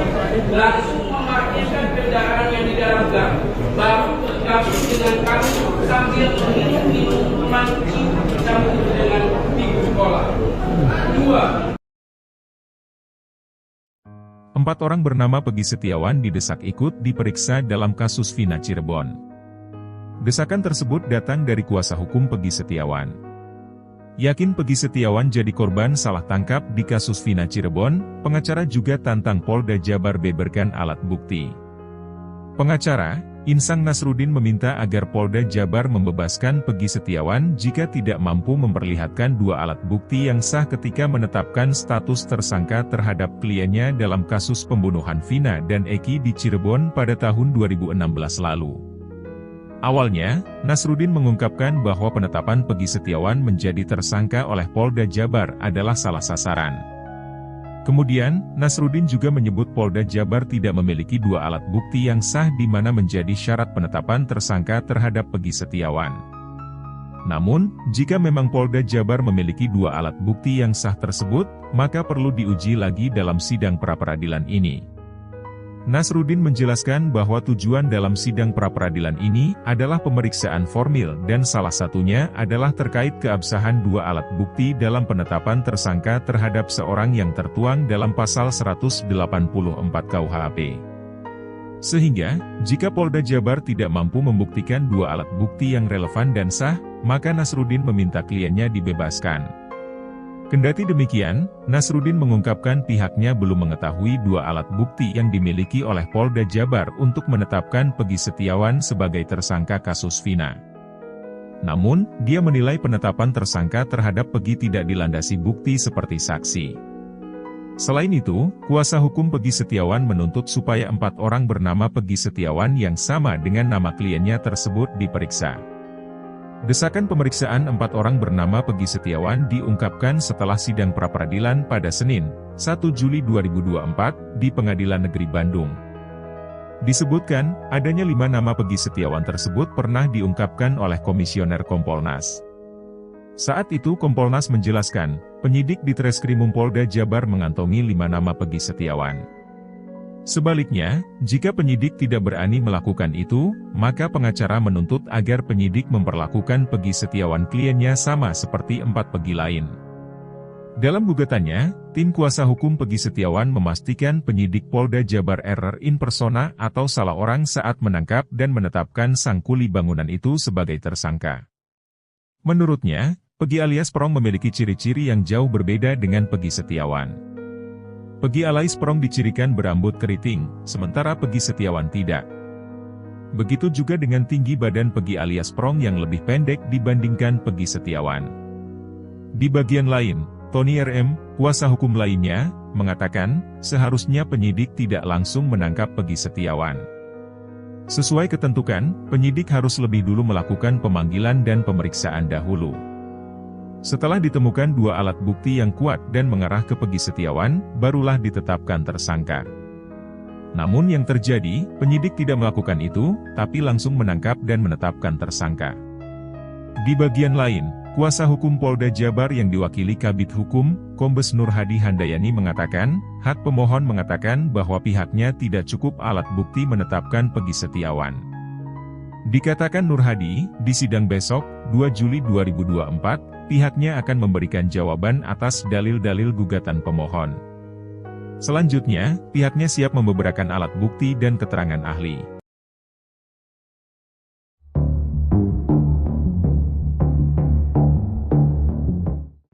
2. 4 orang bernama Peggy Setiawan didesak ikut diperiksa dalam kasus Vina Cirebon. Desakan tersebut datang dari kuasa hukum Peggy Setiawan. Yakin Peggy Setiawan jadi korban salah tangkap di kasus Vina Cirebon, pengacara juga tantang Polda Jabar beberkan alat bukti. Pengacara, Insang Nasruddin meminta agar Polda Jabar membebaskan Peggy Setiawan jika tidak mampu memperlihatkan 2 alat bukti yang sah ketika menetapkan status tersangka terhadap kliennya dalam kasus pembunuhan Vina dan Eki di Cirebon pada tahun 2016 lalu. Awalnya, Nasruddin mengungkapkan bahwa penetapan Peggy Setiawan menjadi tersangka oleh Polda Jabar adalah salah sasaran. Kemudian, Nasruddin juga menyebut Polda Jabar tidak memiliki 2 alat bukti yang sah di mana menjadi syarat penetapan tersangka terhadap Peggy Setiawan. Namun, jika memang Polda Jabar memiliki 2 alat bukti yang sah tersebut, maka perlu diuji lagi dalam sidang pra-peradilan ini. Nasruddin menjelaskan bahwa tujuan dalam sidang pra-peradilan ini adalah pemeriksaan formil dan salah satunya adalah terkait keabsahan 2 alat bukti dalam penetapan tersangka terhadap seorang yang tertuang dalam pasal 184 KUHP. Sehingga, jika Polda Jabar tidak mampu membuktikan 2 alat bukti yang relevan dan sah, maka Nasruddin meminta kliennya dibebaskan. Kendati demikian, Nasruddin mengungkapkan pihaknya belum mengetahui 2 alat bukti yang dimiliki oleh Polda Jabar untuk menetapkan Peggy Setiawan sebagai tersangka kasus Vina. Namun, dia menilai penetapan tersangka terhadap Peggy tidak dilandasi bukti seperti saksi. Selain itu, kuasa hukum Peggy Setiawan menuntut supaya 4 orang bernama Peggy Setiawan yang sama dengan nama kliennya tersebut diperiksa. Desakan pemeriksaan 4 orang bernama Peggy Setiawan diungkapkan setelah sidang pra-peradilan pada Senin, 1 Juli 2024, di Pengadilan Negeri Bandung. Disebutkan, adanya 5 nama Peggy Setiawan tersebut pernah diungkapkan oleh Komisioner Kompolnas. Saat itu Kompolnas menjelaskan, penyidik di Treskrimum Polda Jabar mengantongi 5 nama Peggy Setiawan. Sebaliknya, jika penyidik tidak berani melakukan itu, maka pengacara menuntut agar penyidik memperlakukan Peggy Setiawan kliennya sama seperti 4 Peggy lain. Dalam gugatannya, tim kuasa hukum Peggy Setiawan memastikan penyidik Polda Jabar error in persona atau salah orang saat menangkap dan menetapkan sang kuli bangunan itu sebagai tersangka. Menurutnya, Peggy alias Prong memiliki ciri-ciri yang jauh berbeda dengan Peggy Setiawan. Peggy alias Prong dicirikan berambut keriting, sementara Peggy Setiawan tidak. Begitu juga dengan tinggi badan Peggy alias Prong yang lebih pendek dibandingkan Peggy Setiawan. Di bagian lain, Tony RM, kuasa hukum lainnya, mengatakan, seharusnya penyidik tidak langsung menangkap Peggy Setiawan. Sesuai ketentuan, penyidik harus lebih dulu melakukan pemanggilan dan pemeriksaan dahulu. Setelah ditemukan 2 alat bukti yang kuat dan mengarah ke Peggy Setiawan, barulah ditetapkan tersangka. Namun yang terjadi, penyidik tidak melakukan itu, tapi langsung menangkap dan menetapkan tersangka. Di bagian lain, kuasa hukum Polda Jabar yang diwakili Kabid Hukum, Kombes Nur Hadi Handayani mengatakan, hak pemohon mengatakan bahwa pihaknya tidak cukup alat bukti menetapkan Peggy Setiawan. Dikatakan Nur Hadi, di sidang besok, 2 Juli 2024, pihaknya akan memberikan jawaban atas dalil-dalil gugatan pemohon. Selanjutnya, pihaknya siap membeberkan alat bukti dan keterangan ahli.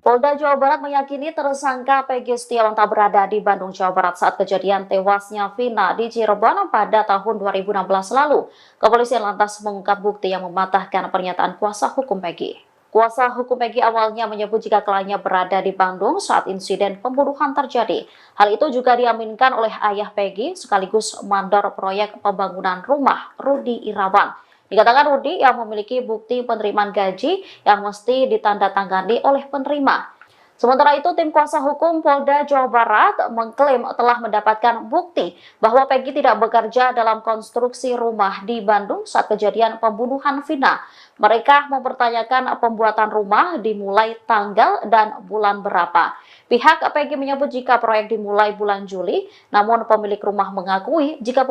Polda Jawa Barat meyakini tersangka Peggy Setiawan tak berada di Bandung, Jawa Barat saat kejadian tewasnya Vina di Cirebon pada tahun 2016 lalu. Kepolisian lantas mengungkap bukti yang mematahkan pernyataan kuasa hukum Peggy. Kuasa hukum Peggy awalnya menyebut jika kliennya berada di Bandung saat insiden pembunuhan terjadi. Hal itu juga diaminkan oleh ayah Peggy sekaligus mandor proyek pembangunan rumah, Rudi Irawan. Dikatakan Rudi yang memiliki bukti penerimaan gaji yang mesti ditandatangani oleh penerima. Sementara itu, tim kuasa hukum Polda Jawa Barat mengklaim telah mendapatkan bukti bahwa Peggy tidak bekerja dalam konstruksi rumah di Bandung saat kejadian pembunuhan Vina. Mereka mempertanyakan pembuatan rumah dimulai tanggal dan bulan berapa. Pihak Peggy menyebut jika proyek dimulai bulan Juli, namun pemilik rumah mengakui jika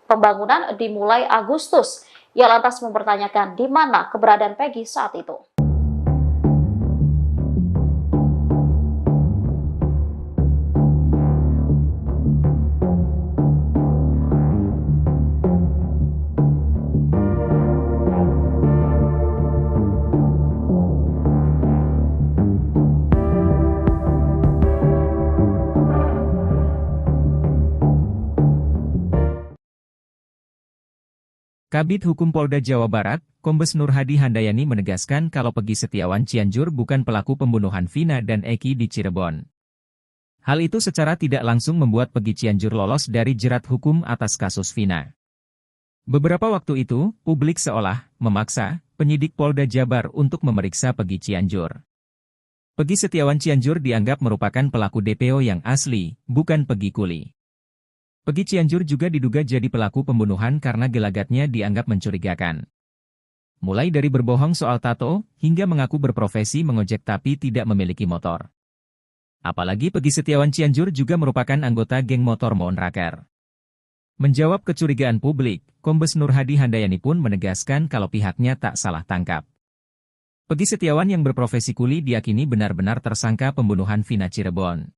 pembangunan dimulai Agustus. Ia lantas mempertanyakan di mana keberadaan Peggy saat itu. Kabid Hukum Polda Jawa Barat, Kombes Nur Hadi Handayani menegaskan kalau Peggy Setiawan Cianjur bukan pelaku pembunuhan Vina dan Eki di Cirebon. Hal itu secara tidak langsung membuat Peggy Cianjur lolos dari jerat hukum atas kasus Vina. Beberapa waktu itu, publik seolah memaksa penyidik Polda Jabar untuk memeriksa Peggy Cianjur. Peggy Setiawan Cianjur dianggap merupakan pelaku DPO yang asli, bukan Peggy Kuli. Peggy Cianjur juga diduga jadi pelaku pembunuhan karena gelagatnya dianggap mencurigakan. Mulai dari berbohong soal tato, hingga mengaku berprofesi mengojek tapi tidak memiliki motor. Apalagi Peggy Setiawan Cianjur juga merupakan anggota geng motor Monraker. Menjawab kecurigaan publik, Kombes Nur Hadi Handayani pun menegaskan kalau pihaknya tak salah tangkap. Peggy Setiawan yang berprofesi kuli diyakini benar-benar tersangka pembunuhan Vina Cirebon.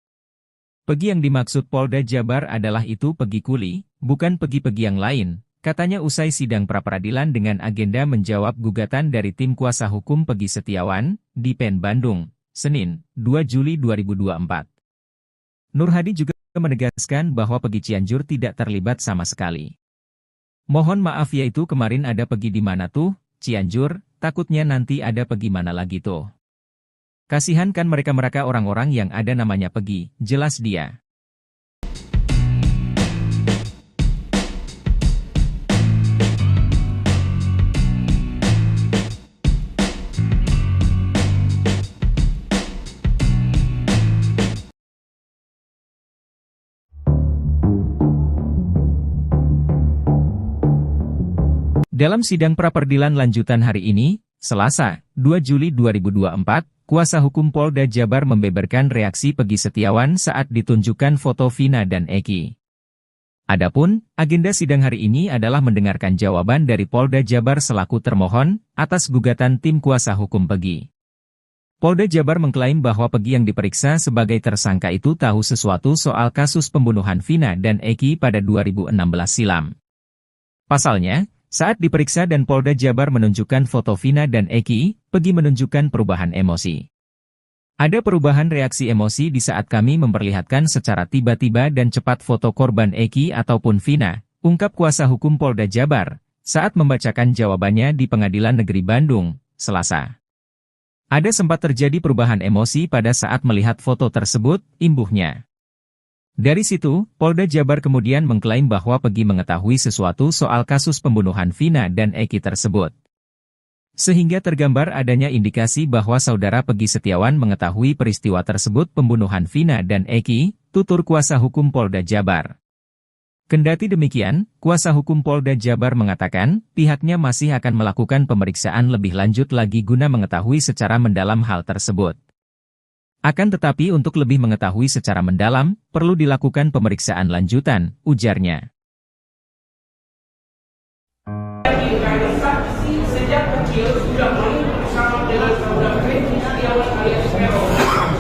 Peggy yang dimaksud Polda Jabar adalah itu Peggy Kuli, bukan Peggy-Peggy yang lain, katanya usai sidang pra-peradilan dengan agenda menjawab gugatan dari tim kuasa hukum Peggy Setiawan, di PN Bandung, Senin, 2 Juli 2024. Nur Hadi juga menegaskan bahwa Peggy Cianjur tidak terlibat sama sekali. Mohon maaf ya itu kemarin ada Peggy di mana tuh, Cianjur, takutnya nanti ada Peggy mana lagi tuh. Kasihan kan mereka-mereka orang-orang yang ada namanya Peggy, jelas dia. Dalam sidang pra-peradilan lanjutan hari ini, Selasa, 2 Juli 2024, Kuasa Hukum Polda Jabar membeberkan reaksi Peggy Setiawan saat ditunjukkan foto Vina dan Eki. Adapun, agenda sidang hari ini adalah mendengarkan jawaban dari Polda Jabar selaku termohon atas gugatan tim kuasa hukum Peggy. Polda Jabar mengklaim bahwa Peggy yang diperiksa sebagai tersangka itu tahu sesuatu soal kasus pembunuhan Vina dan Eki pada 2016 silam. Pasalnya, saat diperiksa dan Polda Jabar menunjukkan foto Vina dan Eki, Peggy menunjukkan perubahan emosi. Ada perubahan reaksi emosi di saat kami memperlihatkan secara tiba-tiba dan cepat foto korban Eki ataupun Vina, ungkap kuasa hukum Polda Jabar, saat membacakan jawabannya di Pengadilan Negeri Bandung, Selasa. Ada sempat terjadi perubahan emosi pada saat melihat foto tersebut, imbuhnya. Dari situ, Polda Jabar kemudian mengklaim bahwa Peggy mengetahui sesuatu soal kasus pembunuhan Vina dan Eki tersebut. Sehingga tergambar adanya indikasi bahwa saudara Peggy Setiawan mengetahui peristiwa tersebut pembunuhan Vina dan Eki, tutur kuasa hukum Polda Jabar. Kendati demikian, kuasa hukum Polda Jabar mengatakan, pihaknya masih akan melakukan pemeriksaan lebih lanjut lagi guna mengetahui secara mendalam hal tersebut. Akan tetapi untuk lebih mengetahui secara mendalam, perlu dilakukan pemeriksaan lanjutan, ujarnya. Saksi sejak kecil sudah main bersama dengan saudara Peggy Setiawan alias Peron,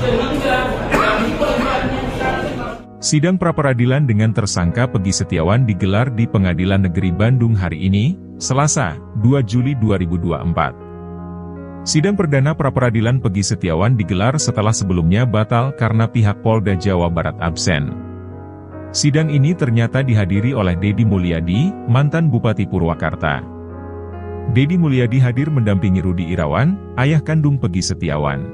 sehingga dari pelibatannya Sidang pra-peradilan dengan tersangka Peggy Setiawan digelar di Pengadilan Negeri Bandung hari ini, Selasa, 2 Juli 2024. Sidang perdana pra-peradilan Peggy Setiawan digelar setelah sebelumnya batal karena pihak Polda Jawa Barat absen. Sidang ini ternyata dihadiri oleh Deddy Mulyadi, mantan Bupati Purwakarta. Deddy Mulyadi hadir mendampingi Rudi Irawan, ayah kandung Peggy Setiawan.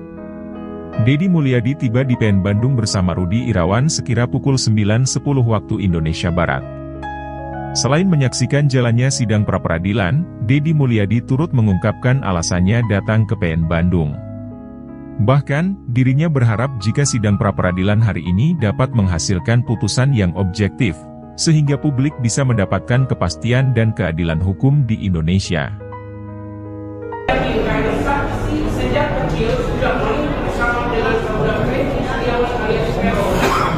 Deddy Mulyadi tiba di PN Bandung bersama Rudi Irawan sekira pukul 9.10 waktu Indonesia Barat. Selain menyaksikan jalannya sidang pra-peradilan, Deddy Mulyadi turut mengungkapkan alasannya datang ke PN Bandung. Bahkan, dirinya berharap jika sidang pra-peradilan hari ini dapat menghasilkan putusan yang objektif, sehingga publik bisa mendapatkan kepastian dan keadilan hukum di Indonesia. saksi sejak kecil sudah main bersama dengan saudara Peggy Setiawan alias Peron,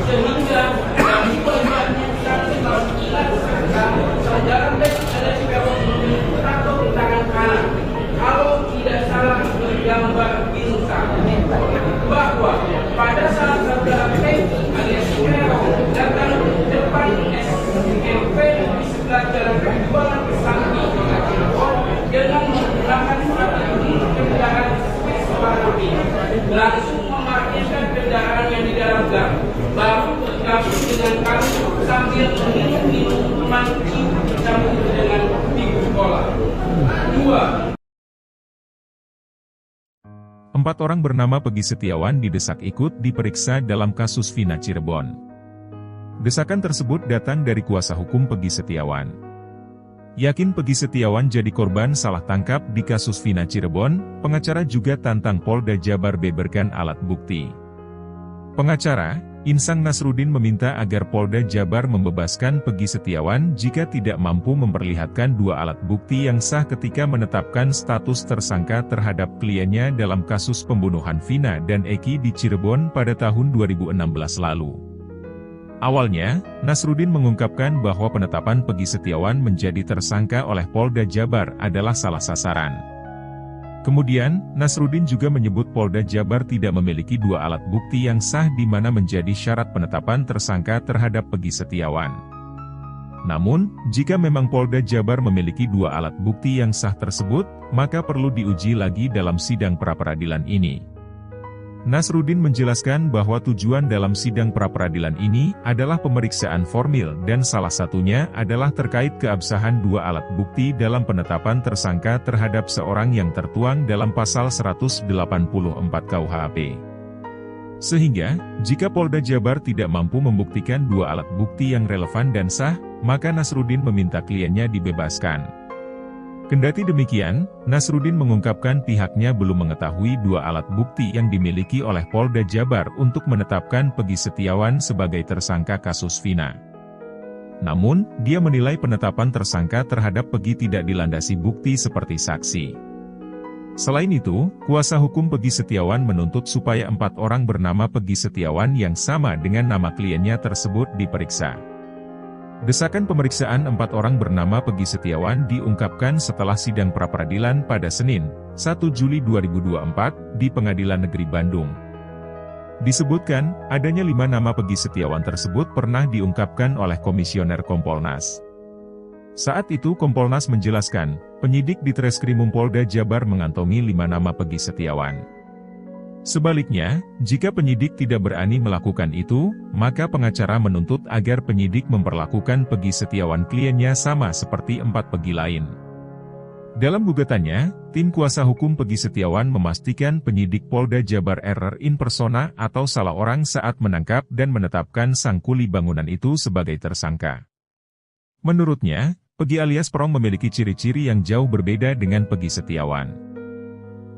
sehingga dari pelibatannya saudara Peggy alias Peron tato di tangan kanan. Kalau tidak salah bergambar bintang, bahwa pada saat saudara Peggy alias Peron datang ke depan SMP di sebelah jalan perjuangan Pesantren dengan menggunakan kendaraan Vespa langsung memarkirkan kendaraannya di dalam gang, baru bergabung dengan kami sambil minum minuman dengan bingkai sekolah. 4 orang bernama Peggy Setiawan didesak ikut diperiksa dalam kasus Vina Cirebon. Desakan tersebut datang dari kuasa hukum Peggy Setiawan. Yakin Peggy Setiawan jadi korban salah tangkap di kasus Vina Cirebon, pengacara juga tantang Polda Jabar beberkan alat bukti. Pengacara, Insang Nasruddin meminta agar Polda Jabar membebaskan Peggy Setiawan jika tidak mampu memperlihatkan 2 alat bukti yang sah ketika menetapkan status tersangka terhadap kliennya dalam kasus pembunuhan Vina dan Eki di Cirebon pada tahun 2016 lalu. Awalnya, Nasruddin mengungkapkan bahwa penetapan Peggy Setiawan menjadi tersangka oleh Polda Jabar adalah salah sasaran. Kemudian, Nasruddin juga menyebut Polda Jabar tidak memiliki 2 alat bukti yang sah di mana menjadi syarat penetapan tersangka terhadap Peggy Setiawan. Namun, jika memang Polda Jabar memiliki 2 alat bukti yang sah tersebut, maka perlu diuji lagi dalam sidang pra-peradilan ini. Nasruddin menjelaskan bahwa tujuan dalam sidang pra-peradilan ini adalah pemeriksaan formil dan salah satunya adalah terkait keabsahan 2 alat bukti dalam penetapan tersangka terhadap seorang yang tertuang dalam pasal 184 KUHP. Sehingga, jika Polda Jabar tidak mampu membuktikan 2 alat bukti yang relevan dan sah, maka Nasruddin meminta kliennya dibebaskan. Kendati demikian, Nasruddin mengungkapkan pihaknya belum mengetahui 2 alat bukti yang dimiliki oleh Polda Jabar untuk menetapkan Peggy Setiawan sebagai tersangka kasus Vina. Namun, dia menilai penetapan tersangka terhadap Peggy tidak dilandasi bukti seperti saksi. Selain itu, kuasa hukum Peggy Setiawan menuntut supaya 4 orang bernama Peggy Setiawan yang sama dengan nama kliennya tersebut diperiksa. Desakan pemeriksaan 4 orang bernama Peggy Setiawan diungkapkan setelah sidang pra-peradilan pada Senin, 1 Juli 2024, di Pengadilan Negeri Bandung. Disebutkan, adanya 5 nama Peggy Setiawan tersebut pernah diungkapkan oleh Komisioner Kompolnas. Saat itu Kompolnas menjelaskan, penyidik di Treskrimum Polda Jabar mengantongi 5 nama Peggy Setiawan. Sebaliknya, jika penyidik tidak berani melakukan itu, maka pengacara menuntut agar penyidik memperlakukan Peggy Setiawan kliennya sama seperti 4 Peggy lain. Dalam gugatannya, tim kuasa hukum Peggy Setiawan memastikan penyidik Polda Jabar error in persona atau salah orang saat menangkap dan menetapkan sang kuli bangunan itu sebagai tersangka. Menurutnya, Peggy alias Perong memiliki ciri-ciri yang jauh berbeda dengan Peggy Setiawan.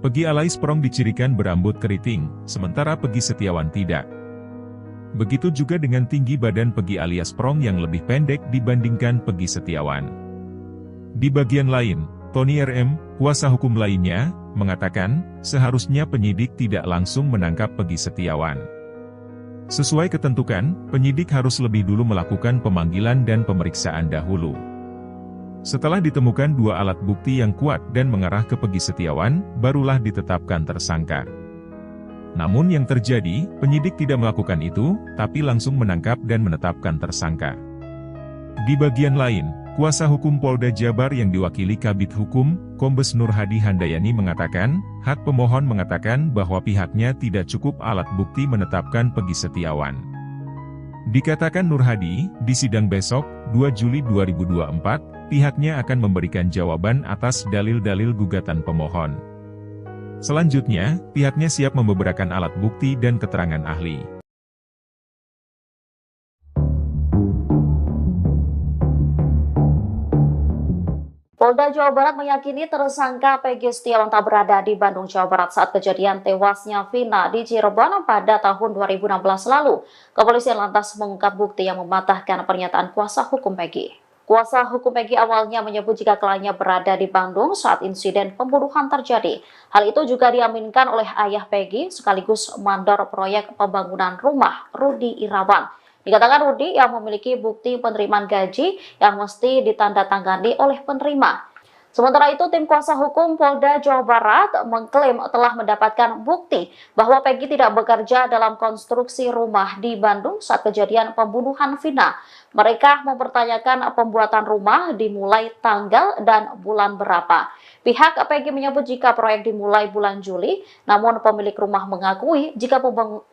Peggy alias Perong dicirikan berambut keriting, sementara Peggy Setiawan tidak. Begitu juga dengan tinggi badan Peggy alias Perong yang lebih pendek dibandingkan Peggy Setiawan. Di bagian lain, Tony RM, kuasa hukum lainnya, mengatakan, seharusnya penyidik tidak langsung menangkap Peggy Setiawan. Sesuai ketentuan, penyidik harus lebih dulu melakukan pemanggilan dan pemeriksaan dahulu. Setelah ditemukan 2 alat bukti yang kuat dan mengarah ke Peggy Setiawan, barulah ditetapkan tersangka. Namun yang terjadi, penyidik tidak melakukan itu, tapi langsung menangkap dan menetapkan tersangka. Di bagian lain, kuasa hukum Polda Jabar yang diwakili Kabid Hukum, Kombes Nur Hadi Handayani mengatakan, hak pemohon mengatakan bahwa pihaknya tidak cukup alat bukti menetapkan Peggy Setiawan. Dikatakan Nur Hadi, di sidang besok, 2 Juli 2024, pihaknya akan memberikan jawaban atas dalil-dalil gugatan pemohon. Selanjutnya, pihaknya siap membeberkan alat bukti dan keterangan ahli. Polda Jawa Barat meyakini tersangka Peggy Setiawan tak berada di Bandung, Jawa Barat saat kejadian tewasnya Vina di Cirebon pada tahun 2016 lalu. Kepolisian lantas mengungkap bukti yang mematahkan pernyataan kuasa hukum Peggy. Kuasa hukum Peggy awalnya menyebut jika kliennya berada di Bandung saat insiden pembunuhan terjadi. Hal itu juga diaminkan oleh ayah Peggy sekaligus mandor proyek pembangunan rumah, Rudi Irawan. Dikatakan Rudi yang memiliki bukti penerimaan gaji yang mesti ditandatangani oleh penerima. Sementara itu, tim kuasa hukum Polda Jawa Barat mengklaim telah mendapatkan bukti bahwa Peggy tidak bekerja dalam konstruksi rumah di Bandung saat kejadian pembunuhan Vina. Mereka mempertanyakan pembuatan rumah dimulai tanggal dan bulan berapa. Pihak Peggy menyebut jika proyek dimulai bulan Juli, namun pemilik rumah mengakui jika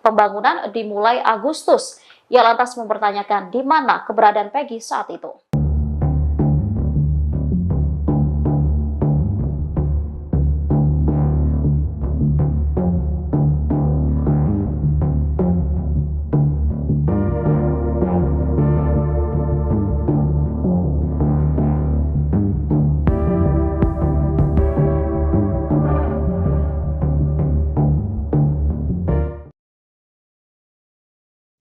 pembangunan dimulai Agustus. Ia lantas mempertanyakan di mana keberadaan Peggy saat itu.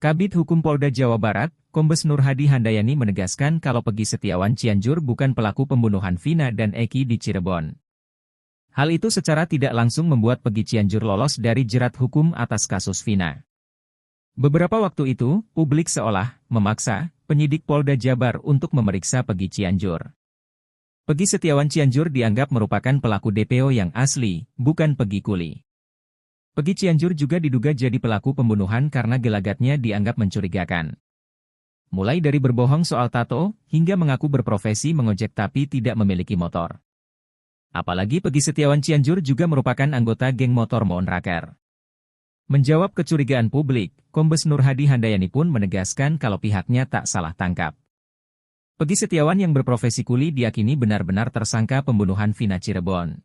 Kabid Hukum Polda Jawa Barat, Kombes Nur Hadi Handayani menegaskan kalau Peggy Setiawan Cianjur bukan pelaku pembunuhan Vina dan Eki di Cirebon. Hal itu secara tidak langsung membuat Peggy Cianjur lolos dari jerat hukum atas kasus Vina. Beberapa waktu itu, publik seolah memaksa penyidik Polda Jabar untuk memeriksa Peggy Cianjur. Peggy Setiawan Cianjur dianggap merupakan pelaku DPO yang asli, bukan Peggy Kuli. Peggy Cianjur juga diduga jadi pelaku pembunuhan karena gelagatnya dianggap mencurigakan. Mulai dari berbohong soal tato, hingga mengaku berprofesi mengojek tapi tidak memiliki motor. Apalagi Peggy Setiawan Cianjur juga merupakan anggota geng motor Monraker. Menjawab kecurigaan publik, Kombes Nur Hadi Handayani pun menegaskan kalau pihaknya tak salah tangkap. Peggy Setiawan yang berprofesi kuli diyakini benar-benar tersangka pembunuhan Vina Cirebon.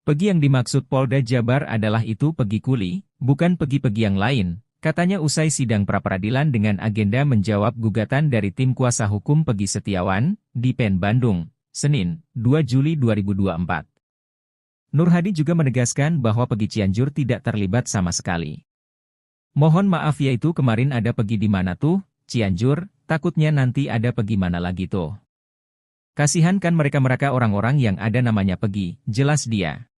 Peggy yang dimaksud Polda Jabar adalah itu Peggy Kuli, bukan Peggy-Peggy yang lain, katanya usai sidang pra-peradilan dengan agenda menjawab gugatan dari tim kuasa hukum Peggy Setiawan, di PN Bandung, Senin, 2 Juli 2024. Nur Hadi juga menegaskan bahwa Peggy Cianjur tidak terlibat sama sekali. Mohon maaf ya itu kemarin ada Peggy di mana tuh, Cianjur, takutnya nanti ada Peggy mana lagi tuh. Kasihan kan mereka-mereka orang-orang yang ada namanya Peggy, jelas dia.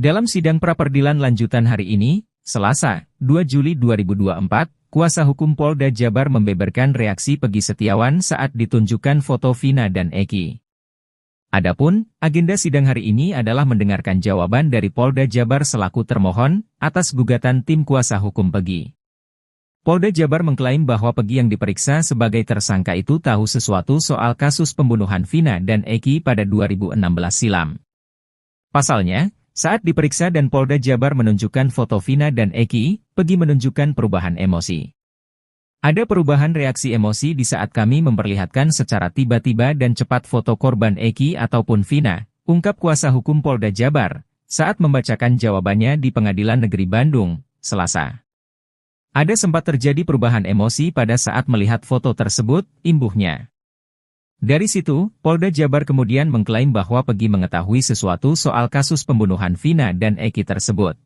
Dalam sidang pra-peradilan lanjutan hari ini, Selasa, 2 Juli 2024, kuasa hukum Polda Jabar membeberkan reaksi Peggy Setiawan saat ditunjukkan foto Vina dan Eki. Adapun, agenda sidang hari ini adalah mendengarkan jawaban dari Polda Jabar selaku termohon atas gugatan tim kuasa hukum Peggy. Polda Jabar mengklaim bahwa Peggy yang diperiksa sebagai tersangka itu tahu sesuatu soal kasus pembunuhan Vina dan Eki pada 2016 silam. Pasalnya, saat diperiksa dan Polda Jabar menunjukkan foto Vina dan Eki, Peggy menunjukkan perubahan emosi. Ada perubahan reaksi emosi di saat kami memperlihatkan secara tiba-tiba dan cepat foto korban Eki ataupun Vina, ungkap kuasa hukum Polda Jabar, saat membacakan jawabannya di Pengadilan Negeri Bandung, Selasa. Ada sempat terjadi perubahan emosi pada saat melihat foto tersebut, imbuhnya. Dari situ, Polda Jabar kemudian mengklaim bahwa Peggy mengetahui sesuatu soal kasus pembunuhan Vina dan Eki tersebut.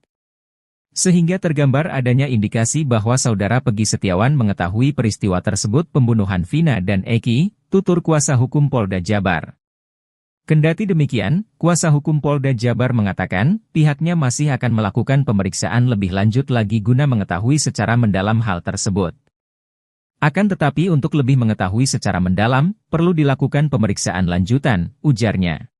Sehingga tergambar adanya indikasi bahwa saudara Peggy Setiawan mengetahui peristiwa tersebut pembunuhan Vina dan Eki, tutur kuasa hukum Polda Jabar. Kendati demikian, kuasa hukum Polda Jabar mengatakan, pihaknya masih akan melakukan pemeriksaan lebih lanjut lagi guna mengetahui secara mendalam hal tersebut. Akan tetapi untuk lebih mengetahui secara mendalam, perlu dilakukan pemeriksaan lanjutan, ujarnya.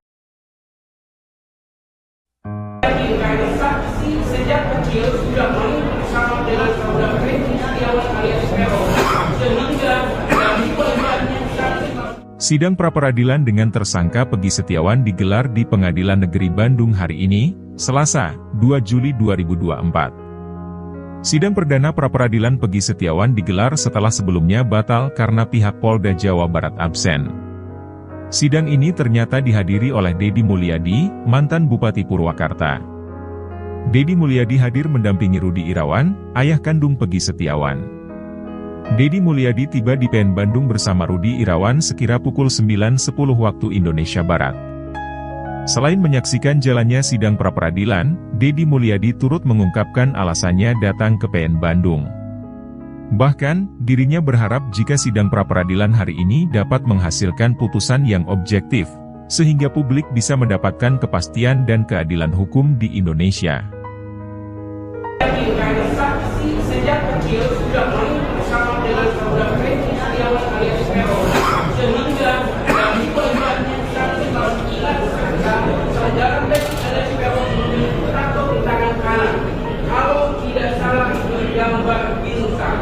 Saksi sejak kecil sudah main bersama dengan saudara Peggy Setiawan alias Peron, sehingga dari peliharnya saksi. Sidang pra-peradilan dengan tersangka Peggy Setiawan digelar di Pengadilan Negeri Bandung hari ini, Selasa, 2 Juli 2024. Sidang perdana pra-peradilan Peggy Setiawan digelar setelah sebelumnya batal karena pihak Polda Jawa Barat absen. Sidang ini ternyata dihadiri oleh Deddy Mulyadi, mantan Bupati Purwakarta. Deddy Mulyadi hadir mendampingi Rudi Irawan, ayah kandung Peggy Setiawan. Deddy Mulyadi tiba di PN Bandung bersama Rudi Irawan sekira pukul 9.10 waktu Indonesia Barat. Selain menyaksikan jalannya sidang pra-peradilan, Deddy Mulyadi turut mengungkapkan alasannya datang ke PN Bandung. Bahkan, dirinya berharap jika sidang pra-peradilan hari ini dapat menghasilkan putusan yang objektif, sehingga publik bisa mendapatkan kepastian dan keadilan hukum di Indonesia. Saksi sejak kecil sudah main bersama dengan saudara Peggy Setiawan alias Peron, sehingga dari peliharnya saksi saudara Peggy alias Peron tato di tangan kanan. Kalau tidak salah bergambar bintang,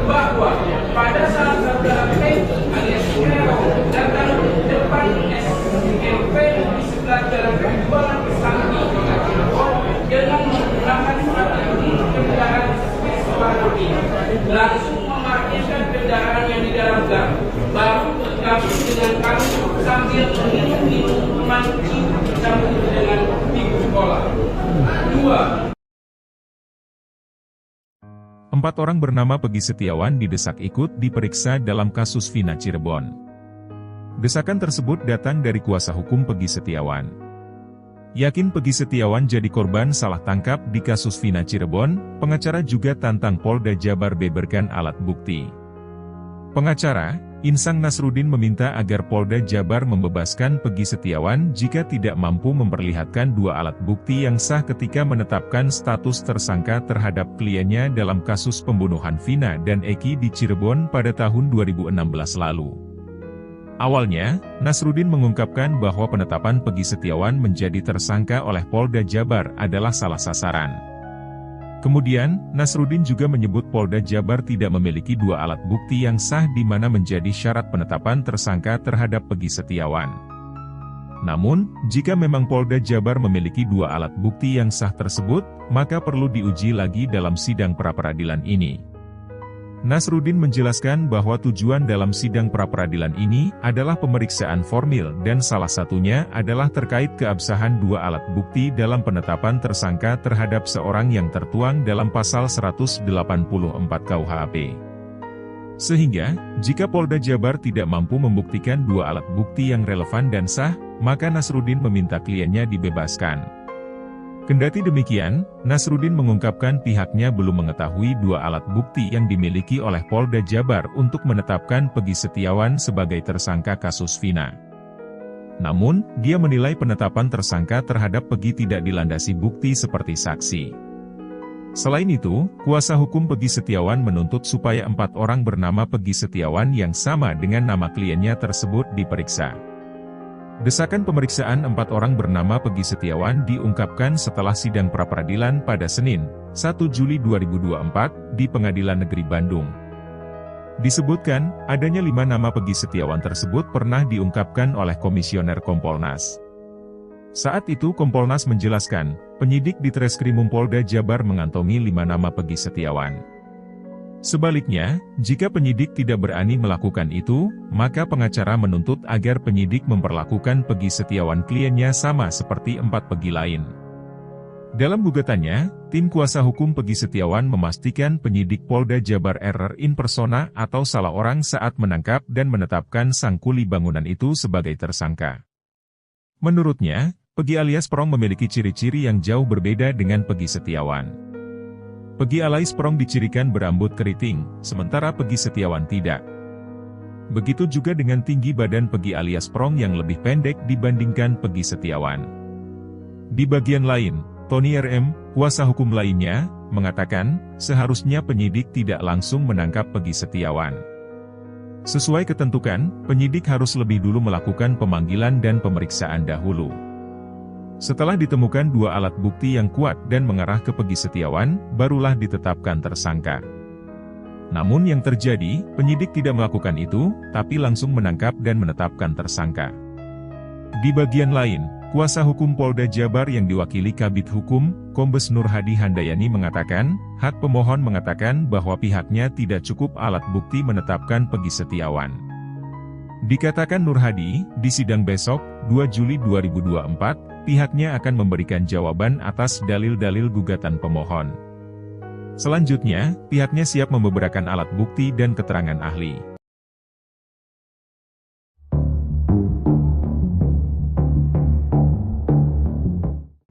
bahwa pada saat saudara Peggy alias Peron datang ke depan SMP di sebelah jalan Perjuangan Kesambi, dengan menggunakan strategi kendaraan Swiss warna biru, langsung memarkirkan kendaraan 4 orang bernama Peggy Setiawan didesak ikut diperiksa dalam kasus Vina Cirebon. Desakan tersebut datang dari kuasa hukum Peggy Setiawan. Yakin Peggy Setiawan jadi korban salah tangkap di kasus Vina Cirebon, pengacara juga tantang Polda Jabar beberkan alat bukti. Pengacara, Insang Nasruddin meminta agar Polda Jabar membebaskan Peggy Setiawan jika tidak mampu memperlihatkan 2 alat bukti yang sah ketika menetapkan status tersangka terhadap kliennya dalam kasus pembunuhan Vina dan Eki di Cirebon pada tahun 2016 lalu. Awalnya, Nasruddin mengungkapkan bahwa penetapan Peggy Setiawan menjadi tersangka oleh Polda Jabar adalah salah sasaran. Kemudian, Nasruddin juga menyebut Polda Jabar tidak memiliki 2 alat bukti yang sah di mana menjadi syarat penetapan tersangka terhadap Peggy Setiawan. Namun, jika memang Polda Jabar memiliki 2 alat bukti yang sah tersebut, maka perlu diuji lagi dalam sidang pra-peradilan ini. Nasruddin menjelaskan bahwa tujuan dalam sidang pra-peradilan ini adalah pemeriksaan formil dan salah satunya adalah terkait keabsahan 2 alat bukti dalam penetapan tersangka terhadap seorang yang tertuang dalam pasal 184 KUHP. Sehingga, jika Polda Jabar tidak mampu membuktikan 2 alat bukti yang relevan dan sah, maka Nasruddin meminta kliennya dibebaskan. Kendati demikian, Nasruddin mengungkapkan pihaknya belum mengetahui 2 alat bukti yang dimiliki oleh Polda Jabar untuk menetapkan Peggy Setiawan sebagai tersangka kasus Vina. Namun, dia menilai penetapan tersangka terhadap Peggy tidak dilandasi bukti seperti saksi. Selain itu, kuasa hukum Peggy Setiawan menuntut supaya 4 orang bernama Peggy Setiawan yang sama dengan nama kliennya tersebut diperiksa. Desakan pemeriksaan 4 orang bernama Peggy Setiawan diungkapkan setelah sidang pra-peradilan pada Senin, 1 Juli 2024, di Pengadilan Negeri Bandung. Disebutkan, adanya 5 nama Peggy Setiawan tersebut pernah diungkapkan oleh Komisioner Kompolnas. Saat itu Kompolnas menjelaskan, penyidik di Treskrimum Polda Jabar mengantongi 5 nama Peggy Setiawan. Sebaliknya, jika penyidik tidak berani melakukan itu, maka pengacara menuntut agar penyidik memperlakukan Peggy Setiawan kliennya sama seperti 4 Peggy lain. Dalam gugatannya, tim kuasa hukum Peggy Setiawan memastikan penyidik Polda Jabar error in persona atau salah orang saat menangkap dan menetapkan sang kuli bangunan itu sebagai tersangka. Menurutnya, Peggy alias Perong memiliki ciri-ciri yang jauh berbeda dengan Peggy Setiawan. Peggy alias Perong dicirikan berambut keriting, sementara Peggy Setiawan tidak. Begitu juga dengan tinggi badan Peggy alias Perong yang lebih pendek dibandingkan Peggy Setiawan. Di bagian lain, Tony RM, kuasa hukum lainnya, mengatakan, seharusnya penyidik tidak langsung menangkap Peggy Setiawan. Sesuai ketentuan, penyidik harus lebih dulu melakukan pemanggilan dan pemeriksaan dahulu. Setelah ditemukan 2 alat bukti yang kuat dan mengarah ke Peggy Setiawan, barulah ditetapkan tersangka. Namun yang terjadi, penyidik tidak melakukan itu, tapi langsung menangkap dan menetapkan tersangka. Di bagian lain, kuasa hukum Polda Jabar yang diwakili Kabid Hukum, Kombes Nur Hadi Handayani mengatakan, hak pemohon mengatakan bahwa pihaknya tidak cukup alat bukti menetapkan Peggy Setiawan. Dikatakan Nur Hadi, di sidang besok, 2 Juli 2024, pihaknya akan memberikan jawaban atas dalil-dalil gugatan pemohon. Selanjutnya, pihaknya siap membeberkan alat bukti dan keterangan ahli.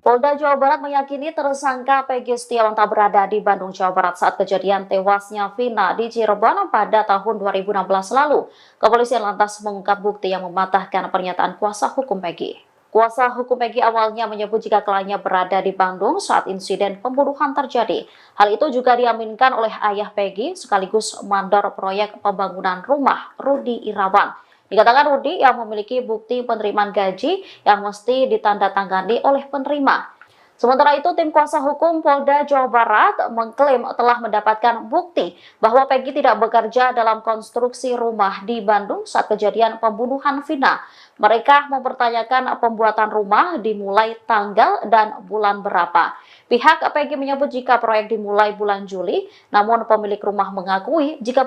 Polda Jawa Barat meyakini tersangka Peggy Setiawan tak berada di Bandung, Jawa Barat saat kejadian tewasnya Vina di Cirebon pada tahun 2016 lalu. Kepolisian lantas mengungkap bukti yang mematahkan pernyataan kuasa hukum Peggy. Kuasa hukum Peggy awalnya menyebut jika kliennya berada di Bandung saat insiden pembunuhan terjadi. Hal itu juga diaminkan oleh ayah Peggy sekaligus mandor proyek pembangunan rumah, Rudi Irawan. Dikatakan Rudi yang memiliki bukti penerimaan gaji yang mesti ditandatangani oleh penerima. Sementara itu, tim kuasa hukum Polda Jawa Barat mengklaim telah mendapatkan bukti bahwa Peggy tidak bekerja dalam konstruksi rumah di Bandung saat kejadian pembunuhan Vina. Mereka mempertanyakan pembuatan rumah dimulai tanggal dan bulan berapa. Pihak Peggy menyebut jika proyek dimulai bulan Juli, namun pemilik rumah mengakui jika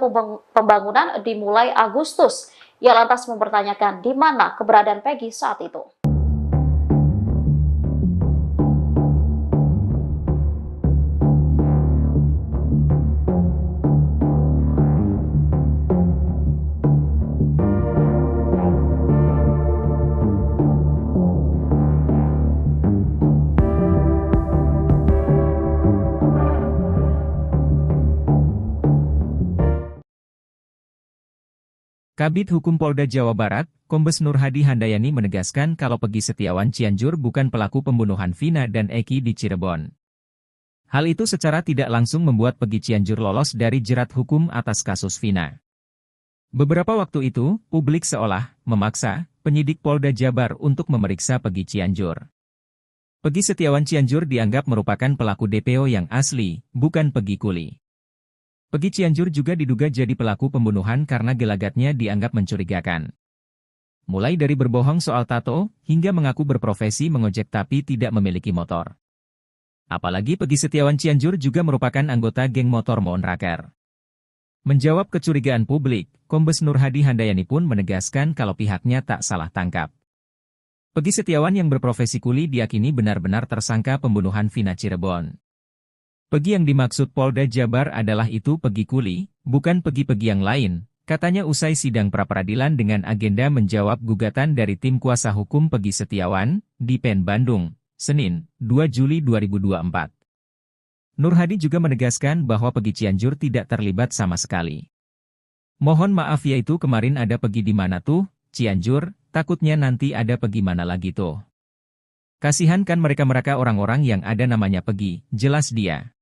pembangunan dimulai Agustus. Ia lantas mempertanyakan di mana keberadaan Peggy saat itu. Kabid Hukum Polda Jawa Barat, Kombes Nur Hadi Handayani menegaskan kalau Peggy Setiawan Cianjur bukan pelaku pembunuhan Vina dan Eki di Cirebon. Hal itu secara tidak langsung membuat Peggy Cianjur lolos dari jerat hukum atas kasus Vina. Beberapa waktu itu, publik seolah memaksa penyidik Polda Jabar untuk memeriksa Peggy Cianjur. Peggy Setiawan Cianjur dianggap merupakan pelaku DPO yang asli, bukan Peggy Kuli. Peggy Cianjur juga diduga jadi pelaku pembunuhan karena gelagatnya dianggap mencurigakan. Mulai dari berbohong soal tato, hingga mengaku berprofesi mengojek tapi tidak memiliki motor. Apalagi Peggy Setiawan Cianjur juga merupakan anggota geng motor Monraker. Menjawab kecurigaan publik, Kombes Nur Hadi Handayani pun menegaskan kalau pihaknya tak salah tangkap. Peggy Setiawan yang berprofesi kuli diyakini benar-benar tersangka pembunuhan Vina Cirebon. Peggy yang dimaksud Polda Jabar adalah itu Peggy Kuli, bukan Peggy yang lain, katanya usai sidang pra-peradilan dengan agenda menjawab gugatan dari tim kuasa hukum Peggy Setiawan, di PN Bandung, Senin, 2 Juli 2024. Nur Hadi juga menegaskan bahwa Peggy Cianjur tidak terlibat sama sekali. Mohon maaf yaitu kemarin ada Peggy di mana tuh, Cianjur, takutnya nanti ada Peggy mana lagi tuh. Kasihan kan mereka orang-orang yang ada namanya Peggy, jelas dia.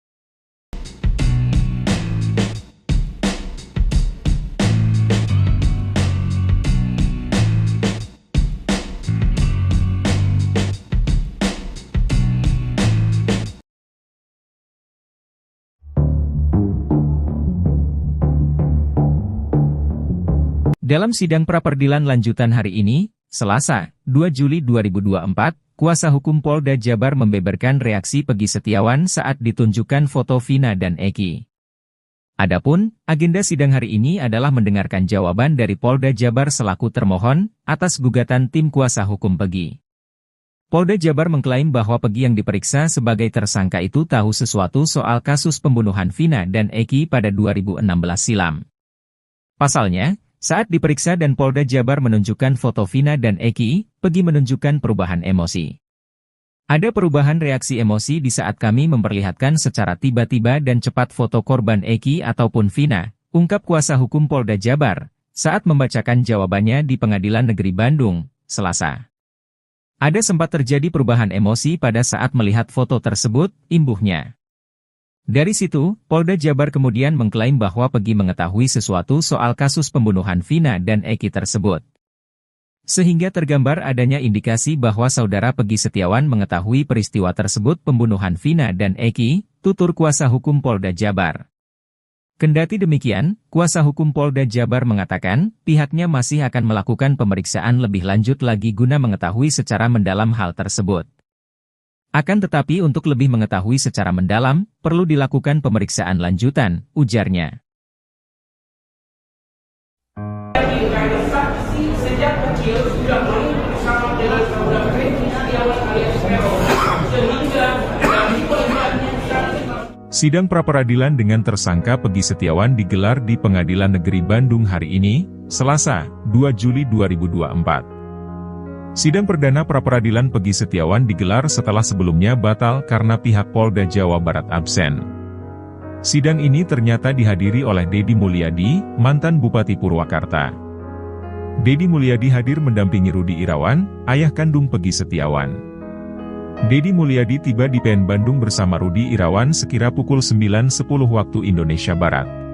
Dalam sidang pra-peradilan lanjutan hari ini, Selasa, 2 Juli 2024, kuasa hukum Polda Jabar membeberkan reaksi Peggy Setiawan saat ditunjukkan foto Vina dan Eki. Adapun, agenda sidang hari ini adalah mendengarkan jawaban dari Polda Jabar selaku termohon atas gugatan tim kuasa hukum Peggy. Polda Jabar mengklaim bahwa Peggy yang diperiksa sebagai tersangka itu tahu sesuatu soal kasus pembunuhan Vina dan Eki pada 2016 silam. Pasalnya, saat diperiksa dan Polda Jabar menunjukkan foto Vina dan Eki, Peggy menunjukkan perubahan emosi. Ada perubahan reaksi emosi di saat kami memperlihatkan secara tiba-tiba dan cepat foto korban Eki ataupun Vina, ungkap kuasa hukum Polda Jabar, saat membacakan jawabannya di Pengadilan Negeri Bandung, Selasa. Ada sempat terjadi perubahan emosi pada saat melihat foto tersebut, imbuhnya. Dari situ, Polda Jabar kemudian mengklaim bahwa Peggy mengetahui sesuatu soal kasus pembunuhan Vina dan Eki tersebut. Sehingga tergambar adanya indikasi bahwa saudara Peggy Setiawan mengetahui peristiwa tersebut pembunuhan Vina dan Eki, tutur kuasa hukum Polda Jabar. Kendati demikian, kuasa hukum Polda Jabar mengatakan, pihaknya masih akan melakukan pemeriksaan lebih lanjut lagi guna mengetahui secara mendalam hal tersebut. Akan tetapi untuk lebih mengetahui secara mendalam, perlu dilakukan pemeriksaan lanjutan, ujarnya. Saksi sejak kecil sudah main bersama dengan saudara Peggy Setiawan alias Peron, sehingga dari pelibatannya Sidang pra-peradilan dengan tersangka Peggy Setiawan digelar di Pengadilan Negeri Bandung hari ini, Selasa, 2 Juli 2024. Sidang perdana pra-peradilan Peggy Setiawan digelar setelah sebelumnya batal karena pihak Polda Jawa Barat absen. Sidang ini ternyata dihadiri oleh Deddy Mulyadi, mantan Bupati Purwakarta. Deddy Mulyadi hadir mendampingi Rudi Irawan, ayah kandung Peggy Setiawan. Deddy Mulyadi tiba di PN Bandung bersama Rudi Irawan sekira pukul 9.10 waktu Indonesia Barat.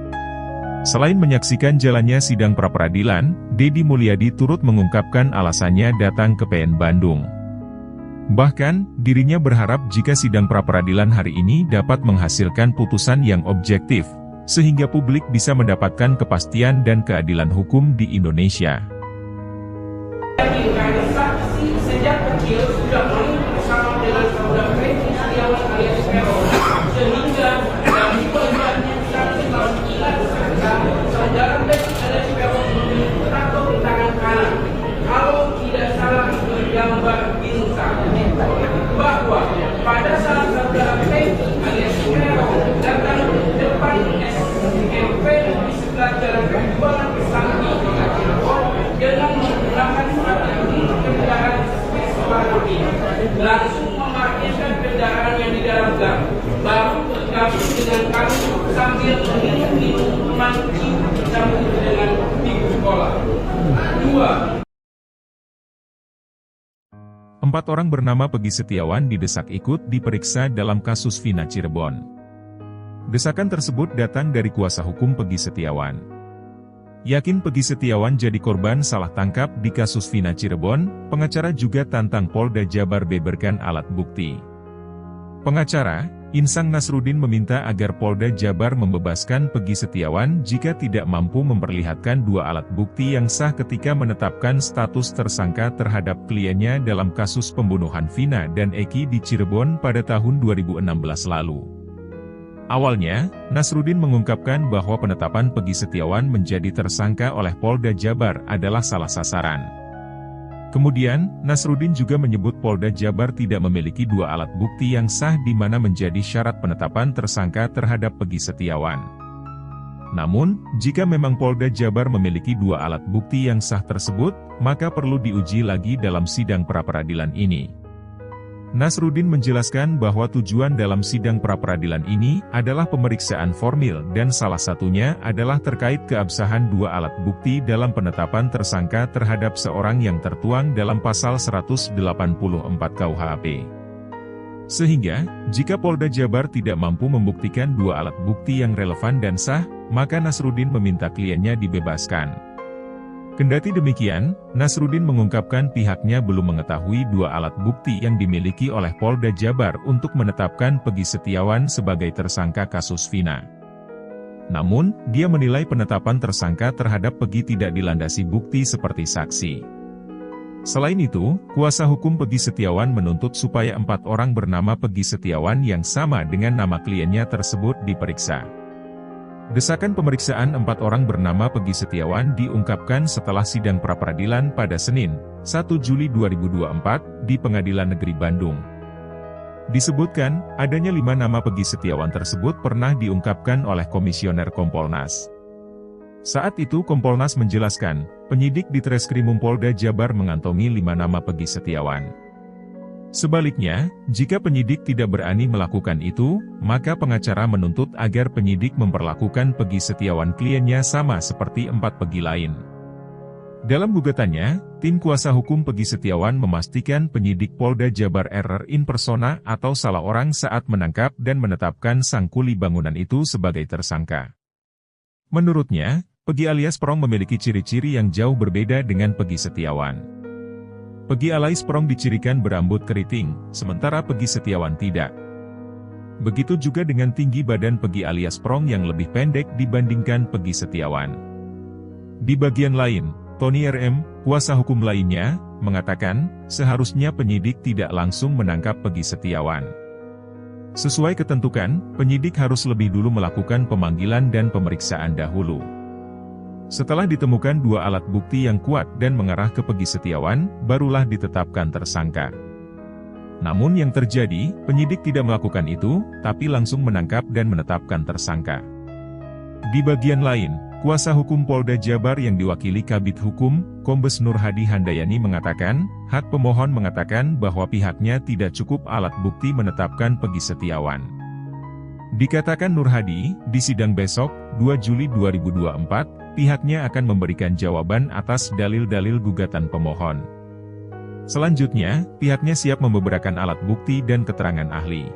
Selain menyaksikan jalannya sidang pra-peradilan, Deddy Mulyadi turut mengungkapkan alasannya datang ke PN Bandung. Bahkan, dirinya berharap jika sidang pra-peradilan hari ini dapat menghasilkan putusan yang objektif, sehingga publik bisa mendapatkan kepastian dan keadilan hukum di Indonesia. saksi sejak kecil sudah main bersama dengan saudara Peggy Setiawan alias Peron, sehingga dari pelibatannya saksi mengingat saudara Peggy alias Peron memiliki tato di tangan kanan. Kalau tidak salah bergambar bintang, bahwa pada saat saudara Peggy alias Peron datang ke depan SMP di sebelah jalan Perjuangan Kesambi dengan menggunakan strategi kendaraan Vespa langsung memarkirkan kendaraan yang di dalam gang, baru bergabung dengan kami sambil minum minuman dicampur dengan mie. sekolah. 2. 4 orang bernama Peggy Setiawan didesak ikut diperiksa dalam kasus Vina Cirebon. Desakan tersebut datang dari kuasa hukum Peggy Setiawan. Yakin Peggy Setiawan jadi korban salah tangkap di kasus Vina Cirebon, pengacara juga tantang Polda Jabar beberkan alat bukti. Pengacara, Insang Nasruddin meminta agar Polda Jabar membebaskan Peggy Setiawan jika tidak mampu memperlihatkan 2 alat bukti yang sah ketika menetapkan status tersangka terhadap kliennya dalam kasus pembunuhan Vina dan Eki di Cirebon pada tahun 2016 lalu. Awalnya, Nasruddin mengungkapkan bahwa penetapan Peggy Setiawan menjadi tersangka oleh Polda Jabar adalah salah sasaran. Kemudian, Nasruddin juga menyebut Polda Jabar tidak memiliki 2 alat bukti yang sah di mana menjadi syarat penetapan tersangka terhadap Peggy Setiawan. Namun, jika memang Polda Jabar memiliki 2 alat bukti yang sah tersebut, maka perlu diuji lagi dalam sidang pra-peradilan ini. Nasruddin menjelaskan bahwa tujuan dalam sidang pra-peradilan ini adalah pemeriksaan formil dan salah satunya adalah terkait keabsahan 2 alat bukti dalam penetapan tersangka terhadap seorang yang tertuang dalam pasal 184 KUHP. Sehingga, jika Polda Jabar tidak mampu membuktikan 2 alat bukti yang relevan dan sah, maka Nasruddin meminta kliennya dibebaskan. Kendati demikian, Nasruddin mengungkapkan pihaknya belum mengetahui 2 alat bukti yang dimiliki oleh Polda Jabar untuk menetapkan Peggy Setiawan sebagai tersangka kasus Vina. Namun, dia menilai penetapan tersangka terhadap Peggy tidak dilandasi bukti seperti saksi. Selain itu, kuasa hukum Peggy Setiawan menuntut supaya 4 orang bernama Peggy Setiawan yang sama dengan nama kliennya tersebut diperiksa. Desakan pemeriksaan 4 orang bernama Peggy Setiawan diungkapkan setelah sidang pra-peradilan pada Senin, 1 Juli 2024, di Pengadilan Negeri Bandung. Disebutkan, adanya 5 nama Peggy Setiawan tersebut pernah diungkapkan oleh Komisioner Kompolnas. Saat itu Kompolnas menjelaskan, penyidik di Treskrimum Polda Jabar mengantongi 5 nama Peggy Setiawan. Sebaliknya, jika penyidik tidak berani melakukan itu, maka pengacara menuntut agar penyidik memperlakukan Peggy Setiawan kliennya sama seperti 4 Peggy lain. Dalam gugatannya, tim kuasa hukum Peggy Setiawan memastikan penyidik Polda Jabar error in persona atau salah orang saat menangkap dan menetapkan sang kuli bangunan itu sebagai tersangka. Menurutnya, Peggy alias Prong memiliki ciri-ciri yang jauh berbeda dengan Peggy Setiawan. Peggy alias Prong dicirikan berambut keriting, sementara Peggy Setiawan tidak. Begitu juga dengan tinggi badan Peggy alias Prong yang lebih pendek dibandingkan Peggy Setiawan. Di bagian lain, Tony RM, kuasa hukum lainnya, mengatakan, seharusnya penyidik tidak langsung menangkap Peggy Setiawan. Sesuai ketentuan, penyidik harus lebih dulu melakukan pemanggilan dan pemeriksaan dahulu. Setelah ditemukan 2 alat bukti yang kuat dan mengarah ke Peggy Setiawan, barulah ditetapkan tersangka. Namun yang terjadi, penyidik tidak melakukan itu, tapi langsung menangkap dan menetapkan tersangka. Di bagian lain, kuasa hukum Polda Jabar yang diwakili Kabid Hukum, Kombes Nur Hadi Handayani mengatakan, hak pemohon mengatakan bahwa pihaknya tidak cukup alat bukti menetapkan Peggy Setiawan. Dikatakan Nur Hadi, di sidang besok, 2 Juli 2024, pihaknya akan memberikan jawaban atas dalil-dalil gugatan pemohon. Selanjutnya, pihaknya siap membeberkan alat bukti dan keterangan ahli.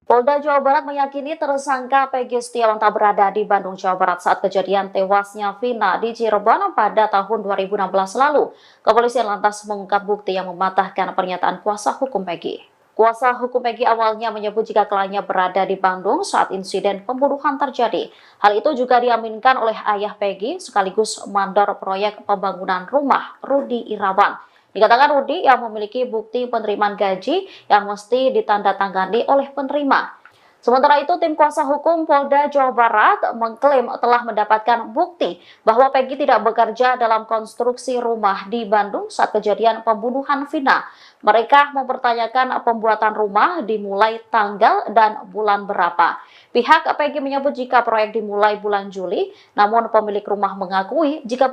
Polda Jawa Barat meyakini tersangka Peggy Setiawan tak berada di Bandung, Jawa Barat saat kejadian tewasnya Vina di Cirebon pada tahun 2016 lalu. Kepolisian lantas mengungkap bukti yang mematahkan pernyataan kuasa hukum Peggy. Kuasa hukum Peggy awalnya menyebut jika kliennya berada di Bandung saat insiden pembunuhan terjadi. Hal itu juga diaminkan oleh ayah Peggy sekaligus mandor proyek pembangunan rumah, Rudi Irawan. Dikatakan Rudi yang memiliki bukti penerimaan gaji yang mesti ditandatangani oleh penerima. Sementara itu, tim kuasa hukum Polda Jawa Barat mengklaim telah mendapatkan bukti bahwa Peggy tidak bekerja dalam konstruksi rumah di Bandung saat kejadian pembunuhan Vina. Mereka mempertanyakan pembuatan rumah dimulai tanggal dan bulan berapa. Pihak Peggy menyebut jika proyek dimulai bulan Juli, namun pemilik rumah mengakui jika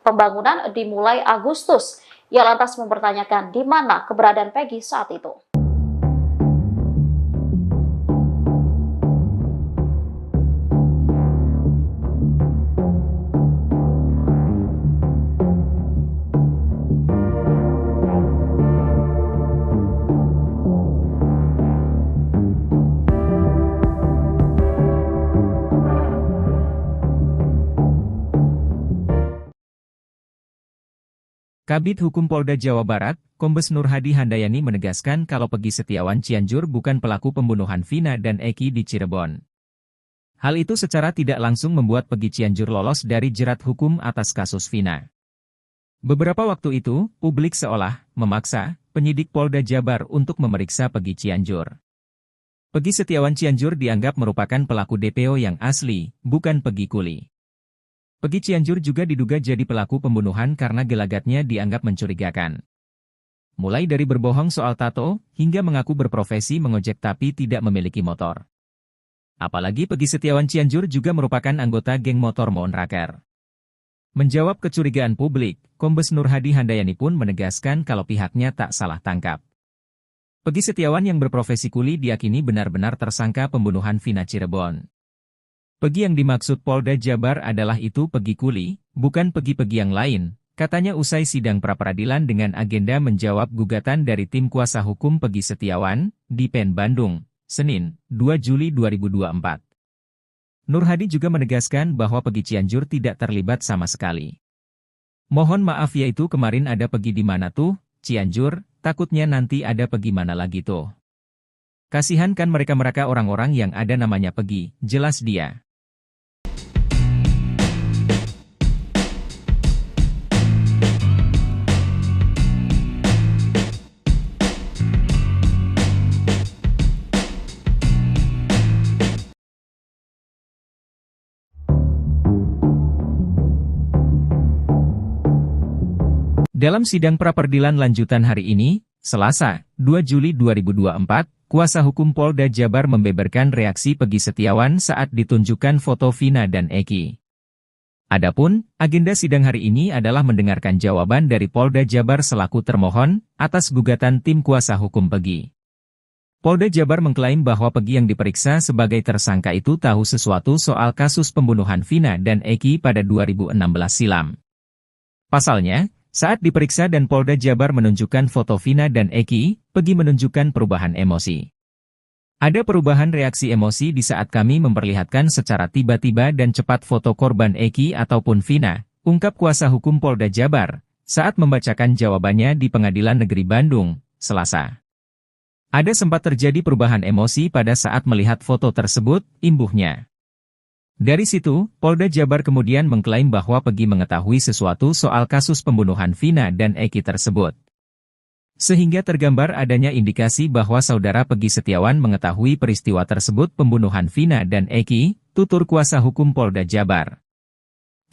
pembangunan dimulai Agustus. Ia lantas mempertanyakan di mana keberadaan Peggy saat itu. Kabid Hukum Polda Jawa Barat, Kombes Nur Hadi Handayani menegaskan kalau Peggy Setiawan Cianjur bukan pelaku pembunuhan Vina dan Eki di Cirebon. Hal itu secara tidak langsung membuat Peggy Cianjur lolos dari jerat hukum atas kasus Vina. Beberapa waktu itu, publik seolah memaksa penyidik Polda Jabar untuk memeriksa Peggy Cianjur. Peggy Setiawan Cianjur dianggap merupakan pelaku DPO yang asli, bukan Peggy Kuli. Peggy Cianjur juga diduga jadi pelaku pembunuhan karena gelagatnya dianggap mencurigakan. Mulai dari berbohong soal tato, hingga mengaku berprofesi mengojek tapi tidak memiliki motor. Apalagi Peggy Setiawan Cianjur juga merupakan anggota geng motor Monraker. Menjawab kecurigaan publik, Kombes Nur Hadi Handayani pun menegaskan kalau pihaknya tak salah tangkap. Peggy Setiawan yang berprofesi kuli diyakini benar-benar tersangka pembunuhan Vina Cirebon. Peggy yang dimaksud Polda Jabar adalah itu Peggy Kuli, bukan Peggy-Peggy yang lain, katanya usai sidang pra-peradilan dengan agenda menjawab gugatan dari tim kuasa hukum Peggy Setiawan, di PN Bandung, Senin, 2 Juli 2024. Nur Hadi juga menegaskan bahwa Peggy Cianjur tidak terlibat sama sekali. Mohon maaf yaitu kemarin ada Peggy di mana tuh, Cianjur, takutnya nanti ada Peggy mana lagi tuh. Kasihan kan mereka-mereka orang-orang yang ada namanya Peggy, jelas dia. Dalam sidang pra-peradilan lanjutan hari ini, Selasa, 2 Juli 2024, kuasa hukum Polda Jabar membeberkan reaksi Peggy Setiawan saat ditunjukkan foto Vina dan Eki. Adapun, agenda sidang hari ini adalah mendengarkan jawaban dari Polda Jabar selaku termohon atas gugatan tim kuasa hukum Peggy. Polda Jabar mengklaim bahwa Peggy yang diperiksa sebagai tersangka itu tahu sesuatu soal kasus pembunuhan Vina dan Eki pada 2016 silam. Pasalnya, saat diperiksa dan Polda Jabar menunjukkan foto Vina dan Eki, Peggy menunjukkan perubahan emosi. Ada perubahan reaksi emosi di saat kami memperlihatkan secara tiba-tiba dan cepat foto korban Eki ataupun Vina, ungkap kuasa hukum Polda Jabar, saat membacakan jawabannya di Pengadilan Negeri Bandung, Selasa. Ada sempat terjadi perubahan emosi pada saat melihat foto tersebut, imbuhnya. Dari situ, Polda Jabar kemudian mengklaim bahwa Peggy mengetahui sesuatu soal kasus pembunuhan Vina dan Eki tersebut. Sehingga tergambar adanya indikasi bahwa saudara Peggy Setiawan mengetahui peristiwa tersebut pembunuhan Vina dan Eki, tutur kuasa hukum Polda Jabar.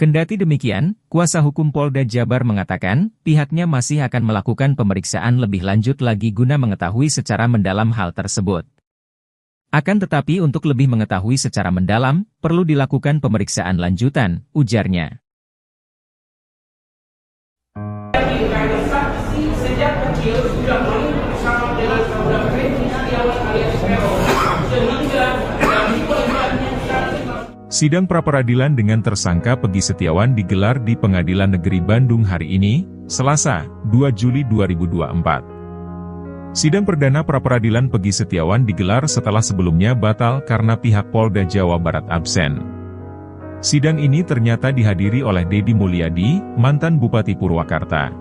Kendati demikian, kuasa hukum Polda Jabar mengatakan, pihaknya masih akan melakukan pemeriksaan lebih lanjut lagi guna mengetahui secara mendalam hal tersebut. Akan tetapi untuk lebih mengetahui secara mendalam, perlu dilakukan pemeriksaan lanjutan, ujarnya. Karena saksi sejak kecil sudah main bersama dengan saudara Peggy Setiawan alias Peron, sehingga dari korbannya Sidang pra-peradilan dengan tersangka Peggy Setiawan digelar di Pengadilan Negeri Bandung hari ini, Selasa, 2 Juli 2024. Sidang perdana pra-peradilan Peggy Setiawan digelar setelah sebelumnya batal karena pihak Polda Jawa Barat absen. Sidang ini ternyata dihadiri oleh Deddy Mulyadi, mantan Bupati Purwakarta.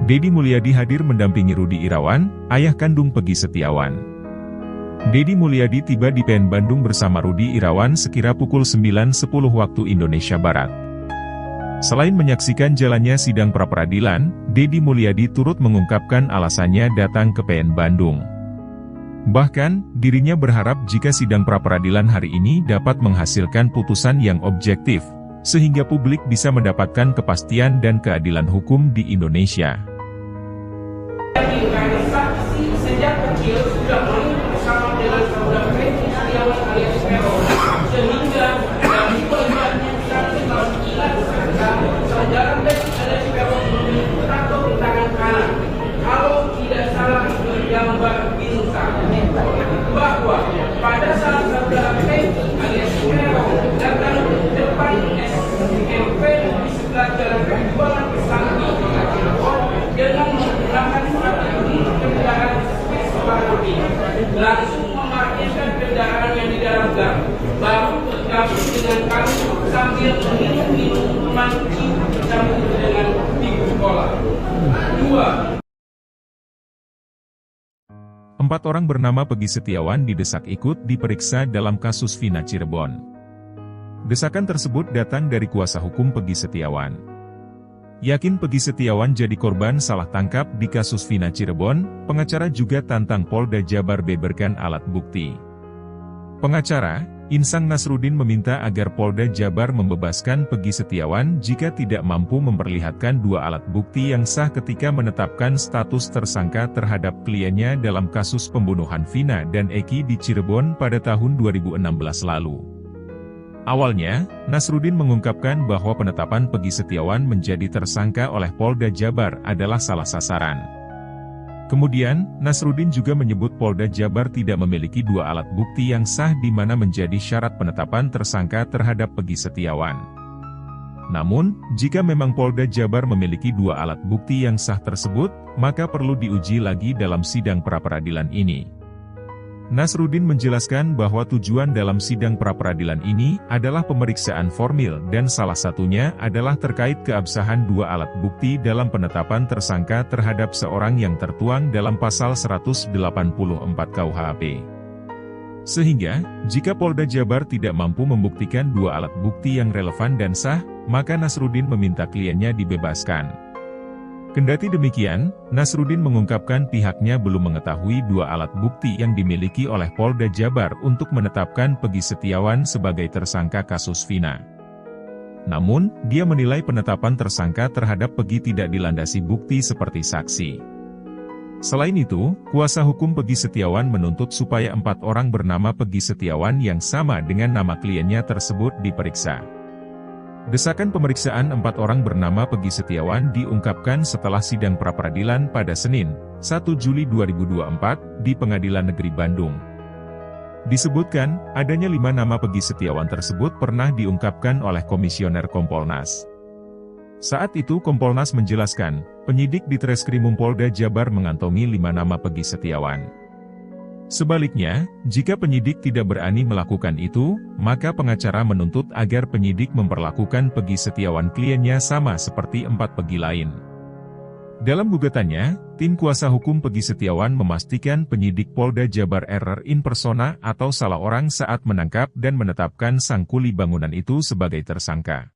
Deddy Mulyadi hadir mendampingi Rudi Irawan, ayah kandung Peggy Setiawan. Deddy Mulyadi tiba di PN Bandung bersama Rudi Irawan sekira pukul 9.10 waktu Indonesia Barat. Selain menyaksikan jalannya sidang pra-peradilan, Deddy Mulyadi turut mengungkapkan alasannya datang ke PN Bandung. Bahkan, dirinya berharap jika sidang pra-peradilan hari ini dapat menghasilkan putusan yang objektif, sehingga publik bisa mendapatkan kepastian dan keadilan hukum di Indonesia. karena saksi sejak kecil sudah main bersama dengan saudara Peggy Setiawan alias Peron, sehingga dari korbannya saudara Peggy alias Peron memiliki tato di tangan kanan. Kalau tidak salah bergambar bintang, bahwa pada saat saudara Peggy alias Peron datang ke depan SMP di sebelah jalan perjuangan Pesantren dengan menggunakan strategi kendaraan Vespa Rudi. Dua, 4 orang bernama Peggy Setiawan didesak ikut diperiksa dalam kasus Vina Cirebon. Desakan tersebut datang dari kuasa hukum Peggy Setiawan. Yakin Peggy Setiawan jadi korban salah tangkap di kasus Vina Cirebon, pengacara juga tantang Polda Jabar beberkan alat bukti. Pengacara, Insang Nasruddin meminta agar Polda Jabar membebaskan Peggy Setiawan jika tidak mampu memperlihatkan 2 alat bukti yang sah ketika menetapkan status tersangka terhadap kliennya dalam kasus pembunuhan Vina dan Eki di Cirebon pada tahun 2016 lalu. Awalnya, Nasruddin mengungkapkan bahwa penetapan Peggy Setiawan menjadi tersangka oleh Polda Jabar adalah salah sasaran. Kemudian, Nasruddin juga menyebut Polda Jabar tidak memiliki 2 alat bukti yang sah di mana menjadi syarat penetapan tersangka terhadap Peggy Setiawan. Namun, jika memang Polda Jabar memiliki 2 alat bukti yang sah tersebut, maka perlu diuji lagi dalam sidang pra-peradilan ini. Nasruddin menjelaskan bahwa tujuan dalam sidang pra-peradilan ini adalah pemeriksaan formil dan salah satunya adalah terkait keabsahan 2 alat bukti dalam penetapan tersangka terhadap seorang yang tertuang dalam pasal 184 KUHP. Sehingga, jika Polda Jabar tidak mampu membuktikan 2 alat bukti yang relevan dan sah, maka Nasruddin meminta kliennya dibebaskan. Kendati demikian, Nasruddin mengungkapkan pihaknya belum mengetahui 2 alat bukti yang dimiliki oleh Polda Jabar untuk menetapkan Peggy Setiawan sebagai tersangka kasus Vina. Namun, dia menilai penetapan tersangka terhadap Peggy tidak dilandasi bukti seperti saksi. Selain itu, kuasa hukum Peggy Setiawan menuntut supaya 4 orang bernama Peggy Setiawan yang sama dengan nama kliennya tersebut diperiksa. Desakan pemeriksaan 4 orang bernama Peggy Setiawan diungkapkan setelah sidang pra-peradilan pada Senin, 1 Juli 2024, di Pengadilan Negeri Bandung. Disebutkan, adanya 5 nama Peggy Setiawan tersebut pernah diungkapkan oleh Komisioner Kompolnas. Saat itu Kompolnas menjelaskan, penyidik di Treskrimum Polda Jabar mengantongi 5 nama Peggy Setiawan. Sebaliknya, jika penyidik tidak berani melakukan itu, maka pengacara menuntut agar penyidik memperlakukan Peggy Setiawan kliennya sama seperti 4 Peggy lain. Dalam gugatannya, tim kuasa hukum Peggy Setiawan memastikan penyidik Polda Jabar error in persona atau salah orang saat menangkap dan menetapkan sang kuli bangunan itu sebagai tersangka.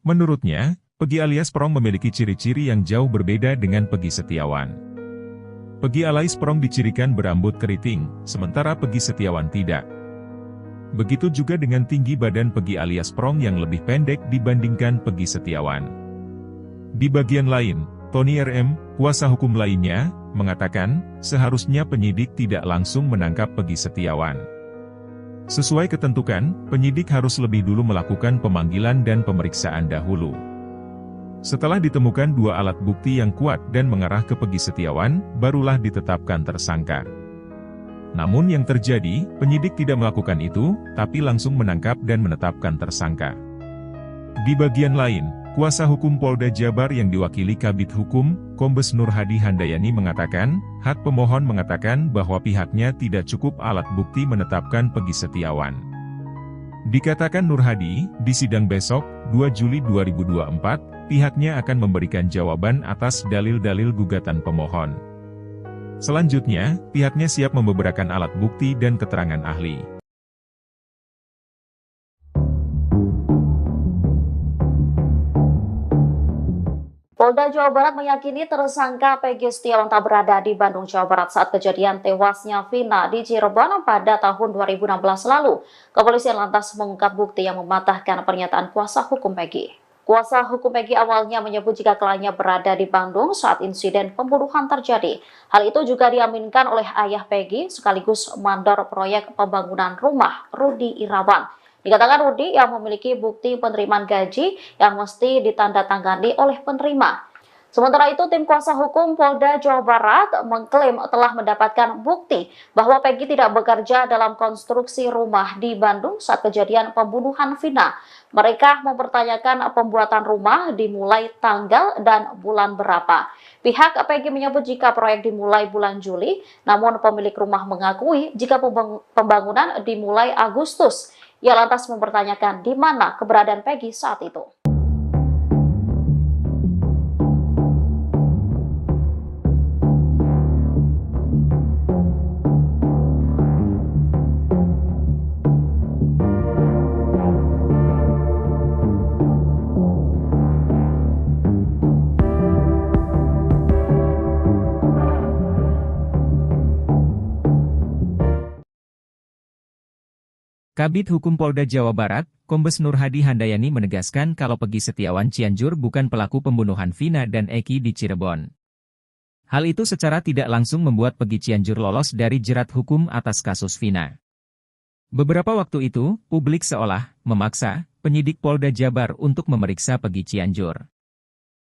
Menurutnya, Peggy alias Prong memiliki ciri-ciri yang jauh berbeda dengan Peggy Setiawan. Peggy alias Prong dicirikan berambut keriting, sementara Peggy Setiawan tidak. Begitu juga dengan tinggi badan Peggy alias Prong yang lebih pendek dibandingkan Peggy Setiawan. Di bagian lain, Tony RM, kuasa hukum lainnya, mengatakan, seharusnya penyidik tidak langsung menangkap Peggy Setiawan. Sesuai ketentuan, penyidik harus lebih dulu melakukan pemanggilan dan pemeriksaan dahulu. Setelah ditemukan 2 alat bukti yang kuat dan mengarah ke Peggy Setiawan, barulah ditetapkan tersangka. Namun yang terjadi, penyidik tidak melakukan itu, tapi langsung menangkap dan menetapkan tersangka. Di bagian lain, kuasa hukum Polda Jabar yang diwakili Kabid Hukum, Kombes Nur Hadi Handayani mengatakan, hak pemohon mengatakan bahwa pihaknya tidak cukup alat bukti menetapkan Peggy Setiawan. Dikatakan Nur Hadi, di sidang besok, 2 Juli 2024, pihaknya akan memberikan jawaban atas dalil-dalil gugatan pemohon. Selanjutnya, pihaknya siap membeberkan alat bukti dan keterangan ahli. Polda Jawa Barat meyakini tersangka Peggy Setiawan tak berada di Bandung, Jawa Barat saat kejadian tewasnya Vina di Cirebon pada tahun 2016 lalu. Kepolisian lantas mengungkap bukti yang mematahkan pernyataan kuasa hukum Peggy. Kuasa hukum Peggy awalnya menyebut jika kliennya berada di Bandung saat insiden pembunuhan terjadi. Hal itu juga diaminkan oleh ayah Peggy sekaligus mandor proyek pembangunan rumah, Rudi Irawan. Dikatakan Rudi yang memiliki bukti penerimaan gaji yang mesti ditandatangani oleh penerima. Sementara itu, tim kuasa hukum Polda Jawa Barat mengklaim telah mendapatkan bukti bahwa Peggy tidak bekerja dalam konstruksi rumah di Bandung saat kejadian pembunuhan Vina. Mereka mempertanyakan pembuatan rumah dimulai tanggal dan bulan berapa. Pihak Peggy menyebut jika proyek dimulai bulan Juli, namun pemilik rumah mengakui jika pembangunan dimulai Agustus. Ia lantas mempertanyakan di mana keberadaan Peggy saat itu. Kabid Hukum Polda Jawa Barat, Kombes Nur Hadi Handayani menegaskan kalau Peggy Setiawan Cianjur bukan pelaku pembunuhan Vina dan Eki di Cirebon. Hal itu secara tidak langsung membuat Peggy Cianjur lolos dari jerat hukum atas kasus Vina. Beberapa waktu itu, publik seolah memaksa penyidik Polda Jabar untuk memeriksa Peggy Cianjur.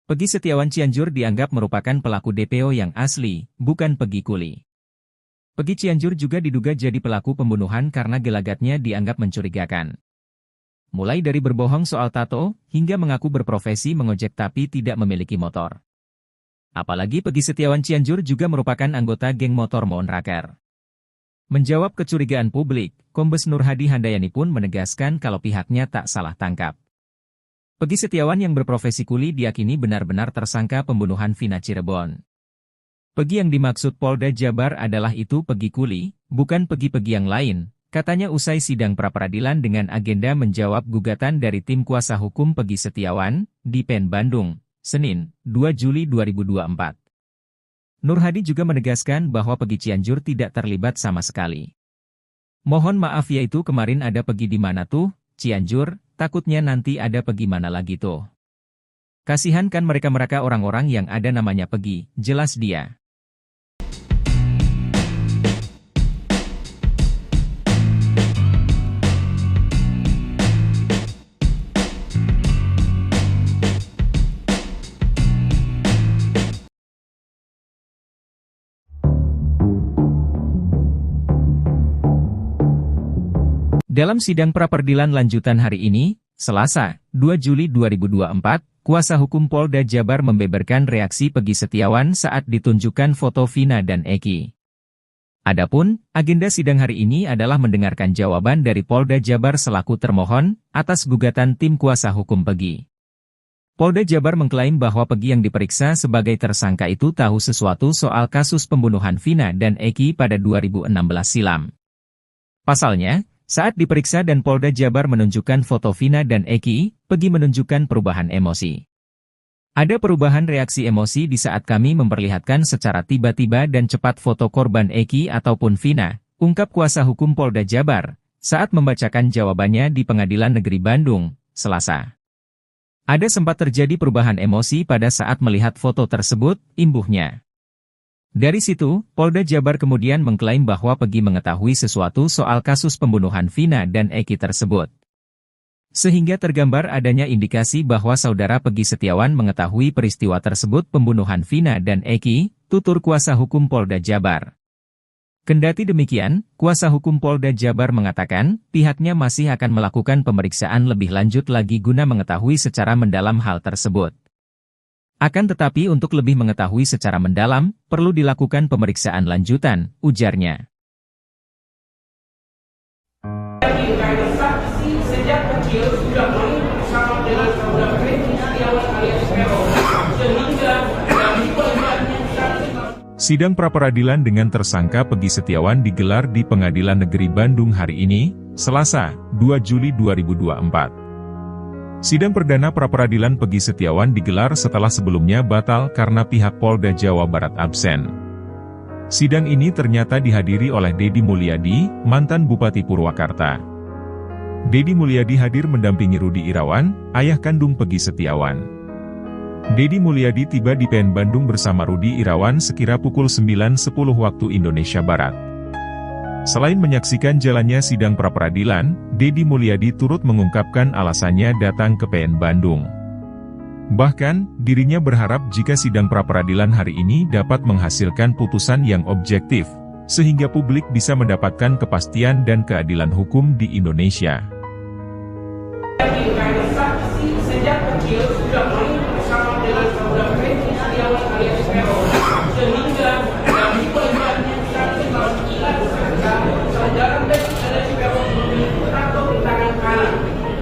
Peggy Setiawan Cianjur dianggap merupakan pelaku DPO yang asli, bukan Peggy Kuli. Peggy Cianjur juga diduga jadi pelaku pembunuhan karena gelagatnya dianggap mencurigakan. Mulai dari berbohong soal tato, hingga mengaku berprofesi mengojek tapi tidak memiliki motor. Apalagi Peggy Setiawan Cianjur juga merupakan anggota geng motor Monraker. Menjawab kecurigaan publik, Kombes Nur Hadi Handayani pun menegaskan kalau pihaknya tak salah tangkap. Peggy Setiawan yang berprofesi kuli diyakini benar-benar tersangka pembunuhan Vina Cirebon. Peggy yang dimaksud Polda Jabar adalah itu Peggy Kuli, bukan Peggy-Peggy yang lain, katanya usai sidang pra-peradilan dengan agenda menjawab gugatan dari tim kuasa hukum Peggy Setiawan, di PN Bandung, Senin, 2 Juli 2024. Nur Hadi juga menegaskan bahwa Peggy Cianjur tidak terlibat sama sekali. Mohon maaf yaitu kemarin ada Peggy di mana tuh, Cianjur, takutnya nanti ada Peggy mana lagi tuh. Kasihan kan mereka-mereka orang-orang yang ada namanya Peggy, jelas dia. Dalam sidang pra-peradilan lanjutan hari ini, Selasa, 2 Juli 2024, kuasa hukum Polda Jabar membeberkan reaksi Peggy Setiawan saat ditunjukkan foto Vina dan Eki. Adapun, agenda sidang hari ini adalah mendengarkan jawaban dari Polda Jabar selaku termohon atas gugatan tim kuasa hukum Peggy. Polda Jabar mengklaim bahwa Peggy yang diperiksa sebagai tersangka itu tahu sesuatu soal kasus pembunuhan Vina dan Eki pada 2016 silam. Pasalnya, saat diperiksa dan Polda Jabar menunjukkan foto Vina dan Eki, Peggy menunjukkan perubahan emosi. Ada perubahan reaksi emosi di saat kami memperlihatkan secara tiba-tiba dan cepat foto korban Eki ataupun Vina, ungkap kuasa hukum Polda Jabar, saat membacakan jawabannya di Pengadilan Negeri Bandung, Selasa. Ada sempat terjadi perubahan emosi pada saat melihat foto tersebut, imbuhnya. Dari situ, Polda Jabar kemudian mengklaim bahwa Peggy mengetahui sesuatu soal kasus pembunuhan Vina dan Eki tersebut. Sehingga tergambar adanya indikasi bahwa saudara Peggy Setiawan mengetahui peristiwa tersebut pembunuhan Vina dan Eki, tutur kuasa hukum Polda Jabar. Kendati demikian, kuasa hukum Polda Jabar mengatakan, pihaknya masih akan melakukan pemeriksaan lebih lanjut lagi guna mengetahui secara mendalam hal tersebut. Akan tetapi untuk lebih mengetahui secara mendalam, perlu dilakukan pemeriksaan lanjutan, ujarnya. Saksi sejak kecil sudah main bersama dengan saudara Peggy Setiawan alias Peron, sehingga dari pelajarannya Sidang pra-peradilan dengan tersangka Peggy Setiawan digelar di Pengadilan Negeri Bandung hari ini, Selasa, 2 Juli 2024. Sidang perdana pra-peradilan Peggy Setiawan digelar setelah sebelumnya batal karena pihak Polda Jawa Barat absen. Sidang ini ternyata dihadiri oleh Deddy Mulyadi, mantan Bupati Purwakarta. Deddy Mulyadi hadir mendampingi Rudi Irawan, ayah kandung Peggy Setiawan. Deddy Mulyadi tiba di PN Bandung bersama Rudi Irawan sekira pukul 9.10 waktu Indonesia Barat. Selain menyaksikan jalannya sidang pra-peradilan, Deddy Mulyadi turut mengungkapkan alasannya datang ke PN Bandung. Bahkan, dirinya berharap jika sidang pra-peradilan hari ini dapat menghasilkan putusan yang objektif, sehingga publik bisa mendapatkan kepastian dan keadilan hukum di Indonesia. saksi sejak kecil sudah main bersama dengan saudara Peggy Setiawan alias Peron, sehingga dari pelajarannya saudara Peggy alias Peron memiliki tato di tangan kanan.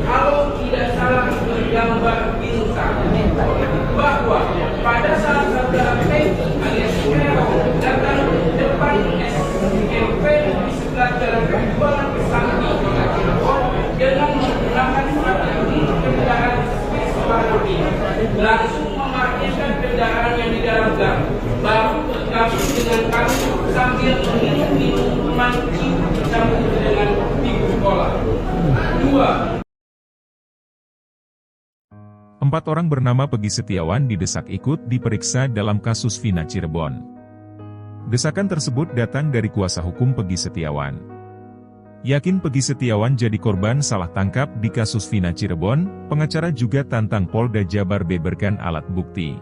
Kalau tidak salah bergambar bintang, bahwa pada saat saudara Peggy alias Peron datang ke depan SMP di sebelah jalan Perjuangan Pesantren dengan menggunakan strategi kendaraan warna biru, langsung memarkirkan kendaraannya di dalam gang, baru bergabung dengan kami sambil minum minuman bersama dengan ibu sekolah. kedua, 4 orang bernama Peggy Setiawan didesak ikut diperiksa dalam kasus Vina Cirebon. Desakan tersebut datang dari kuasa hukum Peggy Setiawan. Yakin Peggy Setiawan jadi korban salah tangkap di kasus Vina Cirebon, pengacara juga tantang Polda Jabar beberkan alat bukti.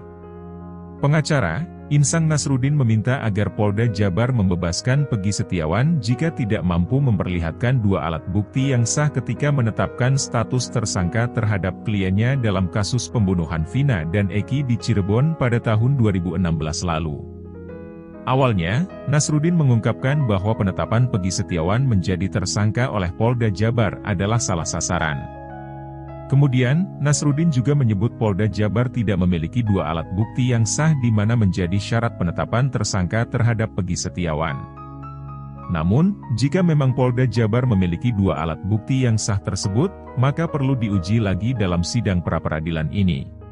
Pengacara, Insang Nasruddin meminta agar Polda Jabar membebaskan Peggy Setiawan jika tidak mampu memperlihatkan 2 alat bukti yang sah ketika menetapkan status tersangka terhadap kliennya dalam kasus pembunuhan Vina dan Eki di Cirebon pada tahun 2016 lalu. Awalnya, Nasruddin mengungkapkan bahwa penetapan Peggy Setiawan menjadi tersangka oleh Polda Jabar adalah salah sasaran. Kemudian, Nasruddin juga menyebut Polda Jabar tidak memiliki 2 alat bukti yang sah di mana menjadi syarat penetapan tersangka terhadap Peggy Setiawan. Namun, jika memang Polda Jabar memiliki 2 alat bukti yang sah tersebut, maka perlu diuji lagi dalam sidang pra-peradilan ini.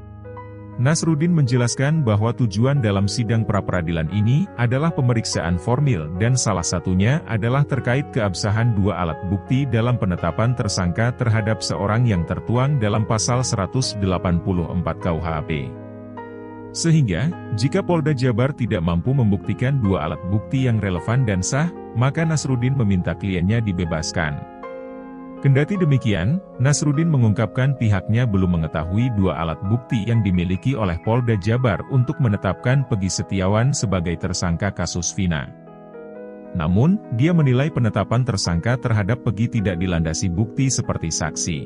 Nasruddin menjelaskan bahwa tujuan dalam sidang pra-peradilan ini adalah pemeriksaan formil dan salah satunya adalah terkait keabsahan 2 alat bukti dalam penetapan tersangka terhadap seorang yang tertuang dalam pasal 184 KUHP. Sehingga, jika Polda Jabar tidak mampu membuktikan 2 alat bukti yang relevan dan sah, maka Nasruddin meminta kliennya dibebaskan. Kendati demikian, Nasruddin mengungkapkan pihaknya belum mengetahui 2 alat bukti yang dimiliki oleh Polda Jabar untuk menetapkan Peggy Setiawan sebagai tersangka kasus Vina. Namun, dia menilai penetapan tersangka terhadap Peggy tidak dilandasi bukti seperti saksi.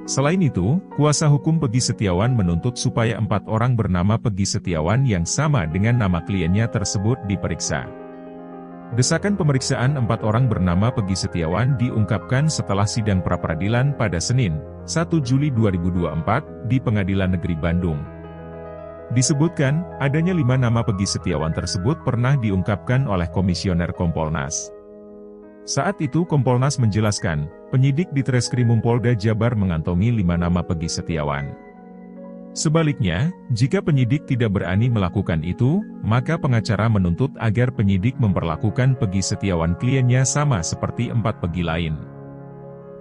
Selain itu, kuasa hukum Peggy Setiawan menuntut supaya 4 orang bernama Peggy Setiawan yang sama dengan nama kliennya tersebut diperiksa. Desakan pemeriksaan 4 orang bernama Peggy Setiawan diungkapkan setelah sidang pra-peradilan pada Senin, 1 Juli 2024, di Pengadilan Negeri Bandung. Disebutkan, adanya 5 nama Peggy Setiawan tersebut pernah diungkapkan oleh Komisioner Kompolnas. Saat itu Kompolnas menjelaskan, penyidik di Treskrimum Polda Jabar mengantongi 5 nama Peggy Setiawan. Sebaliknya, jika penyidik tidak berani melakukan itu, maka pengacara menuntut agar penyidik memperlakukan Peggy Setiawan kliennya sama seperti 4 Peggy lain.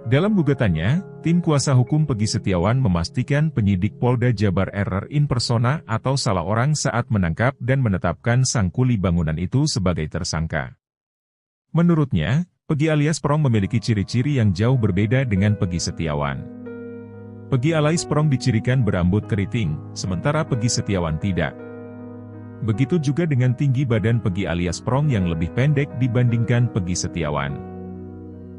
Dalam gugatannya, tim kuasa hukum Peggy Setiawan memastikan penyidik Polda Jabar error in persona atau salah orang saat menangkap dan menetapkan sang kuli bangunan itu sebagai tersangka. Menurutnya, Peggy alias Prong memiliki ciri-ciri yang jauh berbeda dengan Peggy Setiawan. Peggy alias Prong dicirikan berambut keriting, sementara Peggy Setiawan tidak. Begitu juga dengan tinggi badan Peggy alias Prong yang lebih pendek dibandingkan Peggy Setiawan.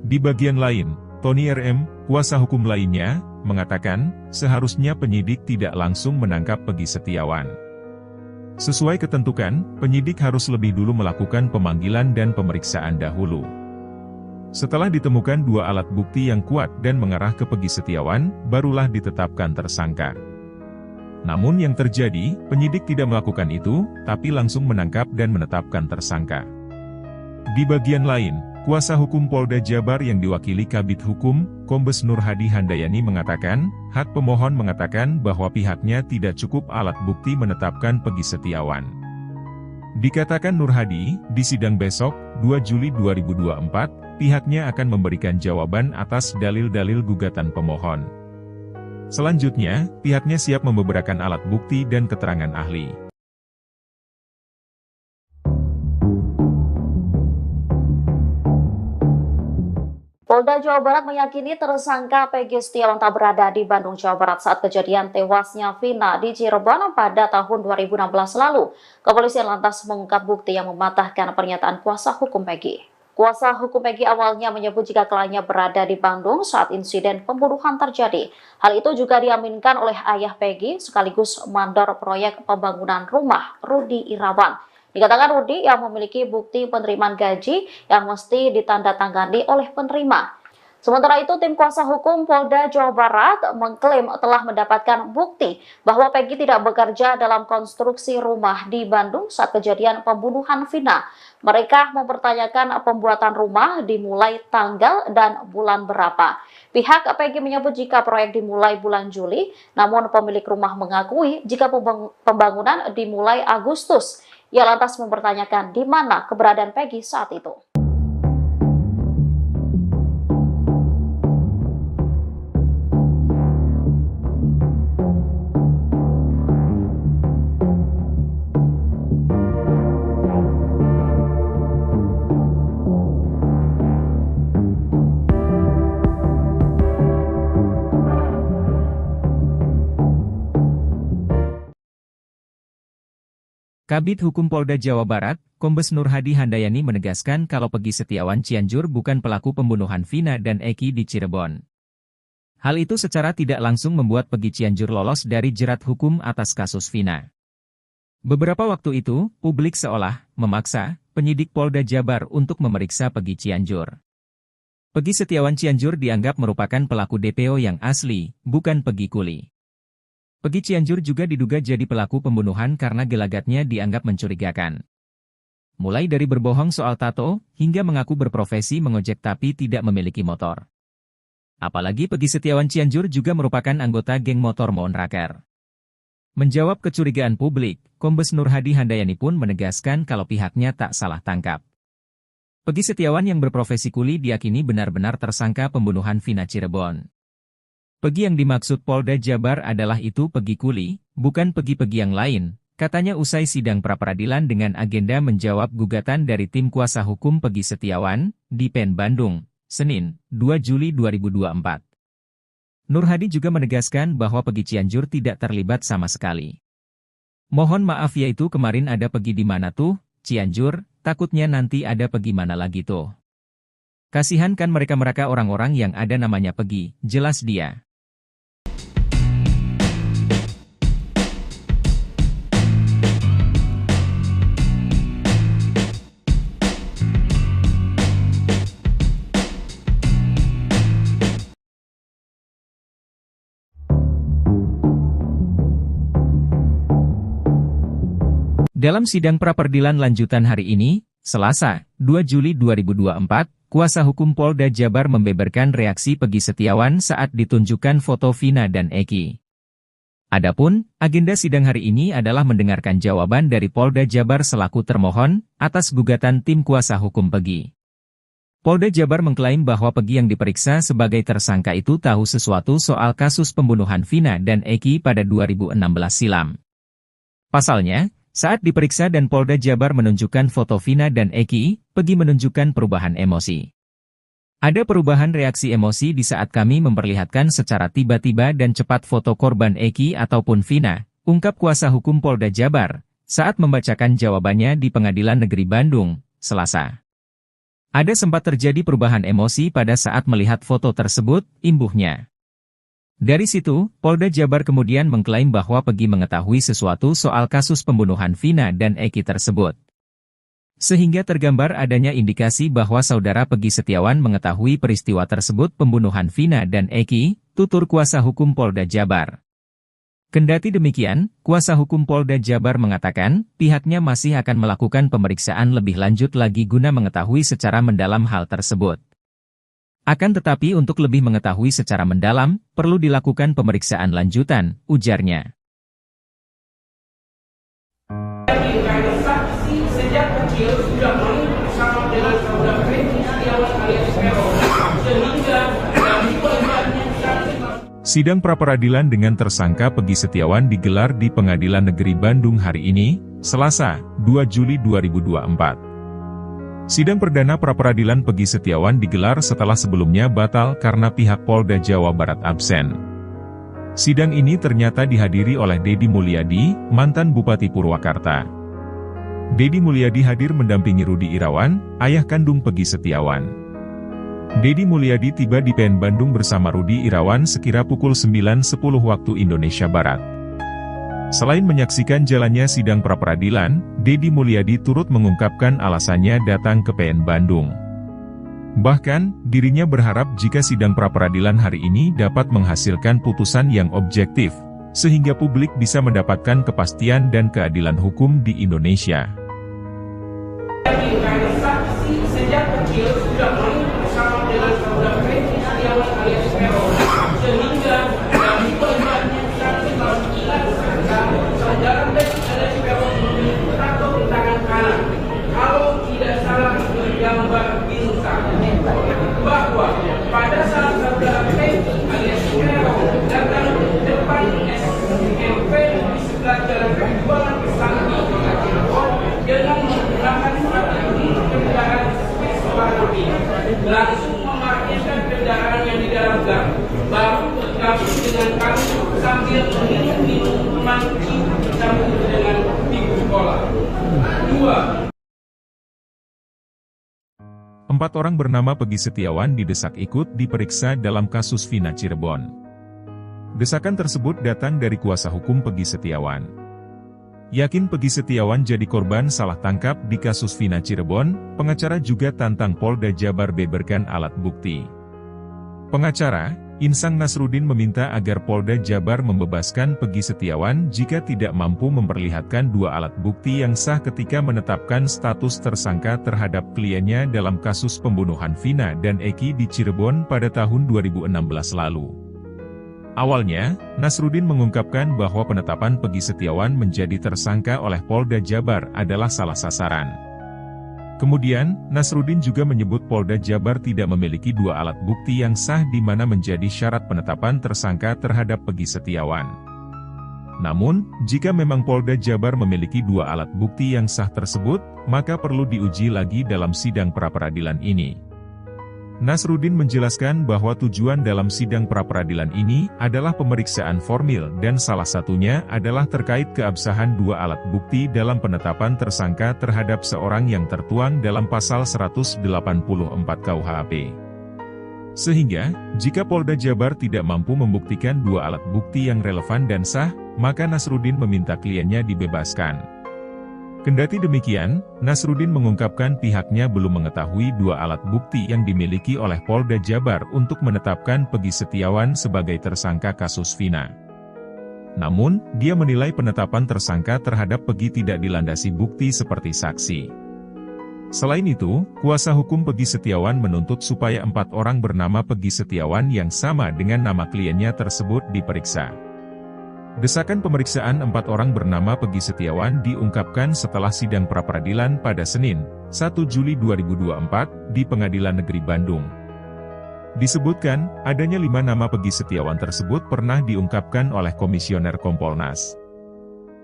Di bagian lain, Tony RM, kuasa hukum lainnya, mengatakan, seharusnya penyidik tidak langsung menangkap Peggy Setiawan. Sesuai ketentuan, penyidik harus lebih dulu melakukan pemanggilan dan pemeriksaan dahulu. Setelah ditemukan 2 alat bukti yang kuat dan mengarah ke Peggy Setiawan, barulah ditetapkan tersangka. Namun yang terjadi, penyidik tidak melakukan itu, tapi langsung menangkap dan menetapkan tersangka. Di bagian lain, kuasa hukum Polda Jabar yang diwakili Kabid Hukum, Kombes Nur Hadi Handayani mengatakan, hak pemohon mengatakan bahwa pihaknya tidak cukup alat bukti menetapkan Peggy Setiawan. Dikatakan Nur Hadi, di sidang besok, 2 Juli 2024, pihaknya akan memberikan jawaban atas dalil-dalil gugatan pemohon. Selanjutnya, pihaknya siap membeberkan alat bukti dan keterangan ahli. Polda Jawa Barat meyakini tersangka Peggy Setiawan tak berada di Bandung, Jawa Barat saat kejadian tewasnya Vina di Cirebon pada tahun 2016 lalu. Kepolisian lantas mengungkap bukti yang mematahkan pernyataan kuasa hukum Peggy. Kuasa hukum Peggy awalnya menyebut jika kliennya berada di Bandung saat insiden pembunuhan terjadi. Hal itu juga diaminkan oleh ayah Peggy sekaligus mandor proyek pembangunan rumah, Rudi Irawan. Dikatakan Rudi yang memiliki bukti penerimaan gaji yang mesti ditandatangani oleh penerima. Sementara itu, tim kuasa hukum Polda Jawa Barat mengklaim telah mendapatkan bukti bahwa Peggy tidak bekerja dalam konstruksi rumah di Bandung saat kejadian pembunuhan Vina. Mereka mempertanyakan pembuatan rumah dimulai tanggal dan bulan berapa. Pihak Peggy menyebut jika proyek dimulai bulan Juli, namun pemilik rumah mengakui jika pembangunan dimulai Agustus. Ia lantas mempertanyakan di mana keberadaan Peggy saat itu. Kabid Hukum Polda Jawa Barat, Kombes Nur Hadi Handayani menegaskan kalau Peggy Setiawan Cianjur bukan pelaku pembunuhan Vina dan Eki di Cirebon. Hal itu secara tidak langsung membuat Peggy Cianjur lolos dari jerat hukum atas kasus Vina. Beberapa waktu itu, publik seolah memaksa penyidik Polda Jabar untuk memeriksa Peggy Cianjur. Peggy Setiawan Cianjur dianggap merupakan pelaku DPO yang asli, bukan Peggy Kuli. Peggy Cianjur juga diduga jadi pelaku pembunuhan karena gelagatnya dianggap mencurigakan. Mulai dari berbohong soal tato, hingga mengaku berprofesi mengojek tapi tidak memiliki motor. Apalagi Peggy Setiawan Cianjur juga merupakan anggota geng motor Monraker. Menjawab kecurigaan publik, Kombes Nur Hadi Handayani pun menegaskan kalau pihaknya tak salah tangkap. Peggy Setiawan yang berprofesi kuli diyakini benar-benar tersangka pembunuhan Vina Cirebon. Peggy yang dimaksud Polda Jabar adalah itu Peggy Kuli, bukan Peggy yang lain, katanya usai sidang pra-peradilan dengan agenda menjawab gugatan dari tim kuasa hukum Peggy Setiawan, di PN Bandung, Senin, 2 Juli 2024. Nur Hadi juga menegaskan bahwa Peggy Cianjur tidak terlibat sama sekali. Mohon maaf yaitu kemarin ada Peggy di mana tuh, Cianjur, takutnya nanti ada Peggy mana lagi tuh. Kasihan kan mereka orang-orang yang ada namanya Peggy, jelas dia. Dalam sidang pra-peradilan lanjutan hari ini, Selasa, 2 Juli 2024, kuasa hukum Polda Jabar membeberkan reaksi Peggy Setiawan saat ditunjukkan foto Vina dan Eki. Adapun, agenda sidang hari ini adalah mendengarkan jawaban dari Polda Jabar selaku termohon atas gugatan tim kuasa hukum Peggy. Polda Jabar mengklaim bahwa Peggy yang diperiksa sebagai tersangka itu tahu sesuatu soal kasus pembunuhan Vina dan Eki pada 2016 silam. Pasalnya, saat diperiksa dan Polda Jabar menunjukkan foto Vina dan Eki, Peggy menunjukkan perubahan emosi. Ada perubahan reaksi emosi di saat kami memperlihatkan secara tiba-tiba dan cepat foto korban Eki ataupun Vina, ungkap kuasa hukum Polda Jabar, saat membacakan jawabannya di Pengadilan Negeri Bandung, Selasa. Ada sempat terjadi perubahan emosi pada saat melihat foto tersebut, imbuhnya. Dari situ, Polda Jabar kemudian mengklaim bahwa Peggy mengetahui sesuatu soal kasus pembunuhan Vina dan Eki tersebut. Sehingga tergambar adanya indikasi bahwa saudara Peggy Setiawan mengetahui peristiwa tersebut pembunuhan Vina dan Eki, tutur kuasa hukum Polda Jabar. Kendati demikian, kuasa hukum Polda Jabar mengatakan, pihaknya masih akan melakukan pemeriksaan lebih lanjut lagi guna mengetahui secara mendalam hal tersebut. Akan tetapi untuk lebih mengetahui secara mendalam, perlu dilakukan pemeriksaan lanjutan, ujarnya. Saksi sejak kecil sudah main bersama dengan saudara Peggy Setiawan alias Peron, sehingga dari pelajarannya Sidang pra-peradilan dengan tersangka Peggy Setiawan digelar di Pengadilan Negeri Bandung hari ini, Selasa, 2 Juli 2024. Sidang perdana pra-peradilan Peggy Setiawan digelar setelah sebelumnya batal karena pihak Polda Jawa Barat absen. Sidang ini ternyata dihadiri oleh Deddy Mulyadi, mantan Bupati Purwakarta. Deddy Mulyadi hadir mendampingi Rudi Irawan, ayah kandung Peggy Setiawan. Deddy Mulyadi tiba di PN Bandung bersama Rudi Irawan sekira pukul 9.10 waktu Indonesia Barat. Selain menyaksikan jalannya sidang pra-peradilan, Deddy Mulyadi turut mengungkapkan alasannya datang ke PN Bandung. Bahkan, dirinya berharap jika sidang pra-peradilan hari ini dapat menghasilkan putusan yang objektif, sehingga publik bisa mendapatkan kepastian dan keadilan hukum di Indonesia. saksi sejak kecil sudah main bersama dengan saudara Peggy Setiawan alias Peron, sehingga dari pelajarannya saksi mengingat saudara Peggy alias Peron memiliki tato di tangan kanan. Kalau tidak salah bergambar bintang, bahwa pada saat saudara Peggy alias Peron datang ke depan SMP di sebelah jalan Perjuangan Kesambi, dengan menggunakan strategi kendaraan warna pink, langsung memarkirkan kendaraan yang di dalam gang, baru bergabung dengan kami sambil minum minuman sambil dengan ibu. sekolah. 2. 4 orang bernama Peggy Setiawan didesak ikut diperiksa dalam kasus Vina Cirebon. Desakan tersebut datang dari kuasa hukum Peggy Setiawan. Yakin Peggy Setiawan jadi korban salah tangkap di kasus Vina Cirebon, pengacara juga tantang Polda Jabar beberkan alat bukti. Pengacara, Insang Nasruddin meminta agar Polda Jabar membebaskan Peggy Setiawan jika tidak mampu memperlihatkan 2 alat bukti yang sah ketika menetapkan status tersangka terhadap kliennya dalam kasus pembunuhan Vina dan Eki di Cirebon pada tahun 2016 lalu. Awalnya, Nasruddin mengungkapkan bahwa penetapan Peggy Setiawan menjadi tersangka oleh Polda Jabar adalah salah sasaran. Kemudian, Nasruddin juga menyebut Polda Jabar tidak memiliki 2 alat bukti yang sah di mana menjadi syarat penetapan tersangka terhadap Peggy Setiawan. Namun, jika memang Polda Jabar memiliki 2 alat bukti yang sah tersebut, maka perlu diuji lagi dalam sidang pra-peradilan ini. Nasruddin menjelaskan bahwa tujuan dalam sidang pra-peradilan ini adalah pemeriksaan formil dan salah satunya adalah terkait keabsahan 2 alat bukti dalam penetapan tersangka terhadap seorang yang tertuang dalam pasal 184 KUHP. Sehingga, jika Polda Jabar tidak mampu membuktikan 2 alat bukti yang relevan dan sah, maka Nasruddin meminta kliennya dibebaskan. Kendati demikian, Nasruddin mengungkapkan pihaknya belum mengetahui 2 alat bukti yang dimiliki oleh Polda Jabar untuk menetapkan Peggy Setiawan sebagai tersangka kasus Vina. Namun, dia menilai penetapan tersangka terhadap Peggy tidak dilandasi bukti seperti saksi. Selain itu, kuasa hukum Peggy Setiawan menuntut supaya 4 orang bernama Peggy Setiawan yang sama dengan nama kliennya tersebut diperiksa. Desakan pemeriksaan 4 orang bernama Peggy Setiawan diungkapkan setelah sidang pra-peradilan pada Senin, 1 Juli 2024, di Pengadilan Negeri Bandung. Disebutkan, adanya 5 nama Peggy Setiawan tersebut pernah diungkapkan oleh Komisioner Kompolnas.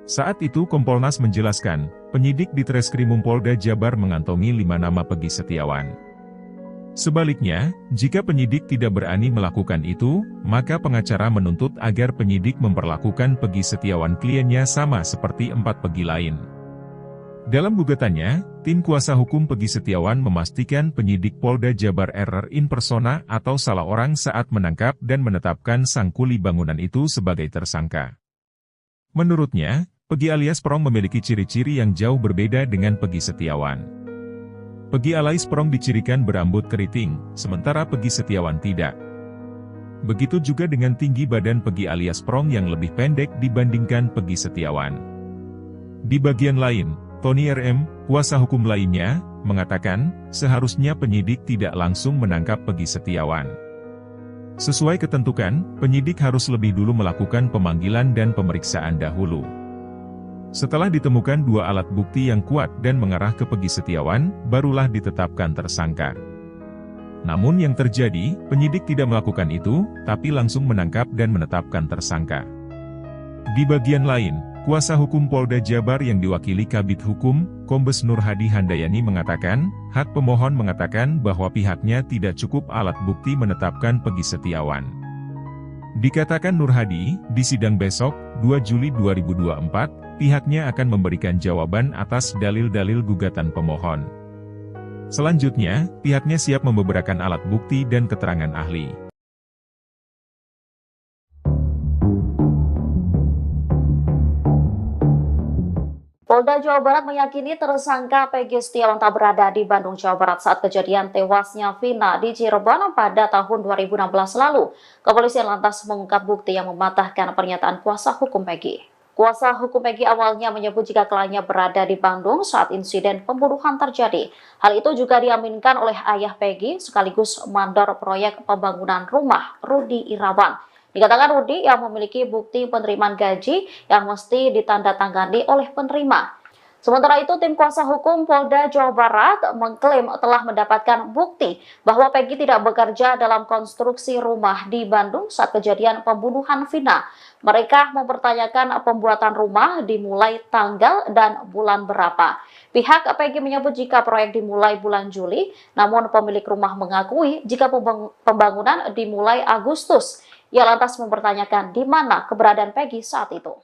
Saat itu Kompolnas menjelaskan, penyidik di Treskrimum Polda Jabar mengantongi 5 nama Peggy Setiawan. Sebaliknya, jika penyidik tidak berani melakukan itu, maka pengacara menuntut agar penyidik memperlakukan Peggy Setiawan kliennya sama seperti 4 Peggy lain. Dalam gugatannya, tim kuasa hukum Peggy Setiawan memastikan penyidik Polda Jabar error in persona atau salah orang saat menangkap dan menetapkan sang kuli bangunan itu sebagai tersangka. Menurutnya, Peggy alias Prong memiliki ciri-ciri yang jauh berbeda dengan Peggy Setiawan. Peggy alias Prong dicirikan berambut keriting, sementara Peggy Setiawan tidak. Begitu juga dengan tinggi badan Peggy alias Prong yang lebih pendek dibandingkan Peggy Setiawan. Di bagian lain, Tony RM, kuasa hukum lainnya, mengatakan, seharusnya penyidik tidak langsung menangkap Peggy Setiawan. Sesuai ketentuan, penyidik harus lebih dulu melakukan pemanggilan dan pemeriksaan dahulu. Setelah ditemukan 2 alat bukti yang kuat dan mengarah ke Peggy Setiawan, barulah ditetapkan tersangka. Namun yang terjadi, penyidik tidak melakukan itu, tapi langsung menangkap dan menetapkan tersangka. Di bagian lain, kuasa hukum Polda Jabar yang diwakili Kabid Hukum, Kombes Nur Hadi Handayani mengatakan, hak pemohon mengatakan bahwa pihaknya tidak cukup alat bukti menetapkan Peggy Setiawan. Dikatakan Nur Hadi, di sidang besok, 2 Juli 2024, pihaknya akan memberikan jawaban atas dalil-dalil gugatan pemohon. Selanjutnya, pihaknya siap membeberkan alat bukti dan keterangan ahli. Polda Jawa Barat meyakini tersangka Peggy Setiawan tak berada di Bandung, Jawa Barat saat kejadian tewasnya Vina di Cirebon pada tahun 2016 lalu. Kepolisian lantas mengungkap bukti yang mematahkan pernyataan kuasa hukum Peggy. Kuasa hukum Peggy awalnya menyebut jika kliennya berada di Bandung saat insiden pembunuhan terjadi. Hal itu juga diaminkan oleh ayah Peggy sekaligus mandor proyek pembangunan rumah, Rudi Irawan. Dikatakan Rudi yang memiliki bukti penerimaan gaji yang mesti ditandatangani oleh penerima. Sementara itu, tim kuasa hukum Polda Jawa Barat mengklaim telah mendapatkan bukti bahwa Peggy tidak bekerja dalam konstruksi rumah di Bandung saat kejadian pembunuhan Vina. Mereka mempertanyakan pembuatan rumah dimulai tanggal dan bulan berapa. Pihak Peggy menyebut jika proyek dimulai bulan Juli, namun pemilik rumah mengakui jika pembangunan dimulai Agustus. Ia lantas mempertanyakan di mana keberadaan Peggy saat itu.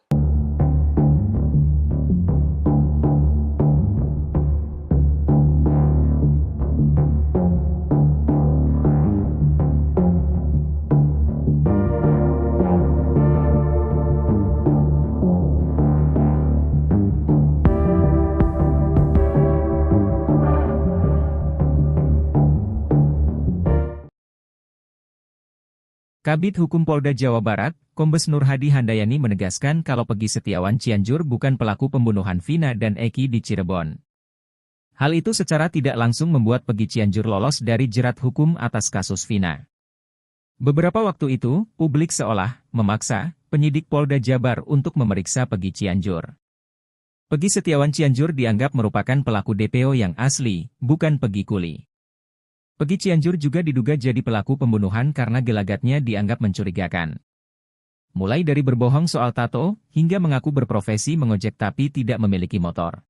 Kabid Hukum Polda Jawa Barat, Kombes Nur Hadi Handayani menegaskan kalau Peggy Setiawan Cianjur bukan pelaku pembunuhan Vina dan Eki di Cirebon. Hal itu secara tidak langsung membuat Peggy Cianjur lolos dari jerat hukum atas kasus Vina. Beberapa waktu itu, publik seolah memaksa penyidik Polda Jabar untuk memeriksa Peggy Cianjur. Peggy Setiawan Cianjur dianggap merupakan pelaku DPO yang asli, bukan Peggy Kuli. Peggy Cianjur juga diduga jadi pelaku pembunuhan karena gelagatnya dianggap mencurigakan. Mulai dari berbohong soal tato, hingga mengaku berprofesi mengojek tapi tidak memiliki motor.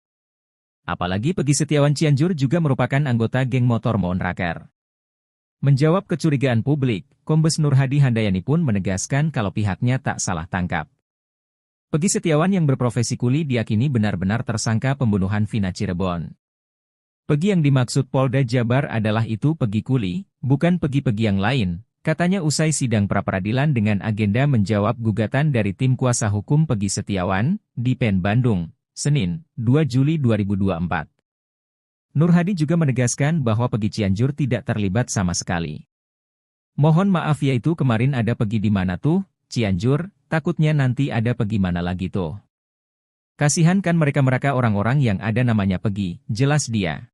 Apalagi Peggy Setiawan Cianjur juga merupakan anggota geng motor Monraker. Menjawab kecurigaan publik, Kombes Nur Hadi Handayani pun menegaskan kalau pihaknya tak salah tangkap. Peggy Setiawan yang berprofesi kuli diyakini benar-benar tersangka pembunuhan Vina Cirebon. Peggy yang dimaksud Polda Jabar adalah itu Peggy Kuli, bukan Peggy-Peggy yang lain, katanya usai sidang pra-peradilan dengan agenda menjawab gugatan dari tim kuasa hukum Peggy Setiawan, di PN Bandung, Senin, 2 Juli 2024. Nur Hadi juga menegaskan bahwa Peggy Cianjur tidak terlibat sama sekali. Mohon maaf ya itu kemarin ada Peggy di mana tuh, Cianjur, takutnya nanti ada Peggy mana lagi tuh. Kasihan kan mereka-mereka orang-orang yang ada namanya Peggy, jelas dia.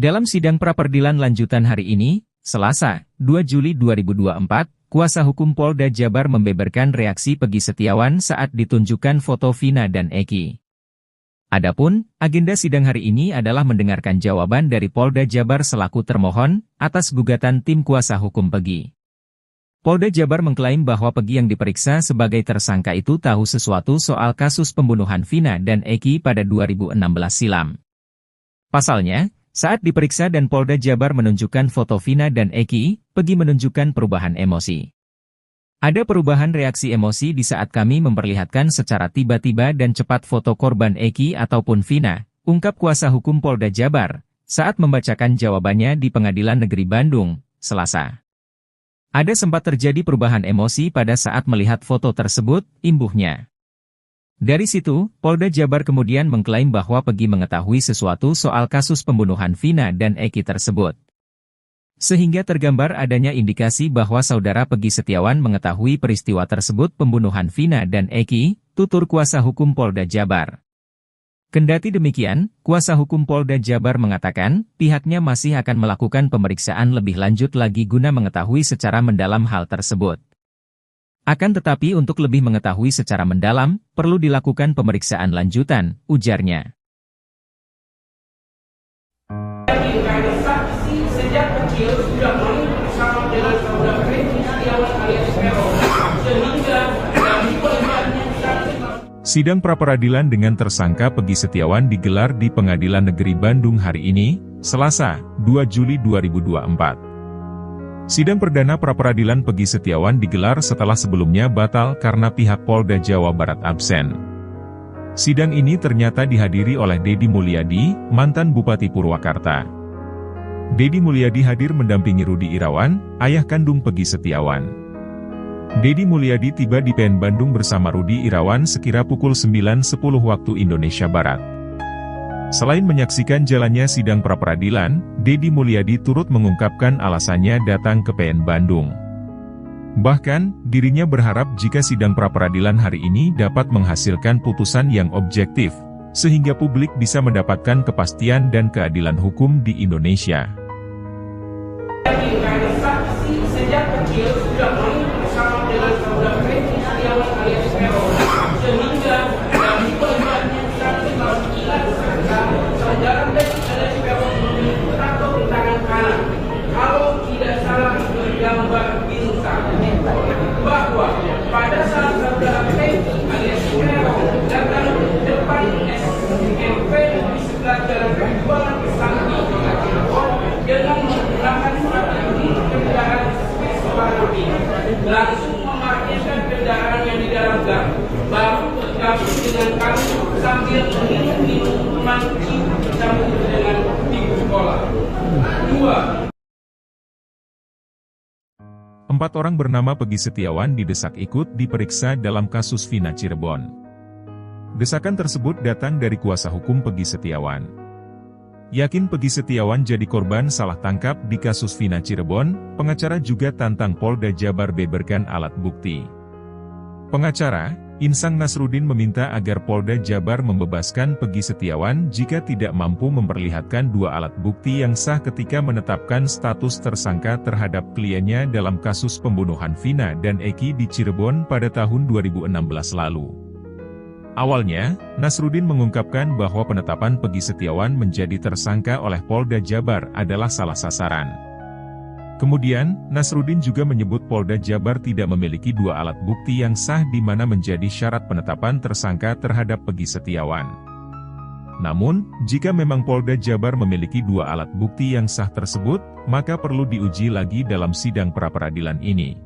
Dalam sidang pra-peradilan lanjutan hari ini, Selasa, 2 Juli 2024, kuasa hukum Polda Jabar membeberkan reaksi Peggy Setiawan saat ditunjukkan foto Vina dan Eki. Adapun, agenda sidang hari ini adalah mendengarkan jawaban dari Polda Jabar selaku termohon atas gugatan tim kuasa hukum Peggy. Polda Jabar mengklaim bahwa Peggy yang diperiksa sebagai tersangka itu tahu sesuatu soal kasus pembunuhan Vina dan Eki pada 2016 silam. Pasalnya, saat diperiksa dan Polda Jabar menunjukkan foto Vina dan Eki, Peggy menunjukkan perubahan emosi. Ada perubahan reaksi emosi di saat kami memperlihatkan secara tiba-tiba dan cepat foto korban Eki ataupun Vina, ungkap kuasa hukum Polda Jabar, saat membacakan jawabannya di Pengadilan Negeri Bandung, Selasa. Ada sempat terjadi perubahan emosi pada saat melihat foto tersebut, imbuhnya. Dari situ, Polda Jabar kemudian mengklaim bahwa Peggy mengetahui sesuatu soal kasus pembunuhan Vina dan Eki tersebut. Sehingga tergambar adanya indikasi bahwa saudara Peggy Setiawan mengetahui peristiwa tersebut pembunuhan Vina dan Eki, tutur kuasa hukum Polda Jabar. Kendati demikian, kuasa hukum Polda Jabar mengatakan, pihaknya masih akan melakukan pemeriksaan lebih lanjut lagi guna mengetahui secara mendalam hal tersebut. Akan tetapi untuk lebih mengetahui secara mendalam, perlu dilakukan pemeriksaan lanjutan, ujarnya. Saksi sejak kecil sudah main bersama dengan saudara Peggy Setiawan alias Peron, sehingga dari korbannya saksi. Sidang pra-peradilan dengan tersangka Peggy Setiawan digelar di Pengadilan Negeri Bandung hari ini, Selasa, 2 Juli 2024. Sidang perdana pra-peradilan Peggy Setiawan digelar setelah sebelumnya batal karena pihak Polda Jawa Barat absen. Sidang ini ternyata dihadiri oleh Deddy Mulyadi, mantan Bupati Purwakarta. Deddy Mulyadi hadir mendampingi Rudi Irawan, ayah kandung Peggy Setiawan. Deddy Mulyadi tiba di PN Bandung bersama Rudi Irawan sekira pukul 9.10 waktu Indonesia Barat. Selain menyaksikan jalannya sidang pra-peradilan, Deddy Mulyadi turut mengungkapkan alasannya datang ke PN Bandung. Bahkan, dirinya berharap jika sidang pra-peradilan hari ini dapat menghasilkan putusan yang objektif, sehingga publik bisa mendapatkan kepastian dan keadilan hukum di Indonesia. Saksi sejak kecil sudah main bersama dengan saudara Peggy Setiawan alias Peron, sehingga dari korbannya saksi saudara Peggy alias Peron tato di tangan kanan. Kalau tidak salah bergambar bintang, bahwa pada saat saudara Peggy alias Peron datang ke depan SMP di sebelah jalan perjuangan Sakti dengan menggunakan strategi kendaraan warna biru, langsung memarkirkan kendaraannya di dalam gang, baru bergabung dengan kami sambil minum minuman bersama dengan ibu sekolah. 4 orang bernama Peggy Setiawan didesak ikut diperiksa dalam kasus Vina Cirebon. Desakan tersebut datang dari kuasa hukum Peggy Setiawan. Yakin Peggy Setiawan jadi korban salah tangkap di kasus Vina Cirebon, pengacara juga tantang Polda Jabar beberkan alat bukti. Pengacara, Insang Nasruddin meminta agar Polda Jabar membebaskan Peggy Setiawan jika tidak mampu memperlihatkan 2 alat bukti yang sah ketika menetapkan status tersangka terhadap kliennya dalam kasus pembunuhan Vina dan Eki di Cirebon pada tahun 2016 lalu. Awalnya, Nasruddin mengungkapkan bahwa penetapan Peggy Setiawan menjadi tersangka oleh Polda Jabar adalah salah sasaran. Kemudian, Nasruddin juga menyebut Polda Jabar tidak memiliki 2 alat bukti yang sah di mana menjadi syarat penetapan tersangka terhadap Peggy Setiawan. Namun, jika memang Polda Jabar memiliki 2 alat bukti yang sah tersebut, maka perlu diuji lagi dalam sidang pra-peradilan ini.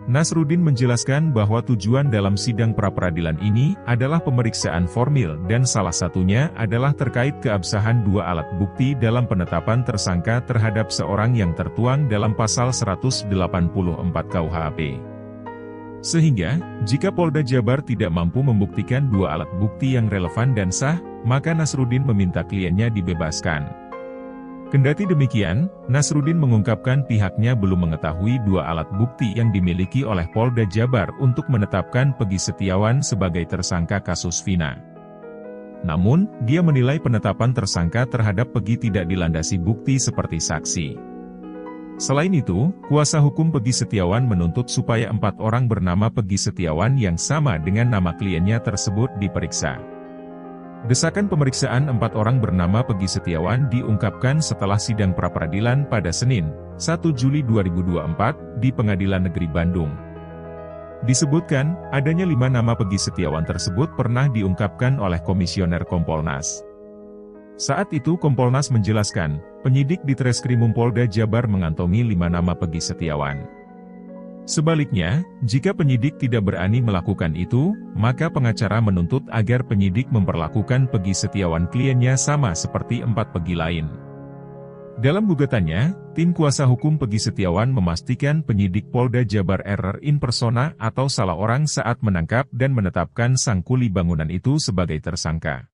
Nasruddin menjelaskan bahwa tujuan dalam sidang pra-peradilan ini adalah pemeriksaan formil dan salah satunya adalah terkait keabsahan 2 alat bukti dalam penetapan tersangka terhadap seorang yang tertuang dalam pasal 184 KUHP. Sehingga, jika Polda Jabar tidak mampu membuktikan 2 alat bukti yang relevan dan sah, maka Nasruddin meminta kliennya dibebaskan. Kendati demikian, Nasruddin mengungkapkan pihaknya belum mengetahui 2 alat bukti yang dimiliki oleh Polda Jabar untuk menetapkan Peggy Setiawan sebagai tersangka kasus Vina. Namun, dia menilai penetapan tersangka terhadap Peggy tidak dilandasi bukti seperti saksi. Selain itu, kuasa hukum Peggy Setiawan menuntut supaya 4 orang bernama Peggy Setiawan yang sama dengan nama kliennya tersebut diperiksa. Desakan pemeriksaan 4 orang bernama Peggy Setiawan diungkapkan setelah sidang pra-peradilan pada Senin, 1 Juli 2024, di Pengadilan Negeri Bandung. Disebutkan, adanya 5 nama Peggy Setiawan tersebut pernah diungkapkan oleh Komisioner Kompolnas. Saat itu Kompolnas menjelaskan, penyidik di Treskrimum Polda Jabar mengantongi 5 nama Peggy Setiawan. Sebaliknya, jika penyidik tidak berani melakukan itu, maka pengacara menuntut agar penyidik memperlakukan Peggy Setiawan kliennya sama seperti 4 Peggy lain. Dalam gugatannya, tim kuasa hukum Peggy Setiawan memastikan penyidik Polda Jabar error in persona atau salah orang saat menangkap dan menetapkan sang kuli bangunan itu sebagai tersangka.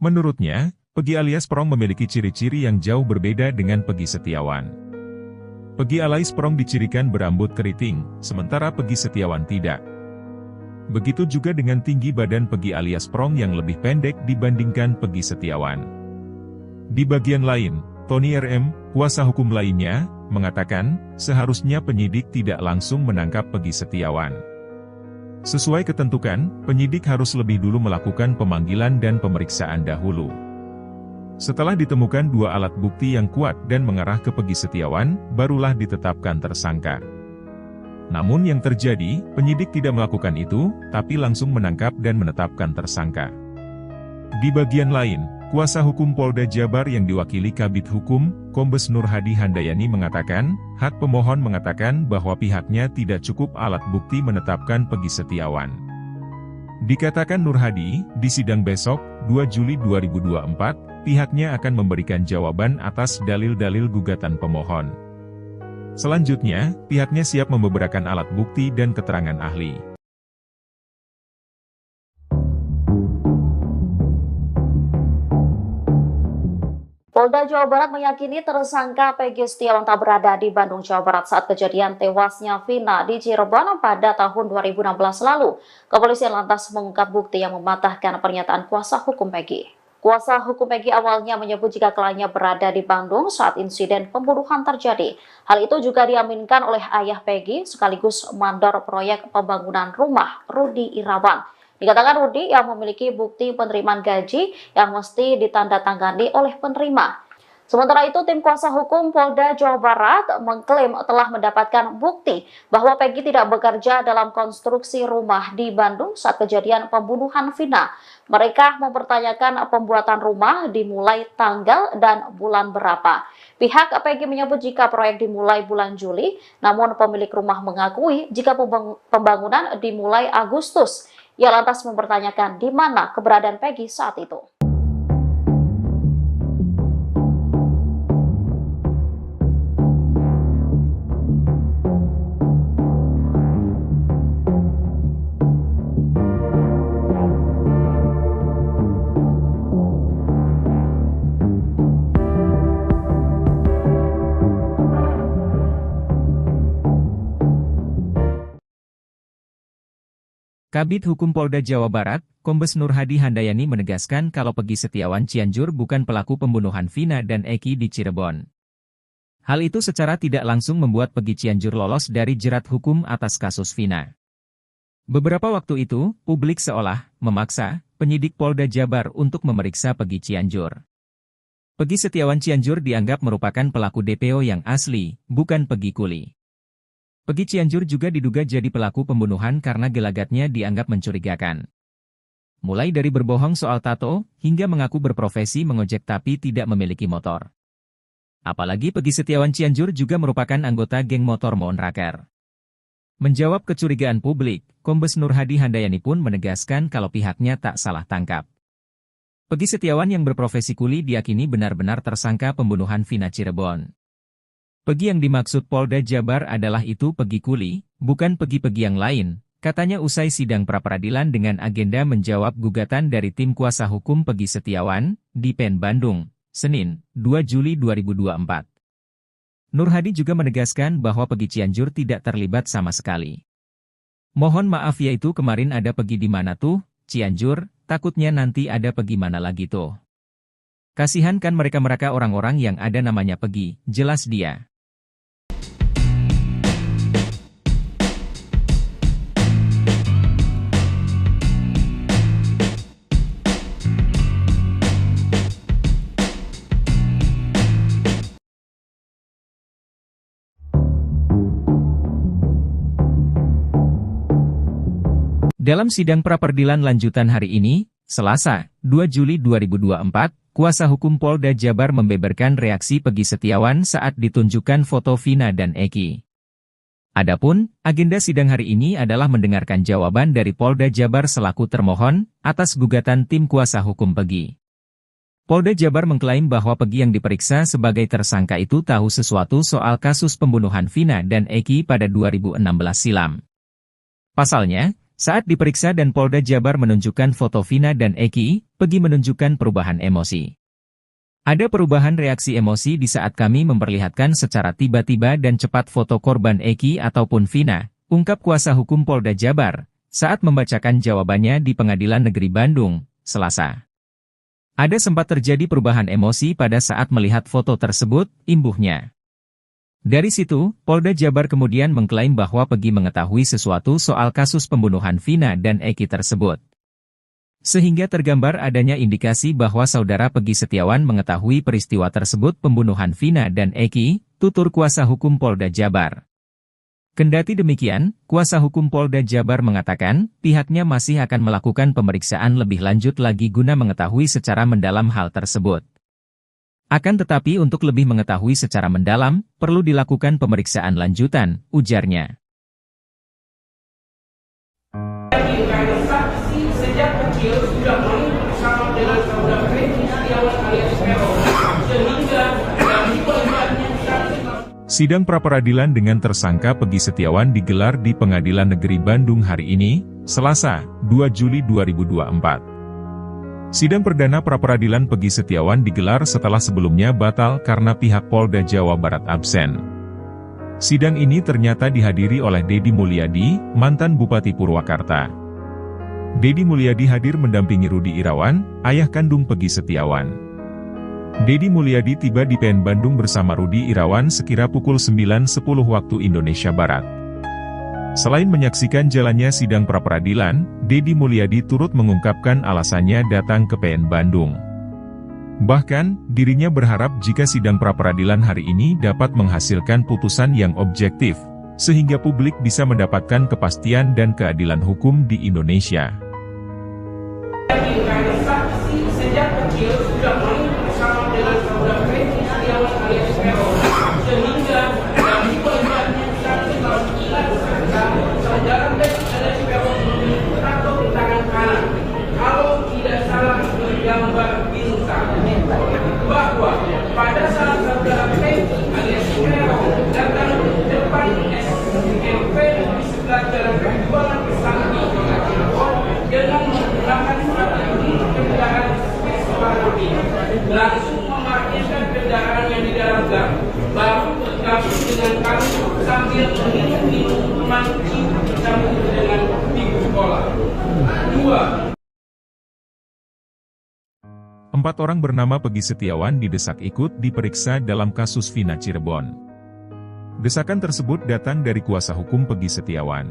Menurutnya, Peggy alias Prong memiliki ciri-ciri yang jauh berbeda dengan Peggy Setiawan. Peggy alias Prong dicirikan berambut keriting, sementara Peggy Setiawan tidak. Begitu juga dengan tinggi badan Peggy alias Prong yang lebih pendek dibandingkan Peggy Setiawan. Di bagian lain, Tony RM, kuasa hukum lainnya, mengatakan, seharusnya penyidik tidak langsung menangkap Peggy Setiawan. Sesuai ketentuan, penyidik harus lebih dulu melakukan pemanggilan dan pemeriksaan dahulu. Setelah ditemukan 2 alat bukti yang kuat dan mengarah ke Peggy Setiawan, barulah ditetapkan tersangka. Namun yang terjadi, penyidik tidak melakukan itu, tapi langsung menangkap dan menetapkan tersangka. Di bagian lain, kuasa hukum Polda Jabar yang diwakili Kabid Hukum, Kombes Nur Hadi Handayani mengatakan, hak pemohon mengatakan bahwa pihaknya tidak cukup alat bukti menetapkan Peggy Setiawan. Dikatakan Nur Hadi, di sidang besok, 2 Juli 2024, pihaknya akan memberikan jawaban atas dalil-dalil gugatan pemohon. Selanjutnya, pihaknya siap membeberkan alat bukti dan keterangan ahli. Polda Jawa Barat meyakini tersangka Peggy Setiawan tak berada di Bandung, Jawa Barat saat kejadian tewasnya Vina di Cirebon pada tahun 2016 lalu. Kepolisian lantas mengungkap bukti yang mematahkan pernyataan kuasa hukum Peggy. Kuasa hukum Peggy awalnya menyebut jika kliennya berada di Bandung saat insiden pembunuhan terjadi. Hal itu juga diaminkan oleh ayah Peggy sekaligus mandor proyek pembangunan rumah, Rudi Irawan. Dikatakan Rudi yang memiliki bukti penerimaan gaji yang mesti ditandatangani oleh penerima. Sementara itu, tim kuasa hukum Polda Jawa Barat mengklaim telah mendapatkan bukti bahwa Peggy tidak bekerja dalam konstruksi rumah di Bandung saat kejadian pembunuhan Vina. Mereka mempertanyakan pembuatan rumah dimulai tanggal dan bulan berapa. Pihak Peggy menyebut jika proyek dimulai bulan Juli, namun pemilik rumah mengakui jika pembangunan dimulai Agustus. Ia lantas mempertanyakan di mana keberadaan Peggy saat itu. Kabid Hukum Polda Jawa Barat, Kombes Nur Hadi Handayani menegaskan kalau Peggy Setiawan Cianjur bukan pelaku pembunuhan Vina dan Eki di Cirebon. Hal itu secara tidak langsung membuat Peggy Cianjur lolos dari jerat hukum atas kasus Vina. Beberapa waktu itu, publik seolah memaksa penyidik Polda Jabar untuk memeriksa Peggy Cianjur. Peggy Setiawan Cianjur dianggap merupakan pelaku DPO yang asli, bukan Peggy Kuli. Peggy Cianjur juga diduga jadi pelaku pembunuhan karena gelagatnya dianggap mencurigakan. Mulai dari berbohong soal tato, hingga mengaku berprofesi mengojek tapi tidak memiliki motor. Apalagi Peggy Setiawan Cianjur juga merupakan anggota geng motor Monraker. Menjawab kecurigaan publik, Kombes Nur Hadi Handayani pun menegaskan kalau pihaknya tak salah tangkap. Peggy Setiawan yang berprofesi kuli diyakini benar-benar tersangka pembunuhan Vina Cirebon. Peggy yang dimaksud Polda Jabar adalah itu Peggy Kuli, bukan Peggy-Peggy yang lain, katanya usai sidang pra-peradilan dengan agenda menjawab gugatan dari tim kuasa hukum Peggy Setiawan, di PN Bandung, Senin, 2 Juli 2024. Nur Hadi juga menegaskan bahwa Peggy Cianjur tidak terlibat sama sekali. Mohon maaf ya itu kemarin ada Peggy di mana tuh, Cianjur, takutnya nanti ada Peggy mana lagi tuh. Kasihan kan mereka-mereka orang-orang yang ada namanya Peggy, jelas dia. Dalam sidang pra-peradilan lanjutan hari ini, Selasa, 2 Juli 2024, kuasa hukum Polda Jabar membeberkan reaksi Peggy Setiawan saat ditunjukkan foto Vina dan Eki. Adapun, agenda sidang hari ini adalah mendengarkan jawaban dari Polda Jabar selaku termohon atas gugatan tim kuasa hukum Peggy. Polda Jabar mengklaim bahwa Peggy yang diperiksa sebagai tersangka itu tahu sesuatu soal kasus pembunuhan Vina dan Eki pada 2016 silam. Pasalnya, saat diperiksa dan Polda Jabar menunjukkan foto Vina dan Eki, Peggy menunjukkan perubahan emosi. Ada perubahan reaksi emosi di saat kami memperlihatkan secara tiba-tiba dan cepat foto korban Eki ataupun Vina, ungkap kuasa hukum Polda Jabar, saat membacakan jawabannya di Pengadilan Negeri Bandung, Selasa. Ada sempat terjadi perubahan emosi pada saat melihat foto tersebut, imbuhnya. Dari situ, Polda Jabar kemudian mengklaim bahwa Peggy mengetahui sesuatu soal kasus pembunuhan Vina dan Eki tersebut. Sehingga tergambar adanya indikasi bahwa saudara Peggy Setiawan mengetahui peristiwa tersebut pembunuhan Vina dan Eki, tutur kuasa hukum Polda Jabar. Kendati demikian, kuasa hukum Polda Jabar mengatakan, pihaknya masih akan melakukan pemeriksaan lebih lanjut lagi guna mengetahui secara mendalam hal tersebut. Akan tetapi untuk lebih mengetahui secara mendalam, perlu dilakukan pemeriksaan lanjutan, ujarnya. Saksi sejak kecil sudah main bersama dengan saudara Peggy Setiawan alias Peron, sehingga dari pelibatannya Sidang pra-peradilan dengan tersangka Peggy Setiawan digelar di Pengadilan Negeri Bandung hari ini, Selasa, 2 Juli 2024. Sidang perdana pra-peradilan Peggy Setiawan digelar setelah sebelumnya batal karena pihak Polda Jawa Barat absen. Sidang ini ternyata dihadiri oleh Deddy Mulyadi, mantan Bupati Purwakarta. Deddy Mulyadi hadir mendampingi Rudi Irawan, ayah kandung Peggy Setiawan. Deddy Mulyadi tiba di PN Bandung bersama Rudi Irawan sekira pukul 9.10 waktu Indonesia Barat. Selain menyaksikan jalannya sidang pra-peradilan, Deddy Mulyadi turut mengungkapkan alasannya datang ke PN Bandung. Bahkan, dirinya berharap jika sidang pra-peradilan hari ini dapat menghasilkan putusan yang objektif, sehingga publik bisa mendapatkan kepastian dan keadilan hukum di Indonesia. saksi sejak kecil sudah main bersama dengan saudara Peggy Setiawan alias Peron, sehingga dari pelibatannya saudara Peggy alias Peron tato di tangan kanan. Kalau tidak salah bergambar bintang, bahwa pada saat saudara Peggy alias Peron datang ke depan SMP di sebelah jalan perjuangan bersama di Cirebon, 4 orang bernama Peggy Setiawan didesak ikut diperiksa dalam kasus Vina Cirebon. Desakan tersebut datang dari kuasa hukum Peggy Setiawan.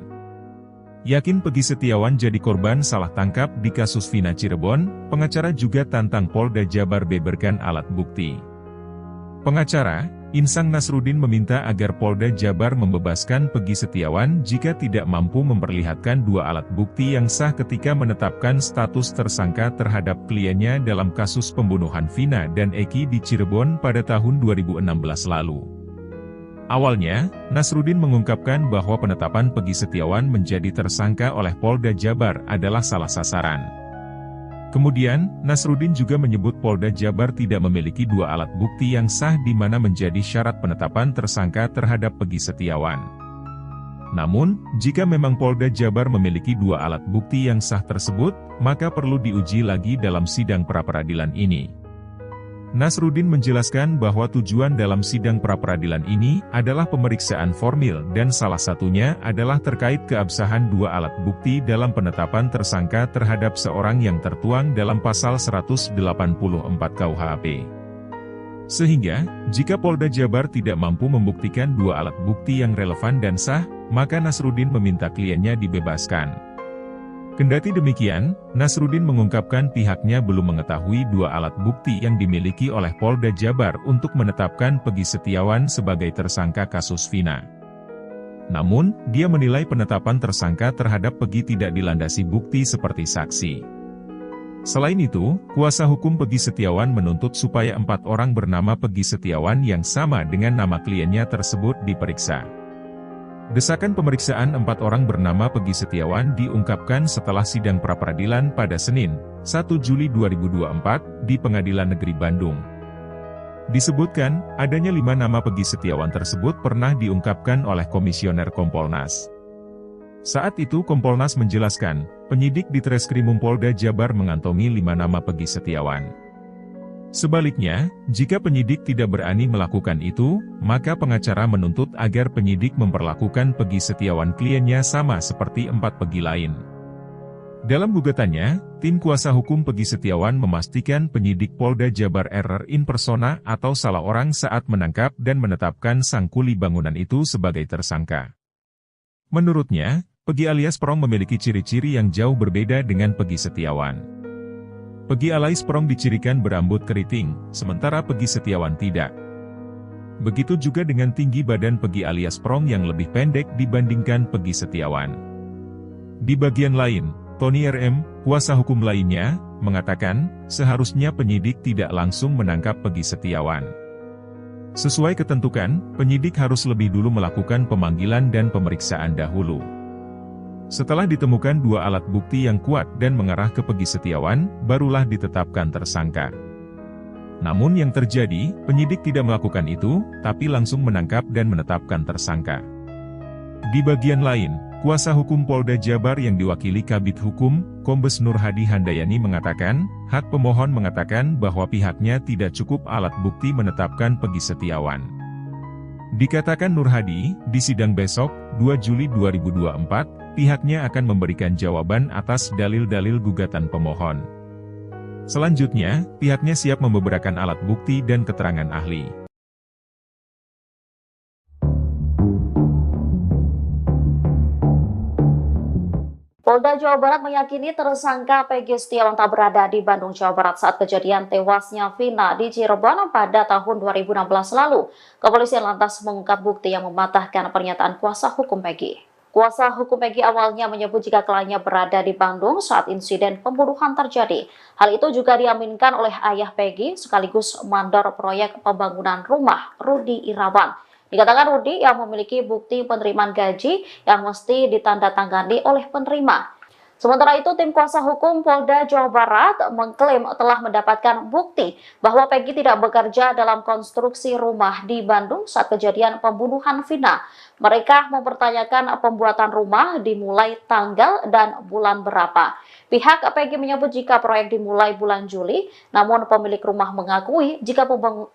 Yakin Peggy Setiawan jadi korban salah tangkap di kasus Vina Cirebon, pengacara juga tantang Polda Jabar beberkan alat bukti. Pengacara, Insang Nasruddin meminta agar Polda Jabar membebaskan Peggy Setiawan jika tidak mampu memperlihatkan 2 alat bukti yang sah ketika menetapkan status tersangka terhadap kliennya dalam kasus pembunuhan Vina dan Eki di Cirebon pada tahun 2016 lalu. Awalnya, Nasruddin mengungkapkan bahwa penetapan Peggy Setiawan menjadi tersangka oleh Polda Jabar adalah salah sasaran. Kemudian, Nasruddin juga menyebut Polda Jabar tidak memiliki 2 alat bukti yang sah di mana menjadi syarat penetapan tersangka terhadap Peggy Setiawan. Namun, jika memang Polda Jabar memiliki 2 alat bukti yang sah tersebut, maka perlu diuji lagi dalam sidang pra-peradilan ini. Nasruddin menjelaskan bahwa tujuan dalam sidang pra-peradilan ini adalah pemeriksaan formil dan salah satunya adalah terkait keabsahan 2 alat bukti dalam penetapan tersangka terhadap seorang yang tertuang dalam pasal 184 KUHP. Sehingga, jika Polda Jabar tidak mampu membuktikan 2 alat bukti yang relevan dan sah, maka Nasruddin meminta kliennya dibebaskan. Kendati demikian, Nasruddin mengungkapkan pihaknya belum mengetahui 2 alat bukti yang dimiliki oleh Polda Jabar untuk menetapkan Peggy Setiawan sebagai tersangka kasus Vina. Namun, dia menilai penetapan tersangka terhadap Peggy tidak dilandasi bukti seperti saksi. Selain itu, kuasa hukum Peggy Setiawan menuntut supaya 4 orang bernama Peggy Setiawan yang sama dengan nama kliennya tersebut diperiksa. Desakan pemeriksaan 4 orang bernama Peggy Setiawan diungkapkan setelah sidang pra-peradilan pada Senin, 1 Juli 2024, di Pengadilan Negeri Bandung. Disebutkan, adanya 5 nama Peggy Setiawan tersebut pernah diungkapkan oleh Komisioner Kompolnas. Saat itu Kompolnas menjelaskan, penyidik di Treskrimum Polda Jabar mengantongi 5 nama Peggy Setiawan. Sebaliknya, jika penyidik tidak berani melakukan itu, maka pengacara menuntut agar penyidik memperlakukan Peggy Setiawan kliennya sama seperti 4 Peggy lain. Dalam gugatannya, tim kuasa hukum Peggy Setiawan memastikan penyidik Polda Jabar error in persona atau salah orang saat menangkap dan menetapkan sang kuli bangunan itu sebagai tersangka. Menurutnya, Peggy alias Perong memiliki ciri-ciri yang jauh berbeda dengan Peggy Setiawan. Peggy alias Perong dicirikan berambut keriting, sementara Peggy Setiawan tidak. Begitu juga dengan tinggi badan Peggy alias Perong yang lebih pendek dibandingkan Peggy Setiawan. Di bagian lain, Tony RM, kuasa hukum lainnya, mengatakan, seharusnya penyidik tidak langsung menangkap Peggy Setiawan. Sesuai ketentuan, penyidik harus lebih dulu melakukan pemanggilan dan pemeriksaan dahulu. Setelah ditemukan 2 alat bukti yang kuat dan mengarah ke Peggy Setiawan, barulah ditetapkan tersangka. Namun yang terjadi, penyidik tidak melakukan itu, tapi langsung menangkap dan menetapkan tersangka. Di bagian lain, kuasa hukum Polda Jabar yang diwakili Kabid Hukum, Kombes Nur Hadi Handayani mengatakan, hak pemohon mengatakan bahwa pihaknya tidak cukup alat bukti menetapkan Peggy Setiawan. Dikatakan Nur Hadi, di sidang besok, 2 Juli 2024, pihaknya akan memberikan jawaban atas dalil-dalil gugatan pemohon. Selanjutnya, pihaknya siap membeberkan alat bukti dan keterangan ahli. Polda Jawa Barat meyakini tersangka Peggy Setiawan tak berada di Bandung, Jawa Barat saat kejadian tewasnya Vina di Cirebon pada tahun 2016 lalu. Kepolisian lantas mengungkap bukti yang mematahkan pernyataan kuasa hukum Peggy. Kuasa hukum Peggy awalnya menyebut jika kliennya berada di Bandung saat insiden pembunuhan terjadi. Hal itu juga diaminkan oleh ayah Peggy sekaligus mandor proyek pembangunan rumah, Rudi Irawan. Dikatakan Rudi yang memiliki bukti penerimaan gaji yang mesti ditandatangani oleh penerima. Sementara itu, tim kuasa hukum Polda Jawa Barat mengklaim telah mendapatkan bukti bahwa Peggy tidak bekerja dalam konstruksi rumah di Bandung saat kejadian pembunuhan Vina. Mereka mempertanyakan pembuatan rumah dimulai tanggal dan bulan berapa. Pihak Peggy menyebut jika proyek dimulai bulan Juli, namun pemilik rumah mengakui jika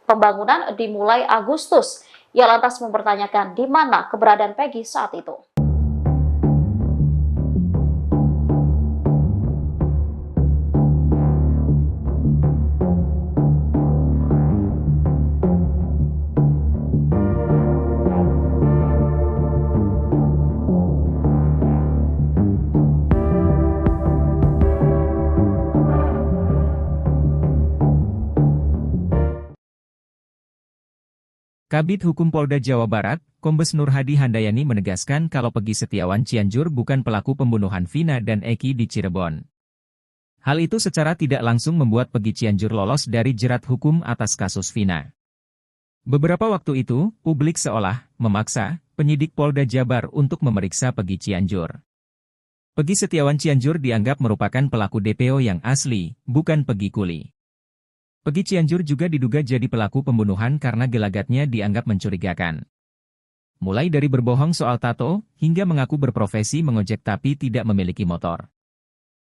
pembangunan dimulai Agustus. Ia lantas mempertanyakan di mana keberadaan Peggy saat itu. Kabid Hukum Polda Jawa Barat, Kombes Nur Hadi Handayani menegaskan kalau Peggy Setiawan Cianjur bukan pelaku pembunuhan Vina dan Eki di Cirebon. Hal itu secara tidak langsung membuat Peggy Cianjur lolos dari jerat hukum atas kasus Vina. Beberapa waktu itu, publik seolah memaksa penyidik Polda Jabar untuk memeriksa Peggy Cianjur. Peggy Setiawan Cianjur dianggap merupakan pelaku DPO yang asli, bukan Peggy Kuli. Peggy Cianjur juga diduga jadi pelaku pembunuhan karena gelagatnya dianggap mencurigakan. Mulai dari berbohong soal tato, hingga mengaku berprofesi mengojek tapi tidak memiliki motor.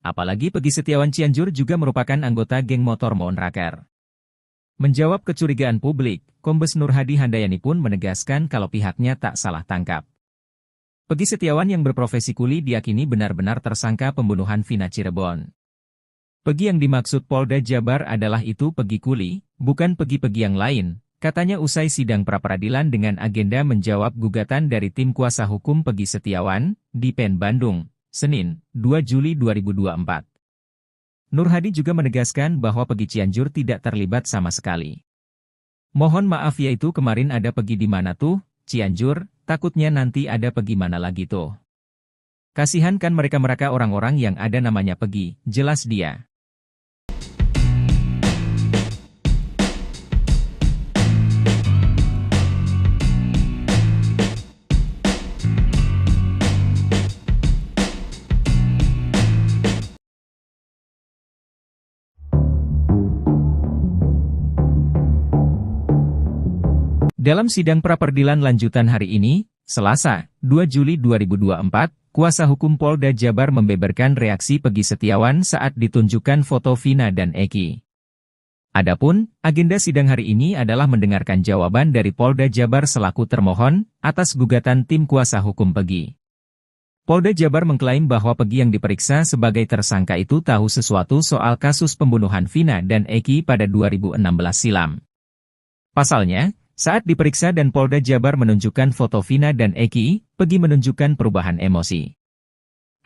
Apalagi Peggy Setiawan Cianjur juga merupakan anggota geng motor Monraker. Menjawab kecurigaan publik, Kombes Nur Hadi Handayani pun menegaskan kalau pihaknya tak salah tangkap. Peggy Setiawan yang berprofesi kuli diyakini benar-benar tersangka pembunuhan Vina Cirebon. Peggy yang dimaksud Polda Jabar adalah itu Peggy Kuli, bukan Peggy yang lain, katanya usai sidang pra-peradilan dengan agenda menjawab gugatan dari tim kuasa hukum Peggy Setiawan, di PN Bandung, Senin, 2 Juli 2024. Nur Hadi juga menegaskan bahwa Peggy Cianjur tidak terlibat sama sekali. Mohon maaf yaitu kemarin ada Peggy di mana tuh, Cianjur, takutnya nanti ada Peggy mana lagi tuh. Kasihan kan mereka orang-orang yang ada namanya Peggy, jelas dia. Dalam sidang pra-peradilan lanjutan hari ini, Selasa, 2 Juli 2024, kuasa hukum Polda Jabar membeberkan reaksi Peggy Setiawan saat ditunjukkan foto Vina dan Eki. Adapun, agenda sidang hari ini adalah mendengarkan jawaban dari Polda Jabar selaku termohon atas gugatan tim kuasa hukum Peggy. Polda Jabar mengklaim bahwa Peggy yang diperiksa sebagai tersangka itu tahu sesuatu soal kasus pembunuhan Vina dan Eki pada 2016 silam. Pasalnya, saat diperiksa dan Polda Jabar menunjukkan foto Vina dan Eki, Peggy menunjukkan perubahan emosi.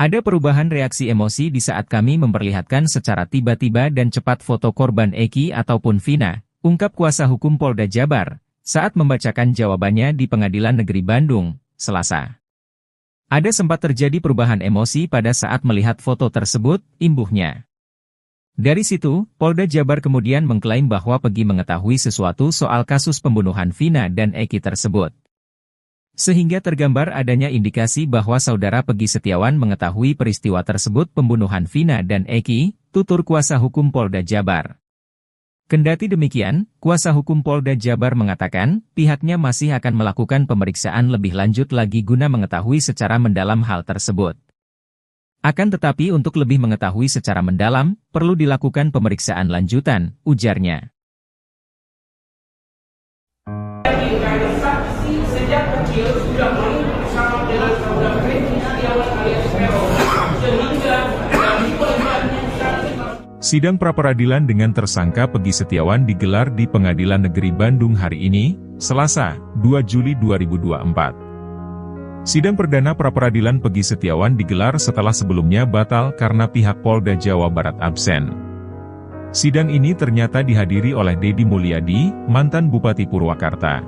Ada perubahan reaksi emosi di saat kami memperlihatkan secara tiba-tiba dan cepat foto korban Eki ataupun Vina, ungkap kuasa hukum Polda Jabar, saat membacakan jawabannya di Pengadilan Negeri Bandung, Selasa. Ada sempat terjadi perubahan emosi pada saat melihat foto tersebut, imbuhnya. Dari situ, Polda Jabar kemudian mengklaim bahwa Peggy mengetahui sesuatu soal kasus pembunuhan Vina dan Eki tersebut. Sehingga tergambar adanya indikasi bahwa saudara Peggy Setiawan mengetahui peristiwa tersebut pembunuhan Vina dan Eki, tutur kuasa hukum Polda Jabar. Kendati demikian, kuasa hukum Polda Jabar mengatakan, pihaknya masih akan melakukan pemeriksaan lebih lanjut lagi guna mengetahui secara mendalam hal tersebut. Akan tetapi untuk lebih mengetahui secara mendalam, perlu dilakukan pemeriksaan lanjutan, ujarnya. Saksi sejak kecil sudah main bersama dengan saudara Peggy Setiawan alias Peron, sehingga dari pelibatannya Sidang pra-peradilan dengan tersangka Peggy Setiawan digelar di Pengadilan Negeri Bandung hari ini, Selasa, 2 Juli 2024. Sidang perdana pra-peradilan Peggy Setiawan digelar setelah sebelumnya batal karena pihak Polda Jawa Barat absen. Sidang ini ternyata dihadiri oleh Deddy Mulyadi, mantan Bupati Purwakarta.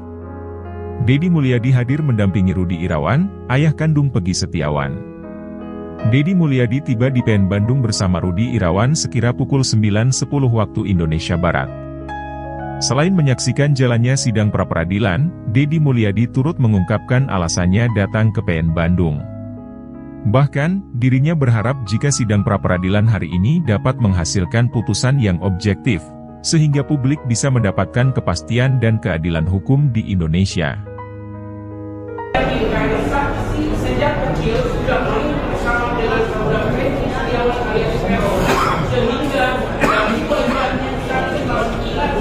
Deddy Mulyadi hadir mendampingi Rudi Irawan, ayah kandung Peggy Setiawan. Deddy Mulyadi tiba di PN Bandung bersama Rudi Irawan sekira pukul 9.10 waktu Indonesia Barat. Selain menyaksikan jalannya sidang pra-peradilan, Deddy Mulyadi turut mengungkapkan alasannya datang ke PN Bandung. Bahkan, dirinya berharap jika sidang pra-peradilan hari ini dapat menghasilkan putusan yang objektif, sehingga publik bisa mendapatkan kepastian dan keadilan hukum di Indonesia. saksi sejak kecil sudah main bersama dengan saudara Peggy Setiawan alias Peron, sehingga dari pelibatannya saksi mengingat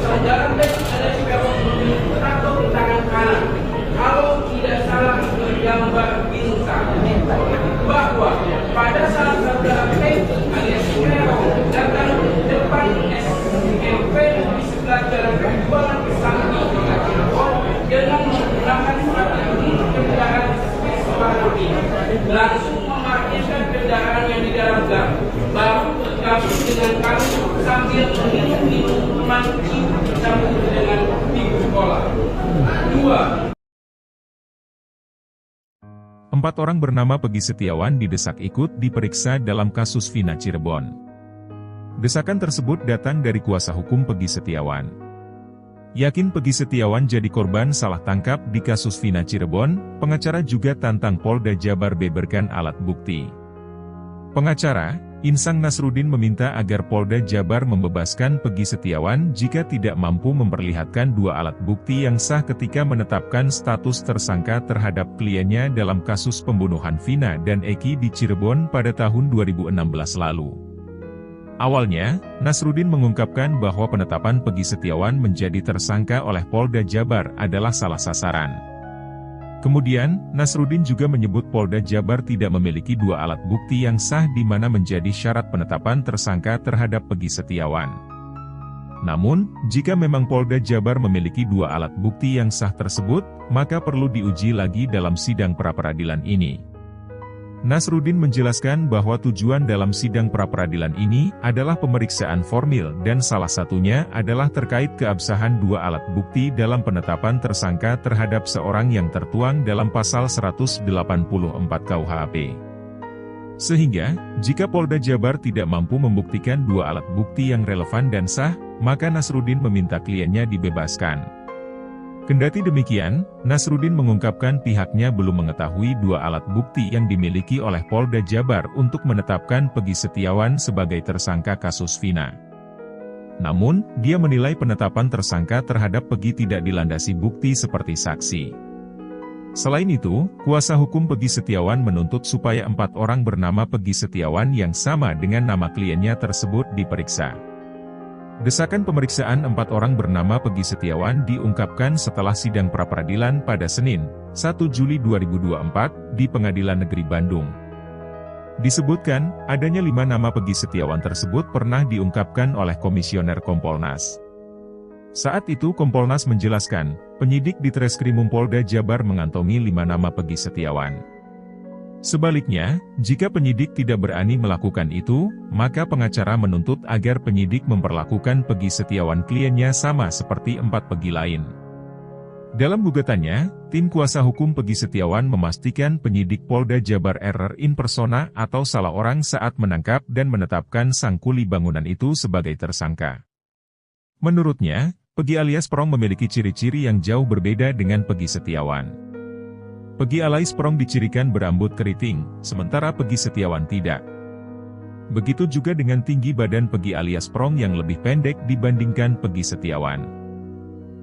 saudara Peggy alias Peron memiliki tato di tangan kanan. Kalau tidak salah bergambar bintang, bahwa pada saat saudara Peggy alias Peron datang ke depan SMP di sebelah jalan Perjuangan Kesambi dengan menggunakan strategi kendaraan warna langsung memarkirkan kendaraan yang di dalam gang, baru bergabung dengan kami sambil minum minuman bersambung dengan ibu sekolah. 2. 4 orang bernama Peggy Setiawan didesak ikut diperiksa dalam kasus Vina Cirebon. Desakan tersebut datang dari kuasa hukum Peggy Setiawan. Yakin Peggy Setiawan jadi korban salah tangkap di kasus Vina Cirebon, pengacara juga tantang Polda Jabar beberkan alat bukti. Pengacara, Insang Nasruddin meminta agar Polda Jabar membebaskan Peggy Setiawan jika tidak mampu memperlihatkan 2 alat bukti yang sah ketika menetapkan status tersangka terhadap kliennya dalam kasus pembunuhan Vina dan Eki di Cirebon pada tahun 2016 lalu. Awalnya, Nasruddin mengungkapkan bahwa penetapan Peggy Setiawan menjadi tersangka oleh Polda Jabar adalah salah sasaran. Kemudian, Nasruddin juga menyebut Polda Jabar tidak memiliki 2 alat bukti yang sah di mana menjadi syarat penetapan tersangka terhadap Peggy Setiawan. Namun, jika memang Polda Jabar memiliki 2 alat bukti yang sah tersebut, maka perlu diuji lagi dalam sidang pra-peradilan ini. Nasruddin menjelaskan bahwa tujuan dalam sidang pra-peradilan ini adalah pemeriksaan formil dan salah satunya adalah terkait keabsahan 2 alat bukti dalam penetapan tersangka terhadap seorang yang tertuang dalam pasal 184 KUHP. Sehingga, jika Polda Jabar tidak mampu membuktikan 2 alat bukti yang relevan dan sah, maka Nasruddin meminta kliennya dibebaskan. Kendati demikian, Nasruddin mengungkapkan pihaknya belum mengetahui 2 alat bukti yang dimiliki oleh Polda Jabar untuk menetapkan Peggy Setiawan sebagai tersangka kasus Vina. Namun, dia menilai penetapan tersangka terhadap Peggy tidak dilandasi bukti seperti saksi. Selain itu, kuasa hukum Peggy Setiawan menuntut supaya 4 orang bernama Peggy Setiawan yang sama dengan nama kliennya tersebut diperiksa. Desakan pemeriksaan 4 orang bernama Peggy Setiawan diungkapkan setelah sidang pra-peradilan pada Senin, 1 Juli 2024, di Pengadilan Negeri Bandung. Disebutkan, adanya 5 nama Peggy Setiawan tersebut pernah diungkapkan oleh Komisioner Kompolnas. Saat itu Kompolnas menjelaskan, penyidik di Treskrimum Polda Jabar mengantongi 5 nama Peggy Setiawan. Sebaliknya, jika penyidik tidak berani melakukan itu, maka pengacara menuntut agar penyidik memperlakukan Peggy Setiawan kliennya sama seperti 4 Peggy lain. Dalam gugatannya, tim kuasa hukum Peggy Setiawan memastikan penyidik Polda Jabar error in persona atau salah orang saat menangkap dan menetapkan sang kuli bangunan itu sebagai tersangka. Menurutnya, Peggy alias Prong memiliki ciri-ciri yang jauh berbeda dengan Peggy Setiawan. Peggy alias Prong dicirikan berambut keriting, sementara Peggy Setiawan tidak. Begitu juga dengan tinggi badan Peggy alias Prong yang lebih pendek dibandingkan Peggy Setiawan.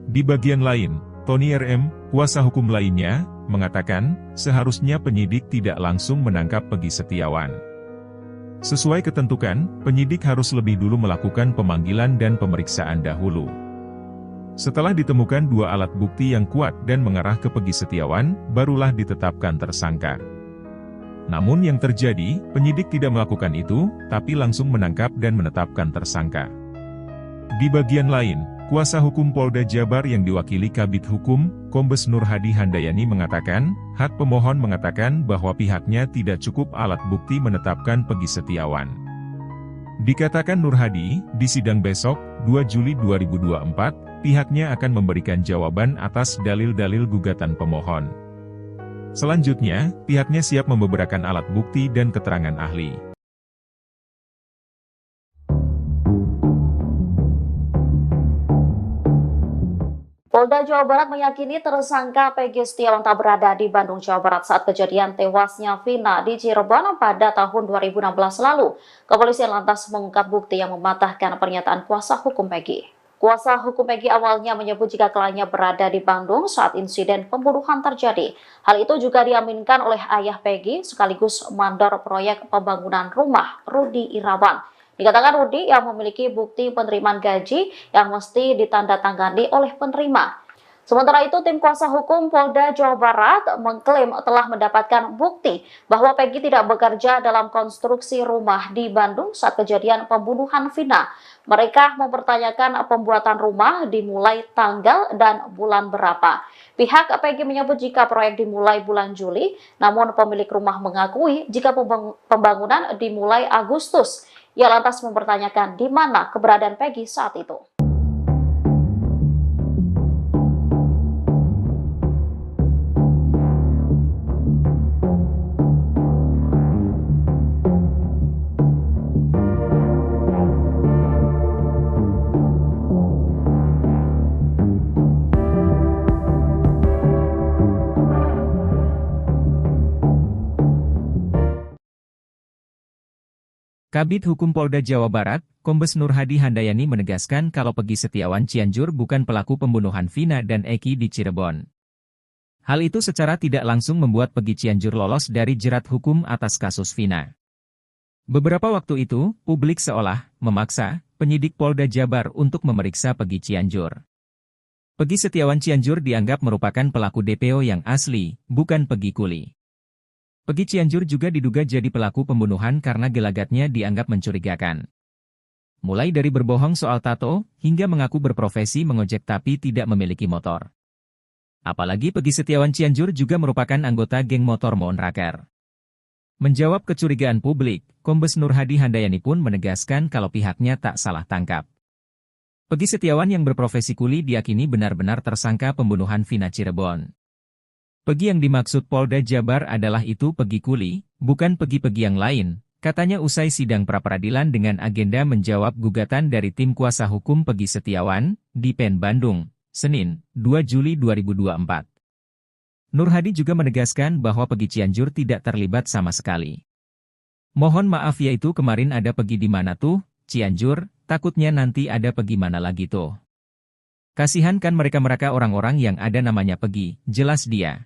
Di bagian lain, Tony RM, kuasa hukum lainnya, mengatakan, seharusnya penyidik tidak langsung menangkap Peggy Setiawan. Sesuai ketentuan, penyidik harus lebih dulu melakukan pemanggilan dan pemeriksaan dahulu. Setelah ditemukan 2 alat bukti yang kuat dan mengarah ke Peggy Setiawan, barulah ditetapkan tersangka. Namun yang terjadi, penyidik tidak melakukan itu, tapi langsung menangkap dan menetapkan tersangka. Di bagian lain, kuasa hukum Polda Jabar yang diwakili Kabid Hukum, Kombes Nur Hadi Handayani mengatakan, hak pemohon mengatakan bahwa pihaknya tidak cukup alat bukti menetapkan Peggy Setiawan. Dikatakan Nur Hadi, di sidang besok, 2 Juli 2024, pihaknya akan memberikan jawaban atas dalil-dalil gugatan pemohon. Selanjutnya, pihaknya siap membeberkan alat bukti dan keterangan ahli. Polda Jawa Barat meyakini tersangka Peggy Setiawan tak berada di Bandung, Jawa Barat saat kejadian tewasnya Vina di Cirebon pada tahun 2016 lalu. Kepolisian lantas mengungkap bukti yang mematahkan pernyataan kuasa hukum Peggy. Kuasa hukum Peggy awalnya menyebut jika kliennya berada di Bandung saat insiden pembunuhan terjadi. Hal itu juga diaminkan oleh ayah Peggy sekaligus mandor proyek pembangunan rumah, Rudi Irawan. Dikatakan Rudi yang memiliki bukti penerimaan gaji yang mesti ditandatangani oleh penerima. Sementara itu, tim kuasa hukum Polda Jawa Barat mengklaim telah mendapatkan bukti bahwa Peggy tidak bekerja dalam konstruksi rumah di Bandung saat kejadian pembunuhan Vina. Mereka mempertanyakan pembuatan rumah dimulai tanggal dan bulan berapa. Pihak Peggy menyebut jika proyek dimulai bulan Juli, namun pemilik rumah mengakui jika pembangunan dimulai Agustus. Ia lantas mempertanyakan di mana keberadaan Peggy saat itu. Kabid Hukum Polda Jawa Barat, Kombes Nur Hadi Handayani menegaskan kalau Peggy Setiawan Cianjur bukan pelaku pembunuhan Vina dan Eki di Cirebon. Hal itu secara tidak langsung membuat Peggy Cianjur lolos dari jerat hukum atas kasus Vina. Beberapa waktu itu, publik seolah memaksa penyidik Polda Jabar untuk memeriksa Peggy Cianjur. Peggy Setiawan Cianjur dianggap merupakan pelaku DPO yang asli, bukan Peggy Kuli. Peggy Cianjur juga diduga jadi pelaku pembunuhan karena gelagatnya dianggap mencurigakan. Mulai dari berbohong soal tato, hingga mengaku berprofesi mengojek tapi tidak memiliki motor. Apalagi Peggy Setiawan Cianjur juga merupakan anggota geng motor Monraker. Menjawab kecurigaan publik, Kombes Nur Hadi Handayani pun menegaskan kalau pihaknya tak salah tangkap. Peggy Setiawan yang berprofesi kuli diyakini benar-benar tersangka pembunuhan Vina Cirebon. Peggy yang dimaksud Polda Jabar adalah itu Peggy Kuli, bukan Peggy-Peggy yang lain, katanya usai sidang pra-peradilan dengan agenda menjawab gugatan dari tim kuasa hukum Peggy Setiawan, di PN Bandung, Senin, 2 Juli 2024. Nur Hadi juga menegaskan bahwa Peggy Cianjur tidak terlibat sama sekali. Mohon maaf yaitu kemarin ada Peggy di mana tuh, Cianjur, takutnya nanti ada Peggy mana lagi tuh. Kasihan kan mereka-mereka orang-orang yang ada namanya Peggy, jelas dia.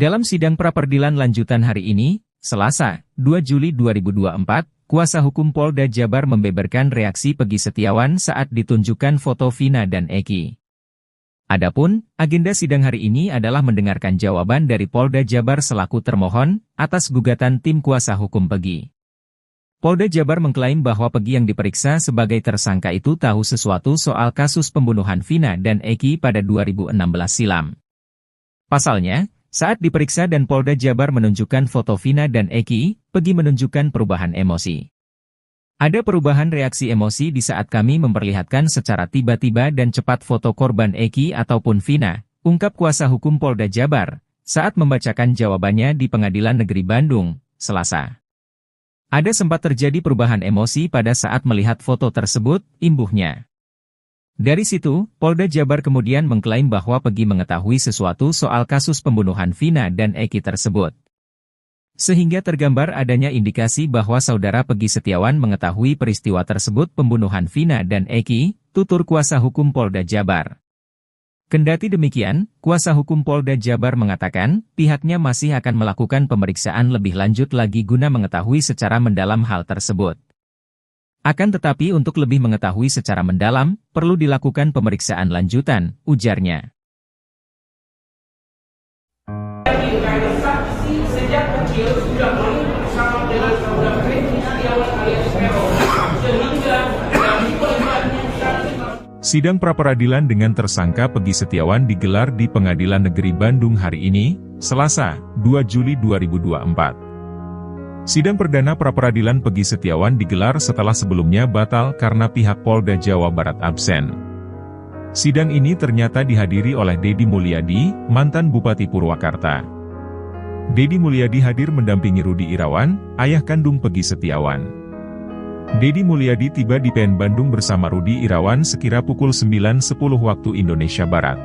Dalam sidang pra-peradilan lanjutan hari ini, Selasa, 2 Juli 2024, kuasa hukum Polda Jabar membeberkan reaksi Peggy Setiawan saat ditunjukkan foto Vina dan Eki. Adapun, agenda sidang hari ini adalah mendengarkan jawaban dari Polda Jabar selaku termohon atas gugatan tim kuasa hukum Peggy. Polda Jabar mengklaim bahwa Peggy yang diperiksa sebagai tersangka itu tahu sesuatu soal kasus pembunuhan Vina dan Eki pada 2016 silam. Pasalnya, saat diperiksa dan Polda Jabar menunjukkan foto Vina dan Eki, Peggy menunjukkan perubahan emosi. Ada perubahan reaksi emosi di saat kami memperlihatkan secara tiba-tiba dan cepat foto korban Eki ataupun Vina, ungkap kuasa hukum Polda Jabar, saat membacakan jawabannya di Pengadilan Negeri Bandung, Selasa. Ada sempat terjadi perubahan emosi pada saat melihat foto tersebut, imbuhnya. Dari situ, Polda Jabar kemudian mengklaim bahwa Peggy mengetahui sesuatu soal kasus pembunuhan Vina dan Eki tersebut. Sehingga tergambar adanya indikasi bahwa saudara Peggy Setiawan mengetahui peristiwa tersebut pembunuhan Vina dan Eki, tutur kuasa hukum Polda Jabar. Kendati demikian, kuasa hukum Polda Jabar mengatakan, pihaknya masih akan melakukan pemeriksaan lebih lanjut lagi guna mengetahui secara mendalam hal tersebut. Akan tetapi untuk lebih mengetahui secara mendalam, perlu dilakukan pemeriksaan lanjutan, ujarnya. Karena saksi sejak kecil sudah main bersama dengan saudara Peggy Setiawan alias Peron, sehingga dari korbannya saksi. Sidang pra-peradilan dengan tersangka Peggy Setiawan digelar di Pengadilan Negeri Bandung hari ini, Selasa, 2 Juli 2024. Sidang perdana pra-peradilan Peggy Setiawan digelar setelah sebelumnya batal karena pihak Polda Jawa Barat absen. Sidang ini ternyata dihadiri oleh Deddy Mulyadi, mantan Bupati Purwakarta. Deddy Mulyadi hadir mendampingi Rudi Irawan, ayah kandung Peggy Setiawan. Deddy Mulyadi tiba di PN Bandung bersama Rudi Irawan sekira pukul 9.10 waktu Indonesia Barat.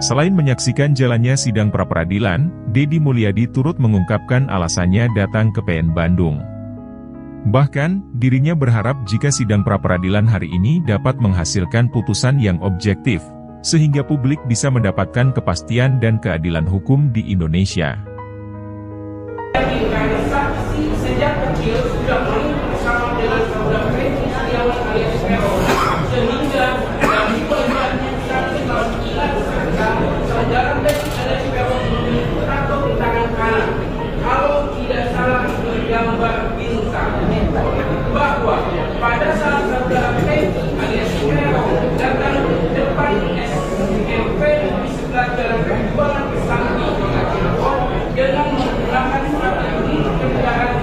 Selain menyaksikan jalannya sidang pra-peradilan, Deddy Mulyadi turut mengungkapkan alasannya datang ke PN Bandung. Bahkan, dirinya berharap jika sidang pra-peradilan hari ini dapat menghasilkan putusan yang objektif, sehingga publik bisa mendapatkan kepastian dan keadilan hukum di Indonesia. Karena saksi sejak kecil sudah main bersama dengan saudara Peggy Setiawan alias Peron, sehingga dari korbannya saksi saudara Peggy alias Peron tato di tangan kanan. Kalau tidak salah bergambar bintang, bahwa pada saat saudara Peggy alias Peron datang ke depan SMP di sebelah jalan Perjuangan Kesambi dengan menggunakan strategi kendaraan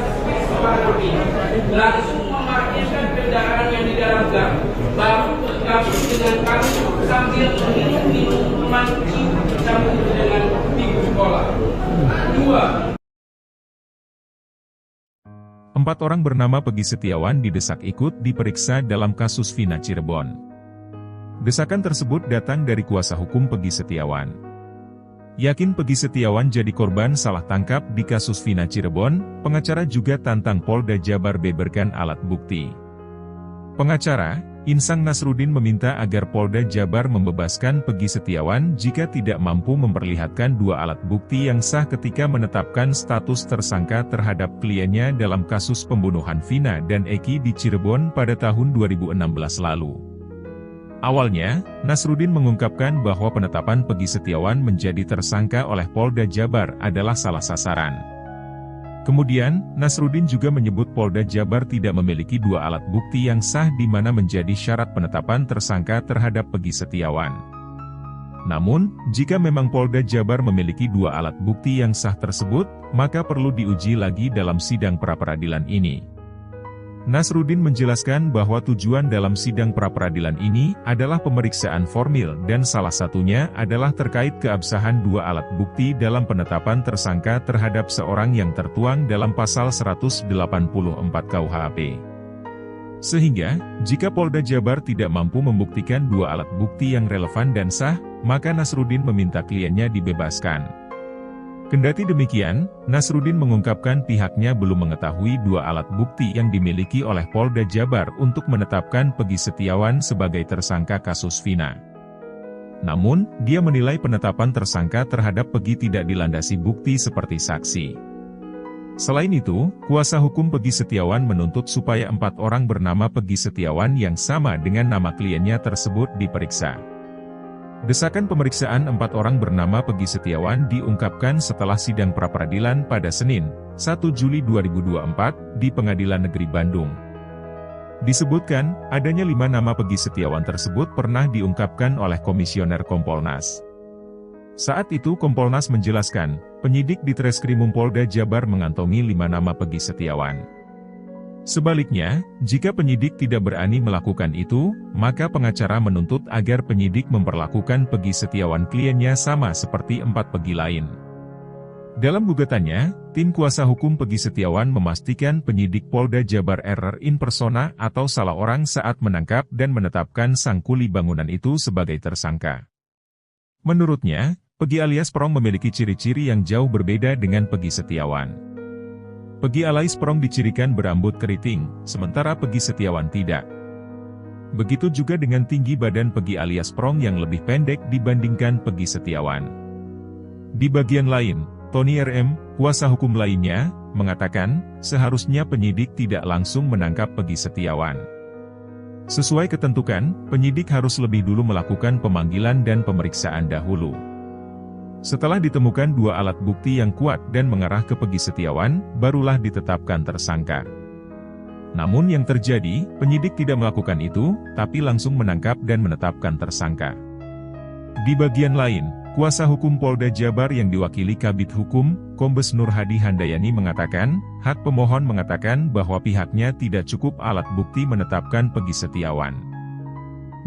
warna biru, langsung memarkirkan kendaraan yang di dalam gang, baru bergabung dengan kami sambil minum minuman ciu bersama dengan ibu. sekolah. Dua, 4 orang bernama Peggy Setiawan didesak ikut diperiksa dalam kasus Vina Cirebon. Desakan tersebut datang dari kuasa hukum Peggy Setiawan. Yakin Peggy Setiawan jadi korban salah tangkap di kasus Vina Cirebon, pengacara juga tantang Polda Jabar beberkan alat bukti. Pengacara, Insang Nasruddin meminta agar Polda Jabar membebaskan Peggy Setiawan jika tidak mampu memperlihatkan 2 alat bukti yang sah ketika menetapkan status tersangka terhadap kliennya dalam kasus pembunuhan Vina dan Eki di Cirebon pada tahun 2016 lalu. Awalnya, Nasruddin mengungkapkan bahwa penetapan Peggy Setiawan menjadi tersangka oleh Polda Jabar adalah salah sasaran. Kemudian, Nasruddin juga menyebut Polda Jabar tidak memiliki 2 alat bukti yang sah di mana menjadi syarat penetapan tersangka terhadap Peggy Setiawan. Namun, jika memang Polda Jabar memiliki 2 alat bukti yang sah tersebut, maka perlu diuji lagi dalam sidang pra-peradilan ini. Nasruddin menjelaskan bahwa tujuan dalam sidang pra-peradilan ini adalah pemeriksaan formil dan salah satunya adalah terkait keabsahan 2 alat bukti dalam penetapan tersangka terhadap seorang yang tertuang dalam pasal 184 KUHP. Sehingga, jika Polda Jabar tidak mampu membuktikan 2 alat bukti yang relevan dan sah, maka Nasruddin meminta kliennya dibebaskan. Kendati demikian, Nasruddin mengungkapkan pihaknya belum mengetahui 2 alat bukti yang dimiliki oleh Polda Jabar untuk menetapkan Peggy Setiawan sebagai tersangka kasus Vina. Namun, dia menilai penetapan tersangka terhadap Peggy tidak dilandasi bukti seperti saksi. Selain itu, kuasa hukum Peggy Setiawan menuntut supaya 4 orang bernama Peggy Setiawan yang sama dengan nama kliennya tersebut diperiksa. Desakan pemeriksaan 4 orang bernama Peggy Setiawan diungkapkan setelah sidang pra-peradilan pada Senin, 1 Juli 2024, di Pengadilan Negeri Bandung. Disebutkan, adanya 5 nama Peggy Setiawan tersebut pernah diungkapkan oleh Komisioner Kompolnas. Saat itu Kompolnas menjelaskan, penyidik di Treskrimum Polda Jabar mengantongi 5 nama Peggy Setiawan. Sebaliknya, jika penyidik tidak berani melakukan itu, maka pengacara menuntut agar penyidik memperlakukan Peggy Setiawan kliennya sama seperti 4 Peggy lain. Dalam gugatannya, tim kuasa hukum Peggy Setiawan memastikan penyidik Polda Jabar error in persona atau salah orang saat menangkap dan menetapkan sang kuli bangunan itu sebagai tersangka. Menurutnya, Peggy alias Prong memiliki ciri-ciri yang jauh berbeda dengan Peggy Setiawan. Peggy alias Prong dicirikan berambut keriting, sementara Peggy Setiawan tidak. Begitu juga dengan tinggi badan Peggy alias Prong yang lebih pendek dibandingkan Peggy Setiawan. Di bagian lain, Tony RM, kuasa hukum lainnya, mengatakan, seharusnya penyidik tidak langsung menangkap Peggy Setiawan. Sesuai ketentuan, penyidik harus lebih dulu melakukan pemanggilan dan pemeriksaan dahulu. Setelah ditemukan 2 alat bukti yang kuat dan mengarah ke Peggy Setiawan, barulah ditetapkan tersangka. Namun yang terjadi, penyidik tidak melakukan itu, tapi langsung menangkap dan menetapkan tersangka. Di bagian lain, kuasa hukum Polda Jabar yang diwakili Kabid Hukum, Kombes Nur Hadi Handayani mengatakan, hak pemohon mengatakan bahwa pihaknya tidak cukup alat bukti menetapkan Peggy Setiawan.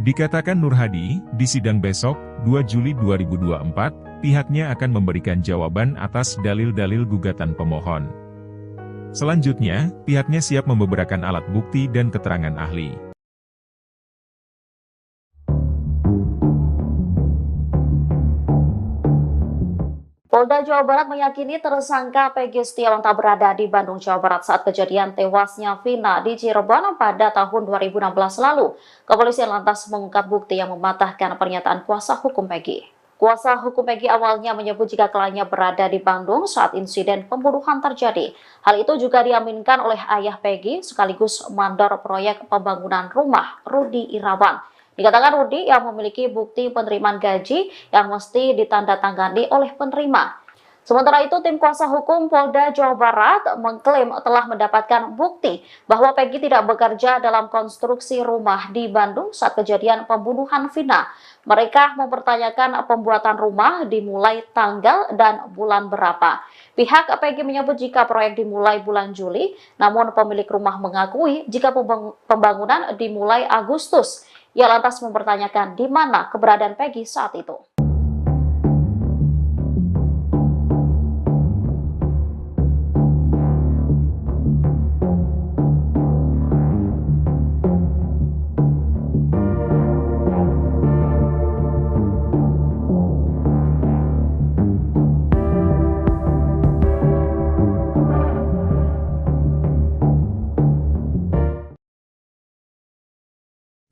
Dikatakan Nur Hadi, di sidang besok, 2 Juli 2024, pihaknya akan memberikan jawaban atas dalil-dalil gugatan pemohon. Selanjutnya, pihaknya siap membeberkan alat bukti dan keterangan ahli. Polda Jawa Barat meyakini tersangka Peggy Setiawan tak berada di Bandung, Jawa Barat saat kejadian tewasnya Vina di Cirebon pada tahun 2016 lalu. Kepolisian lantas mengungkap bukti yang mematahkan pernyataan kuasa hukum Peggy. Kuasa hukum Peggy awalnya menyebut jika kliennya berada di Bandung saat insiden pembunuhan terjadi. Hal itu juga diaminkan oleh ayah Peggy sekaligus mandor proyek pembangunan rumah, Rudi Irawan. Dikatakan Rudi yang memiliki bukti penerimaan gaji yang mesti ditandatangani oleh penerima. Sementara itu, tim kuasa hukum Polda Jawa Barat mengklaim telah mendapatkan bukti bahwa Peggy tidak bekerja dalam konstruksi rumah di Bandung saat kejadian pembunuhan Vina. Mereka mempertanyakan pembuatan rumah dimulai tanggal dan bulan berapa. Pihak Peggy menyebut jika proyek dimulai bulan Juli, namun pemilik rumah mengakui jika pembangunan dimulai Agustus. Ia lantas mempertanyakan di mana keberadaan Peggy saat itu.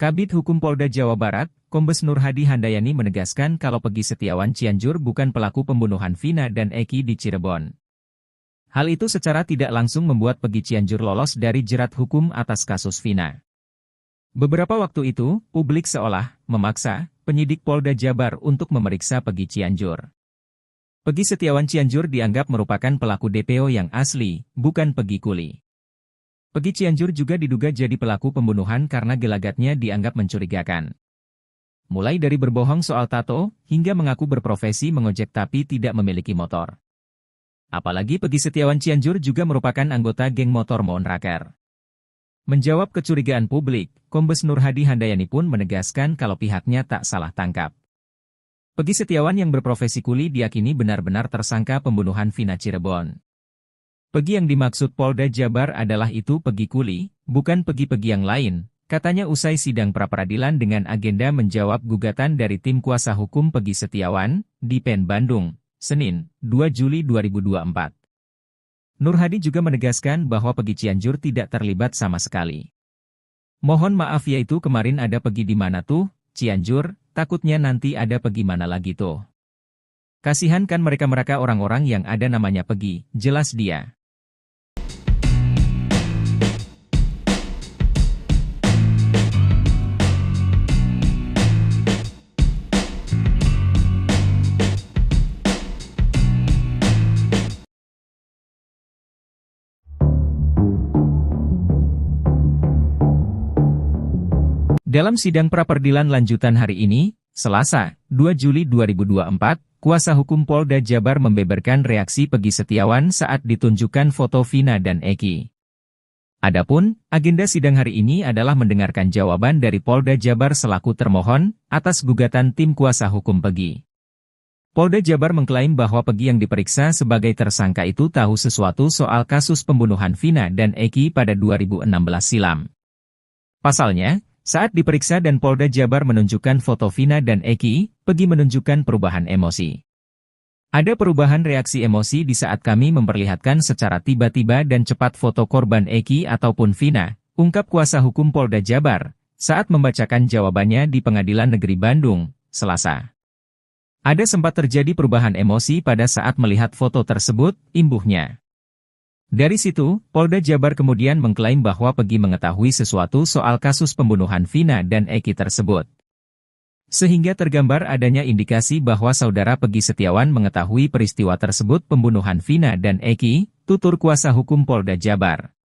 Kabid Hukum Polda Jawa Barat, Kombes Nur Hadi Handayani menegaskan kalau Peggy Setiawan Cianjur bukan pelaku pembunuhan Vina dan Eki di Cirebon. Hal itu secara tidak langsung membuat Peggy Cianjur lolos dari jerat hukum atas kasus Vina. Beberapa waktu itu, publik seolah memaksa penyidik Polda Jabar untuk memeriksa Peggy Cianjur. Peggy Setiawan Cianjur dianggap merupakan pelaku DPO yang asli, bukan Peggy Kuli. Peggy Cianjur juga diduga jadi pelaku pembunuhan karena gelagatnya dianggap mencurigakan. Mulai dari berbohong soal tato, hingga mengaku berprofesi mengojek tapi tidak memiliki motor. Apalagi Peggy Setiawan Cianjur juga merupakan anggota geng motor Monraker. Menjawab kecurigaan publik, Kombes Nur Hadi Handayani pun menegaskan kalau pihaknya tak salah tangkap. Peggy Setiawan yang berprofesi kuli diyakini benar-benar tersangka pembunuhan Vina Cirebon. Peggy yang dimaksud Polda Jabar adalah itu Peggy Kuli, bukan Peggy-Peggy yang lain, katanya usai sidang pra-peradilan dengan agenda menjawab gugatan dari tim kuasa hukum Peggy Setiawan, di PN Bandung, Senin, 2 Juli 2024. Nur Hadi juga menegaskan bahwa Peggy Cianjur tidak terlibat sama sekali. Mohon maaf yaitu kemarin ada Peggy di mana tuh, Cianjur, takutnya nanti ada Peggy mana lagi tuh. Kasihan kan mereka-mereka orang-orang yang ada namanya Peggy, jelas dia. Dalam sidang pra-peradilan lanjutan hari ini, Selasa, 2 Juli 2024, kuasa hukum Polda Jabar membeberkan reaksi Peggy Setiawan saat ditunjukkan foto Vina dan Eki. Adapun, agenda sidang hari ini adalah mendengarkan jawaban dari Polda Jabar selaku termohon atas gugatan tim kuasa hukum Peggy. Polda Jabar mengklaim bahwa Peggy yang diperiksa sebagai tersangka itu tahu sesuatu soal kasus pembunuhan Vina dan Eki pada 2016 silam. Pasalnya, saat diperiksa dan Polda Jabar menunjukkan foto Vina dan Eki, Peggy menunjukkan perubahan emosi. Ada perubahan reaksi emosi di saat kami memperlihatkan secara tiba-tiba dan cepat foto korban Eki ataupun Vina, ungkap kuasa hukum Polda Jabar, saat membacakan jawabannya di Pengadilan Negeri Bandung, Selasa. Ada sempat terjadi perubahan emosi pada saat melihat foto tersebut, imbuhnya. Dari situ, Polda Jabar kemudian mengklaim bahwa Peggy mengetahui sesuatu soal kasus pembunuhan Vina dan Eki tersebut. Sehingga tergambar adanya indikasi bahwa saudara Peggy Setiawan mengetahui peristiwa tersebut pembunuhan Vina dan Eki, tutur kuasa hukum Polda Jabar.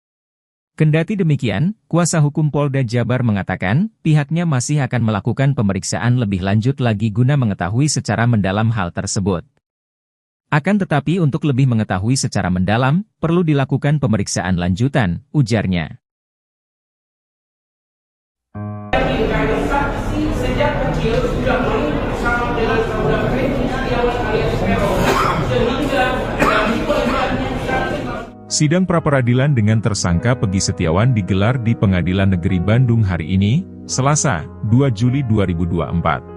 Kendati demikian, kuasa hukum Polda Jabar mengatakan, pihaknya masih akan melakukan pemeriksaan lebih lanjut lagi guna mengetahui secara mendalam hal tersebut. Akan tetapi untuk lebih mengetahui secara mendalam, perlu dilakukan pemeriksaan lanjutan, ujarnya. Saksi sejak kecil sudah main bersama dengan saudara Peggy Setiawan alias Peron, sehingga dari pelibatannya Sidang pra-peradilan dengan tersangka Peggy Setiawan digelar di Pengadilan Negeri Bandung hari ini, Selasa, 2 Juli 2024.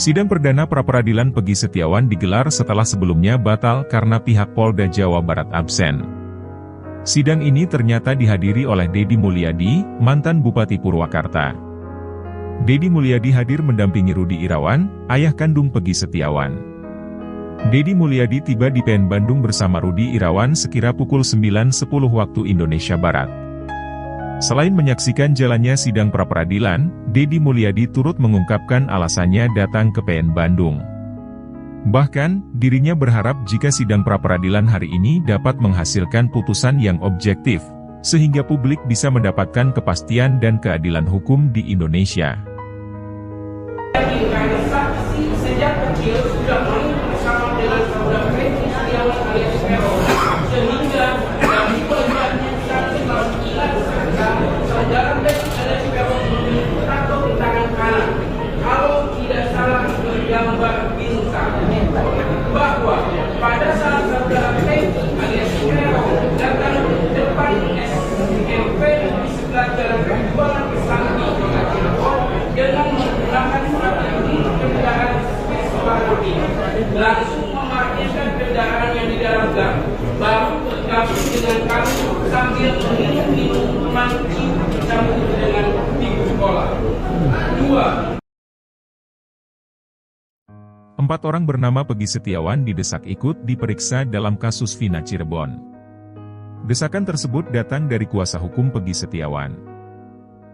Sidang perdana pra-peradilan Peggy Setiawan digelar setelah sebelumnya batal karena pihak Polda Jawa Barat absen. Sidang ini ternyata dihadiri oleh Deddy Mulyadi, mantan Bupati Purwakarta. Deddy Mulyadi hadir mendampingi Rudi Irawan, ayah kandung Peggy Setiawan. Deddy Mulyadi tiba di PN Bandung bersama Rudi Irawan sekira pukul 9.10 waktu Indonesia Barat. Selain menyaksikan jalannya sidang pra-peradilan, Deddy Mulyadi turut mengungkapkan alasannya datang ke PN Bandung. Bahkan, dirinya berharap jika sidang pra-peradilan hari ini dapat menghasilkan putusan yang objektif, sehingga publik bisa mendapatkan kepastian dan keadilan hukum di Indonesia. saksi sejak kecil sudah main bersama dengan saudara Peggy Setiawan alias Peron, sehingga dari pelibatannya saudara Peggy alias Peron memiliki tato di tangan kanan. Kalau tidak salah bergambar bintang, bahwa pada saat saudara Peggy alias Peron datang ke depan SMP di sebelah jalan Perjuangan Pesantren Cirebon, 4 orang bernama Peggy Setiawan didesak ikut diperiksa dalam kasus Vina Cirebon. Desakan tersebut datang dari kuasa hukum Peggy Setiawan.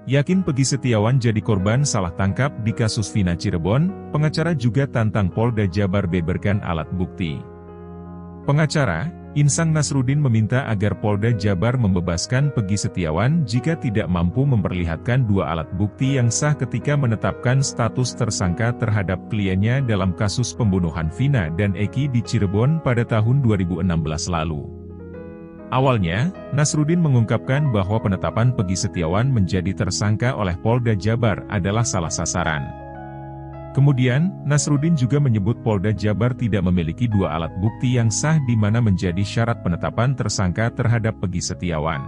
Yakin Peggy Setiawan jadi korban salah tangkap di kasus Vina Cirebon, pengacara juga tantang Polda Jabar beberkan alat bukti. Pengacara, Insang Nasruddin meminta agar Polda Jabar membebaskan Peggy Setiawan jika tidak mampu memperlihatkan 2 alat bukti yang sah ketika menetapkan status tersangka terhadap kliennya dalam kasus pembunuhan Vina dan Eki di Cirebon pada tahun 2016 lalu. Awalnya, Nasruddin mengungkapkan bahwa penetapan Peggy Setiawan menjadi tersangka oleh Polda Jabar adalah salah sasaran. Kemudian, Nasruddin juga menyebut Polda Jabar tidak memiliki 2 alat bukti yang sah di mana menjadi syarat penetapan tersangka terhadap Peggy Setiawan.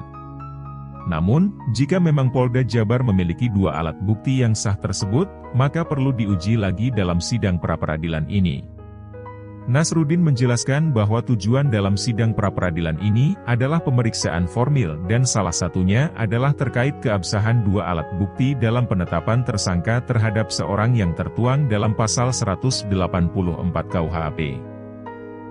Namun, jika memang Polda Jabar memiliki 2 alat bukti yang sah tersebut, maka perlu diuji lagi dalam sidang pra-peradilan ini. Nasruddin menjelaskan bahwa tujuan dalam sidang pra-peradilan ini adalah pemeriksaan formil dan salah satunya adalah terkait keabsahan 2 alat bukti dalam penetapan tersangka terhadap seorang yang tertuang dalam pasal 184 KUHP.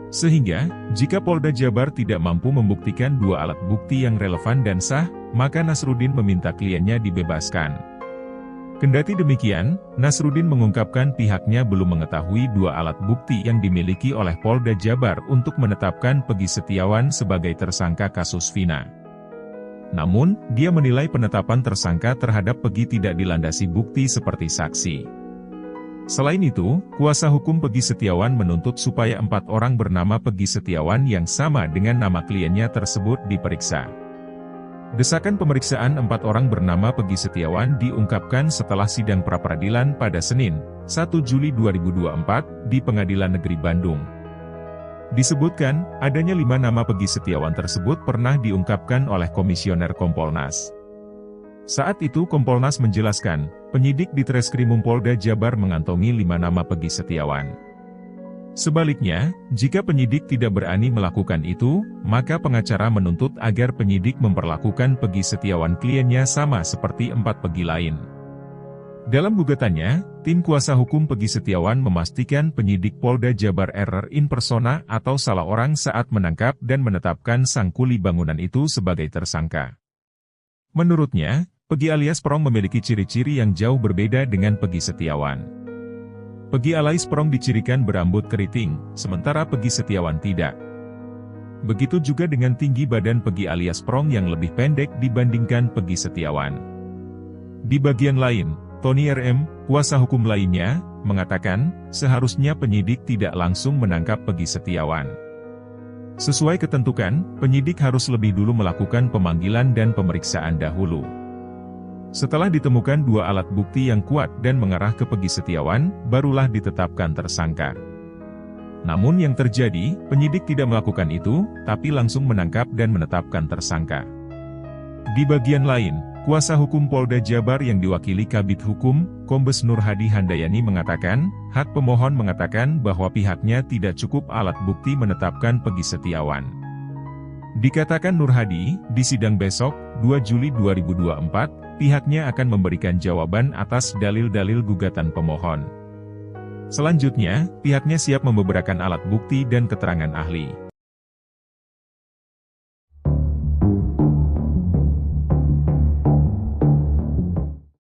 Sehingga, jika Polda Jabar tidak mampu membuktikan 2 alat bukti yang relevan dan sah, maka Nasruddin meminta kliennya dibebaskan. Kendati demikian, Nasruddin mengungkapkan pihaknya belum mengetahui 2 alat bukti yang dimiliki oleh Polda Jabar untuk menetapkan Peggy Setiawan sebagai tersangka kasus Vina. Namun, dia menilai penetapan tersangka terhadap Peggy tidak dilandasi bukti seperti saksi. Selain itu, kuasa hukum Peggy Setiawan menuntut supaya 4 orang bernama Peggy Setiawan yang sama dengan nama kliennya tersebut diperiksa. Desakan pemeriksaan 4 orang bernama Peggy Setiawan diungkapkan setelah sidang pra-peradilan pada Senin, 1 Juli 2024, di Pengadilan Negeri Bandung. Disebutkan, adanya 5 nama Peggy Setiawan tersebut pernah diungkapkan oleh Komisioner Kompolnas. Saat itu Kompolnas menjelaskan, penyidik di Treskrimum Polda Jabar mengantongi 5 nama Peggy Setiawan. Sebaliknya, jika penyidik tidak berani melakukan itu, maka pengacara menuntut agar penyidik memperlakukan Peggy Setiawan kliennya sama seperti 4 Peggy lain. Dalam gugatannya, tim kuasa hukum Peggy Setiawan memastikan penyidik Polda Jabar error in persona atau salah orang saat menangkap dan menetapkan sang kuli bangunan itu sebagai tersangka. Menurutnya, Peggy alias Prong memiliki ciri-ciri yang jauh berbeda dengan Peggy Setiawan. Peggy alias Prong dicirikan berambut keriting, sementara Peggy Setiawan tidak. Begitu juga dengan tinggi badan Peggy alias Prong yang lebih pendek dibandingkan Peggy Setiawan. Di bagian lain, Tony RM, kuasa hukum lainnya, mengatakan, seharusnya penyidik tidak langsung menangkap Peggy Setiawan. Sesuai ketentuan, penyidik harus lebih dulu melakukan pemanggilan dan pemeriksaan dahulu. Setelah ditemukan 2 alat bukti yang kuat dan mengarah ke Peggy Setiawan, barulah ditetapkan tersangka. Namun yang terjadi, penyidik tidak melakukan itu, tapi langsung menangkap dan menetapkan tersangka. Di bagian lain, kuasa hukum Polda Jabar yang diwakili Kabid Hukum, Kombes Nur Hadi Handayani mengatakan, hak pemohon mengatakan bahwa pihaknya tidak cukup alat bukti menetapkan Peggy Setiawan. Dikatakan Nur Hadi, di sidang besok, 2 Juli 2024, pihaknya akan memberikan jawaban atas dalil-dalil gugatan pemohon. Selanjutnya, pihaknya siap membeberkan alat bukti dan keterangan ahli.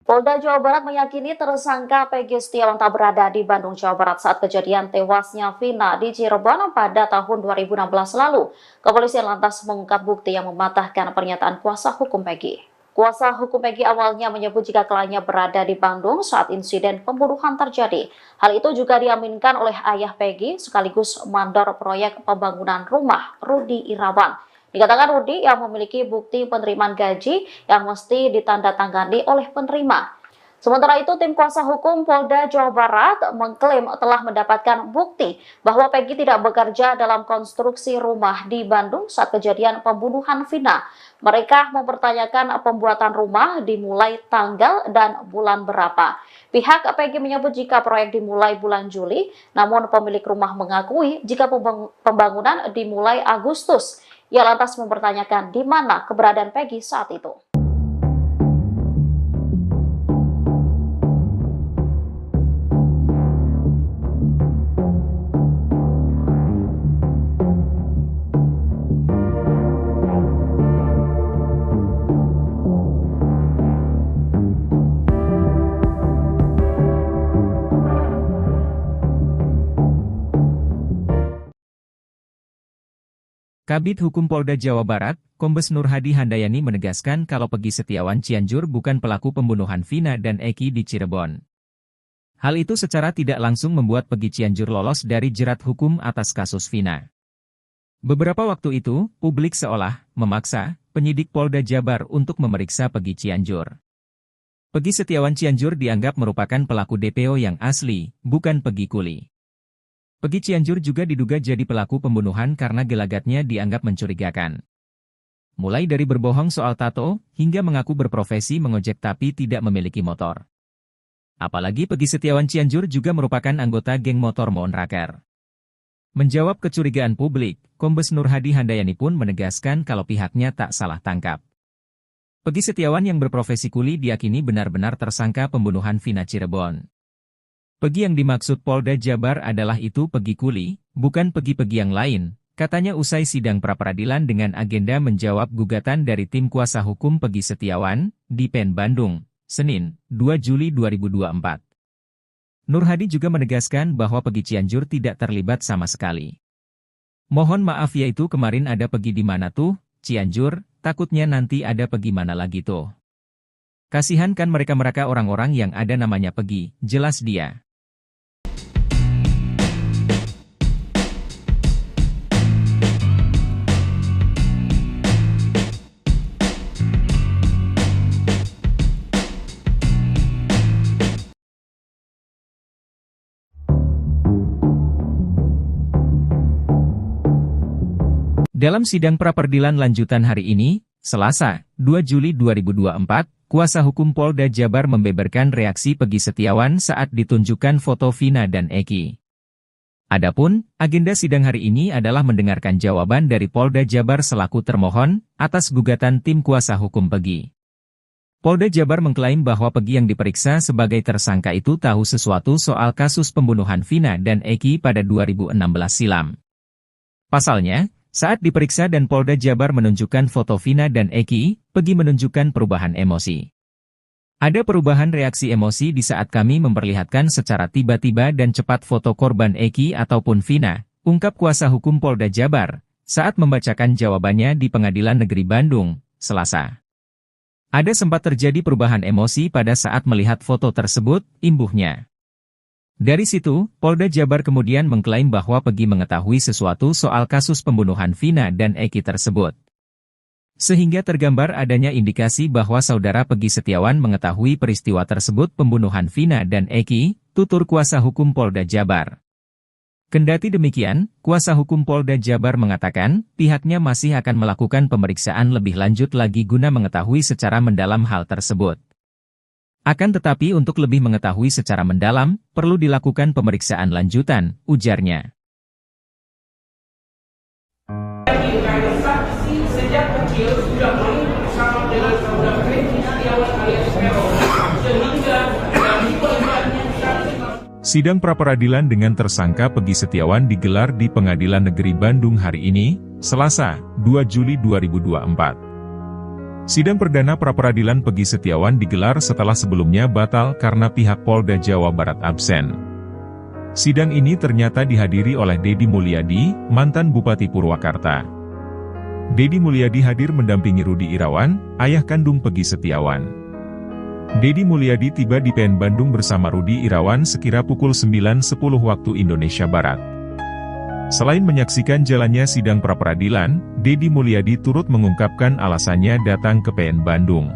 Polda Jawa Barat meyakini tersangka Peggy Setiawan tak berada di Bandung, Jawa Barat saat kejadian tewasnya Vina di Cirebon pada tahun 2016 lalu. Kepolisian lantas mengungkap bukti yang mematahkan pernyataan kuasa hukum Peggy. Kuasa hukum Peggy awalnya menyebut jika kliennya berada di Bandung saat insiden pembunuhan terjadi. Hal itu juga diaminkan oleh ayah Peggy sekaligus mandor proyek pembangunan rumah, Rudi Irawan. Dikatakan Rudi yang memiliki bukti penerimaan gaji yang mesti ditandatangani oleh penerima. Sementara itu, tim kuasa hukum Polda Jawa Barat mengklaim telah mendapatkan bukti bahwa Peggy tidak bekerja dalam konstruksi rumah di Bandung saat kejadian pembunuhan Vina. Mereka mempertanyakan pembuatan rumah dimulai tanggal dan bulan berapa. Pihak Peggy menyebut jika proyek dimulai bulan Juli, namun pemilik rumah mengakui jika pembangunan dimulai Agustus. Ia lantas mempertanyakan di mana keberadaan Peggy saat itu. Kabid Hukum Polda Jawa Barat, Kombes Nur Hadi Handayani menegaskan kalau Peggy Setiawan Cianjur bukan pelaku pembunuhan Vina dan Eki di Cirebon. Hal itu secara tidak langsung membuat Peggy Cianjur lolos dari jerat hukum atas kasus Vina. Beberapa waktu itu, publik seolah memaksa penyidik Polda Jabar untuk memeriksa Peggy Cianjur. Peggy Setiawan Cianjur dianggap merupakan pelaku DPO yang asli, bukan Peggy Kuli. Peggy Cianjur juga diduga jadi pelaku pembunuhan karena gelagatnya dianggap mencurigakan. Mulai dari berbohong soal tato, hingga mengaku berprofesi mengojek tapi tidak memiliki motor. Apalagi Peggy Setiawan Cianjur juga merupakan anggota geng motor Monraker. Menjawab kecurigaan publik, Kombes Nur Hadi Handayani pun menegaskan kalau pihaknya tak salah tangkap. Peggy Setiawan yang berprofesi kuli diyakini benar-benar tersangka pembunuhan Vina Cirebon. Peggy yang dimaksud Polda Jabar adalah itu Peggy Kuli, bukan Peggy-Peggy yang lain, katanya usai sidang pra-peradilan dengan agenda menjawab gugatan dari tim kuasa hukum Peggy Setiawan, di PN Bandung, Senin, 2 Juli 2024. Nur Hadi juga menegaskan bahwa Peggy Cianjur tidak terlibat sama sekali. Mohon maaf yaitu kemarin ada Peggy di mana tuh, Cianjur, takutnya nanti ada Peggy mana lagi tuh. Kasihan kan mereka-mereka orang-orang yang ada namanya Peggy, jelas dia. Dalam sidang pra-peradilan lanjutan hari ini, Selasa, 2 Juli 2024, kuasa hukum Polda Jabar membeberkan reaksi Peggy Setiawan saat ditunjukkan foto Vina dan Eki. Adapun, agenda sidang hari ini adalah mendengarkan jawaban dari Polda Jabar selaku termohon atas gugatan tim kuasa hukum Peggy. Polda Jabar mengklaim bahwa Peggy yang diperiksa sebagai tersangka itu tahu sesuatu soal kasus pembunuhan Vina dan Eki pada 2016 silam. Pasalnya, saat diperiksa dan Polda Jabar menunjukkan foto Vina dan Eki, Peggy menunjukkan perubahan emosi. Ada perubahan reaksi emosi di saat kami memperlihatkan secara tiba-tiba dan cepat foto korban Eki ataupun Vina, ungkap kuasa hukum Polda Jabar, saat membacakan jawabannya di Pengadilan Negeri Bandung, Selasa. Ada sempat terjadi perubahan emosi pada saat melihat foto tersebut, imbuhnya. Dari situ, Polda Jabar kemudian mengklaim bahwa Peggy mengetahui sesuatu soal kasus pembunuhan Vina dan Eki tersebut. Sehingga tergambar adanya indikasi bahwa saudara Peggy Setiawan mengetahui peristiwa tersebut pembunuhan Vina dan Eki, tutur kuasa hukum Polda Jabar. Kendati demikian, kuasa hukum Polda Jabar mengatakan, pihaknya masih akan melakukan pemeriksaan lebih lanjut lagi guna mengetahui secara mendalam hal tersebut. Akan tetapi untuk lebih mengetahui secara mendalam, perlu dilakukan pemeriksaan lanjutan, ujarnya. Saksi sejak kecil sudah main bersama dengan saudara Peggy Setiawan alias Peron, sehingga dari korbannya Sidang pra-peradilan dengan tersangka Peggy Setiawan digelar di Pengadilan Negeri Bandung hari ini, Selasa, 2 Juli 2024. Sidang perdana pra-peradilan Peggy Setiawan digelar setelah sebelumnya batal karena pihak Polda Jawa Barat absen. Sidang ini ternyata dihadiri oleh Deddy Mulyadi, mantan Bupati Purwakarta. Deddy Mulyadi hadir mendampingi Rudi Irawan, ayah kandung Peggy Setiawan. Deddy Mulyadi tiba di PN Bandung bersama Rudi Irawan sekira pukul 9.10 waktu Indonesia Barat. Selain menyaksikan jalannya sidang pra-peradilan, Deddy Mulyadi turut mengungkapkan alasannya datang ke PN Bandung.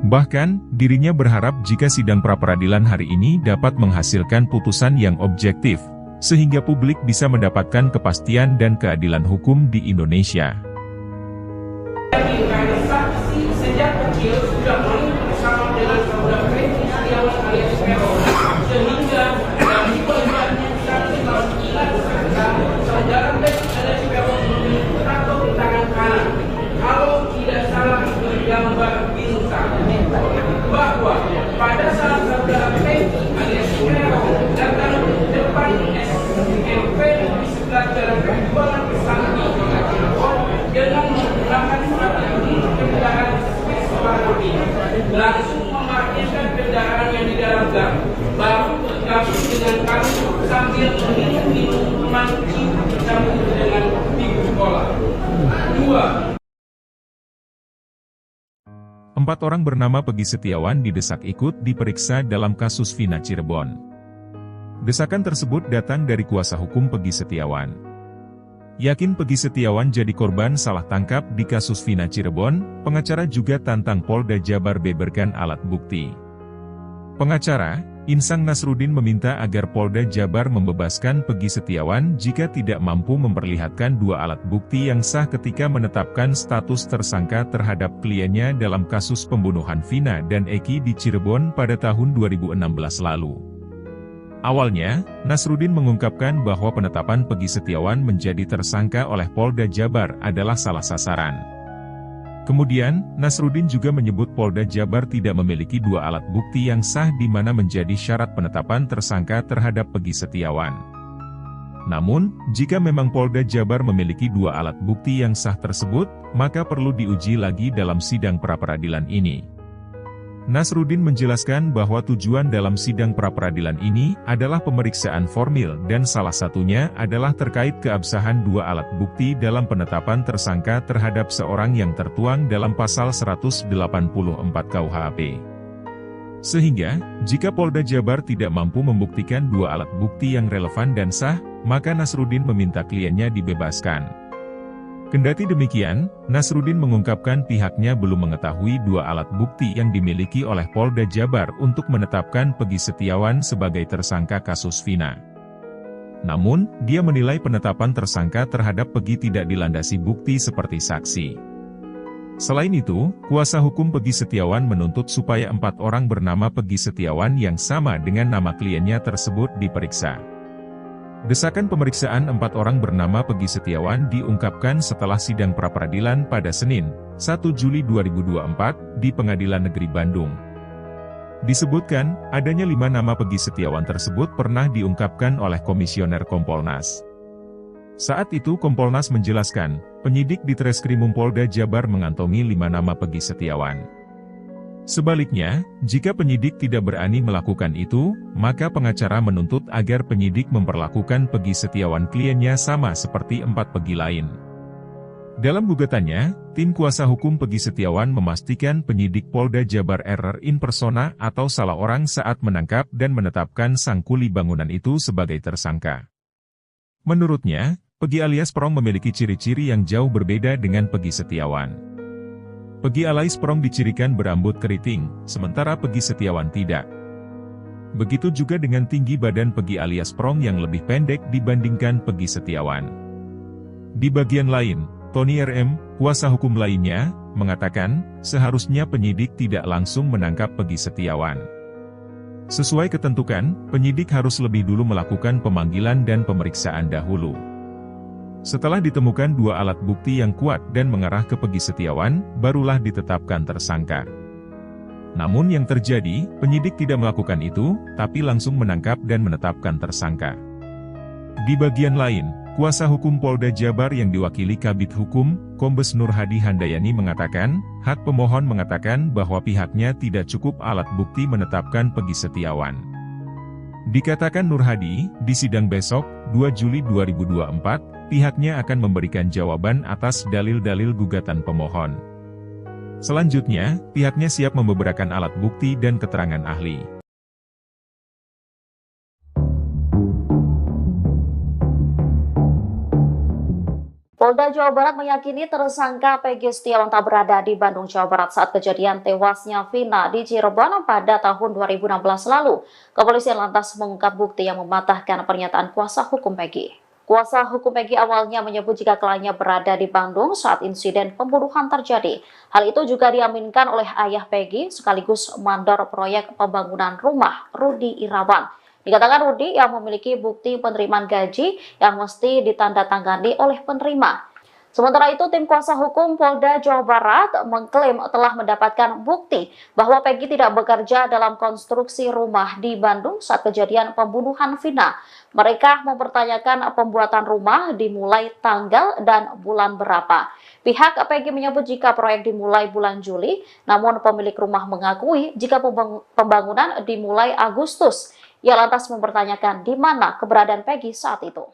Bahkan, dirinya berharap jika sidang pra-peradilan hari ini dapat menghasilkan putusan yang objektif, sehingga publik bisa mendapatkan kepastian dan keadilan hukum di Indonesia. saksi sejak kecil sudah main bersama dengan saudara Peggy Setiawan alias Peron, sehingga dari korbannya saudara Peggy alias Peron tato di tangan kanan. Kalau tidak salah bergambar bintang, bahwa pada saat saudara Peggy alias Peron datang ke depan SMP di sebelah jalan penjualan Kesambi dengan menggunakan strategi kendaraan Vespa langsung memarkirkan kendaraan yang di dalam gang, baru bergabung dengan kami sambil minum minuman dengan ibu sekolah. 2. 4 orang bernama Peggy Setiawan didesak ikut diperiksa dalam kasus Vina Cirebon. Desakan tersebut datang dari kuasa hukum Peggy Setiawan. Yakin Peggy Setiawan jadi korban salah tangkap di kasus Vina Cirebon, pengacara juga tantang Polda Jabar beberkan alat bukti. Pengacara, Insang Nasruddin meminta agar Polda Jabar membebaskan Peggy Setiawan jika tidak mampu memperlihatkan 2 alat bukti yang sah ketika menetapkan status tersangka terhadap kliennya dalam kasus pembunuhan Vina dan Eki di Cirebon pada tahun 2016 lalu. Awalnya, Nasruddin mengungkapkan bahwa penetapan Peggy Setiawan menjadi tersangka oleh Polda Jabar adalah salah sasaran. Kemudian, Nasruddin juga menyebut Polda Jabar tidak memiliki 2 alat bukti yang sah di mana menjadi syarat penetapan tersangka terhadap Peggy Setiawan. Namun, jika memang Polda Jabar memiliki 2 alat bukti yang sah tersebut, maka perlu diuji lagi dalam sidang pra-peradilan ini. Nasruddin menjelaskan bahwa tujuan dalam sidang pra-peradilan ini adalah pemeriksaan formil dan salah satunya adalah terkait keabsahan 2 alat bukti dalam penetapan tersangka terhadap seorang yang tertuang dalam pasal 184 KUHP. Sehingga, jika Polda Jabar tidak mampu membuktikan 2 alat bukti yang relevan dan sah, maka Nasruddin meminta kliennya dibebaskan. Kendati demikian, Nasruddin mengungkapkan pihaknya belum mengetahui 2 alat bukti yang dimiliki oleh Polda Jabar untuk menetapkan Peggy Setiawan sebagai tersangka kasus Vina. Namun, dia menilai penetapan tersangka terhadap Peggy tidak dilandasi bukti seperti saksi. Selain itu, kuasa hukum Peggy Setiawan menuntut supaya 4 orang bernama Peggy Setiawan yang sama dengan nama kliennya tersebut diperiksa. Desakan pemeriksaan 4 orang bernama Peggy Setiawan diungkapkan setelah sidang pra-peradilan pada Senin, 1 Juli 2024, di Pengadilan Negeri Bandung. Disebutkan, adanya 5 nama Peggy Setiawan tersebut pernah diungkapkan oleh Komisioner Kompolnas. Saat itu Kompolnas menjelaskan, penyidik di Treskrimum Polda Jabar mengantongi 5 nama Peggy Setiawan. Sebaliknya, jika penyidik tidak berani melakukan itu, maka pengacara menuntut agar penyidik memperlakukan Peggy Setiawan kliennya sama seperti 4 Peggy lain. Dalam gugatannya, tim kuasa hukum Peggy Setiawan memastikan penyidik Polda Jabar error in persona atau salah orang saat menangkap dan menetapkan sang kuli bangunan itu sebagai tersangka. Menurutnya, Peggy alias Prong memiliki ciri-ciri yang jauh berbeda dengan Peggy Setiawan. Peggy alias Prong dicirikan berambut keriting, sementara Peggy Setiawan tidak. Begitu juga dengan tinggi badan Peggy alias Prong yang lebih pendek dibandingkan Peggy Setiawan. Di bagian lain, Tony RM, kuasa hukum lainnya, mengatakan, seharusnya penyidik tidak langsung menangkap Peggy Setiawan. Sesuai ketentuan, penyidik harus lebih dulu melakukan pemanggilan dan pemeriksaan dahulu. Setelah ditemukan 2 alat bukti yang kuat dan mengarah ke Peggy Setiawan, barulah ditetapkan tersangka. Namun yang terjadi, penyidik tidak melakukan itu, tapi langsung menangkap dan menetapkan tersangka. Di bagian lain, kuasa hukum Polda Jabar yang diwakili Kabid Hukum, Kombes Nur Hadi Handayani mengatakan, hak pemohon mengatakan bahwa pihaknya tidak cukup alat bukti menetapkan Peggy Setiawan. Dikatakan Nur Hadi, di sidang besok, 2 Juli 2024, pihaknya akan memberikan jawaban atas dalil-dalil gugatan pemohon. Selanjutnya, pihaknya siap membeberkan alat bukti dan keterangan ahli. Polda Jawa Barat meyakini tersangka Peggy Setiawan tak berada di Bandung, Jawa Barat saat kejadian tewasnya Vina di Cirebon pada tahun 2016 lalu. Kepolisian lantas mengungkap bukti yang mematahkan pernyataan kuasa hukum Peggy. Kuasa hukum Peggy awalnya menyebut jika kliennya berada di Bandung saat insiden pembunuhan terjadi. Hal itu juga diaminkan oleh ayah Peggy sekaligus mandor proyek pembangunan rumah, Rudi Irawan. Dikatakan Rudi yang memiliki bukti penerimaan gaji yang mesti ditandatangani oleh penerima. Sementara itu, tim kuasa hukum Polda Jawa Barat mengklaim telah mendapatkan bukti bahwa Peggy tidak bekerja dalam konstruksi rumah di Bandung saat kejadian pembunuhan Vina. Mereka mempertanyakan pembuatan rumah dimulai tanggal dan bulan berapa. Pihak Peggy menyebut jika proyek dimulai bulan Juli, namun pemilik rumah mengakui jika pembangunan dimulai Agustus. Ia lantas mempertanyakan di mana keberadaan Peggy saat itu.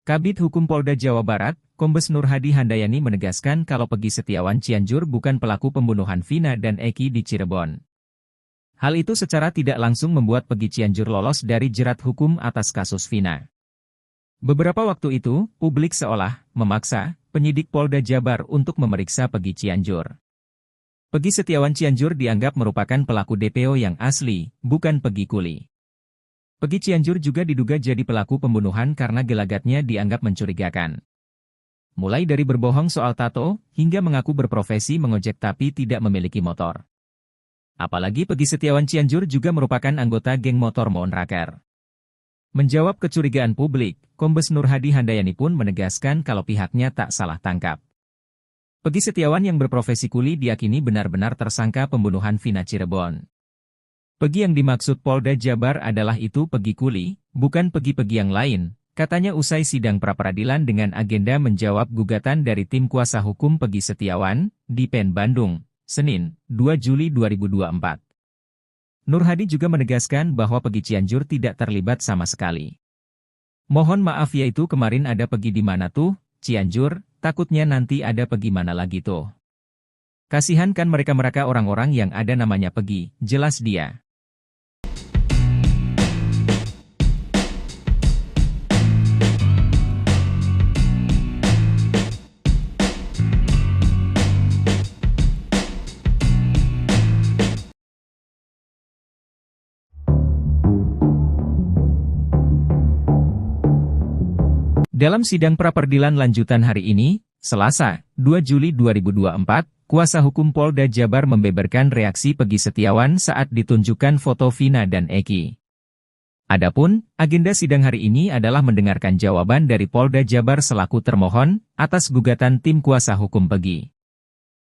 Kabid Hukum Polda Jawa Barat, Kombes Nur Hadi Handayani menegaskan kalau Peggy Setiawan Cianjur bukan pelaku pembunuhan Vina dan Eki di Cirebon. Hal itu secara tidak langsung membuat Peggy Cianjur lolos dari jerat hukum atas kasus Vina. Beberapa waktu itu, publik seolah memaksa penyidik Polda Jabar untuk memeriksa Peggy Cianjur. Peggy Setiawan Cianjur dianggap merupakan pelaku DPO yang asli, bukan Peggy Kuli. Peggy Cianjur juga diduga jadi pelaku pembunuhan karena gelagatnya dianggap mencurigakan. Mulai dari berbohong soal tato, hingga mengaku berprofesi mengojek tapi tidak memiliki motor. Apalagi Peggy Setiawan Cianjur juga merupakan anggota geng motor Moonraker. Menjawab kecurigaan publik, Kombes Nur Hadi Handayani pun menegaskan kalau pihaknya tak salah tangkap. Peggy Setiawan yang berprofesi kuli diyakini benar-benar tersangka pembunuhan Vina Cirebon. Peggy yang dimaksud Polda Jabar adalah itu Peggy Kuli, bukan Peggy-Peggy yang lain, katanya usai sidang pra-peradilan dengan agenda menjawab gugatan dari tim kuasa hukum Peggy Setiawan, di PN Bandung, Senin, 2 Juli 2024. Nur Hadi juga menegaskan bahwa Peggy Cianjur tidak terlibat sama sekali. Mohon maaf yaitu kemarin ada Peggy di mana tuh, Cianjur, takutnya nanti ada Peggy mana lagi tuh. Kasihan kan mereka-mereka orang-orang yang ada namanya Peggy, jelas dia. Dalam sidang pra-peradilan lanjutan hari ini, Selasa, 2 Juli 2024, kuasa hukum Polda Jabar membeberkan reaksi Peggy Setiawan saat ditunjukkan foto Vina dan Eki. Adapun, agenda sidang hari ini adalah mendengarkan jawaban dari Polda Jabar selaku termohon atas gugatan tim kuasa hukum Peggy.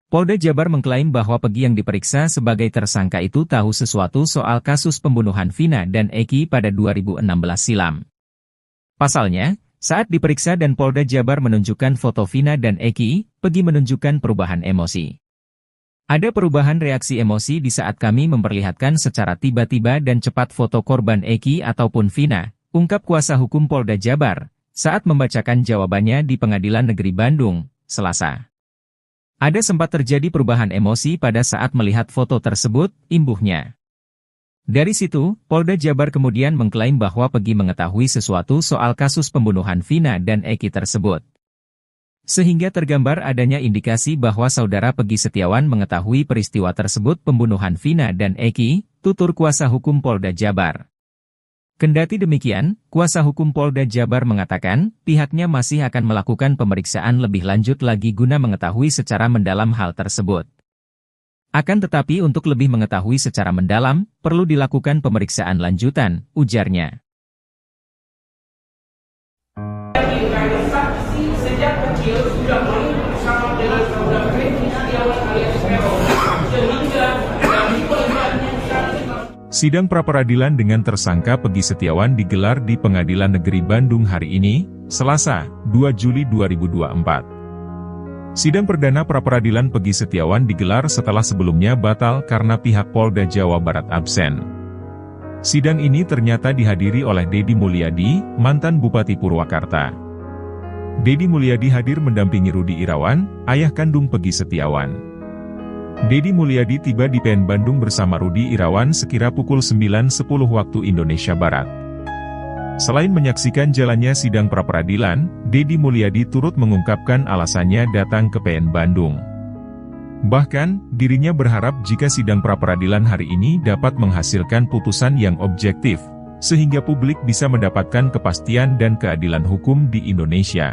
Polda Jabar mengklaim bahwa Peggy yang diperiksa sebagai tersangka itu tahu sesuatu soal kasus pembunuhan Vina dan Eki pada 2016 silam. Pasalnya, saat diperiksa dan Polda Jabar menunjukkan foto Vina dan Eki, Peggy menunjukkan perubahan emosi. Ada perubahan reaksi emosi di saat kami memperlihatkan secara tiba-tiba dan cepat foto korban Eki ataupun Vina, ungkap kuasa hukum Polda Jabar, saat membacakan jawabannya di Pengadilan Negeri Bandung, Selasa. Ada sempat terjadi perubahan emosi pada saat melihat foto tersebut, imbuhnya. Dari situ, Polda Jabar kemudian mengklaim bahwa Peggy mengetahui sesuatu soal kasus pembunuhan Vina dan Eki tersebut. Sehingga tergambar adanya indikasi bahwa saudara Peggy Setiawan mengetahui peristiwa tersebut pembunuhan Vina dan Eki, tutur kuasa hukum Polda Jabar. Kendati demikian, kuasa hukum Polda Jabar mengatakan, pihaknya masih akan melakukan pemeriksaan lebih lanjut lagi guna mengetahui secara mendalam hal tersebut. Akan tetapi untuk lebih mengetahui secara mendalam, perlu dilakukan pemeriksaan lanjutan, ujarnya. Saksi sejak kecil sudah main bersama dengan saudara Peggy Setiawan alias Peron, sehingga dari korbannya Sidang pra-peradilan dengan tersangka Peggy Setiawan digelar di Pengadilan Negeri Bandung hari ini, Selasa, 2 Juli 2024. Sidang perdana pra-peradilan Peggy Setiawan digelar setelah sebelumnya batal karena pihak Polda Jawa Barat absen. Sidang ini ternyata dihadiri oleh Deddy Mulyadi, mantan Bupati Purwakarta. Deddy Mulyadi hadir mendampingi Rudi Irawan, ayah kandung Peggy Setiawan. Deddy Mulyadi tiba di PN Bandung bersama Rudi Irawan sekira pukul 9.10 waktu Indonesia Barat. Selain menyaksikan jalannya sidang pra-peradilan, Deddy Mulyadi turut mengungkapkan alasannya datang ke PN Bandung. Bahkan, dirinya berharap jika sidang pra-peradilan hari ini dapat menghasilkan putusan yang objektif, sehingga publik bisa mendapatkan kepastian dan keadilan hukum di Indonesia.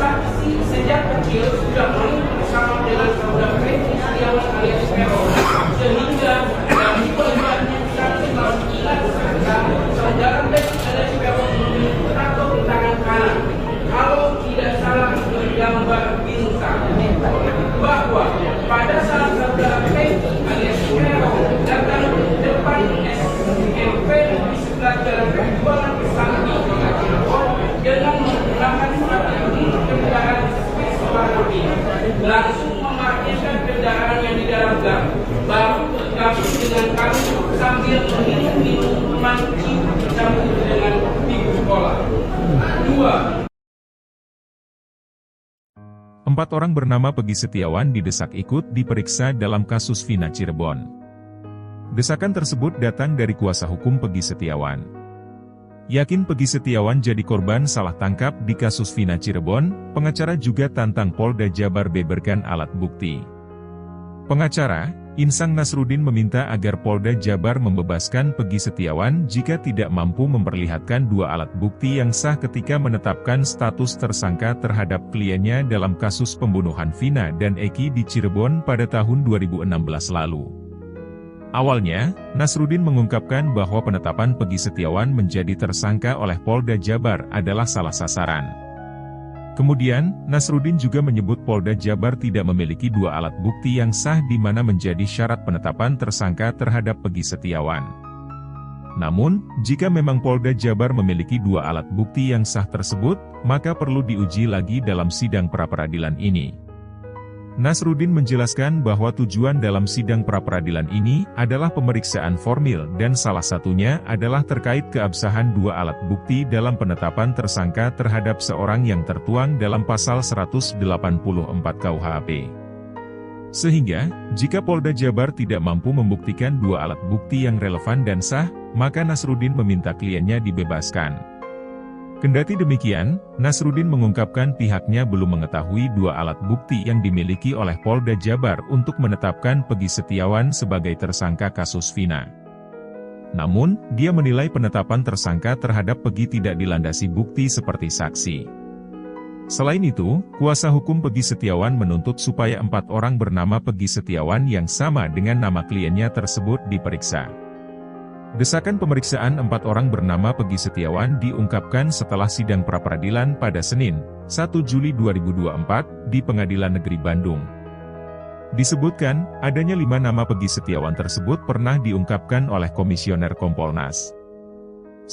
saksi sejak kecil sudah main bersama dengan saudara Peggy Setiawan alias Peron, sehingga dari korbannya saudara Peggy alias Peron tato di tangan kanan. Kalau tidak salah bergambar bintang, bahwa pada saat saudara Peggy alias Peron datang ke depan SMP di sebelah jalan perjuangan Sakti dengan menggunakan strategi kendaraan Swiss warna biru, langsung memarkirkan kendaraannya di dalam gang, baru bergabung dengan kami sambil minum minuman dicampur dengan minggu sekolah. 4 orang bernama Peggy Setiawan didesak ikut diperiksa dalam kasus Vina Cirebon. Desakan tersebut datang dari kuasa hukum Peggy Setiawan. Yakin Peggy Setiawan jadi korban salah tangkap di kasus Vina Cirebon, pengacara juga tantang Polda Jabar beberkan alat bukti. Pengacara, Insang Nasruddin meminta agar Polda Jabar membebaskan Peggy Setiawan jika tidak mampu memperlihatkan 2 alat bukti yang sah ketika menetapkan status tersangka terhadap kliennya dalam kasus pembunuhan Vina dan Eki di Cirebon pada tahun 2016 lalu. Awalnya, Nasruddin mengungkapkan bahwa penetapan Peggy Setiawan menjadi tersangka oleh Polda Jabar adalah salah sasaran. Kemudian, Nasruddin juga menyebut Polda Jabar tidak memiliki 2 alat bukti yang sah di mana menjadi syarat penetapan tersangka terhadap Peggy Setiawan. Namun, jika memang Polda Jabar memiliki 2 alat bukti yang sah tersebut, maka perlu diuji lagi dalam sidang pra-peradilan ini. Nasruddin menjelaskan bahwa tujuan dalam sidang pra-peradilan ini adalah pemeriksaan formil dan salah satunya adalah terkait keabsahan 2 alat bukti dalam penetapan tersangka terhadap seorang yang tertuang dalam pasal 184 KUHP. Sehingga, jika Polda Jabar tidak mampu membuktikan 2 alat bukti yang relevan dan sah, maka Nasruddin meminta kliennya dibebaskan. Kendati demikian, Nasruddin mengungkapkan pihaknya belum mengetahui 2 alat bukti yang dimiliki oleh Polda Jabar untuk menetapkan Peggy Setiawan sebagai tersangka kasus Vina. Namun, dia menilai penetapan tersangka terhadap Peggy tidak dilandasi bukti seperti saksi. Selain itu, kuasa hukum Peggy Setiawan menuntut supaya 4 orang bernama Peggy Setiawan yang sama dengan nama kliennya tersebut diperiksa. Desakan pemeriksaan 4 orang bernama Peggy Setiawan diungkapkan setelah sidang pra-peradilan pada Senin, 1 Juli 2024, di Pengadilan Negeri Bandung. Disebutkan, adanya 5 nama Peggy Setiawan tersebut pernah diungkapkan oleh Komisioner Kompolnas.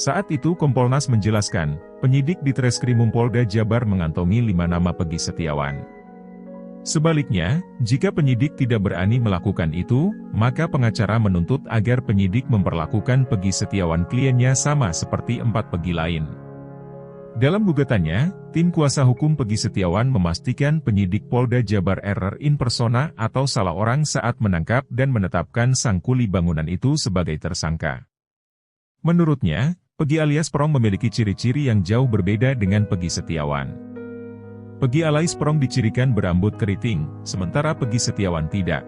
Saat itu Kompolnas menjelaskan, penyidik di Treskrimum Polda Jabar mengantongi 5 nama Peggy Setiawan. Sebaliknya, jika penyidik tidak berani melakukan itu, maka pengacara menuntut agar penyidik memperlakukan Peggy Setiawan kliennya sama seperti 4 Peggy lain. Dalam gugatannya, tim kuasa hukum Peggy Setiawan memastikan penyidik Polda Jabar error in persona atau salah orang saat menangkap dan menetapkan sang kuli bangunan itu sebagai tersangka. Menurutnya, Peggy alias Prong memiliki ciri-ciri yang jauh berbeda dengan Peggy Setiawan. Peggy alias Prong dicirikan berambut keriting, sementara Peggy Setiawan tidak.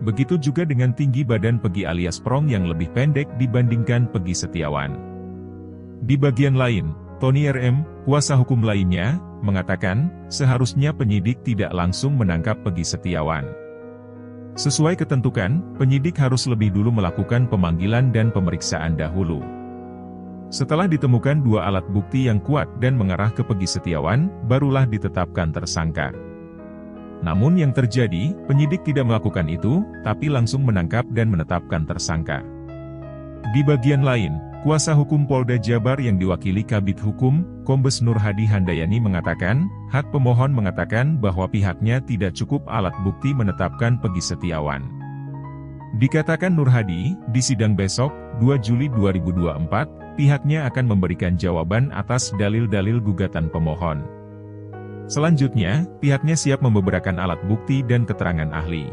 Begitu juga dengan tinggi badan Peggy alias Prong yang lebih pendek dibandingkan Peggy Setiawan. Di bagian lain, Tony RM, kuasa hukum lainnya, mengatakan, seharusnya penyidik tidak langsung menangkap Peggy Setiawan. Sesuai ketentuan, penyidik harus lebih dulu melakukan pemanggilan dan pemeriksaan dahulu. Setelah ditemukan 2 alat bukti yang kuat dan mengarah ke Peggy Setiawan, barulah ditetapkan tersangka. Namun yang terjadi, penyidik tidak melakukan itu, tapi langsung menangkap dan menetapkan tersangka. Di bagian lain, kuasa hukum Polda Jabar yang diwakili Kabid Hukum, Kombes Nur Hadi Handayani mengatakan, hak pemohon mengatakan bahwa pihaknya tidak cukup alat bukti menetapkan Peggy Setiawan. Dikatakan Nur Hadi, di sidang besok, 2 Juli 2024, pihaknya akan memberikan jawaban atas dalil-dalil gugatan pemohon. Selanjutnya, pihaknya siap membeberkan alat bukti dan keterangan ahli.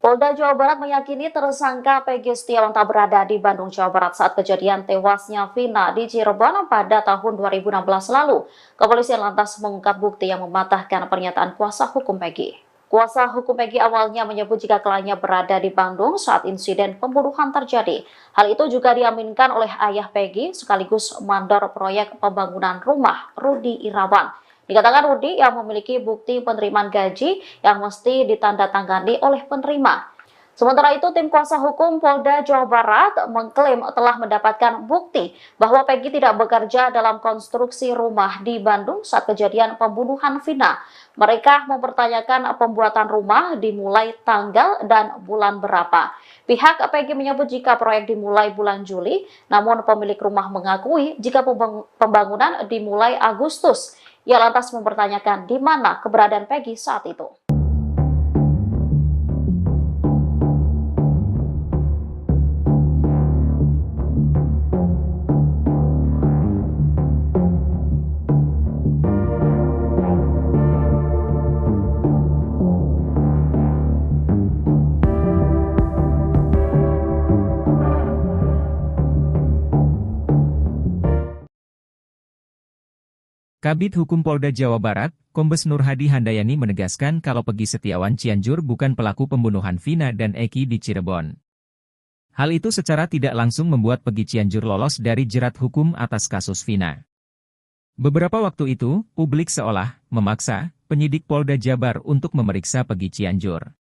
Polda Jawa Barat meyakini tersangka Peggy Setiawan tak berada di Bandung, Jawa Barat saat kejadian tewasnya Vina di Cirebon pada tahun 2016 lalu. Kepolisian lantas mengungkap bukti yang mematahkan pernyataan kuasa hukum Peggy. Kuasa hukum Peggy awalnya menyebut jika kliennya berada di Bandung saat insiden pembunuhan terjadi. Hal itu juga diaminkan oleh ayah Peggy sekaligus mandor proyek pembangunan rumah, Rudi Irawan. Dikatakan Rudi yang memiliki bukti penerimaan gaji yang mesti ditandatangani oleh penerima. Sementara itu, tim kuasa hukum Polda Jawa Barat mengklaim telah mendapatkan bukti bahwa Peggy tidak bekerja dalam konstruksi rumah di Bandung saat kejadian pembunuhan Vina. Mereka mempertanyakan pembuatan rumah dimulai tanggal dan bulan berapa. Pihak Peggy menyebut jika proyek dimulai bulan Juli, namun pemilik rumah mengakui jika pembangunan dimulai Agustus. Ia lantas mempertanyakan di mana keberadaan Peggy saat itu. Kabid Hukum Polda Jawa Barat, Kombes Nur Hadi Handayani menegaskan kalau Peggy Setiawan Cianjur bukan pelaku pembunuhan Vina dan Eki di Cirebon. Hal itu secara tidak langsung membuat Peggy Cianjur lolos dari jerat hukum atas kasus Vina. Beberapa waktu itu, publik seolah memaksa penyidik Polda Jabar untuk memeriksa Peggy Cianjur.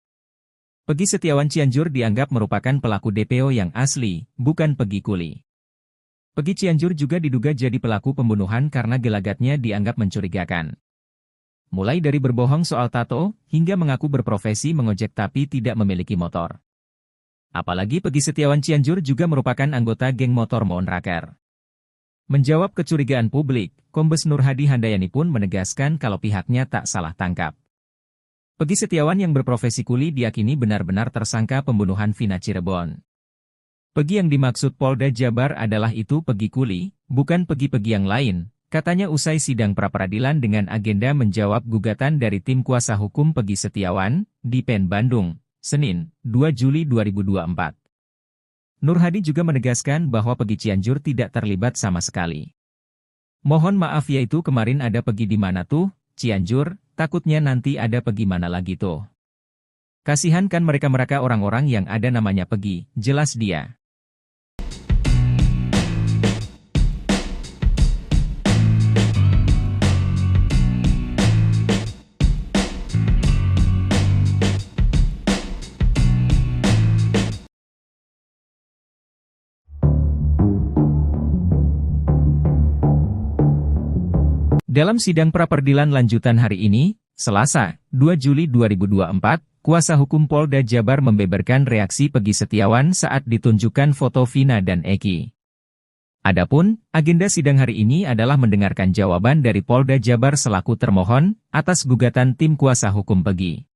Peggy Setiawan Cianjur dianggap merupakan pelaku DPO yang asli, bukan Peggy Kuli. Peggy Cianjur juga diduga jadi pelaku pembunuhan karena gelagatnya dianggap mencurigakan. Mulai dari berbohong soal tato, hingga mengaku berprofesi mengojek tapi tidak memiliki motor. Apalagi Peggy Setiawan Cianjur juga merupakan anggota geng motor Monraker. Menjawab kecurigaan publik, Kombes Nur Hadi Handayani pun menegaskan kalau pihaknya tak salah tangkap. Peggy Setiawan yang berprofesi kuli diyakini benar-benar tersangka pembunuhan Vina Cirebon. Peggy yang dimaksud Polda Jabar adalah itu Peggy Kuli, bukan Peggy-Peggy yang lain, katanya usai sidang pra-peradilan dengan agenda menjawab gugatan dari tim kuasa hukum Peggy Setiawan, di PN Bandung, Senin, 2 Juli 2024. Nur Hadi juga menegaskan bahwa Peggy Cianjur tidak terlibat sama sekali. Mohon maaf yaitu kemarin ada Peggy di mana tuh, Cianjur, takutnya nanti ada Peggy mana lagi tuh. Kasihan kan mereka-mereka orang-orang yang ada namanya Peggy, jelas dia. Dalam sidang pra-peradilan lanjutan hari ini, Selasa, 2 Juli 2024, kuasa hukum Polda Jabar membeberkan reaksi Peggy Setiawan saat ditunjukkan foto Vina dan Eki. Adapun, agenda sidang hari ini adalah mendengarkan jawaban dari Polda Jabar selaku termohon atas gugatan tim kuasa hukum Peggy.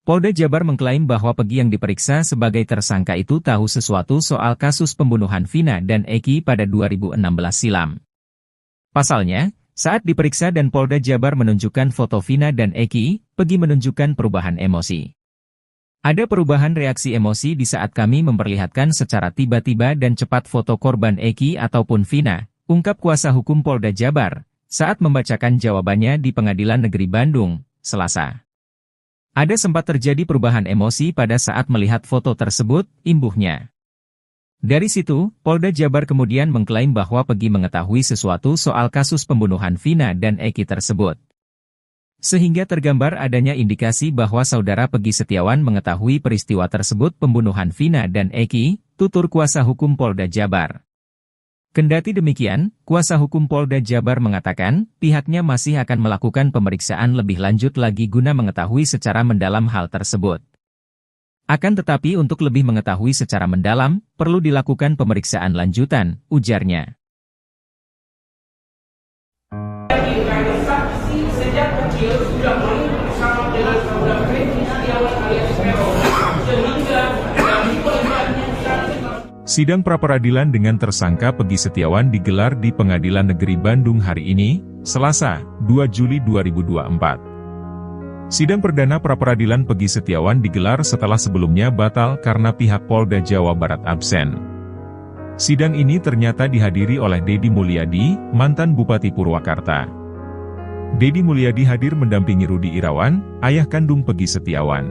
Polda Jabar mengklaim bahwa Peggy yang diperiksa sebagai tersangka itu tahu sesuatu soal kasus pembunuhan Vina dan Eki pada 2016 silam. Pasalnya, saat diperiksa dan Polda Jabar menunjukkan foto Vina dan Eki, Peggy menunjukkan perubahan emosi. Ada perubahan reaksi emosi di saat kami memperlihatkan secara tiba-tiba dan cepat foto korban Eki ataupun Vina, ungkap kuasa hukum Polda Jabar, saat membacakan jawabannya di Pengadilan Negeri Bandung, Selasa. Ada sempat terjadi perubahan emosi pada saat melihat foto tersebut, imbuhnya. Dari situ, Polda Jabar kemudian mengklaim bahwa Peggy mengetahui sesuatu soal kasus pembunuhan Vina dan Eki tersebut. Sehingga tergambar adanya indikasi bahwa saudara Peggy Setiawan mengetahui peristiwa tersebut pembunuhan Vina dan Eki, tutur kuasa hukum Polda Jabar. Kendati demikian, kuasa hukum Polda Jabar mengatakan, pihaknya masih akan melakukan pemeriksaan lebih lanjut lagi guna mengetahui secara mendalam hal tersebut. Akan tetapi untuk lebih mengetahui secara mendalam, perlu dilakukan pemeriksaan lanjutan, ujarnya. Saksi sejak kecil sudah main bersama dengan saudara Peggy Setiawan alias Peron, sehingga dari pelibatannya Sidang pra-peradilan dengan tersangka Peggy Setiawan digelar di Pengadilan Negeri Bandung hari ini, Selasa, 2 Juli 2024. Sidang perdana pra-peradilan Peggy Setiawan digelar setelah sebelumnya batal karena pihak Polda Jawa Barat absen. Sidang ini ternyata dihadiri oleh Deddy Mulyadi, mantan Bupati Purwakarta. Deddy Mulyadi hadir mendampingi Rudi Irawan, ayah kandung Peggy Setiawan.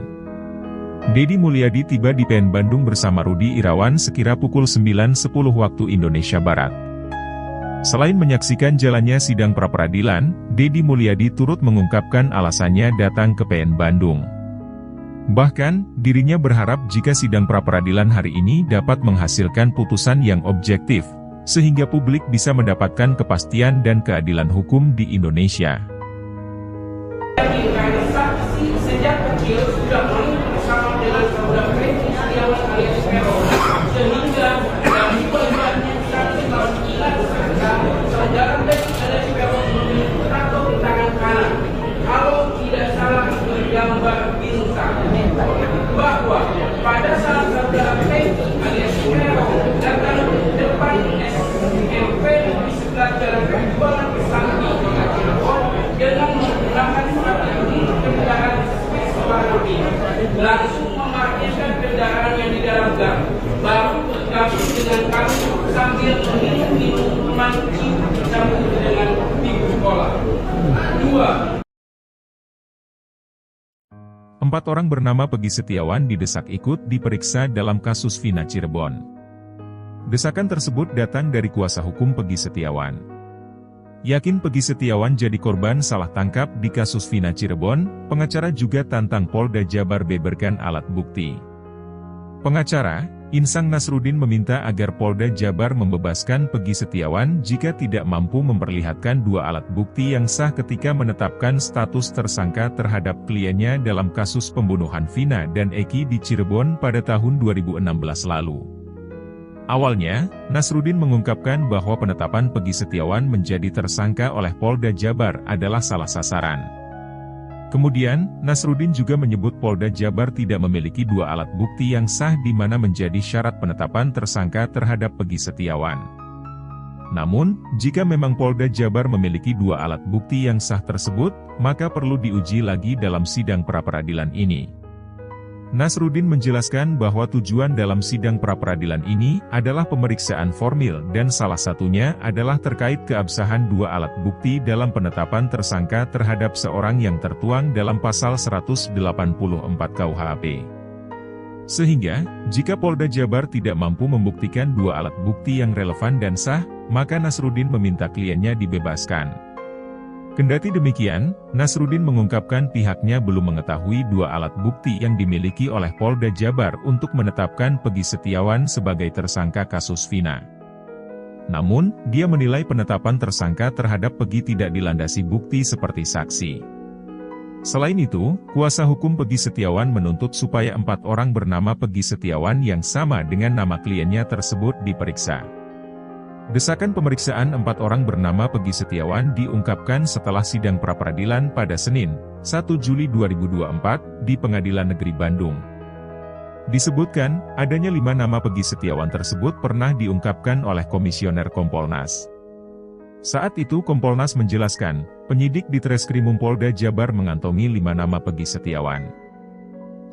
Deddy Mulyadi tiba di PN Bandung bersama Rudi Irawan sekira pukul 9.10 waktu Indonesia Barat. Selain menyaksikan jalannya sidang pra-peradilan, Deddy Mulyadi turut mengungkapkan alasannya datang ke PN Bandung. Bahkan, dirinya berharap jika sidang pra-peradilan hari ini dapat menghasilkan putusan yang objektif, sehingga publik bisa mendapatkan kepastian dan keadilan hukum di Indonesia. saksi sejak kecil sudah main bersama dengan saudara Peggy Setiawan alias Peron, sehingga dari pelibatannya saudara Peggy alias Peron memiliki tato di tangan kanan. Kalau tidak salah bergambar bintang, bahwa pada saat saudara Peggy alias Peron datang ke depan SMP di sebelah jalan Perjuangan Kesambi dengan menggunakan strategi kendaraan warna biru, langsung memarkirkan kendaraannya di dalam gang, baru bergabung dengan kami sambil minum minuman dicampur dengan ibu. sekolah. Dua, 4 orang bernama Peggy Setiawan didesak ikut diperiksa dalam kasus Vina Cirebon. Desakan tersebut datang dari kuasa hukum Peggy Setiawan. Yakin Peggy Setiawan jadi korban salah tangkap di kasus Vina Cirebon, pengacara juga tantang Polda Jabar beberkan alat bukti. Pengacara, Insang Nasruddin meminta agar Polda Jabar membebaskan Peggy Setiawan jika tidak mampu memperlihatkan 2 alat bukti yang sah ketika menetapkan status tersangka terhadap kliennya dalam kasus pembunuhan Vina dan Eki di Cirebon pada tahun 2016 lalu. Awalnya, Nasruddin mengungkapkan bahwa penetapan Peggy Setiawan menjadi tersangka oleh Polda Jabar adalah salah sasaran. Kemudian, Nasruddin juga menyebut Polda Jabar tidak memiliki 2 alat bukti yang sah di mana menjadi syarat penetapan tersangka terhadap Peggy Setiawan. Namun, jika memang Polda Jabar memiliki 2 alat bukti yang sah tersebut, maka perlu diuji lagi dalam sidang pra-peradilan ini. Nasruddin menjelaskan bahwa tujuan dalam sidang pra-peradilan ini adalah pemeriksaan formil dan salah satunya adalah terkait keabsahan 2 alat bukti dalam penetapan tersangka terhadap seorang yang tertuang dalam pasal 184 KUHP. Sehingga, jika Polda Jabar tidak mampu membuktikan 2 alat bukti yang relevan dan sah, maka Nasruddin meminta kliennya dibebaskan. Kendati demikian, Nasruddin mengungkapkan pihaknya belum mengetahui 2 alat bukti yang dimiliki oleh Polda Jabar untuk menetapkan Peggy Setiawan sebagai tersangka kasus Vina. Namun, dia menilai penetapan tersangka terhadap Peggy tidak dilandasi bukti seperti saksi. Selain itu, kuasa hukum Peggy Setiawan menuntut supaya 4 orang bernama Peggy Setiawan yang sama dengan nama kliennya tersebut diperiksa. Desakan pemeriksaan 4 orang bernama Peggy Setiawan diungkapkan setelah sidang pra-peradilan pada Senin, 1 Juli 2024, di Pengadilan Negeri Bandung. Disebutkan, adanya 5 nama Peggy Setiawan tersebut pernah diungkapkan oleh Komisioner Kompolnas. Saat itu Kompolnas menjelaskan, penyidik di Treskrimum Polda Jabar mengantongi 5 nama Peggy Setiawan.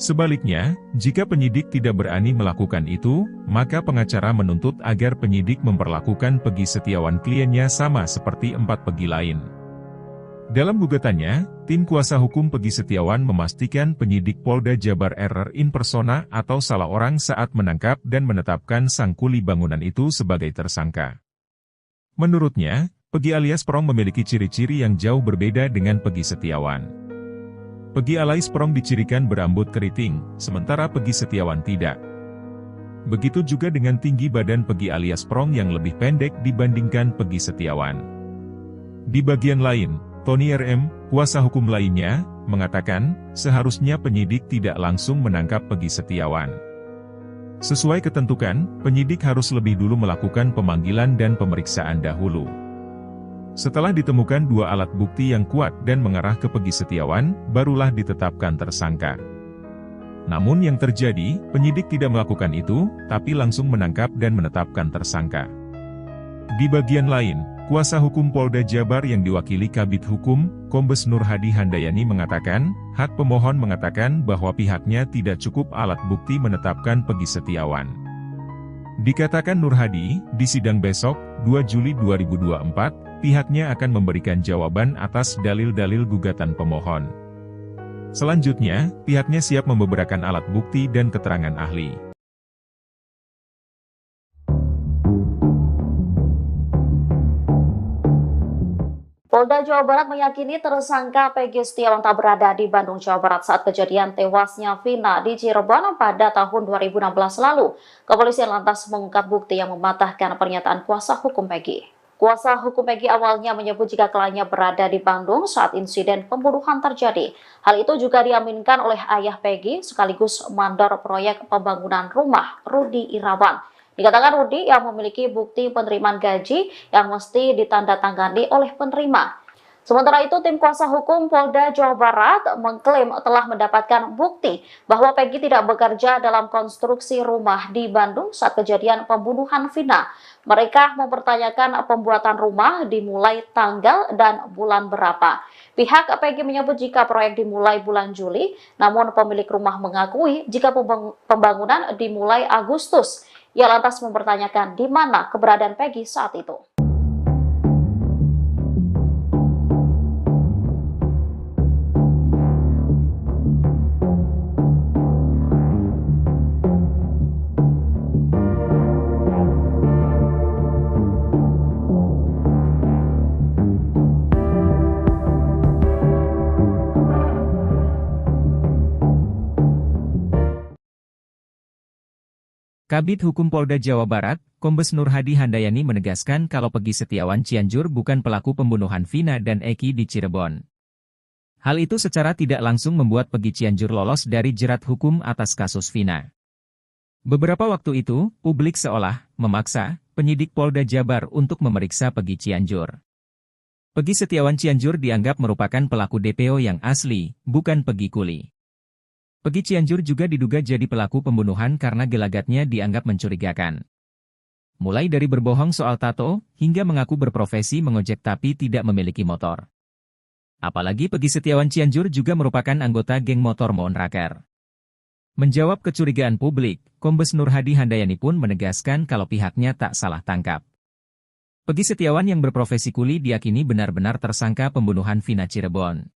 Sebaliknya, jika penyidik tidak berani melakukan itu, maka pengacara menuntut agar penyidik memperlakukan Peggy Setiawan kliennya sama seperti 4 Peggy lain. Dalam gugatannya, tim kuasa hukum Peggy Setiawan memastikan penyidik Polda Jabar error in persona atau salah orang saat menangkap dan menetapkan sang kuli bangunan itu sebagai tersangka. Menurutnya, Peggy alias Prong memiliki ciri-ciri yang jauh berbeda dengan Peggy Setiawan. Peggy alias Prong dicirikan berambut keriting, sementara Peggy Setiawan tidak. Begitu juga dengan tinggi badan Peggy alias Prong yang lebih pendek dibandingkan Peggy Setiawan. Di bagian lain, Tony RM, kuasa hukum lainnya, mengatakan, seharusnya penyidik tidak langsung menangkap Peggy Setiawan. Sesuai ketentuan, penyidik harus lebih dulu melakukan pemanggilan dan pemeriksaan dahulu. Setelah ditemukan 2 alat bukti yang kuat dan mengarah ke Peggy Setiawan, barulah ditetapkan tersangka. Namun yang terjadi, penyidik tidak melakukan itu, tapi langsung menangkap dan menetapkan tersangka. Di bagian lain, kuasa hukum Polda Jabar yang diwakili Kabid Hukum, Kombes Nur Hadi Handayani mengatakan, hak pemohon mengatakan bahwa pihaknya tidak cukup alat bukti menetapkan Peggy Setiawan. Dikatakan Nur Hadi, di sidang besok, 2 Juli 2024, pihaknya akan memberikan jawaban atas dalil-dalil gugatan pemohon. Selanjutnya, pihaknya siap membeberkan alat bukti dan keterangan ahli. Polda Jawa Barat meyakini tersangka Peggy Setiawan tak berada di Bandung, Jawa Barat saat kejadian tewasnya Vina di Cirebon pada tahun 2016 lalu. Kepolisian lantas mengungkap bukti yang mematahkan pernyataan kuasa hukum Peggy. Kuasa hukum Peggy awalnya menyebut jika kliennya berada di Bandung saat insiden pembunuhan terjadi. Hal itu juga diaminkan oleh ayah Peggy sekaligus mandor proyek pembangunan rumah, Rudi Irawan. Dikatakan Rudi yang memiliki bukti penerimaan gaji yang mesti ditandatangani oleh penerima. Sementara itu, tim kuasa hukum Polda Jawa Barat mengklaim telah mendapatkan bukti bahwa Peggy tidak bekerja dalam konstruksi rumah di Bandung saat kejadian pembunuhan Vina. Mereka mempertanyakan pembuatan rumah dimulai tanggal dan bulan berapa. Pihak Peggy menyebut jika proyek dimulai bulan Juli, namun pemilik rumah mengakui jika pembangunan dimulai Agustus. Ia lantas mempertanyakan di mana keberadaan Peggy saat itu. Kabid Hukum Polda Jawa Barat, Kombes Nur Hadi Handayani menegaskan kalau Peggy Setiawan Cianjur bukan pelaku pembunuhan Vina dan Eki di Cirebon. Hal itu secara tidak langsung membuat Peggy Cianjur lolos dari jerat hukum atas kasus Vina. Beberapa waktu itu, publik seolah memaksa penyidik Polda Jabar untuk memeriksa Peggy Cianjur. Peggy Setiawan Cianjur dianggap merupakan pelaku DPO yang asli, bukan Peggy Kuli. Peggy Cianjur juga diduga jadi pelaku pembunuhan karena gelagatnya dianggap mencurigakan. Mulai dari berbohong soal tato, hingga mengaku berprofesi mengojek tapi tidak memiliki motor. Apalagi Peggy Setiawan Cianjur juga merupakan anggota geng motor Monraker. Menjawab kecurigaan publik, Kombes Nur Hadi Handayani pun menegaskan kalau pihaknya tak salah tangkap. Peggy Setiawan yang berprofesi kuli diyakini benar-benar tersangka pembunuhan Vina Cirebon.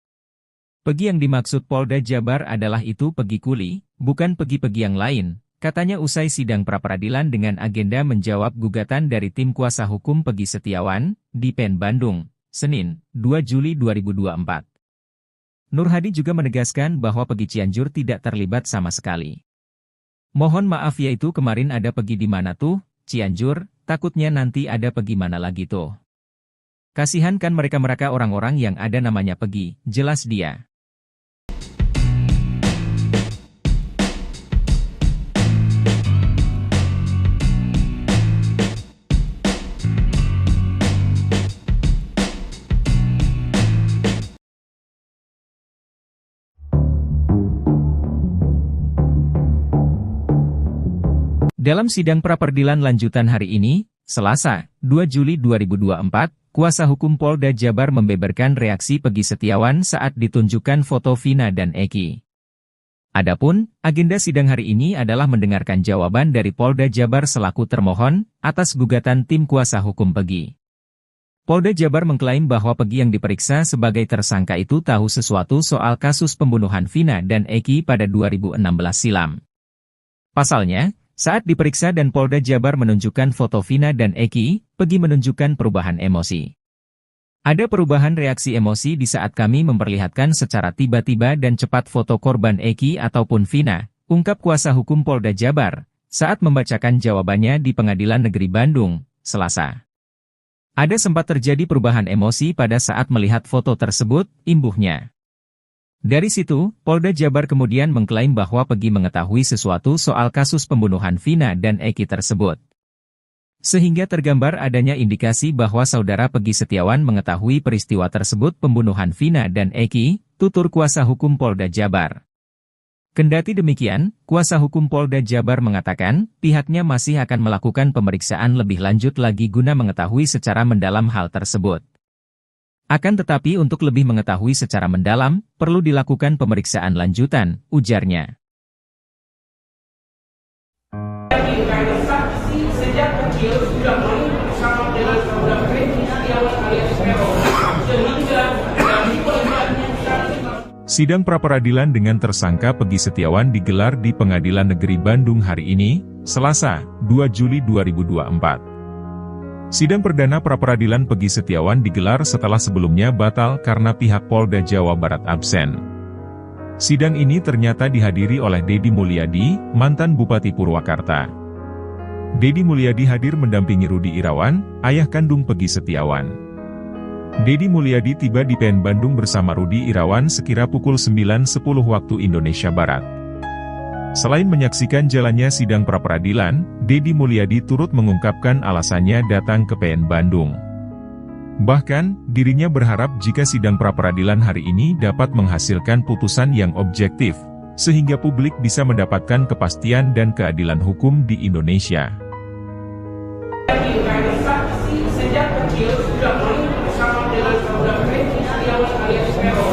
Peggy yang dimaksud Polda Jabar adalah itu Peggy Kuli, bukan Peggy yang lain, katanya usai sidang pra-peradilan dengan agenda menjawab gugatan dari tim kuasa hukum Peggy Setiawan, di PN Bandung, Senin, 2 Juli 2024. Nur Hadi juga menegaskan bahwa Peggy Cianjur tidak terlibat sama sekali. Mohon maaf yaitu kemarin ada Peggy di mana tuh, Cianjur, takutnya nanti ada Peggy mana lagi tuh. Kasihan kan mereka orang-orang yang ada namanya Peggy, jelas dia. Dalam sidang pra-peradilan lanjutan hari ini, Selasa, 2 Juli 2024, kuasa hukum Polda Jabar membeberkan reaksi Peggy Setiawan saat ditunjukkan foto Vina dan Eki. Adapun, agenda sidang hari ini adalah mendengarkan jawaban dari Polda Jabar selaku termohon atas gugatan tim kuasa hukum Peggy. Polda Jabar mengklaim bahwa Peggy yang diperiksa sebagai tersangka itu tahu sesuatu soal kasus pembunuhan Vina dan Eki pada 2016 silam. Pasalnya, saat diperiksa dan Polda Jabar menunjukkan foto Vina dan Eki, Peggy menunjukkan perubahan emosi. Ada perubahan reaksi emosi di saat kami memperlihatkan secara tiba-tiba dan cepat foto korban Eki ataupun Vina, ungkap kuasa hukum Polda Jabar, saat membacakan jawabannya di Pengadilan Negeri Bandung, Selasa. Ada sempat terjadi perubahan emosi pada saat melihat foto tersebut, imbuhnya. Dari situ, Polda Jabar kemudian mengklaim bahwa Peggy mengetahui sesuatu soal kasus pembunuhan Vina dan Eki tersebut. Sehingga tergambar adanya indikasi bahwa saudara Peggy Setiawan mengetahui peristiwa tersebut pembunuhan Vina dan Eki, tutur kuasa hukum Polda Jabar. Kendati demikian, kuasa hukum Polda Jabar mengatakan, pihaknya masih akan melakukan pemeriksaan lebih lanjut lagi guna mengetahui secara mendalam hal tersebut. Akan tetapi untuk lebih mengetahui secara mendalam, perlu dilakukan pemeriksaan lanjutan, ujarnya. Karena saksi sejak kecil sudah main bersama dengan saudara Peggy Setiawan alias Peron, sehingga dari pelibatannya Sidang pra-peradilan dengan tersangka Peggy Setiawan digelar di Pengadilan Negeri Bandung hari ini, Selasa, 2 Juli 2024. Sidang perdana pra-peradilan Peggy Setiawan digelar setelah sebelumnya batal karena pihak Polda Jawa Barat absen. Sidang ini ternyata dihadiri oleh Deddy Mulyadi, mantan Bupati Purwakarta. Deddy Mulyadi hadir mendampingi Rudi Irawan, ayah kandung Peggy Setiawan. Deddy Mulyadi tiba di PN Bandung bersama Rudi Irawan sekira pukul 9.10 waktu Indonesia Barat. Selain menyaksikan jalannya sidang pra-peradilan, Deddy Mulyadi turut mengungkapkan alasannya datang ke PN Bandung. Bahkan, dirinya berharap jika sidang pra-peradilan hari ini dapat menghasilkan putusan yang objektif, sehingga publik bisa mendapatkan kepastian dan keadilan hukum di Indonesia. karena saksi sejak kecil sudah main bersama dengan saudara Peggy Setiawan alias Peron,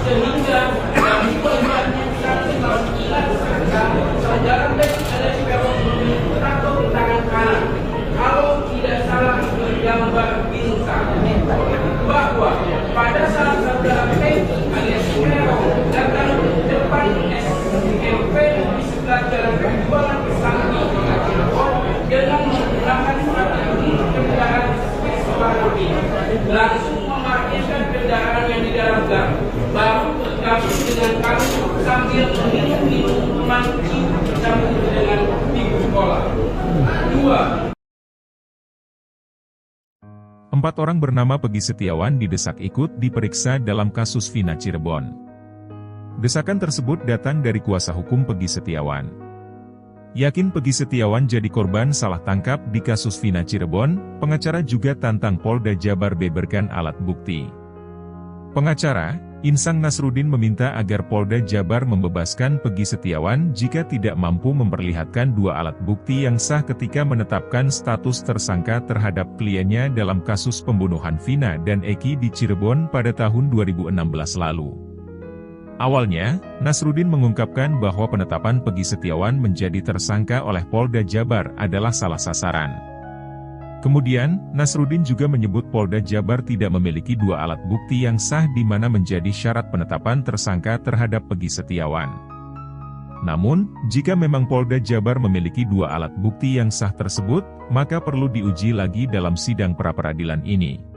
sehingga dari pelibatannya saudara Peggy alias Peron memiliki tato di tangan kanan. Kalau tidak salah bergambar bintang, bahwa pada saat saudara Peggy alias Peron datang ke depan SMP di sebelah jalan penjualan Kesambi, dengan menggunakan strategi kendaraan Vespa langsung memarkirkan kendaraan yang di dalam gang, baru bergabung dengan kami sambil minum minuman dicampur dengan minggu sekolah. 2. 4 orang bernama Peggy Setiawan didesak ikut diperiksa dalam kasus Vina Cirebon. Desakan tersebut datang dari kuasa hukum Peggy Setiawan. Yakin Peggy Setiawan jadi korban salah tangkap di kasus Vina Cirebon, pengacara juga tantang Polda Jabar beberkan alat bukti. Pengacara, Insang Nasruddin meminta agar Polda Jabar membebaskan Peggy Setiawan jika tidak mampu memperlihatkan 2 alat bukti yang sah ketika menetapkan status tersangka terhadap kliennya dalam kasus pembunuhan Vina dan Eki di Cirebon pada tahun 2016 lalu. Awalnya, Nasruddin mengungkapkan bahwa penetapan Peggy Setiawan menjadi tersangka oleh Polda Jabar adalah salah sasaran. Kemudian, Nasruddin juga menyebut Polda Jabar tidak memiliki 2 alat bukti yang sah di mana menjadi syarat penetapan tersangka terhadap Peggy Setiawan. Namun, jika memang Polda Jabar memiliki 2 alat bukti yang sah tersebut, maka perlu diuji lagi dalam sidang pra-peradilan ini.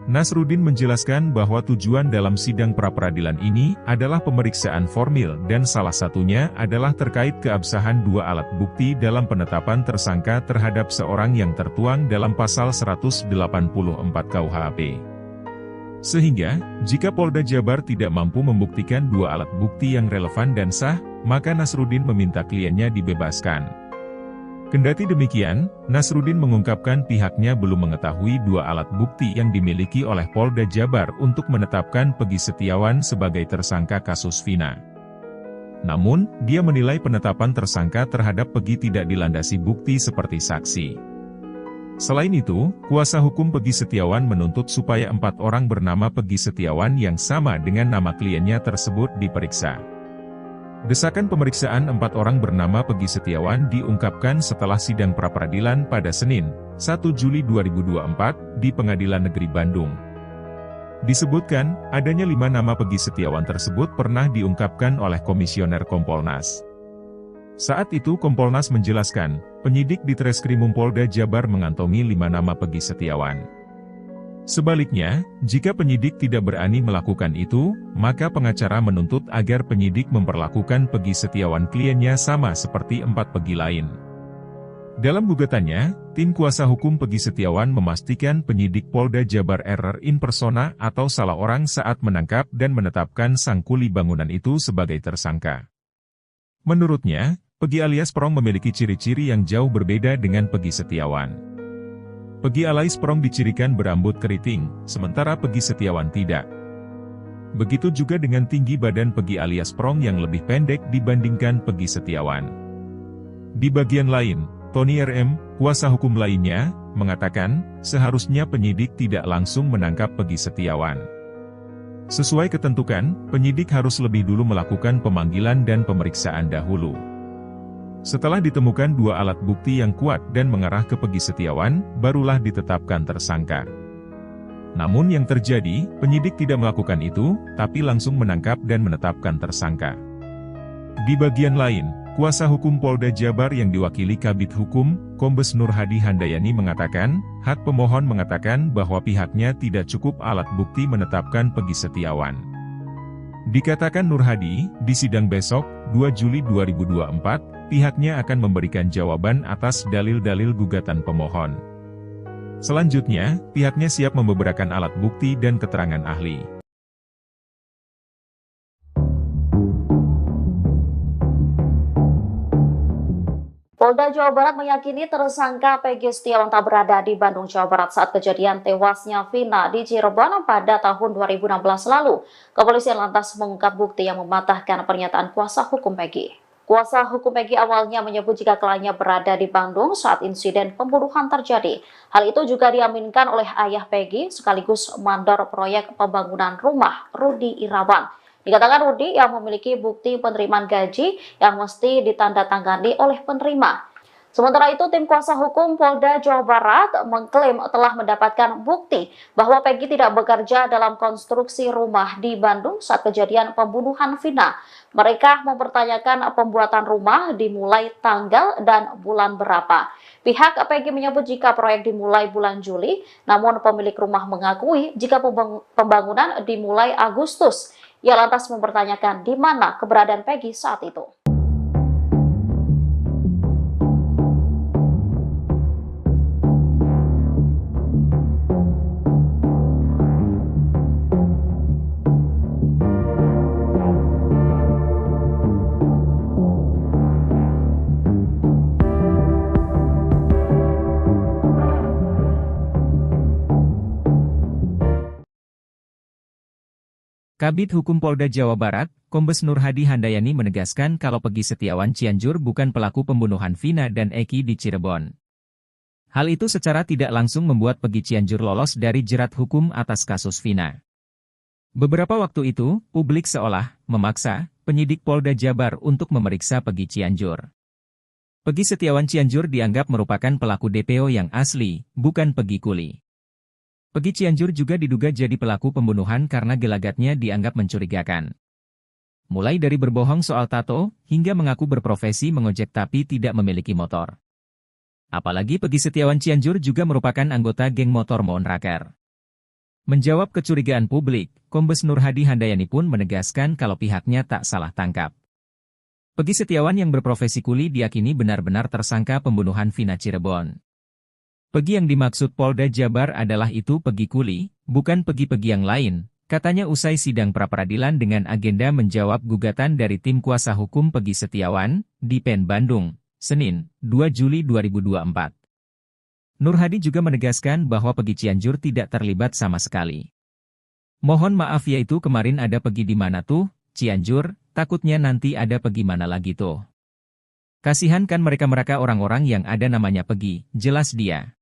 Nasruddin menjelaskan bahwa tujuan dalam sidang pra-peradilan ini adalah pemeriksaan formil dan salah satunya adalah terkait keabsahan 2 alat bukti dalam penetapan tersangka terhadap seorang yang tertuang dalam pasal 184 KUHP. Sehingga, jika Polda Jabar tidak mampu membuktikan 2 alat bukti yang relevan dan sah, maka Nasruddin meminta kliennya dibebaskan. Kendati demikian, Nasruddin mengungkapkan pihaknya belum mengetahui 2 alat bukti yang dimiliki oleh Polda Jabar untuk menetapkan Peggy Setiawan sebagai tersangka kasus Vina. Namun, dia menilai penetapan tersangka terhadap Peggy tidak dilandasi bukti seperti saksi. Selain itu, kuasa hukum Peggy Setiawan menuntut supaya 4 orang bernama Peggy Setiawan yang sama dengan nama kliennya tersebut diperiksa. Desakan pemeriksaan 4 orang bernama Peggy Setiawan diungkapkan setelah sidang pra-peradilan pada Senin, 1 Juli 2024, di Pengadilan Negeri Bandung. Disebutkan, adanya 5 nama Peggy Setiawan tersebut pernah diungkapkan oleh Komisioner Kompolnas. Saat itu Kompolnas menjelaskan, penyidik di Treskrimum Polda Jabar mengantongi 5 nama Peggy Setiawan. Sebaliknya, jika penyidik tidak berani melakukan itu, maka pengacara menuntut agar penyidik memperlakukan Peggy Setiawan kliennya sama seperti 4 Peggy lain. Dalam gugatannya, tim kuasa hukum Peggy Setiawan memastikan penyidik Polda Jabar error in persona atau salah orang saat menangkap dan menetapkan sang kuli bangunan itu sebagai tersangka. Menurutnya, Peggy alias Prong memiliki ciri-ciri yang jauh berbeda dengan Peggy Setiawan. Peggy alias Prong dicirikan berambut keriting, sementara Peggy Setiawan tidak. Begitu juga dengan tinggi badan Peggy alias Prong yang lebih pendek dibandingkan Peggy Setiawan. Di bagian lain, Tony RM, kuasa hukum lainnya, mengatakan, seharusnya penyidik tidak langsung menangkap Peggy Setiawan. Sesuai ketentuan, penyidik harus lebih dulu melakukan pemanggilan dan pemeriksaan dahulu. Setelah ditemukan 2 alat bukti yang kuat dan mengarah ke Peggy Setiawan, barulah ditetapkan tersangka. Namun yang terjadi, penyidik tidak melakukan itu, tapi langsung menangkap dan menetapkan tersangka. Di bagian lain, kuasa hukum Polda Jabar yang diwakili Kabid Hukum, Kombes Nur Hadi Handayani mengatakan, hak pemohon mengatakan bahwa pihaknya tidak cukup alat bukti menetapkan Peggy Setiawan. Dikatakan Nur Hadi, di sidang besok, 2 Juli 2024, pihaknya akan memberikan jawaban atas dalil-dalil gugatan pemohon. Selanjutnya, pihaknya siap membeberkan alat bukti dan keterangan ahli. Polda Jawa Barat meyakini tersangka Peggy Setiawan tak berada di Bandung, Jawa Barat saat kejadian tewasnya Vina di Cirebon pada tahun 2016 lalu. Kepolisian lantas mengungkap bukti yang mematahkan pernyataan kuasa hukum Peggy. Kuasa hukum Peggy awalnya menyebut jika kliennya berada di Bandung saat insiden pembunuhan terjadi. Hal itu juga diaminkan oleh ayah Peggy sekaligus mandor proyek pembangunan rumah, Rudi Irawan. Dikatakan Rudi yang memiliki bukti penerimaan gaji yang mesti ditandatangani oleh penerima. Sementara itu, tim kuasa hukum Polda Jawa Barat mengklaim telah mendapatkan bukti bahwa Peggy tidak bekerja dalam konstruksi rumah di Bandung saat kejadian pembunuhan Vina. Mereka mempertanyakan pembuatan rumah dimulai tanggal dan bulan berapa. Pihak Peggy menyebut jika proyek dimulai bulan Juli, namun pemilik rumah mengakui jika pembangunan dimulai Agustus. Ia lantas mempertanyakan di mana keberadaan Peggy saat itu. Kabid Hukum Polda Jawa Barat, Kombes Nur Hadi Handayani menegaskan kalau Peggy Setiawan Cianjur bukan pelaku pembunuhan Vina dan Eki di Cirebon. Hal itu secara tidak langsung membuat Peggy Cianjur lolos dari jerat hukum atas kasus Vina. Beberapa waktu itu, publik seolah memaksa penyidik Polda Jabar untuk memeriksa Peggy Cianjur. Peggy Setiawan Cianjur dianggap merupakan pelaku DPO yang asli, bukan Peggy Kuli. Peggy Cianjur juga diduga jadi pelaku pembunuhan karena gelagatnya dianggap mencurigakan. Mulai dari berbohong soal tato, hingga mengaku berprofesi mengojek tapi tidak memiliki motor. Apalagi Peggy Setiawan Cianjur juga merupakan anggota geng motor Monraker. Menjawab kecurigaan publik, Kombes Nur Hadi Handayani pun menegaskan kalau pihaknya tak salah tangkap. Peggy Setiawan yang berprofesi kuli diyakini benar-benar tersangka pembunuhan Vina Cirebon. Peggy yang dimaksud Polda Jabar adalah itu Peggy Kuli, bukan Peggy-Peggy yang lain, katanya usai sidang pra-peradilan dengan agenda menjawab gugatan dari tim kuasa hukum Peggy Setiawan, di PN Bandung, Senin, 2 Juli 2024. Nur Hadi juga menegaskan bahwa Peggy Cianjur tidak terlibat sama sekali. Mohon maaf yaitu kemarin ada Peggy di mana tuh, Cianjur, takutnya nanti ada Peggy mana lagi tuh. Kasihan kan mereka-mereka orang-orang yang ada namanya Peggy, jelas dia.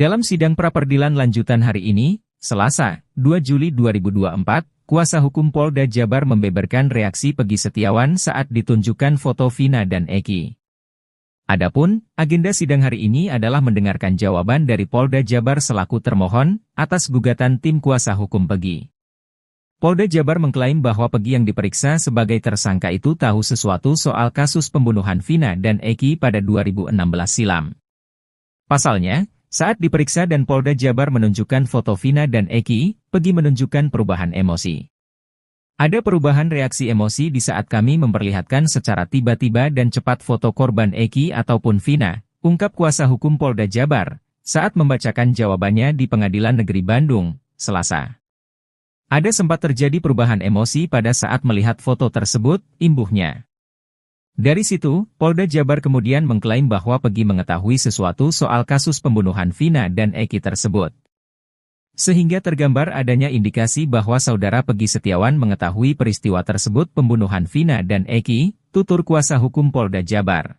Dalam sidang pra-peradilan lanjutan hari ini, Selasa, 2 Juli 2024, kuasa hukum Polda Jabar membeberkan reaksi Peggy Setiawan saat ditunjukkan foto Vina dan Eki. Adapun, agenda sidang hari ini adalah mendengarkan jawaban dari Polda Jabar selaku termohon atas gugatan tim kuasa hukum Peggy. Polda Jabar mengklaim bahwa Peggy yang diperiksa sebagai tersangka itu tahu sesuatu soal kasus pembunuhan Vina dan Eki pada 2016 silam. Pasalnya, saat diperiksa dan Polda Jabar menunjukkan foto Vina dan Eki, Peggy menunjukkan perubahan emosi. Ada perubahan reaksi emosi di saat kami memperlihatkan secara tiba-tiba dan cepat foto korban Eki ataupun Vina, ungkap kuasa hukum Polda Jabar, saat membacakan jawabannya di Pengadilan Negeri Bandung, Selasa. Ada sempat terjadi perubahan emosi pada saat melihat foto tersebut, imbuhnya. Dari situ, Polda Jabar kemudian mengklaim bahwa Peggy mengetahui sesuatu soal kasus pembunuhan Vina dan Eki tersebut. Sehingga tergambar adanya indikasi bahwa saudara Peggy Setiawan mengetahui peristiwa tersebut pembunuhan Vina dan Eki, tutur kuasa hukum Polda Jabar.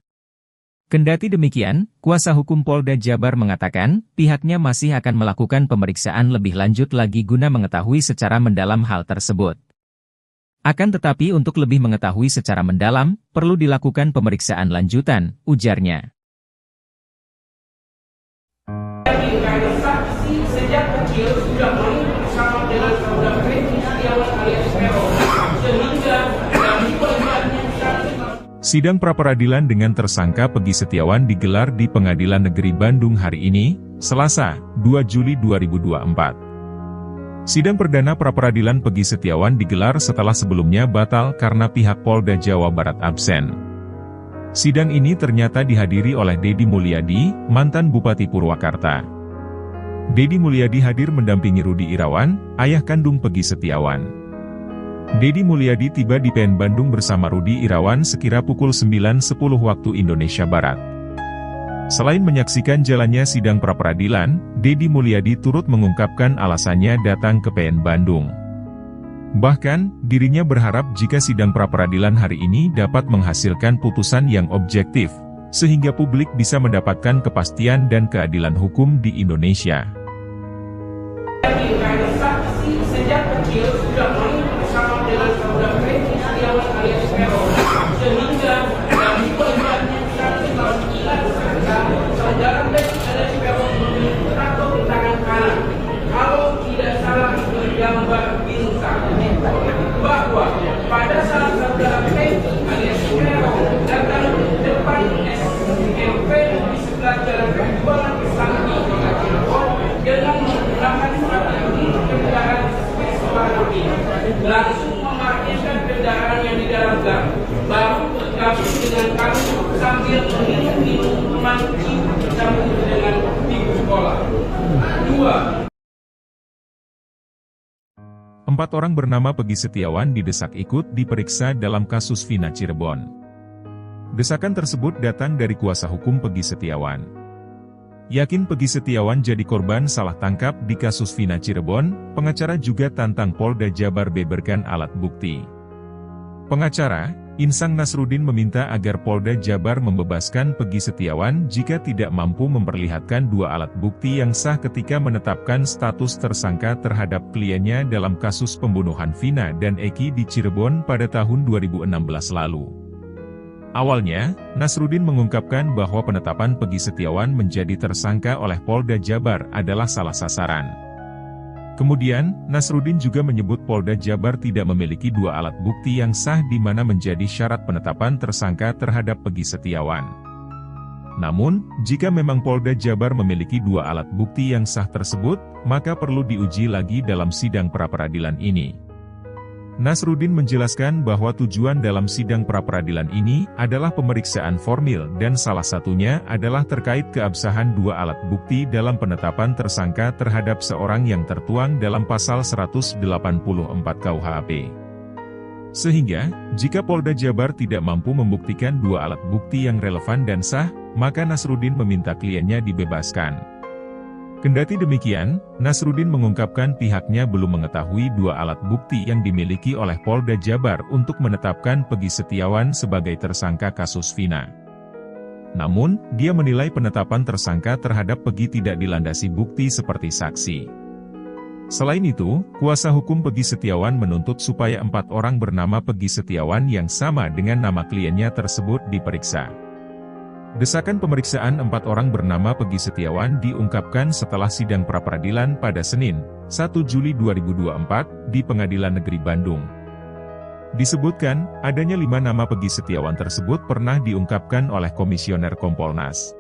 Kendati demikian, kuasa hukum Polda Jabar mengatakan, pihaknya masih akan melakukan pemeriksaan lebih lanjut lagi guna mengetahui secara mendalam hal tersebut. Akan tetapi untuk lebih mengetahui secara mendalam, perlu dilakukan pemeriksaan lanjutan, ujarnya. Karena saksi sejak kecil sudah main bersama dengan saudara Peggy Setiawan alias Peron, sehingga dari korbannya Sidang pra-peradilan dengan tersangka Peggy Setiawan digelar di Pengadilan Negeri Bandung hari ini, Selasa, 2 Juli 2024. Sidang perdana pra-peradilan Peggy Setiawan digelar setelah sebelumnya batal karena pihak Polda Jawa Barat absen. Sidang ini ternyata dihadiri oleh Deddy Mulyadi, mantan Bupati Purwakarta. Deddy Mulyadi hadir mendampingi Rudi Irawan, ayah kandung Peggy Setiawan. Deddy Mulyadi tiba di PN Bandung bersama Rudi Irawan sekira pukul 9.10 waktu Indonesia Barat. Selain menyaksikan jalannya sidang pra-peradilan, Deddy Mulyadi turut mengungkapkan alasannya datang ke PN Bandung. Bahkan, dirinya berharap jika sidang pra-peradilan hari ini dapat menghasilkan putusan yang objektif, sehingga publik bisa mendapatkan kepastian dan keadilan hukum di Indonesia. karena saksi sejak kecil sudah main bersama dengan saudara Peggy Setiawan alias Peron, sehingga dari korbannya saudara Peggy alias Peron memiliki tato di tangan kanan. Kalau tidak salah bergambar bintang, bahwa pada saat saudara Peggy alias Peron datang ke depan SMP di sebelah jalan perjuangan Sakti Cirebon dengan menggunakan strategi kendaraan Vespa langsung memarkirkan kendaraannya di dalam gang, baru bergabung dengan kami sambil minum minuman bersama dengan ibu sekolah. 4 orang bernama Peggy Setiawan didesak ikut diperiksa dalam kasus Vina Cirebon. Desakan tersebut datang dari kuasa hukum Peggy Setiawan. Yakin Peggy Setiawan jadi korban salah tangkap di kasus Vina Cirebon, pengacara juga tantang Polda Jabar beberkan alat bukti. Pengacara, Insang Nasruddin meminta agar Polda Jabar membebaskan Peggy Setiawan jika tidak mampu memperlihatkan 2 alat bukti yang sah ketika menetapkan status tersangka terhadap kliennya dalam kasus pembunuhan Vina dan Eki di Cirebon pada tahun 2016 lalu. Awalnya, Nasruddin mengungkapkan bahwa penetapan Peggy Setiawan menjadi tersangka oleh Polda Jabar adalah salah sasaran. Kemudian, Nasruddin juga menyebut Polda Jabar tidak memiliki 2 alat bukti yang sah di mana menjadi syarat penetapan tersangka terhadap Peggy Setiawan. Namun, jika memang Polda Jabar memiliki 2 alat bukti yang sah tersebut, maka perlu diuji lagi dalam sidang pra-peradilan ini. Nasruddin menjelaskan bahwa tujuan dalam sidang pra-peradilan ini adalah pemeriksaan formil dan salah satunya adalah terkait keabsahan 2 alat bukti dalam penetapan tersangka terhadap seorang yang tertuang dalam pasal 184 KUHP. Sehingga, jika Polda Jabar tidak mampu membuktikan 2 alat bukti yang relevan dan sah, maka Nasruddin meminta kliennya dibebaskan. Kendati demikian, Nasruddin mengungkapkan pihaknya belum mengetahui 2 alat bukti yang dimiliki oleh Polda Jabar untuk menetapkan Peggy Setiawan sebagai tersangka kasus Vina. Namun, dia menilai penetapan tersangka terhadap Peggy tidak dilandasi bukti seperti saksi. Selain itu, kuasa hukum Peggy Setiawan menuntut supaya 4 orang bernama Peggy Setiawan yang sama dengan nama kliennya tersebut diperiksa. Desakan pemeriksaan 4 orang bernama Peggy Setiawan diungkapkan setelah sidang pra-peradilan pada Senin, 1 Juli 2024, di Pengadilan Negeri Bandung. Disebutkan, adanya 5 nama Peggy Setiawan tersebut pernah diungkapkan oleh Komisioner Kompolnas.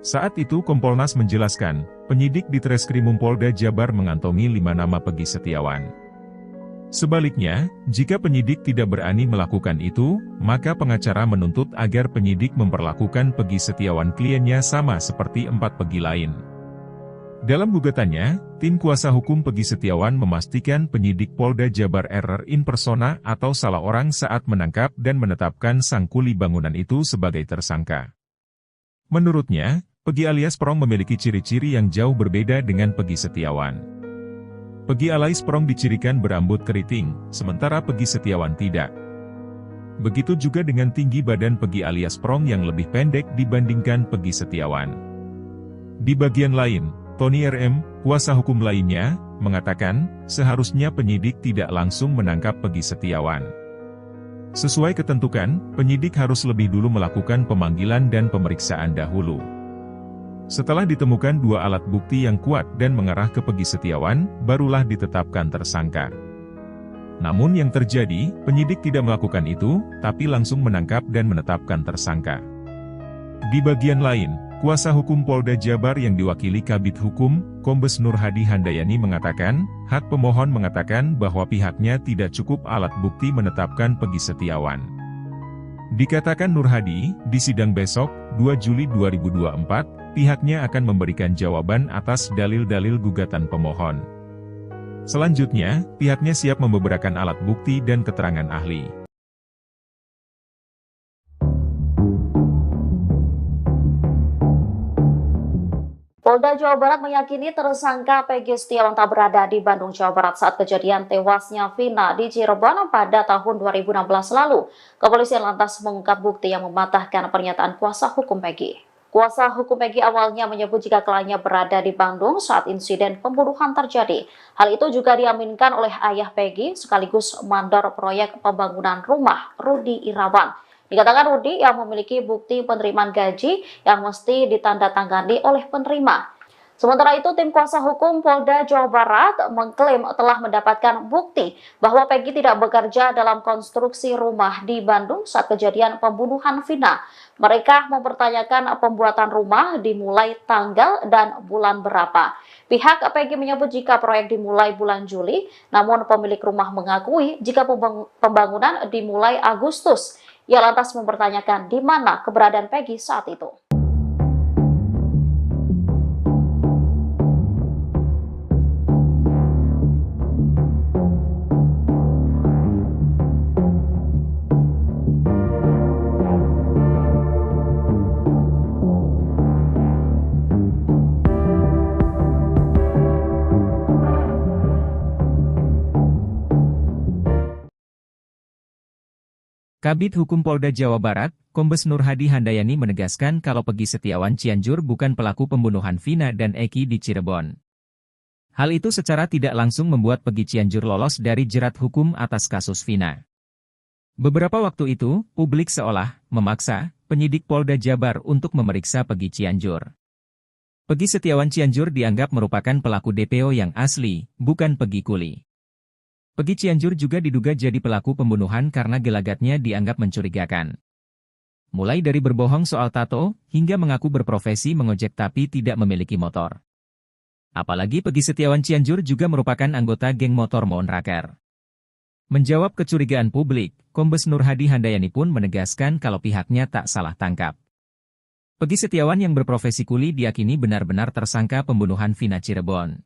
Saat itu Kompolnas menjelaskan, penyidik di Treskrimum Polda Jabar mengantongi 5 nama Peggy Setiawan. Sebaliknya, jika penyidik tidak berani melakukan itu, maka pengacara menuntut agar penyidik memperlakukan Peggy Setiawan kliennya sama seperti 4 Peggy lain. Dalam gugatannya, tim kuasa hukum Peggy Setiawan memastikan penyidik Polda Jabar error in persona atau salah orang saat menangkap dan menetapkan sang kuli bangunan itu sebagai tersangka. Menurutnya, Peggy alias Prong memiliki ciri-ciri yang jauh berbeda dengan Peggy Setiawan. Peggy alias Prong dicirikan berambut keriting, sementara Peggy Setiawan tidak. Begitu juga dengan tinggi badan Peggy alias Prong yang lebih pendek dibandingkan Peggy Setiawan. Di bagian lain, Tony RM, kuasa hukum lainnya, mengatakan, seharusnya penyidik tidak langsung menangkap Peggy Setiawan. Sesuai ketentuan, penyidik harus lebih dulu melakukan pemanggilan dan pemeriksaan dahulu. Setelah ditemukan 2 alat bukti yang kuat dan mengarah ke Peggy Setiawan, barulah ditetapkan tersangka. Namun yang terjadi, penyidik tidak melakukan itu, tapi langsung menangkap dan menetapkan tersangka. Di bagian lain, kuasa hukum Polda Jabar yang diwakili Kabid Hukum, Kombes Nur Hadi Handayani mengatakan, hak pemohon mengatakan bahwa pihaknya tidak cukup alat bukti menetapkan Peggy Setiawan. Dikatakan Nur Hadi, di sidang besok, 2 Juli 2024, pihaknya akan memberikan jawaban atas dalil-dalil gugatan pemohon. Selanjutnya, pihaknya siap membeberkan alat bukti dan keterangan ahli. Polda Jawa Barat meyakini tersangka Peggy Setiawan tak berada di Bandung, Jawa Barat saat kejadian tewasnya Vina di Cirebon pada tahun 2016 lalu. Kepolisian lantas mengungkap bukti yang mematahkan pernyataan kuasa hukum Peggy. Kuasa hukum Peggy awalnya menyebut jika kliennya berada di Bandung saat insiden pembunuhan terjadi. Hal itu juga diaminkan oleh ayah Peggy sekaligus mandor proyek pembangunan rumah, Rudi Irawan. Dikatakan Rudi yang memiliki bukti penerimaan gaji yang mesti ditandatangani oleh penerima. Sementara itu, tim kuasa hukum Polda Jawa Barat mengklaim telah mendapatkan bukti bahwa Peggy tidak bekerja dalam konstruksi rumah di Bandung saat kejadian pembunuhan Vina. Mereka mempertanyakan pembuatan rumah dimulai tanggal dan bulan berapa. Pihak Peggy menyebut jika proyek dimulai bulan Juli, namun pemilik rumah mengakui jika pembangunan dimulai Agustus. Ia lantas mempertanyakan di mana keberadaan Peggy saat itu. Kabid Hukum Polda Jawa Barat, Kombes Nur Hadi Handayani menegaskan kalau Peggy Setiawan Cianjur bukan pelaku pembunuhan Vina dan Eki di Cirebon. Hal itu secara tidak langsung membuat Peggy Cianjur lolos dari jerat hukum atas kasus Vina. Beberapa waktu itu, publik seolah memaksa penyidik Polda Jabar untuk memeriksa Peggy Cianjur. Peggy Setiawan Cianjur dianggap merupakan pelaku DPO yang asli, bukan Peggy Kuli. Peggy Cianjur juga diduga jadi pelaku pembunuhan karena gelagatnya dianggap mencurigakan. Mulai dari berbohong soal tato, hingga mengaku berprofesi mengojek tapi tidak memiliki motor. Apalagi Peggy Setiawan Cianjur juga merupakan anggota geng motor Monraker. Menjawab kecurigaan publik, Kombes Nur Hadi Handayani pun menegaskan kalau pihaknya tak salah tangkap. Peggy Setiawan yang berprofesi kuli diyakini benar-benar tersangka pembunuhan Vina Cirebon.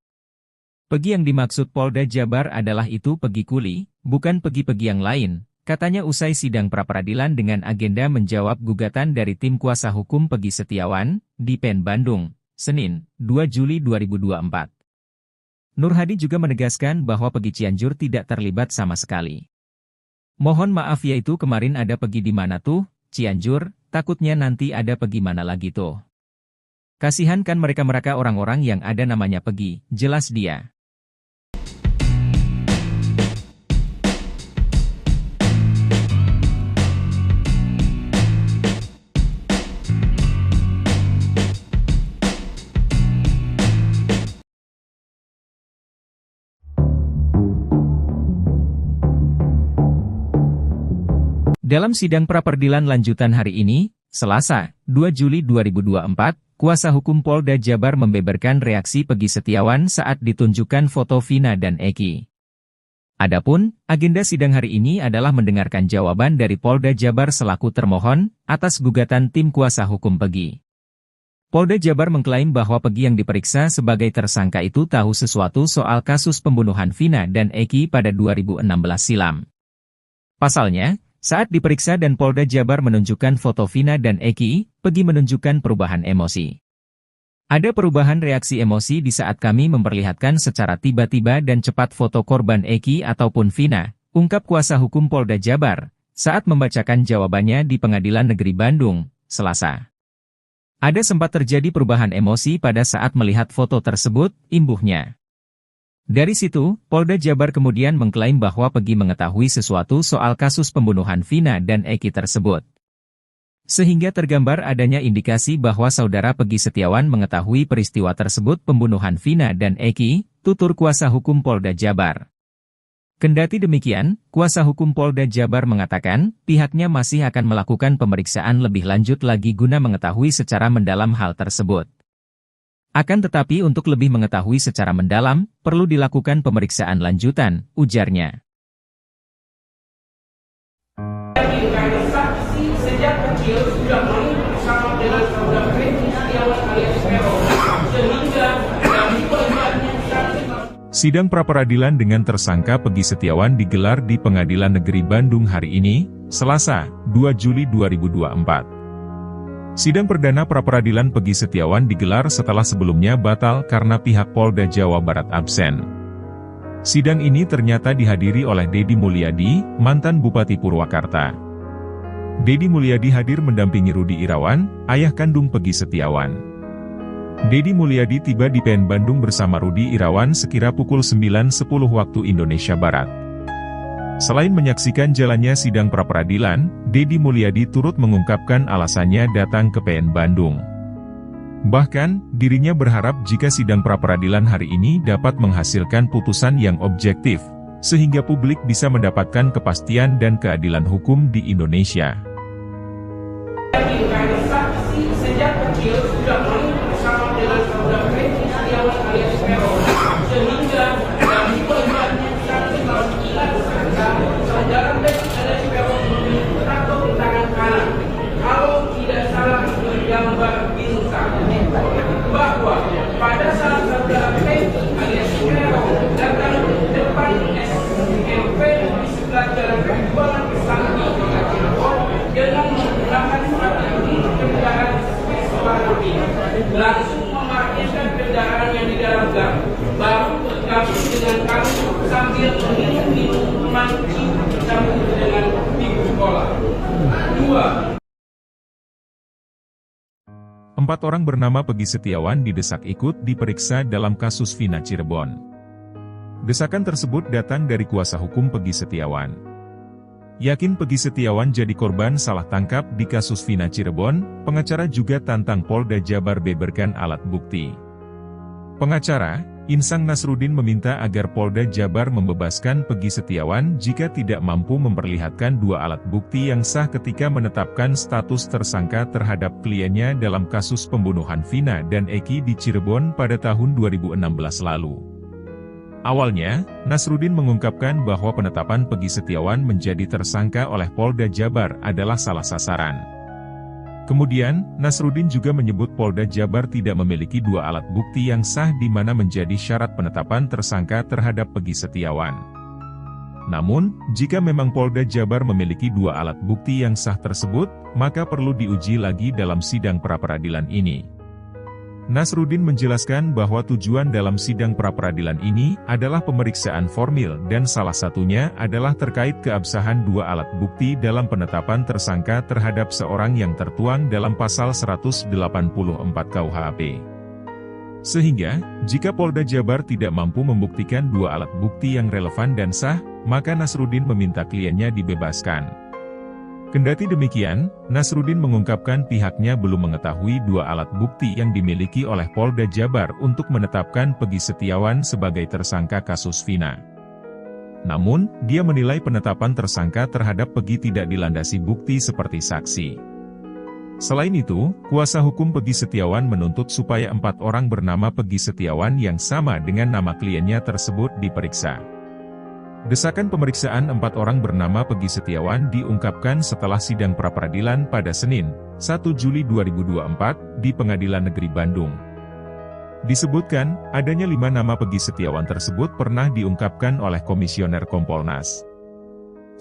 Peggy yang dimaksud Polda Jabar adalah itu Peggy Kuli, bukan Peggy-Peggy yang lain, katanya usai sidang pra-peradilan dengan agenda menjawab gugatan dari tim kuasa hukum Peggy Setiawan, di PN Bandung, Senin, 2 Juli 2024. Nur Hadi juga menegaskan bahwa Peggy Cianjur tidak terlibat sama sekali. Mohon maaf yaitu kemarin ada Peggy di mana tuh, Cianjur, takutnya nanti ada Peggy mana lagi tuh. Kasihan kan mereka-mereka orang-orang yang ada namanya Peggy, jelas dia. Dalam sidang pra-peradilan lanjutan hari ini, Selasa, 2 Juli 2024, kuasa hukum Polda Jabar membeberkan reaksi Peggy Setiawan saat ditunjukkan foto Vina dan Eki. Adapun, agenda sidang hari ini adalah mendengarkan jawaban dari Polda Jabar selaku termohon atas gugatan tim kuasa hukum Peggy. Polda Jabar mengklaim bahwa Peggy yang diperiksa sebagai tersangka itu tahu sesuatu soal kasus pembunuhan Vina dan Eki pada 2016 silam. Pasalnya, saat diperiksa dan Polda Jabar menunjukkan foto Vina dan Eki, Peggy menunjukkan perubahan emosi. Ada perubahan reaksi emosi di saat kami memperlihatkan secara tiba-tiba dan cepat foto korban Eki ataupun Vina, ungkap kuasa hukum Polda Jabar, saat membacakan jawabannya di Pengadilan Negeri Bandung, Selasa. Ada sempat terjadi perubahan emosi pada saat melihat foto tersebut, imbuhnya. Dari situ, Polda Jabar kemudian mengklaim bahwa Peggy mengetahui sesuatu soal kasus pembunuhan Vina dan Eki tersebut. Sehingga tergambar adanya indikasi bahwa saudara Peggy Setiawan mengetahui peristiwa tersebut pembunuhan Vina dan Eki, tutur kuasa hukum Polda Jabar. Kendati demikian, kuasa hukum Polda Jabar mengatakan, pihaknya masih akan melakukan pemeriksaan lebih lanjut lagi guna mengetahui secara mendalam hal tersebut. Akan tetapi untuk lebih mengetahui secara mendalam, perlu dilakukan pemeriksaan lanjutan, ujarnya. Saksi sejak kecil sudah main bersama dengan saudara Peggy Setiawan alias Peron, sehingga dari pelajarannya Sidang pra-peradilan dengan tersangka Peggy Setiawan digelar di Pengadilan Negeri Bandung hari ini, Selasa, 2 Juli 2024. Sidang perdana pra-peradilan Peggy Setiawan digelar setelah sebelumnya batal karena pihak Polda Jawa Barat absen. Sidang ini ternyata dihadiri oleh Deddy Mulyadi, mantan Bupati Purwakarta. Deddy Mulyadi hadir mendampingi Rudi Irawan, ayah kandung Peggy Setiawan. Deddy Mulyadi tiba di PN Bandung bersama Rudi Irawan sekira pukul 9.10 waktu Indonesia Barat. Selain menyaksikan jalannya sidang pra-peradilan, Deddy Mulyadi turut mengungkapkan alasannya datang ke PN Bandung. Bahkan, dirinya berharap jika sidang pra-peradilan hari ini dapat menghasilkan putusan yang objektif, sehingga publik bisa mendapatkan kepastian dan keadilan hukum di Indonesia. saksi sejak kecil sudah main bersama dengan saudara Peggy Setiawan alias Peron, sehingga dari pelajarannya saudara Peggy alias Peron memiliki tato di tangan kanan. Kalau tidak salah bergambar bintang, bahwa pada saat saudara Peggy alias Peron datang ke depan SMP di sebelah jalan Perjuangan Kesambi dengan menggunakan strategi kendaraan warna biru, langsung memarkirkan kendaraannya di dalam gang, baru bergabung dengan kami sambil minum minuman bersama dengan ibu sekolah. kedua, 4 orang bernama Peggy Setiawan didesak ikut diperiksa dalam kasus Vina Cirebon. Desakan tersebut datang dari kuasa hukum Peggy Setiawan. Yakin Peggy Setiawan jadi korban salah tangkap di kasus Vina Cirebon, pengacara juga tantang Polda Jabar beberkan alat bukti. Pengacara, Insang Nasruddin meminta agar Polda Jabar membebaskan Peggy Setiawan jika tidak mampu memperlihatkan 2 alat bukti yang sah ketika menetapkan status tersangka terhadap kliennya dalam kasus pembunuhan Vina dan Eki di Cirebon pada tahun 2016 lalu. Awalnya, Nasruddin mengungkapkan bahwa penetapan Peggy Setiawan menjadi tersangka oleh Polda Jabar adalah salah sasaran. Kemudian, Nasruddin juga menyebut Polda Jabar tidak memiliki 2 alat bukti yang sah di mana menjadi syarat penetapan tersangka terhadap Peggy Setiawan. Namun, jika memang Polda Jabar memiliki 2 alat bukti yang sah tersebut, maka perlu diuji lagi dalam sidang pra-peradilan ini. Nasruddin menjelaskan bahwa tujuan dalam sidang pra-peradilan ini adalah pemeriksaan formil dan salah satunya adalah terkait keabsahan 2 alat bukti dalam penetapan tersangka terhadap seorang yang tertuang dalam pasal 184 KUHP. Sehingga, jika Polda Jabar tidak mampu membuktikan 2 alat bukti yang relevan dan sah, maka Nasruddin meminta kliennya dibebaskan. Kendati demikian, Nasruddin mengungkapkan pihaknya belum mengetahui 2 alat bukti yang dimiliki oleh Polda Jabar untuk menetapkan Peggy Setiawan sebagai tersangka kasus Vina. Namun, dia menilai penetapan tersangka terhadap Peggy tidak dilandasi bukti seperti saksi. Selain itu, kuasa hukum Peggy Setiawan menuntut supaya 4 orang bernama Peggy Setiawan yang sama dengan nama kliennya tersebut diperiksa. Desakan pemeriksaan 4 orang bernama Peggy Setiawan diungkapkan setelah sidang pra-peradilan pada Senin, 1 Juli 2024, di Pengadilan Negeri Bandung. Disebutkan, adanya 5 nama Peggy Setiawan tersebut pernah diungkapkan oleh Komisioner Kompolnas.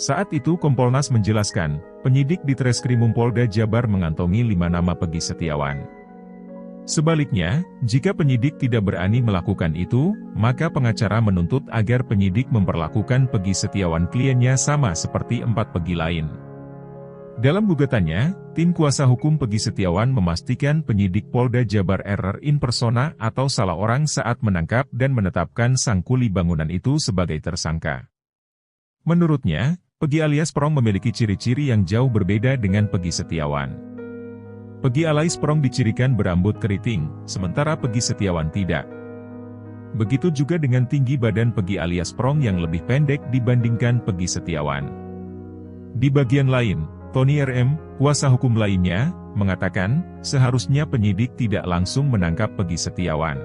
Saat itu Kompolnas menjelaskan, penyidik di Treskrimum Polda Jabar mengantongi 5 nama Peggy Setiawan. Sebaliknya, jika penyidik tidak berani melakukan itu, maka pengacara menuntut agar penyidik memperlakukan Peggy Setiawan kliennya sama seperti 4 Peggy lain. Dalam gugatannya, tim kuasa hukum Peggy Setiawan memastikan penyidik Polda Jabar error in persona atau salah orang saat menangkap dan menetapkan sang kuli bangunan itu sebagai tersangka. Menurutnya, Peggy alias Perong memiliki ciri-ciri yang jauh berbeda dengan Peggy Setiawan. Peggy alias Perong dicirikan berambut keriting, sementara Peggy Setiawan tidak. Begitu juga dengan tinggi badan Peggy alias Perong yang lebih pendek dibandingkan Peggy Setiawan. Di bagian lain, Tony RM, kuasa hukum lainnya, mengatakan, seharusnya penyidik tidak langsung menangkap Peggy Setiawan.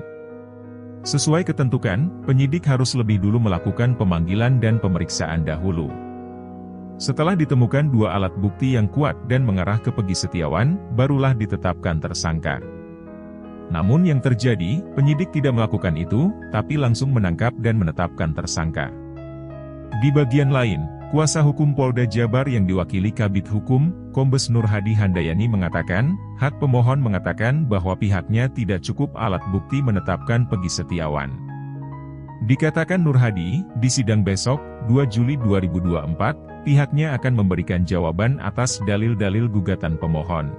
Sesuai ketentuan, penyidik harus lebih dulu melakukan pemanggilan dan pemeriksaan dahulu. Setelah ditemukan 2 alat bukti yang kuat dan mengarah ke Peggy Setiawan, barulah ditetapkan tersangka. Namun yang terjadi, penyidik tidak melakukan itu, tapi langsung menangkap dan menetapkan tersangka. Di bagian lain, kuasa hukum Polda Jabar yang diwakili Kabid Hukum, Kombes Nur Hadi Handayani mengatakan, hak pemohon mengatakan bahwa pihaknya tidak cukup alat bukti menetapkan Peggy Setiawan. Dikatakan Nur Hadi, di sidang besok, 2 Juli 2024, pihaknya akan memberikan jawaban atas dalil-dalil gugatan pemohon.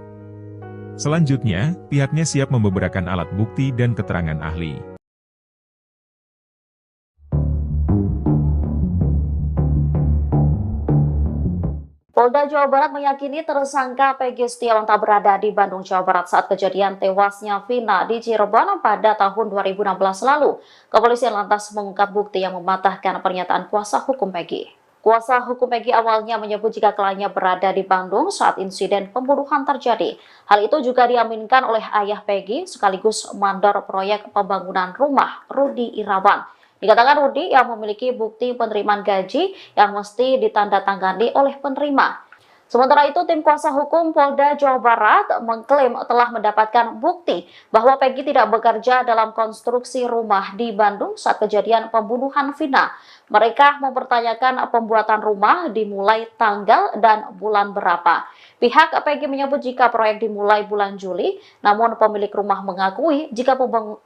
Selanjutnya, pihaknya siap membeberkan alat bukti dan keterangan ahli. Polda Jawa Barat meyakini tersangka Peggy Setiawan tak berada di Bandung, Jawa Barat saat kejadian tewasnya Vina di Cirebon pada tahun 2016 lalu. Kepolisian lantas mengungkap bukti yang mematahkan pernyataan kuasa hukum Peggy. Kuasa hukum Peggy awalnya menyebut jika kliennya berada di Bandung saat insiden pembunuhan terjadi. Hal itu juga diaminkan oleh ayah Peggy sekaligus mandor proyek pembangunan rumah, Rudi Irawan. Dikatakan Rudi yang memiliki bukti penerimaan gaji yang mesti ditandatangani oleh penerima. Sementara itu, tim kuasa hukum Polda Jawa Barat mengklaim telah mendapatkan bukti bahwa Peggy tidak bekerja dalam konstruksi rumah di Bandung saat kejadian pembunuhan Vina. Mereka mempertanyakan pembuatan rumah dimulai tanggal dan bulan berapa. Pihak Peggy menyebut jika proyek dimulai bulan Juli, namun pemilik rumah mengakui jika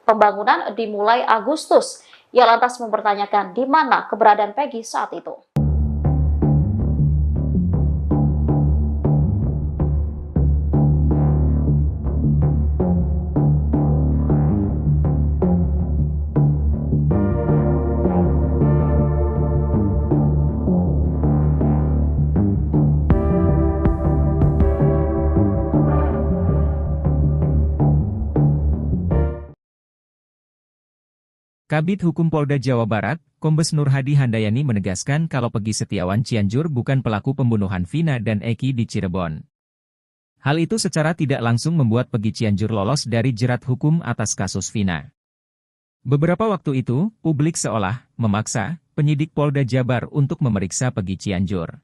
pembangunan dimulai Agustus. Ia lantas mempertanyakan di mana keberadaan Peggy saat itu. Kabid Hukum Polda Jawa Barat, Kombes Nur Hadi Handayani menegaskan kalau Peggy Setiawan Cianjur bukan pelaku pembunuhan Vina dan Eki di Cirebon. Hal itu secara tidak langsung membuat Peggy Cianjur lolos dari jerat hukum atas kasus Vina. Beberapa waktu itu, publik seolah memaksa penyidik Polda Jabar untuk memeriksa Peggy Cianjur.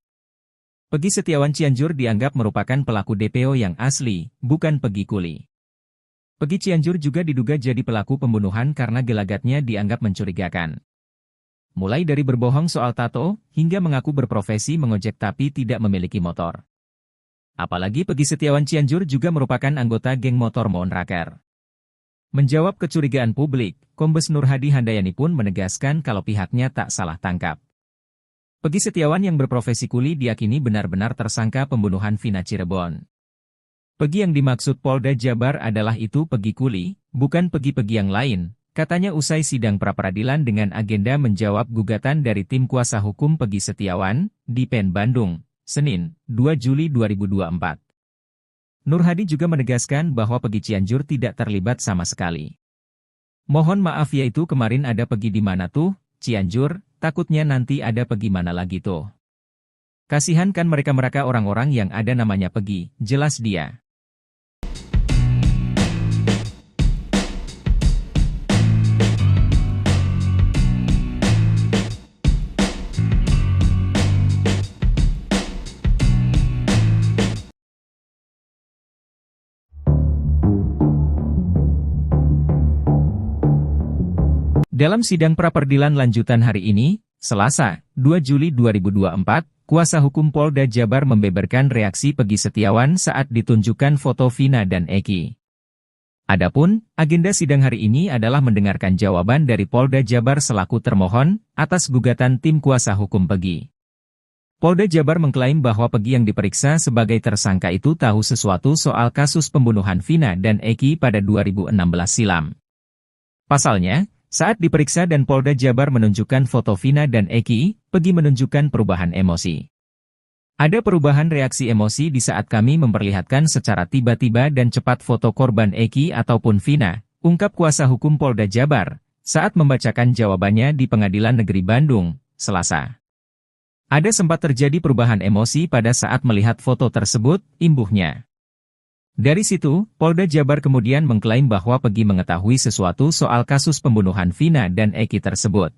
Peggy Setiawan Cianjur dianggap merupakan pelaku DPO yang asli, bukan Peggy Kuli. Peggy Cianjur juga diduga jadi pelaku pembunuhan karena gelagatnya dianggap mencurigakan. Mulai dari berbohong soal tato, hingga mengaku berprofesi mengojek tapi tidak memiliki motor. Apalagi Peggy Setiawan Cianjur juga merupakan anggota geng motor Monraker. Menjawab kecurigaan publik, Kombes Nur Hadi Handayani pun menegaskan kalau pihaknya tak salah tangkap. Peggy Setiawan yang berprofesi kuli diyakini benar-benar tersangka pembunuhan Vina Cirebon. Peggy yang dimaksud Polda Jabar adalah itu Peggy Kuli, bukan Peggy yang lain, katanya usai sidang pra-peradilan dengan agenda menjawab gugatan dari tim kuasa hukum Peggy Setiawan, di PN Bandung, Senin, 2 Juli 2024. Nur Hadi juga menegaskan bahwa Peggy Cianjur tidak terlibat sama sekali. Mohon maaf yaitu kemarin ada Peggy di mana tuh, Cianjur, takutnya nanti ada Peggy mana lagi tuh. Kasihan kan mereka orang-orang yang ada namanya Peggy, jelas dia. Dalam sidang pra-peradilan lanjutan hari ini, Selasa, 2 Juli 2024, kuasa hukum Polda Jabar membeberkan reaksi Peggy Setiawan saat ditunjukkan foto Vina dan Eki. Adapun, agenda sidang hari ini adalah mendengarkan jawaban dari Polda Jabar selaku termohon atas gugatan tim kuasa hukum Peggy. Polda Jabar mengklaim bahwa Peggy yang diperiksa sebagai tersangka itu tahu sesuatu soal kasus pembunuhan Vina dan Eki pada 2016 silam. Pasalnya, saat diperiksa dan Polda Jabar menunjukkan foto Vina dan Eki, Peggy menunjukkan perubahan emosi. Ada perubahan reaksi emosi di saat kami memperlihatkan secara tiba-tiba dan cepat foto korban Eki ataupun Vina, ungkap kuasa hukum Polda Jabar, saat membacakan jawabannya di Pengadilan Negeri Bandung, Selasa. Ada sempat terjadi perubahan emosi pada saat melihat foto tersebut, imbuhnya. Dari situ, Polda Jabar kemudian mengklaim bahwa Peggy mengetahui sesuatu soal kasus pembunuhan Vina dan Eki tersebut.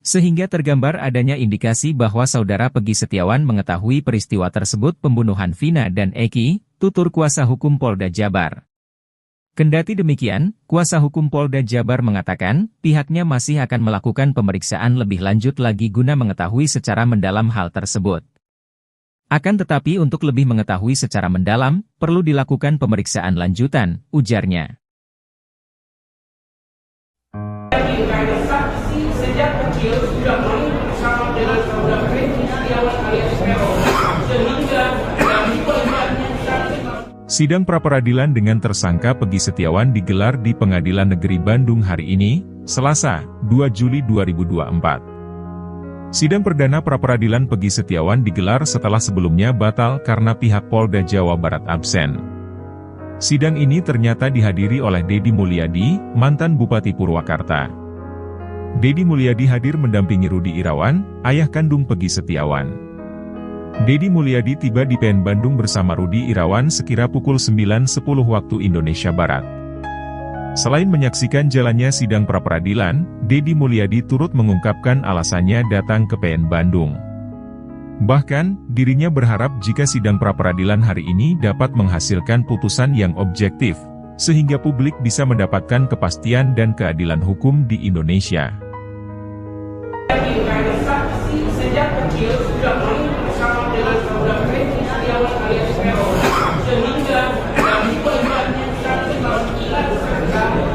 Sehingga tergambar adanya indikasi bahwa saudara Peggy Setiawan mengetahui peristiwa tersebut pembunuhan Vina dan Eki, tutur kuasa hukum Polda Jabar. Kendati demikian, kuasa hukum Polda Jabar mengatakan, pihaknya masih akan melakukan pemeriksaan lebih lanjut lagi guna mengetahui secara mendalam hal tersebut. Akan tetapi untuk lebih mengetahui secara mendalam, perlu dilakukan pemeriksaan lanjutan, ujarnya. Saksi sejak kecil sudah main bersama dengan saudara Peggy Setiawan alias Peron, sehingga dari pelibatannya Sidang pra-peradilan dengan tersangka Peggy Setiawan digelar di Pengadilan Negeri Bandung hari ini, Selasa, 2 Juli 2024. Sidang perdana pra-peradilan Peggy Setiawan digelar setelah sebelumnya batal karena pihak Polda Jawa Barat absen. Sidang ini ternyata dihadiri oleh Deddy Mulyadi, mantan Bupati Purwakarta. Deddy Mulyadi hadir mendampingi Rudi Irawan, ayah kandung Peggy Setiawan. Deddy Mulyadi tiba di PN Bandung bersama Rudi Irawan sekira pukul 9.10 waktu Indonesia Barat. Selain menyaksikan jalannya sidang pra-peradilan, Deddy Mulyadi turut mengungkapkan alasannya datang ke PN Bandung. Bahkan, dirinya berharap jika sidang pra-peradilan hari ini dapat menghasilkan putusan yang objektif, sehingga publik bisa mendapatkan kepastian dan keadilan hukum di Indonesia. saksi sejak kecil sudah main bersama dengan saudara Peggy Setiawan alias Peron, sehingga dari pelibatannya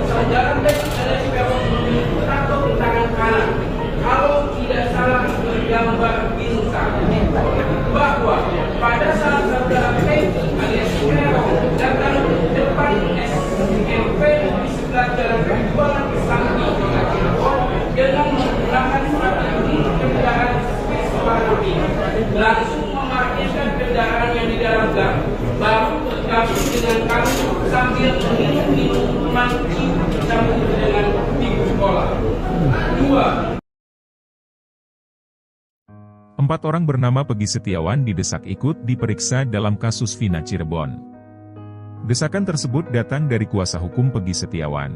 saudara Peggy alias Peron memiliki tato di tangan kanan. Kalau tidak salah bergambar bintang, bahwa pada saat saudara Peggy alias Peron datang ke depan SMP di sebelah jalan penjualan Sakti dengan menggunakan strategi kendaraan warna pink, langsung memarkirkan kendaraan yang di dalam gang, baru bergabung dengan kami sambil minum minuman sambil dengan minggu sekolah. kedua, 4 orang bernama Peggy Setiawan didesak ikut diperiksa dalam kasus Vina Cirebon. Desakan tersebut datang dari kuasa hukum Peggy Setiawan.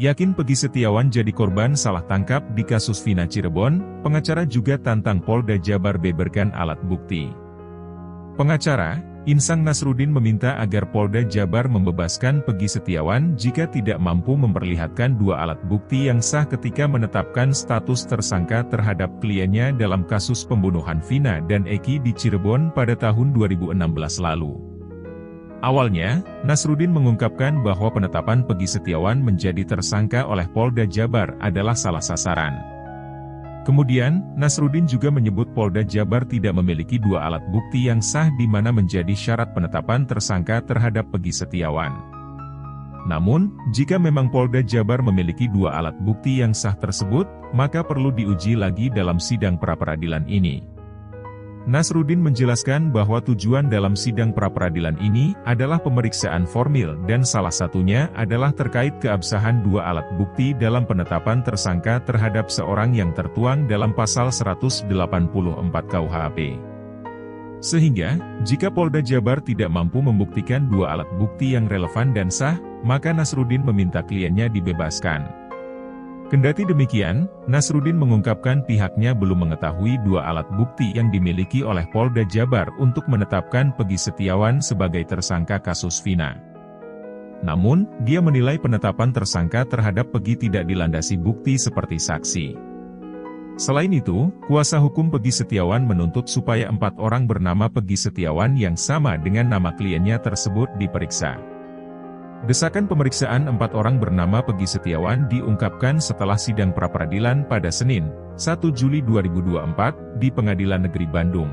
Yakin Peggy Setiawan jadi korban salah tangkap di kasus Vina Cirebon, pengacara juga tantang Polda Jabar beberkan alat bukti. Pengacara, Insang Nasruddin meminta agar Polda Jabar membebaskan Peggy Setiawan jika tidak mampu memperlihatkan 2 alat bukti yang sah ketika menetapkan status tersangka terhadap kliennya dalam kasus pembunuhan Vina dan Eki di Cirebon pada tahun 2016 lalu. Awalnya, Nasruddin mengungkapkan bahwa penetapan Peggy Setiawan menjadi tersangka oleh Polda Jabar adalah salah sasaran. Kemudian, Nasruddin juga menyebut Polda Jabar tidak memiliki 2 alat bukti yang sah di mana menjadi syarat penetapan tersangka terhadap Peggy Setiawan. Namun, jika memang Polda Jabar memiliki 2 alat bukti yang sah tersebut, maka perlu diuji lagi dalam sidang pra-peradilan ini. Nasruddin menjelaskan bahwa tujuan dalam sidang pra-peradilan ini adalah pemeriksaan formil dan salah satunya adalah terkait keabsahan 2 alat bukti dalam penetapan tersangka terhadap seorang yang tertuang dalam pasal 184 KUHP. Sehingga, jika Polda Jabar tidak mampu membuktikan 2 alat bukti yang relevan dan sah, maka Nasruddin meminta kliennya dibebaskan. Kendati demikian, Nasruddin mengungkapkan pihaknya belum mengetahui 2 alat bukti yang dimiliki oleh Polda Jabar untuk menetapkan Peggy Setiawan sebagai tersangka kasus Vina. Namun, dia menilai penetapan tersangka terhadap Peggy tidak dilandasi bukti seperti saksi. Selain itu, kuasa hukum Peggy Setiawan menuntut supaya 4 orang bernama Peggy Setiawan yang sama dengan nama kliennya tersebut diperiksa. Desakan pemeriksaan 4 orang bernama Peggy Setiawan diungkapkan setelah sidang pra-peradilan pada Senin, 1 Juli 2024, di Pengadilan Negeri Bandung.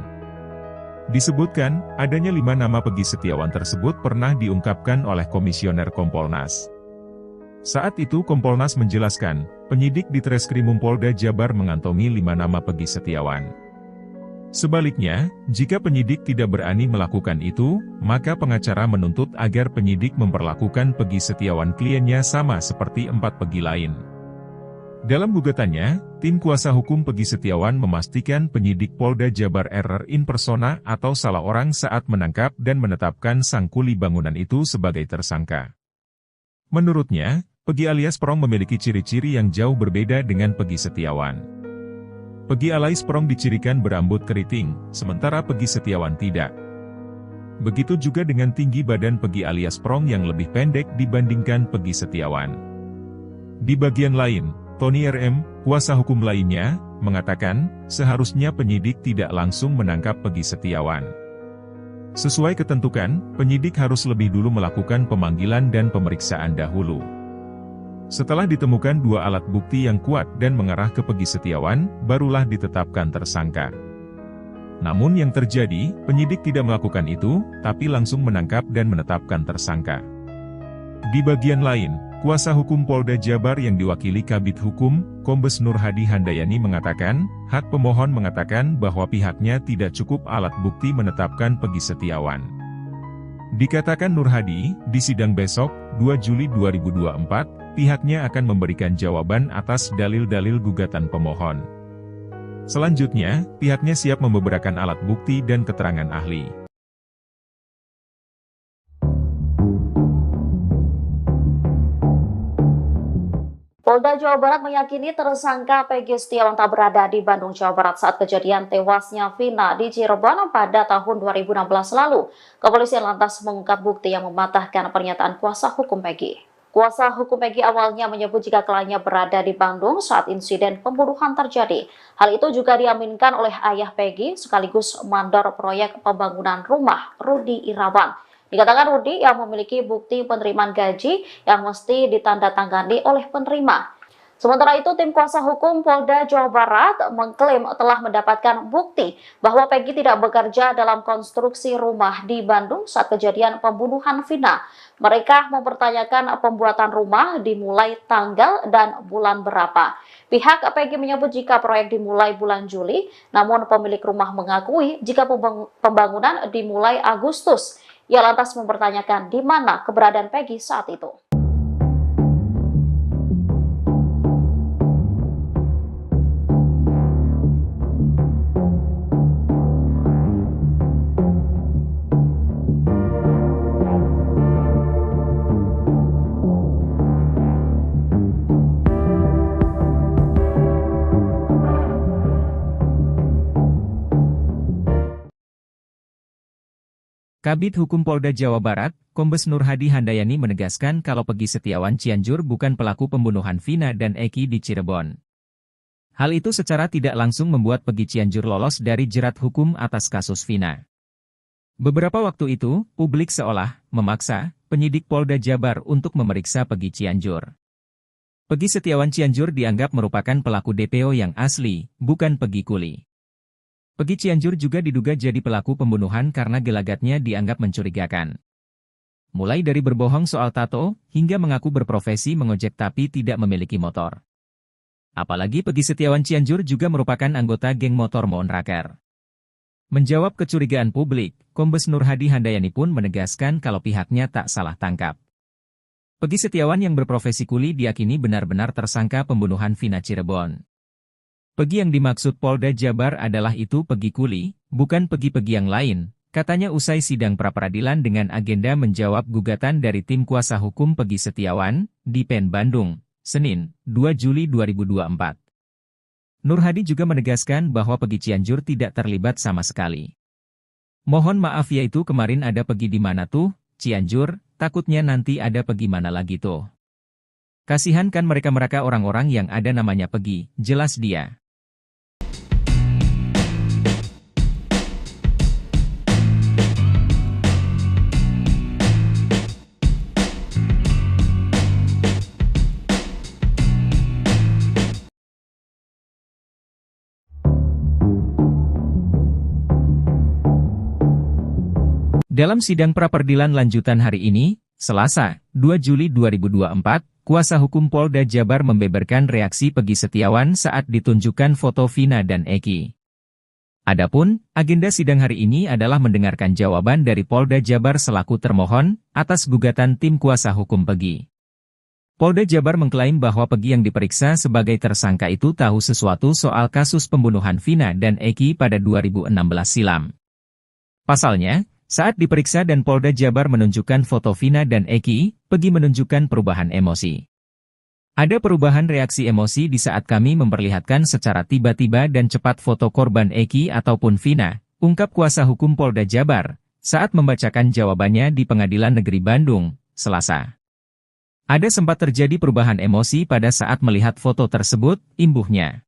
Disebutkan, adanya 5 nama Peggy Setiawan tersebut pernah diungkapkan oleh Komisioner Kompolnas. Saat itu Kompolnas menjelaskan, penyidik di Treskrimum Polda Jabar mengantongi 5 nama Peggy Setiawan. Sebaliknya, jika penyidik tidak berani melakukan itu, maka pengacara menuntut agar penyidik memperlakukan Peggy Setiawan kliennya sama seperti 4 Peggy lain. Dalam gugatannya, tim kuasa hukum Peggy Setiawan memastikan penyidik Polda Jabar error in persona atau salah orang saat menangkap dan menetapkan sang kuli bangunan itu sebagai tersangka. Menurutnya, Peggy alias Prong memiliki ciri-ciri yang jauh berbeda dengan Peggy Setiawan. Peggy alias Prong dicirikan berambut keriting, sementara Peggy Setiawan tidak. Begitu juga dengan tinggi badan Peggy alias Prong yang lebih pendek dibandingkan Peggy Setiawan. Di bagian lain, Tony RM, kuasa hukum lainnya, mengatakan, seharusnya penyidik tidak langsung menangkap Peggy Setiawan. Sesuai ketentuan, penyidik harus lebih dulu melakukan pemanggilan dan pemeriksaan dahulu. Setelah ditemukan 2 alat bukti yang kuat dan mengarah ke Peggy Setiawan, barulah ditetapkan tersangka. Namun yang terjadi, penyidik tidak melakukan itu, tapi langsung menangkap dan menetapkan tersangka. Di bagian lain, kuasa hukum Polda Jabar yang diwakili Kabid Hukum, Kombes Nur Hadi Handayani mengatakan, hak pemohon mengatakan bahwa pihaknya tidak cukup alat bukti menetapkan Peggy Setiawan. Dikatakan Nur Hadi, di sidang besok, 2 Juli 2024, pihaknya akan memberikan jawaban atas dalil-dalil gugatan pemohon. Selanjutnya, pihaknya siap membeberkan alat bukti dan keterangan ahli. Polda Jawa Barat meyakini tersangka Peggy Setiawan tak berada di Bandung, Jawa Barat saat kejadian tewasnya Vina di Cirebon pada tahun 2016 lalu. Kepolisian lantas mengungkap bukti yang mematahkan pernyataan kuasa hukum Peggy. Kuasa hukum Peggy awalnya menyebut jika kliennya berada di Bandung saat insiden pembunuhan terjadi. Hal itu juga diaminkan oleh ayah Peggy sekaligus mandor proyek pembangunan rumah, Rudi Irawan. Dikatakan Rudi yang memiliki bukti penerimaan gaji yang mesti ditandatangani oleh penerima. Sementara itu, tim kuasa hukum Polda Jawa Barat mengklaim telah mendapatkan bukti bahwa Peggy tidak bekerja dalam konstruksi rumah di Bandung saat kejadian pembunuhan Vina. Mereka mempertanyakan pembuatan rumah dimulai tanggal dan bulan berapa. Pihak Peggy menyebut jika proyek dimulai bulan Juli, namun pemilik rumah mengakui jika pembangunan dimulai Agustus. Ia lantas mempertanyakan di mana keberadaan Peggy saat itu. Kabid Hukum Polda Jawa Barat, Kombes Nur Hadi Handayani menegaskan kalau Peggy Setiawan Cianjur bukan pelaku pembunuhan Vina dan Eki di Cirebon. Hal itu secara tidak langsung membuat Peggy Cianjur lolos dari jerat hukum atas kasus Vina. Beberapa waktu itu, publik seolah memaksa penyidik Polda Jabar untuk memeriksa Peggy Cianjur. Peggy Setiawan Cianjur dianggap merupakan pelaku DPO yang asli, bukan Peggy Kuli. Peggy Cianjur juga diduga jadi pelaku pembunuhan karena gelagatnya dianggap mencurigakan. Mulai dari berbohong soal tato, hingga mengaku berprofesi mengojek tapi tidak memiliki motor. Apalagi Peggy Setiawan Cianjur juga merupakan anggota geng motor Monraker. Menjawab kecurigaan publik, Kombes Nur Hadi Handayani pun menegaskan kalau pihaknya tak salah tangkap. Peggy Setiawan yang berprofesi kuli diyakini benar-benar tersangka pembunuhan Vina Cirebon. Peggy yang dimaksud Polda Jabar adalah itu Peggy Kuli, bukan Peggy-Peggy yang lain, katanya usai sidang pra-peradilan dengan agenda menjawab gugatan dari tim kuasa hukum Peggy Setiawan, di PN Bandung, Senin, 2 Juli 2024. Nur Hadi juga menegaskan bahwa Peggy Cianjur tidak terlibat sama sekali. Mohon maaf yaitu kemarin ada Peggy di mana tuh, Cianjur, takutnya nanti ada Peggy mana lagi tuh. Kasihan kan mereka-mereka orang-orang yang ada namanya Peggy, jelas dia. Dalam sidang pra-peradilan lanjutan hari ini, Selasa, 2 Juli 2024, kuasa hukum Polda Jabar membeberkan reaksi Peggy Setiawan saat ditunjukkan foto Vina dan Eki. Adapun, agenda sidang hari ini adalah mendengarkan jawaban dari Polda Jabar selaku termohon atas gugatan tim kuasa hukum Peggy. Polda Jabar mengklaim bahwa Peggy yang diperiksa sebagai tersangka itu tahu sesuatu soal kasus pembunuhan Vina dan Eki pada 2016 silam. Pasalnya, saat diperiksa dan Polda Jabar menunjukkan foto Vina dan Eki, Peggy menunjukkan perubahan emosi. Ada perubahan reaksi emosi di saat kami memperlihatkan secara tiba-tiba dan cepat foto korban Eki ataupun Vina, ungkap kuasa hukum Polda Jabar, saat membacakan jawabannya di Pengadilan Negeri Bandung, Selasa. Ada sempat terjadi perubahan emosi pada saat melihat foto tersebut, imbuhnya.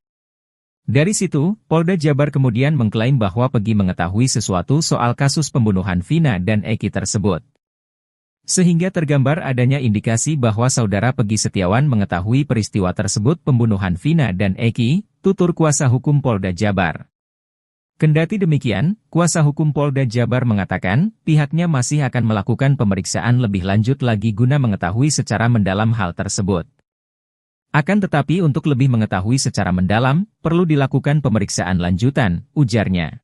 Dari situ, Polda Jabar kemudian mengklaim bahwa Peggy mengetahui sesuatu soal kasus pembunuhan Vina dan Eki tersebut. Sehingga tergambar adanya indikasi bahwa saudara Peggy Setiawan mengetahui peristiwa tersebut pembunuhan Vina dan Eki, tutur kuasa hukum Polda Jabar. Kendati demikian, kuasa hukum Polda Jabar mengatakan, pihaknya masih akan melakukan pemeriksaan lebih lanjut lagi guna mengetahui secara mendalam hal tersebut. Akan tetapi untuk lebih mengetahui secara mendalam, perlu dilakukan pemeriksaan lanjutan, ujarnya.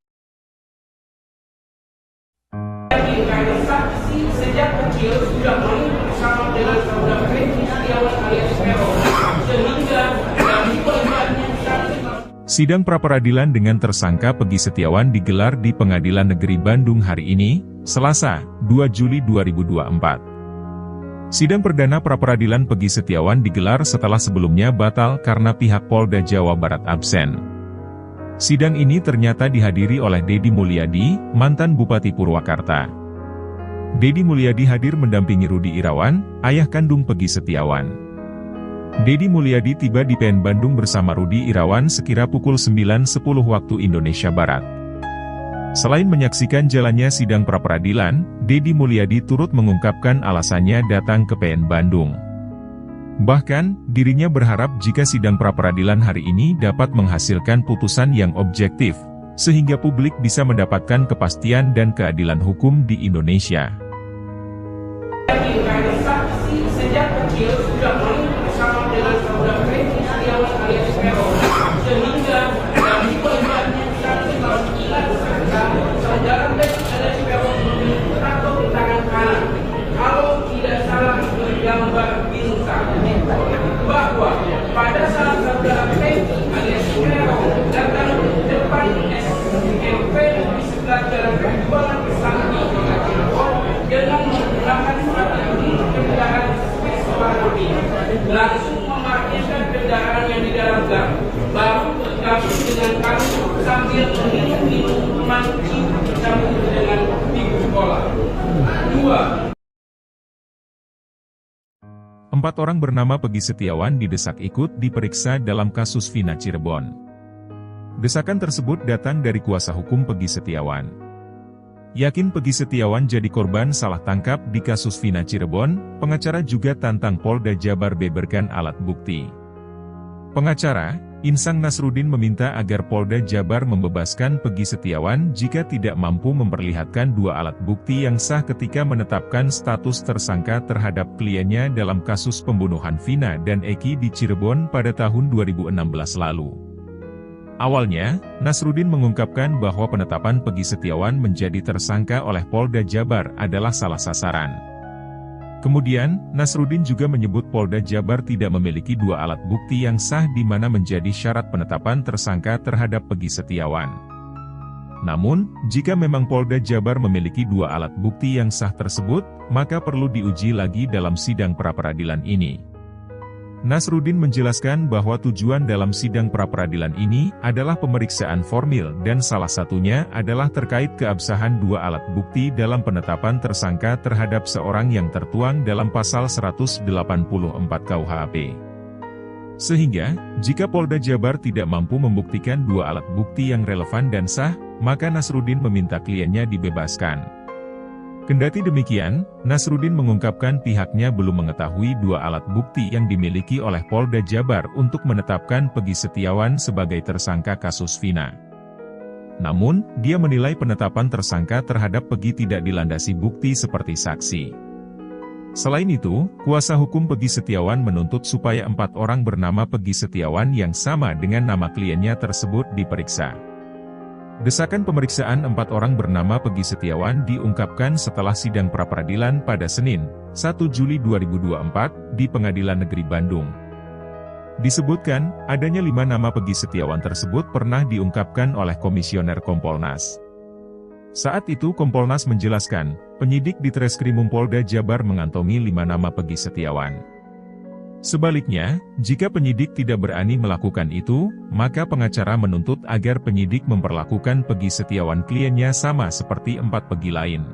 Saksi sejak kecil sudah main bersama dengan saudara Peggy Setiawan alias Peron, sehingga dari korbannya Sidang pra-peradilan dengan tersangka Peggy Setiawan digelar di Pengadilan Negeri Bandung hari ini, Selasa, 2 Juli 2024. Sidang perdana pra-peradilan Peggy Setiawan digelar setelah sebelumnya batal karena pihak Polda Jawa Barat absen. Sidang ini ternyata dihadiri oleh Deddy Mulyadi, mantan Bupati Purwakarta. Deddy Mulyadi hadir mendampingi Rudi Irawan, ayah kandung Peggy Setiawan. Deddy Mulyadi tiba di PN Bandung bersama Rudi Irawan sekira pukul 9.10 waktu Indonesia Barat. Selain menyaksikan jalannya sidang pra-peradilan, Deddy Mulyadi turut mengungkapkan alasannya datang ke PN Bandung. Bahkan, dirinya berharap jika sidang pra-peradilan hari ini dapat menghasilkan putusan yang objektif, sehingga publik bisa mendapatkan kepastian dan keadilan hukum di Indonesia. saksi sejak kecil sudah main bersama dengan saudara Peggy Setiawan alias Peron, sehingga dari korbannya saudara Peggy alias Peron tato di tangan kanan. Kalau tidak salah bergambar bintang, bahwa pada saat saudara Peggy alias Peron datang ke depan SMP di sebelah jalan penjualan Sakti dengan menggunakan strategi kendaraan Vespa langsung memarkirkan kendaraan yang di dalam gang, baru bergabung dengan kami sambil minum minuman dengan ibu sekolah. 4 orang bernama Peggy Setiawan didesak ikut diperiksa dalam kasus Vina Cirebon. Desakan tersebut datang dari kuasa hukum Peggy Setiawan. Yakin Peggy Setiawan jadi korban salah tangkap di kasus Vina Cirebon, pengacara juga tantang Polda Jabar beberkan alat bukti. Pengacara, Insang Nasruddin meminta agar Polda Jabar membebaskan Peggy Setiawan jika tidak mampu memperlihatkan 2 alat bukti yang sah ketika menetapkan status tersangka terhadap kliennya dalam kasus pembunuhan Vina dan Eki di Cirebon pada tahun 2016 lalu. Awalnya, Nasruddin mengungkapkan bahwa penetapan Peggy Setiawan menjadi tersangka oleh Polda Jabar adalah salah sasaran. Kemudian, Nasruddin juga menyebut Polda Jabar tidak memiliki 2 alat bukti yang sah di mana menjadi syarat penetapan tersangka terhadap Peggy Setiawan. Namun, jika memang Polda Jabar memiliki 2 alat bukti yang sah tersebut, maka perlu diuji lagi dalam sidang pra-peradilan ini. Nasruddin menjelaskan bahwa tujuan dalam sidang pra-peradilan ini adalah pemeriksaan formil dan salah satunya adalah terkait keabsahan 2 alat bukti dalam penetapan tersangka terhadap seorang yang tertuang dalam pasal 184 KUHP. Sehingga, jika Polda Jabar tidak mampu membuktikan 2 alat bukti yang relevan dan sah, maka Nasruddin meminta kliennya dibebaskan. Kendati demikian, Nasruddin mengungkapkan pihaknya belum mengetahui 2 alat bukti yang dimiliki oleh Polda Jabar untuk menetapkan Peggy Setiawan sebagai tersangka kasus Vina. Namun, dia menilai penetapan tersangka terhadap Peggy tidak dilandasi bukti seperti saksi. Selain itu, kuasa hukum Peggy Setiawan menuntut supaya 4 orang bernama Peggy Setiawan yang sama dengan nama kliennya tersebut diperiksa. Desakan pemeriksaan 4 orang bernama Peggy Setiawan diungkapkan setelah sidang pra-peradilan pada Senin, 1 Juli 2024, di Pengadilan Negeri Bandung. Disebutkan, adanya 5 nama Peggy Setiawan tersebut pernah diungkapkan oleh Komisioner Kompolnas. Saat itu Kompolnas menjelaskan, penyidik di Treskrimum Polda Jabar mengantongi 5 nama Peggy Setiawan. Sebaliknya, jika penyidik tidak berani melakukan itu, maka pengacara menuntut agar penyidik memperlakukan Peggy Setiawan kliennya sama seperti 4 Peggy lain.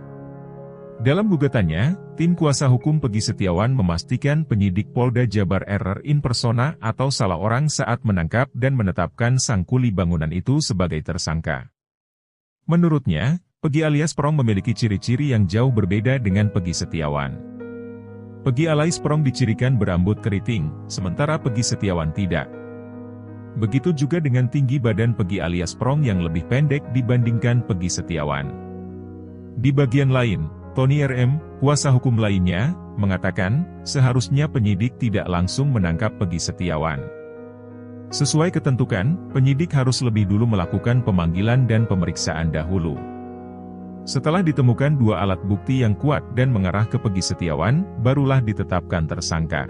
Dalam gugatannya, tim kuasa hukum Peggy Setiawan memastikan penyidik Polda Jabar error in persona atau salah orang saat menangkap dan menetapkan sang kuli bangunan itu sebagai tersangka. Menurutnya, Peggy alias Prong memiliki ciri-ciri yang jauh berbeda dengan Peggy Setiawan. Peggy alias Prong dicirikan berambut keriting, sementara Peggy Setiawan tidak. Begitu juga dengan tinggi badan Peggy alias Prong yang lebih pendek dibandingkan Peggy Setiawan. Di bagian lain, Tony RM, kuasa hukum lainnya, mengatakan, seharusnya penyidik tidak langsung menangkap Peggy Setiawan. Sesuai ketentuan, penyidik harus lebih dulu melakukan pemanggilan dan pemeriksaan dahulu. Setelah ditemukan 2 alat bukti yang kuat dan mengarah ke Peggy Setiawan, barulah ditetapkan tersangka.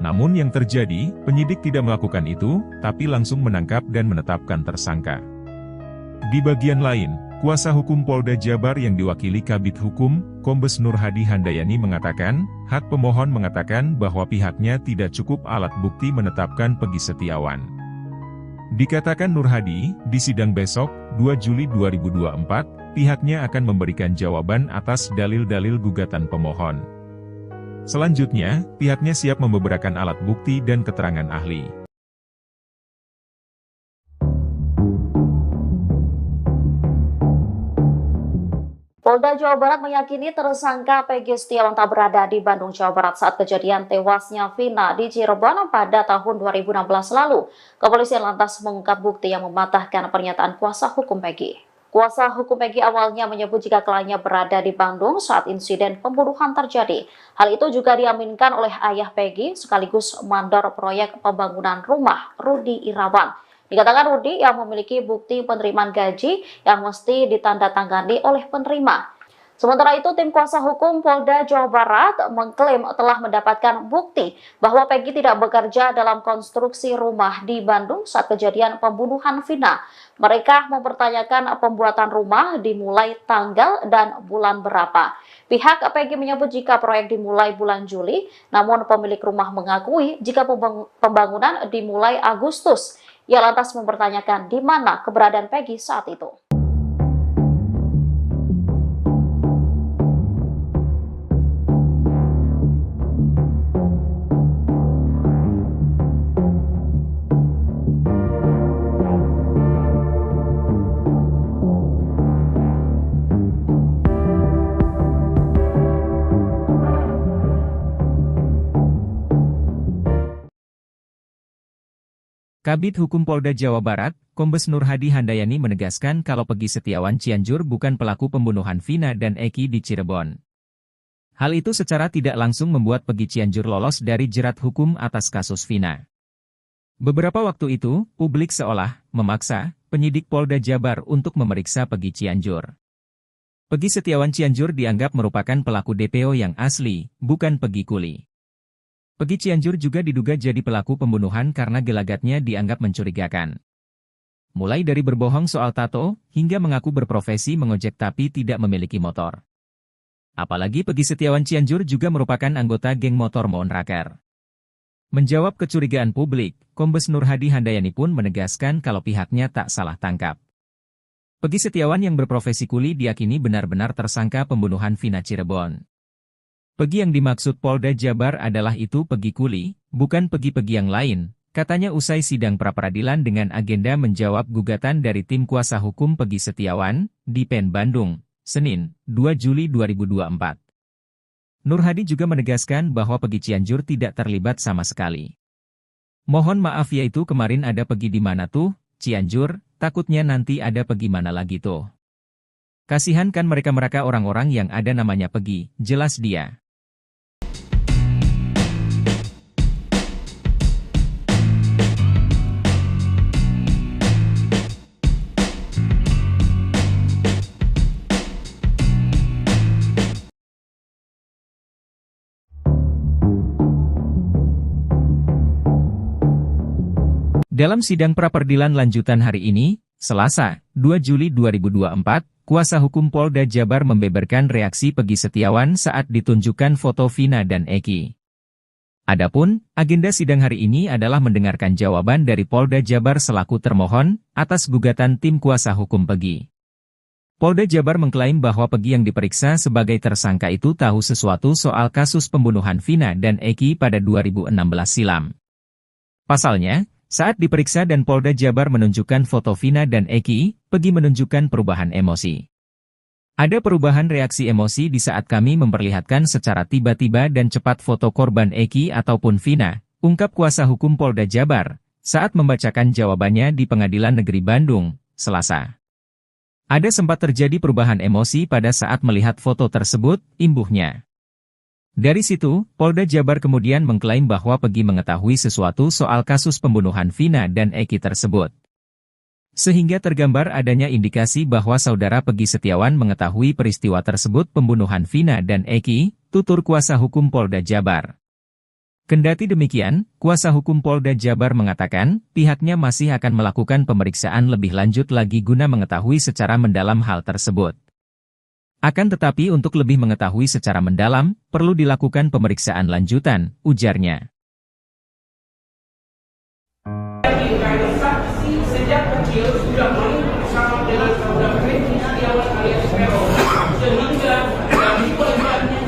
Namun yang terjadi, penyidik tidak melakukan itu, tapi langsung menangkap dan menetapkan tersangka. Di bagian lain, kuasa hukum Polda Jabar yang diwakili Kabid Hukum, Kombes Nur Hadi Handayani mengatakan, hak pemohon mengatakan bahwa pihaknya tidak cukup alat bukti menetapkan Peggy Setiawan. Dikatakan Nur Hadi, di sidang besok, 2 Juli 2024, pihaknya akan memberikan jawaban atas dalil-dalil gugatan pemohon. Selanjutnya, pihaknya siap membeberkan alat bukti dan keterangan ahli. Polda Jawa Barat meyakini tersangka Peggy Setiawan tak berada di Bandung, Jawa Barat saat kejadian tewasnya Vina di Cirebon pada tahun 2016 lalu. Kepolisian lantas mengungkap bukti yang mematahkan pernyataan kuasa hukum Peggy. Kuasa hukum Peggy awalnya menyebut jika kliennya berada di Bandung saat insiden pembunuhan terjadi. Hal itu juga diaminkan oleh ayah Peggy sekaligus mandor proyek pembangunan rumah, Rudi Irawan. Dikatakan Rudi yang memiliki bukti penerimaan gaji yang mesti ditandatangani oleh penerima. Sementara itu, tim kuasa hukum Polda Jawa Barat mengklaim telah mendapatkan bukti bahwa Peggy tidak bekerja dalam konstruksi rumah di Bandung saat kejadian pembunuhan Vina. Mereka mempertanyakan pembuatan rumah dimulai tanggal dan bulan berapa. Pihak Peggy menyebut jika proyek dimulai bulan Juli, namun pemilik rumah mengakui jika pembangunan dimulai Agustus. Ia lantas mempertanyakan di mana keberadaan Peggy saat itu. Kabid Hukum Polda Jawa Barat, Kombes Nur Hadi Handayani menegaskan kalau Peggy Setiawan Cianjur bukan pelaku pembunuhan Vina dan Eki di Cirebon. Hal itu secara tidak langsung membuat Peggy Cianjur lolos dari jerat hukum atas kasus Vina. Beberapa waktu itu, publik seolah memaksa penyidik Polda Jabar untuk memeriksa Peggy Cianjur. Peggy Setiawan Cianjur dianggap merupakan pelaku DPO yang asli, bukan Peggy Kuli. Peggy Cianjur juga diduga jadi pelaku pembunuhan karena gelagatnya dianggap mencurigakan. Mulai dari berbohong soal tato, hingga mengaku berprofesi mengojek tapi tidak memiliki motor. Apalagi Peggy Setiawan Cianjur juga merupakan anggota geng motor Monraker. Menjawab kecurigaan publik, Kombes Nur Hadi Handayani pun menegaskan kalau pihaknya tak salah tangkap. Peggy Setiawan yang berprofesi kuli diyakini benar-benar tersangka pembunuhan Vina Cirebon. Peggy yang dimaksud Polda Jabar adalah itu Peggy Kuli, bukan Peggy-Peggy yang lain, katanya usai sidang pra-peradilan dengan agenda menjawab gugatan dari tim kuasa hukum Peggy Setiawan, di PN Bandung, Senin, 2 Juli 2024. Nur Hadi juga menegaskan bahwa Peggy Cianjur tidak terlibat sama sekali. Mohon maaf ya itu kemarin ada Peggy di mana tuh, Cianjur, takutnya nanti ada Peggy mana lagi tuh. Kasihan kan mereka-mereka orang-orang yang ada namanya Peggy, jelas dia. Dalam sidang pra-peradilan lanjutan hari ini, Selasa, 2 Juli 2024, kuasa hukum Polda Jabar membeberkan reaksi Peggy Setiawan saat ditunjukkan foto Vina dan Eki. Adapun, agenda sidang hari ini adalah mendengarkan jawaban dari Polda Jabar selaku termohon atas gugatan tim kuasa hukum Peggy. Polda Jabar mengklaim bahwa Peggy yang diperiksa sebagai tersangka itu tahu sesuatu soal kasus pembunuhan Vina dan Eki pada 2016 silam. Pasalnya, saat diperiksa dan Polda Jabar menunjukkan foto Vina dan Eki, Peggy menunjukkan perubahan emosi. Ada perubahan reaksi emosi di saat kami memperlihatkan secara tiba-tiba dan cepat foto korban Eki ataupun Vina, ungkap kuasa hukum Polda Jabar, saat membacakan jawabannya di Pengadilan Negeri Bandung, Selasa. Ada sempat terjadi perubahan emosi pada saat melihat foto tersebut, imbuhnya. Dari situ, Polda Jabar kemudian mengklaim bahwa Peggy mengetahui sesuatu soal kasus pembunuhan Vina dan Eki tersebut. Sehingga tergambar adanya indikasi bahwa saudara Peggy Setiawan mengetahui peristiwa tersebut pembunuhan Vina dan Eki, tutur kuasa hukum Polda Jabar. Kendati demikian, kuasa hukum Polda Jabar mengatakan, pihaknya masih akan melakukan pemeriksaan lebih lanjut lagi guna mengetahui secara mendalam hal tersebut. Akan tetapi untuk lebih mengetahui secara mendalam, perlu dilakukan pemeriksaan lanjutan, ujarnya. Saksi sejak kecil sudah main bersama dengan saudara Peggy Setiawan alias Peron, sehingga dari korbannya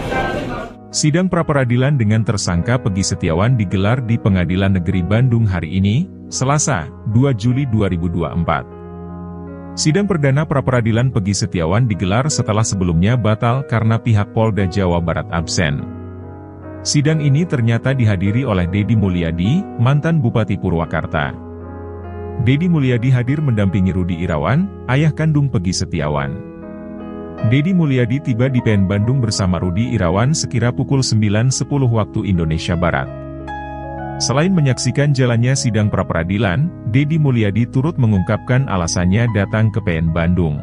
Sidang pra-peradilan dengan tersangka Peggy Setiawan digelar di Pengadilan Negeri Bandung hari ini, Selasa, 2 Juli 2024. Sidang perdana pra-peradilan Peggy Setiawan digelar setelah sebelumnya batal karena pihak Polda Jawa Barat absen. Sidang ini ternyata dihadiri oleh Deddy Mulyadi, mantan Bupati Purwakarta. Deddy Mulyadi hadir mendampingi Rudi Irawan, ayah kandung Peggy Setiawan. Deddy Mulyadi tiba di PN Bandung bersama Rudi Irawan sekira pukul 9.10 waktu Indonesia Barat. Selain menyaksikan jalannya sidang pra-peradilan, Deddy Mulyadi turut mengungkapkan alasannya datang ke PN Bandung.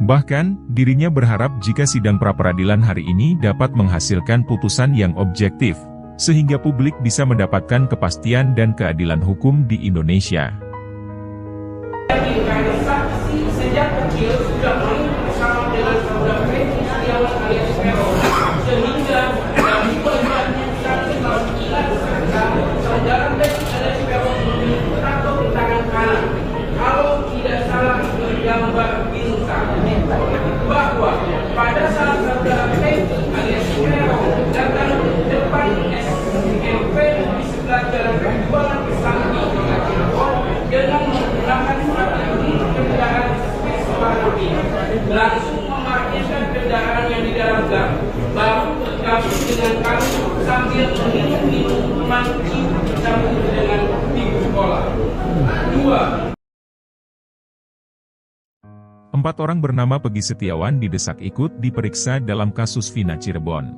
Bahkan, dirinya berharap jika sidang pra-peradilan hari ini dapat menghasilkan putusan yang objektif, sehingga publik bisa mendapatkan kepastian dan keadilan hukum di Indonesia. saksi sejak kecil sudah main bersama dengan saudara Peggy Setiawan alias Peron, sehingga dari korbannya saudara Peggy alias Peron memiliki tato di tangan kanan. Kalau tidak salah bergambar bintang, bahwa pada saat saudara Peggy alias Peron datang ke depan SMP di sebelah jalan perjuangan Kesambi dengan menggunakan kendaraan Vespa langsung memarkirkan kendaraannya di dalam gang, baru bergabung dengan kami sambil minum minuman bersama dengan ibu sekolah. kedua, 4 orang bernama Peggy Setiawan didesak ikut diperiksa dalam kasus Vina Cirebon.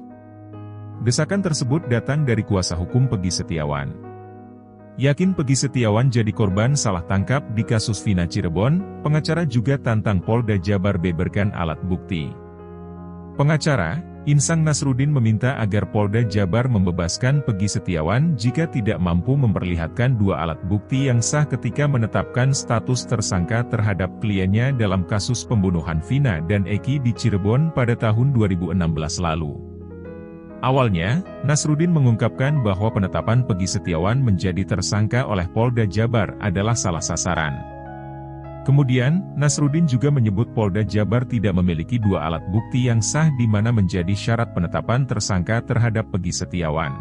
Desakan tersebut datang dari kuasa hukum Peggy Setiawan. Yakin Peggy Setiawan jadi korban salah tangkap di kasus Vina Cirebon, pengacara juga tantang Polda Jabar beberkan alat bukti. Pengacara, Insang Nasruddin meminta agar Polda Jabar membebaskan Peggy Setiawan jika tidak mampu memperlihatkan 2 alat bukti yang sah ketika menetapkan status tersangka terhadap kliennya dalam kasus pembunuhan Vina dan Eki di Cirebon pada tahun 2016 lalu. Awalnya, Nasruddin mengungkapkan bahwa penetapan Peggy Setiawan menjadi tersangka oleh Polda Jabar adalah salah sasaran. Kemudian, Nasruddin juga menyebut Polda Jabar tidak memiliki 2 alat bukti yang sah di mana menjadi syarat penetapan tersangka terhadap Peggy Setiawan.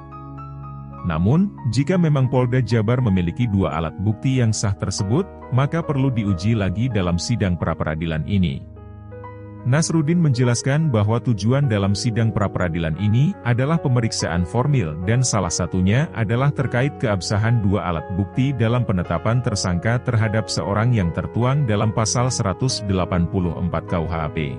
Namun, jika memang Polda Jabar memiliki 2 alat bukti yang sah tersebut, maka perlu diuji lagi dalam sidang pra-peradilan ini. Nasruddin menjelaskan bahwa tujuan dalam sidang pra-peradilan ini adalah pemeriksaan formil dan salah satunya adalah terkait keabsahan 2 alat bukti dalam penetapan tersangka terhadap seorang yang tertuang dalam pasal 184 KUHP.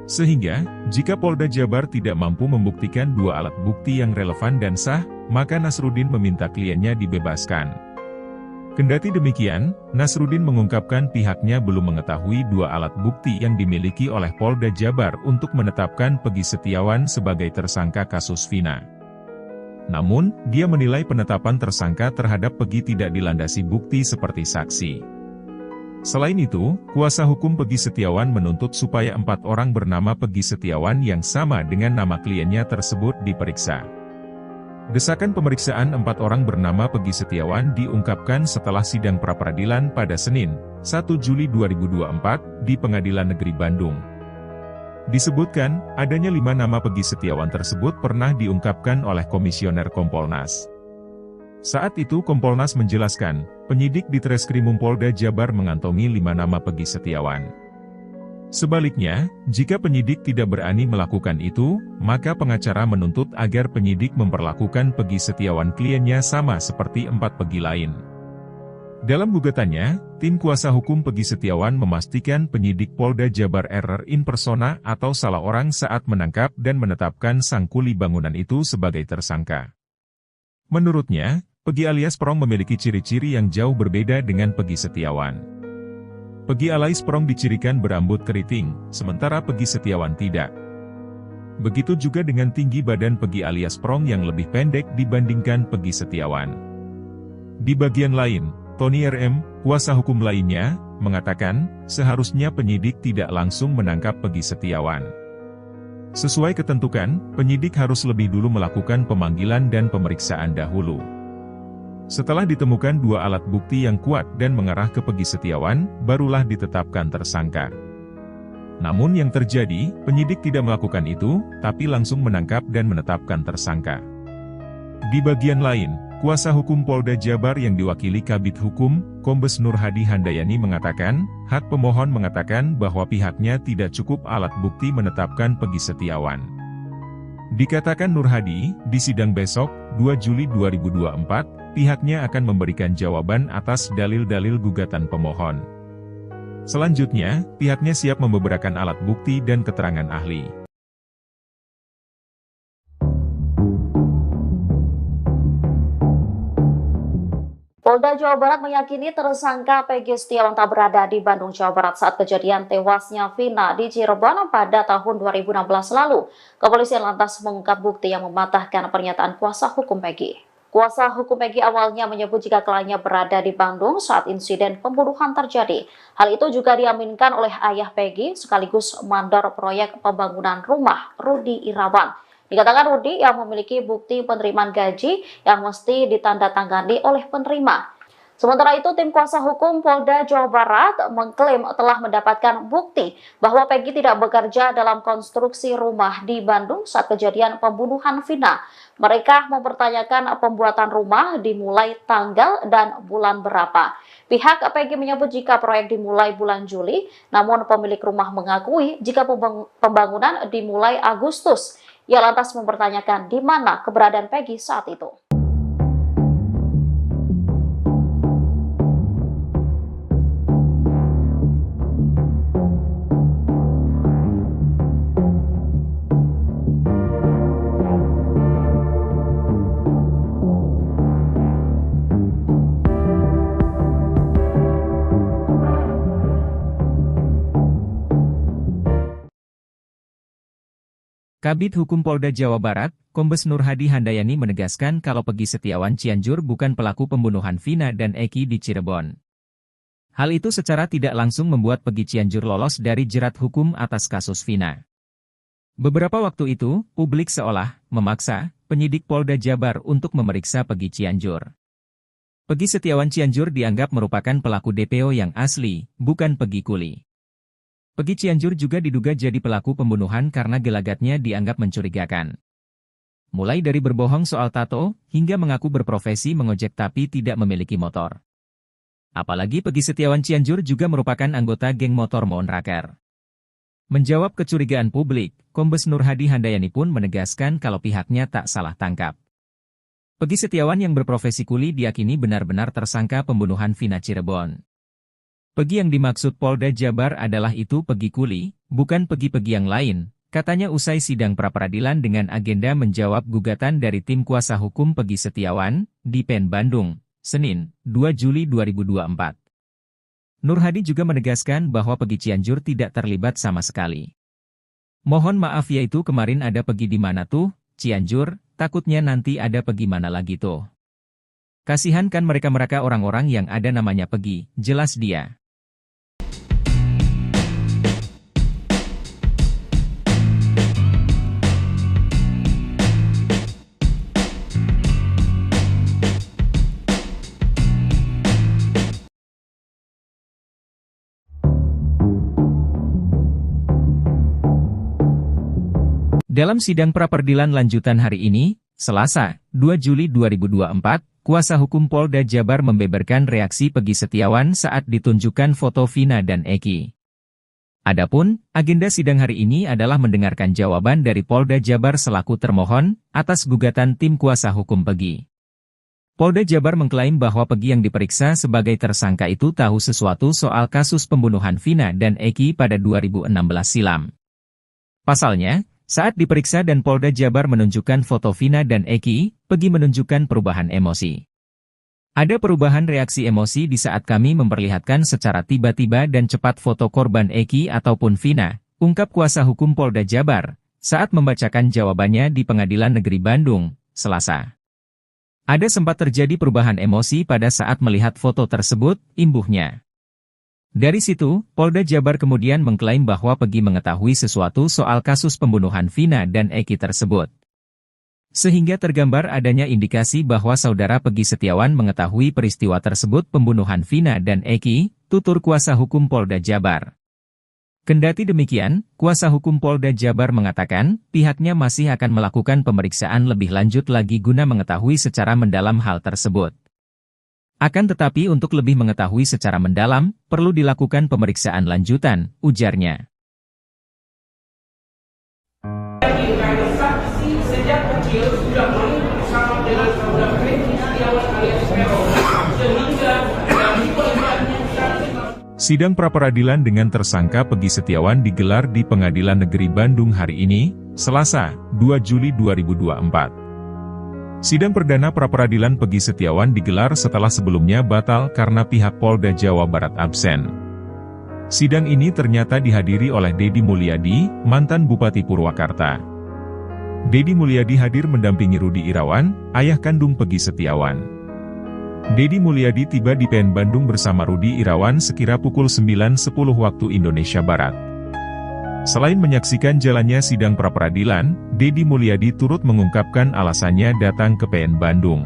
Sehingga, jika Polda Jabar tidak mampu membuktikan 2 alat bukti yang relevan dan sah, maka Nasruddin meminta kliennya dibebaskan. Kendati demikian, Nasruddin mengungkapkan pihaknya belum mengetahui 2 alat bukti yang dimiliki oleh Polda Jabar untuk menetapkan Peggy Setiawan sebagai tersangka kasus Vina. Namun, dia menilai penetapan tersangka terhadap Peggy tidak dilandasi bukti seperti saksi. Selain itu, kuasa hukum Peggy Setiawan menuntut supaya 4 orang bernama Peggy Setiawan yang sama dengan nama kliennya tersebut diperiksa. Desakan pemeriksaan 4 orang bernama Peggy Setiawan diungkapkan setelah sidang pra-peradilan pada Senin, 1 Juli 2024, di Pengadilan Negeri Bandung. Disebutkan, adanya 5 nama Peggy Setiawan tersebut pernah diungkapkan oleh Komisioner Kompolnas. Saat itu Kompolnas menjelaskan, penyidik di Treskrimum Polda Jabar mengantongi 5 nama Peggy Setiawan. Sebaliknya, jika penyidik tidak berani melakukan itu, maka pengacara menuntut agar penyidik memperlakukan Peggy Setiawan kliennya sama seperti 4 Peggy lain. Dalam gugatannya, tim kuasa hukum Peggy Setiawan memastikan penyidik Polda Jabar error in persona atau salah orang saat menangkap dan menetapkan sang kuli bangunan itu sebagai tersangka. Menurutnya, Peggy alias Perong memiliki ciri-ciri yang jauh berbeda dengan Peggy Setiawan. Peggy alias Perong dicirikan berambut keriting, sementara Peggy Setiawan tidak. Begitu juga dengan tinggi badan Peggy alias Perong yang lebih pendek dibandingkan Peggy Setiawan. Di bagian lain, Tony RM, kuasa hukum lainnya, mengatakan, seharusnya penyidik tidak langsung menangkap Peggy Setiawan. Sesuai ketentuan, penyidik harus lebih dulu melakukan pemanggilan dan pemeriksaan dahulu. Setelah ditemukan 2 alat bukti yang kuat dan mengarah ke Peggy Setiawan, barulah ditetapkan tersangka. Namun yang terjadi, penyidik tidak melakukan itu, tapi langsung menangkap dan menetapkan tersangka. Di bagian lain, kuasa hukum Polda Jabar yang diwakili Kabid Hukum, Kombes Nur Hadi Handayani mengatakan, hak pemohon mengatakan bahwa pihaknya tidak cukup alat bukti menetapkan Peggy Setiawan. Dikatakan Nur Hadi, di sidang besok, 2 Juli 2024, pihaknya akan memberikan jawaban atas dalil-dalil gugatan pemohon. Selanjutnya, pihaknya siap membeberkan alat bukti dan keterangan ahli. Polda Jawa Barat meyakini tersangka Peggy Setiawan tak berada di Bandung, Jawa Barat saat kejadian tewasnya Vina di Cirebon pada tahun 2016 lalu. Kepolisian lantas mengungkap bukti yang mematahkan pernyataan kuasa hukum Peggy. Kuasa hukum Peggy awalnya menyebut jika kliennya berada di Bandung saat insiden pembunuhan terjadi. Hal itu juga diaminkan oleh ayah Peggy sekaligus mandor proyek pembangunan rumah, Rudi Irawan. Dikatakan Rudi yang memiliki bukti penerimaan gaji yang mesti ditandatangani oleh penerima. Sementara itu, tim kuasa hukum Polda Jawa Barat mengklaim telah mendapatkan bukti bahwa Peggy tidak bekerja dalam konstruksi rumah di Bandung saat kejadian pembunuhan Vina. Mereka mempertanyakan pembuatan rumah dimulai tanggal dan bulan berapa. Pihak Peggy menyebut jika proyek dimulai bulan Juli, namun pemilik rumah mengakui jika pembangunan dimulai Agustus. Ia lantas mempertanyakan di mana keberadaan Peggy saat itu. Kabid Hukum Polda Jawa Barat, Kombes Nur Hadi Handayani menegaskan kalau Peggy Setiawan Cianjur bukan pelaku pembunuhan Vina dan Eki di Cirebon. Hal itu secara tidak langsung membuat Peggy Cianjur lolos dari jerat hukum atas kasus Vina. Beberapa waktu itu, publik seolah memaksa penyidik Polda Jabar untuk memeriksa Peggy Cianjur. Peggy Setiawan Cianjur dianggap merupakan pelaku DPO yang asli, bukan Peggy Kuli. Peggy Cianjur juga diduga jadi pelaku pembunuhan karena gelagatnya dianggap mencurigakan. Mulai dari berbohong soal tato, hingga mengaku berprofesi mengojek tapi tidak memiliki motor. Apalagi Peggy Setiawan Cianjur juga merupakan anggota geng motor Monraker. Menjawab kecurigaan publik, Kombes Nur Hadi Handayani pun menegaskan kalau pihaknya tak salah tangkap. Peggy Setiawan yang berprofesi kuli diyakini benar-benar tersangka pembunuhan Vina Cirebon. Peggy yang dimaksud Polda Jabar adalah itu Peggy Kuli, bukan Peggy-Peggy yang lain, katanya usai sidang pra-peradilan dengan agenda menjawab gugatan dari tim kuasa hukum Peggy Setiawan, di PN Bandung, Senin, 2 Juli 2024. Nur Hadi juga menegaskan bahwa Peggy Cianjur tidak terlibat sama sekali. Mohon maaf yaitu kemarin ada Peggy di mana tuh, Cianjur, takutnya nanti ada Peggy mana lagi tuh. Kasihan kan mereka-mereka orang-orang yang ada namanya Peggy, jelas dia. Dalam sidang pra-peradilan lanjutan hari ini, Selasa, 2 Juli 2024, kuasa hukum Polda Jabar membeberkan reaksi Peggy Setiawan saat ditunjukkan foto Vina dan Eki. Adapun, agenda sidang hari ini adalah mendengarkan jawaban dari Polda Jabar selaku termohon atas gugatan tim kuasa hukum Peggy. Polda Jabar mengklaim bahwa Peggy yang diperiksa sebagai tersangka itu tahu sesuatu soal kasus pembunuhan Vina dan Eki pada 2016 silam. Pasalnya, saat diperiksa dan Polda Jabar menunjukkan foto Vina dan Eki, Peggy menunjukkan perubahan emosi. Ada perubahan reaksi emosi di saat kami memperlihatkan secara tiba-tiba dan cepat foto korban Eki ataupun Vina, ungkap kuasa hukum Polda Jabar, saat membacakan jawabannya di Pengadilan Negeri Bandung, Selasa. Ada sempat terjadi perubahan emosi pada saat melihat foto tersebut, imbuhnya. Dari situ, Polda Jabar kemudian mengklaim bahwa Peggy mengetahui sesuatu soal kasus pembunuhan Vina dan Eki tersebut. Sehingga tergambar adanya indikasi bahwa saudara Peggy Setiawan mengetahui peristiwa tersebut pembunuhan Vina dan Eki, tutur kuasa hukum Polda Jabar. Kendati demikian, kuasa hukum Polda Jabar mengatakan, pihaknya masih akan melakukan pemeriksaan lebih lanjut lagi guna mengetahui secara mendalam hal tersebut. Akan tetapi untuk lebih mengetahui secara mendalam, perlu dilakukan pemeriksaan lanjutan, ujarnya. Saksi sejak kecil sudah bersama dengan saudara Peggy Setiawan alias Peron, sehingga dari pelibatannya Sidang pra-peradilan dengan tersangka Peggy Setiawan digelar di Pengadilan Negeri Bandung hari ini, Selasa, 2 Juli 2024. Sidang perdana pra-peradilan Peggy Setiawan digelar setelah sebelumnya batal karena pihak Polda Jawa Barat absen. Sidang ini ternyata dihadiri oleh Deddy Mulyadi, mantan Bupati Purwakarta. Deddy Mulyadi hadir mendampingi Rudi Irawan, ayah kandung Peggy Setiawan. Deddy Mulyadi tiba di PN Bandung bersama Rudi Irawan sekira pukul 9.10 waktu Indonesia Barat. Selain menyaksikan jalannya sidang pra-peradilan, Deddy Mulyadi turut mengungkapkan alasannya datang ke PN Bandung.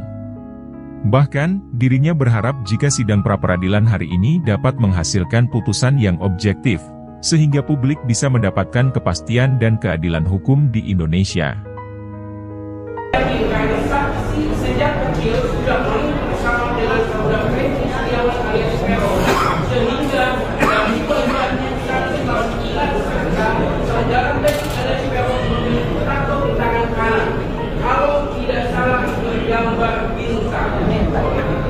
Bahkan, dirinya berharap jika sidang pra-peradilan hari ini dapat menghasilkan putusan yang objektif, sehingga publik bisa mendapatkan kepastian dan keadilan hukum di Indonesia. saksi sejak kecil sudah bersama dengan saudara Peggy Setiawan alias Peron, sehingga dari pelibatannya saudara Peggy alias Peron memiliki tato di tangan kanan. Kalau tidak salah bergambar bintang,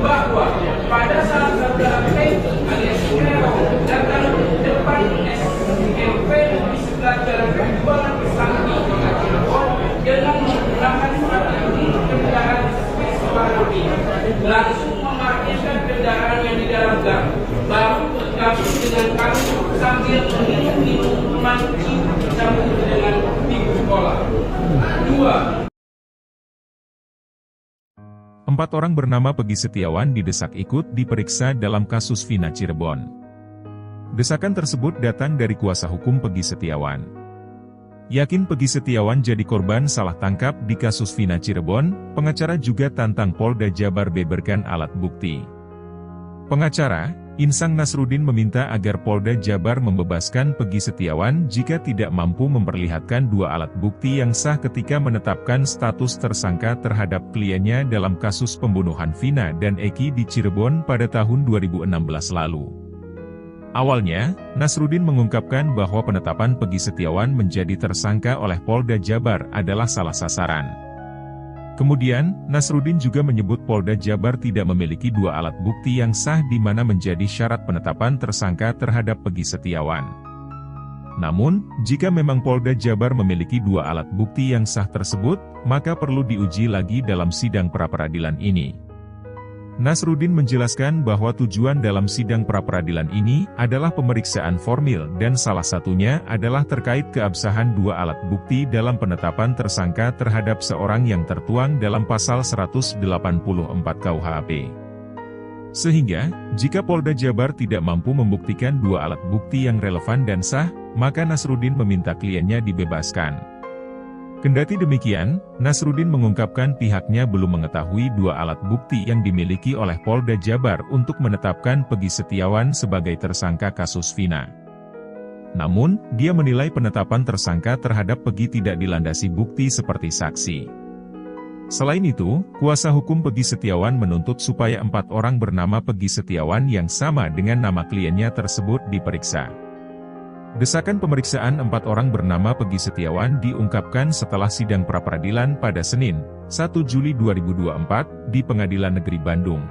bahwa pada saat saudara Peggy alias Peron datang ke depan SMP di sebelah jalan Perjuangan Sakti dengan menggunakan strategi kendaraan warna biru, langsung memarkirkan kendaraannya di dalam gang, baru bergabung dengan kami sambil minum minuman disambut dengan ibu. sekolah. 2. 4 orang bernama Peggy Setiawan didesak ikut diperiksa dalam kasus Vina Cirebon. Desakan tersebut datang dari kuasa hukum Peggy Setiawan. Yakin Peggy Setiawan jadi korban salah tangkap di kasus Vina Cirebon, pengacara juga tantang Polda Jabar beberkan alat bukti. Pengacara, Insang Nasruddin meminta agar Polda Jabar membebaskan Peggy Setiawan jika tidak mampu memperlihatkan 2 alat bukti yang sah ketika menetapkan status tersangka terhadap kliennya dalam kasus pembunuhan Vina dan Eki di Cirebon pada tahun 2016 lalu. Awalnya, Nasruddin mengungkapkan bahwa penetapan Peggy Setiawan menjadi tersangka oleh Polda Jabar adalah salah sasaran. Kemudian, Nasruddin juga menyebut Polda Jabar tidak memiliki 2 alat bukti yang sah di mana menjadi syarat penetapan tersangka terhadap Peggy Setiawan. Namun, jika memang Polda Jabar memiliki 2 alat bukti yang sah tersebut, maka perlu diuji lagi dalam sidang pra-peradilan ini. Nasruddin menjelaskan bahwa tujuan dalam sidang pra-peradilan ini adalah pemeriksaan formil dan salah satunya adalah terkait keabsahan 2 alat bukti dalam penetapan tersangka terhadap seorang yang tertuang dalam pasal 184 KUHP. Sehingga, jika Polda Jabar tidak mampu membuktikan 2 alat bukti yang relevan dan sah, maka Nasruddin meminta kliennya dibebaskan. Kendati demikian, Nasruddin mengungkapkan pihaknya belum mengetahui 2 alat bukti yang dimiliki oleh Polda Jabar untuk menetapkan Peggy Setiawan sebagai tersangka kasus Vina. Namun, dia menilai penetapan tersangka terhadap Peggy tidak dilandasi bukti seperti saksi. Selain itu, kuasa hukum Peggy Setiawan menuntut supaya 4 orang bernama Peggy Setiawan yang sama dengan nama kliennya tersebut diperiksa. Desakan pemeriksaan 4 orang bernama Peggy Setiawan diungkapkan setelah sidang pra-peradilan pada Senin, 1 Juli 2024, di Pengadilan Negeri Bandung.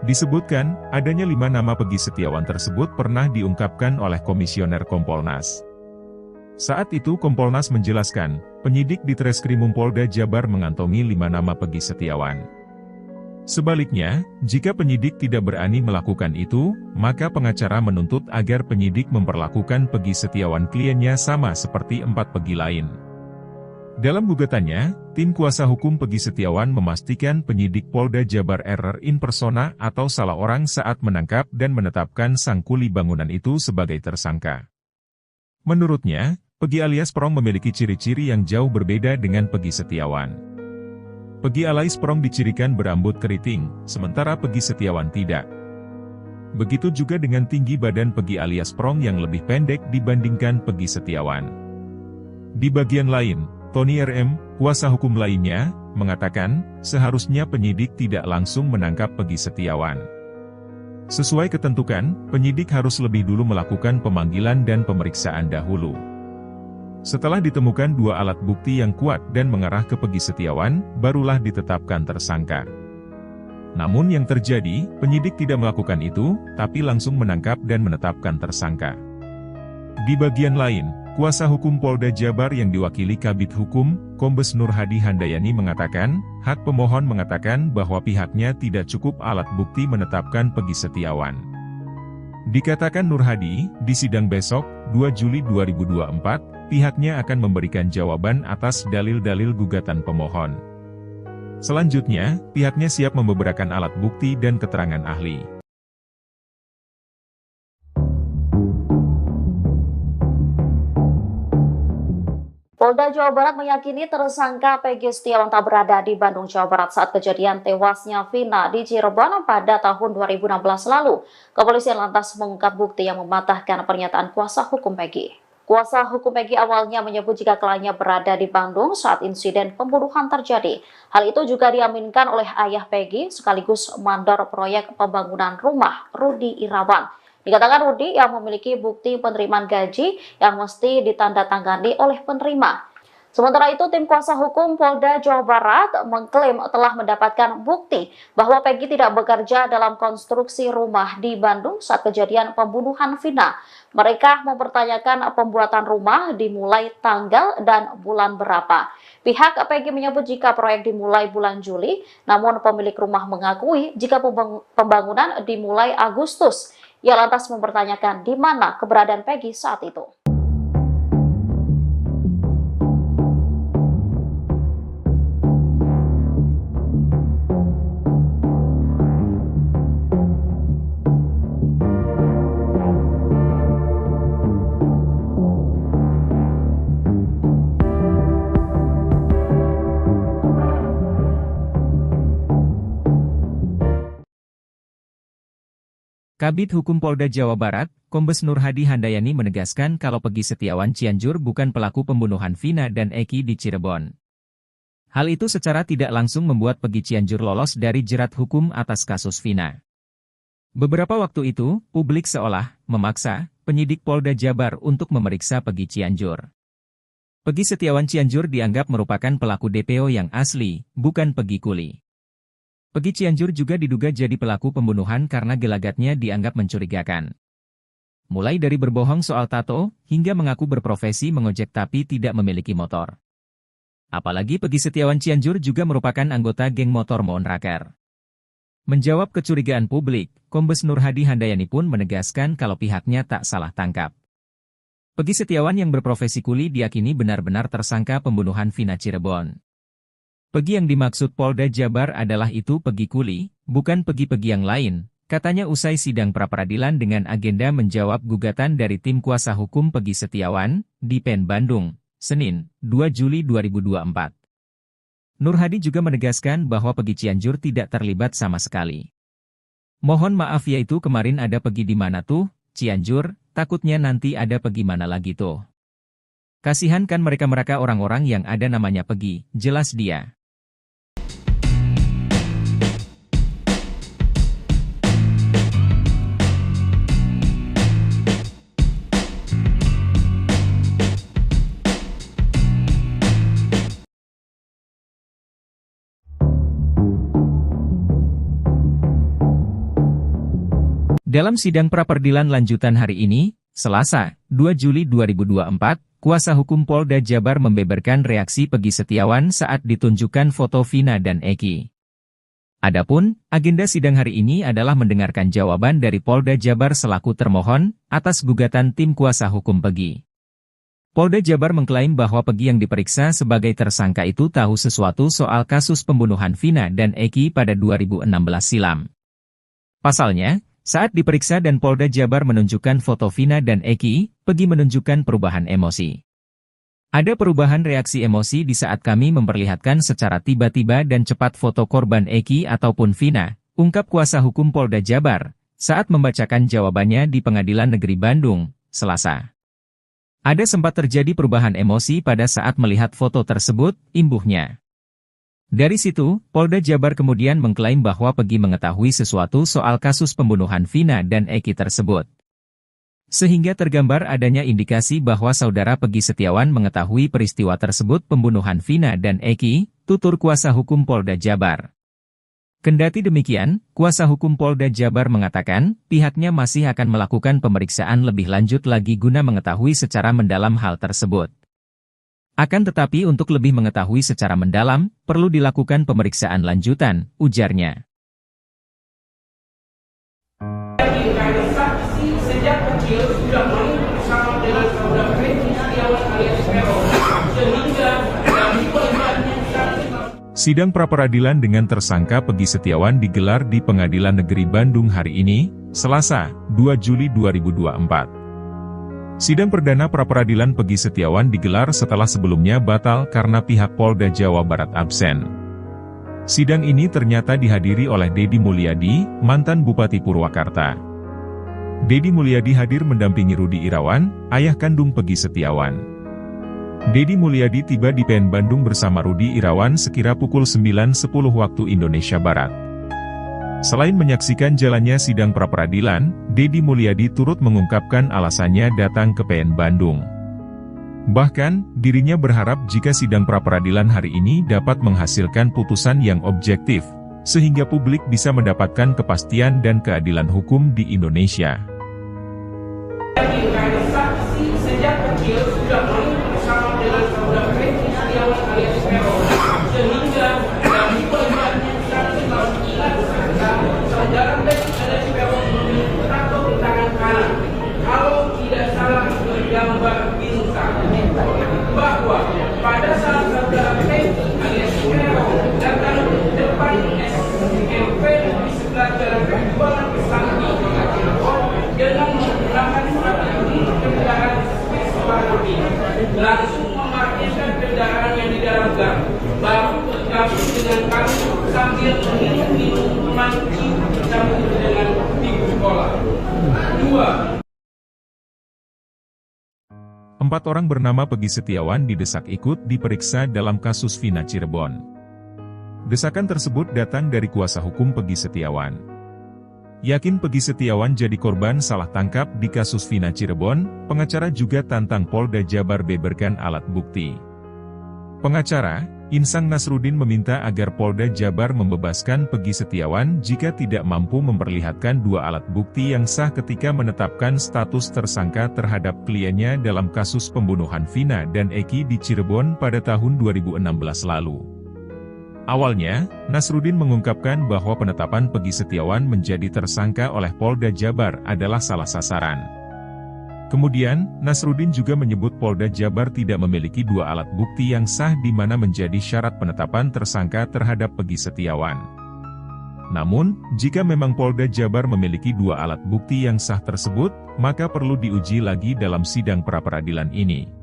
Disebutkan, adanya 5 nama Peggy Setiawan tersebut pernah diungkapkan oleh Komisioner Kompolnas. Saat itu Kompolnas menjelaskan, penyidik di Treskrimum Polda Jabar mengantongi 5 nama Peggy Setiawan. Sebaliknya, jika penyidik tidak berani melakukan itu, maka pengacara menuntut agar penyidik memperlakukan Peggy Setiawan kliennya sama seperti 4 Peggy lain. Dalam gugatannya, tim kuasa hukum Peggy Setiawan memastikan penyidik Polda Jabar error in persona atau salah orang saat menangkap dan menetapkan sang kuli bangunan itu sebagai tersangka. Menurutnya, Peggy alias Prong memiliki ciri-ciri yang jauh berbeda dengan Peggy Setiawan. Peggy alias Prong dicirikan berambut keriting, sementara Peggy Setiawan tidak. Begitu juga dengan tinggi badan Peggy alias Prong yang lebih pendek dibandingkan Peggy Setiawan. Di bagian lain, Tony RM, kuasa hukum lainnya, mengatakan, seharusnya penyidik tidak langsung menangkap Peggy Setiawan. Sesuai ketentuan, penyidik harus lebih dulu melakukan pemanggilan dan pemeriksaan dahulu. Setelah ditemukan 2 alat bukti yang kuat dan mengarah ke Peggy Setiawan, barulah ditetapkan tersangka. Namun yang terjadi, penyidik tidak melakukan itu, tapi langsung menangkap dan menetapkan tersangka. Di bagian lain, kuasa hukum Polda Jabar yang diwakili Kabid Hukum, Kombes Nur Hadi Handayani mengatakan, hak pemohon mengatakan bahwa pihaknya tidak cukup alat bukti menetapkan Peggy Setiawan. Dikatakan Nur Hadi, di sidang besok, 2 Juli 2024, pihaknya akan memberikan jawaban atas dalil-dalil gugatan pemohon. Selanjutnya, pihaknya siap membeberkan alat bukti dan keterangan ahli. Polda Jawa Barat meyakini tersangka Peggy Setiawan tak berada di Bandung, Jawa Barat saat kejadian tewasnya Vina di Cirebon pada tahun 2016 lalu. Kepolisian lantas mengungkap bukti yang mematahkan pernyataan kuasa hukum Peggy. Kuasa hukum Peggy awalnya menyebut jika kliennya berada di Bandung saat insiden pembunuhan terjadi. Hal itu juga diaminkan oleh ayah Peggy sekaligus mandor proyek pembangunan rumah, Rudi Irawan. Dikatakan Rudi yang memiliki bukti penerimaan gaji yang mesti ditandatangani oleh penerima. Sementara itu, tim kuasa hukum Polda Jawa Barat mengklaim telah mendapatkan bukti bahwa Peggy tidak bekerja dalam konstruksi rumah di Bandung saat kejadian pembunuhan Vina. Mereka mempertanyakan pembuatan rumah dimulai tanggal dan bulan berapa. Pihak Peggy menyebut jika proyek dimulai bulan Juli, namun pemilik rumah mengakui jika pembangunan dimulai Agustus. Ia lantas mempertanyakan di mana keberadaan Peggy saat itu. Kabid Hukum Polda Jawa Barat, Kombes Nur Hadi Handayani menegaskan kalau Peggy Setiawan Cianjur bukan pelaku pembunuhan Vina dan Eki di Cirebon. Hal itu secara tidak langsung membuat Peggy Cianjur lolos dari jerat hukum atas kasus Vina. Beberapa waktu itu, publik seolah memaksa penyidik Polda Jabar untuk memeriksa Peggy Cianjur. Peggy Setiawan Cianjur dianggap merupakan pelaku DPO yang asli, bukan Peggy Kuli. Peggy Cianjur juga diduga jadi pelaku pembunuhan karena gelagatnya dianggap mencurigakan. Mulai dari berbohong soal tato, hingga mengaku berprofesi mengojek tapi tidak memiliki motor. Apalagi Peggy Setiawan Cianjur juga merupakan anggota geng motor Monraker. Menjawab kecurigaan publik, Kombes Nur Hadi Handayani pun menegaskan kalau pihaknya tak salah tangkap. Peggy Setiawan yang berprofesi kuli diyakini benar-benar tersangka pembunuhan Vina Cirebon. Peggy yang dimaksud Polda Jabar adalah itu Peggy Kuli, bukan Peggy-Peggy yang lain, katanya usai sidang pra-peradilan dengan agenda menjawab gugatan dari tim kuasa hukum Peggy Setiawan, di PN Bandung, Senin, 2 Juli 2024. Nur Hadi juga menegaskan bahwa Peggy Cianjur tidak terlibat sama sekali. Mohon maaf yaitu kemarin ada Peggy di mana tuh, Cianjur, takutnya nanti ada Peggy mana lagi tuh. Kasihan kan mereka-mereka orang-orang yang ada namanya Peggy, jelas dia. Dalam sidang pra-peradilan lanjutan hari ini, Selasa, 2 Juli 2024, kuasa hukum Polda Jabar membeberkan reaksi Peggy Setiawan saat ditunjukkan foto Vina dan Eki. Adapun, agenda sidang hari ini adalah mendengarkan jawaban dari Polda Jabar selaku termohon atas gugatan tim kuasa hukum Peggy. Polda Jabar mengklaim bahwa Peggy yang diperiksa sebagai tersangka itu tahu sesuatu soal kasus pembunuhan Vina dan Eki pada 2016 silam. Pasalnya, saat diperiksa dan Polda Jabar menunjukkan foto Vina dan Eki, Peggy menunjukkan perubahan emosi. Ada perubahan reaksi emosi di saat kami memperlihatkan secara tiba-tiba dan cepat foto korban Eki ataupun Vina, ungkap kuasa hukum Polda Jabar, saat membacakan jawabannya di Pengadilan Negeri Bandung, Selasa. Ada sempat terjadi perubahan emosi pada saat melihat foto tersebut, imbuhnya. Dari situ, Polda Jabar kemudian mengklaim bahwa Peggy mengetahui sesuatu soal kasus pembunuhan Vina dan Eki tersebut. Sehingga tergambar adanya indikasi bahwa saudara Peggy Setiawan mengetahui peristiwa tersebut pembunuhan Vina dan Eki, tutur kuasa hukum Polda Jabar. Kendati demikian, kuasa hukum Polda Jabar mengatakan, pihaknya masih akan melakukan pemeriksaan lebih lanjut lagi guna mengetahui secara mendalam hal tersebut. Akan tetapi untuk lebih mengetahui secara mendalam, perlu dilakukan pemeriksaan lanjutan, ujarnya. Saksi sejak kecil sudah main bersama dengan saudara Peggy Setiawan alias Peron, sehingga dari pelibatannya Sidang pra-peradilan dengan tersangka Peggy Setiawan digelar di Pengadilan Negeri Bandung hari ini, Selasa, 2 Juli 2024. Sidang perdana pra-peradilan Peggy Setiawan digelar setelah sebelumnya batal karena pihak Polda Jawa Barat absen. Sidang ini ternyata dihadiri oleh Deddy Mulyadi, mantan Bupati Purwakarta. Deddy Mulyadi hadir mendampingi Rudi Irawan, ayah kandung Peggy Setiawan. Deddy Mulyadi tiba di PN Bandung bersama Rudi Irawan sekira pukul 9.10 waktu Indonesia Barat. Selain menyaksikan jalannya sidang pra-peradilan, Deddy Mulyadi turut mengungkapkan alasannya datang ke PN Bandung. Bahkan, dirinya berharap jika sidang pra-peradilan hari ini dapat menghasilkan putusan yang objektif, sehingga publik bisa mendapatkan kepastian dan keadilan hukum di Indonesia. saksi sejak kecil sudah main bersama dengan saudara Peggy Setiawan alias Peron, sehingga dari pelibatannya saudara Peggy alias Peron memiliki tato di tangan kanan. Kalau tidak salah bergambar bintang, bahwa pada saat saudara Peggy alias Peron datang ke depan SMP di sebelah jalan penjualan Kesambi dengan menggunakan strategi kendaraan Vespa langsung memarkirkan kendaraannya di dalam gang, baru bergabung dengan kami sambil minum minuman cium campur dengan ibu sekolah. 2. 4 orang bernama Peggy Setiawan didesak ikut diperiksa dalam kasus Vina Cirebon. Desakan tersebut datang dari kuasa hukum Peggy Setiawan. Yakin Peggy Setiawan jadi korban salah tangkap di kasus Vina Cirebon, pengacara juga tantang Polda Jabar beberkan alat bukti. Pengacara, Insang Nasruddin meminta agar Polda Jabar membebaskan Peggy Setiawan jika tidak mampu memperlihatkan 2 alat bukti yang sah ketika menetapkan status tersangka terhadap kliennya dalam kasus pembunuhan Vina dan Eki di Cirebon pada tahun 2016 lalu. Awalnya, Nasruddin mengungkapkan bahwa penetapan Peggy Setiawan menjadi tersangka oleh Polda Jabar adalah salah sasaran. Kemudian, Nasruddin juga menyebut Polda Jabar tidak memiliki 2 alat bukti yang sah di mana menjadi syarat penetapan tersangka terhadap Peggy Setiawan. Namun, jika memang Polda Jabar memiliki 2 alat bukti yang sah tersebut, maka perlu diuji lagi dalam sidang pra-peradilan ini.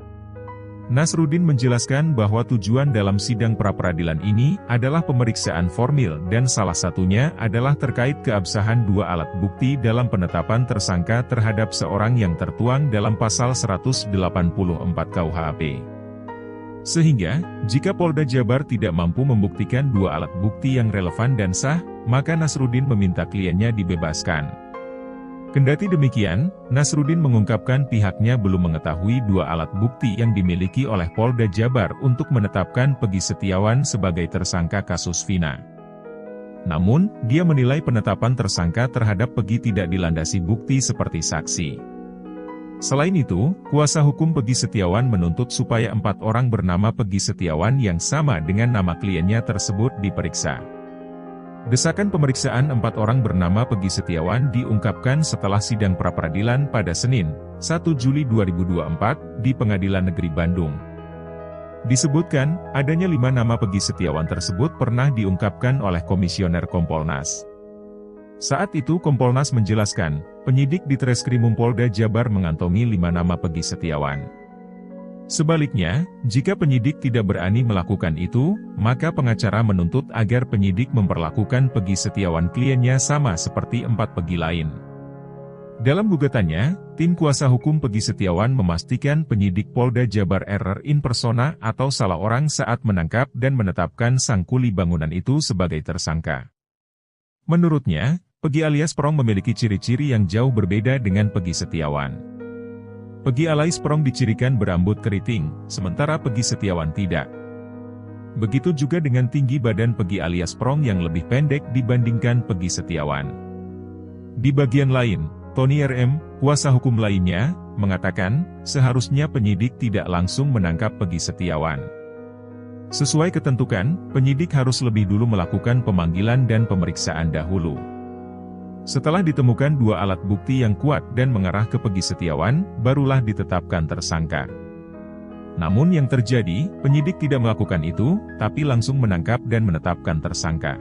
Nasruddin menjelaskan bahwa tujuan dalam sidang pra-peradilan ini adalah pemeriksaan formil dan salah satunya adalah terkait keabsahan 2 alat bukti dalam penetapan tersangka terhadap seorang yang tertuang dalam pasal 184 KUHP. Sehingga, jika Polda Jabar tidak mampu membuktikan 2 alat bukti yang relevan dan sah, maka Nasruddin meminta kliennya dibebaskan. Kendati demikian, Nasruddin mengungkapkan pihaknya belum mengetahui 2 alat bukti yang dimiliki oleh Polda Jabar untuk menetapkan Peggy Setiawan sebagai tersangka kasus Vina. Namun, dia menilai penetapan tersangka terhadap Peggy tidak dilandasi bukti seperti saksi. Selain itu, kuasa hukum Peggy Setiawan menuntut supaya 4 orang bernama Peggy Setiawan yang sama dengan nama kliennya tersebut diperiksa. Desakan pemeriksaan 4 orang bernama Peggy Setiawan diungkapkan setelah sidang pra-peradilan pada Senin, 1 Juli 2024, di Pengadilan Negeri Bandung. Disebutkan, adanya 5 nama Peggy Setiawan tersebut pernah diungkapkan oleh Komisioner Kompolnas. Saat itu Kompolnas menjelaskan, penyidik di Treskrimum Polda Jabar mengantongi 5 nama Peggy Setiawan. Sebaliknya, jika penyidik tidak berani melakukan itu, maka pengacara menuntut agar penyidik memperlakukan Peggy Setiawan kliennya sama seperti 4 Peggy lain. Dalam gugatannya, tim kuasa hukum Peggy Setiawan memastikan penyidik Polda Jabar error in persona atau salah orang saat menangkap dan menetapkan sang kuli bangunan itu sebagai tersangka. Menurutnya, Peggy alias Prong memiliki ciri-ciri yang jauh berbeda dengan Peggy Setiawan. Peggy alias Prong dicirikan berambut keriting, sementara Peggy Setiawan tidak. Begitu juga dengan tinggi badan Peggy alias Prong yang lebih pendek dibandingkan Peggy Setiawan. Di bagian lain, Tony RM, kuasa hukum lainnya, mengatakan, seharusnya penyidik tidak langsung menangkap Peggy Setiawan. Sesuai ketentuan, penyidik harus lebih dulu melakukan pemanggilan dan pemeriksaan dahulu. Setelah ditemukan 2 alat bukti yang kuat dan mengarah ke Peggy Setiawan, barulah ditetapkan tersangka. Namun yang terjadi, penyidik tidak melakukan itu, tapi langsung menangkap dan menetapkan tersangka.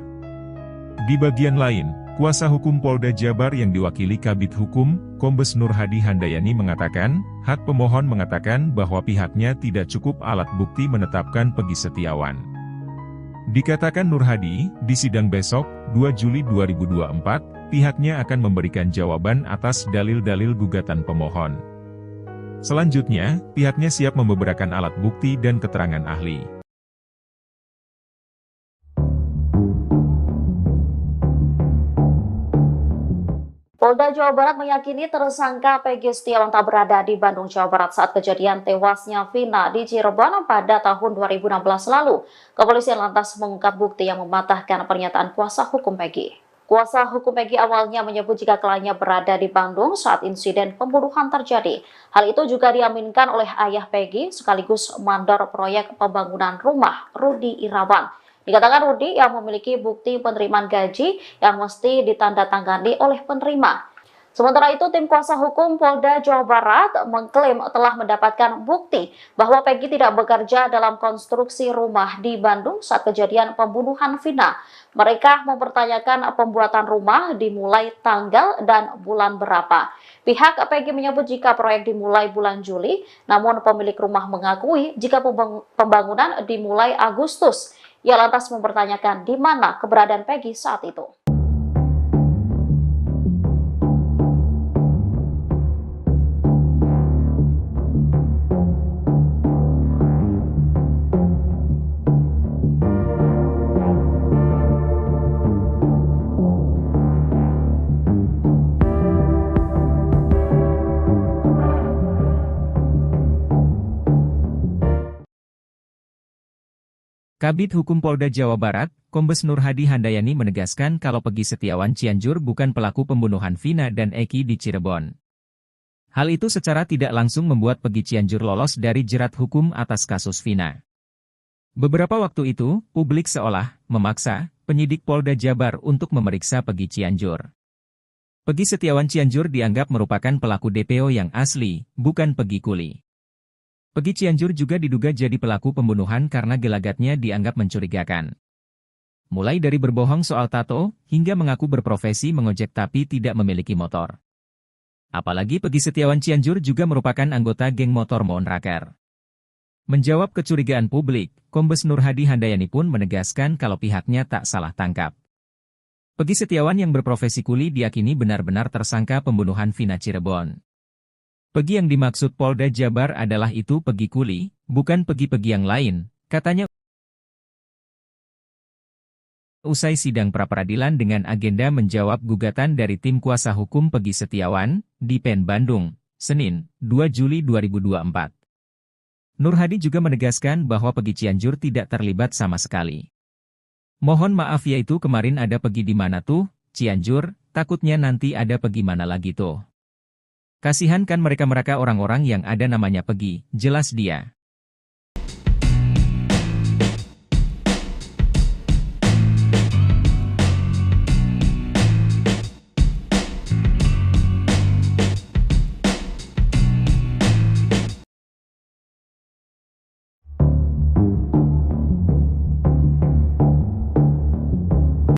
Di bagian lain, kuasa hukum Polda Jabar yang diwakili Kabid Hukum, Kombes Nur Hadi Handayani mengatakan, hak pemohon mengatakan bahwa pihaknya tidak cukup alat bukti menetapkan Peggy Setiawan. Dikatakan Nur Hadi, di sidang besok, 2 Juli 2024, pihaknya akan memberikan jawaban atas dalil-dalil gugatan pemohon. Selanjutnya, pihaknya siap membeberkan alat bukti dan keterangan ahli. Polda Jawa Barat meyakini tersangka Peggy Setiawan tak berada di Bandung, Jawa Barat saat kejadian tewasnya Vina di Cirebon pada tahun 2016 lalu. Kepolisian lantas mengungkap bukti yang mematahkan pernyataan kuasa hukum Peggy. Kuasa hukum Peggy awalnya menyebut jika kliennya berada di Bandung saat insiden pembunuhan terjadi. Hal itu juga diaminkan oleh ayah Peggy sekaligus mandor proyek pembangunan rumah, Rudi Irawan. Dikatakan Rudi yang memiliki bukti penerimaan gaji yang mesti ditandatangani oleh penerima. Sementara itu, tim kuasa hukum Polda Jawa Barat mengklaim telah mendapatkan bukti bahwa Peggy tidak bekerja dalam konstruksi rumah di Bandung saat kejadian pembunuhan Vina. Mereka mempertanyakan pembuatan rumah dimulai tanggal dan bulan berapa. Pihak Peggy menyebut jika proyek dimulai bulan Juli, namun pemilik rumah mengakui jika pembangunan dimulai Agustus. Ia lantas mempertanyakan di mana keberadaan Peggy saat itu. Kabid Hukum Polda Jawa Barat, Kombes Nur Hadi Handayani menegaskan kalau Peggy Setiawan Cianjur bukan pelaku pembunuhan Vina dan Eki di Cirebon. Hal itu secara tidak langsung membuat Peggy Cianjur lolos dari jerat hukum atas kasus Vina. Beberapa waktu itu, publik seolah memaksa penyidik Polda Jabar untuk memeriksa Peggy Cianjur. Peggy Setiawan Cianjur dianggap merupakan pelaku DPO yang asli, bukan Peggy Kuli. Peggy Cianjur juga diduga jadi pelaku pembunuhan karena gelagatnya dianggap mencurigakan. Mulai dari berbohong soal tato, hingga mengaku berprofesi mengojek tapi tidak memiliki motor. Apalagi Peggy Setiawan Cianjur juga merupakan anggota geng motor Monraker. Menjawab kecurigaan publik, Kombes Nur Hadi Handayani pun menegaskan kalau pihaknya tak salah tangkap. Peggy Setiawan yang berprofesi kuli diyakini benar-benar tersangka pembunuhan Vina Cirebon. Peggy yang dimaksud Polda Jabar adalah itu Peggy Kuli, bukan Peggy-Peggy yang lain, katanya. Usai sidang pra-peradilan dengan agenda menjawab gugatan dari tim kuasa hukum Peggy Setiawan, di PN Bandung, Senin, 2 Juli 2024. Nur Hadi juga menegaskan bahwa Peggy Cianjur tidak terlibat sama sekali. Mohon maaf yaitu kemarin ada Peggy di mana tuh, Cianjur, takutnya nanti ada Peggy mana lagi tuh. Kasihan kan mereka-mereka orang-orang yang ada namanya Peggy, jelas dia.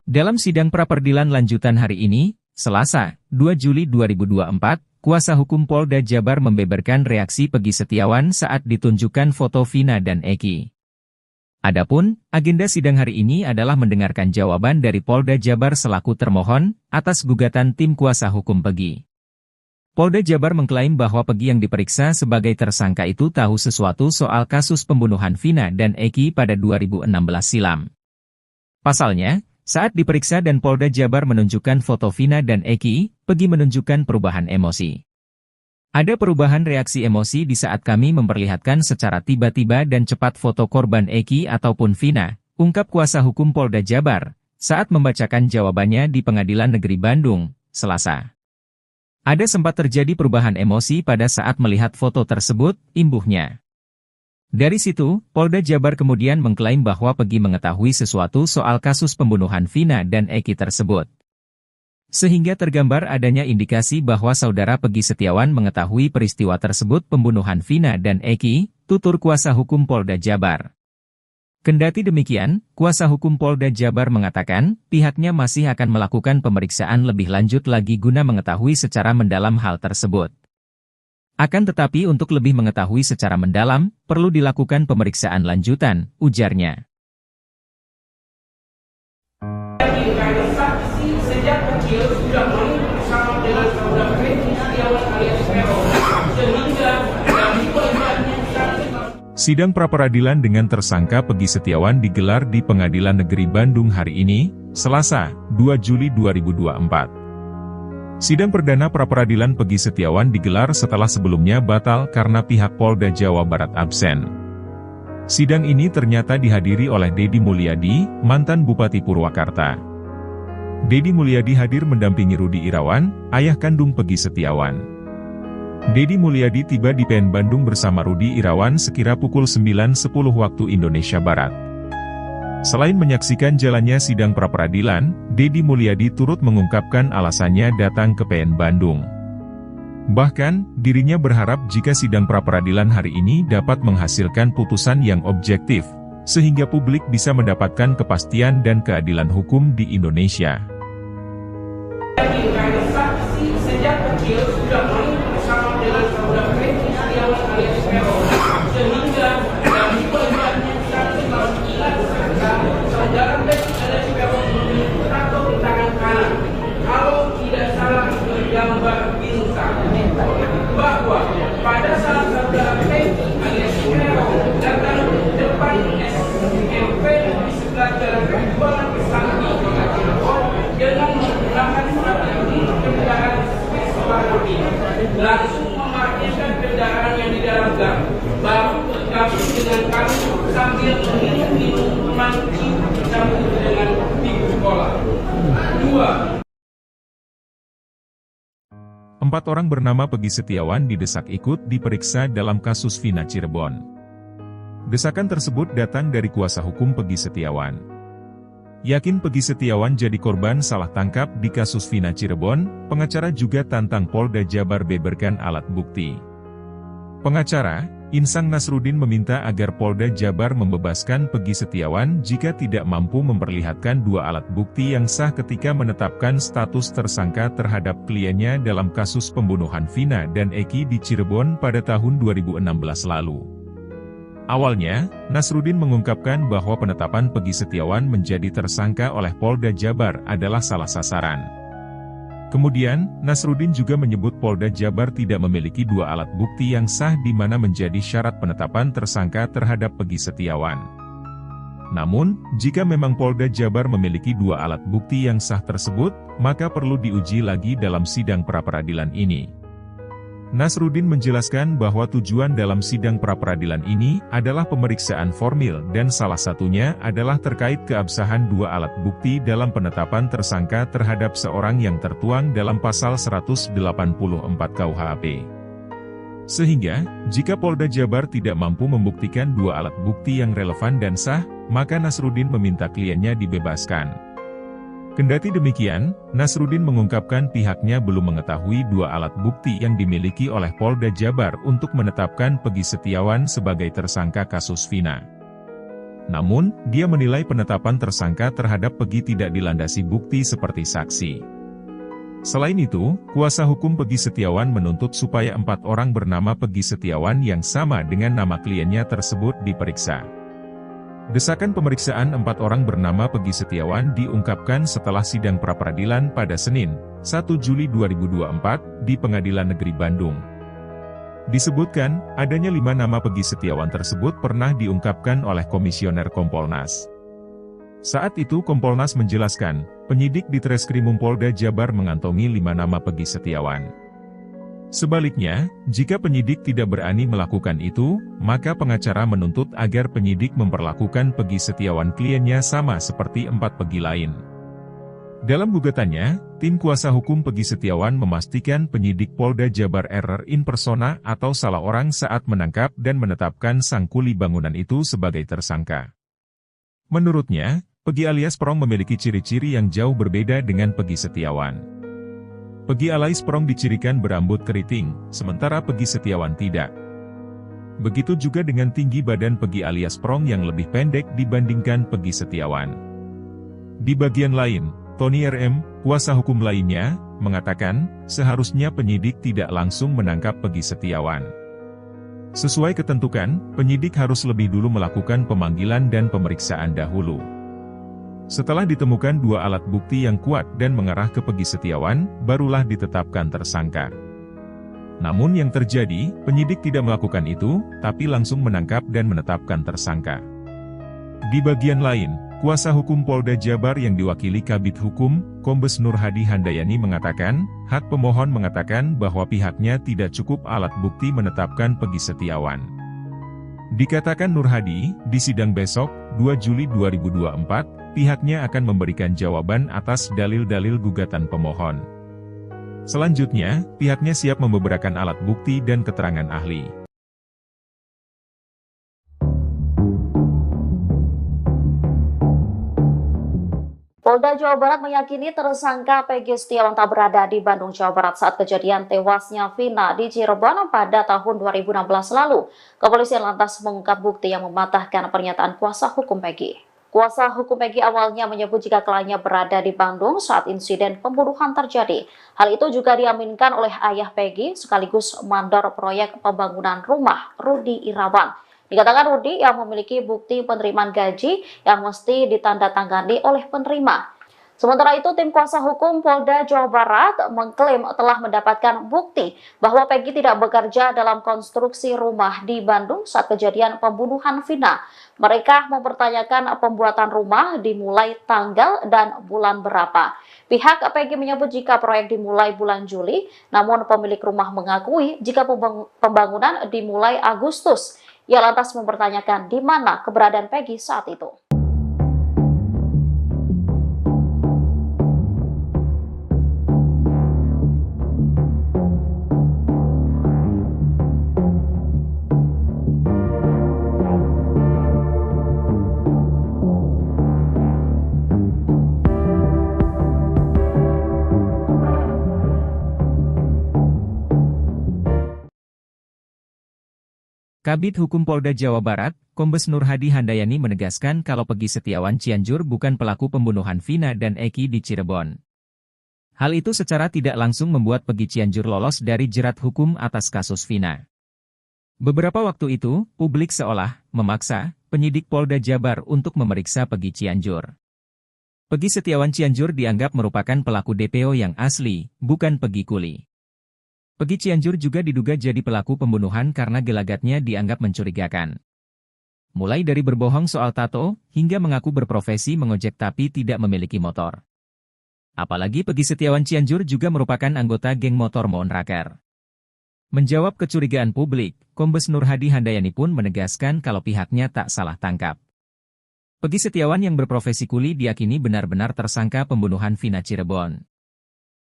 Dalam sidang pra-peradilan lanjutan hari ini, Selasa, 2 Juli 2024, Kuasa Hukum Polda Jabar membeberkan reaksi Peggy Setiawan saat ditunjukkan foto Vina dan Eki. Adapun, agenda sidang hari ini adalah mendengarkan jawaban dari Polda Jabar selaku termohon atas gugatan tim kuasa hukum Peggy. Polda Jabar mengklaim bahwa Peggy yang diperiksa sebagai tersangka itu tahu sesuatu soal kasus pembunuhan Vina dan Eki pada 2016 silam. Pasalnya, saat diperiksa dan Polda Jabar menunjukkan foto Vina dan Eki, Peggy menunjukkan perubahan emosi. Ada perubahan reaksi emosi di saat kami memperlihatkan secara tiba-tiba dan cepat foto korban Eki ataupun Vina, ungkap kuasa hukum Polda Jabar, saat membacakan jawabannya di Pengadilan Negeri Bandung, Selasa. Ada sempat terjadi perubahan emosi pada saat melihat foto tersebut, imbuhnya. Dari situ, Polda Jabar kemudian mengklaim bahwa Peggy mengetahui sesuatu soal kasus pembunuhan Vina dan Eki tersebut. Sehingga tergambar adanya indikasi bahwa saudara Peggy Setiawan mengetahui peristiwa tersebut pembunuhan Vina dan Eki, tutur kuasa hukum Polda Jabar. Kendati demikian, kuasa hukum Polda Jabar mengatakan, pihaknya masih akan melakukan pemeriksaan lebih lanjut lagi guna mengetahui secara mendalam hal tersebut. Akan tetapi untuk lebih mengetahui secara mendalam, perlu dilakukan pemeriksaan lanjutan, ujarnya. Saksi sejak kecil sudah main bersama dengan saudara Peggy Setiawan alias Peron, sehingga dari korbannya Sidang pra-peradilan dengan tersangka Peggy Setiawan digelar di Pengadilan Negeri Bandung hari ini, Selasa, 2 Juli 2024. Sidang perdana pra-peradilan Peggy Setiawan digelar setelah sebelumnya batal karena pihak Polda Jawa Barat absen. Sidang ini ternyata dihadiri oleh Deddy Mulyadi, mantan Bupati Purwakarta. Deddy Mulyadi hadir mendampingi Rudi Irawan, ayah kandung Peggy Setiawan. Deddy Mulyadi tiba di PN Bandung bersama Rudi Irawan sekira pukul 9.10 waktu Indonesia Barat. Selain menyaksikan jalannya sidang pra-peradilan, Deddy Mulyadi turut mengungkapkan alasannya datang ke PN Bandung. Bahkan, dirinya berharap jika sidang pra-peradilan hari ini dapat menghasilkan putusan yang objektif, sehingga publik bisa mendapatkan kepastian dan keadilan hukum di Indonesia. saksi sejak kecil sudah main bersama dengan saudara Peggy Setiawan alias Peron, sehingga dari korbannya saudara Peggy alias Peron tato di tangan kanan. Kalau tidak salah bergambar bintang, bahwa pada saat saudara Peggy alias Peron datang ke depan SMP di sebelah jalan Perjuangan Kesambi dengan menggunakan strategi kendaraan Vespa Rudi, langsung memarkirkan kendaraan yang di dalam gang. 4 orang bernama Peggy Setiawan didesak ikut diperiksa dalam kasus Vina Cirebon. Desakan tersebut datang dari kuasa hukum Peggy Setiawan. Yakin Peggy Setiawan jadi korban salah tangkap di kasus Vina Cirebon, pengacara juga tantang Polda Jabar beberkan alat bukti. Pengacara, Insang Nasruddin meminta agar Polda Jabar membebaskan Peggy Setiawan jika tidak mampu memperlihatkan 2 alat bukti yang sah ketika menetapkan status tersangka terhadap kliennya dalam kasus pembunuhan Vina dan Eki di Cirebon pada tahun 2016 lalu. Awalnya, Nasruddin mengungkapkan bahwa penetapan Peggy Setiawan menjadi tersangka oleh Polda Jabar adalah salah sasaran. Kemudian, Nasruddin juga menyebut Polda Jabar tidak memiliki 2 alat bukti yang sah di mana menjadi syarat penetapan tersangka terhadap Peggy Setiawan. Namun, jika memang Polda Jabar memiliki 2 alat bukti yang sah tersebut, maka perlu diuji lagi dalam sidang pra-peradilan ini. Nasruddin menjelaskan bahwa tujuan dalam sidang pra-peradilan ini adalah pemeriksaan formil dan salah satunya adalah terkait keabsahan 2 alat bukti dalam penetapan tersangka terhadap seorang yang tertuang dalam pasal 184 KUHP. Sehingga, jika Polda Jabar tidak mampu membuktikan 2 alat bukti yang relevan dan sah, maka Nasruddin meminta kliennya dibebaskan. Kendati demikian, Nasruddin mengungkapkan pihaknya belum mengetahui 2 alat bukti yang dimiliki oleh Polda Jabar untuk menetapkan Peggy Setiawan sebagai tersangka kasus Vina. Namun, dia menilai penetapan tersangka terhadap Peggy tidak dilandasi bukti seperti saksi. Selain itu, kuasa hukum Peggy Setiawan menuntut supaya 4 orang bernama Peggy Setiawan yang sama dengan nama kliennya tersebut diperiksa. Desakan pemeriksaan 4 orang bernama Peggy Setiawan diungkapkan setelah sidang pra-peradilan pada Senin, 1 Juli 2024, di Pengadilan Negeri Bandung. Disebutkan, adanya 5 nama Peggy Setiawan tersebut pernah diungkapkan oleh Komisioner Kompolnas. Saat itu Kompolnas menjelaskan, penyidik di Treskrimum Polda Jabar mengantongi 5 nama Peggy Setiawan. Sebaliknya, jika penyidik tidak berani melakukan itu, maka pengacara menuntut agar penyidik memperlakukan Peggy Setiawan kliennya sama seperti 4 Peggy lain. Dalam gugatannya, tim kuasa hukum Peggy Setiawan memastikan penyidik Polda Jabar error in persona atau salah orang saat menangkap dan menetapkan sang kuli bangunan itu sebagai tersangka. Menurutnya, Peggy alias Prong memiliki ciri-ciri yang jauh berbeda dengan Peggy Setiawan. Peggy alias Prong dicirikan berambut keriting, sementara Peggy Setiawan tidak. Begitu juga dengan tinggi badan Peggy alias Prong yang lebih pendek dibandingkan Peggy Setiawan. Di bagian lain, Tony RM, kuasa hukum lainnya, mengatakan, seharusnya penyidik tidak langsung menangkap Peggy Setiawan. Sesuai ketentuan, penyidik harus lebih dulu melakukan pemanggilan dan pemeriksaan dahulu. Setelah ditemukan 2 alat bukti yang kuat dan mengarah ke Peggy Setiawan, barulah ditetapkan tersangka. Namun yang terjadi, penyidik tidak melakukan itu, tapi langsung menangkap dan menetapkan tersangka. Di bagian lain, kuasa hukum Polda Jabar yang diwakili Kabid Hukum, Kombes Nur Hadi Handayani mengatakan, hak pemohon mengatakan bahwa pihaknya tidak cukup alat bukti menetapkan Peggy Setiawan. Dikatakan Nur Hadi, di sidang besok, 2 Juli 2024, pihaknya akan memberikan jawaban atas dalil-dalil gugatan pemohon. Selanjutnya, pihaknya siap membeberkan alat bukti dan keterangan ahli. Polda Jawa Barat meyakini tersangka Peggy Setiawan tak berada di Bandung, Jawa Barat saat kejadian tewasnya Vina di Cirebon pada tahun 2016 lalu. Kepolisian lantas mengungkap bukti yang mematahkan pernyataan kuasa hukum Peggy. Kuasa hukum Peggy awalnya menyebut jika kliennya berada di Bandung saat insiden pembunuhan terjadi. Hal itu juga diaminkan oleh ayah Peggy sekaligus mandor proyek pembangunan rumah, Rudi Irawan. Dikatakan Rudi yang memiliki bukti penerimaan gaji yang mesti ditandatangani oleh penerima. Sementara itu, tim kuasa hukum Polda Jawa Barat mengklaim telah mendapatkan bukti bahwa Peggy tidak bekerja dalam konstruksi rumah di Bandung saat kejadian pembunuhan Vina. Mereka mempertanyakan pembuatan rumah dimulai tanggal dan bulan berapa. Pihak Peggy menyebut jika proyek dimulai bulan Juli, namun pemilik rumah mengakui jika pembangunan dimulai Agustus. Ia lantas mempertanyakan di mana keberadaan Peggy saat itu. Kabid Hukum Polda Jawa Barat, Kombes Nur Hadi Handayani menegaskan kalau Peggy Setiawan Cianjur bukan pelaku pembunuhan Vina dan Eki di Cirebon. Hal itu secara tidak langsung membuat Peggy Cianjur lolos dari jerat hukum atas kasus Vina. Beberapa waktu itu, publik seolah memaksa penyidik Polda Jabar untuk memeriksa Peggy Cianjur. Peggy Setiawan Cianjur dianggap merupakan pelaku DPO yang asli, bukan Peggy Kuli. Peggy Cianjur juga diduga jadi pelaku pembunuhan karena gelagatnya dianggap mencurigakan. Mulai dari berbohong soal tato, hingga mengaku berprofesi mengojek tapi tidak memiliki motor. Apalagi Peggy Setiawan Cianjur juga merupakan anggota geng motor Monraker. Menjawab kecurigaan publik, Kombes Nur Hadi Handayani pun menegaskan kalau pihaknya tak salah tangkap. Peggy Setiawan yang berprofesi kuli diyakini benar-benar tersangka pembunuhan Vina Cirebon.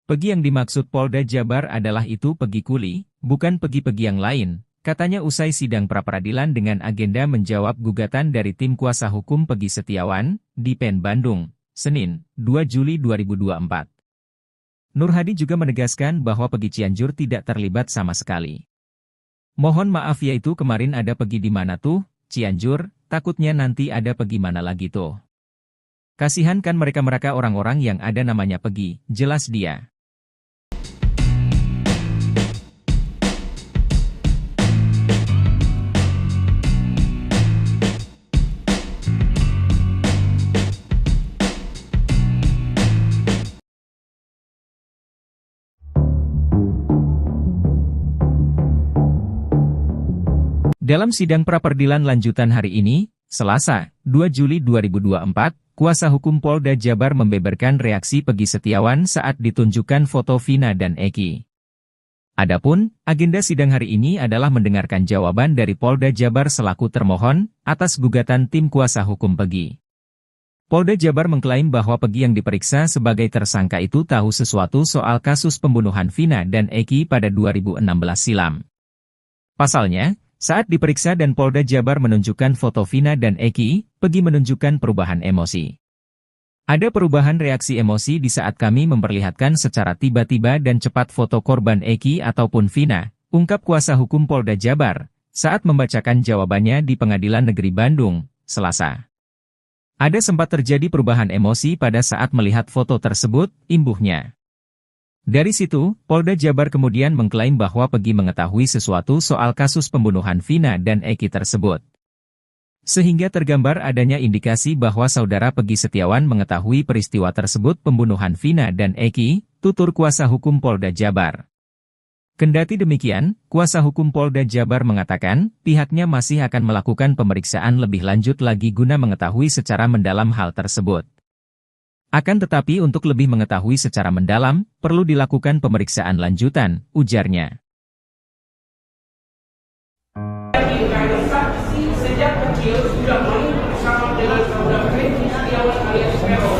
Peggy yang dimaksud Polda Jabar adalah itu Peggy Kuli, bukan Peggy-Peggy yang lain, katanya usai sidang pra-peradilan dengan agenda menjawab gugatan dari tim kuasa hukum Peggy Setiawan, di PN Bandung, Senin, 2 Juli 2024. Nur Hadi juga menegaskan bahwa Peggy Cianjur tidak terlibat sama sekali. Mohon maaf ya itu kemarin ada Peggy di mana tuh, Cianjur, takutnya nanti ada Peggy mana lagi tuh. Kasihan kan mereka-mereka orang-orang yang ada namanya Peggy, jelas dia. Dalam sidang pra-peradilan lanjutan hari ini, Selasa, 2 Juli 2024, kuasa hukum Polda Jabar membeberkan reaksi Peggy Setiawan saat ditunjukkan foto Vina dan Eki. Adapun, agenda sidang hari ini adalah mendengarkan jawaban dari Polda Jabar selaku termohon atas gugatan tim kuasa hukum Peggy. Polda Jabar mengklaim bahwa Peggy yang diperiksa sebagai tersangka itu tahu sesuatu soal kasus pembunuhan Vina dan Eki pada 2016 silam. Pasalnya, saat diperiksa dan Polda Jabar menunjukkan foto Vina dan Eki, Peggy menunjukkan perubahan emosi. Ada perubahan reaksi emosi di saat kami memperlihatkan secara tiba-tiba dan cepat foto korban Eki ataupun Vina, ungkap kuasa hukum Polda Jabar, saat membacakan jawabannya di Pengadilan Negeri Bandung, Selasa. Ada sempat terjadi perubahan emosi pada saat melihat foto tersebut, imbuhnya. Dari situ, Polda Jabar kemudian mengklaim bahwa Peggy mengetahui sesuatu soal kasus pembunuhan Vina dan Eki tersebut. Sehingga tergambar adanya indikasi bahwa saudara Peggy Setiawan mengetahui peristiwa tersebut pembunuhan Vina dan Eki, tutur kuasa hukum Polda Jabar. Kendati demikian, kuasa hukum Polda Jabar mengatakan, pihaknya masih akan melakukan pemeriksaan lebih lanjut lagi guna mengetahui secara mendalam hal tersebut. Akan tetapi untuk lebih mengetahui secara mendalam, perlu dilakukan pemeriksaan lanjutan, ujarnya. Saksi sejak kecil sudah main bersama dengan saudara Peggy Setiawan alias Peron,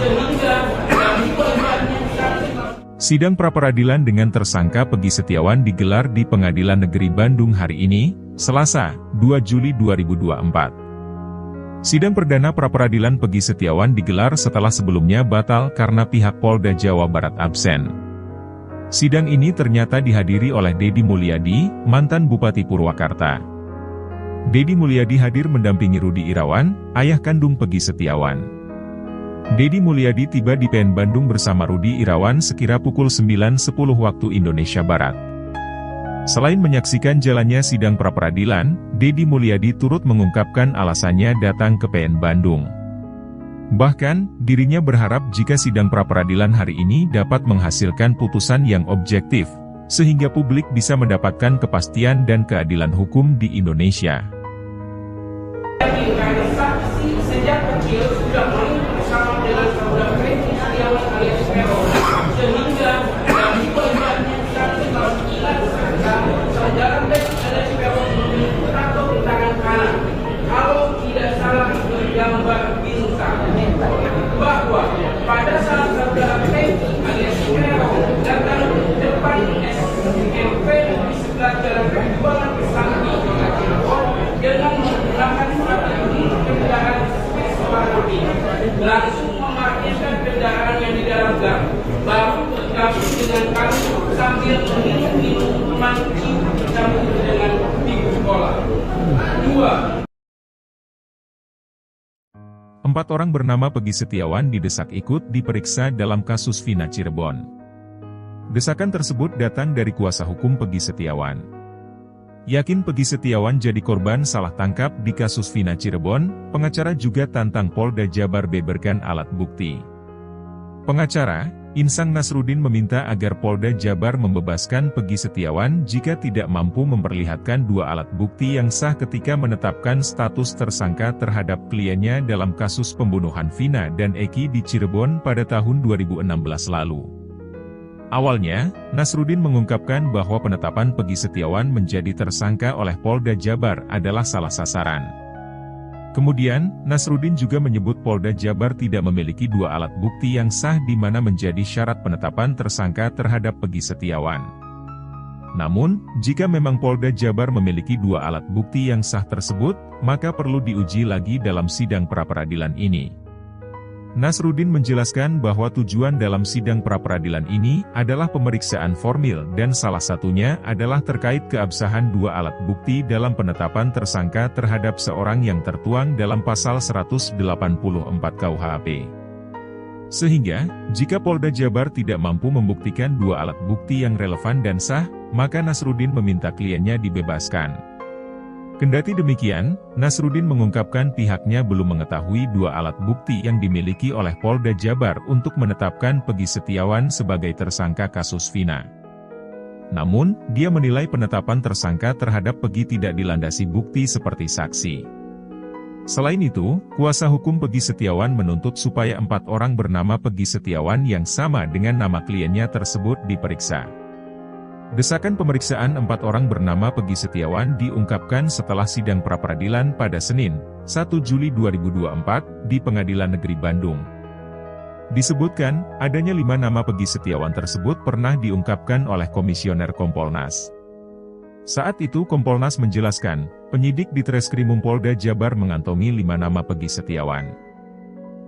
sehingga dari korbannya Sidang pra-peradilan dengan tersangka Peggy Setiawan digelar di Pengadilan Negeri Bandung hari ini, Selasa, 2 Juli 2024. Sidang perdana pra-peradilan Peggy Setiawan digelar setelah sebelumnya batal karena pihak Polda Jawa Barat absen. Sidang ini ternyata dihadiri oleh Deddy Mulyadi, mantan Bupati Purwakarta. Deddy Mulyadi hadir mendampingi Rudi Irawan, ayah kandung Peggy Setiawan. Deddy Mulyadi tiba di PN Bandung bersama Rudi Irawan sekira pukul 9.10 waktu Indonesia Barat. Selain menyaksikan jalannya sidang pra-peradilan, Deddy Mulyadi turut mengungkapkan alasannya datang ke PN Bandung. Bahkan, dirinya berharap jika sidang pra-peradilan hari ini dapat menghasilkan putusan yang objektif, sehingga publik bisa mendapatkan kepastian dan keadilan hukum di Indonesia. saksi sejak kecil sudah main bersama dengan saudara Peggy Setiawan alias Peron, sehingga dari korbannya saksi saudara Peggy alias Peron tato di tangan kanan. Kalau tidak salah bergambar bintang, bahwa pada saat saudara Peggy alias Peron datang ke depan SMP di sebelah jalan Perjuangan Sakti dengan menggunakan strategi kendaraan warna biru, langsung memarkirkan kendaraan yang di dalam gang, baru bergabung dengan kami sambil minum minuman bercampur dengan minggu sekolah. kedua, 4 orang bernama Peggy Setiawan didesak ikut diperiksa dalam kasus Vina Cirebon. Desakan tersebut datang dari kuasa hukum Peggy Setiawan. Yakin Peggy Setiawan jadi korban salah tangkap di kasus Vina Cirebon, pengacara juga tantang Polda Jabar beberkan alat bukti. Pengacara, Insang Nasruddin meminta agar Polda Jabar membebaskan Peggy Setiawan jika tidak mampu memperlihatkan 2 alat bukti yang sah ketika menetapkan status tersangka terhadap kliennya dalam kasus pembunuhan Vina dan Eki di Cirebon pada tahun 2016 lalu. Awalnya, Nasruddin mengungkapkan bahwa penetapan Peggy Setiawan menjadi tersangka oleh Polda Jabar adalah salah sasaran. Kemudian, Nasruddin juga menyebut Polda Jabar tidak memiliki 2 alat bukti yang sah di mana menjadi syarat penetapan tersangka terhadap Peggy Setiawan. Namun, jika memang Polda Jabar memiliki 2 alat bukti yang sah tersebut, maka perlu diuji lagi dalam sidang pra-peradilan ini. Nasruddin menjelaskan bahwa tujuan dalam sidang pra-peradilan ini adalah pemeriksaan formil dan salah satunya adalah terkait keabsahan 2 alat bukti dalam penetapan tersangka terhadap seorang yang tertuang dalam pasal 184 KUHP. Sehingga, jika Polda Jabar tidak mampu membuktikan 2 alat bukti yang relevan dan sah, maka Nasruddin meminta kliennya dibebaskan. Kendati demikian, Nasruddin mengungkapkan pihaknya belum mengetahui 2 alat bukti yang dimiliki oleh Polda Jabar untuk menetapkan Peggy Setiawan sebagai tersangka kasus Vina. Namun, dia menilai penetapan tersangka terhadap Peggy tidak dilandasi bukti seperti saksi. Selain itu, kuasa hukum Peggy Setiawan menuntut supaya 4 orang bernama Peggy Setiawan yang sama dengan nama kliennya tersebut diperiksa. Desakan pemeriksaan 4 orang bernama Peggy Setiawan diungkapkan setelah sidang pra-peradilan pada Senin, 1 Juli 2024, di Pengadilan Negeri Bandung. Disebutkan, adanya 5 nama Peggy Setiawan tersebut pernah diungkapkan oleh Komisioner Kompolnas. Saat itu Kompolnas menjelaskan, penyidik di Treskrimum Polda Jabar mengantongi 5 nama Peggy Setiawan.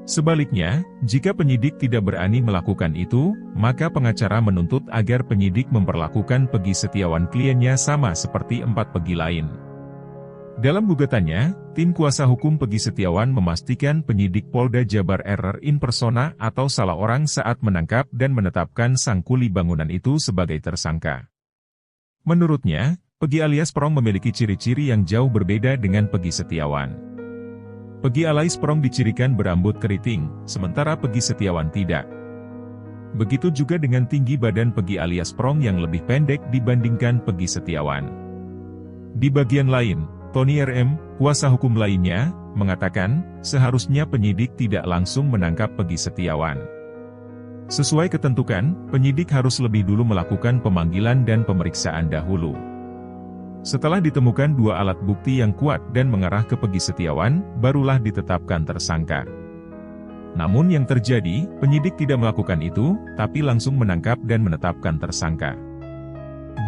Sebaliknya, jika penyidik tidak berani melakukan itu, maka pengacara menuntut agar penyidik memperlakukan Peggy Setiawan kliennya sama seperti 4 Peggy lain. Dalam gugatannya, tim kuasa hukum Peggy Setiawan memastikan penyidik Polda Jabar error in persona atau salah orang saat menangkap dan menetapkan sang kuli bangunan itu sebagai tersangka. Menurutnya, Peggy alias Prong memiliki ciri-ciri yang jauh berbeda dengan Peggy Setiawan. Peggy alias Prong dicirikan berambut keriting, sementara Peggy Setiawan tidak. Begitu juga dengan tinggi badan Peggy alias Prong yang lebih pendek dibandingkan Peggy Setiawan. Di bagian lain, Tony RM, kuasa hukum lainnya, mengatakan, seharusnya penyidik tidak langsung menangkap Peggy Setiawan. Sesuai ketentuan, penyidik harus lebih dulu melakukan pemanggilan dan pemeriksaan dahulu. Setelah ditemukan 2 alat bukti yang kuat dan mengarah ke Peggy Setiawan, barulah ditetapkan tersangka. Namun yang terjadi, penyidik tidak melakukan itu, tapi langsung menangkap dan menetapkan tersangka.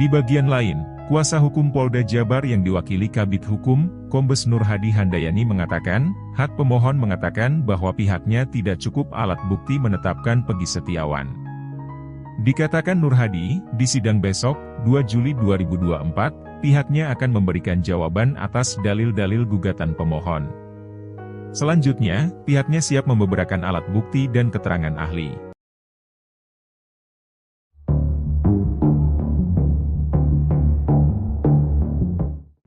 Di bagian lain, kuasa hukum Polda Jabar yang diwakili Kabid Hukum, Kombes Nur Hadi Handayani mengatakan, hak pemohon mengatakan bahwa pihaknya tidak cukup alat bukti menetapkan Peggy Setiawan. Dikatakan Nur Hadi, di sidang besok, 2 Juli 2024, pihaknya akan memberikan jawaban atas dalil-dalil gugatan pemohon. Selanjutnya, pihaknya siap membeberkan alat bukti dan keterangan ahli.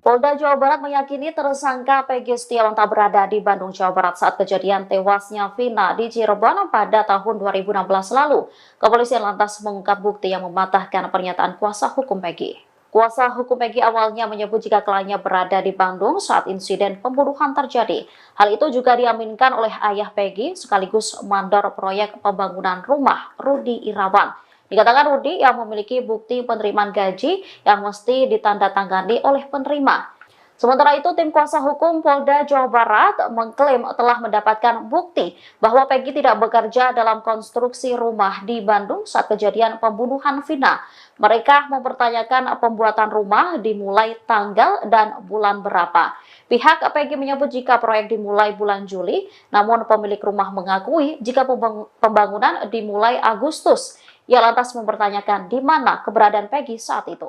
Polda Jawa Barat meyakini tersangka Peggy Setiawan tak berada di Bandung, Jawa Barat saat kejadian tewasnya Vina di Cirebon pada tahun 2016 lalu. Kepolisian lantas mengungkap bukti yang mematahkan pernyataan kuasa hukum Peggy. Kuasa hukum Peggy awalnya menyebut jika kliennya berada di Bandung saat insiden pembunuhan terjadi. Hal itu juga diaminkan oleh ayah Peggy sekaligus mandor proyek pembangunan rumah, Rudi Irawan. Dikatakan Rudi yang memiliki bukti penerimaan gaji yang mesti ditandatangani oleh penerima. Sementara itu, tim kuasa hukum Polda Jawa Barat mengklaim telah mendapatkan bukti bahwa Peggy tidak bekerja dalam konstruksi rumah di Bandung saat kejadian pembunuhan Vina. Mereka mempertanyakan pembuatan rumah dimulai tanggal dan bulan berapa. Pihak Peggy menyebut jika proyek dimulai bulan Juli, namun pemilik rumah mengakui jika pembangunan dimulai Agustus. Ia lantas mempertanyakan di mana keberadaan Peggy saat itu.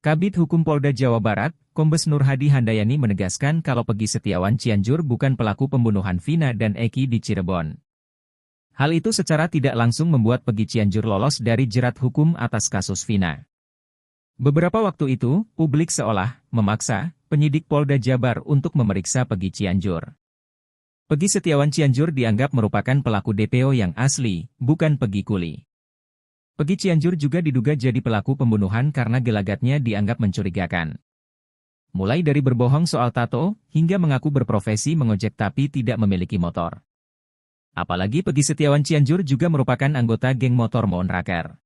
Kabid Hukum Polda Jawa Barat, Kombes Nur Hadi Handayani menegaskan kalau Peggy Setiawan Cianjur bukan pelaku pembunuhan Vina dan Eki di Cirebon. Hal itu secara tidak langsung membuat Peggy Cianjur lolos dari jerat hukum atas kasus Vina. Beberapa waktu itu, publik seolah memaksa penyidik Polda Jabar untuk memeriksa Peggy Cianjur. Peggy Setiawan Cianjur dianggap merupakan pelaku DPO yang asli, bukan Peggy Kuli. Peggy Cianjur juga diduga jadi pelaku pembunuhan karena gelagatnya dianggap mencurigakan. Mulai dari berbohong soal tato, hingga mengaku berprofesi mengojek tapi tidak memiliki motor. Apalagi Peggy Setiawan Cianjur juga merupakan anggota geng motor Monraker.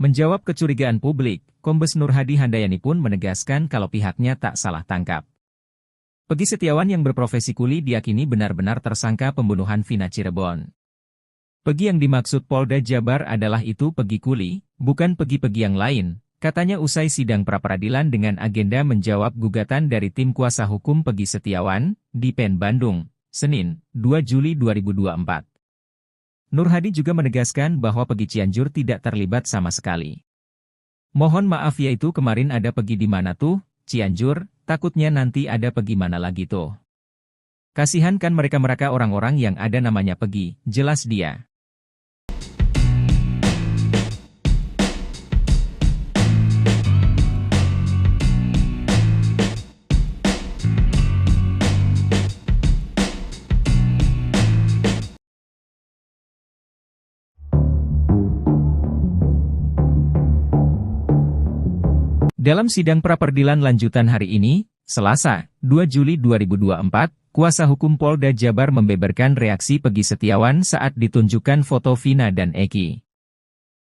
Menjawab kecurigaan publik, Kombes Nur Hadi Handayani pun menegaskan kalau pihaknya tak salah tangkap. Peggy Setiawan yang berprofesi kuli diyakini benar-benar tersangka pembunuhan Vina Cirebon. Peggy yang dimaksud Polda Jabar adalah itu Peggy Kuli, bukan Peggy-Peggy yang lain, katanya usai sidang pra-peradilan dengan agenda menjawab gugatan dari tim kuasa hukum Peggy Setiawan, di PN Bandung, Senin, 2 Juli 2024. Nur Hadi juga menegaskan bahwa Peggy Cianjur tidak terlibat sama sekali. Mohon maaf yaitu kemarin ada Peggy di mana tuh, Cianjur, takutnya nanti ada Peggy mana lagi tuh. Kasihan kan mereka orang-orang yang ada namanya Peggy, jelas dia. Dalam sidang pra-peradilan lanjutan hari ini, Selasa, 2 Juli 2024, kuasa hukum Polda Jabar membeberkan reaksi Peggy Setiawan saat ditunjukkan foto Vina dan Eki.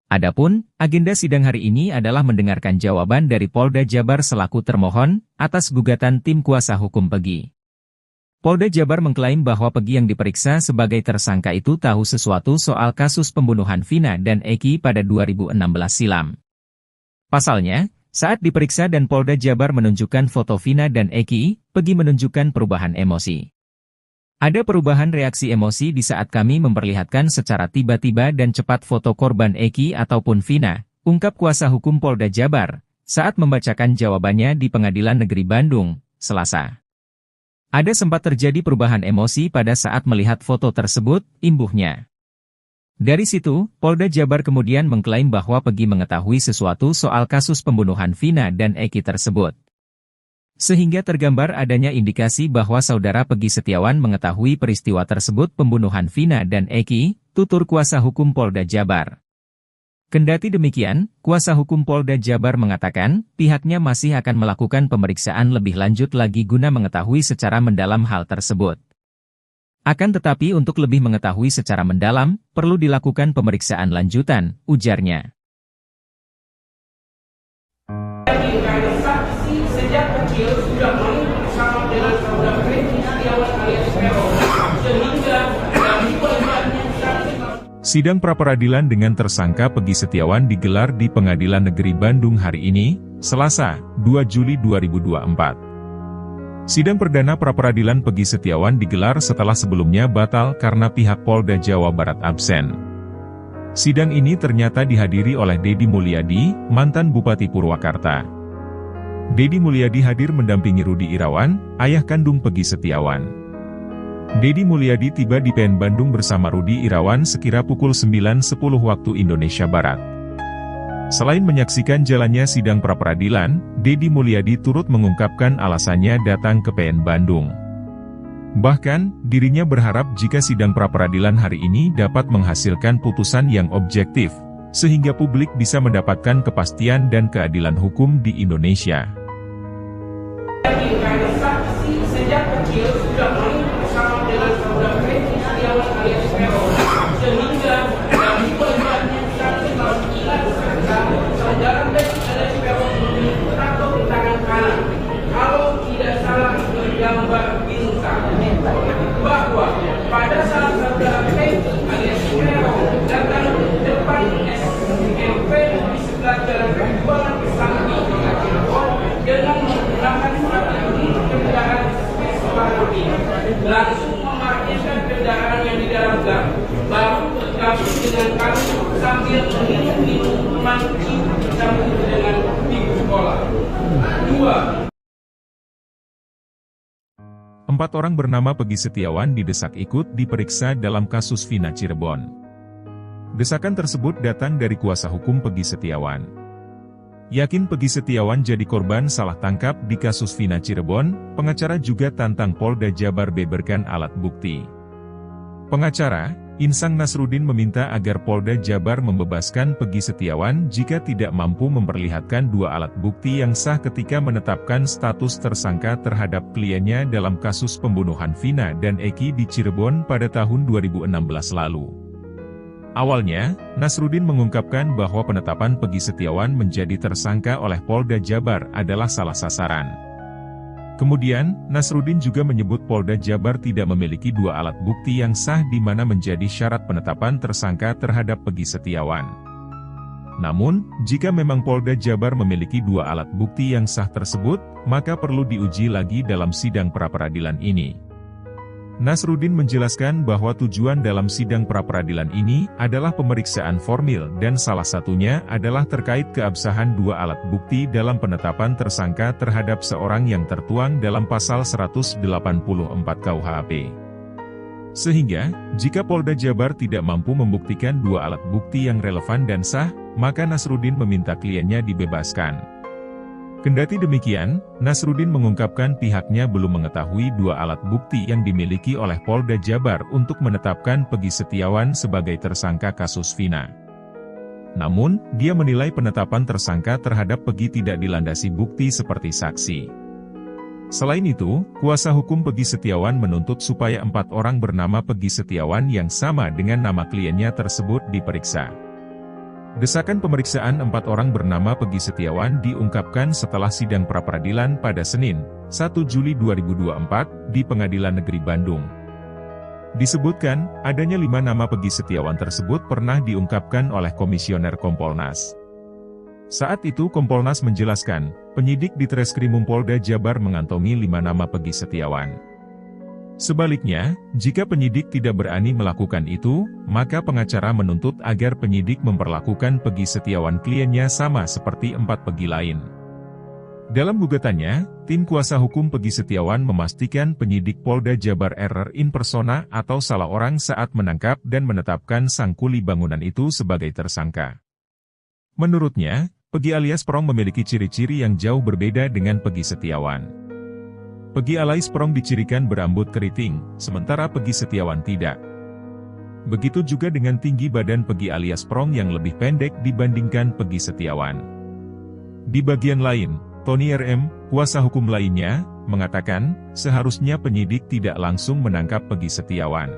Adapun, agenda sidang hari ini adalah mendengarkan jawaban dari Polda Jabar selaku termohon atas gugatan tim kuasa hukum Peggy. Polda Jabar mengklaim bahwa Peggy yang diperiksa sebagai tersangka itu tahu sesuatu soal kasus pembunuhan Vina dan Eki pada 2016 silam. Pasalnya, saat diperiksa dan Polda Jabar menunjukkan foto Vina dan Eki, Peggy menunjukkan perubahan emosi. Ada perubahan reaksi emosi di saat kami memperlihatkan secara tiba-tiba dan cepat foto korban Eki ataupun Vina, ungkap kuasa hukum Polda Jabar, saat membacakan jawabannya di Pengadilan Negeri Bandung, Selasa. Ada sempat terjadi perubahan emosi pada saat melihat foto tersebut, imbuhnya. Dari situ, Polda Jabar kemudian mengklaim bahwa Peggy mengetahui sesuatu soal kasus pembunuhan Vina dan Eki tersebut. Sehingga tergambar adanya indikasi bahwa saudara Peggy Setiawan mengetahui peristiwa tersebut pembunuhan Vina dan Eki, tutur kuasa hukum Polda Jabar. Kendati demikian, kuasa hukum Polda Jabar mengatakan, pihaknya masih akan melakukan pemeriksaan lebih lanjut lagi guna mengetahui secara mendalam hal tersebut. Akan tetapi untuk lebih mengetahui secara mendalam, perlu dilakukan pemeriksaan lanjutan, ujarnya. Saksi sejak kecil sudah main bersama dengan saudara Peggy Setiawan alias Peron, sehingga dari pelajarannya Sidang pra-peradilan dengan tersangka Peggy Setiawan digelar di Pengadilan Negeri Bandung hari ini, Selasa, 2 Juli 2024. Sidang perdana pra-peradilan Peggy Setiawan digelar setelah sebelumnya batal karena pihak Polda Jawa Barat absen. Sidang ini ternyata dihadiri oleh Deddy Mulyadi, mantan Bupati Purwakarta. Deddy Mulyadi hadir mendampingi Rudi Irawan, ayah kandung Peggy Setiawan. Deddy Mulyadi tiba di PN Bandung bersama Rudi Irawan sekira pukul 9.10 waktu Indonesia Barat. Selain menyaksikan jalannya sidang pra-peradilan, Deddy Mulyadi turut mengungkapkan alasannya datang ke PN Bandung. Bahkan, dirinya berharap jika sidang pra-peradilan hari ini dapat menghasilkan putusan yang objektif, sehingga publik bisa mendapatkan kepastian dan keadilan hukum di Indonesia. saksi sejak kecil sudah main bersama dengan saudara Peggy Setiawan alias Peron, sehingga dari pelajarannya saudara Peggy alias Peron memiliki tato di tangan kanan. Kalau tidak salah gambar bintang, bahwa pada saat saudara Peggy alias Peron datang ke depan SMP di sebelah jalan Perjuangan Kesambi dengan menggunakan strategi kendaraan Vespa langsung memarkirkan kendaraan yang di dalam gang Kedua, 4 orang bernama Peggy Setiawan didesak ikut diperiksa dalam kasus Vina Cirebon. Desakan tersebut datang dari kuasa hukum Peggy Setiawan. Yakin Peggy Setiawan jadi korban salah tangkap di kasus Vina Cirebon, pengacara juga tantang Polda Jabar beberkan alat bukti. Pengacara, Insang Nasruddin meminta agar Polda Jabar membebaskan Peggy Setiawan jika tidak mampu memperlihatkan 2 alat bukti yang sah ketika menetapkan status tersangka terhadap kliennya dalam kasus pembunuhan Vina dan Eki di Cirebon pada tahun 2016 lalu. Awalnya, Nasruddin mengungkapkan bahwa penetapan Peggy Setiawan menjadi tersangka oleh Polda Jabar adalah salah sasaran. Kemudian, Nasruddin juga menyebut Polda Jabar tidak memiliki 2 alat bukti yang sah di mana menjadi syarat penetapan tersangka terhadap Peggy Setiawan. Namun, jika memang Polda Jabar memiliki 2 alat bukti yang sah tersebut, maka perlu diuji lagi dalam sidang pra-peradilan ini. Nasruddin menjelaskan bahwa tujuan dalam sidang pra-peradilan ini adalah pemeriksaan formil dan salah satunya adalah terkait keabsahan 2 alat bukti dalam penetapan tersangka terhadap seorang yang tertuang dalam pasal 184 KUHP. Sehingga, jika Polda Jabar tidak mampu membuktikan 2 alat bukti yang relevan dan sah, maka Nasruddin meminta kliennya dibebaskan. Kendati demikian, Nasruddin mengungkapkan pihaknya belum mengetahui 2 alat bukti yang dimiliki oleh Polda Jabar untuk menetapkan Peggy Setiawan sebagai tersangka kasus Vina. Namun, dia menilai penetapan tersangka terhadap Peggy tidak dilandasi bukti seperti saksi. Selain itu, kuasa hukum Peggy Setiawan menuntut supaya 4 orang bernama Peggy Setiawan yang sama dengan nama kliennya tersebut diperiksa. Desakan pemeriksaan 4 orang bernama Peggy Setiawan diungkapkan setelah sidang pra-peradilan pada Senin, 1 Juli 2024, di Pengadilan Negeri Bandung. Disebutkan, adanya 5 nama Peggy Setiawan tersebut pernah diungkapkan oleh Komisioner Kompolnas. Saat itu Kompolnas menjelaskan, penyidik di Treskrimum Polda Jabar mengantongi 5 nama Peggy Setiawan. Sebaliknya, jika penyidik tidak berani melakukan itu, maka pengacara menuntut agar penyidik memperlakukan Peggy Setiawan kliennya sama seperti 4 Peggy lain. Dalam gugatannya, tim kuasa hukum Peggy Setiawan memastikan penyidik Polda Jabar error in persona atau salah orang saat menangkap dan menetapkan sang kuli bangunan itu sebagai tersangka. Menurutnya, Peggy alias Prong memiliki ciri-ciri yang jauh berbeda dengan Peggy Setiawan. Peggy alias Prong dicirikan berambut keriting, sementara Peggy Setiawan tidak. Begitu juga dengan tinggi badan Peggy alias Prong yang lebih pendek dibandingkan Peggy Setiawan. Di bagian lain, Tony RM, kuasa hukum lainnya, mengatakan, seharusnya penyidik tidak langsung menangkap Peggy Setiawan.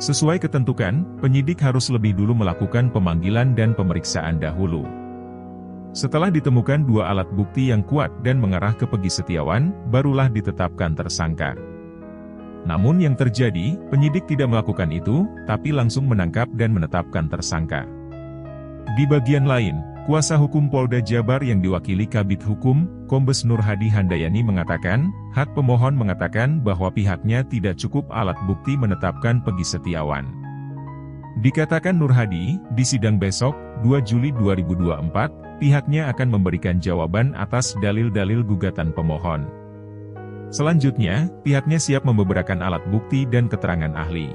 Sesuai ketentuan, penyidik harus lebih dulu melakukan pemanggilan dan pemeriksaan dahulu. Setelah ditemukan 2 alat bukti yang kuat dan mengarah ke Peggy Setiawan, barulah ditetapkan tersangka. Namun yang terjadi, penyidik tidak melakukan itu, tapi langsung menangkap dan menetapkan tersangka. Di bagian lain, kuasa hukum Polda Jabar yang diwakili Kabid Hukum, Kombes Nur Hadi Handayani mengatakan, hak pemohon mengatakan bahwa pihaknya tidak cukup alat bukti menetapkan Peggy Setiawan. Dikatakan Nur Hadi, di sidang besok, 2 Juli 2024, pihaknya akan memberikan jawaban atas dalil-dalil gugatan pemohon. Selanjutnya, pihaknya siap membeberkan alat bukti dan keterangan ahli.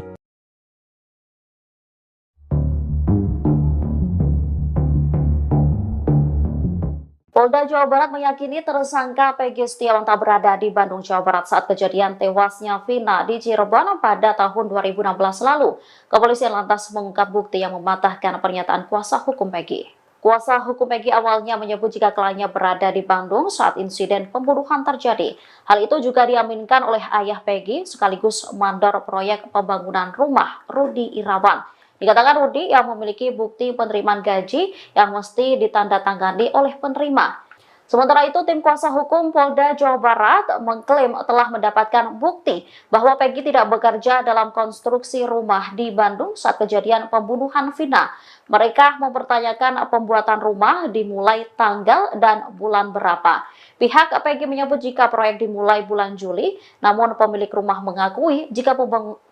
Polda Jawa Barat meyakini tersangka Peggy Setiawan tak berada di Bandung, Jawa Barat saat kejadian tewasnya Vina di Cirebon pada tahun 2016 lalu. Kepolisian lantas mengungkap bukti yang mematahkan pernyataan kuasa hukum Peggy. Kuasa hukum Peggy awalnya menyebut jika kliennya berada di Bandung saat insiden pembunuhan terjadi. Hal itu juga diaminkan oleh ayah Peggy sekaligus mandor proyek pembangunan rumah, Rudi Irawan. Dikatakan Rudi yang memiliki bukti penerimaan gaji yang mesti ditandatangani oleh penerima. Sementara itu, tim kuasa hukum Polda Jawa Barat mengklaim telah mendapatkan bukti bahwa Peggy tidak bekerja dalam konstruksi rumah di Bandung saat kejadian pembunuhan Vina. Mereka mempertanyakan pembuatan rumah dimulai tanggal dan bulan berapa. Pihak Peggy menyebut jika proyek dimulai bulan Juli, namun pemilik rumah mengakui jika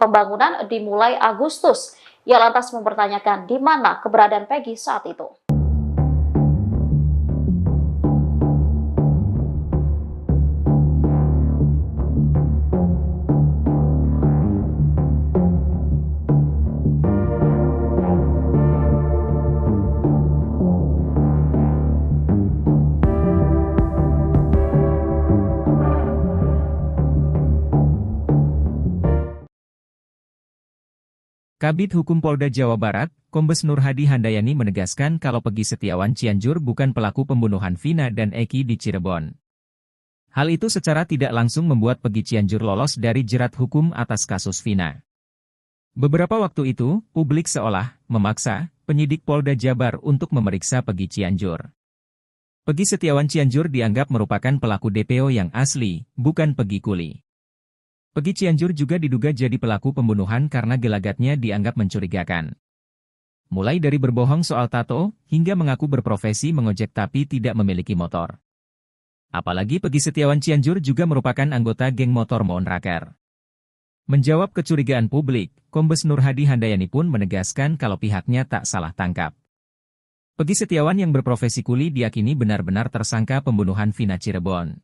pembangunan dimulai Agustus. Ia lantas mempertanyakan di mana keberadaan Peggy saat itu. Kabid Hukum Polda Jawa Barat, Kombes Nur Hadi Handayani menegaskan kalau Peggy Setiawan Cianjur bukan pelaku pembunuhan Vina dan Eki di Cirebon. Hal itu secara tidak langsung membuat Peggy Cianjur lolos dari jerat hukum atas kasus Vina. Beberapa waktu itu, publik seolah memaksa penyidik Polda Jabar untuk memeriksa Peggy Cianjur. Peggy Setiawan Cianjur dianggap merupakan pelaku DPO yang asli, bukan Peggy Kuli. Peggy Cianjur juga diduga jadi pelaku pembunuhan karena gelagatnya dianggap mencurigakan. Mulai dari berbohong soal tato, hingga mengaku berprofesi mengojek tapi tidak memiliki motor. Apalagi Peggy Setiawan Cianjur juga merupakan anggota geng motor Monraker. Menjawab kecurigaan publik, Kombes Nur Hadi Handayani pun menegaskan kalau pihaknya tak salah tangkap. Peggy Setiawan yang berprofesi kuli diyakini benar-benar tersangka pembunuhan Vina Cirebon.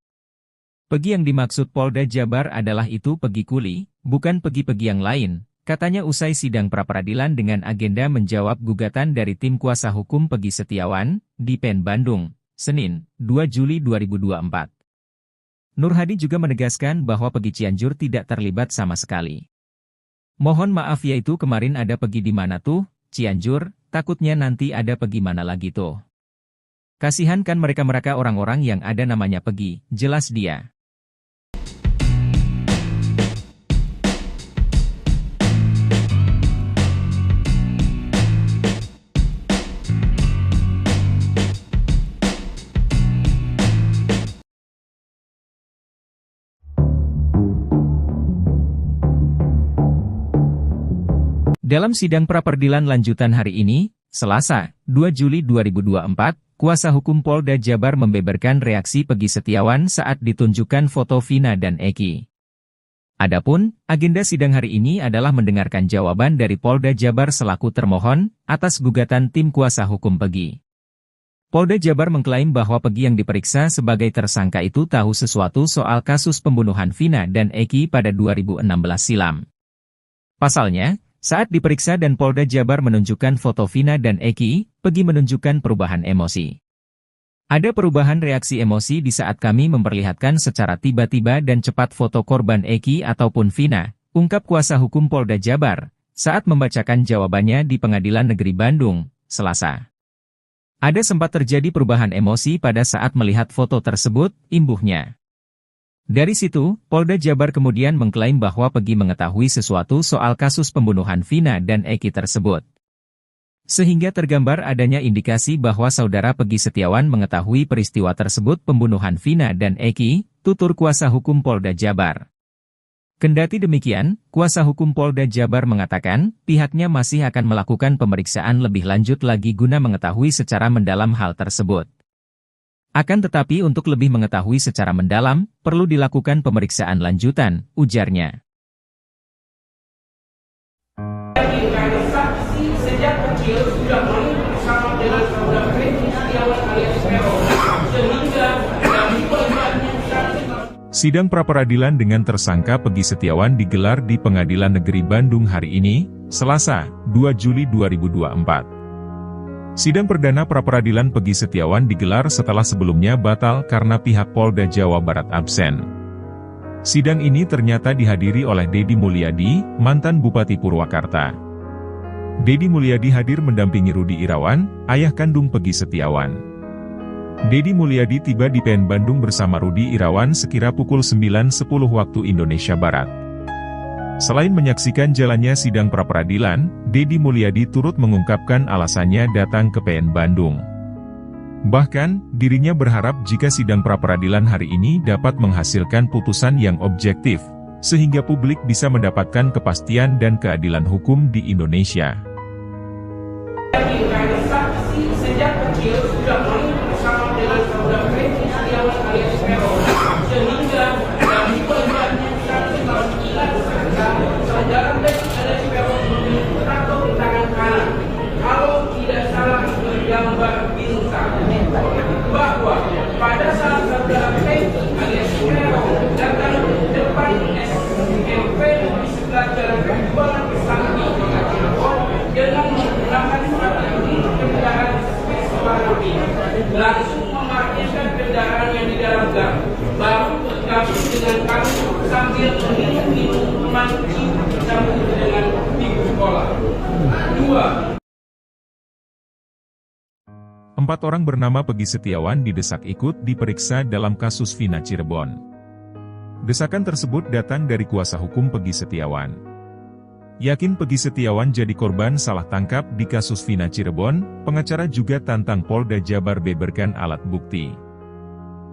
Peggy yang dimaksud Polda Jabar adalah itu Peggy Kuli, bukan Peggy-Peggy yang lain, katanya usai sidang pra-peradilan dengan agenda menjawab gugatan dari tim kuasa hukum Peggy Setiawan, di PN Bandung, Senin, 2 Juli 2024. Nur Hadi juga menegaskan bahwa Peggy Cianjur tidak terlibat sama sekali. Mohon maaf yaitu kemarin ada Peggy di mana tuh, Cianjur, takutnya nanti ada Peggy mana lagi tuh. Kasihan kan mereka-mereka orang-orang yang ada namanya Peggy, jelas dia. Dalam sidang pra-peradilan lanjutan hari ini, Selasa, 2 Juli 2024, kuasa hukum Polda Jabar membeberkan reaksi Peggy Setiawan saat ditunjukkan foto Vina dan Eki. Adapun, agenda sidang hari ini adalah mendengarkan jawaban dari Polda Jabar selaku termohon atas gugatan tim kuasa hukum Peggy. Polda Jabar mengklaim bahwa Peggy yang diperiksa sebagai tersangka itu tahu sesuatu soal kasus pembunuhan Vina dan Eki pada 2016 silam. Pasalnya, saat diperiksa dan Polda Jabar menunjukkan foto Vina dan Eki, Peggy menunjukkan perubahan emosi. Ada perubahan reaksi emosi di saat kami memperlihatkan secara tiba-tiba dan cepat foto korban Eki ataupun Vina, ungkap kuasa hukum Polda Jabar, saat membacakan jawabannya di Pengadilan Negeri Bandung, Selasa. Ada sempat terjadi perubahan emosi pada saat melihat foto tersebut, imbuhnya. Dari situ, Polda Jabar kemudian mengklaim bahwa Peggy mengetahui sesuatu soal kasus pembunuhan Vina dan Eki tersebut. Sehingga tergambar adanya indikasi bahwa saudara Peggy Setiawan mengetahui peristiwa tersebut pembunuhan Vina dan Eki, tutur kuasa hukum Polda Jabar. Kendati demikian, kuasa hukum Polda Jabar mengatakan, pihaknya masih akan melakukan pemeriksaan lebih lanjut lagi guna mengetahui secara mendalam hal tersebut. Akan tetapi untuk lebih mengetahui secara mendalam, perlu dilakukan pemeriksaan lanjutan, ujarnya. Saksi sejak kecil sudah main bersama dengan saudara Peggy Setiawan alias Peron, sehingga dari korbannya Sidang pra-peradilan dengan tersangka Peggy Setiawan digelar di Pengadilan Negeri Bandung hari ini, Selasa, 2 Juli 2024. Sidang perdana pra-peradilan Peggy Setiawan digelar setelah sebelumnya batal karena pihak Polda Jawa Barat absen. Sidang ini ternyata dihadiri oleh Deddy Mulyadi, mantan Bupati Purwakarta. Deddy Mulyadi hadir mendampingi Rudi Irawan, ayah kandung Peggy Setiawan. Deddy Mulyadi tiba di PN Bandung bersama Rudi Irawan sekira pukul 9.10 waktu Indonesia Barat. Selain menyaksikan jalannya sidang pra-peradilan, Deddy Mulyadi turut mengungkapkan alasannya datang ke PN Bandung. Bahkan, dirinya berharap jika sidang pra-peradilan hari ini dapat menghasilkan putusan yang objektif, sehingga publik bisa mendapatkan kepastian dan keadilan hukum di Indonesia. saksi sejak kecil sudah main bersama dengan saudara Peggy Setiawan alias Peron, sehingga dari korbannya saudara Peggy alias Peron memiliki tato di tangan kanan. Kalau tidak salah bergambar bintang, bahwa pada saat saudara Peggy alias Peron datang ke depan SMP di sebelah jalan Perjuangan Kesambi, dengan menggunakan strategi kendaraan warna biru, langsung memarkirkan kendaraannya di dalam gang, baru bergabung dengan kami sambil minum minuman bersambung dengan ibu sekolah. kedua, 4 orang bernama Peggy Setiawan didesak ikut diperiksa dalam kasus Vina Cirebon. Desakan tersebut datang dari kuasa hukum Peggy Setiawan. Yakin Peggy Setiawan jadi korban salah tangkap di kasus Vina Cirebon, pengacara juga tantang Polda Jabar beberkan alat bukti.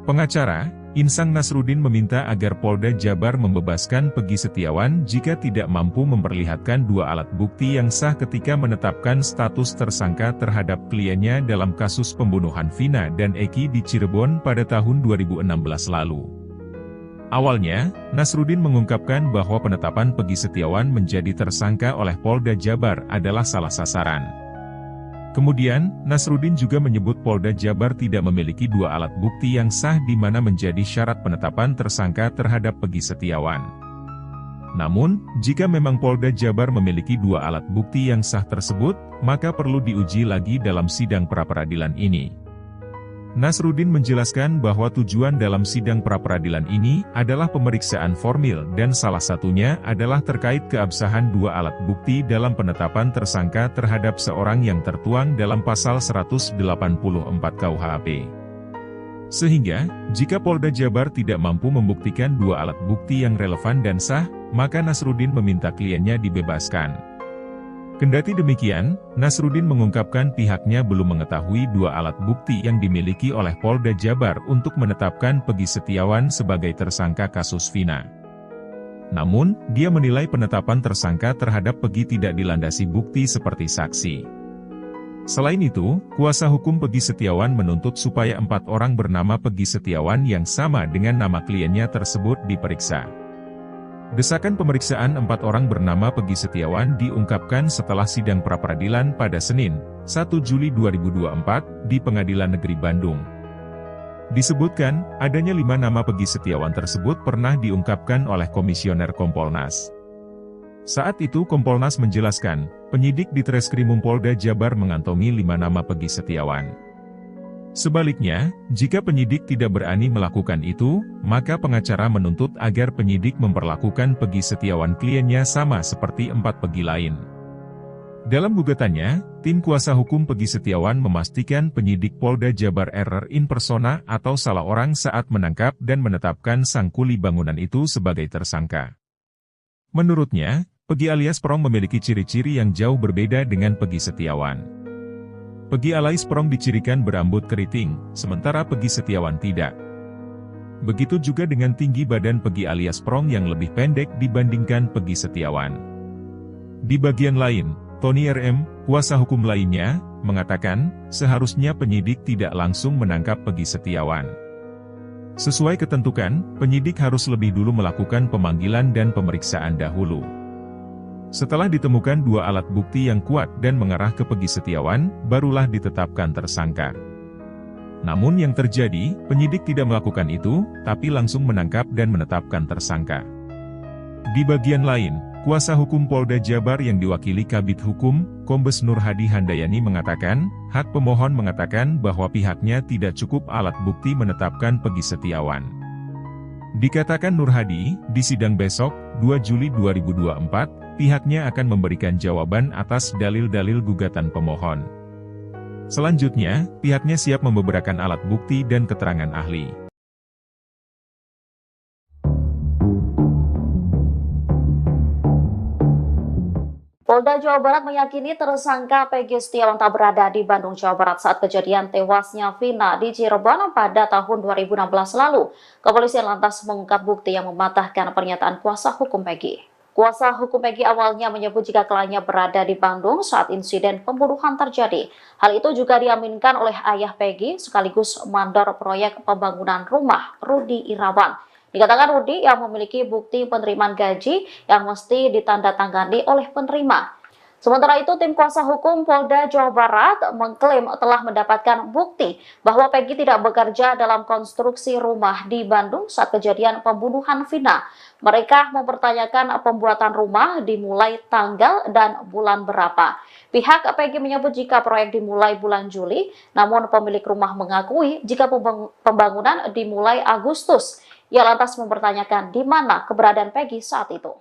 Pengacara, Insang Nasruddin meminta agar Polda Jabar membebaskan Peggy Setiawan jika tidak mampu memperlihatkan 2 alat bukti yang sah ketika menetapkan status tersangka terhadap kliennya dalam kasus pembunuhan Vina dan Eki di Cirebon pada tahun 2016 lalu. Awalnya, Nasruddin mengungkapkan bahwa penetapan Peggy Setiawan menjadi tersangka oleh Polda Jabar adalah salah sasaran. Kemudian, Nasruddin juga menyebut Polda Jabar tidak memiliki 2 alat bukti yang sah di mana menjadi syarat penetapan tersangka terhadap Peggy Setiawan. Namun, jika memang Polda Jabar memiliki 2 alat bukti yang sah tersebut, maka perlu diuji lagi dalam sidang pra-peradilan ini. Nasruddin menjelaskan bahwa tujuan dalam sidang pra-peradilan ini adalah pemeriksaan formil dan salah satunya adalah terkait keabsahan 2 alat bukti dalam penetapan tersangka terhadap seorang yang tertuang dalam pasal 184 KUHP. Sehingga, jika Polda Jabar tidak mampu membuktikan 2 alat bukti yang relevan dan sah, maka Nasruddin meminta kliennya dibebaskan. Kendati demikian, Nasruddin mengungkapkan pihaknya belum mengetahui 2 alat bukti yang dimiliki oleh Polda Jabar untuk menetapkan Peggy Setiawan sebagai tersangka kasus Vina. Namun, dia menilai penetapan tersangka terhadap Peggy tidak dilandasi bukti seperti saksi. Selain itu, kuasa hukum Peggy Setiawan menuntut supaya 4 orang bernama Peggy Setiawan yang sama dengan nama kliennya tersebut diperiksa. Desakan pemeriksaan 4 orang bernama Peggy Setiawan diungkapkan setelah sidang pra-peradilan pada Senin, 1 Juli 2024, di Pengadilan Negeri Bandung. Disebutkan, adanya 5 nama Peggy Setiawan tersebut pernah diungkapkan oleh Komisioner Kompolnas. Saat itu Kompolnas menjelaskan, penyidik di Treskrimum Polda Jabar mengantongi 5 nama Peggy Setiawan. Sebaliknya, jika penyidik tidak berani melakukan itu, maka pengacara menuntut agar penyidik memperlakukan Peggy Setiawan kliennya sama seperti 4 Peggy lain. Dalam gugatannya, tim kuasa hukum Peggy Setiawan memastikan penyidik Polda Jabar error in persona atau salah orang saat menangkap dan menetapkan sang kuli bangunan itu sebagai tersangka. Menurutnya, Peggy alias Prong memiliki ciri-ciri yang jauh berbeda dengan Peggy Setiawan. Peggy alias Prong dicirikan berambut keriting, sementara Peggy Setiawan tidak. Begitu juga dengan tinggi badan Peggy alias Prong yang lebih pendek dibandingkan Peggy Setiawan. Di bagian lain, Tony RM, kuasa hukum lainnya, mengatakan, seharusnya penyidik tidak langsung menangkap Peggy Setiawan. Sesuai ketentuan, penyidik harus lebih dulu melakukan pemanggilan dan pemeriksaan dahulu. Setelah ditemukan 2 alat bukti yang kuat dan mengarah ke Peggy Setiawan, barulah ditetapkan tersangka. Namun yang terjadi, penyidik tidak melakukan itu, tapi langsung menangkap dan menetapkan tersangka. Di bagian lain, kuasa hukum Polda Jabar yang diwakili Kabid Hukum, Kombes Nur Hadi Handayani mengatakan, hak pemohon mengatakan bahwa pihaknya tidak cukup alat bukti menetapkan Peggy Setiawan. Dikatakan Nur Hadi, di sidang besok, 2 Juli 2024, pihaknya akan memberikan jawaban atas dalil-dalil gugatan pemohon. Selanjutnya, pihaknya siap membeberkan alat bukti dan keterangan ahli. Polda Jawa Barat meyakini tersangka Peggy Setiawan tak berada di Bandung, Jawa Barat saat kejadian tewasnya Vina di Cirebon pada tahun 2016 lalu. Kepolisian lantas mengungkap bukti yang mematahkan pernyataan kuasa hukum Peggy. Kuasa hukum Peggy awalnya menyebut jika kliennya berada di Bandung saat insiden pembunuhan terjadi. Hal itu juga diaminkan oleh ayah Peggy sekaligus mandor proyek pembangunan rumah, Rudi Irawan. Dikatakan Rudi yang memiliki bukti penerimaan gaji yang mesti ditandatangani oleh penerima. Sementara itu, tim kuasa hukum Polda Jawa Barat mengklaim telah mendapatkan bukti bahwa Peggy tidak bekerja dalam konstruksi rumah di Bandung saat kejadian pembunuhan Vina. Mereka mempertanyakan pembuatan rumah dimulai tanggal dan bulan berapa. Pihak Peggy menyebut jika proyek dimulai bulan Juli, namun pemilik rumah mengakui jika pembangunan dimulai Agustus. Ia lantas mempertanyakan di mana keberadaan Peggy saat itu.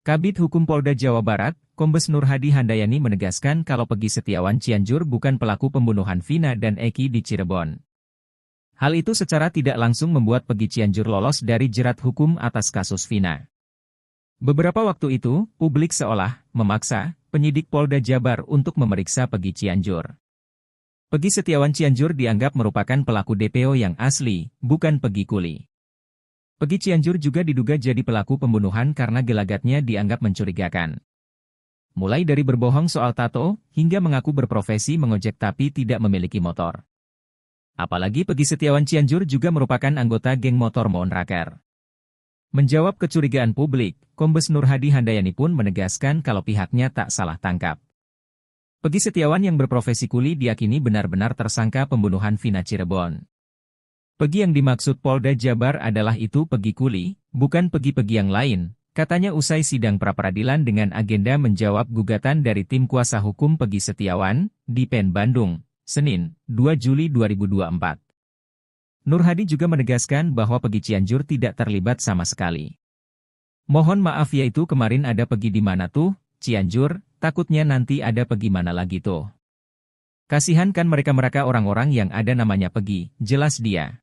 Kabid Hukum Polda Jawa Barat, Kombes Nur Hadi Handayani menegaskan kalau Peggy Setiawan Cianjur bukan pelaku pembunuhan Vina dan Eki di Cirebon. Hal itu secara tidak langsung membuat Peggy Cianjur lolos dari jerat hukum atas kasus Vina. Beberapa waktu itu, publik seolah memaksa penyidik Polda Jabar untuk memeriksa Peggy Cianjur. Peggy Setiawan Cianjur dianggap merupakan pelaku DPO yang asli, bukan Peggy Kuli. Peggy Cianjur juga diduga jadi pelaku pembunuhan karena gelagatnya dianggap mencurigakan. Mulai dari berbohong soal tato, hingga mengaku berprofesi mengojek tapi tidak memiliki motor. Apalagi Peggy Setiawan Cianjur juga merupakan anggota geng motor Monraker. Menjawab kecurigaan publik, Kombes Nur Hadi Handayani pun menegaskan kalau pihaknya tak salah tangkap. Peggy Setiawan yang berprofesi kuli diyakini benar-benar tersangka pembunuhan Vina Cirebon. Peggy yang dimaksud Polda Jabar adalah itu Peggy Kuli, bukan Peggy-Peggy yang lain, katanya usai sidang pra-peradilan dengan agenda menjawab gugatan dari tim kuasa hukum Peggy Setiawan, di PN Bandung, Senin, 2 Juli 2024. Nur Hadi juga menegaskan bahwa Peggy Cianjur tidak terlibat sama sekali. Mohon maaf ya itu kemarin ada Peggy di mana tuh, Cianjur, takutnya nanti ada Peggy mana lagi tuh. Kasihan kan mereka-mereka orang-orang yang ada namanya Peggy, jelas dia.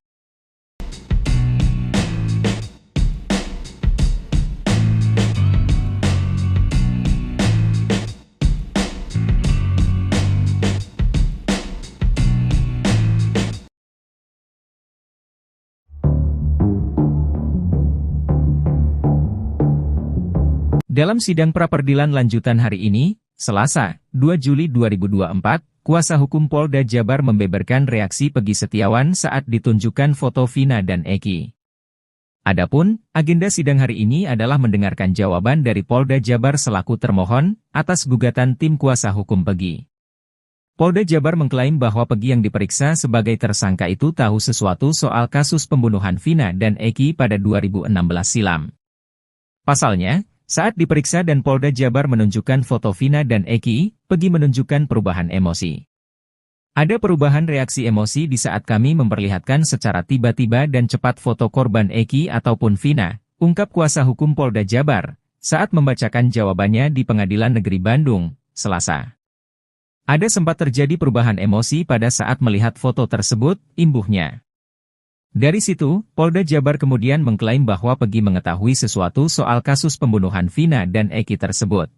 Dalam sidang pra-peradilan lanjutan hari ini, Selasa, 2 Juli 2024, kuasa hukum Polda Jabar membeberkan reaksi Peggy Setiawan saat ditunjukkan foto Vina dan Eki. Adapun, agenda sidang hari ini adalah mendengarkan jawaban dari Polda Jabar selaku termohon atas gugatan tim kuasa hukum Peggy. Polda Jabar mengklaim bahwa Peggy yang diperiksa sebagai tersangka itu tahu sesuatu soal kasus pembunuhan Vina dan Eki pada 2016 silam. Pasalnya, saat diperiksa dan Polda Jabar menunjukkan foto Vina dan Eki, Peggy menunjukkan perubahan emosi. Ada perubahan reaksi emosi di saat kami memperlihatkan secara tiba-tiba dan cepat foto korban Eki ataupun Vina, ungkap kuasa hukum Polda Jabar, saat membacakan jawabannya di Pengadilan Negeri Bandung, Selasa. Ada sempat terjadi perubahan emosi pada saat melihat foto tersebut, imbuhnya. Dari situ, Polda Jabar kemudian mengklaim bahwa Peggy mengetahui sesuatu soal kasus pembunuhan Vina dan Eki tersebut.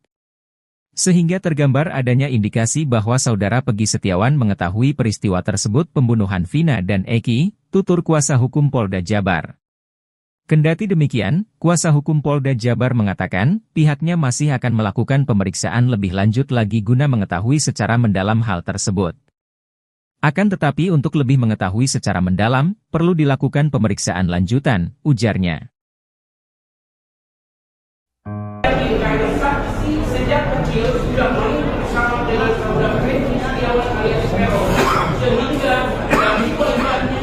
Sehingga tergambar adanya indikasi bahwa saudara Peggy Setiawan mengetahui peristiwa tersebut pembunuhan Vina dan Eki, tutur kuasa hukum Polda Jabar. Kendati demikian, kuasa hukum Polda Jabar mengatakan, pihaknya masih akan melakukan pemeriksaan lebih lanjut lagi guna mengetahui secara mendalam hal tersebut. Akan tetapi untuk lebih mengetahui secara mendalam, perlu dilakukan pemeriksaan lanjutan, ujarnya. Saksi sejak kecil sudah main bersama dengan saudara Peggy Setiawan alias Peron, sehingga dari pelibatannya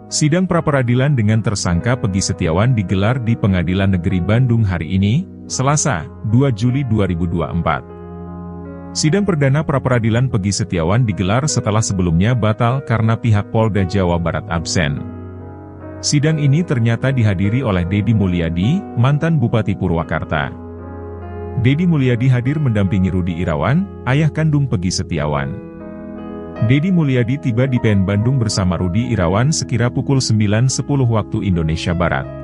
Sidang pra-peradilan dengan tersangka Peggy Setiawan digelar di Pengadilan Negeri Bandung hari ini, Selasa, 2 Juli 2024. Sidang perdana pra-peradilan Peggy Setiawan digelar setelah sebelumnya batal karena pihak Polda Jawa Barat absen. Sidang ini ternyata dihadiri oleh Deddy Mulyadi, mantan Bupati Purwakarta. Deddy Mulyadi hadir mendampingi Rudi Irawan, ayah kandung Peggy Setiawan. Deddy Mulyadi tiba di PN Bandung bersama Rudi Irawan sekira pukul 9.10 waktu Indonesia Barat.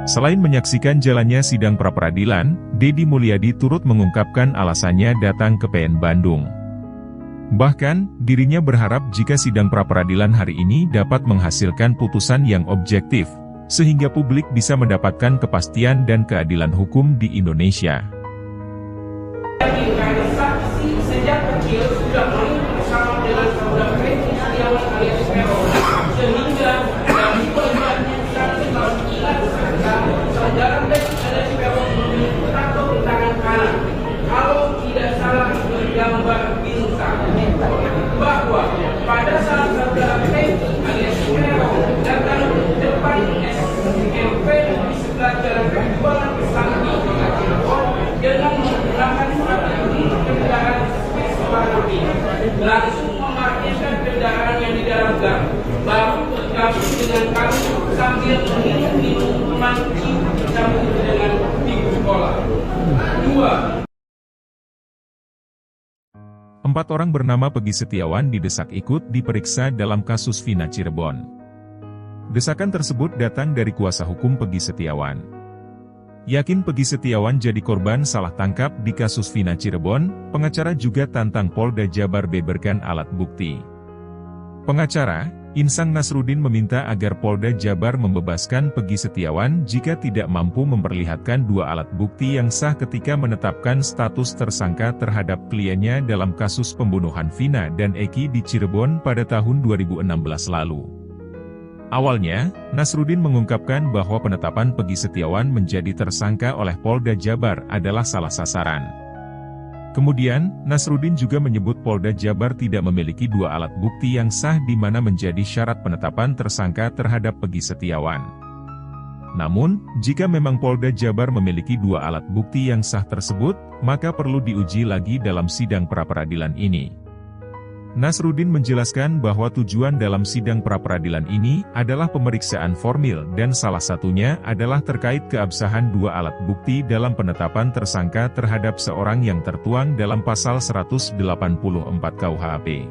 Selain menyaksikan jalannya sidang pra-peradilan, Deddy Mulyadi turut mengungkapkan alasannya datang ke PN Bandung. Bahkan, dirinya berharap jika sidang pra-peradilan hari ini dapat menghasilkan putusan yang objektif, sehingga publik bisa mendapatkan kepastian dan keadilan hukum di Indonesia. saksi sejak kecil sudah main bersama dengan saudara Peggy Setiawan alias Peron, sehingga dari pelibatannya saudara Peggy alias Peron memiliki tato di tangan kanan. Kalau tidak salah bergambar bintang, bahwa pada saat saudara Peggy alias Peron datang ke depan SMP di sebelah jalan perjuangan Sakti Cirebon, 4 orang bernama Peggy Setiawan didesak ikut diperiksa dalam kasus Vina Cirebon. Desakan tersebut datang dari kuasa hukum Peggy Setiawan. Yakin Peggy Setiawan jadi korban salah tangkap di kasus Vina Cirebon, pengacara juga tantang Polda Jabar beberkan alat bukti. Pengacara, Insang Nasruddin meminta agar Polda Jabar membebaskan Peggy Setiawan jika tidak mampu memperlihatkan 2 alat bukti yang sah ketika menetapkan status tersangka terhadap kliennya dalam kasus pembunuhan Vina dan Eki di Cirebon pada tahun 2016 lalu. Awalnya, Nasruddin mengungkapkan bahwa penetapan Peggy Setiawan menjadi tersangka oleh Polda Jabar adalah salah sasaran. Kemudian, Nasruddin juga menyebut Polda Jabar tidak memiliki 2 alat bukti yang sah di mana menjadi syarat penetapan tersangka terhadap Peggy Setiawan. Namun, jika memang Polda Jabar memiliki 2 alat bukti yang sah tersebut, maka perlu diuji lagi dalam sidang pra-peradilan ini. Nasruddin menjelaskan bahwa tujuan dalam sidang pra-peradilan ini adalah pemeriksaan formil dan salah satunya adalah terkait keabsahan 2 alat bukti dalam penetapan tersangka terhadap seorang yang tertuang dalam pasal 184 KUHP.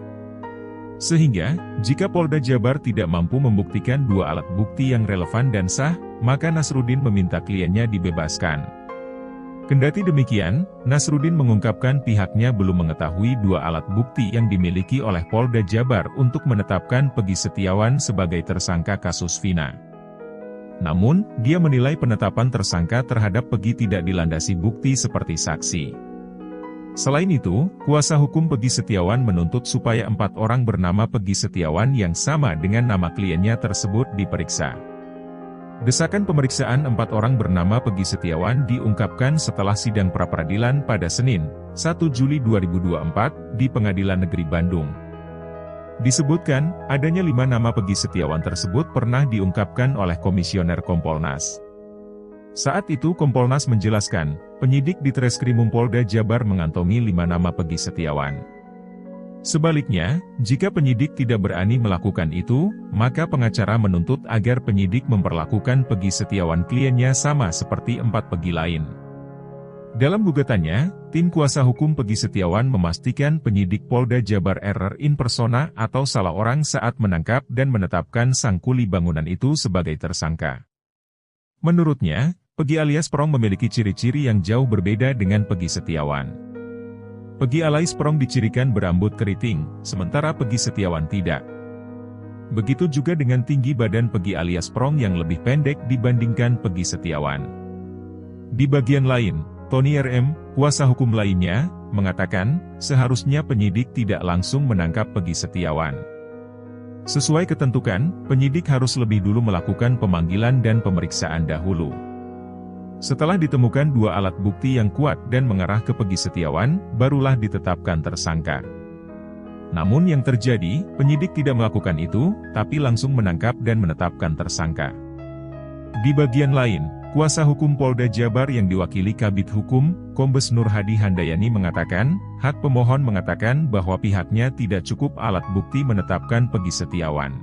Sehingga, jika Polda Jabar tidak mampu membuktikan 2 alat bukti yang relevan dan sah, maka Nasruddin meminta kliennya dibebaskan. Kendati demikian, Nasruddin mengungkapkan pihaknya belum mengetahui 2 alat bukti yang dimiliki oleh Polda Jabar untuk menetapkan Peggy Setiawan sebagai tersangka kasus Vina. Namun, dia menilai penetapan tersangka terhadap Peggy tidak dilandasi bukti seperti saksi. Selain itu, kuasa hukum Peggy Setiawan menuntut supaya 4 orang bernama Peggy Setiawan yang sama dengan nama kliennya tersebut diperiksa. Desakan pemeriksaan 4 orang bernama Peggy Setiawan diungkapkan setelah sidang pra-peradilan pada Senin, 1 Juli 2024, di Pengadilan Negeri Bandung. Disebutkan, adanya 5 nama Peggy Setiawan tersebut pernah diungkapkan oleh Komisioner Kompolnas. Saat itu Kompolnas menjelaskan, penyidik di Treskrimum Polda Jabar mengantongi 5 nama Peggy Setiawan. Sebaliknya, jika penyidik tidak berani melakukan itu, maka pengacara menuntut agar penyidik memperlakukan Peggy Setiawan kliennya sama seperti 4 Peggy lain. Dalam gugatannya, tim kuasa hukum Peggy Setiawan memastikan penyidik Polda Jabar error in persona atau salah orang saat menangkap dan menetapkan sang kuli bangunan itu sebagai tersangka. Menurutnya, Peggy alias Prong memiliki ciri-ciri yang jauh berbeda dengan Peggy Setiawan. Peggy alias Prong dicirikan berambut keriting, sementara Peggy Setiawan tidak. Begitu juga dengan tinggi badan Peggy alias Prong yang lebih pendek dibandingkan Peggy Setiawan. Di bagian lain, Tony RM, kuasa hukum lainnya, mengatakan, seharusnya penyidik tidak langsung menangkap Peggy Setiawan. Sesuai ketentuan, penyidik harus lebih dulu melakukan pemanggilan dan pemeriksaan dahulu. Setelah ditemukan 2 alat bukti yang kuat dan mengarah ke Peggy Setiawan, barulah ditetapkan tersangka. Namun yang terjadi, penyidik tidak melakukan itu, tapi langsung menangkap dan menetapkan tersangka. Di bagian lain, kuasa hukum Polda Jabar yang diwakili Kabid Hukum, Kombes Nur Hadi Handayani mengatakan, hak pemohon mengatakan bahwa pihaknya tidak cukup alat bukti menetapkan Peggy Setiawan.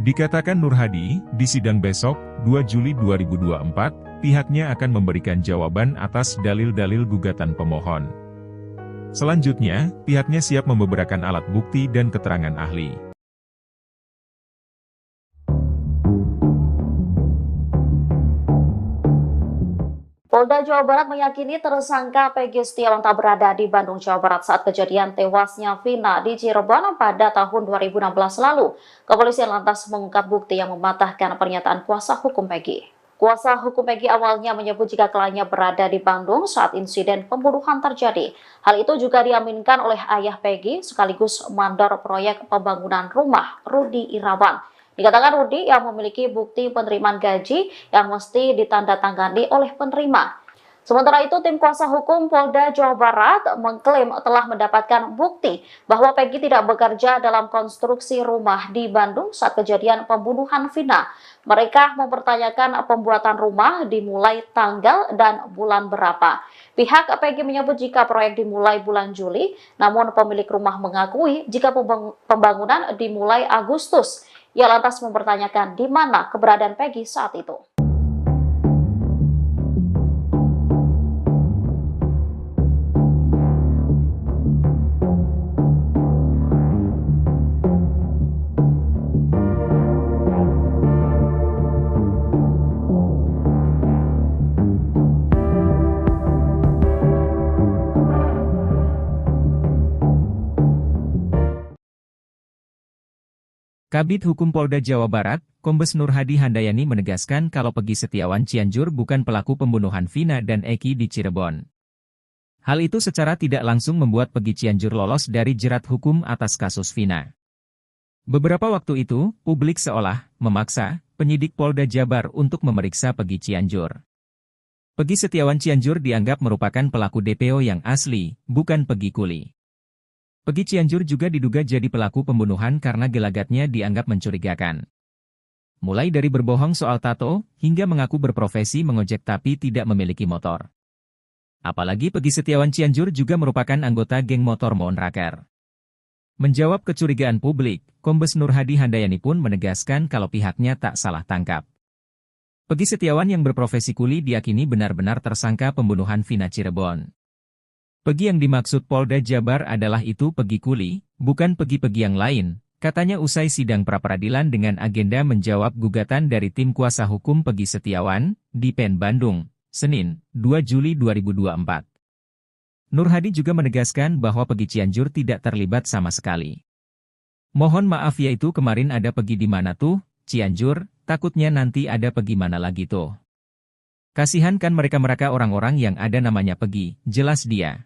Dikatakan Nur Hadi, di sidang besok, 2 Juli 2024, pihaknya akan memberikan jawaban atas dalil-dalil gugatan pemohon. Selanjutnya, pihaknya siap membeberkan alat bukti dan keterangan ahli. Polda Jawa Barat meyakini tersangka Peggy Setiawan tak berada di Bandung, Jawa Barat saat kejadian tewasnya Vina di Cirebon pada tahun 2016 lalu. Kepolisian lantas mengungkap bukti yang mematahkan pernyataan kuasa hukum Peggy. Kuasa hukum Peggy awalnya menyebut jika kliennya berada di Bandung saat insiden pembunuhan terjadi. Hal itu juga diaminkan oleh ayah Peggy sekaligus mandor proyek pembangunan rumah, Rudi Irawan. Dikatakan Rudi yang memiliki bukti penerimaan gaji yang mesti ditandatangani oleh penerima. Sementara itu, tim kuasa hukum Polda Jawa Barat mengklaim telah mendapatkan bukti bahwa Peggy tidak bekerja dalam konstruksi rumah di Bandung saat kejadian pembunuhan Vina. Mereka mempertanyakan pembuatan rumah dimulai tanggal dan bulan berapa. Pihak Peggy menyebut jika proyek dimulai bulan Juli, namun pemilik rumah mengakui jika pembangunan dimulai Agustus. Ia lantas mempertanyakan di mana keberadaan Peggy saat itu. Kabid Hukum Polda Jawa Barat, Kombes Nur Hadi Handayani menegaskan kalau Peggy Setiawan Cianjur bukan pelaku pembunuhan Vina dan Eki di Cirebon. Hal itu secara tidak langsung membuat Peggy Cianjur lolos dari jerat hukum atas kasus Vina. Beberapa waktu itu, publik seolah memaksa penyidik Polda Jabar untuk memeriksa Peggy Cianjur. Peggy Setiawan Cianjur dianggap merupakan pelaku DPO yang asli, bukan Peggy Kuli. Peggy Cianjur juga diduga jadi pelaku pembunuhan karena gelagatnya dianggap mencurigakan. Mulai dari berbohong soal tato, hingga mengaku berprofesi mengojek tapi tidak memiliki motor. Apalagi Peggy Setiawan Cianjur juga merupakan anggota geng motor Monraker. Menjawab kecurigaan publik, Kombes Nur Hadi Handayani pun menegaskan kalau pihaknya tak salah tangkap. Peggy Setiawan yang berprofesi kuli diyakini benar-benar tersangka pembunuhan Vina Cirebon. Peggy yang dimaksud Polda Jabar adalah itu Peggy Kuli, bukan Peggy-Peggy yang lain, katanya usai sidang pra-peradilan dengan agenda menjawab gugatan dari tim kuasa hukum Peggy Setiawan, di PN Bandung, Senin, 2 Juli 2024. Nur Hadi juga menegaskan bahwa Peggy Cianjur tidak terlibat sama sekali. Mohon maaf yaitu kemarin ada Peggy di mana tuh, Cianjur, takutnya nanti ada Peggy mana lagi tuh. Kasihan kan mereka-mereka orang-orang yang ada namanya Peggy, jelas dia.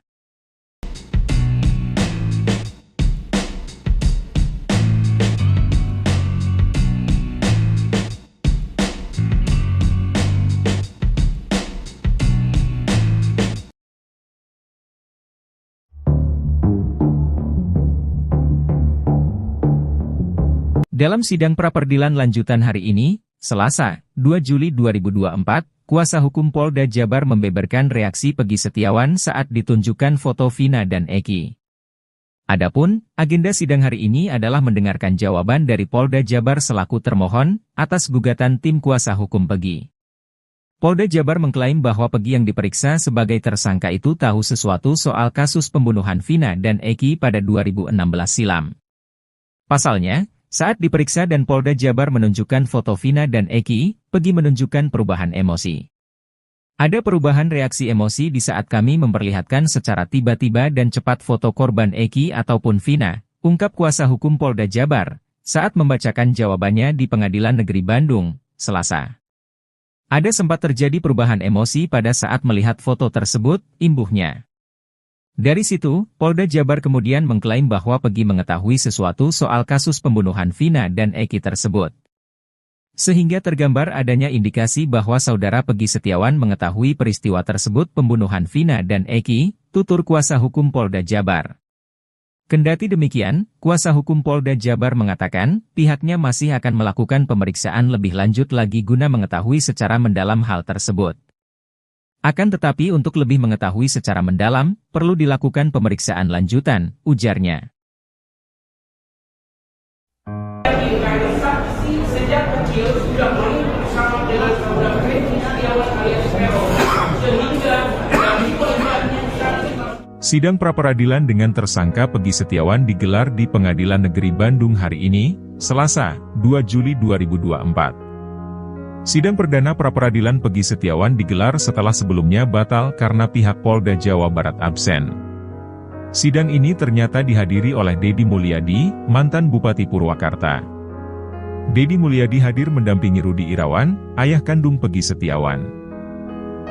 Dalam sidang pra-peradilan lanjutan hari ini, Selasa, 2 Juli 2024, kuasa hukum Polda Jabar membeberkan reaksi Peggy Setiawan saat ditunjukkan foto Vina dan Eki. Adapun, agenda sidang hari ini adalah mendengarkan jawaban dari Polda Jabar selaku termohon atas gugatan tim kuasa hukum Peggy. Polda Jabar mengklaim bahwa Peggy yang diperiksa sebagai tersangka itu tahu sesuatu soal kasus pembunuhan Vina dan Eki pada 2016 silam. Pasalnya, saat diperiksa dan Polda Jabar menunjukkan foto Vina dan Eki, Peggy menunjukkan perubahan emosi. Ada perubahan reaksi emosi di saat kami memperlihatkan secara tiba-tiba dan cepat foto korban Eki ataupun Vina, ungkap kuasa hukum Polda Jabar, saat membacakan jawabannya di Pengadilan Negeri Bandung, Selasa. Ada sempat terjadi perubahan emosi pada saat melihat foto tersebut, imbuhnya. Dari situ, Polda Jabar kemudian mengklaim bahwa Peggy mengetahui sesuatu soal kasus pembunuhan Vina dan Eki tersebut. Sehingga tergambar adanya indikasi bahwa saudara Peggy Setiawan mengetahui peristiwa tersebut pembunuhan Vina dan Eki, tutur kuasa hukum Polda Jabar. Kendati demikian, kuasa hukum Polda Jabar mengatakan, pihaknya masih akan melakukan pemeriksaan lebih lanjut lagi guna mengetahui secara mendalam hal tersebut. Akan tetapi untuk lebih mengetahui secara mendalam, perlu dilakukan pemeriksaan lanjutan, ujarnya. Saksi sejak kecil sudah main bersama dengan saudara Peggy Setiawan alias Peron, sehingga dari korbannya Sidang pra-peradilan dengan tersangka Peggy Setiawan digelar di Pengadilan Negeri Bandung hari ini, Selasa, 2 Juli 2024. Sidang perdana pra-peradilan Peggy Setiawan digelar setelah sebelumnya batal karena pihak Polda Jawa Barat absen. Sidang ini ternyata dihadiri oleh Deddy Mulyadi, mantan Bupati Purwakarta. Deddy Mulyadi hadir mendampingi Rudi Irawan, ayah kandung Peggy Setiawan.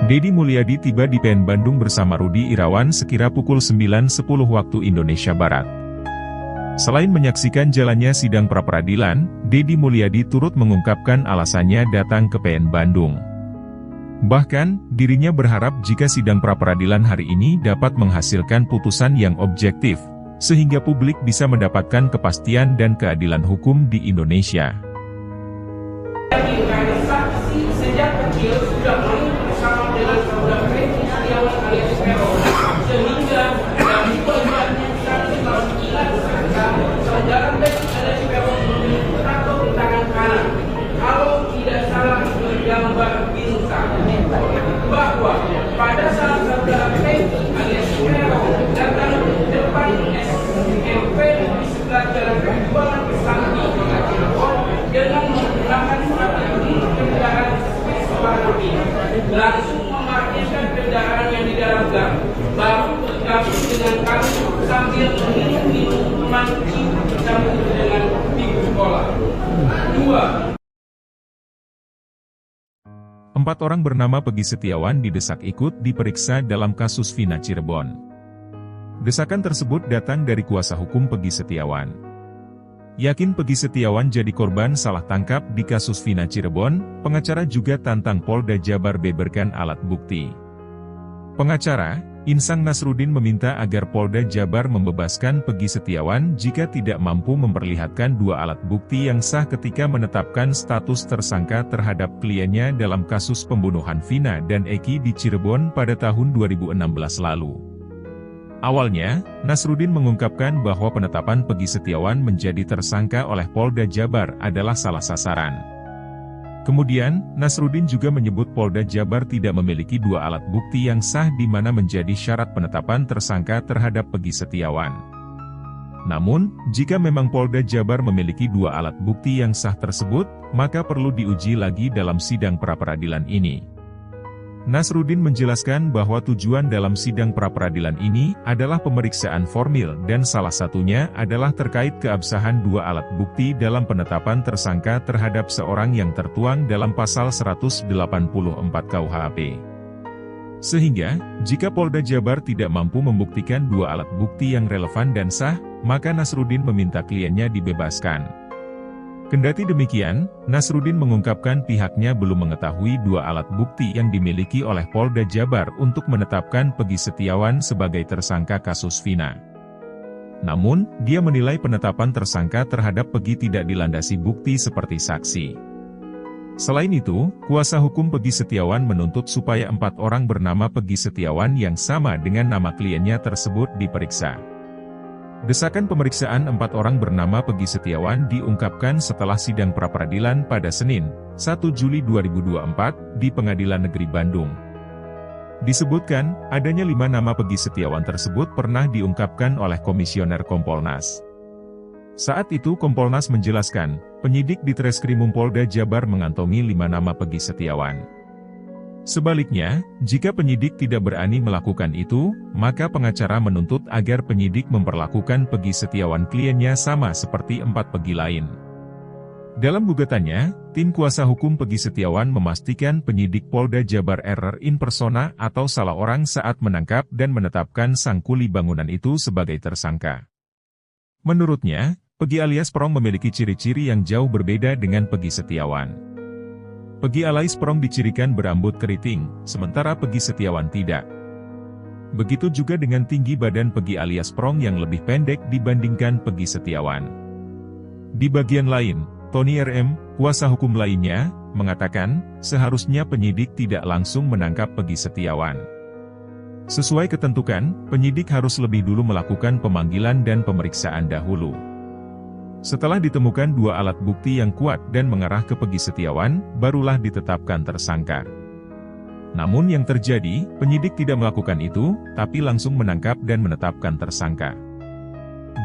Deddy Mulyadi tiba di PN Bandung bersama Rudi Irawan sekira pukul 9.10 waktu Indonesia Barat. Selain menyaksikan jalannya sidang pra-peradilan, Deddy Mulyadi turut mengungkapkan alasannya datang ke PN Bandung. Bahkan, dirinya berharap jika sidang pra-peradilan hari ini dapat menghasilkan putusan yang objektif, sehingga publik bisa mendapatkan kepastian dan keadilan hukum di Indonesia. saksi sejak kecil sudah main bersama dengan saudara Peggy Setiawan alias Peron, sehingga dari korbannya saudara Peggy alias Peron memiliki tato di tangan kanan. Kalau tidak salah bergambar bintang, bahwa pada saat saudara Peggy alias Peron datang ke depan SMP di sebelah jalan penjualan Kesambi di Cirebon dengan menggunakan strategi kendaraan warna biru, langsung memarkirkan kendaraan yang di dalam gang, baru bergabung dengan kami sambil minum minuman cium campur dengan ibu. sekolah. 2. 4 orang bernama Peggy Setiawan didesak ikut diperiksa dalam kasus Vina Cirebon. Desakan tersebut datang dari kuasa hukum Peggy Setiawan. Yakin Peggy Setiawan jadi korban salah tangkap di kasus Vina Cirebon, pengacara juga tantang Polda Jabar beberkan alat bukti. Pengacara, Insang Nasruddin meminta agar Polda Jabar membebaskan Peggy Setiawan jika tidak mampu memperlihatkan 2 alat bukti yang sah ketika menetapkan status tersangka terhadap kliennya dalam kasus pembunuhan Vina dan Eki di Cirebon pada tahun 2016 lalu. Awalnya, Nasruddin mengungkapkan bahwa penetapan Peggy Setiawan menjadi tersangka oleh Polda Jabar adalah salah sasaran. Kemudian, Nasruddin juga menyebut Polda Jabar tidak memiliki 2 alat bukti yang sah di mana menjadi syarat penetapan tersangka terhadap Peggy Setiawan. Namun, jika memang Polda Jabar memiliki 2 alat bukti yang sah tersebut, maka perlu diuji lagi dalam sidang pra-peradilan ini. Nasruddin menjelaskan bahwa tujuan dalam sidang pra-peradilan ini adalah pemeriksaan formil dan salah satunya adalah terkait keabsahan 2 alat bukti dalam penetapan tersangka terhadap seorang yang tertuang dalam pasal 184 KUHP. Sehingga, jika Polda Jabar tidak mampu membuktikan 2 alat bukti yang relevan dan sah, maka Nasruddin meminta kliennya dibebaskan. Kendati demikian, Nasruddin mengungkapkan pihaknya belum mengetahui 2 alat bukti yang dimiliki oleh Polda Jabar untuk menetapkan Peggy Setiawan sebagai tersangka kasus Vina. Namun, dia menilai penetapan tersangka terhadap Peggy tidak dilandasi bukti seperti saksi. Selain itu, kuasa hukum Peggy Setiawan menuntut supaya 4 orang bernama Peggy Setiawan yang sama dengan nama kliennya tersebut diperiksa. Desakan pemeriksaan 4 orang bernama Peggy Setiawan diungkapkan setelah sidang pra-peradilan pada Senin, 1 Juli 2024, di Pengadilan Negeri Bandung. Disebutkan, adanya 5 nama Peggy Setiawan tersebut pernah diungkapkan oleh Komisioner Kompolnas. Saat itu Kompolnas menjelaskan, penyidik di Treskrimum Polda Jabar mengantongi 5 nama Peggy Setiawan. Sebaliknya, jika penyidik tidak berani melakukan itu, maka pengacara menuntut agar penyidik memperlakukan Peggy Setiawan kliennya sama seperti 4 Peggy lain. Dalam gugatannya, tim kuasa hukum Peggy Setiawan memastikan penyidik Polda Jabar error in persona atau salah orang saat menangkap dan menetapkan sang kuli bangunan itu sebagai tersangka. Menurutnya, Peggy alias Prong memiliki ciri-ciri yang jauh berbeda dengan Peggy Setiawan. Peggy alias Prong dicirikan berambut keriting, sementara Peggy Setiawan tidak. Begitu juga dengan tinggi badan Peggy alias Prong yang lebih pendek dibandingkan Peggy Setiawan. Di bagian lain, Tony RM, kuasa hukum lainnya, mengatakan, seharusnya penyidik tidak langsung menangkap Peggy Setiawan. Sesuai ketentuan, penyidik harus lebih dulu melakukan pemanggilan dan pemeriksaan dahulu. Setelah ditemukan 2 alat bukti yang kuat dan mengarah ke Peggy Setiawan, barulah ditetapkan tersangka. Namun yang terjadi, penyidik tidak melakukan itu, tapi langsung menangkap dan menetapkan tersangka.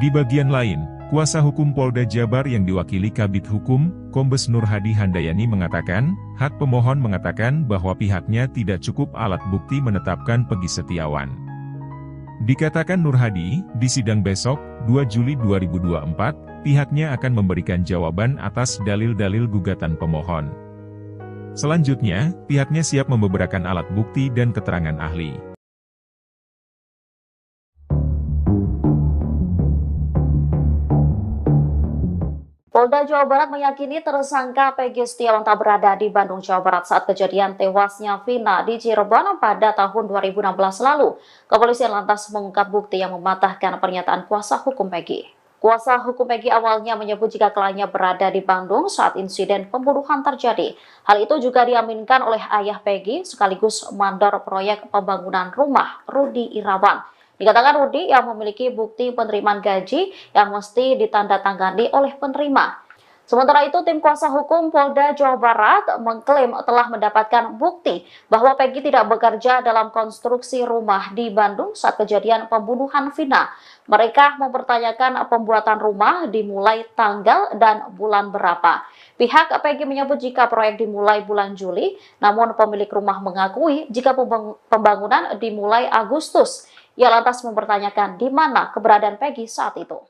Di bagian lain, kuasa hukum Polda Jabar yang diwakili Kabid Hukum, Kombes Nur Hadi Handayani mengatakan, hak pemohon mengatakan bahwa pihaknya tidak cukup alat bukti menetapkan Peggy Setiawan. Dikatakan Nur Hadi, di sidang besok, 2 Juli 2024, pihaknya akan memberikan jawaban atas dalil-dalil gugatan pemohon. Selanjutnya, pihaknya siap membeberkan alat bukti dan keterangan ahli. Polda Jawa Barat meyakini tersangka Peggy Setiawan tak berada di Bandung, Jawa Barat saat kejadian tewasnya Vina di Cirebon pada tahun 2016 lalu. Kepolisian lantas mengungkap bukti yang mematahkan pernyataan kuasa hukum Peggy. Kuasa hukum Peggy awalnya menyebut jika kliennya berada di Bandung saat insiden pembunuhan terjadi. Hal itu juga diaminkan oleh ayah Peggy sekaligus mandor proyek pembangunan rumah, Rudi Irawan. Dikatakan Rudi yang memiliki bukti penerimaan gaji yang mesti ditandatangani oleh penerima. Sementara itu, tim kuasa hukum Polda Jawa Barat mengklaim telah mendapatkan bukti bahwa Peggy tidak bekerja dalam konstruksi rumah di Bandung saat kejadian pembunuhan Vina. Mereka mempertanyakan pembuatan rumah dimulai tanggal dan bulan berapa. Pihak Peggy menyebut jika proyek dimulai bulan Juli, namun pemilik rumah mengakui jika pembangunan dimulai Agustus. Ia lantas mempertanyakan di mana keberadaan Peggy saat itu.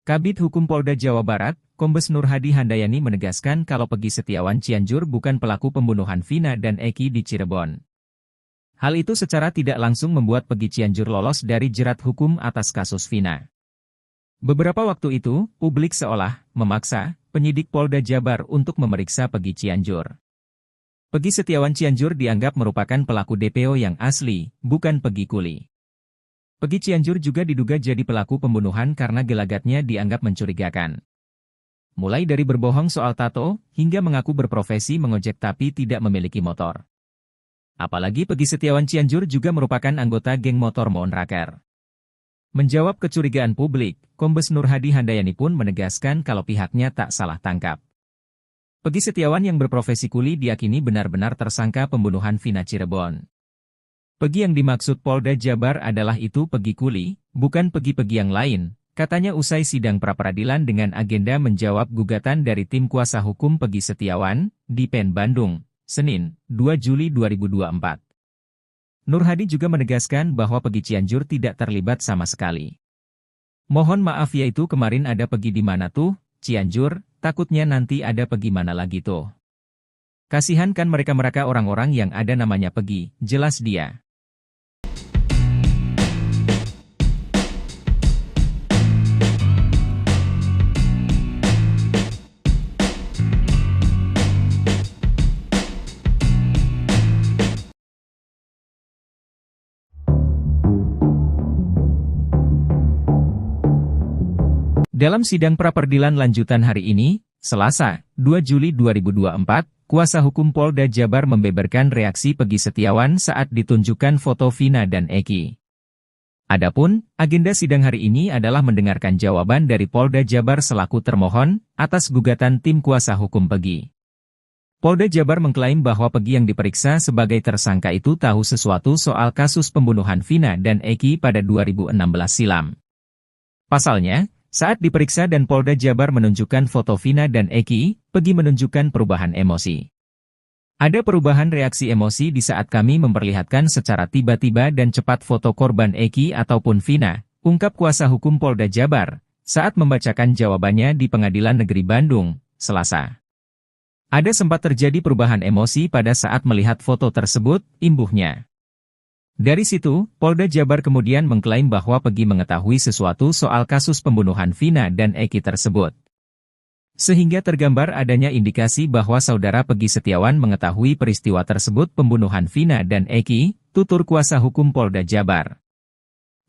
Kabid Hukum Polda Jawa Barat, Kombes Nur Hadi Handayani menegaskan kalau Peggy Setiawan Cianjur bukan pelaku pembunuhan Vina dan Eki di Cirebon. Hal itu secara tidak langsung membuat Peggy Cianjur lolos dari jerat hukum atas kasus Vina. Beberapa waktu itu, publik seolah memaksa penyidik Polda Jabar untuk memeriksa Peggy Cianjur. Peggy Setiawan Cianjur dianggap merupakan pelaku DPO yang asli, bukan Peggy Kuli. Peggy Cianjur juga diduga jadi pelaku pembunuhan karena gelagatnya dianggap mencurigakan. Mulai dari berbohong soal tato, hingga mengaku berprofesi mengojek tapi tidak memiliki motor. Apalagi Peggy Setiawan Cianjur juga merupakan anggota geng motor Moonraker. Menjawab kecurigaan publik, Kombes Nur Hadi Handayani pun menegaskan kalau pihaknya tak salah tangkap. Peggy Setiawan yang berprofesi kuli diyakini benar-benar tersangka pembunuhan Vina Cirebon. Peggy yang dimaksud Polda Jabar adalah itu Peggy Kuli, bukan Peggy-Peggy yang lain, katanya usai sidang pra-peradilan dengan agenda menjawab gugatan dari tim kuasa hukum Peggy Setiawan, di PN Bandung, Senin, 2 Juli 2024. Nur Hadi juga menegaskan bahwa Peggy Cianjur tidak terlibat sama sekali. Mohon maaf yaitu kemarin ada Peggy di mana tuh, Cianjur, takutnya nanti ada Peggy mana lagi tuh. Kasihan kan mereka-mereka orang-orang yang ada namanya Peggy, jelas dia. Dalam sidang pra-peradilan lanjutan hari ini, Selasa, 2 Juli 2024, kuasa hukum Polda Jabar membeberkan reaksi Peggy Setiawan saat ditunjukkan foto Vina dan Eki. Adapun, agenda sidang hari ini adalah mendengarkan jawaban dari Polda Jabar selaku termohon atas gugatan tim kuasa hukum Peggy. Polda Jabar mengklaim bahwa Peggy yang diperiksa sebagai tersangka itu tahu sesuatu soal kasus pembunuhan Vina dan Eki pada 2016 silam. Pasalnya, saat diperiksa dan Polda Jabar menunjukkan foto Vina dan Eki, Peggy menunjukkan perubahan emosi. Ada perubahan reaksi emosi di saat kami memperlihatkan secara tiba-tiba dan cepat foto korban Eki ataupun Vina, ungkap kuasa hukum Polda Jabar, saat membacakan jawabannya di Pengadilan Negeri Bandung, Selasa. Ada sempat terjadi perubahan emosi pada saat melihat foto tersebut, imbuhnya. Dari situ, Polda Jabar kemudian mengklaim bahwa Peggy mengetahui sesuatu soal kasus pembunuhan Vina dan Eki tersebut. Sehingga tergambar adanya indikasi bahwa saudara Peggy Setiawan mengetahui peristiwa tersebut pembunuhan Vina dan Eki, tutur kuasa hukum Polda Jabar.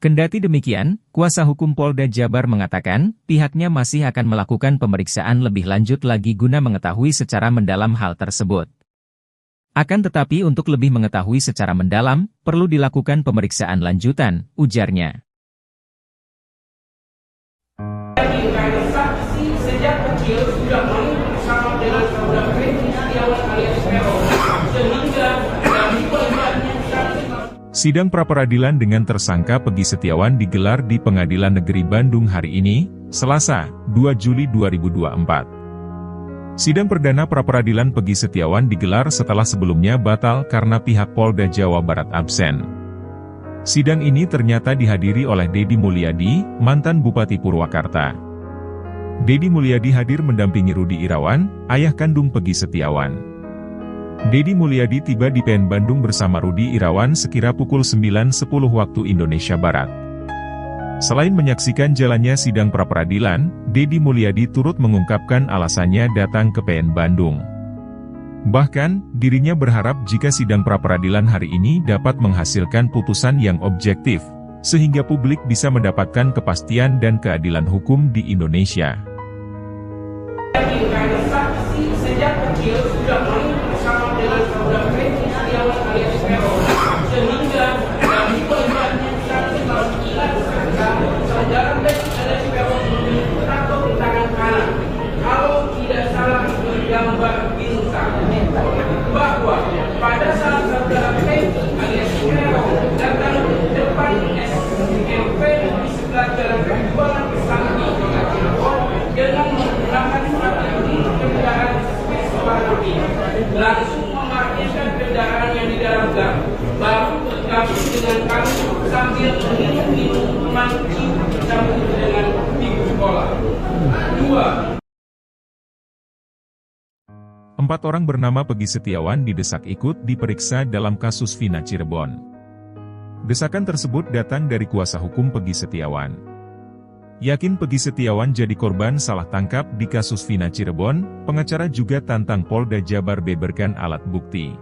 Kendati demikian, kuasa hukum Polda Jabar mengatakan, pihaknya masih akan melakukan pemeriksaan lebih lanjut lagi guna mengetahui secara mendalam hal tersebut. Akan tetapi untuk lebih mengetahui secara mendalam, perlu dilakukan pemeriksaan lanjutan, ujarnya. Saksi sejak kecil sudah main bersama dengan saudara Peggy Setiawan alias Peron, sehingga dari korbannya Sidang pra-peradilan dengan tersangka Peggy Setiawan digelar di Pengadilan Negeri Bandung hari ini, Selasa, 2 Juli 2024. Sidang perdana pra-peradilan Peggy Setiawan digelar setelah sebelumnya batal karena pihak Polda Jawa Barat absen. Sidang ini ternyata dihadiri oleh Deddy Mulyadi, mantan Bupati Purwakarta. Deddy Mulyadi hadir mendampingi Rudi Irawan, ayah kandung Peggy Setiawan. Deddy Mulyadi tiba di PN Bandung bersama Rudi Irawan sekira pukul 9.10 waktu Indonesia Barat. Selain menyaksikan jalannya sidang pra-peradilan, Deddy Mulyadi turut mengungkapkan alasannya datang ke PN Bandung. Bahkan, dirinya berharap jika sidang pra-peradilan hari ini dapat menghasilkan putusan yang objektif, sehingga publik bisa mendapatkan kepastian dan keadilan hukum di Indonesia. saksi sejak kecil sudah main bersama dengan saudara Peggy Setiawan alias Peron, sehingga dari korbannya saudara Peggy alias Peron tato di tangan kanan. Kalau tidak salah bergambar bintang, bahwa pada saat saudara Peggy alias Peron datang ke depan SMP di sebelah jalan Perjuangan Pesantren dengan menggunakan strategi kendaraan spesial warna biru, langsung memarkirkan kendaraannya di dalam gang. Dua, 4 orang bernama Peggy Setiawan didesak ikut diperiksa dalam kasus Vina Cirebon. Desakan tersebut datang dari kuasa hukum Peggy Setiawan. Yakin Peggy Setiawan jadi korban salah tangkap di kasus Vina Cirebon, pengacara juga tantang Polda Jabar beberkan alat bukti.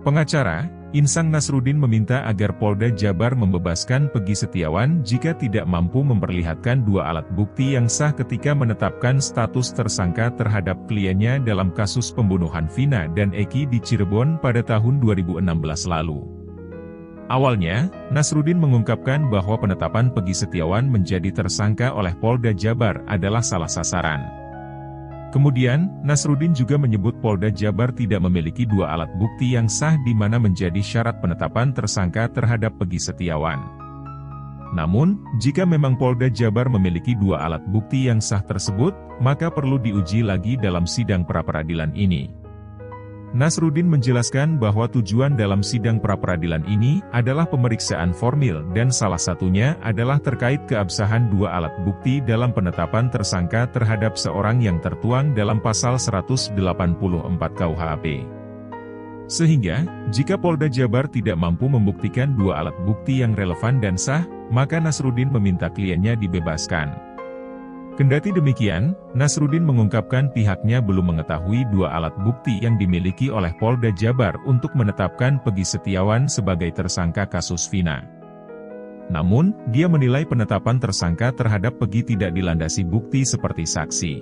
Pengacara, Insang Nasruddin meminta agar Polda Jabar membebaskan Peggy Setiawan jika tidak mampu memperlihatkan 2 alat bukti yang sah ketika menetapkan status tersangka terhadap kliennya dalam kasus pembunuhan Vina dan Eki di Cirebon pada tahun 2016 lalu. Awalnya, Nasruddin mengungkapkan bahwa penetapan Peggy Setiawan menjadi tersangka oleh Polda Jabar adalah salah sasaran. Kemudian, Nasruddin juga menyebut Polda Jabar tidak memiliki 2 alat bukti yang sah di mana menjadi syarat penetapan tersangka terhadap Peggy Setiawan. Namun, jika memang Polda Jabar memiliki 2 alat bukti yang sah tersebut, maka perlu diuji lagi dalam sidang pra-peradilan ini. Nasruddin menjelaskan bahwa tujuan dalam sidang pra-peradilan ini adalah pemeriksaan formil dan salah satunya adalah terkait keabsahan 2 alat bukti dalam penetapan tersangka terhadap seorang yang tertuang dalam pasal 184 KUHP. Sehingga, jika Polda Jabar tidak mampu membuktikan 2 alat bukti yang relevan dan sah, maka Nasruddin meminta kliennya dibebaskan. Kendati demikian, Nasruddin mengungkapkan pihaknya belum mengetahui 2 alat bukti yang dimiliki oleh Polda Jabar untuk menetapkan Peggy Setiawan sebagai tersangka kasus Vina. Namun, dia menilai penetapan tersangka terhadap Peggy tidak dilandasi bukti seperti saksi.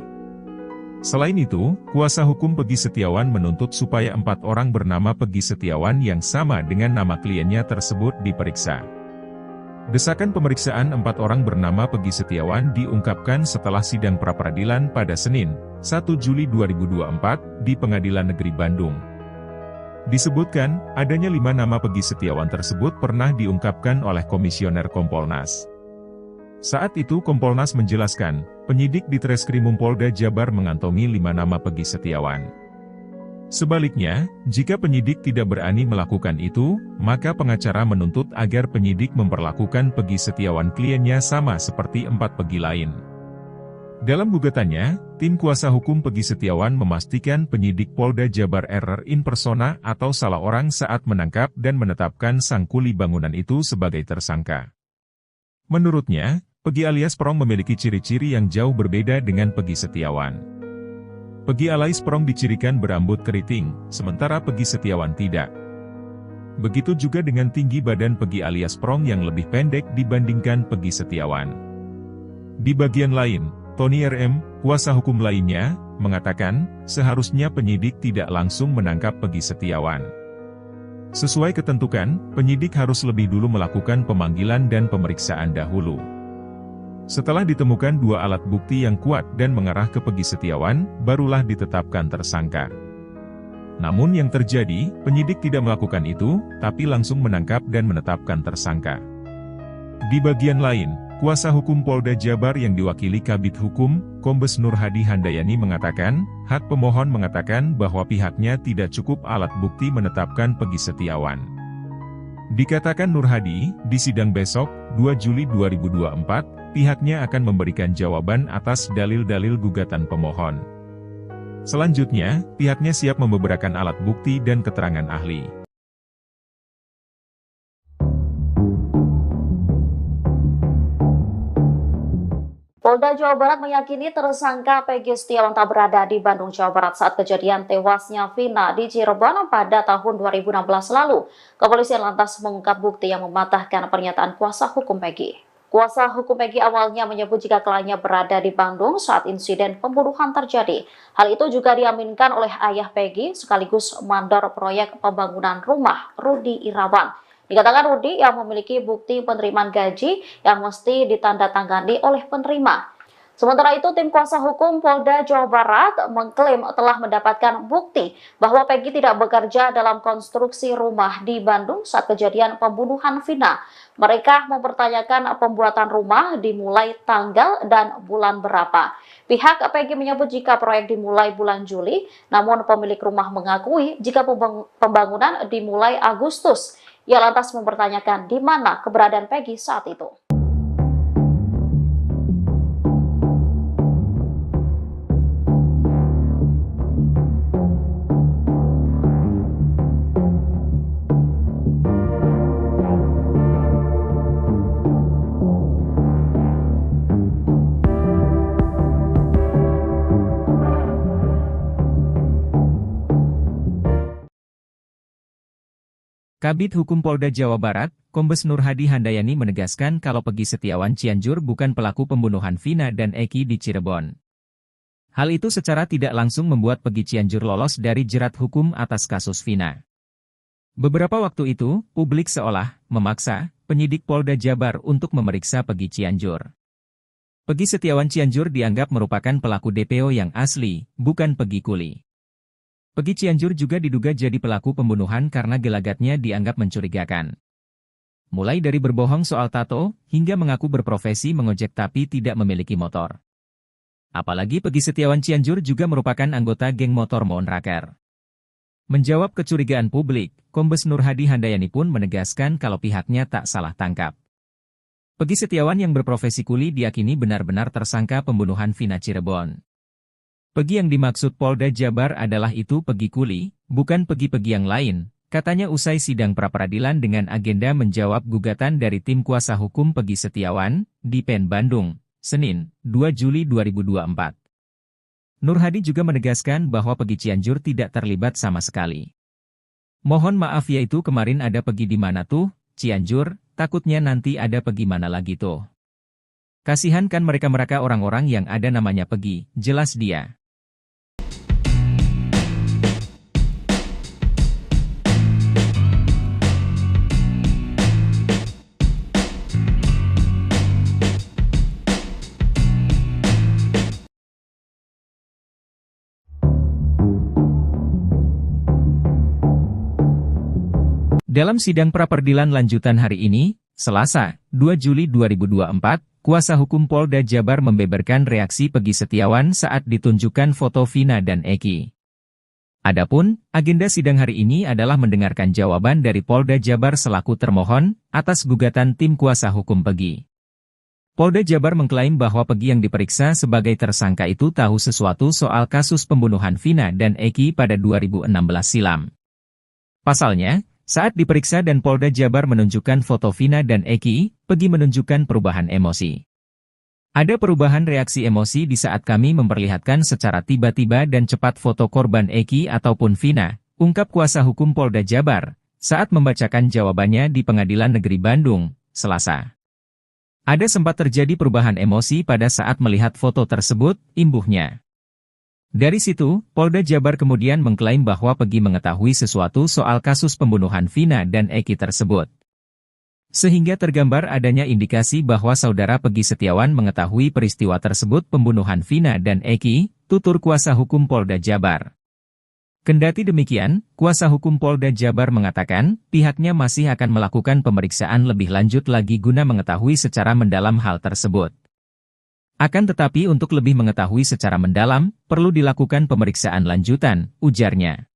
Selain itu, kuasa hukum Peggy Setiawan menuntut supaya 4 orang bernama Peggy Setiawan yang sama dengan nama kliennya tersebut diperiksa. Desakan pemeriksaan 4 orang bernama Peggy Setiawan diungkapkan setelah sidang pra-peradilan pada Senin, 1 Juli 2024, di Pengadilan Negeri Bandung. Disebutkan, adanya 5 nama Peggy Setiawan tersebut pernah diungkapkan oleh Komisioner Kompolnas. Saat itu Kompolnas menjelaskan, penyidik di Treskrimum Polda Jabar mengantongi 5 nama Peggy Setiawan. Sebaliknya, jika penyidik tidak berani melakukan itu, maka pengacara menuntut agar penyidik memperlakukan Peggy Setiawan kliennya sama seperti 4 Peggy lain. Dalam gugatannya, tim kuasa hukum Peggy Setiawan memastikan penyidik Polda Jabar error in persona atau salah orang saat menangkap dan menetapkan sang kuli bangunan itu sebagai tersangka. Menurutnya, Peggy alias Prong memiliki ciri-ciri yang jauh berbeda dengan Peggy Setiawan. Peggy alias Prong dicirikan berambut keriting, sementara Peggy Setiawan tidak. Begitu juga dengan tinggi badan Peggy alias Prong yang lebih pendek dibandingkan Peggy Setiawan. Di bagian lain, Tony RM, kuasa hukum lainnya, mengatakan, seharusnya penyidik tidak langsung menangkap Peggy Setiawan. Sesuai ketentuan, penyidik harus lebih dulu melakukan pemanggilan dan pemeriksaan dahulu. Setelah ditemukan 2 alat bukti yang kuat dan mengarah ke Peggy Setiawan, barulah ditetapkan tersangka. Namun yang terjadi, penyidik tidak melakukan itu, tapi langsung menangkap dan menetapkan tersangka. Di bagian lain, kuasa hukum Polda Jabar yang diwakili Kabid Hukum, Kombes Nur Hadi Handayani mengatakan, hak pemohon mengatakan bahwa pihaknya tidak cukup alat bukti menetapkan Peggy Setiawan. Dikatakan Nur Hadi, di sidang besok, 2 Juli 2024, pihaknya akan memberikan jawaban atas dalil-dalil gugatan pemohon. Selanjutnya, pihaknya siap membeberkan alat bukti dan keterangan ahli. Polda Jawa Barat meyakini tersangka Peggy Setiawan tak berada di Bandung, Jawa Barat saat kejadian tewasnya Vina di Cirebon pada tahun 2016 lalu. Kepolisian lantas mengungkap bukti yang mematahkan pernyataan kuasa hukum Peggy. Kuasa hukum Peggy awalnya menyebut jika kliennya berada di Bandung saat insiden pembunuhan terjadi. Hal itu juga diaminkan oleh ayah Peggy sekaligus mandor proyek pembangunan rumah, Rudi Irawan. Dikatakan Rudi yang memiliki bukti penerimaan gaji yang mesti ditandatangani oleh penerima. Sementara itu, tim kuasa hukum Polda Jawa Barat mengklaim telah mendapatkan bukti bahwa Peggy tidak bekerja dalam konstruksi rumah di Bandung saat kejadian pembunuhan Vina. Mereka mempertanyakan pembuatan rumah dimulai tanggal dan bulan berapa. Pihak Peggy menyebut jika proyek dimulai bulan Juli, namun pemilik rumah mengakui jika pembangunan dimulai Agustus. Ia lantas mempertanyakan di mana keberadaan Peggy saat itu. Kabid Hukum Polda Jawa Barat, Kombes Nur Hadi Handayani menegaskan kalau Peggy Setiawan Cianjur bukan pelaku pembunuhan Vina dan Eki di Cirebon. Hal itu secara tidak langsung membuat Peggy Cianjur lolos dari jerat hukum atas kasus Vina. Beberapa waktu itu, publik seolah memaksa penyidik Polda Jabar untuk memeriksa Peggy Cianjur. Peggy Setiawan Cianjur dianggap merupakan pelaku DPO yang asli, bukan Peggy Kuli. Peggy Cianjur juga diduga jadi pelaku pembunuhan karena gelagatnya dianggap mencurigakan. Mulai dari berbohong soal tato, hingga mengaku berprofesi mengojek tapi tidak memiliki motor. Apalagi Peggy Setiawan Cianjur juga merupakan anggota geng motor Monraker. Menjawab kecurigaan publik, Kombes Nur Hadi Handayani pun menegaskan kalau pihaknya tak salah tangkap. Peggy Setiawan yang berprofesi kuli diyakini benar-benar tersangka pembunuhan Vina Cirebon. Peggy yang dimaksud Polda Jabar adalah itu Peggy Kuli, bukan Peggy-Peggy yang lain, katanya usai sidang pra-peradilan dengan agenda menjawab gugatan dari tim kuasa hukum Peggy Setiawan, di PN Bandung, Senin, 2 Juli 2024. Nur Hadi juga menegaskan bahwa Peggy Cianjur tidak terlibat sama sekali. Mohon maaf ya itu kemarin ada Peggy di mana tuh, Cianjur, takutnya nanti ada Peggy mana lagi tuh. Kasihan kan mereka-mereka orang-orang yang ada namanya Peggy, jelas dia. Dalam sidang pra-peradilan lanjutan hari ini, Selasa, 2 Juli 2024, kuasa hukum Polda Jabar membeberkan reaksi Peggy Setiawan saat ditunjukkan foto Vina dan Eki. Adapun, agenda sidang hari ini adalah mendengarkan jawaban dari Polda Jabar selaku termohon atas gugatan tim kuasa hukum Peggy. Polda Jabar mengklaim bahwa Peggy yang diperiksa sebagai tersangka itu tahu sesuatu soal kasus pembunuhan Vina dan Eki pada 2016 silam. Pasalnya, saat diperiksa dan Polda Jabar menunjukkan foto Vina dan Eki, Peggy menunjukkan perubahan emosi. Ada perubahan reaksi emosi di saat kami memperlihatkan secara tiba-tiba dan cepat foto korban Eki ataupun Vina, ungkap kuasa hukum Polda Jabar, saat membacakan jawabannya di Pengadilan Negeri Bandung, Selasa. Ada sempat terjadi perubahan emosi pada saat melihat foto tersebut, imbuhnya. Dari situ, Polda Jabar kemudian mengklaim bahwa Peggy mengetahui sesuatu soal kasus pembunuhan Vina dan Eki tersebut. Sehingga tergambar adanya indikasi bahwa saudara Peggy Setiawan mengetahui peristiwa tersebut pembunuhan Vina dan Eki, tutur kuasa hukum Polda Jabar. Kendati demikian, kuasa hukum Polda Jabar mengatakan, pihaknya masih akan melakukan pemeriksaan lebih lanjut lagi guna mengetahui secara mendalam hal tersebut. Akan tetapi untuk lebih mengetahui secara mendalam, perlu dilakukan pemeriksaan lanjutan, ujarnya.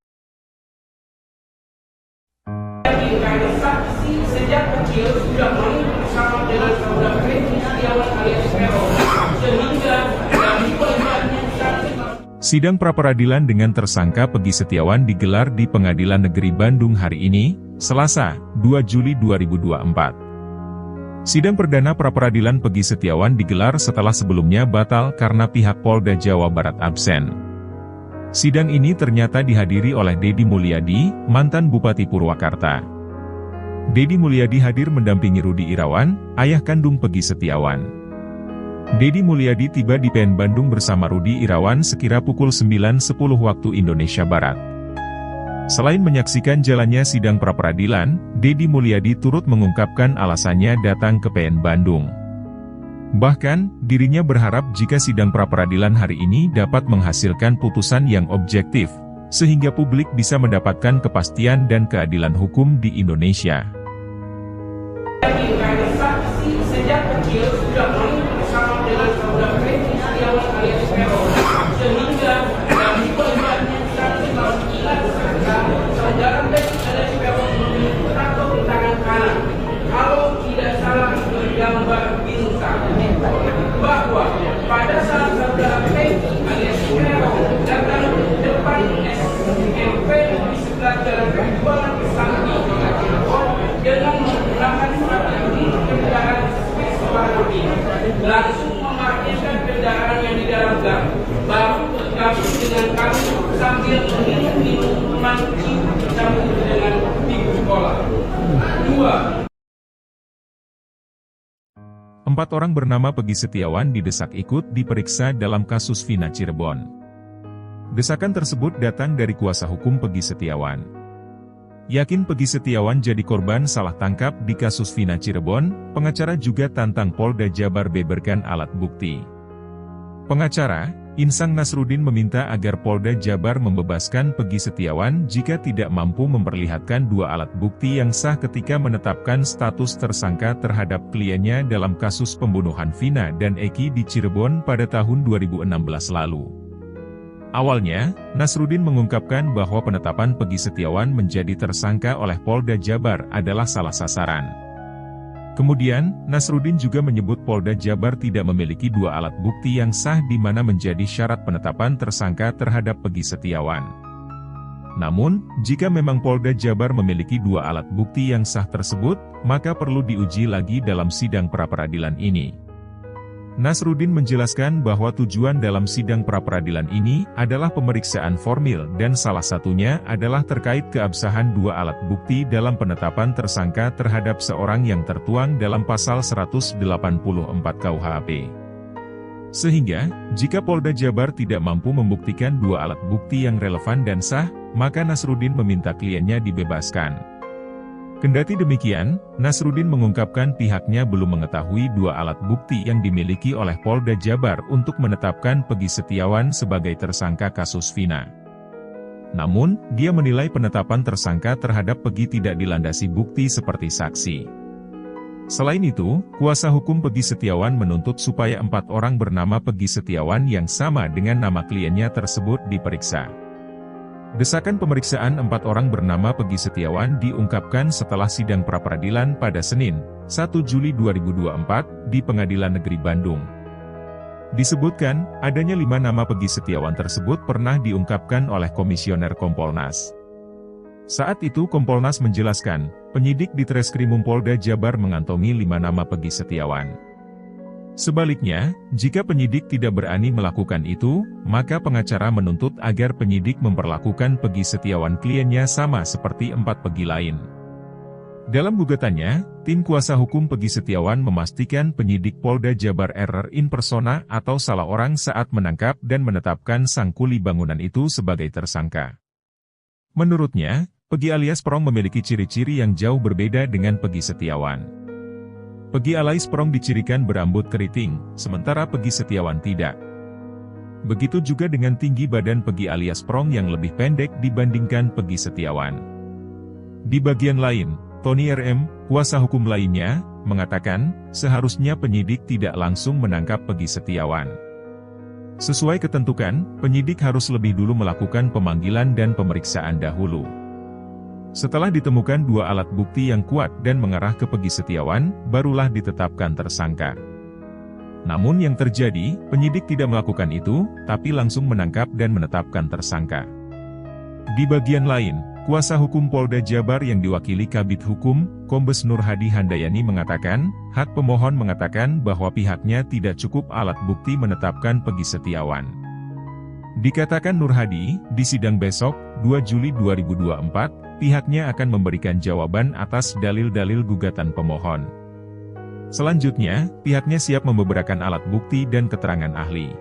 Saksi sejak kecil sudah main bersama dengan saudara Peggy Setiawan alias Peron, sehingga dari pelihatannya Sidang pra-peradilan dengan tersangka Peggy Setiawan digelar di Pengadilan Negeri Bandung hari ini, Selasa, 2 Juli 2024. Sidang perdana pra-peradilan Peggy Setiawan digelar setelah sebelumnya batal karena pihak Polda Jawa Barat absen. Sidang ini ternyata dihadiri oleh Deddy Mulyadi, mantan Bupati Purwakarta. Deddy Mulyadi hadir mendampingi Rudi Irawan, ayah kandung Peggy Setiawan. Deddy Mulyadi tiba di PN Bandung bersama Rudi Irawan sekira pukul 9.10 waktu Indonesia Barat. Selain menyaksikan jalannya sidang pra-peradilan, Deddy Mulyadi turut mengungkapkan alasannya datang ke PN Bandung. Bahkan, dirinya berharap jika sidang pra-peradilan hari ini dapat menghasilkan putusan yang objektif, sehingga publik bisa mendapatkan kepastian dan keadilan hukum di Indonesia. saksi sejak kecil sudah main bersama dengan saudara Peggy Setiawan alias Peron, sehingga dari pelihatannya saudara Peggy alias Peron memiliki tato di tangan kanan. Kalau tidak salah bergambar bintang, bahwa pada saat saudara Peggy alias Peron datang ke depan SMP di sebelah jalan Perjuangan Kesambi dengan menggunakan strategi kendaraan Vespa ini, langsung memarkirkan kendaraannya di dalam gang, baru bergabung dengan kami sambil minum minuman dengan ibu sekolah. kedua, 4 orang bernama Peggy Setiawan didesak ikut diperiksa dalam kasus Vina Cirebon. Desakan tersebut datang dari kuasa hukum Peggy Setiawan. Yakin Peggy Setiawan jadi korban salah tangkap di kasus Vina Cirebon, pengacara juga tantang Polda Jabar beberkan alat bukti. Pengacara, Insang Nasruddin meminta agar Polda Jabar membebaskan Peggy Setiawan jika tidak mampu memperlihatkan 2 alat bukti yang sah ketika menetapkan status tersangka terhadap kliennya dalam kasus pembunuhan Vina dan Eki di Cirebon pada tahun 2016 lalu. Awalnya, Nasruddin mengungkapkan bahwa penetapan Peggy Setiawan menjadi tersangka oleh Polda Jabar adalah salah sasaran. Kemudian, Nasruddin juga menyebut Polda Jabar tidak memiliki 2 alat bukti yang sah di mana menjadi syarat penetapan tersangka terhadap Peggy Setiawan. Namun, jika memang Polda Jabar memiliki 2 alat bukti yang sah tersebut, maka perlu diuji lagi dalam sidang pra-peradilan ini. Nasruddin menjelaskan bahwa tujuan dalam sidang pra-peradilan ini adalah pemeriksaan formil dan salah satunya adalah terkait keabsahan 2 alat bukti dalam penetapan tersangka terhadap seorang yang tertuang dalam pasal 184 KUHP. Sehingga, jika Polda Jabar tidak mampu membuktikan 2 alat bukti yang relevan dan sah, maka Nasruddin meminta kliennya dibebaskan. Kendati demikian, Nasruddin mengungkapkan pihaknya belum mengetahui 2 alat bukti yang dimiliki oleh Polda Jabar untuk menetapkan Peggy Setiawan sebagai tersangka kasus Vina. Namun, dia menilai penetapan tersangka terhadap Peggy tidak dilandasi bukti seperti saksi. Selain itu, kuasa hukum Peggy Setiawan menuntut supaya 4 orang bernama Peggy Setiawan yang sama dengan nama kliennya tersebut diperiksa. Desakan pemeriksaan 4 orang bernama Peggy Setiawan diungkapkan setelah sidang pra-peradilan pada Senin, 1 Juli 2024, di Pengadilan Negeri Bandung. Disebutkan, adanya 5 nama Peggy Setiawan tersebut pernah diungkapkan oleh Komisioner Kompolnas. Saat itu Kompolnas menjelaskan, penyidik di Treskrimum Polda Jabar mengantongi 5 nama Peggy Setiawan. Sebaliknya, jika penyidik tidak berani melakukan itu, maka pengacara menuntut agar penyidik memperlakukan Peggy Setiawan kliennya sama seperti 4 Peggy lain. Dalam gugatannya, tim kuasa hukum Peggy Setiawan memastikan penyidik Polda Jabar error in persona atau salah orang saat menangkap dan menetapkan sang kuli bangunan itu sebagai tersangka. Menurutnya, Peggy alias Perong memiliki ciri-ciri yang jauh berbeda dengan Peggy Setiawan. Peggy alias Perong dicirikan berambut keriting, sementara Peggy Setiawan tidak. Begitu juga dengan tinggi badan Peggy alias Perong yang lebih pendek dibandingkan Peggy Setiawan. Di bagian lain, Tony RM, kuasa hukum lainnya, mengatakan, seharusnya penyidik tidak langsung menangkap Peggy Setiawan. Sesuai ketentuan, penyidik harus lebih dulu melakukan pemanggilan dan pemeriksaan dahulu. Setelah ditemukan 2 alat bukti yang kuat dan mengarah ke Peggy Setiawan, barulah ditetapkan tersangka. Namun yang terjadi, penyidik tidak melakukan itu, tapi langsung menangkap dan menetapkan tersangka. Di bagian lain, kuasa hukum Polda Jabar yang diwakili Kabid Hukum, Kombes Nur Hadi Handayani mengatakan, hak pemohon mengatakan bahwa pihaknya tidak cukup alat bukti menetapkan Peggy Setiawan. Dikatakan Nur Hadi, di sidang besok, 2 Juli 2024, pihaknya akan memberikan jawaban atas dalil-dalil gugatan pemohon. Selanjutnya, pihaknya siap membeberkan alat bukti dan keterangan ahli.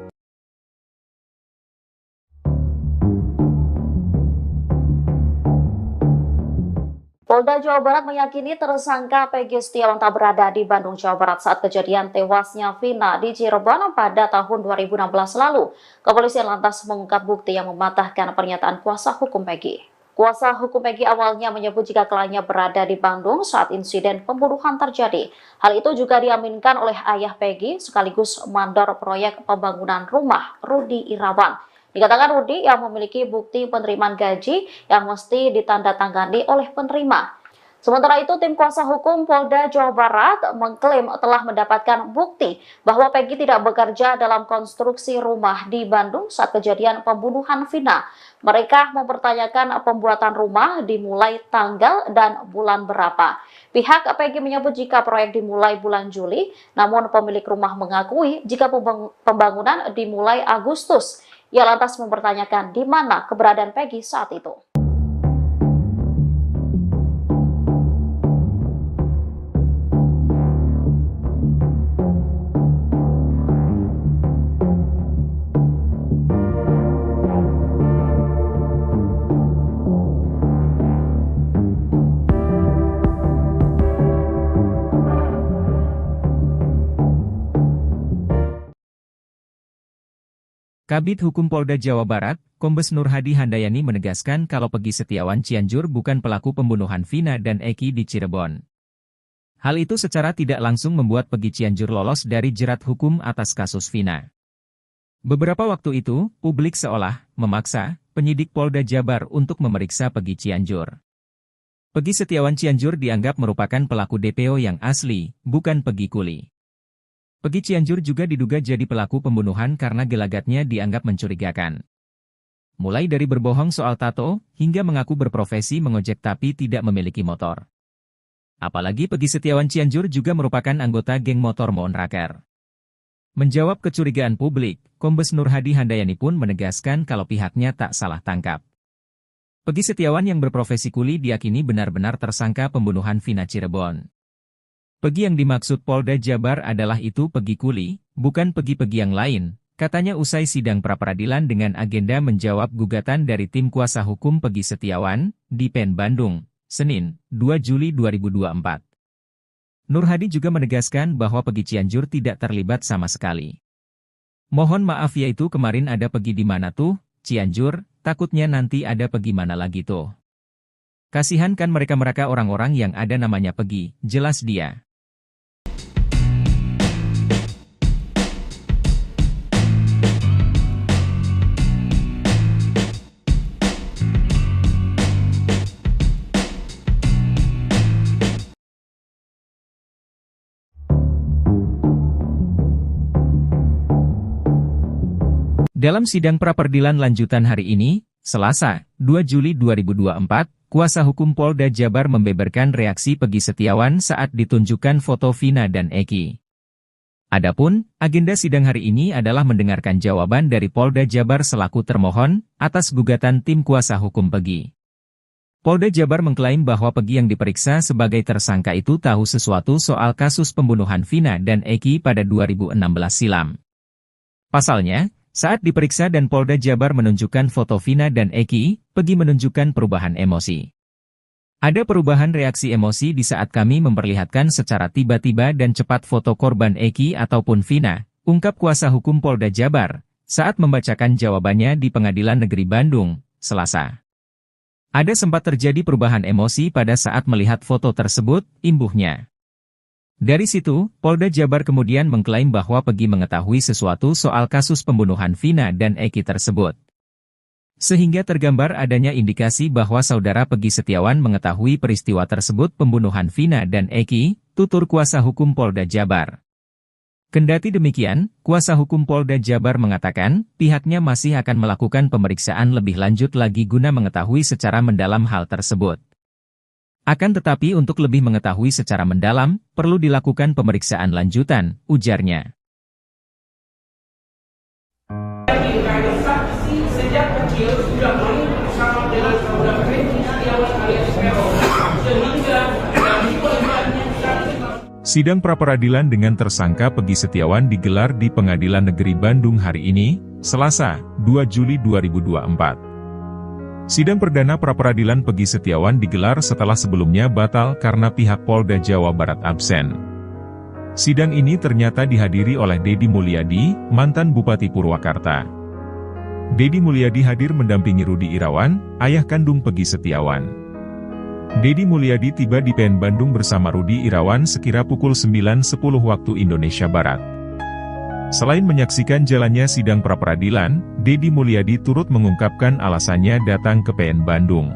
Polda Jawa Barat meyakini tersangka Peggy Setiawan tak berada di Bandung, Jawa Barat saat kejadian tewasnya Vina di Cirebon pada tahun 2016 lalu. Kepolisian lantas mengungkap bukti yang mematahkan pernyataan kuasa hukum Peggy. Kuasa hukum Peggy awalnya menyebut jika kliennya berada di Bandung saat insiden pembunuhan terjadi. Hal itu juga diaminkan oleh ayah Peggy sekaligus mandor proyek pembangunan rumah, Rudi Irawan. Dikatakan Rudi yang memiliki bukti penerimaan gaji yang mesti ditandatangani oleh penerima. Sementara itu, tim kuasa hukum Polda Jawa Barat mengklaim telah mendapatkan bukti bahwa Peggy tidak bekerja dalam konstruksi rumah di Bandung saat kejadian pembunuhan Vina. Mereka mempertanyakan pembuatan rumah dimulai tanggal dan bulan berapa. Pihak Peggy menyebut jika proyek dimulai bulan Juli, namun pemilik rumah mengakui jika pembangunan dimulai Agustus. Ia lantas mempertanyakan di mana keberadaan Peggy saat itu. Kabid Hukum Polda Jawa Barat, Kombes Nur Hadi Handayani menegaskan kalau Peggy Setiawan Cianjur bukan pelaku pembunuhan Vina dan Eki di Cirebon. Hal itu secara tidak langsung membuat Peggy Cianjur lolos dari jerat hukum atas kasus Vina. Beberapa waktu itu, publik seolah memaksa penyidik Polda Jabar untuk memeriksa Peggy Cianjur. Peggy Setiawan Cianjur dianggap merupakan pelaku DPO yang asli, bukan Peggy Kuli. Peggy Cianjur juga diduga jadi pelaku pembunuhan karena gelagatnya dianggap mencurigakan. Mulai dari berbohong soal tato, hingga mengaku berprofesi mengojek tapi tidak memiliki motor. Apalagi Peggy Setiawan Cianjur juga merupakan anggota geng motor Monraker. Menjawab kecurigaan publik, Kombes Nur Hadi Handayani pun menegaskan kalau pihaknya tak salah tangkap. Peggy Setiawan yang berprofesi kuli diyakini benar-benar tersangka pembunuhan Vina Cirebon. Peggy yang dimaksud Polda Jabar adalah itu Peggy Kuli, bukan Peggy yang lain, katanya usai sidang pra-peradilan dengan agenda menjawab gugatan dari tim kuasa hukum Peggy Setiawan, di PN Bandung, Senin, 2 Juli 2024. Nur Hadi juga menegaskan bahwa Peggy Cianjur tidak terlibat sama sekali. Mohon maaf yaitu kemarin ada Peggy di mana tuh, Cianjur, takutnya nanti ada Peggy mana lagi tuh. Kasihan kan mereka orang-orang yang ada namanya Peggy, jelas dia. Dalam sidang pra-peradilan lanjutan hari ini, Selasa, 2 Juli 2024, kuasa hukum Polda Jabar membeberkan reaksi Peggy Setiawan saat ditunjukkan foto Vina dan Eki. Adapun, agenda sidang hari ini adalah mendengarkan jawaban dari Polda Jabar selaku termohon atas gugatan tim kuasa hukum Peggy. Polda Jabar mengklaim bahwa Peggy yang diperiksa sebagai tersangka itu tahu sesuatu soal kasus pembunuhan Vina dan Eki pada 2016 silam. Pasalnya, saat diperiksa dan Polda Jabar menunjukkan foto Vina dan Eki, Peggy menunjukkan perubahan emosi. Ada perubahan reaksi emosi di saat kami memperlihatkan secara tiba-tiba dan cepat foto korban Eki ataupun Vina, ungkap kuasa hukum Polda Jabar, saat membacakan jawabannya di Pengadilan Negeri Bandung, Selasa. Ada sempat terjadi perubahan emosi pada saat melihat foto tersebut, imbuhnya. Dari situ, Polda Jabar kemudian mengklaim bahwa Peggy mengetahui sesuatu soal kasus pembunuhan Vina dan Eki tersebut. Sehingga tergambar adanya indikasi bahwa saudara Peggy Setiawan mengetahui peristiwa tersebut pembunuhan Vina dan Eki, tutur kuasa hukum Polda Jabar. Kendati demikian, kuasa hukum Polda Jabar mengatakan, pihaknya masih akan melakukan pemeriksaan lebih lanjut lagi guna mengetahui secara mendalam hal tersebut. Akan tetapi untuk lebih mengetahui secara mendalam, perlu dilakukan pemeriksaan lanjutan, ujarnya. Saksi sejak kecil sudah main bersama dengan saudara Peggy Setiawan alias Peron, sehingga dari pelibatannya Sidang pra-peradilan dengan tersangka Peggy Setiawan digelar di Pengadilan Negeri Bandung hari ini, Selasa, 2 Juli 2024. Sidang perdana pra-peradilan Peggy Setiawan digelar setelah sebelumnya batal karena pihak Polda Jawa Barat absen. Sidang ini ternyata dihadiri oleh Deddy Mulyadi, mantan Bupati Purwakarta. Deddy Mulyadi hadir mendampingi Rudi Irawan, ayah kandung Peggy Setiawan. Deddy Mulyadi tiba di PN Bandung bersama Rudi Irawan sekira pukul 9.10 waktu Indonesia Barat. Selain menyaksikan jalannya sidang pra-peradilan, Deddy Mulyadi turut mengungkapkan alasannya datang ke PN Bandung.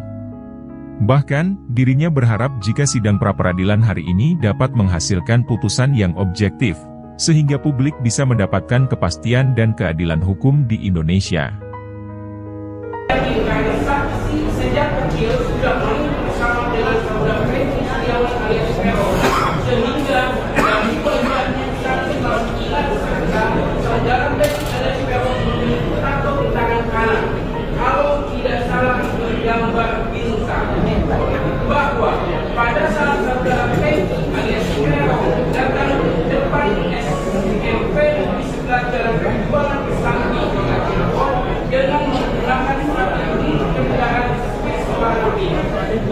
Bahkan, dirinya berharap jika sidang pra-peradilan hari ini dapat menghasilkan putusan yang objektif, sehingga publik bisa mendapatkan kepastian dan keadilan hukum di Indonesia. saksi sejak kecil sudah main bersama dengan saudara Peggy Setiawan alias Peron, sehingga dari pelibatannya saksi mengingat saudara Peggy alias Peron memiliki tato di tangan kanan. Kalau tidak salah bergambar bintang, bahwa pada saat saudara Peggy alias Peron datang ke depan SMP di sebelah jalan Perjuangan Kesambi dengan menggunakan strategi kendaraan Vespa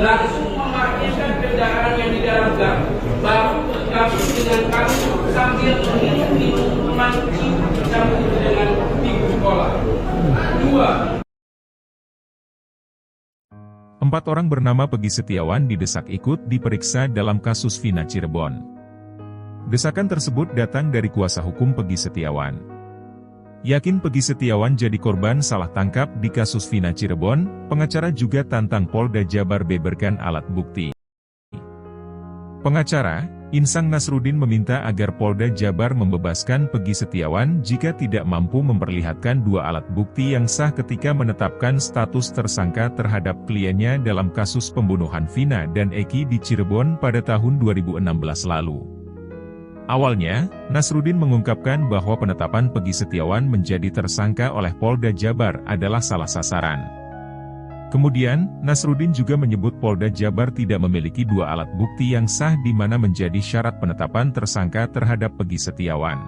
langsung memarkirkan kendaraan yang di dalam gang, baru bergabung dengan kami sambil minum minuman cium dengan ibu sekolah. 4 orang bernama Peggy Setiawan didesak ikut diperiksa dalam kasus Vina Cirebon. Desakan tersebut datang dari kuasa hukum Peggy Setiawan. Yakin Peggy Setiawan jadi korban salah tangkap di kasus Vina Cirebon, pengacara juga tantang Polda Jabar beberkan alat bukti. Pengacara, Insang Nasruddin meminta agar Polda Jabar membebaskan Peggy Setiawan jika tidak mampu memperlihatkan 2 alat bukti yang sah ketika menetapkan status tersangka terhadap kliennya dalam kasus pembunuhan Vina dan Eki di Cirebon pada tahun 2016 lalu. Awalnya, Nasruddin mengungkapkan bahwa penetapan Peggy Setiawan menjadi tersangka oleh Polda Jabar adalah salah sasaran. Kemudian, Nasruddin juga menyebut Polda Jabar tidak memiliki 2 alat bukti yang sah di mana menjadi syarat penetapan tersangka terhadap Peggy Setiawan.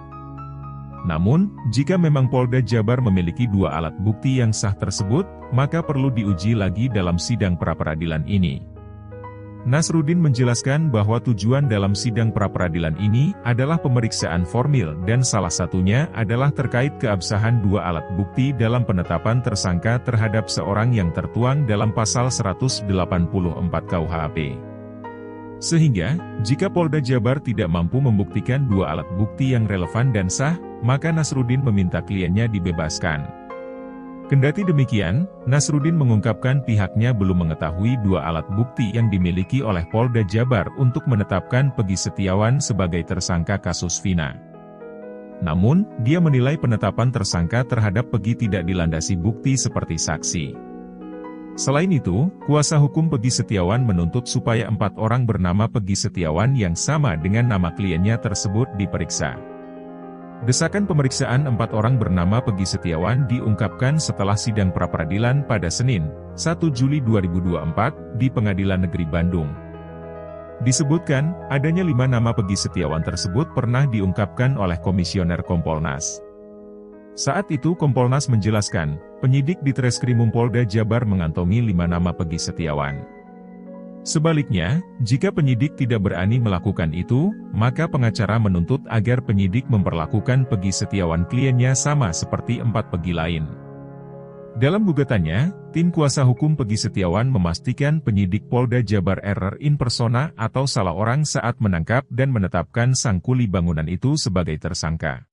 Namun, jika memang Polda Jabar memiliki 2 alat bukti yang sah tersebut, maka perlu diuji lagi dalam sidang pra-peradilan ini. Nasruddin menjelaskan bahwa tujuan dalam sidang pra-peradilan ini adalah pemeriksaan formil dan salah satunya adalah terkait keabsahan 2 alat bukti dalam penetapan tersangka terhadap seorang yang tertuang dalam pasal 184 KUHP. Sehingga, jika Polda Jabar tidak mampu membuktikan 2 alat bukti yang relevan dan sah, maka Nasruddin meminta kliennya dibebaskan. Kendati demikian, Nasruddin mengungkapkan pihaknya belum mengetahui 2 alat bukti yang dimiliki oleh Polda Jabar untuk menetapkan Peggy Setiawan sebagai tersangka kasus Vina. Namun, dia menilai penetapan tersangka terhadap Peggy tidak dilandasi bukti seperti saksi. Selain itu, kuasa hukum Peggy Setiawan menuntut supaya 4 orang bernama Peggy Setiawan yang sama dengan nama kliennya tersebut diperiksa. Desakan pemeriksaan 4 orang bernama Peggy Setiawan diungkapkan setelah sidang pra-peradilan pada Senin, 1 Juli 2024, di Pengadilan Negeri Bandung. Disebutkan, adanya 5 nama Peggy Setiawan tersebut pernah diungkapkan oleh Komisioner Kompolnas. Saat itu Kompolnas menjelaskan, penyidik di Treskrimum Polda Jabar mengantongi 5 nama Peggy Setiawan. Sebaliknya, jika penyidik tidak berani melakukan itu, maka pengacara menuntut agar penyidik memperlakukan Peggy Setiawan kliennya sama seperti 4 Peggy lain. Dalam gugatannya, tim kuasa hukum Peggy Setiawan memastikan penyidik Polda Jabar error in persona atau salah orang saat menangkap dan menetapkan sang kuli bangunan itu sebagai tersangka.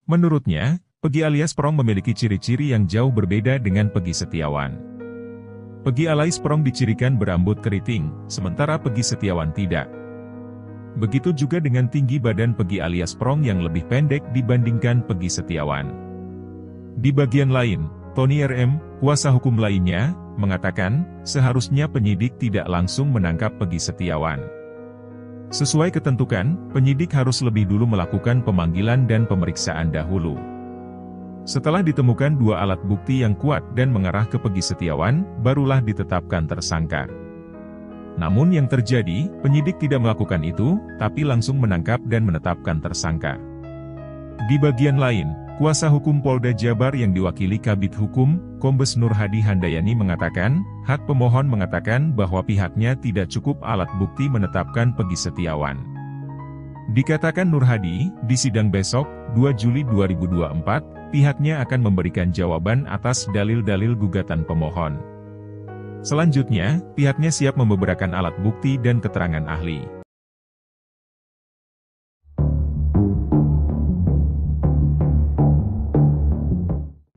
Menurutnya, Peggy alias Prong memiliki ciri-ciri yang jauh berbeda dengan Peggy Setiawan. Peggy alias Prong dicirikan berambut keriting, sementara Peggy Setiawan tidak. Begitu juga dengan tinggi badan Peggy alias Prong yang lebih pendek dibandingkan Peggy Setiawan. Di bagian lain, Tony RM, kuasa hukum lainnya, mengatakan, seharusnya penyidik tidak langsung menangkap Peggy Setiawan. Sesuai ketentuan, penyidik harus lebih dulu melakukan pemanggilan dan pemeriksaan dahulu. Setelah ditemukan 2 alat bukti yang kuat dan mengarah ke Peggy Setiawan, barulah ditetapkan tersangka. Namun yang terjadi, penyidik tidak melakukan itu, tapi langsung menangkap dan menetapkan tersangka. Di bagian lain, kuasa hukum Polda Jabar yang diwakili Kabid Hukum, Kombes Nur Hadi Handayani mengatakan, hak pemohon mengatakan bahwa pihaknya tidak cukup alat bukti menetapkan Peggy Setiawan. Dikatakan Nur Hadi, di sidang besok, 2 Juli 2024, pihaknya akan memberikan jawaban atas dalil-dalil gugatan pemohon. Selanjutnya, pihaknya siap membeberkan alat bukti dan keterangan ahli.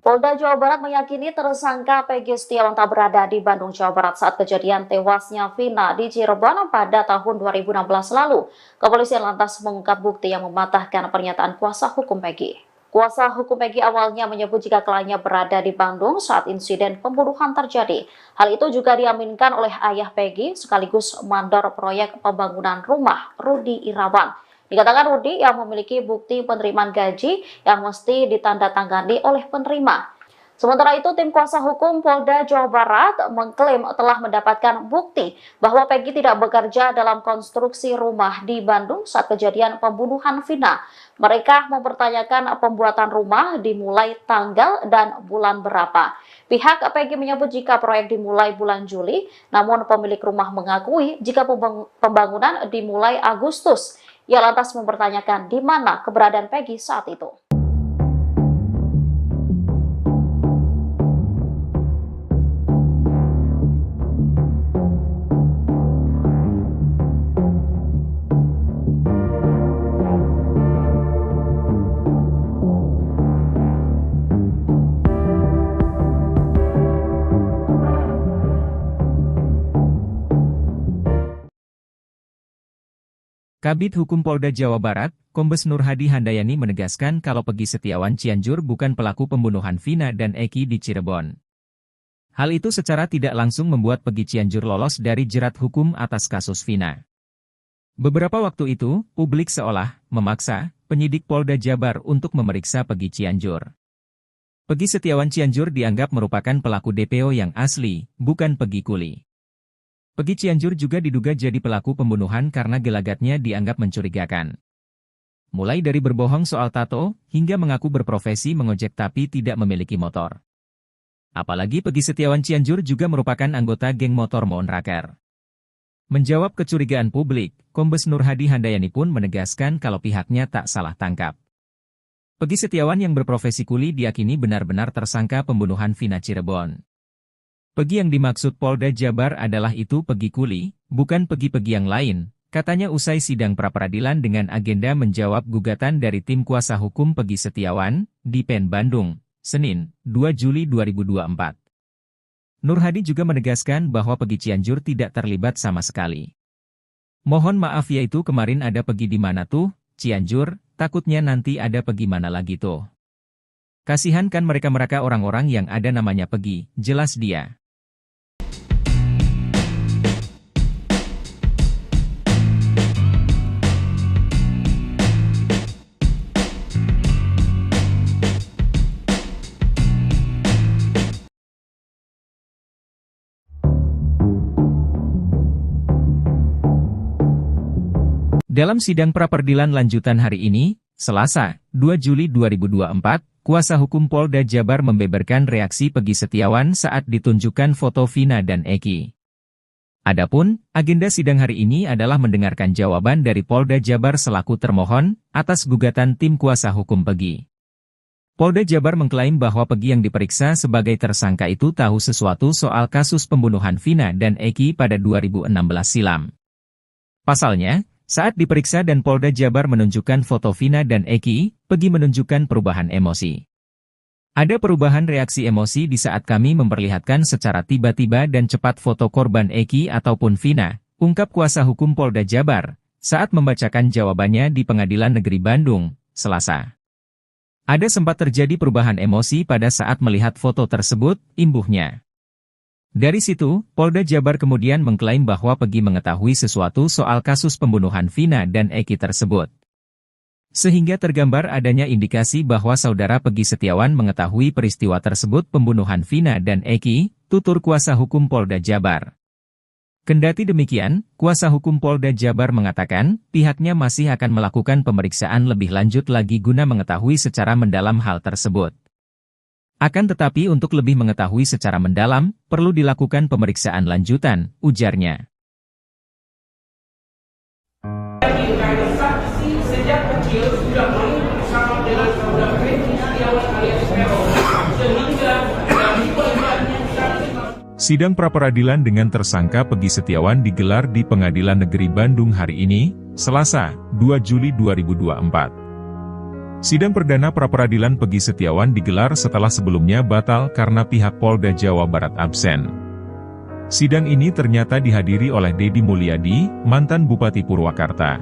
Polda Jawa Barat meyakini tersangka Peggy Setiawan tak berada di Bandung, Jawa Barat saat kejadian tewasnya Vina di Cirebon pada tahun 2016 lalu. Kepolisian lantas mengungkap bukti yang mematahkan pernyataan kuasa hukum Peggy. Kuasa hukum Peggy awalnya menyebut jika kliennya berada di Bandung saat insiden pembunuhan terjadi. Hal itu juga diaminkan oleh ayah Peggy sekaligus mandor proyek pembangunan rumah, Rudi Irawan. Dikatakan Rudi yang memiliki bukti penerimaan gaji yang mesti ditandatangani oleh penerima. Sementara itu, tim kuasa hukum Polda Jawa Barat mengklaim telah mendapatkan bukti bahwa Peggy tidak bekerja dalam konstruksi rumah di Bandung saat kejadian pembunuhan Vina. Mereka mempertanyakan pembuatan rumah dimulai tanggal dan bulan berapa. Pihak Peggy menyebut jika proyek dimulai bulan Juli, namun pemilik rumah mengakui jika pembangunan dimulai Agustus. Ia lantas mempertanyakan di mana keberadaan Peggy saat itu. Kabid Hukum Polda Jawa Barat, Kombes Nur Hadi Handayani menegaskan kalau Peggy Setiawan Cianjur bukan pelaku pembunuhan Vina dan Eki di Cirebon. Hal itu secara tidak langsung membuat Peggy Cianjur lolos dari jerat hukum atas kasus Vina. Beberapa waktu itu, publik seolah memaksa penyidik Polda Jabar untuk memeriksa Peggy Cianjur. Peggy Setiawan Cianjur dianggap merupakan pelaku DPO yang asli, bukan Peggy Kuli. Peggy Cianjur juga diduga jadi pelaku pembunuhan karena gelagatnya dianggap mencurigakan. Mulai dari berbohong soal tato, hingga mengaku berprofesi mengojek tapi tidak memiliki motor. Apalagi Peggy Setiawan Cianjur juga merupakan anggota geng motor Monraker. Menjawab kecurigaan publik, Kombes Nur Hadi Handayani pun menegaskan kalau pihaknya tak salah tangkap. Peggy Setiawan yang berprofesi kuli diyakini benar-benar tersangka pembunuhan Vina Cirebon. Peggy yang dimaksud Polda Jabar adalah itu Peggy Kuli, bukan Peggy-Peggy yang lain, katanya usai sidang pra-peradilan dengan agenda menjawab gugatan dari tim kuasa hukum Peggy Setiawan, di PN Bandung, Senin, 2 Juli 2024. Nur Hadi juga menegaskan bahwa Peggy Cianjur tidak terlibat sama sekali. Mohon maaf yaitu kemarin ada Peggy di mana tuh, Cianjur, takutnya nanti ada Peggy mana lagi tuh. Kasihan kan mereka orang-orang yang ada namanya Peggy, jelas dia. Dalam sidang pra-peradilan lanjutan hari ini, Selasa, 2 Juli 2024, kuasa hukum Polda Jabar membeberkan reaksi Peggy Setiawan saat ditunjukkan foto Vina dan Eki. Adapun, agenda sidang hari ini adalah mendengarkan jawaban dari Polda Jabar selaku termohon atas gugatan tim kuasa hukum Peggy. Polda Jabar mengklaim bahwa Peggy yang diperiksa sebagai tersangka itu tahu sesuatu soal kasus pembunuhan Vina dan Eki pada 2016 silam. Pasalnya, saat diperiksa dan Polda Jabar menunjukkan foto Vina dan Eki, Peggy menunjukkan perubahan emosi. Ada perubahan reaksi emosi di saat kami memperlihatkan secara tiba-tiba dan cepat foto korban Eki ataupun Vina, ungkap kuasa hukum Polda Jabar, saat membacakan jawabannya di Pengadilan Negeri Bandung, Selasa. Ada sempat terjadi perubahan emosi pada saat melihat foto tersebut, imbuhnya. Dari situ, Polda Jabar kemudian mengklaim bahwa Peggy mengetahui sesuatu soal kasus pembunuhan Vina dan Eki tersebut. Sehingga tergambar adanya indikasi bahwa saudara Peggy Setiawan mengetahui peristiwa tersebut pembunuhan Vina dan Eki, tutur kuasa hukum Polda Jabar. Kendati demikian, kuasa hukum Polda Jabar mengatakan, pihaknya masih akan melakukan pemeriksaan lebih lanjut lagi guna mengetahui secara mendalam hal tersebut. Akan tetapi untuk lebih mengetahui secara mendalam, perlu dilakukan pemeriksaan lanjutan, ujarnya. Saksi sejak kecil sudah main bersama dengan saudara Peggy Setiawan alias Peron, sehingga dari pelibatannya saksi. Sidang pra-peradilan dengan tersangka Peggy Setiawan digelar di Pengadilan Negeri Bandung hari ini, Selasa, 2 Juli 2024. Sidang perdana pra-peradilan Peggy Setiawan digelar setelah sebelumnya batal karena pihak Polda Jawa Barat absen. Sidang ini ternyata dihadiri oleh Deddy Mulyadi, mantan Bupati Purwakarta.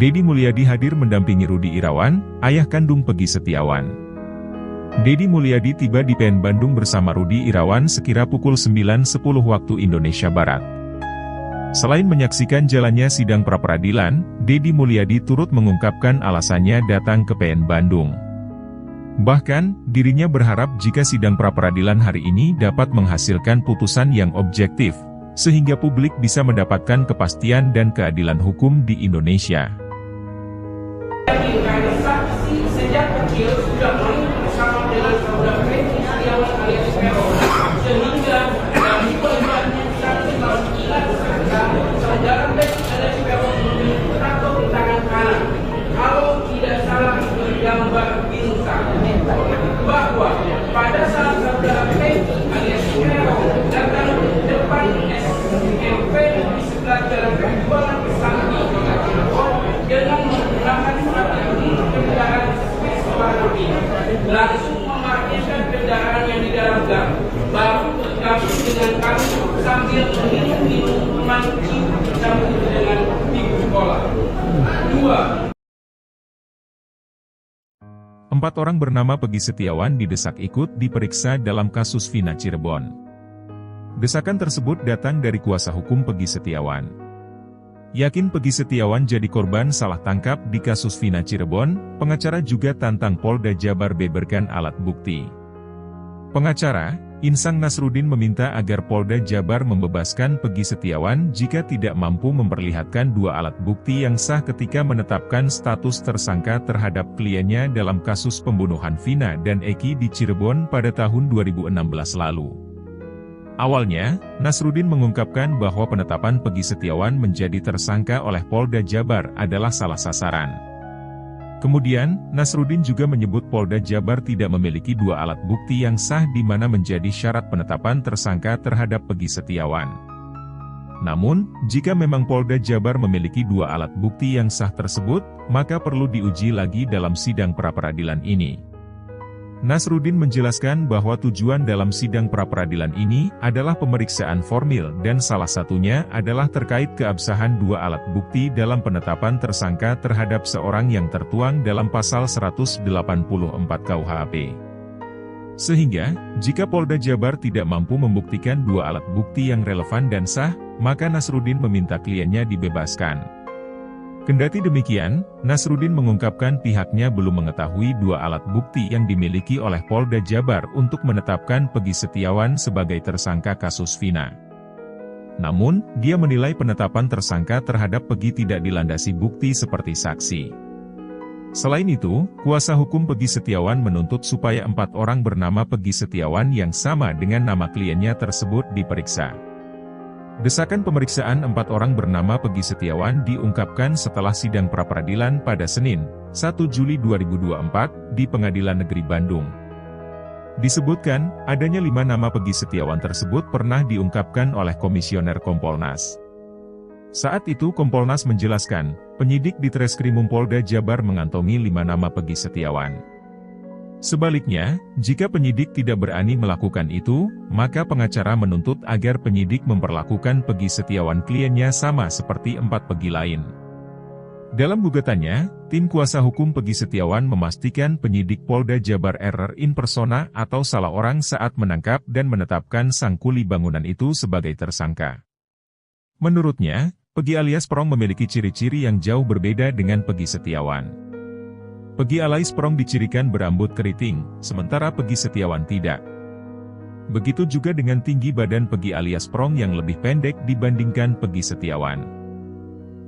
Deddy Mulyadi hadir mendampingi Rudi Irawan, ayah kandung Peggy Setiawan. Deddy Mulyadi tiba di PN Bandung bersama Rudi Irawan sekira pukul 9.10 waktu Indonesia Barat. Selain menyaksikan jalannya sidang pra-peradilan, Deddy Mulyadi turut mengungkapkan alasannya datang ke PN Bandung. Bahkan, dirinya berharap jika sidang pra-peradilan hari ini dapat menghasilkan putusan yang objektif, sehingga publik bisa mendapatkan kepastian dan keadilan hukum di Indonesia. Saksi sejak kecil sudah main bersama dengan saudara Peggy Setiawan alias Peron, sehingga dari pelibatannya saksi mengingat saudara Peggy alias Peron memiliki tato di tangan kanan. Kalau tidak salah bergambar bintang, bahwa pada saat saudara Peggy alias Peron datang ke depan SMP di sebelah jalan penjualan Sakti dengan menggunakan strategi kendaraan warna biru, langsung memarkirkan kendaraan yang di dalam gang, baru bergabung dengan kami sambil minum minuman sambil dengan ibu sekolah. Kedua, 4 orang bernama Peggy Setiawan didesak ikut diperiksa dalam kasus Vina Cirebon. Desakan tersebut datang dari kuasa hukum Peggy Setiawan. Yakin Peggy Setiawan jadi korban salah tangkap di kasus Vina Cirebon, pengacara juga tantang Polda Jabar beberkan alat bukti. Pengacara, Insang Nasruddin meminta agar Polda Jabar membebaskan Peggy Setiawan jika tidak mampu memperlihatkan 2 alat bukti yang sah ketika menetapkan status tersangka terhadap kliennya dalam kasus pembunuhan Vina dan Eki di Cirebon pada tahun 2016 lalu. Awalnya, Nasruddin mengungkapkan bahwa penetapan Peggy Setiawan menjadi tersangka oleh Polda Jabar adalah salah sasaran. Kemudian, Nasruddin juga menyebut Polda Jabar tidak memiliki 2 alat bukti yang sah di mana menjadi syarat penetapan tersangka terhadap Peggy Setiawan. Namun, jika memang Polda Jabar memiliki 2 alat bukti yang sah tersebut, maka perlu diuji lagi dalam sidang pra-peradilan ini. Nasruddin menjelaskan bahwa tujuan dalam sidang pra-peradilan ini adalah pemeriksaan formil dan salah satunya adalah terkait keabsahan 2 alat bukti dalam penetapan tersangka terhadap seorang yang tertuang dalam pasal 184 KUHP. Sehingga, jika Polda Jabar tidak mampu membuktikan 2 alat bukti yang relevan dan sah, maka Nasruddin meminta kliennya dibebaskan. Kendati demikian, Nasruddin mengungkapkan pihaknya belum mengetahui 2 alat bukti yang dimiliki oleh Polda Jabar untuk menetapkan Peggy Setiawan sebagai tersangka kasus Vina. Namun, dia menilai penetapan tersangka terhadap Peggy tidak dilandasi bukti seperti saksi. Selain itu, kuasa hukum Peggy Setiawan menuntut supaya 4 orang bernama Peggy Setiawan yang sama dengan nama kliennya tersebut diperiksa. Desakan pemeriksaan 4 orang bernama Peggy Setiawan diungkapkan setelah sidang pra-peradilan pada Senin, 1 Juli 2024, di Pengadilan Negeri Bandung. Disebutkan, adanya 5 nama Peggy Setiawan tersebut pernah diungkapkan oleh Komisioner Kompolnas. Saat itu Kompolnas menjelaskan, penyidik di Treskrimum Polda Jabar mengantongi 5 nama Peggy Setiawan. Sebaliknya, jika penyidik tidak berani melakukan itu, maka pengacara menuntut agar penyidik memperlakukan Peggy Setiawan kliennya sama seperti 4 Peggy lain. Dalam gugatannya, tim kuasa hukum Peggy Setiawan memastikan penyidik Polda Jabar error in persona atau salah orang saat menangkap dan menetapkan sang kuli bangunan itu sebagai tersangka. Menurutnya, Peggy alias Prong memiliki ciri-ciri yang jauh berbeda dengan Peggy Setiawan. Peggy alias Prong dicirikan berambut keriting, sementara Peggy Setiawan tidak. Begitu juga dengan tinggi badan Peggy alias Prong yang lebih pendek dibandingkan Peggy Setiawan.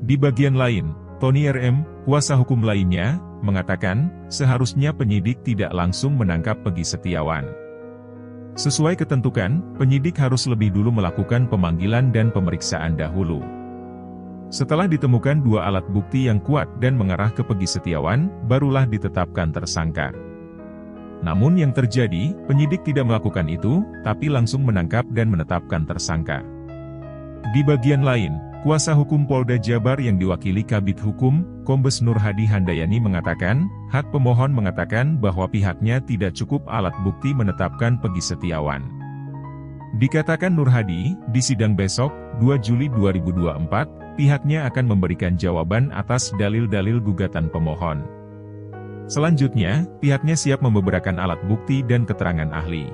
Di bagian lain, Tony RM, kuasa hukum lainnya, mengatakan, seharusnya penyidik tidak langsung menangkap Peggy Setiawan. Sesuai ketentuan, penyidik harus lebih dulu melakukan pemanggilan dan pemeriksaan dahulu. Setelah ditemukan 2 alat bukti yang kuat dan mengarah ke Peggy Setiawan, barulah ditetapkan tersangka. Namun yang terjadi, penyidik tidak melakukan itu, tapi langsung menangkap dan menetapkan tersangka. Di bagian lain, kuasa hukum Polda Jabar yang diwakili Kabid Hukum, Kombes Nur Hadi Handayani mengatakan, hak pemohon mengatakan bahwa pihaknya tidak cukup alat bukti menetapkan Peggy Setiawan. Dikatakan Nur Hadi, di sidang besok, 2 Juli 2024, pihaknya akan memberikan jawaban atas dalil-dalil gugatan pemohon. Selanjutnya, pihaknya siap membeberkan alat bukti dan keterangan ahli.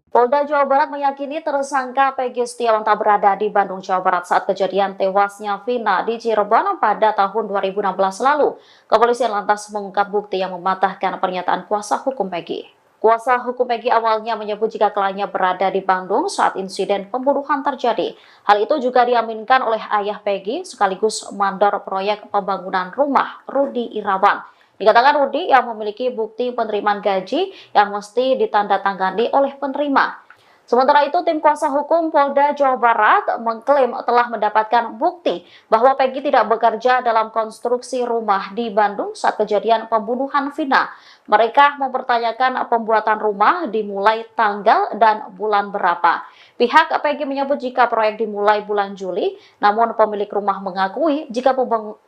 Polda Jawa Barat meyakini tersangka Peggy Setiawan tak berada di Bandung, Jawa Barat saat kejadian tewasnya Vina di Cirebon pada tahun 2016 lalu. Kepolisian lantas mengungkap bukti yang mematahkan pernyataan kuasa hukum Peggy. Kuasa hukum Peggy awalnya menyebut jika kliennya berada di Bandung saat insiden pembunuhan terjadi. Hal itu juga diaminkan oleh ayah Peggy sekaligus mandor proyek pembangunan rumah, Rudi Irawan. Dikatakan Rudi yang memiliki bukti penerimaan gaji yang mesti ditandatangani oleh penerima. Sementara itu, tim kuasa hukum Polda Jawa Barat mengklaim telah mendapatkan bukti bahwa Peggy tidak bekerja dalam konstruksi rumah di Bandung saat kejadian pembunuhan Vina. Mereka mempertanyakan pembuatan rumah dimulai tanggal dan bulan berapa. Pihak Peggy menyebut jika proyek dimulai bulan Juli, namun pemilik rumah mengakui jika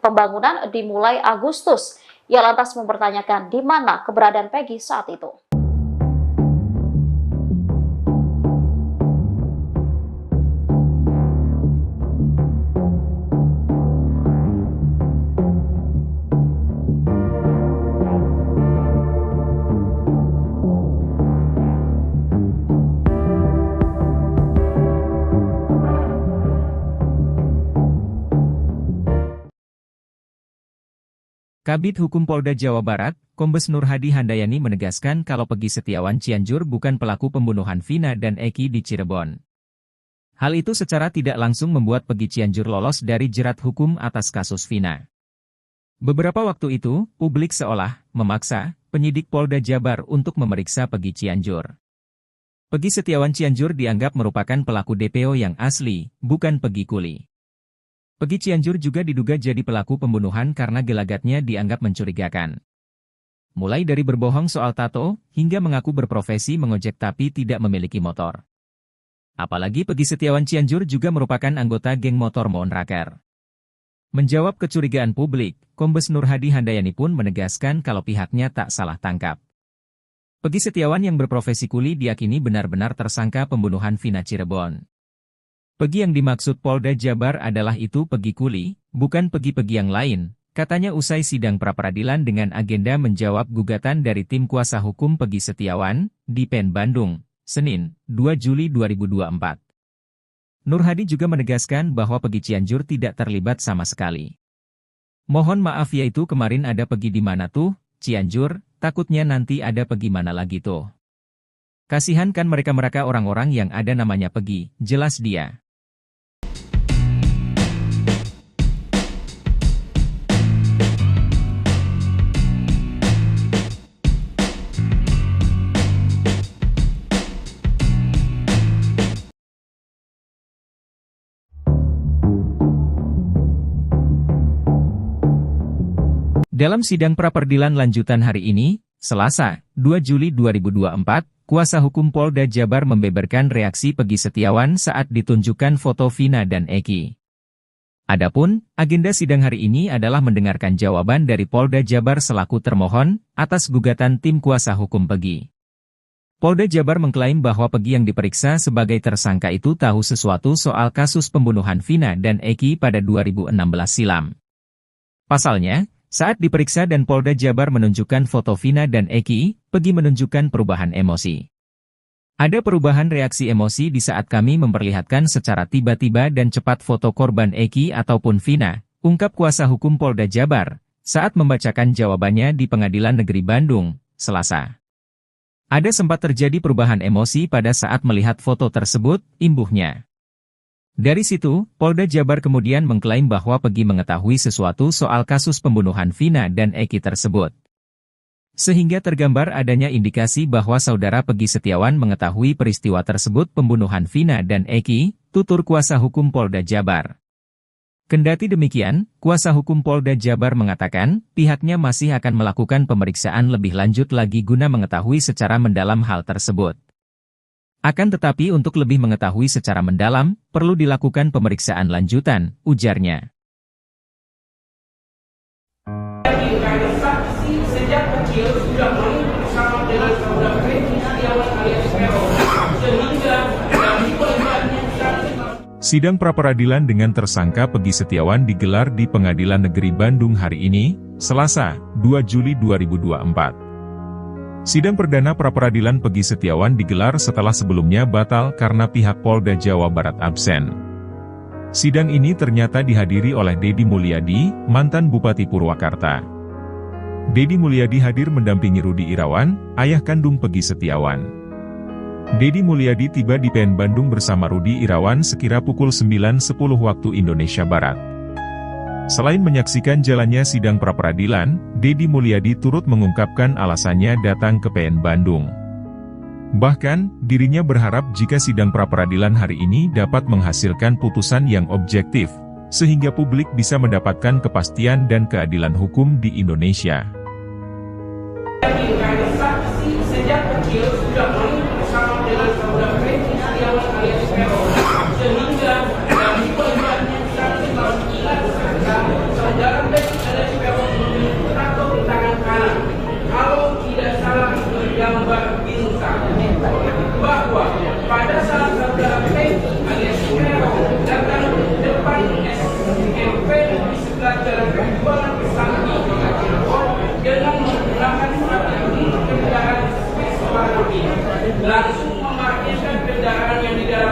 pembangunan dimulai Agustus. Ia lantas mempertanyakan di mana keberadaan Peggy saat itu. Kabid Hukum Polda Jawa Barat, Kombes Nur Hadi Handayani menegaskan kalau Peggy Setiawan Cianjur bukan pelaku pembunuhan Vina dan Eki di Cirebon. Hal itu secara tidak langsung membuat Peggy Cianjur lolos dari jerat hukum atas kasus Vina. Beberapa waktu itu, publik seolah memaksa penyidik Polda Jabar untuk memeriksa Peggy Cianjur. Peggy Setiawan Cianjur dianggap merupakan pelaku DPO yang asli, bukan Peggy Kuli. Peggy Cianjur juga diduga jadi pelaku pembunuhan karena gelagatnya dianggap mencurigakan. Mulai dari berbohong soal tato, hingga mengaku berprofesi mengojek tapi tidak memiliki motor. Apalagi Peggy Setiawan Cianjur juga merupakan anggota geng motor Monraker. Menjawab kecurigaan publik, Kombes Nur Hadi Handayani pun menegaskan kalau pihaknya tak salah tangkap. Peggy Setiawan yang berprofesi kuli diyakini benar-benar tersangka pembunuhan Vina Cirebon. Peggy yang dimaksud Polda Jabar adalah itu Peggy Kuli, bukan Peggy-Peggy yang lain, katanya usai sidang pra-peradilan dengan agenda menjawab gugatan dari tim kuasa hukum Peggy Setiawan, di PN Bandung, Senin, 2 Juli 2024. Nur Hadi juga menegaskan bahwa Peggy Cianjur tidak terlibat sama sekali. Mohon maaf ya itu kemarin ada Peggy di mana tuh, Cianjur, takutnya nanti ada Peggy mana lagi tuh. Kasihan kan mereka-mereka orang-orang yang ada namanya Peggy, jelas dia. Dalam sidang pra-peradilan lanjutan hari ini, Selasa, 2 Juli 2024, kuasa hukum Polda Jabar membeberkan reaksi Peggy Setiawan saat ditunjukkan foto Vina dan Eki. Adapun, agenda sidang hari ini adalah mendengarkan jawaban dari Polda Jabar selaku termohon atas gugatan tim kuasa hukum Peggy. Polda Jabar mengklaim bahwa Peggy yang diperiksa sebagai tersangka itu tahu sesuatu soal kasus pembunuhan Vina dan Eki pada 2016 silam. Pasalnya, saat diperiksa dan Polda Jabar menunjukkan foto Vina dan Eki, Peggy menunjukkan perubahan emosi. Ada perubahan reaksi emosi di saat kami memperlihatkan secara tiba-tiba dan cepat foto korban Eki ataupun Vina, ungkap kuasa hukum Polda Jabar, saat membacakan jawabannya di Pengadilan Negeri Bandung, Selasa. Ada sempat terjadi perubahan emosi pada saat melihat foto tersebut, imbuhnya. Dari situ, Polda Jabar kemudian mengklaim bahwa Peggy mengetahui sesuatu soal kasus pembunuhan Vina dan Eki tersebut. Sehingga tergambar adanya indikasi bahwa saudara Peggy Setiawan mengetahui peristiwa tersebut pembunuhan Vina dan Eki, tutur kuasa hukum Polda Jabar. Kendati demikian, kuasa hukum Polda Jabar mengatakan, pihaknya masih akan melakukan pemeriksaan lebih lanjut lagi guna mengetahui secara mendalam hal tersebut. Akan tetapi untuk lebih mengetahui secara mendalam, perlu dilakukan pemeriksaan lanjutan, ujarnya. Saksi sejak kecil sudah main bersama dengan saudara Peggy Setiawan alias Peron, sehingga dari pelibatannya Sidang pra-peradilan dengan tersangka Peggy Setiawan digelar di Pengadilan Negeri Bandung hari ini, Selasa, 2 Juli 2024. Sidang perdana pra-peradilan Peggy Setiawan digelar setelah sebelumnya batal karena pihak Polda Jawa Barat absen. Sidang ini ternyata dihadiri oleh Deddy Mulyadi, mantan Bupati Purwakarta. Deddy Mulyadi hadir mendampingi Rudi Irawan, ayah kandung Peggy Setiawan. Deddy Mulyadi tiba di PN Bandung bersama Rudi Irawan sekira pukul 9.10 waktu Indonesia Barat. Selain menyaksikan jalannya sidang pra-peradilan, Deddy Mulyadi turut mengungkapkan alasannya datang ke PN Bandung. Bahkan, dirinya berharap jika sidang pra-peradilan hari ini dapat menghasilkan putusan yang objektif, sehingga publik bisa mendapatkan kepastian dan keadilan hukum di Indonesia. saksi sejak kecil sudah main bersama dengan saudara Peggy Setiawan alias Peron, sehingga dari pelibatannya saudara Peggy alias Peron memiliki tato di tangan kanan. Kalau tidak salah bergambar bintang, bahwa pada saat saudara Peggy alias Peron datang ke depan SMP di sebelah jalan Perjuangan Pesantren Cirebon dengan menggunakan kendaraan Vespa langsung memarkirkan kendaraan yang di dalam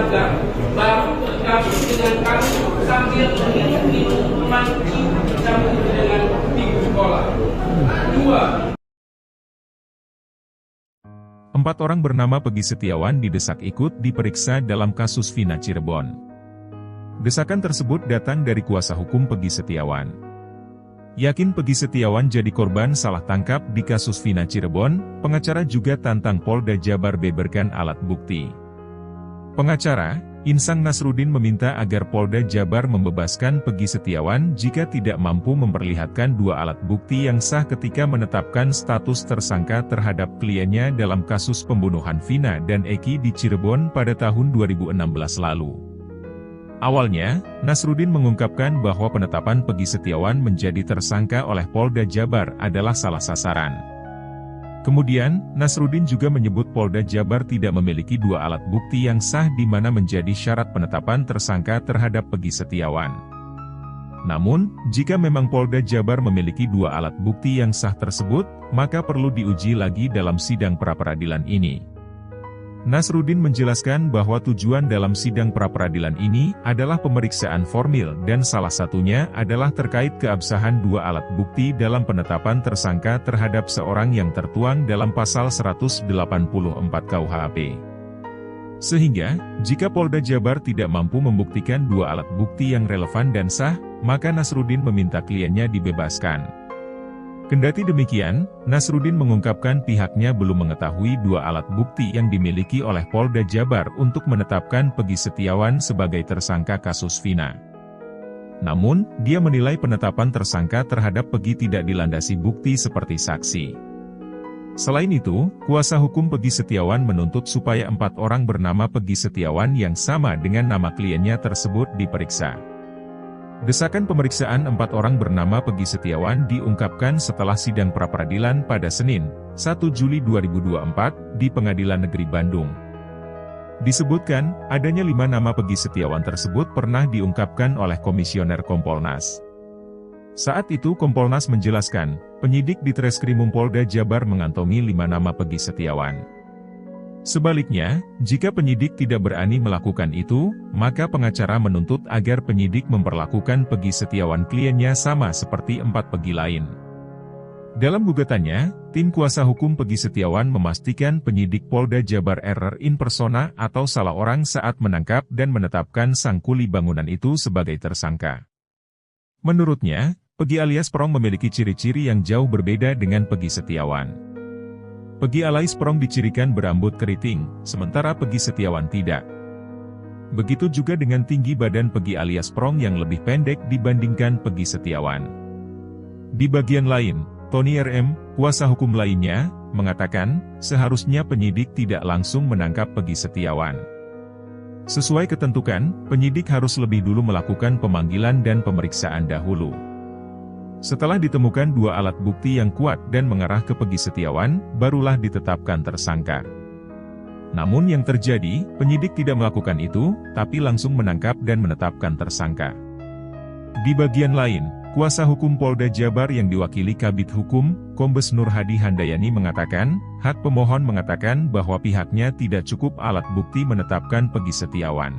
4 orang bernama Peggy Setiawan didesak ikut diperiksa dalam kasus Vina Cirebon. Desakan tersebut datang dari kuasa hukum Peggy Setiawan. Yakin Peggy Setiawan jadi korban salah tangkap di kasus Vina Cirebon, pengacara juga tantang Polda Jabar beberkan alat bukti. Pengacara, Insang Nasruddin meminta agar Polda Jabar membebaskan Peggy Setiawan jika tidak mampu memperlihatkan 2 alat bukti yang sah ketika menetapkan status tersangka terhadap kliennya dalam kasus pembunuhan Vina dan Eki di Cirebon pada tahun 2016 lalu. Awalnya, Nasruddin mengungkapkan bahwa penetapan Peggy Setiawan menjadi tersangka oleh Polda Jabar adalah salah sasaran. Kemudian, Nasruddin juga menyebut Polda Jabar tidak memiliki 2 alat bukti yang sah di mana menjadi syarat penetapan tersangka terhadap Peggy Setiawan. Namun, jika memang Polda Jabar memiliki 2 alat bukti yang sah tersebut, maka perlu diuji lagi dalam sidang pra-peradilan ini. Nasruddin menjelaskan bahwa tujuan dalam sidang pra-peradilan ini adalah pemeriksaan formil dan salah satunya adalah terkait keabsahan 2 alat bukti dalam penetapan tersangka terhadap seorang yang tertuang dalam pasal 184 KUHP. Sehingga, jika Polda Jabar tidak mampu membuktikan 2 alat bukti yang relevan dan sah, maka Nasruddin meminta kliennya dibebaskan. Kendati demikian, Nasruddin mengungkapkan pihaknya belum mengetahui 2 alat bukti yang dimiliki oleh Polda Jabar untuk menetapkan Peggy Setiawan sebagai tersangka kasus Vina. Namun, dia menilai penetapan tersangka terhadap Peggy tidak dilandasi bukti seperti saksi. Selain itu, kuasa hukum Peggy Setiawan menuntut supaya 4 orang bernama Peggy Setiawan yang sama dengan nama kliennya tersebut diperiksa. Desakan pemeriksaan 4 orang bernama Peggy Setiawan diungkapkan setelah sidang pra-peradilan pada Senin, 1 Juli 2024, di Pengadilan Negeri Bandung. Disebutkan, adanya 5 nama Peggy Setiawan tersebut pernah diungkapkan oleh Komisioner Kompolnas. Saat itu Kompolnas menjelaskan, penyidik di Treskrimum Polda Jabar mengantongi 5 nama Peggy Setiawan. Sebaliknya, jika penyidik tidak berani melakukan itu, maka pengacara menuntut agar penyidik memperlakukan Peggy Setiawan kliennya sama seperti 4 Peggy lain. Dalam gugatannya, tim kuasa hukum Peggy Setiawan memastikan penyidik Polda Jabar error in persona atau salah orang saat menangkap dan menetapkan sang kuli bangunan itu sebagai tersangka. Menurutnya, Peggy alias Prong memiliki ciri-ciri yang jauh berbeda dengan Peggy Setiawan. Peggy alias Prong dicirikan berambut keriting, sementara Peggy Setiawan tidak. Begitu juga dengan tinggi badan Peggy alias Prong yang lebih pendek dibandingkan Peggy Setiawan. Di bagian lain, Tony RM, kuasa hukum lainnya, mengatakan, seharusnya penyidik tidak langsung menangkap Peggy Setiawan. Sesuai ketentuan, penyidik harus lebih dulu melakukan pemanggilan dan pemeriksaan dahulu. Setelah ditemukan 2 alat bukti yang kuat dan mengarah ke Peggy Setiawan, barulah ditetapkan tersangka. Namun yang terjadi, penyidik tidak melakukan itu, tapi langsung menangkap dan menetapkan tersangka. Di bagian lain, kuasa hukum Polda Jabar yang diwakili Kabid Hukum, Kombes Nur Hadi Handayani mengatakan, hak pemohon mengatakan bahwa pihaknya tidak cukup alat bukti menetapkan Peggy Setiawan.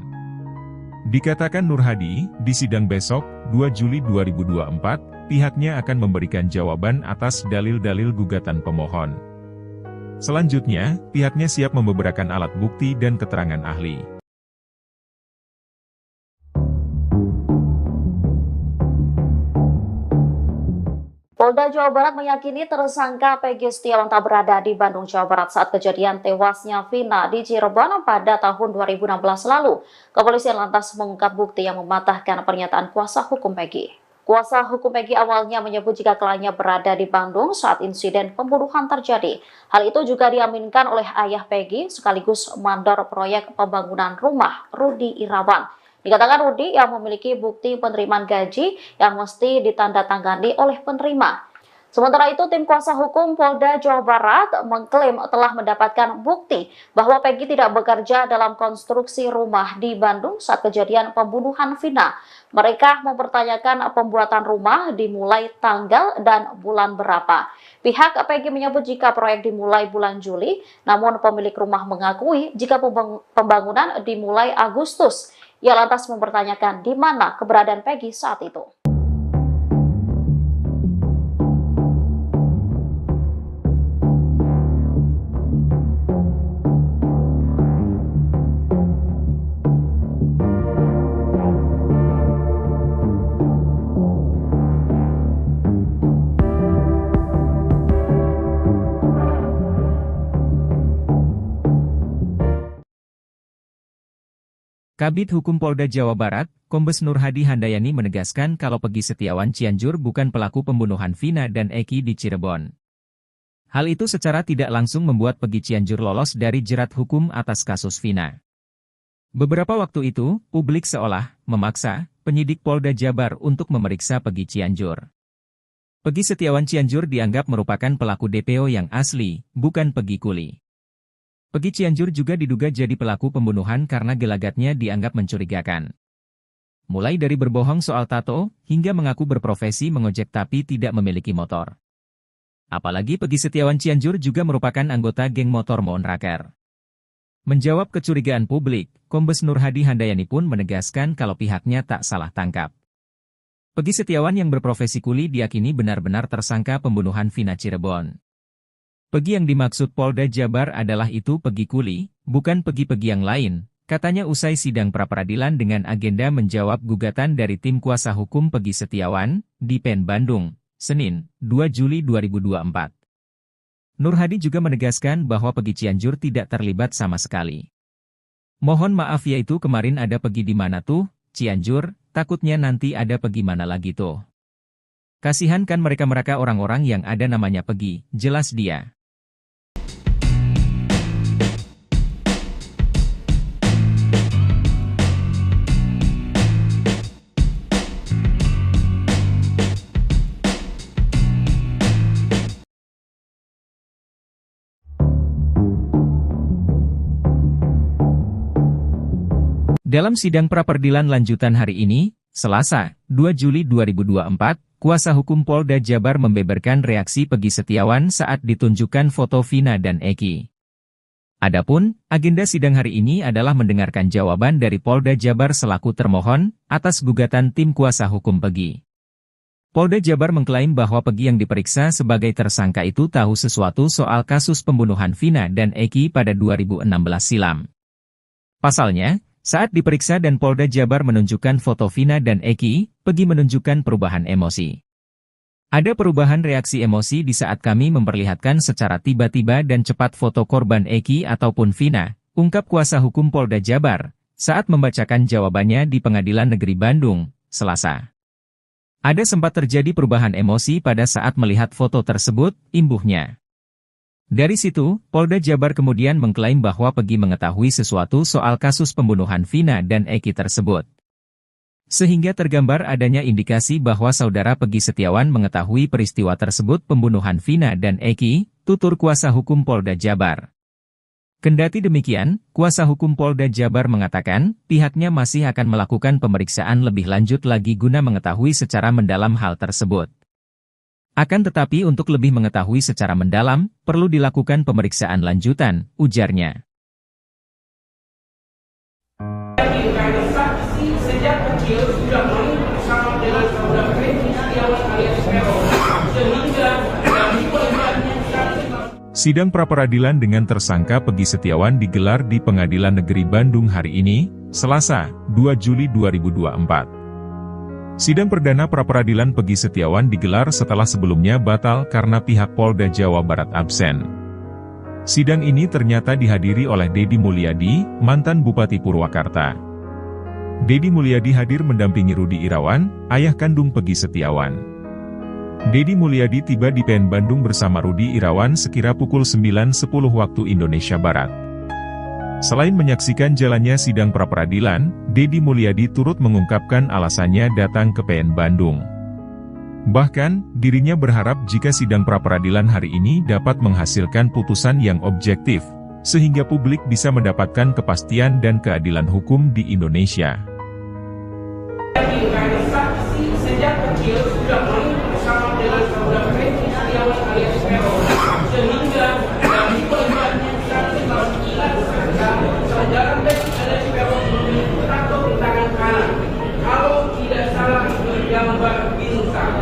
Dikatakan Nur Hadi, di sidang besok, 2 Juli 2024, pihaknya akan memberikan jawaban atas dalil-dalil gugatan pemohon. Selanjutnya, pihaknya siap membeberkan alat bukti dan keterangan ahli. Polda Jawa Barat meyakini tersangka Peggy Setiawan tak berada di Bandung, Jawa Barat saat kejadian tewasnya Vina di Cirebon pada tahun 2016 lalu. Kepolisian lantas mengungkap bukti yang mematahkan pernyataan kuasa hukum Peggy. Kuasa hukum Peggy awalnya menyebut jika kliennya berada di Bandung saat insiden pembunuhan terjadi. Hal itu juga diaminkan oleh ayah Peggy sekaligus mandor proyek pembangunan rumah, Rudi Irawan. Dikatakan Rudi yang memiliki bukti penerimaan gaji yang mesti ditandatangani oleh penerima. Sementara itu, tim kuasa hukum Polda Jawa Barat mengklaim telah mendapatkan bukti bahwa Peggy tidak bekerja dalam konstruksi rumah di Bandung saat kejadian pembunuhan Vina. Mereka mempertanyakan pembuatan rumah dimulai tanggal dan bulan berapa. Pihak Peggy menyebut jika proyek dimulai bulan Juli, namun pemilik rumah mengakui jika pembangunan dimulai Agustus. Ia lantas mempertanyakan di mana keberadaan Peggy saat itu. Kabid Hukum Polda Jawa Barat, Kombes Nur Hadi Handayani menegaskan kalau Peggy Setiawan Cianjur bukan pelaku pembunuhan Vina dan Eki di Cirebon. Hal itu secara tidak langsung membuat Peggy Cianjur lolos dari jerat hukum atas kasus Vina. Beberapa waktu itu, publik seolah memaksa penyidik Polda Jabar untuk memeriksa Peggy Cianjur. Peggy Setiawan Cianjur dianggap merupakan pelaku DPO yang asli, bukan Peggy Kuli. Peggy Cianjur juga diduga jadi pelaku pembunuhan karena gelagatnya dianggap mencurigakan. Mulai dari berbohong soal tato, hingga mengaku berprofesi mengojek tapi tidak memiliki motor. Apalagi Peggy Setiawan Cianjur juga merupakan anggota geng motor Monraker. Menjawab kecurigaan publik, Kombes Nur Hadi Handayani pun menegaskan kalau pihaknya tak salah tangkap. Peggy Setiawan yang berprofesi kuli diyakini benar-benar tersangka pembunuhan Vina Cirebon. Peggy yang dimaksud Polda Jabar adalah itu Peggy Kuli, bukan Peggy-Peggy yang lain, katanya usai sidang pra-peradilan dengan agenda menjawab gugatan dari tim kuasa hukum Peggy Setiawan, di PN Bandung, Senin, 2 Juli 2024. Nur Hadi juga menegaskan bahwa Peggy Cianjur tidak terlibat sama sekali. Mohon maaf yaitu kemarin ada Peggy di mana tuh, Cianjur, takutnya nanti ada Peggy mana lagi tuh. Kasihan kan mereka-mereka orang-orang yang ada namanya Peggy, jelas dia. Dalam sidang pra-peradilan lanjutan hari ini, Selasa, 2 Juli 2024, kuasa hukum Polda Jabar membeberkan reaksi Peggy Setiawan saat ditunjukkan foto Vina dan Eki. Adapun, agenda sidang hari ini adalah mendengarkan jawaban dari Polda Jabar selaku termohon atas gugatan tim kuasa hukum Peggy. Polda Jabar mengklaim bahwa Peggy yang diperiksa sebagai tersangka itu tahu sesuatu soal kasus pembunuhan Vina dan Eki pada 2016 silam. Pasalnya, saat diperiksa dan Polda Jabar menunjukkan foto Vina dan Eki, Peggy menunjukkan perubahan emosi. Ada perubahan reaksi emosi di saat kami memperlihatkan secara tiba-tiba dan cepat foto korban Eki ataupun Vina, ungkap kuasa hukum Polda Jabar, saat membacakan jawabannya di Pengadilan Negeri Bandung, Selasa. Ada sempat terjadi perubahan emosi pada saat melihat foto tersebut, imbuhnya. Dari situ, Polda Jabar kemudian mengklaim bahwa Peggy mengetahui sesuatu soal kasus pembunuhan Vina dan Eki tersebut. Sehingga tergambar adanya indikasi bahwa saudara Peggy Setiawan mengetahui peristiwa tersebut pembunuhan Vina dan Eki, tutur kuasa hukum Polda Jabar. Kendati demikian, kuasa hukum Polda Jabar mengatakan, pihaknya masih akan melakukan pemeriksaan lebih lanjut lagi guna mengetahui secara mendalam hal tersebut. Akan tetapi untuk lebih mengetahui secara mendalam, perlu dilakukan pemeriksaan lanjutan, ujarnya. Karena saksi sejak kecil sudah main bersama dengan saudara Peggy Setiawan alias Peron, sehingga dari pelibatannya Sidang pra-peradilan dengan tersangka Peggy Setiawan digelar di Pengadilan Negeri Bandung hari ini, Selasa, 2 Juli 2024. Sidang perdana pra-peradilan Peggy Setiawan digelar setelah sebelumnya batal karena pihak Polda Jawa Barat absen. Sidang ini ternyata dihadiri oleh Deddy Mulyadi, mantan Bupati Purwakarta. Deddy Mulyadi hadir mendampingi Rudi Irawan, ayah kandung Peggy Setiawan. Deddy Mulyadi tiba di PN Bandung bersama Rudi Irawan sekira pukul 9.10 waktu Indonesia Barat. Selain menyaksikan jalannya sidang pra-peradilan, Deddy Mulyadi turut mengungkapkan alasannya datang ke PN Bandung. Bahkan, dirinya berharap jika sidang pra-peradilan hari ini dapat menghasilkan putusan yang objektif, sehingga publik bisa mendapatkan kepastian dan keadilan hukum di Indonesia. karena saksi sejak kecil sudah main bersama dengan saudara Peggy Setiawan alias Peron, sehingga dari pelibatannya saudara Peggy alias Peron memiliki tato di tangan kanan. Kalau tidak salah bergambar bintang,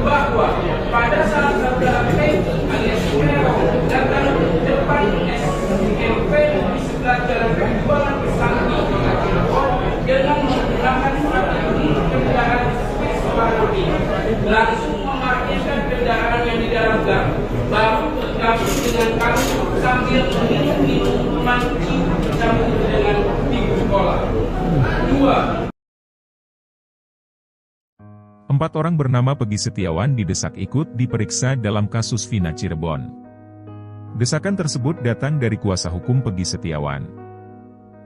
bahwa pada saat saudara Peggy alias Peron datang ke depan SMP di sebelah jalan penjualan Sakti, 4 orang bernama Peggy Setiawan didesak ikut diperiksa dalam kasus Vina Cirebon. Desakan tersebut datang dari kuasa hukum Peggy Setiawan.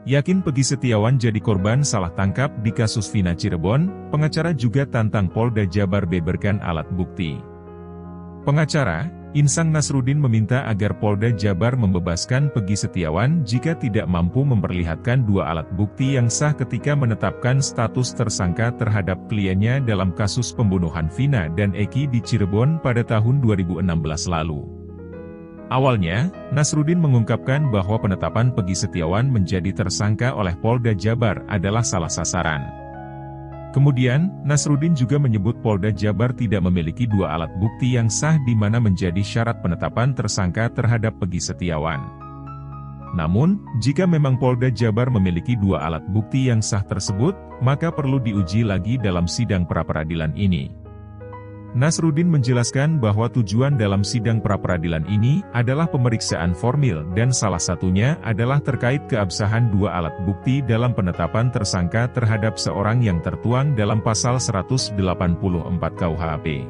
Yakin Peggy Setiawan jadi korban salah tangkap di kasus Vina Cirebon, pengacara juga tantang Polda Jabar beberkan alat bukti. Pengacara, Insang Nasruddin meminta agar Polda Jabar membebaskan Peggy Setiawan jika tidak mampu memperlihatkan 2 alat bukti yang sah ketika menetapkan status tersangka terhadap kliennya dalam kasus pembunuhan Vina dan Eki di Cirebon pada tahun 2016 lalu. Awalnya, Nasruddin mengungkapkan bahwa penetapan Peggy Setiawan menjadi tersangka oleh Polda Jabar adalah salah sasaran. Kemudian, Nasruddin juga menyebut Polda Jabar tidak memiliki 2 alat bukti yang sah di mana menjadi syarat penetapan tersangka terhadap Peggy Setiawan. Namun, jika memang Polda Jabar memiliki 2 alat bukti yang sah tersebut, maka perlu diuji lagi dalam sidang pra-peradilan ini. Nasruddin menjelaskan bahwa tujuan dalam sidang pra-peradilan ini adalah pemeriksaan formil dan salah satunya adalah terkait keabsahan 2 alat bukti dalam penetapan tersangka terhadap seorang yang tertuang dalam pasal 184 KUHP.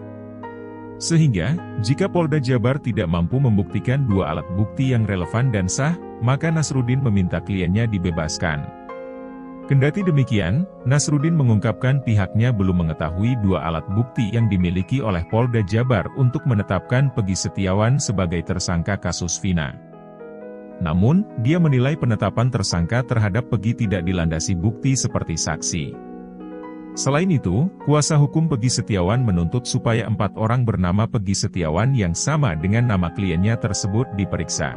Sehingga, jika Polda Jabar tidak mampu membuktikan 2 alat bukti yang relevan dan sah, maka Nasruddin meminta kliennya dibebaskan. Kendati demikian, Nasruddin mengungkapkan pihaknya belum mengetahui 2 alat bukti yang dimiliki oleh Polda Jabar untuk menetapkan Peggy Setiawan sebagai tersangka kasus Vina. Namun, dia menilai penetapan tersangka terhadap Peggy tidak dilandasi bukti seperti saksi. Selain itu, kuasa hukum Peggy Setiawan menuntut supaya 4 orang bernama Peggy Setiawan yang sama dengan nama kliennya tersebut diperiksa.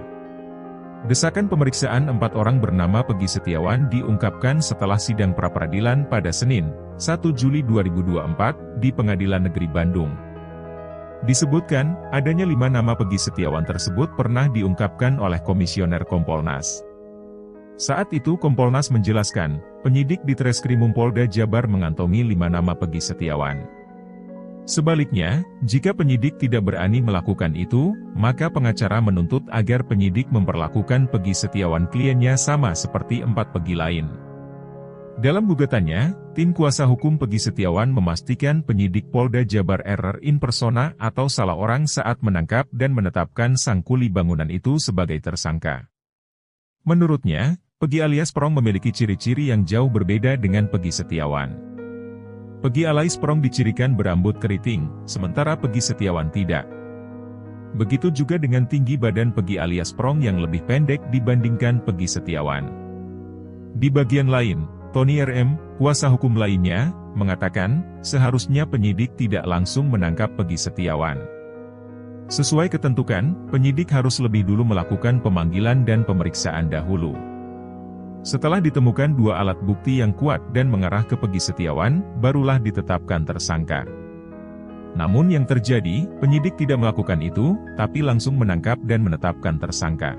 Desakan pemeriksaan 4 orang bernama Peggy Setiawan diungkapkan setelah sidang pra-peradilan pada Senin, 1 Juli 2024, di Pengadilan Negeri Bandung. Disebutkan, adanya 5 nama Peggy Setiawan tersebut pernah diungkapkan oleh Komisioner Kompolnas. Saat itu Kompolnas menjelaskan, penyidik di Treskrimum Polda Jabar mengantongi 5 nama Peggy Setiawan. Sebaliknya, jika penyidik tidak berani melakukan itu, maka pengacara menuntut agar penyidik memperlakukan Peggy Setiawan kliennya sama seperti 4 Peggy lain. Dalam gugatannya, tim kuasa hukum Peggy Setiawan memastikan penyidik Polda Jabar error in persona atau salah orang saat menangkap dan menetapkan sang kuli bangunan itu sebagai tersangka. Menurutnya, Peggy alias Prong memiliki ciri-ciri yang jauh berbeda dengan Peggy Setiawan. Peggy alias Prong dicirikan berambut keriting, sementara Peggy Setiawan tidak. Begitu juga dengan tinggi badan Peggy alias Prong yang lebih pendek dibandingkan Peggy Setiawan. Di bagian lain, Tony RM, kuasa hukum lainnya, mengatakan, seharusnya penyidik tidak langsung menangkap Peggy Setiawan. Sesuai ketentuan, penyidik harus lebih dulu melakukan pemanggilan dan pemeriksaan dahulu. Setelah ditemukan 2 alat bukti yang kuat dan mengarah ke Peggy Setiawan, barulah ditetapkan tersangka. Namun yang terjadi, penyidik tidak melakukan itu, tapi langsung menangkap dan menetapkan tersangka.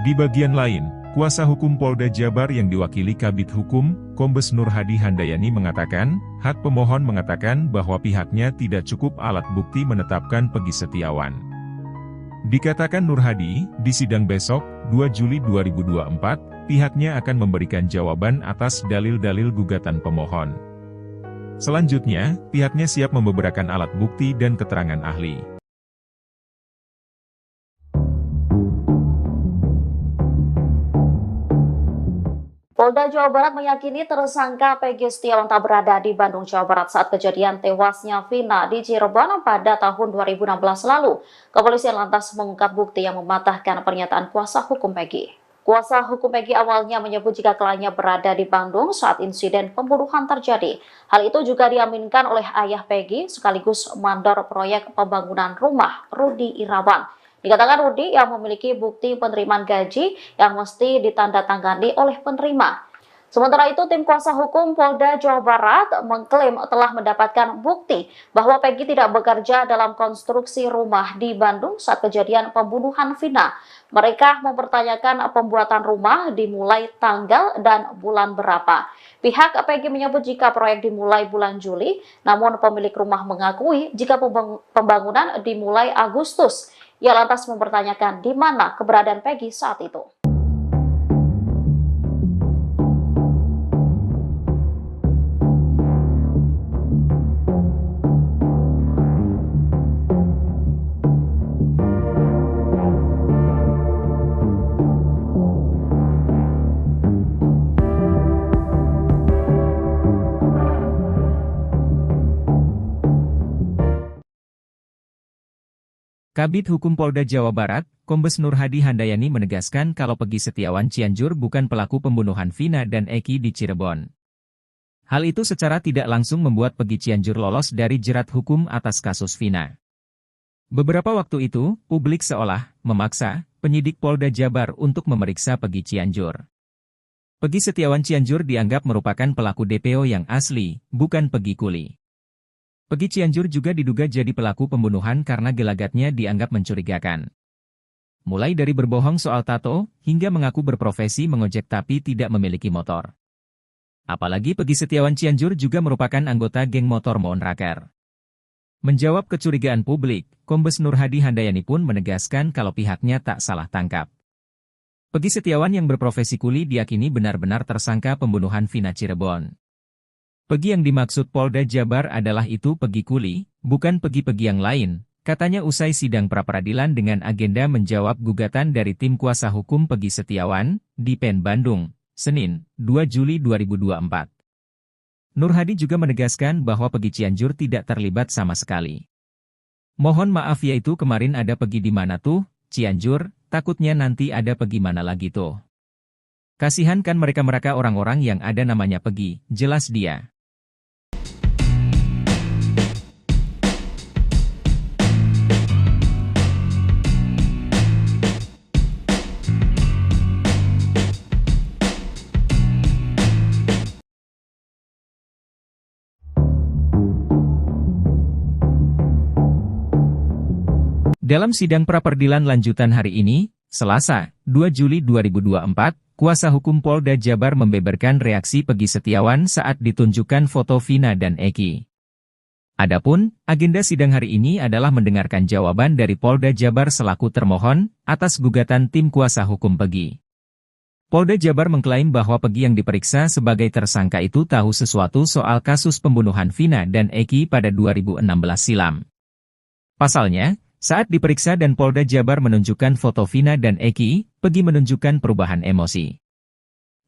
Di bagian lain, kuasa hukum Polda Jabar yang diwakili Kabid Hukum, Kombes Nur Hadi Handayani mengatakan, hak pemohon mengatakan bahwa pihaknya tidak cukup alat bukti menetapkan Peggy Setiawan. Dikatakan Nur Hadi, di sidang besok, 2 Juli 2024, pihaknya akan memberikan jawaban atas dalil-dalil gugatan pemohon. Selanjutnya, pihaknya siap membeberkan alat bukti dan keterangan ahli. Polda Jawa Barat meyakini tersangka Peggy Setiawan tak berada di Bandung, Jawa Barat saat kejadian tewasnya Vina di Cirebon pada tahun 2016 lalu. Kepolisian lantas mengungkap bukti yang mematahkan pernyataan kuasa hukum Peggy. Kuasa hukum Peggy awalnya menyebut jika kliennya berada di Bandung saat insiden pembunuhan terjadi. Hal itu juga diaminkan oleh ayah Peggy sekaligus mandor proyek pembangunan rumah, Rudi Irawan. Dikatakan Rudi yang memiliki bukti penerimaan gaji yang mesti ditandatangani oleh penerima. Sementara itu, tim kuasa hukum Polda Jawa Barat mengklaim telah mendapatkan bukti bahwa Peggy tidak bekerja dalam konstruksi rumah di Bandung saat kejadian pembunuhan Vina. Mereka mempertanyakan pembuatan rumah dimulai tanggal dan bulan berapa. Pihak Peggy menyebut jika proyek dimulai bulan Juli, namun pemilik rumah mengakui jika pembangunan dimulai Agustus. Ia lantas mempertanyakan di mana keberadaan Peggy saat itu. Kabid Hukum Polda Jawa Barat, Kombes Nur Hadi Handayani menegaskan kalau Peggy Setiawan Cianjur bukan pelaku pembunuhan Vina dan Eki di Cirebon. Hal itu secara tidak langsung membuat Peggy Cianjur lolos dari jerat hukum atas kasus Vina. Beberapa waktu itu, publik seolah memaksa penyidik Polda Jabar untuk memeriksa Peggy Cianjur. Peggy Setiawan Cianjur dianggap merupakan pelaku DPO yang asli, bukan Peggy Kuli. Peggy Cianjur juga diduga jadi pelaku pembunuhan karena gelagatnya dianggap mencurigakan. Mulai dari berbohong soal tato, hingga mengaku berprofesi mengojek tapi tidak memiliki motor. Apalagi Peggy Setiawan Cianjur juga merupakan anggota geng motor Monraker. Menjawab kecurigaan publik, Kombes Nur Hadi Handayani pun menegaskan kalau pihaknya tak salah tangkap. Peggy Setiawan yang berprofesi kuli diyakini benar-benar tersangka pembunuhan Vina Cirebon. Peggy yang dimaksud Polda Jabar adalah itu Peggy Kuli, bukan Peggy-Peggy yang lain, katanya usai sidang pra-peradilan dengan agenda menjawab gugatan dari tim kuasa hukum Peggy Setiawan, di PN Bandung, Senin, 2 Juli 2024. Nur Hadi juga menegaskan bahwa Peggy Cianjur tidak terlibat sama sekali. Mohon maaf yaitu kemarin ada Peggy di mana tuh, Cianjur, takutnya nanti ada Peggy mana lagi tuh. Kasihan kan mereka-mereka orang-orang yang ada namanya Peggy, jelas dia. Dalam sidang pra-peradilan lanjutan hari ini, Selasa, 2 Juli 2024, kuasa hukum Polda Jabar membeberkan reaksi Peggy Setiawan saat ditunjukkan foto Vina dan Eki. Adapun, agenda sidang hari ini adalah mendengarkan jawaban dari Polda Jabar selaku termohon atas gugatan tim kuasa hukum Peggy. Polda Jabar mengklaim bahwa Peggy yang diperiksa sebagai tersangka itu tahu sesuatu soal kasus pembunuhan Vina dan Eki pada 2016 silam. Pasalnya, saat diperiksa dan Polda Jabar menunjukkan foto Vina dan Eki, Peggy menunjukkan perubahan emosi.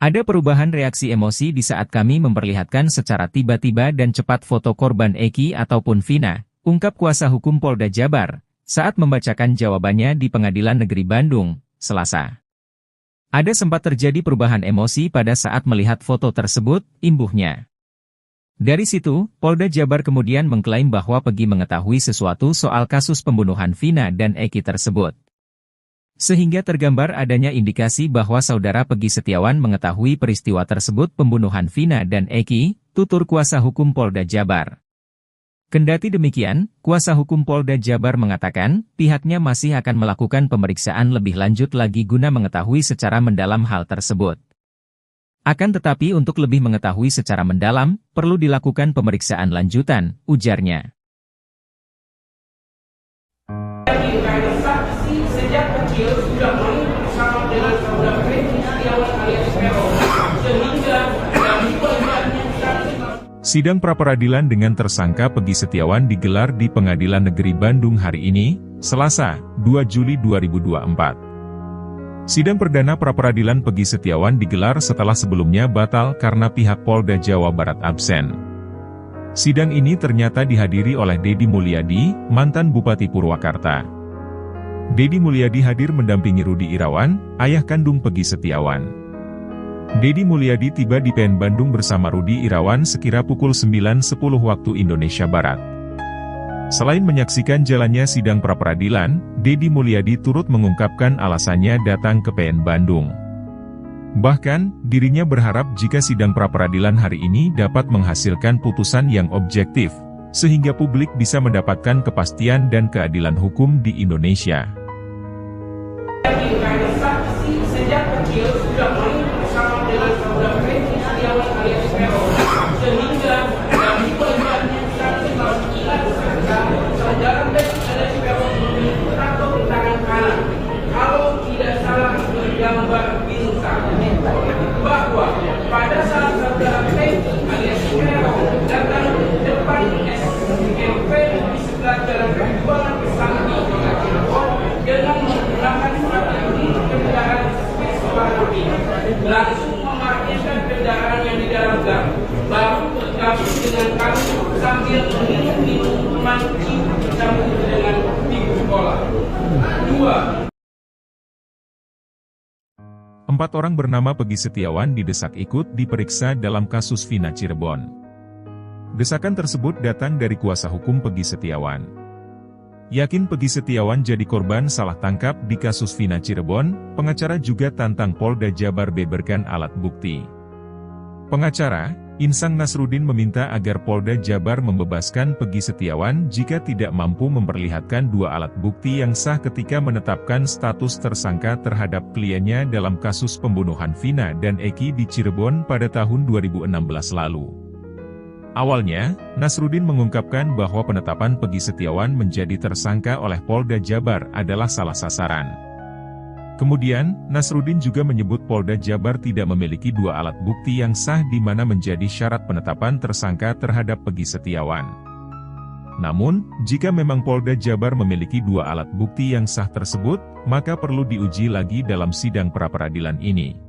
Ada perubahan reaksi emosi di saat kami memperlihatkan secara tiba-tiba dan cepat foto korban Eki ataupun Vina, ungkap kuasa hukum Polda Jabar, saat membacakan jawabannya di Pengadilan Negeri Bandung, Selasa. Ada sempat terjadi perubahan emosi pada saat melihat foto tersebut, imbuhnya. Dari situ, Polda Jabar kemudian mengklaim bahwa Peggy mengetahui sesuatu soal kasus pembunuhan Vina dan Eki tersebut. Sehingga tergambar adanya indikasi bahwa saudara Peggy Setiawan mengetahui peristiwa tersebut pembunuhan Vina dan Eki, tutur kuasa hukum Polda Jabar. Kendati demikian, kuasa hukum Polda Jabar mengatakan, pihaknya masih akan melakukan pemeriksaan lebih lanjut lagi guna mengetahui secara mendalam hal tersebut. Akan tetapi untuk lebih mengetahui secara mendalam, perlu dilakukan pemeriksaan lanjutan, ujarnya. Saksi sejak kecil sudah main bersama dengan saudara Peggy Setiawan alias Peron, sehingga dari korbannya Sidang pra-peradilan dengan tersangka Peggy Setiawan digelar di Pengadilan Negeri Bandung hari ini, Selasa, 2 Juli 2024. Sidang perdana pra-peradilan Peggy Setiawan digelar setelah sebelumnya batal karena pihak Polda Jawa Barat absen. Sidang ini ternyata dihadiri oleh Deddy Mulyadi, mantan Bupati Purwakarta. Deddy Mulyadi hadir mendampingi Rudi Irawan, ayah kandung Peggy Setiawan. Deddy Mulyadi tiba di PN Bandung bersama Rudi Irawan sekira pukul 9.10 waktu Indonesia Barat. Selain menyaksikan jalannya sidang pra-peradilan, Deddy Mulyadi turut mengungkapkan alasannya datang ke PN Bandung. Bahkan, dirinya berharap jika sidang pra-peradilan hari ini dapat menghasilkan putusan yang objektif, sehingga publik bisa mendapatkan kepastian dan keadilan hukum di Indonesia. saksi sejak kecil sudah main bersama dengan saudara Peggy Setiawan alias Peron, sehingga dari korbannya saksi mengingat saudara Peggy alias Peron memiliki tato di tangan kanan. Kalau tidak salah bergambar bintang, bahwa pada saat saudara Peggy alias Peron datang ke depan SMP di sebelah jalan perjuangan Kesambi Cirebon dengan menggunakan strategi kendaraan warna pink, langsung memarkirkan kendaraan yang di dalam gang, baru bergabung dengan kami sambil minum minuman cium sambil dengan kedua, 4 orang bernama Peggy Setiawan didesak ikut diperiksa dalam kasus Vina Cirebon. Desakan tersebut datang dari kuasa hukum Peggy Setiawan. Yakin Peggy Setiawan jadi korban salah tangkap di kasus Vina Cirebon, pengacara juga tantang Polda Jabar beberkan alat bukti. Pengacara, Insang Nasruddin meminta agar Polda Jabar membebaskan Peggy Setiawan jika tidak mampu memperlihatkan 2 alat bukti yang sah ketika menetapkan status tersangka terhadap kliennya dalam kasus pembunuhan Vina dan Eki di Cirebon pada tahun 2016 lalu. Awalnya, Nasruddin mengungkapkan bahwa penetapan Peggy Setiawan menjadi tersangka oleh Polda Jabar adalah salah sasaran. Kemudian, Nasruddin juga menyebut Polda Jabar tidak memiliki 2 alat bukti yang sah di mana menjadi syarat penetapan tersangka terhadap Peggy Setiawan. Namun, jika memang Polda Jabar memiliki 2 alat bukti yang sah tersebut, maka perlu diuji lagi dalam sidang pra-peradilan ini.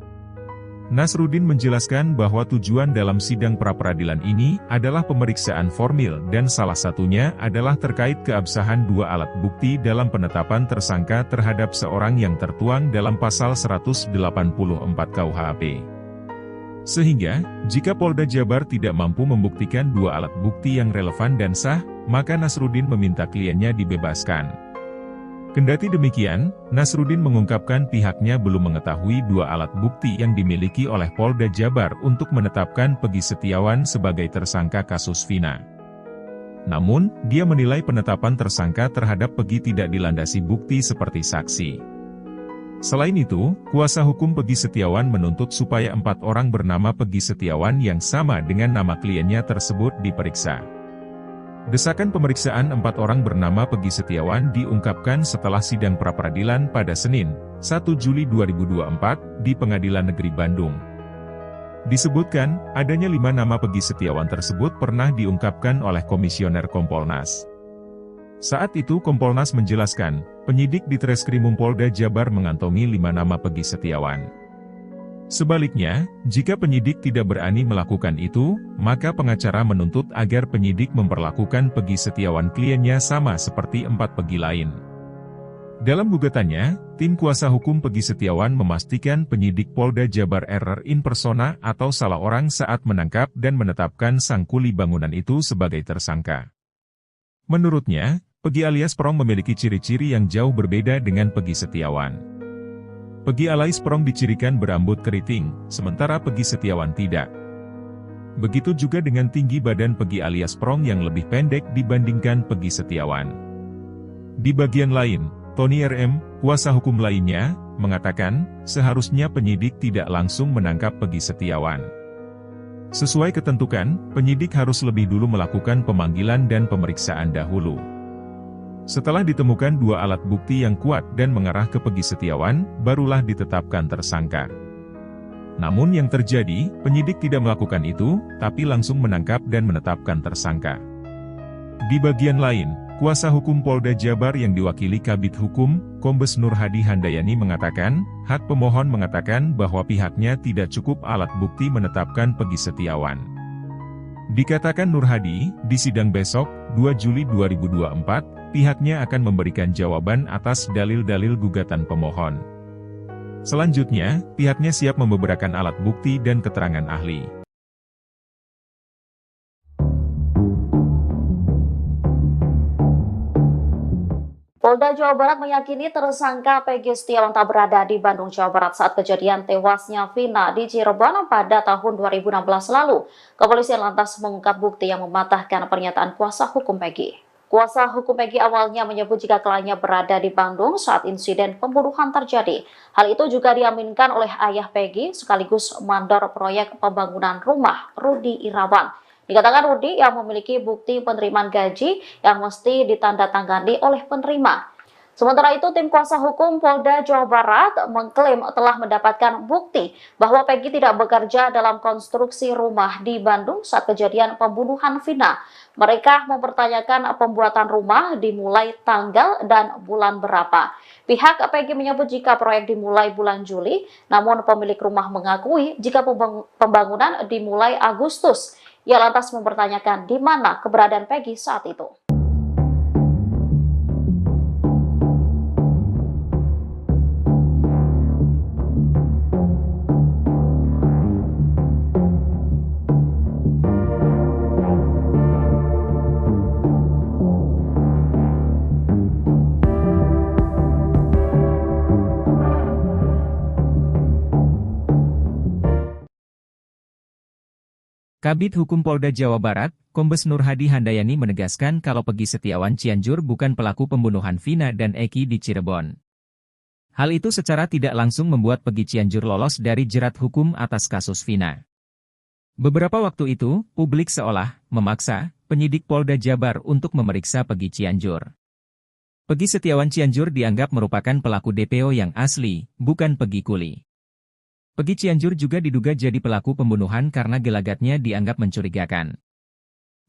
Nasruddin menjelaskan bahwa tujuan dalam sidang pra-peradilan ini adalah pemeriksaan formil dan salah satunya adalah terkait keabsahan 2 alat bukti dalam penetapan tersangka terhadap seorang yang tertuang dalam pasal 184 KUHP. Sehingga, jika Polda Jabar tidak mampu membuktikan 2 alat bukti yang relevan dan sah, maka Nasruddin meminta kliennya dibebaskan. Kendati demikian, Nasruddin mengungkapkan pihaknya belum mengetahui 2 alat bukti yang dimiliki oleh Polda Jabar untuk menetapkan Peggy Setiawan sebagai tersangka kasus Vina. Namun, dia menilai penetapan tersangka terhadap Peggy tidak dilandasi bukti seperti saksi. Selain itu, kuasa hukum Peggy Setiawan menuntut supaya 4 orang bernama Peggy Setiawan yang sama dengan nama kliennya tersebut diperiksa. Desakan pemeriksaan 4 orang bernama Peggy Setiawan diungkapkan setelah sidang pra-peradilan pada Senin, 1 Juli 2024, di Pengadilan Negeri Bandung. Disebutkan, adanya 5 nama Peggy Setiawan tersebut pernah diungkapkan oleh Komisioner Kompolnas. Saat itu Kompolnas menjelaskan, penyidik di Treskrimum Polda Jabar mengantongi 5 nama Peggy Setiawan. Sebaliknya, jika penyidik tidak berani melakukan itu, maka pengacara menuntut agar penyidik memperlakukan Peggy Setiawan kliennya sama seperti 4 Peggy lain. Dalam gugatannya, tim kuasa hukum Peggy Setiawan memastikan penyidik Polda Jabar error in persona atau salah orang saat menangkap dan menetapkan sang kuli bangunan itu sebagai tersangka. Menurutnya, Peggy alias Prong memiliki ciri-ciri yang jauh berbeda dengan Peggy Setiawan. Peggy alias Prong dicirikan berambut keriting, sementara Peggy Setiawan tidak. Begitu juga dengan tinggi badan Peggy alias Prong yang lebih pendek dibandingkan Peggy Setiawan. Di bagian lain, Tony RM, kuasa hukum lainnya, mengatakan, seharusnya penyidik tidak langsung menangkap Peggy Setiawan. Sesuai ketentuan, penyidik harus lebih dulu melakukan pemanggilan dan pemeriksaan dahulu. Setelah ditemukan 2 alat bukti yang kuat dan mengarah ke Peggy Setiawan, barulah ditetapkan tersangka. Namun yang terjadi, penyidik tidak melakukan itu, tapi langsung menangkap dan menetapkan tersangka. Di bagian lain, kuasa hukum Polda Jabar yang diwakili Kabid Hukum, Kombes Nur Hadi Handayani mengatakan, hak pemohon mengatakan bahwa pihaknya tidak cukup alat bukti menetapkan Peggy Setiawan. Dikatakan Nur Hadi, di sidang besok, 2 Juli 2024, pihaknya akan memberikan jawaban atas dalil-dalil gugatan pemohon. Selanjutnya, pihaknya siap membeberkan alat bukti dan keterangan ahli. Polda Jawa Barat meyakini tersangka Peggy Setiawan tak berada di Bandung, Jawa Barat saat kejadian tewasnya Vina di Cirebon pada tahun 2016 lalu. Kepolisian lantas mengungkap bukti yang mematahkan pernyataan kuasa hukum Peggy. Kuasa hukum Peggy awalnya menyebut jika kliennya berada di Bandung saat insiden pembunuhan terjadi. Hal itu juga diaminkan oleh ayah Peggy sekaligus mandor proyek pembangunan rumah, Rudi Irawan. Dikatakan Rudi yang memiliki bukti penerimaan gaji yang mesti ditandatangani oleh penerima. Sementara itu, tim kuasa hukum Polda Jawa Barat mengklaim telah mendapatkan bukti bahwa Peggy tidak bekerja dalam konstruksi rumah di Bandung saat kejadian pembunuhan Vina. Mereka mempertanyakan pembuatan rumah dimulai tanggal dan bulan berapa. Pihak Peggy menyebut jika proyek dimulai bulan Juli, namun pemilik rumah mengakui jika pembangunan dimulai Agustus. Ia lantas mempertanyakan di mana keberadaan Peggy saat itu. Kabid Hukum Polda Jawa Barat, Kombes Nur Hadi Handayani menegaskan kalau Peggy Setiawan Cianjur bukan pelaku pembunuhan Vina dan Eki di Cirebon. Hal itu secara tidak langsung membuat Peggy Cianjur lolos dari jerat hukum atas kasus Vina. Beberapa waktu itu, publik seolah memaksa penyidik Polda Jabar untuk memeriksa Peggy Cianjur. Peggy Setiawan Cianjur dianggap merupakan pelaku DPO yang asli, bukan Peggy Kuli. Peggy Cianjur juga diduga jadi pelaku pembunuhan karena gelagatnya dianggap mencurigakan.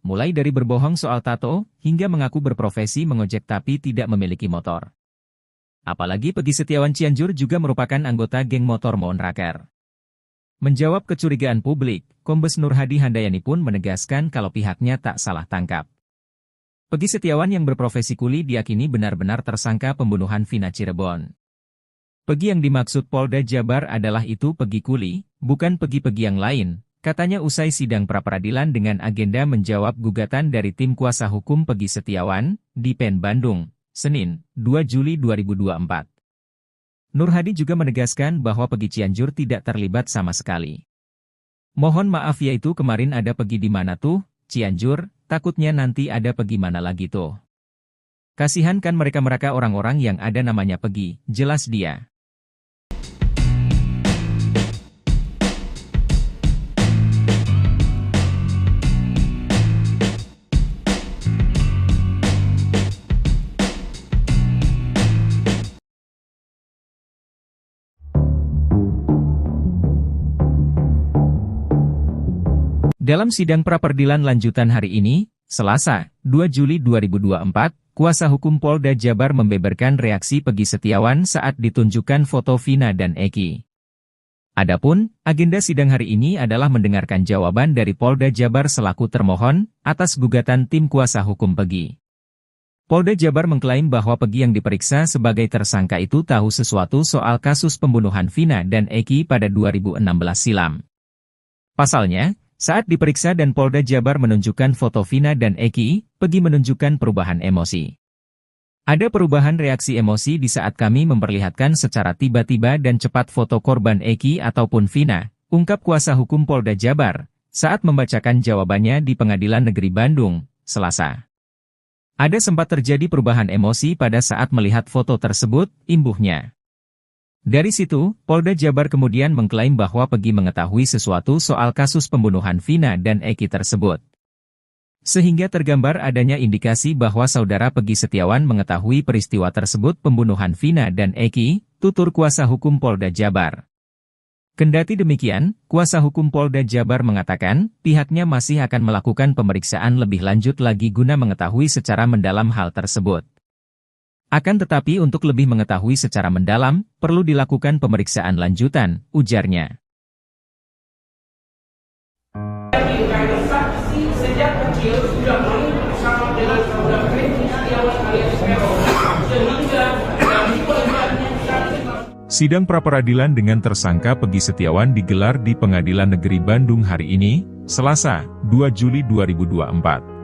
Mulai dari berbohong soal tato, hingga mengaku berprofesi mengojek tapi tidak memiliki motor. Apalagi Peggy Setiawan Cianjur juga merupakan anggota geng motor Monraker. Menjawab kecurigaan publik, Kombes Nur Hadi Handayani pun menegaskan kalau pihaknya tak salah tangkap. Peggy Setiawan yang berprofesi kuli diyakini benar-benar tersangka pembunuhan Vina Cirebon. Peggy yang dimaksud Polda Jabar adalah itu Peggy Kuli, bukan Peggy-Peggy yang lain, katanya usai sidang pra-peradilan dengan agenda menjawab gugatan dari tim kuasa hukum Peggy Setiawan, di PN Bandung, Senin, 2 Juli 2024. Nur Hadi juga menegaskan bahwa Peggy Cianjur tidak terlibat sama sekali. Mohon maaf yaitu kemarin ada Peggy di mana tuh, Cianjur, takutnya nanti ada Peggy mana lagi tuh. Kasihan kan mereka-mereka orang-orang yang ada namanya Peggy, jelas dia. Dalam sidang pra-peradilan lanjutan hari ini, Selasa, 2 Juli 2024, kuasa hukum Polda Jabar membeberkan reaksi Peggy Setiawan saat ditunjukkan foto Vina dan Eki. Adapun, agenda sidang hari ini adalah mendengarkan jawaban dari Polda Jabar selaku termohon atas gugatan tim kuasa hukum Peggy. Polda Jabar mengklaim bahwa Peggy yang diperiksa sebagai tersangka itu tahu sesuatu soal kasus pembunuhan Vina dan Eki pada 2016 silam. Pasalnya, saat diperiksa dan Polda Jabar menunjukkan foto Vina dan Eki, Peggy menunjukkan perubahan emosi. Ada perubahan reaksi emosi di saat kami memperlihatkan secara tiba-tiba dan cepat foto korban Eki ataupun Vina, ungkap kuasa hukum Polda Jabar, saat membacakan jawabannya di Pengadilan Negeri Bandung, Selasa. Ada sempat terjadi perubahan emosi pada saat melihat foto tersebut, imbuhnya. Dari situ, Polda Jabar kemudian mengklaim bahwa Peggy mengetahui sesuatu soal kasus pembunuhan Vina dan Eki tersebut. Sehingga tergambar adanya indikasi bahwa saudara Peggy Setiawan mengetahui peristiwa tersebut pembunuhan Vina dan Eki, tutur kuasa hukum Polda Jabar. Kendati demikian, kuasa hukum Polda Jabar mengatakan, pihaknya masih akan melakukan pemeriksaan lebih lanjut lagi guna mengetahui secara mendalam hal tersebut. Akan tetapi untuk lebih mengetahui secara mendalam, perlu dilakukan pemeriksaan lanjutan, ujarnya. Saksi sejak kecil sudah main bersama dengan saudara Peggy Setiawan alias Peron, sehingga dari pelajarannya Sidang pra-peradilan dengan tersangka Peggy Setiawan digelar di Pengadilan Negeri Bandung hari ini, Selasa, 2 Juli 2024.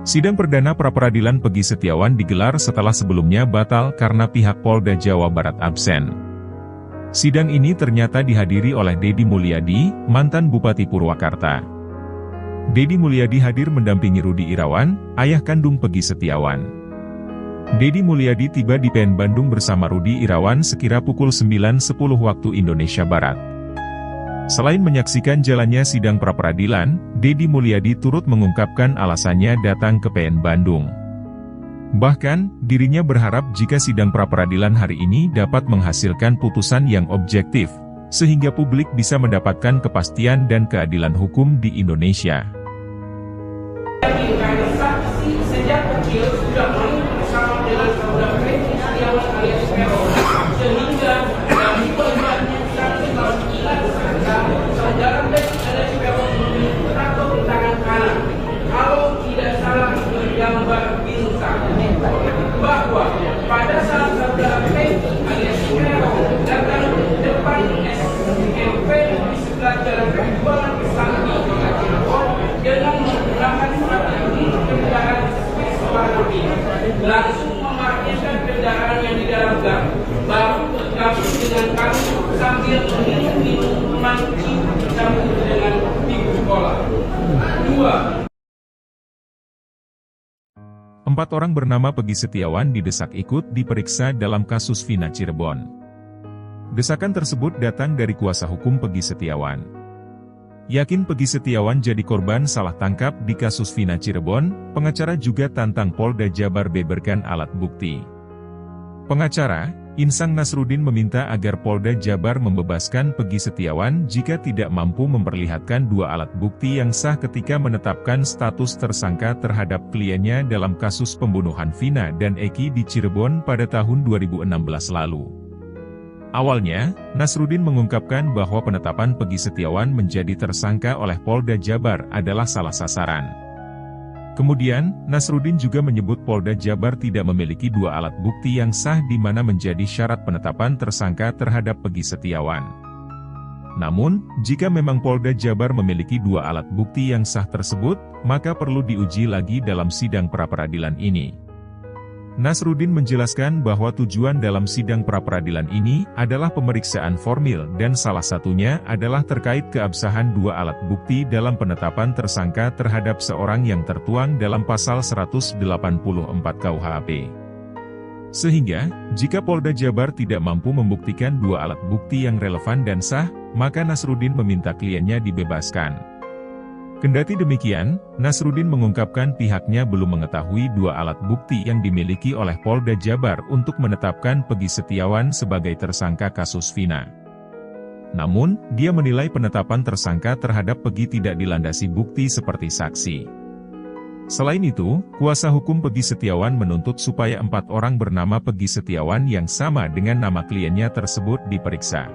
Sidang perdana pra-peradilan Peggy Setiawan digelar setelah sebelumnya batal karena pihak Polda Jawa Barat absen. Sidang ini ternyata dihadiri oleh Deddy Mulyadi, mantan Bupati Purwakarta. Deddy Mulyadi hadir mendampingi Rudi Irawan, ayah kandung Peggy Setiawan. Deddy Mulyadi tiba di PN Bandung bersama Rudi Irawan sekira pukul 9.10 waktu Indonesia Barat. Selain menyaksikan jalannya sidang pra-peradilan, Deddy Mulyadi turut mengungkapkan alasannya datang ke PN Bandung. Bahkan, dirinya berharap jika sidang pra-peradilan hari ini dapat menghasilkan putusan yang objektif, sehingga publik bisa mendapatkan kepastian dan keadilan hukum di Indonesia. saksi sejak kecil sudah main bersama dengan saudara Peggy Setiawan alias Peron, sehingga dari pelajarannya saudara Peggy alias Peron memiliki tato di tangan kanan. Kalau tidak salah bergambar bintang, bahwa pada saat saudara Peggy alias Peron datang ke depan SMP di sebelah jalan Perjuangan Kesambi dengan menggunakan strategi kendaraan Swiss warna biru, langsung memarkirkan kendaraannya di dalam gang, baru bergabung dengan kami sambil minum minuman sambil dengan ibu sekolah. kedua, 4 orang bernama Peggy Setiawan didesak ikut diperiksa dalam kasus Vina Cirebon. Desakan tersebut datang dari kuasa hukum Peggy Setiawan. Yakin Peggy Setiawan jadi korban salah tangkap di kasus Vina Cirebon, pengacara juga tantang Polda Jabar beberkan alat bukti. Pengacara, Insang Nasruddin meminta agar Polda Jabar membebaskan Peggy Setiawan jika tidak mampu memperlihatkan 2 alat bukti yang sah ketika menetapkan status tersangka terhadap kliennya dalam kasus pembunuhan Vina dan Eki di Cirebon pada tahun 2016 lalu. Awalnya, Nasruddin mengungkapkan bahwa penetapan Peggy Setiawan menjadi tersangka oleh Polda Jabar adalah salah sasaran. Kemudian, Nasruddin juga menyebut Polda Jabar tidak memiliki 2 alat bukti yang sah di mana menjadi syarat penetapan tersangka terhadap Peggy Setiawan. Namun, jika memang Polda Jabar memiliki 2 alat bukti yang sah tersebut, maka perlu diuji lagi dalam sidang pra-peradilan ini. Nasruddin menjelaskan bahwa tujuan dalam sidang pra-peradilan ini adalah pemeriksaan formil dan salah satunya adalah terkait keabsahan 2 alat bukti dalam penetapan tersangka terhadap seorang yang tertuang dalam pasal 184 KUHP. Sehingga, jika Polda Jabar tidak mampu membuktikan 2 alat bukti yang relevan dan sah, maka Nasruddin meminta kliennya dibebaskan. Kendati demikian, Nasruddin mengungkapkan pihaknya belum mengetahui 2 alat bukti yang dimiliki oleh Polda Jabar untuk menetapkan Peggy Setiawan sebagai tersangka kasus Vina. Namun, dia menilai penetapan tersangka terhadap Peggy tidak dilandasi bukti seperti saksi. Selain itu, kuasa hukum Peggy Setiawan menuntut supaya 4 orang bernama Peggy Setiawan yang sama dengan nama kliennya tersebut diperiksa.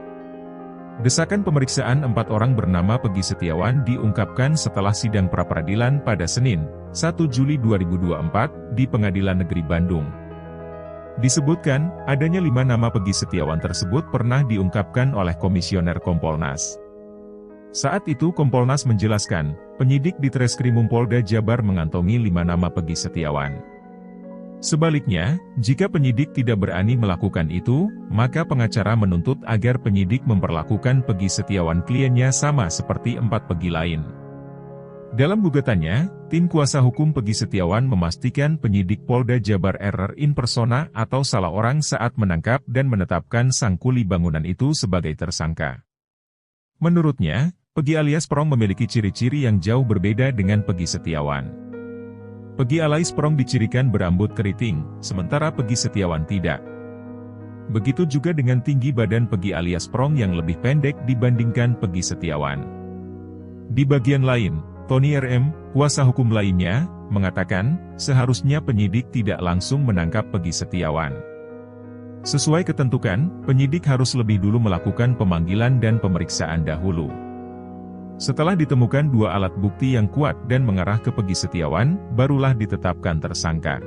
Desakan pemeriksaan 4 orang bernama Peggy Setiawan diungkapkan setelah sidang pra-peradilan pada Senin, 1 Juli 2024, di Pengadilan Negeri Bandung. Disebutkan, adanya 5 nama Peggy Setiawan tersebut pernah diungkapkan oleh Komisioner Kompolnas. Saat itu Kompolnas menjelaskan, penyidik di Treskrimum Polda Jabar mengantongi 5 nama Peggy Setiawan. Sebaliknya, jika penyidik tidak berani melakukan itu, maka pengacara menuntut agar penyidik memperlakukan Peggy Setiawan kliennya sama seperti 4 Peggy lain. Dalam gugatannya, tim kuasa hukum Peggy Setiawan memastikan penyidik Polda Jabar error in persona atau salah orang saat menangkap dan menetapkan sang kuli bangunan itu sebagai tersangka. Menurutnya, Peggy alias Perong memiliki ciri-ciri yang jauh berbeda dengan Peggy Setiawan. Peggy alias Perong dicirikan berambut keriting, sementara Peggy Setiawan tidak. Begitu juga dengan tinggi badan Peggy alias Perong yang lebih pendek dibandingkan Peggy Setiawan. Di bagian lain, Tony RM, kuasa hukum lainnya, mengatakan, seharusnya penyidik tidak langsung menangkap Peggy Setiawan. Sesuai ketentuan, penyidik harus lebih dulu melakukan pemanggilan dan pemeriksaan dahulu. Setelah ditemukan 2 alat bukti yang kuat dan mengarah ke Peggy Setiawan, barulah ditetapkan tersangka.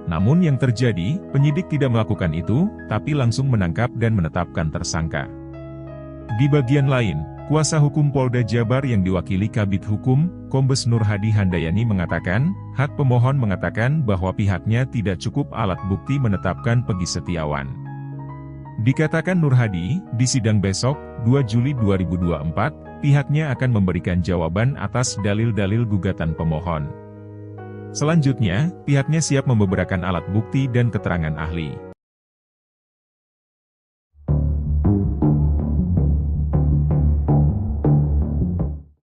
Namun yang terjadi, penyidik tidak melakukan itu, tapi langsung menangkap dan menetapkan tersangka. Di bagian lain, kuasa hukum Polda Jabar yang diwakili Kabid Hukum, Kombes Nur Hadi Handayani mengatakan, hak pemohon mengatakan bahwa pihaknya tidak cukup alat bukti menetapkan Peggy Setiawan. Dikatakan Nur Hadi, di sidang besok, 2 Juli 2024, pihaknya akan memberikan jawaban atas dalil-dalil gugatan pemohon. Selanjutnya, pihaknya siap membeberkan alat bukti dan keterangan ahli.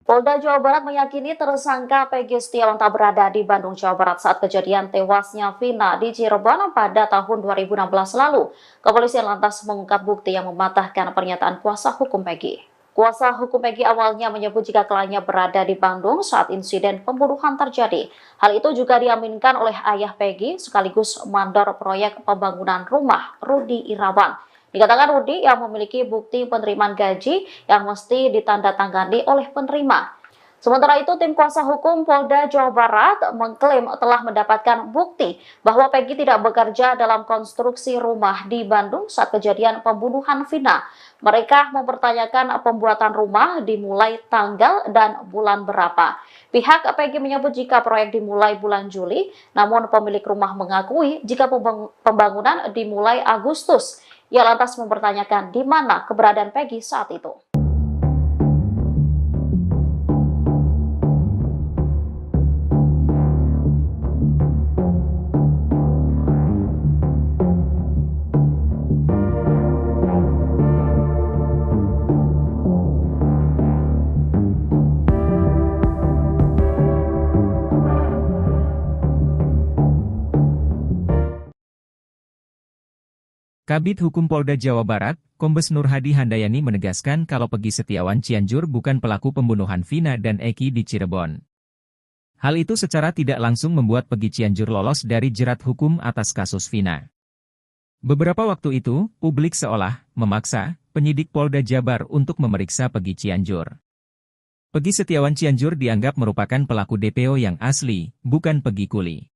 Polda Jawa Barat meyakini tersangka Peggy Setiawan tak berada di Bandung, Jawa Barat saat kejadian tewasnya Vina di Cirebon pada tahun 2016 lalu. Kepolisian lantas mengungkap bukti yang mematahkan pernyataan kuasa hukum Peggy. Kuasa hukum Peggy awalnya menyebut jika kliennya berada di Bandung saat insiden pembunuhan terjadi. Hal itu juga diaminkan oleh ayah Peggy sekaligus mandor proyek pembangunan rumah, Rudi Irawan. Dikatakan Rudi yang memiliki bukti penerimaan gaji yang mesti ditandatangani oleh penerima. Sementara itu, tim kuasa hukum Polda Jawa Barat mengklaim telah mendapatkan bukti bahwa Peggy tidak bekerja dalam konstruksi rumah di Bandung saat kejadian pembunuhan Vina. Mereka mempertanyakan pembuatan rumah dimulai tanggal dan bulan berapa. Pihak Peggy menyebut jika proyek dimulai bulan Juli, namun pemilik rumah mengakui jika pembangunan dimulai Agustus. Ia lantas mempertanyakan di mana keberadaan Peggy saat itu. Kabid Hukum Polda Jawa Barat, Kombes Nur Hadi Handayani menegaskan kalau Peggy Setiawan Cianjur bukan pelaku pembunuhan Vina dan Eki di Cirebon. Hal itu secara tidak langsung membuat Peggy Cianjur lolos dari jerat hukum atas kasus Vina. Beberapa waktu itu, publik seolah memaksa penyidik Polda Jabar untuk memeriksa Peggy Cianjur. Peggy Setiawan Cianjur dianggap merupakan pelaku DPO yang asli, bukan Peggy Kuli.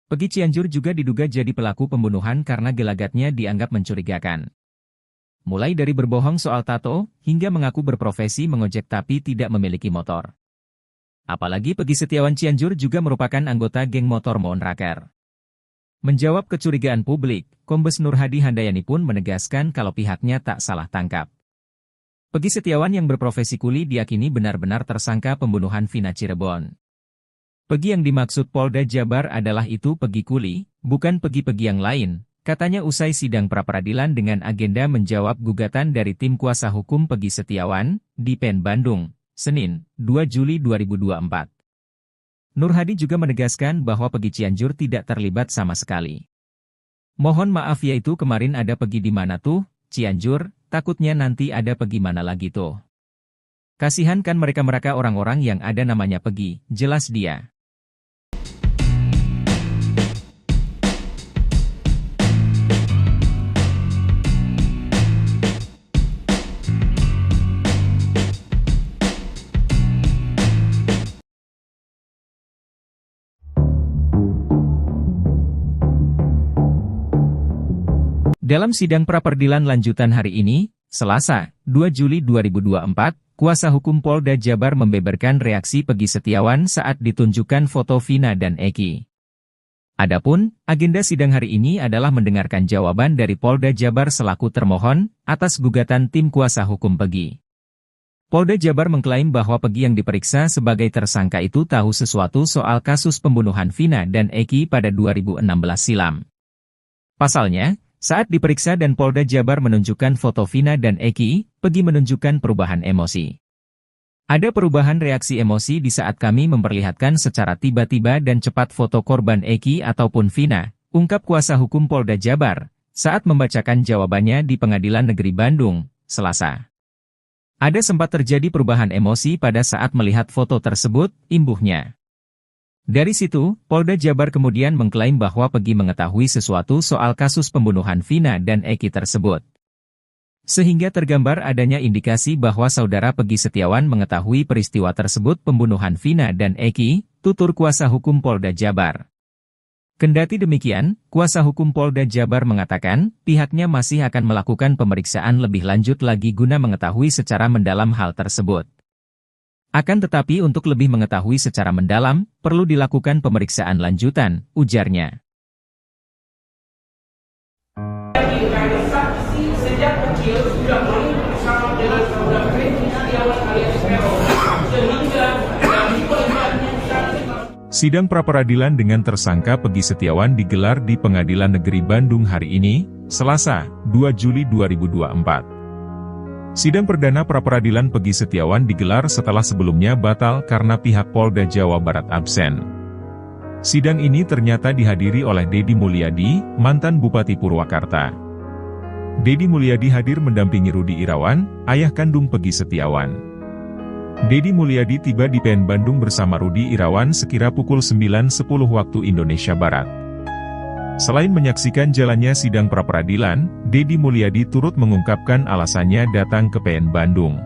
Peggy Cianjur juga diduga jadi pelaku pembunuhan karena gelagatnya dianggap mencurigakan. Mulai dari berbohong soal tato, hingga mengaku berprofesi mengojek tapi tidak memiliki motor. Apalagi Peggy Setiawan Cianjur juga merupakan anggota geng motor Monraker. Menjawab kecurigaan publik, Kombes Nur Hadi Handayani pun menegaskan kalau pihaknya tak salah tangkap. Peggy Setiawan yang berprofesi kuli diyakini benar-benar tersangka pembunuhan Vina Cirebon. Peggy yang dimaksud Polda Jabar adalah itu Peggy Kuli, bukan Peggy yang lain, katanya usai sidang pra-peradilan dengan agenda menjawab gugatan dari tim kuasa hukum Peggy Setiawan, di PN Bandung, Senin, 2 Juli 2024. Nur Hadi juga menegaskan bahwa Peggy Cianjur tidak terlibat sama sekali. Mohon maaf yaitu kemarin ada Peggy di mana tuh, Cianjur, takutnya nanti ada Peggy mana lagi tuh. Kasihan kan mereka orang-orang yang ada namanya Peggy, jelas dia. Dalam sidang pra-peradilan lanjutan hari ini, Selasa, 2 Juli 2024, kuasa hukum Polda Jabar membeberkan reaksi Peggy Setiawan saat ditunjukkan foto Vina dan Eki. Adapun, agenda sidang hari ini adalah mendengarkan jawaban dari Polda Jabar selaku termohon atas gugatan tim kuasa hukum Peggy. Polda Jabar mengklaim bahwa Peggy yang diperiksa sebagai tersangka itu tahu sesuatu soal kasus pembunuhan Vina dan Eki pada 2016 silam. Pasalnya, saat diperiksa dan Polda Jabar menunjukkan foto Vina dan Eki, Peggy menunjukkan perubahan emosi. Ada perubahan reaksi emosi di saat kami memperlihatkan secara tiba-tiba dan cepat foto korban Eki ataupun Vina, ungkap kuasa hukum Polda Jabar, saat membacakan jawabannya di Pengadilan Negeri Bandung, Selasa. Ada sempat terjadi perubahan emosi pada saat melihat foto tersebut, imbuhnya. Dari situ, Polda Jabar kemudian mengklaim bahwa Peggy mengetahui sesuatu soal kasus pembunuhan Vina dan Eki tersebut. Sehingga tergambar adanya indikasi bahwa saudara Peggy Setiawan mengetahui peristiwa tersebut pembunuhan Vina dan Eki, tutur kuasa hukum Polda Jabar. Kendati demikian, kuasa hukum Polda Jabar mengatakan, pihaknya masih akan melakukan pemeriksaan lebih lanjut lagi guna mengetahui secara mendalam hal tersebut. Akan tetapi untuk lebih mengetahui secara mendalam, perlu dilakukan pemeriksaan lanjutan, ujarnya. Saksi sejak kecil sudah main bersama dengan saudara Peggy Setiawan alias Peron, sehingga dari pelibatannya Sidang pra-peradilan dengan tersangka Peggy Setiawan digelar di Pengadilan Negeri Bandung hari ini, Selasa, 2 Juli 2024. Sidang perdana pra-peradilan Peggy Setiawan digelar setelah sebelumnya batal karena pihak Polda Jawa Barat absen. Sidang ini ternyata dihadiri oleh Deddy Mulyadi, mantan Bupati Purwakarta. Deddy Mulyadi hadir mendampingi Rudi Irawan, ayah kandung Peggy Setiawan. Deddy Mulyadi tiba di PN Bandung bersama Rudi Irawan sekira pukul 9.10 waktu Indonesia Barat. Selain menyaksikan jalannya sidang pra-peradilan, Deddy Mulyadi turut mengungkapkan alasannya datang ke PN Bandung.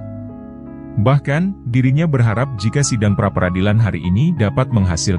Bahkan, dirinya berharap jika sidang pra-peradilan hari ini dapat menghasilkan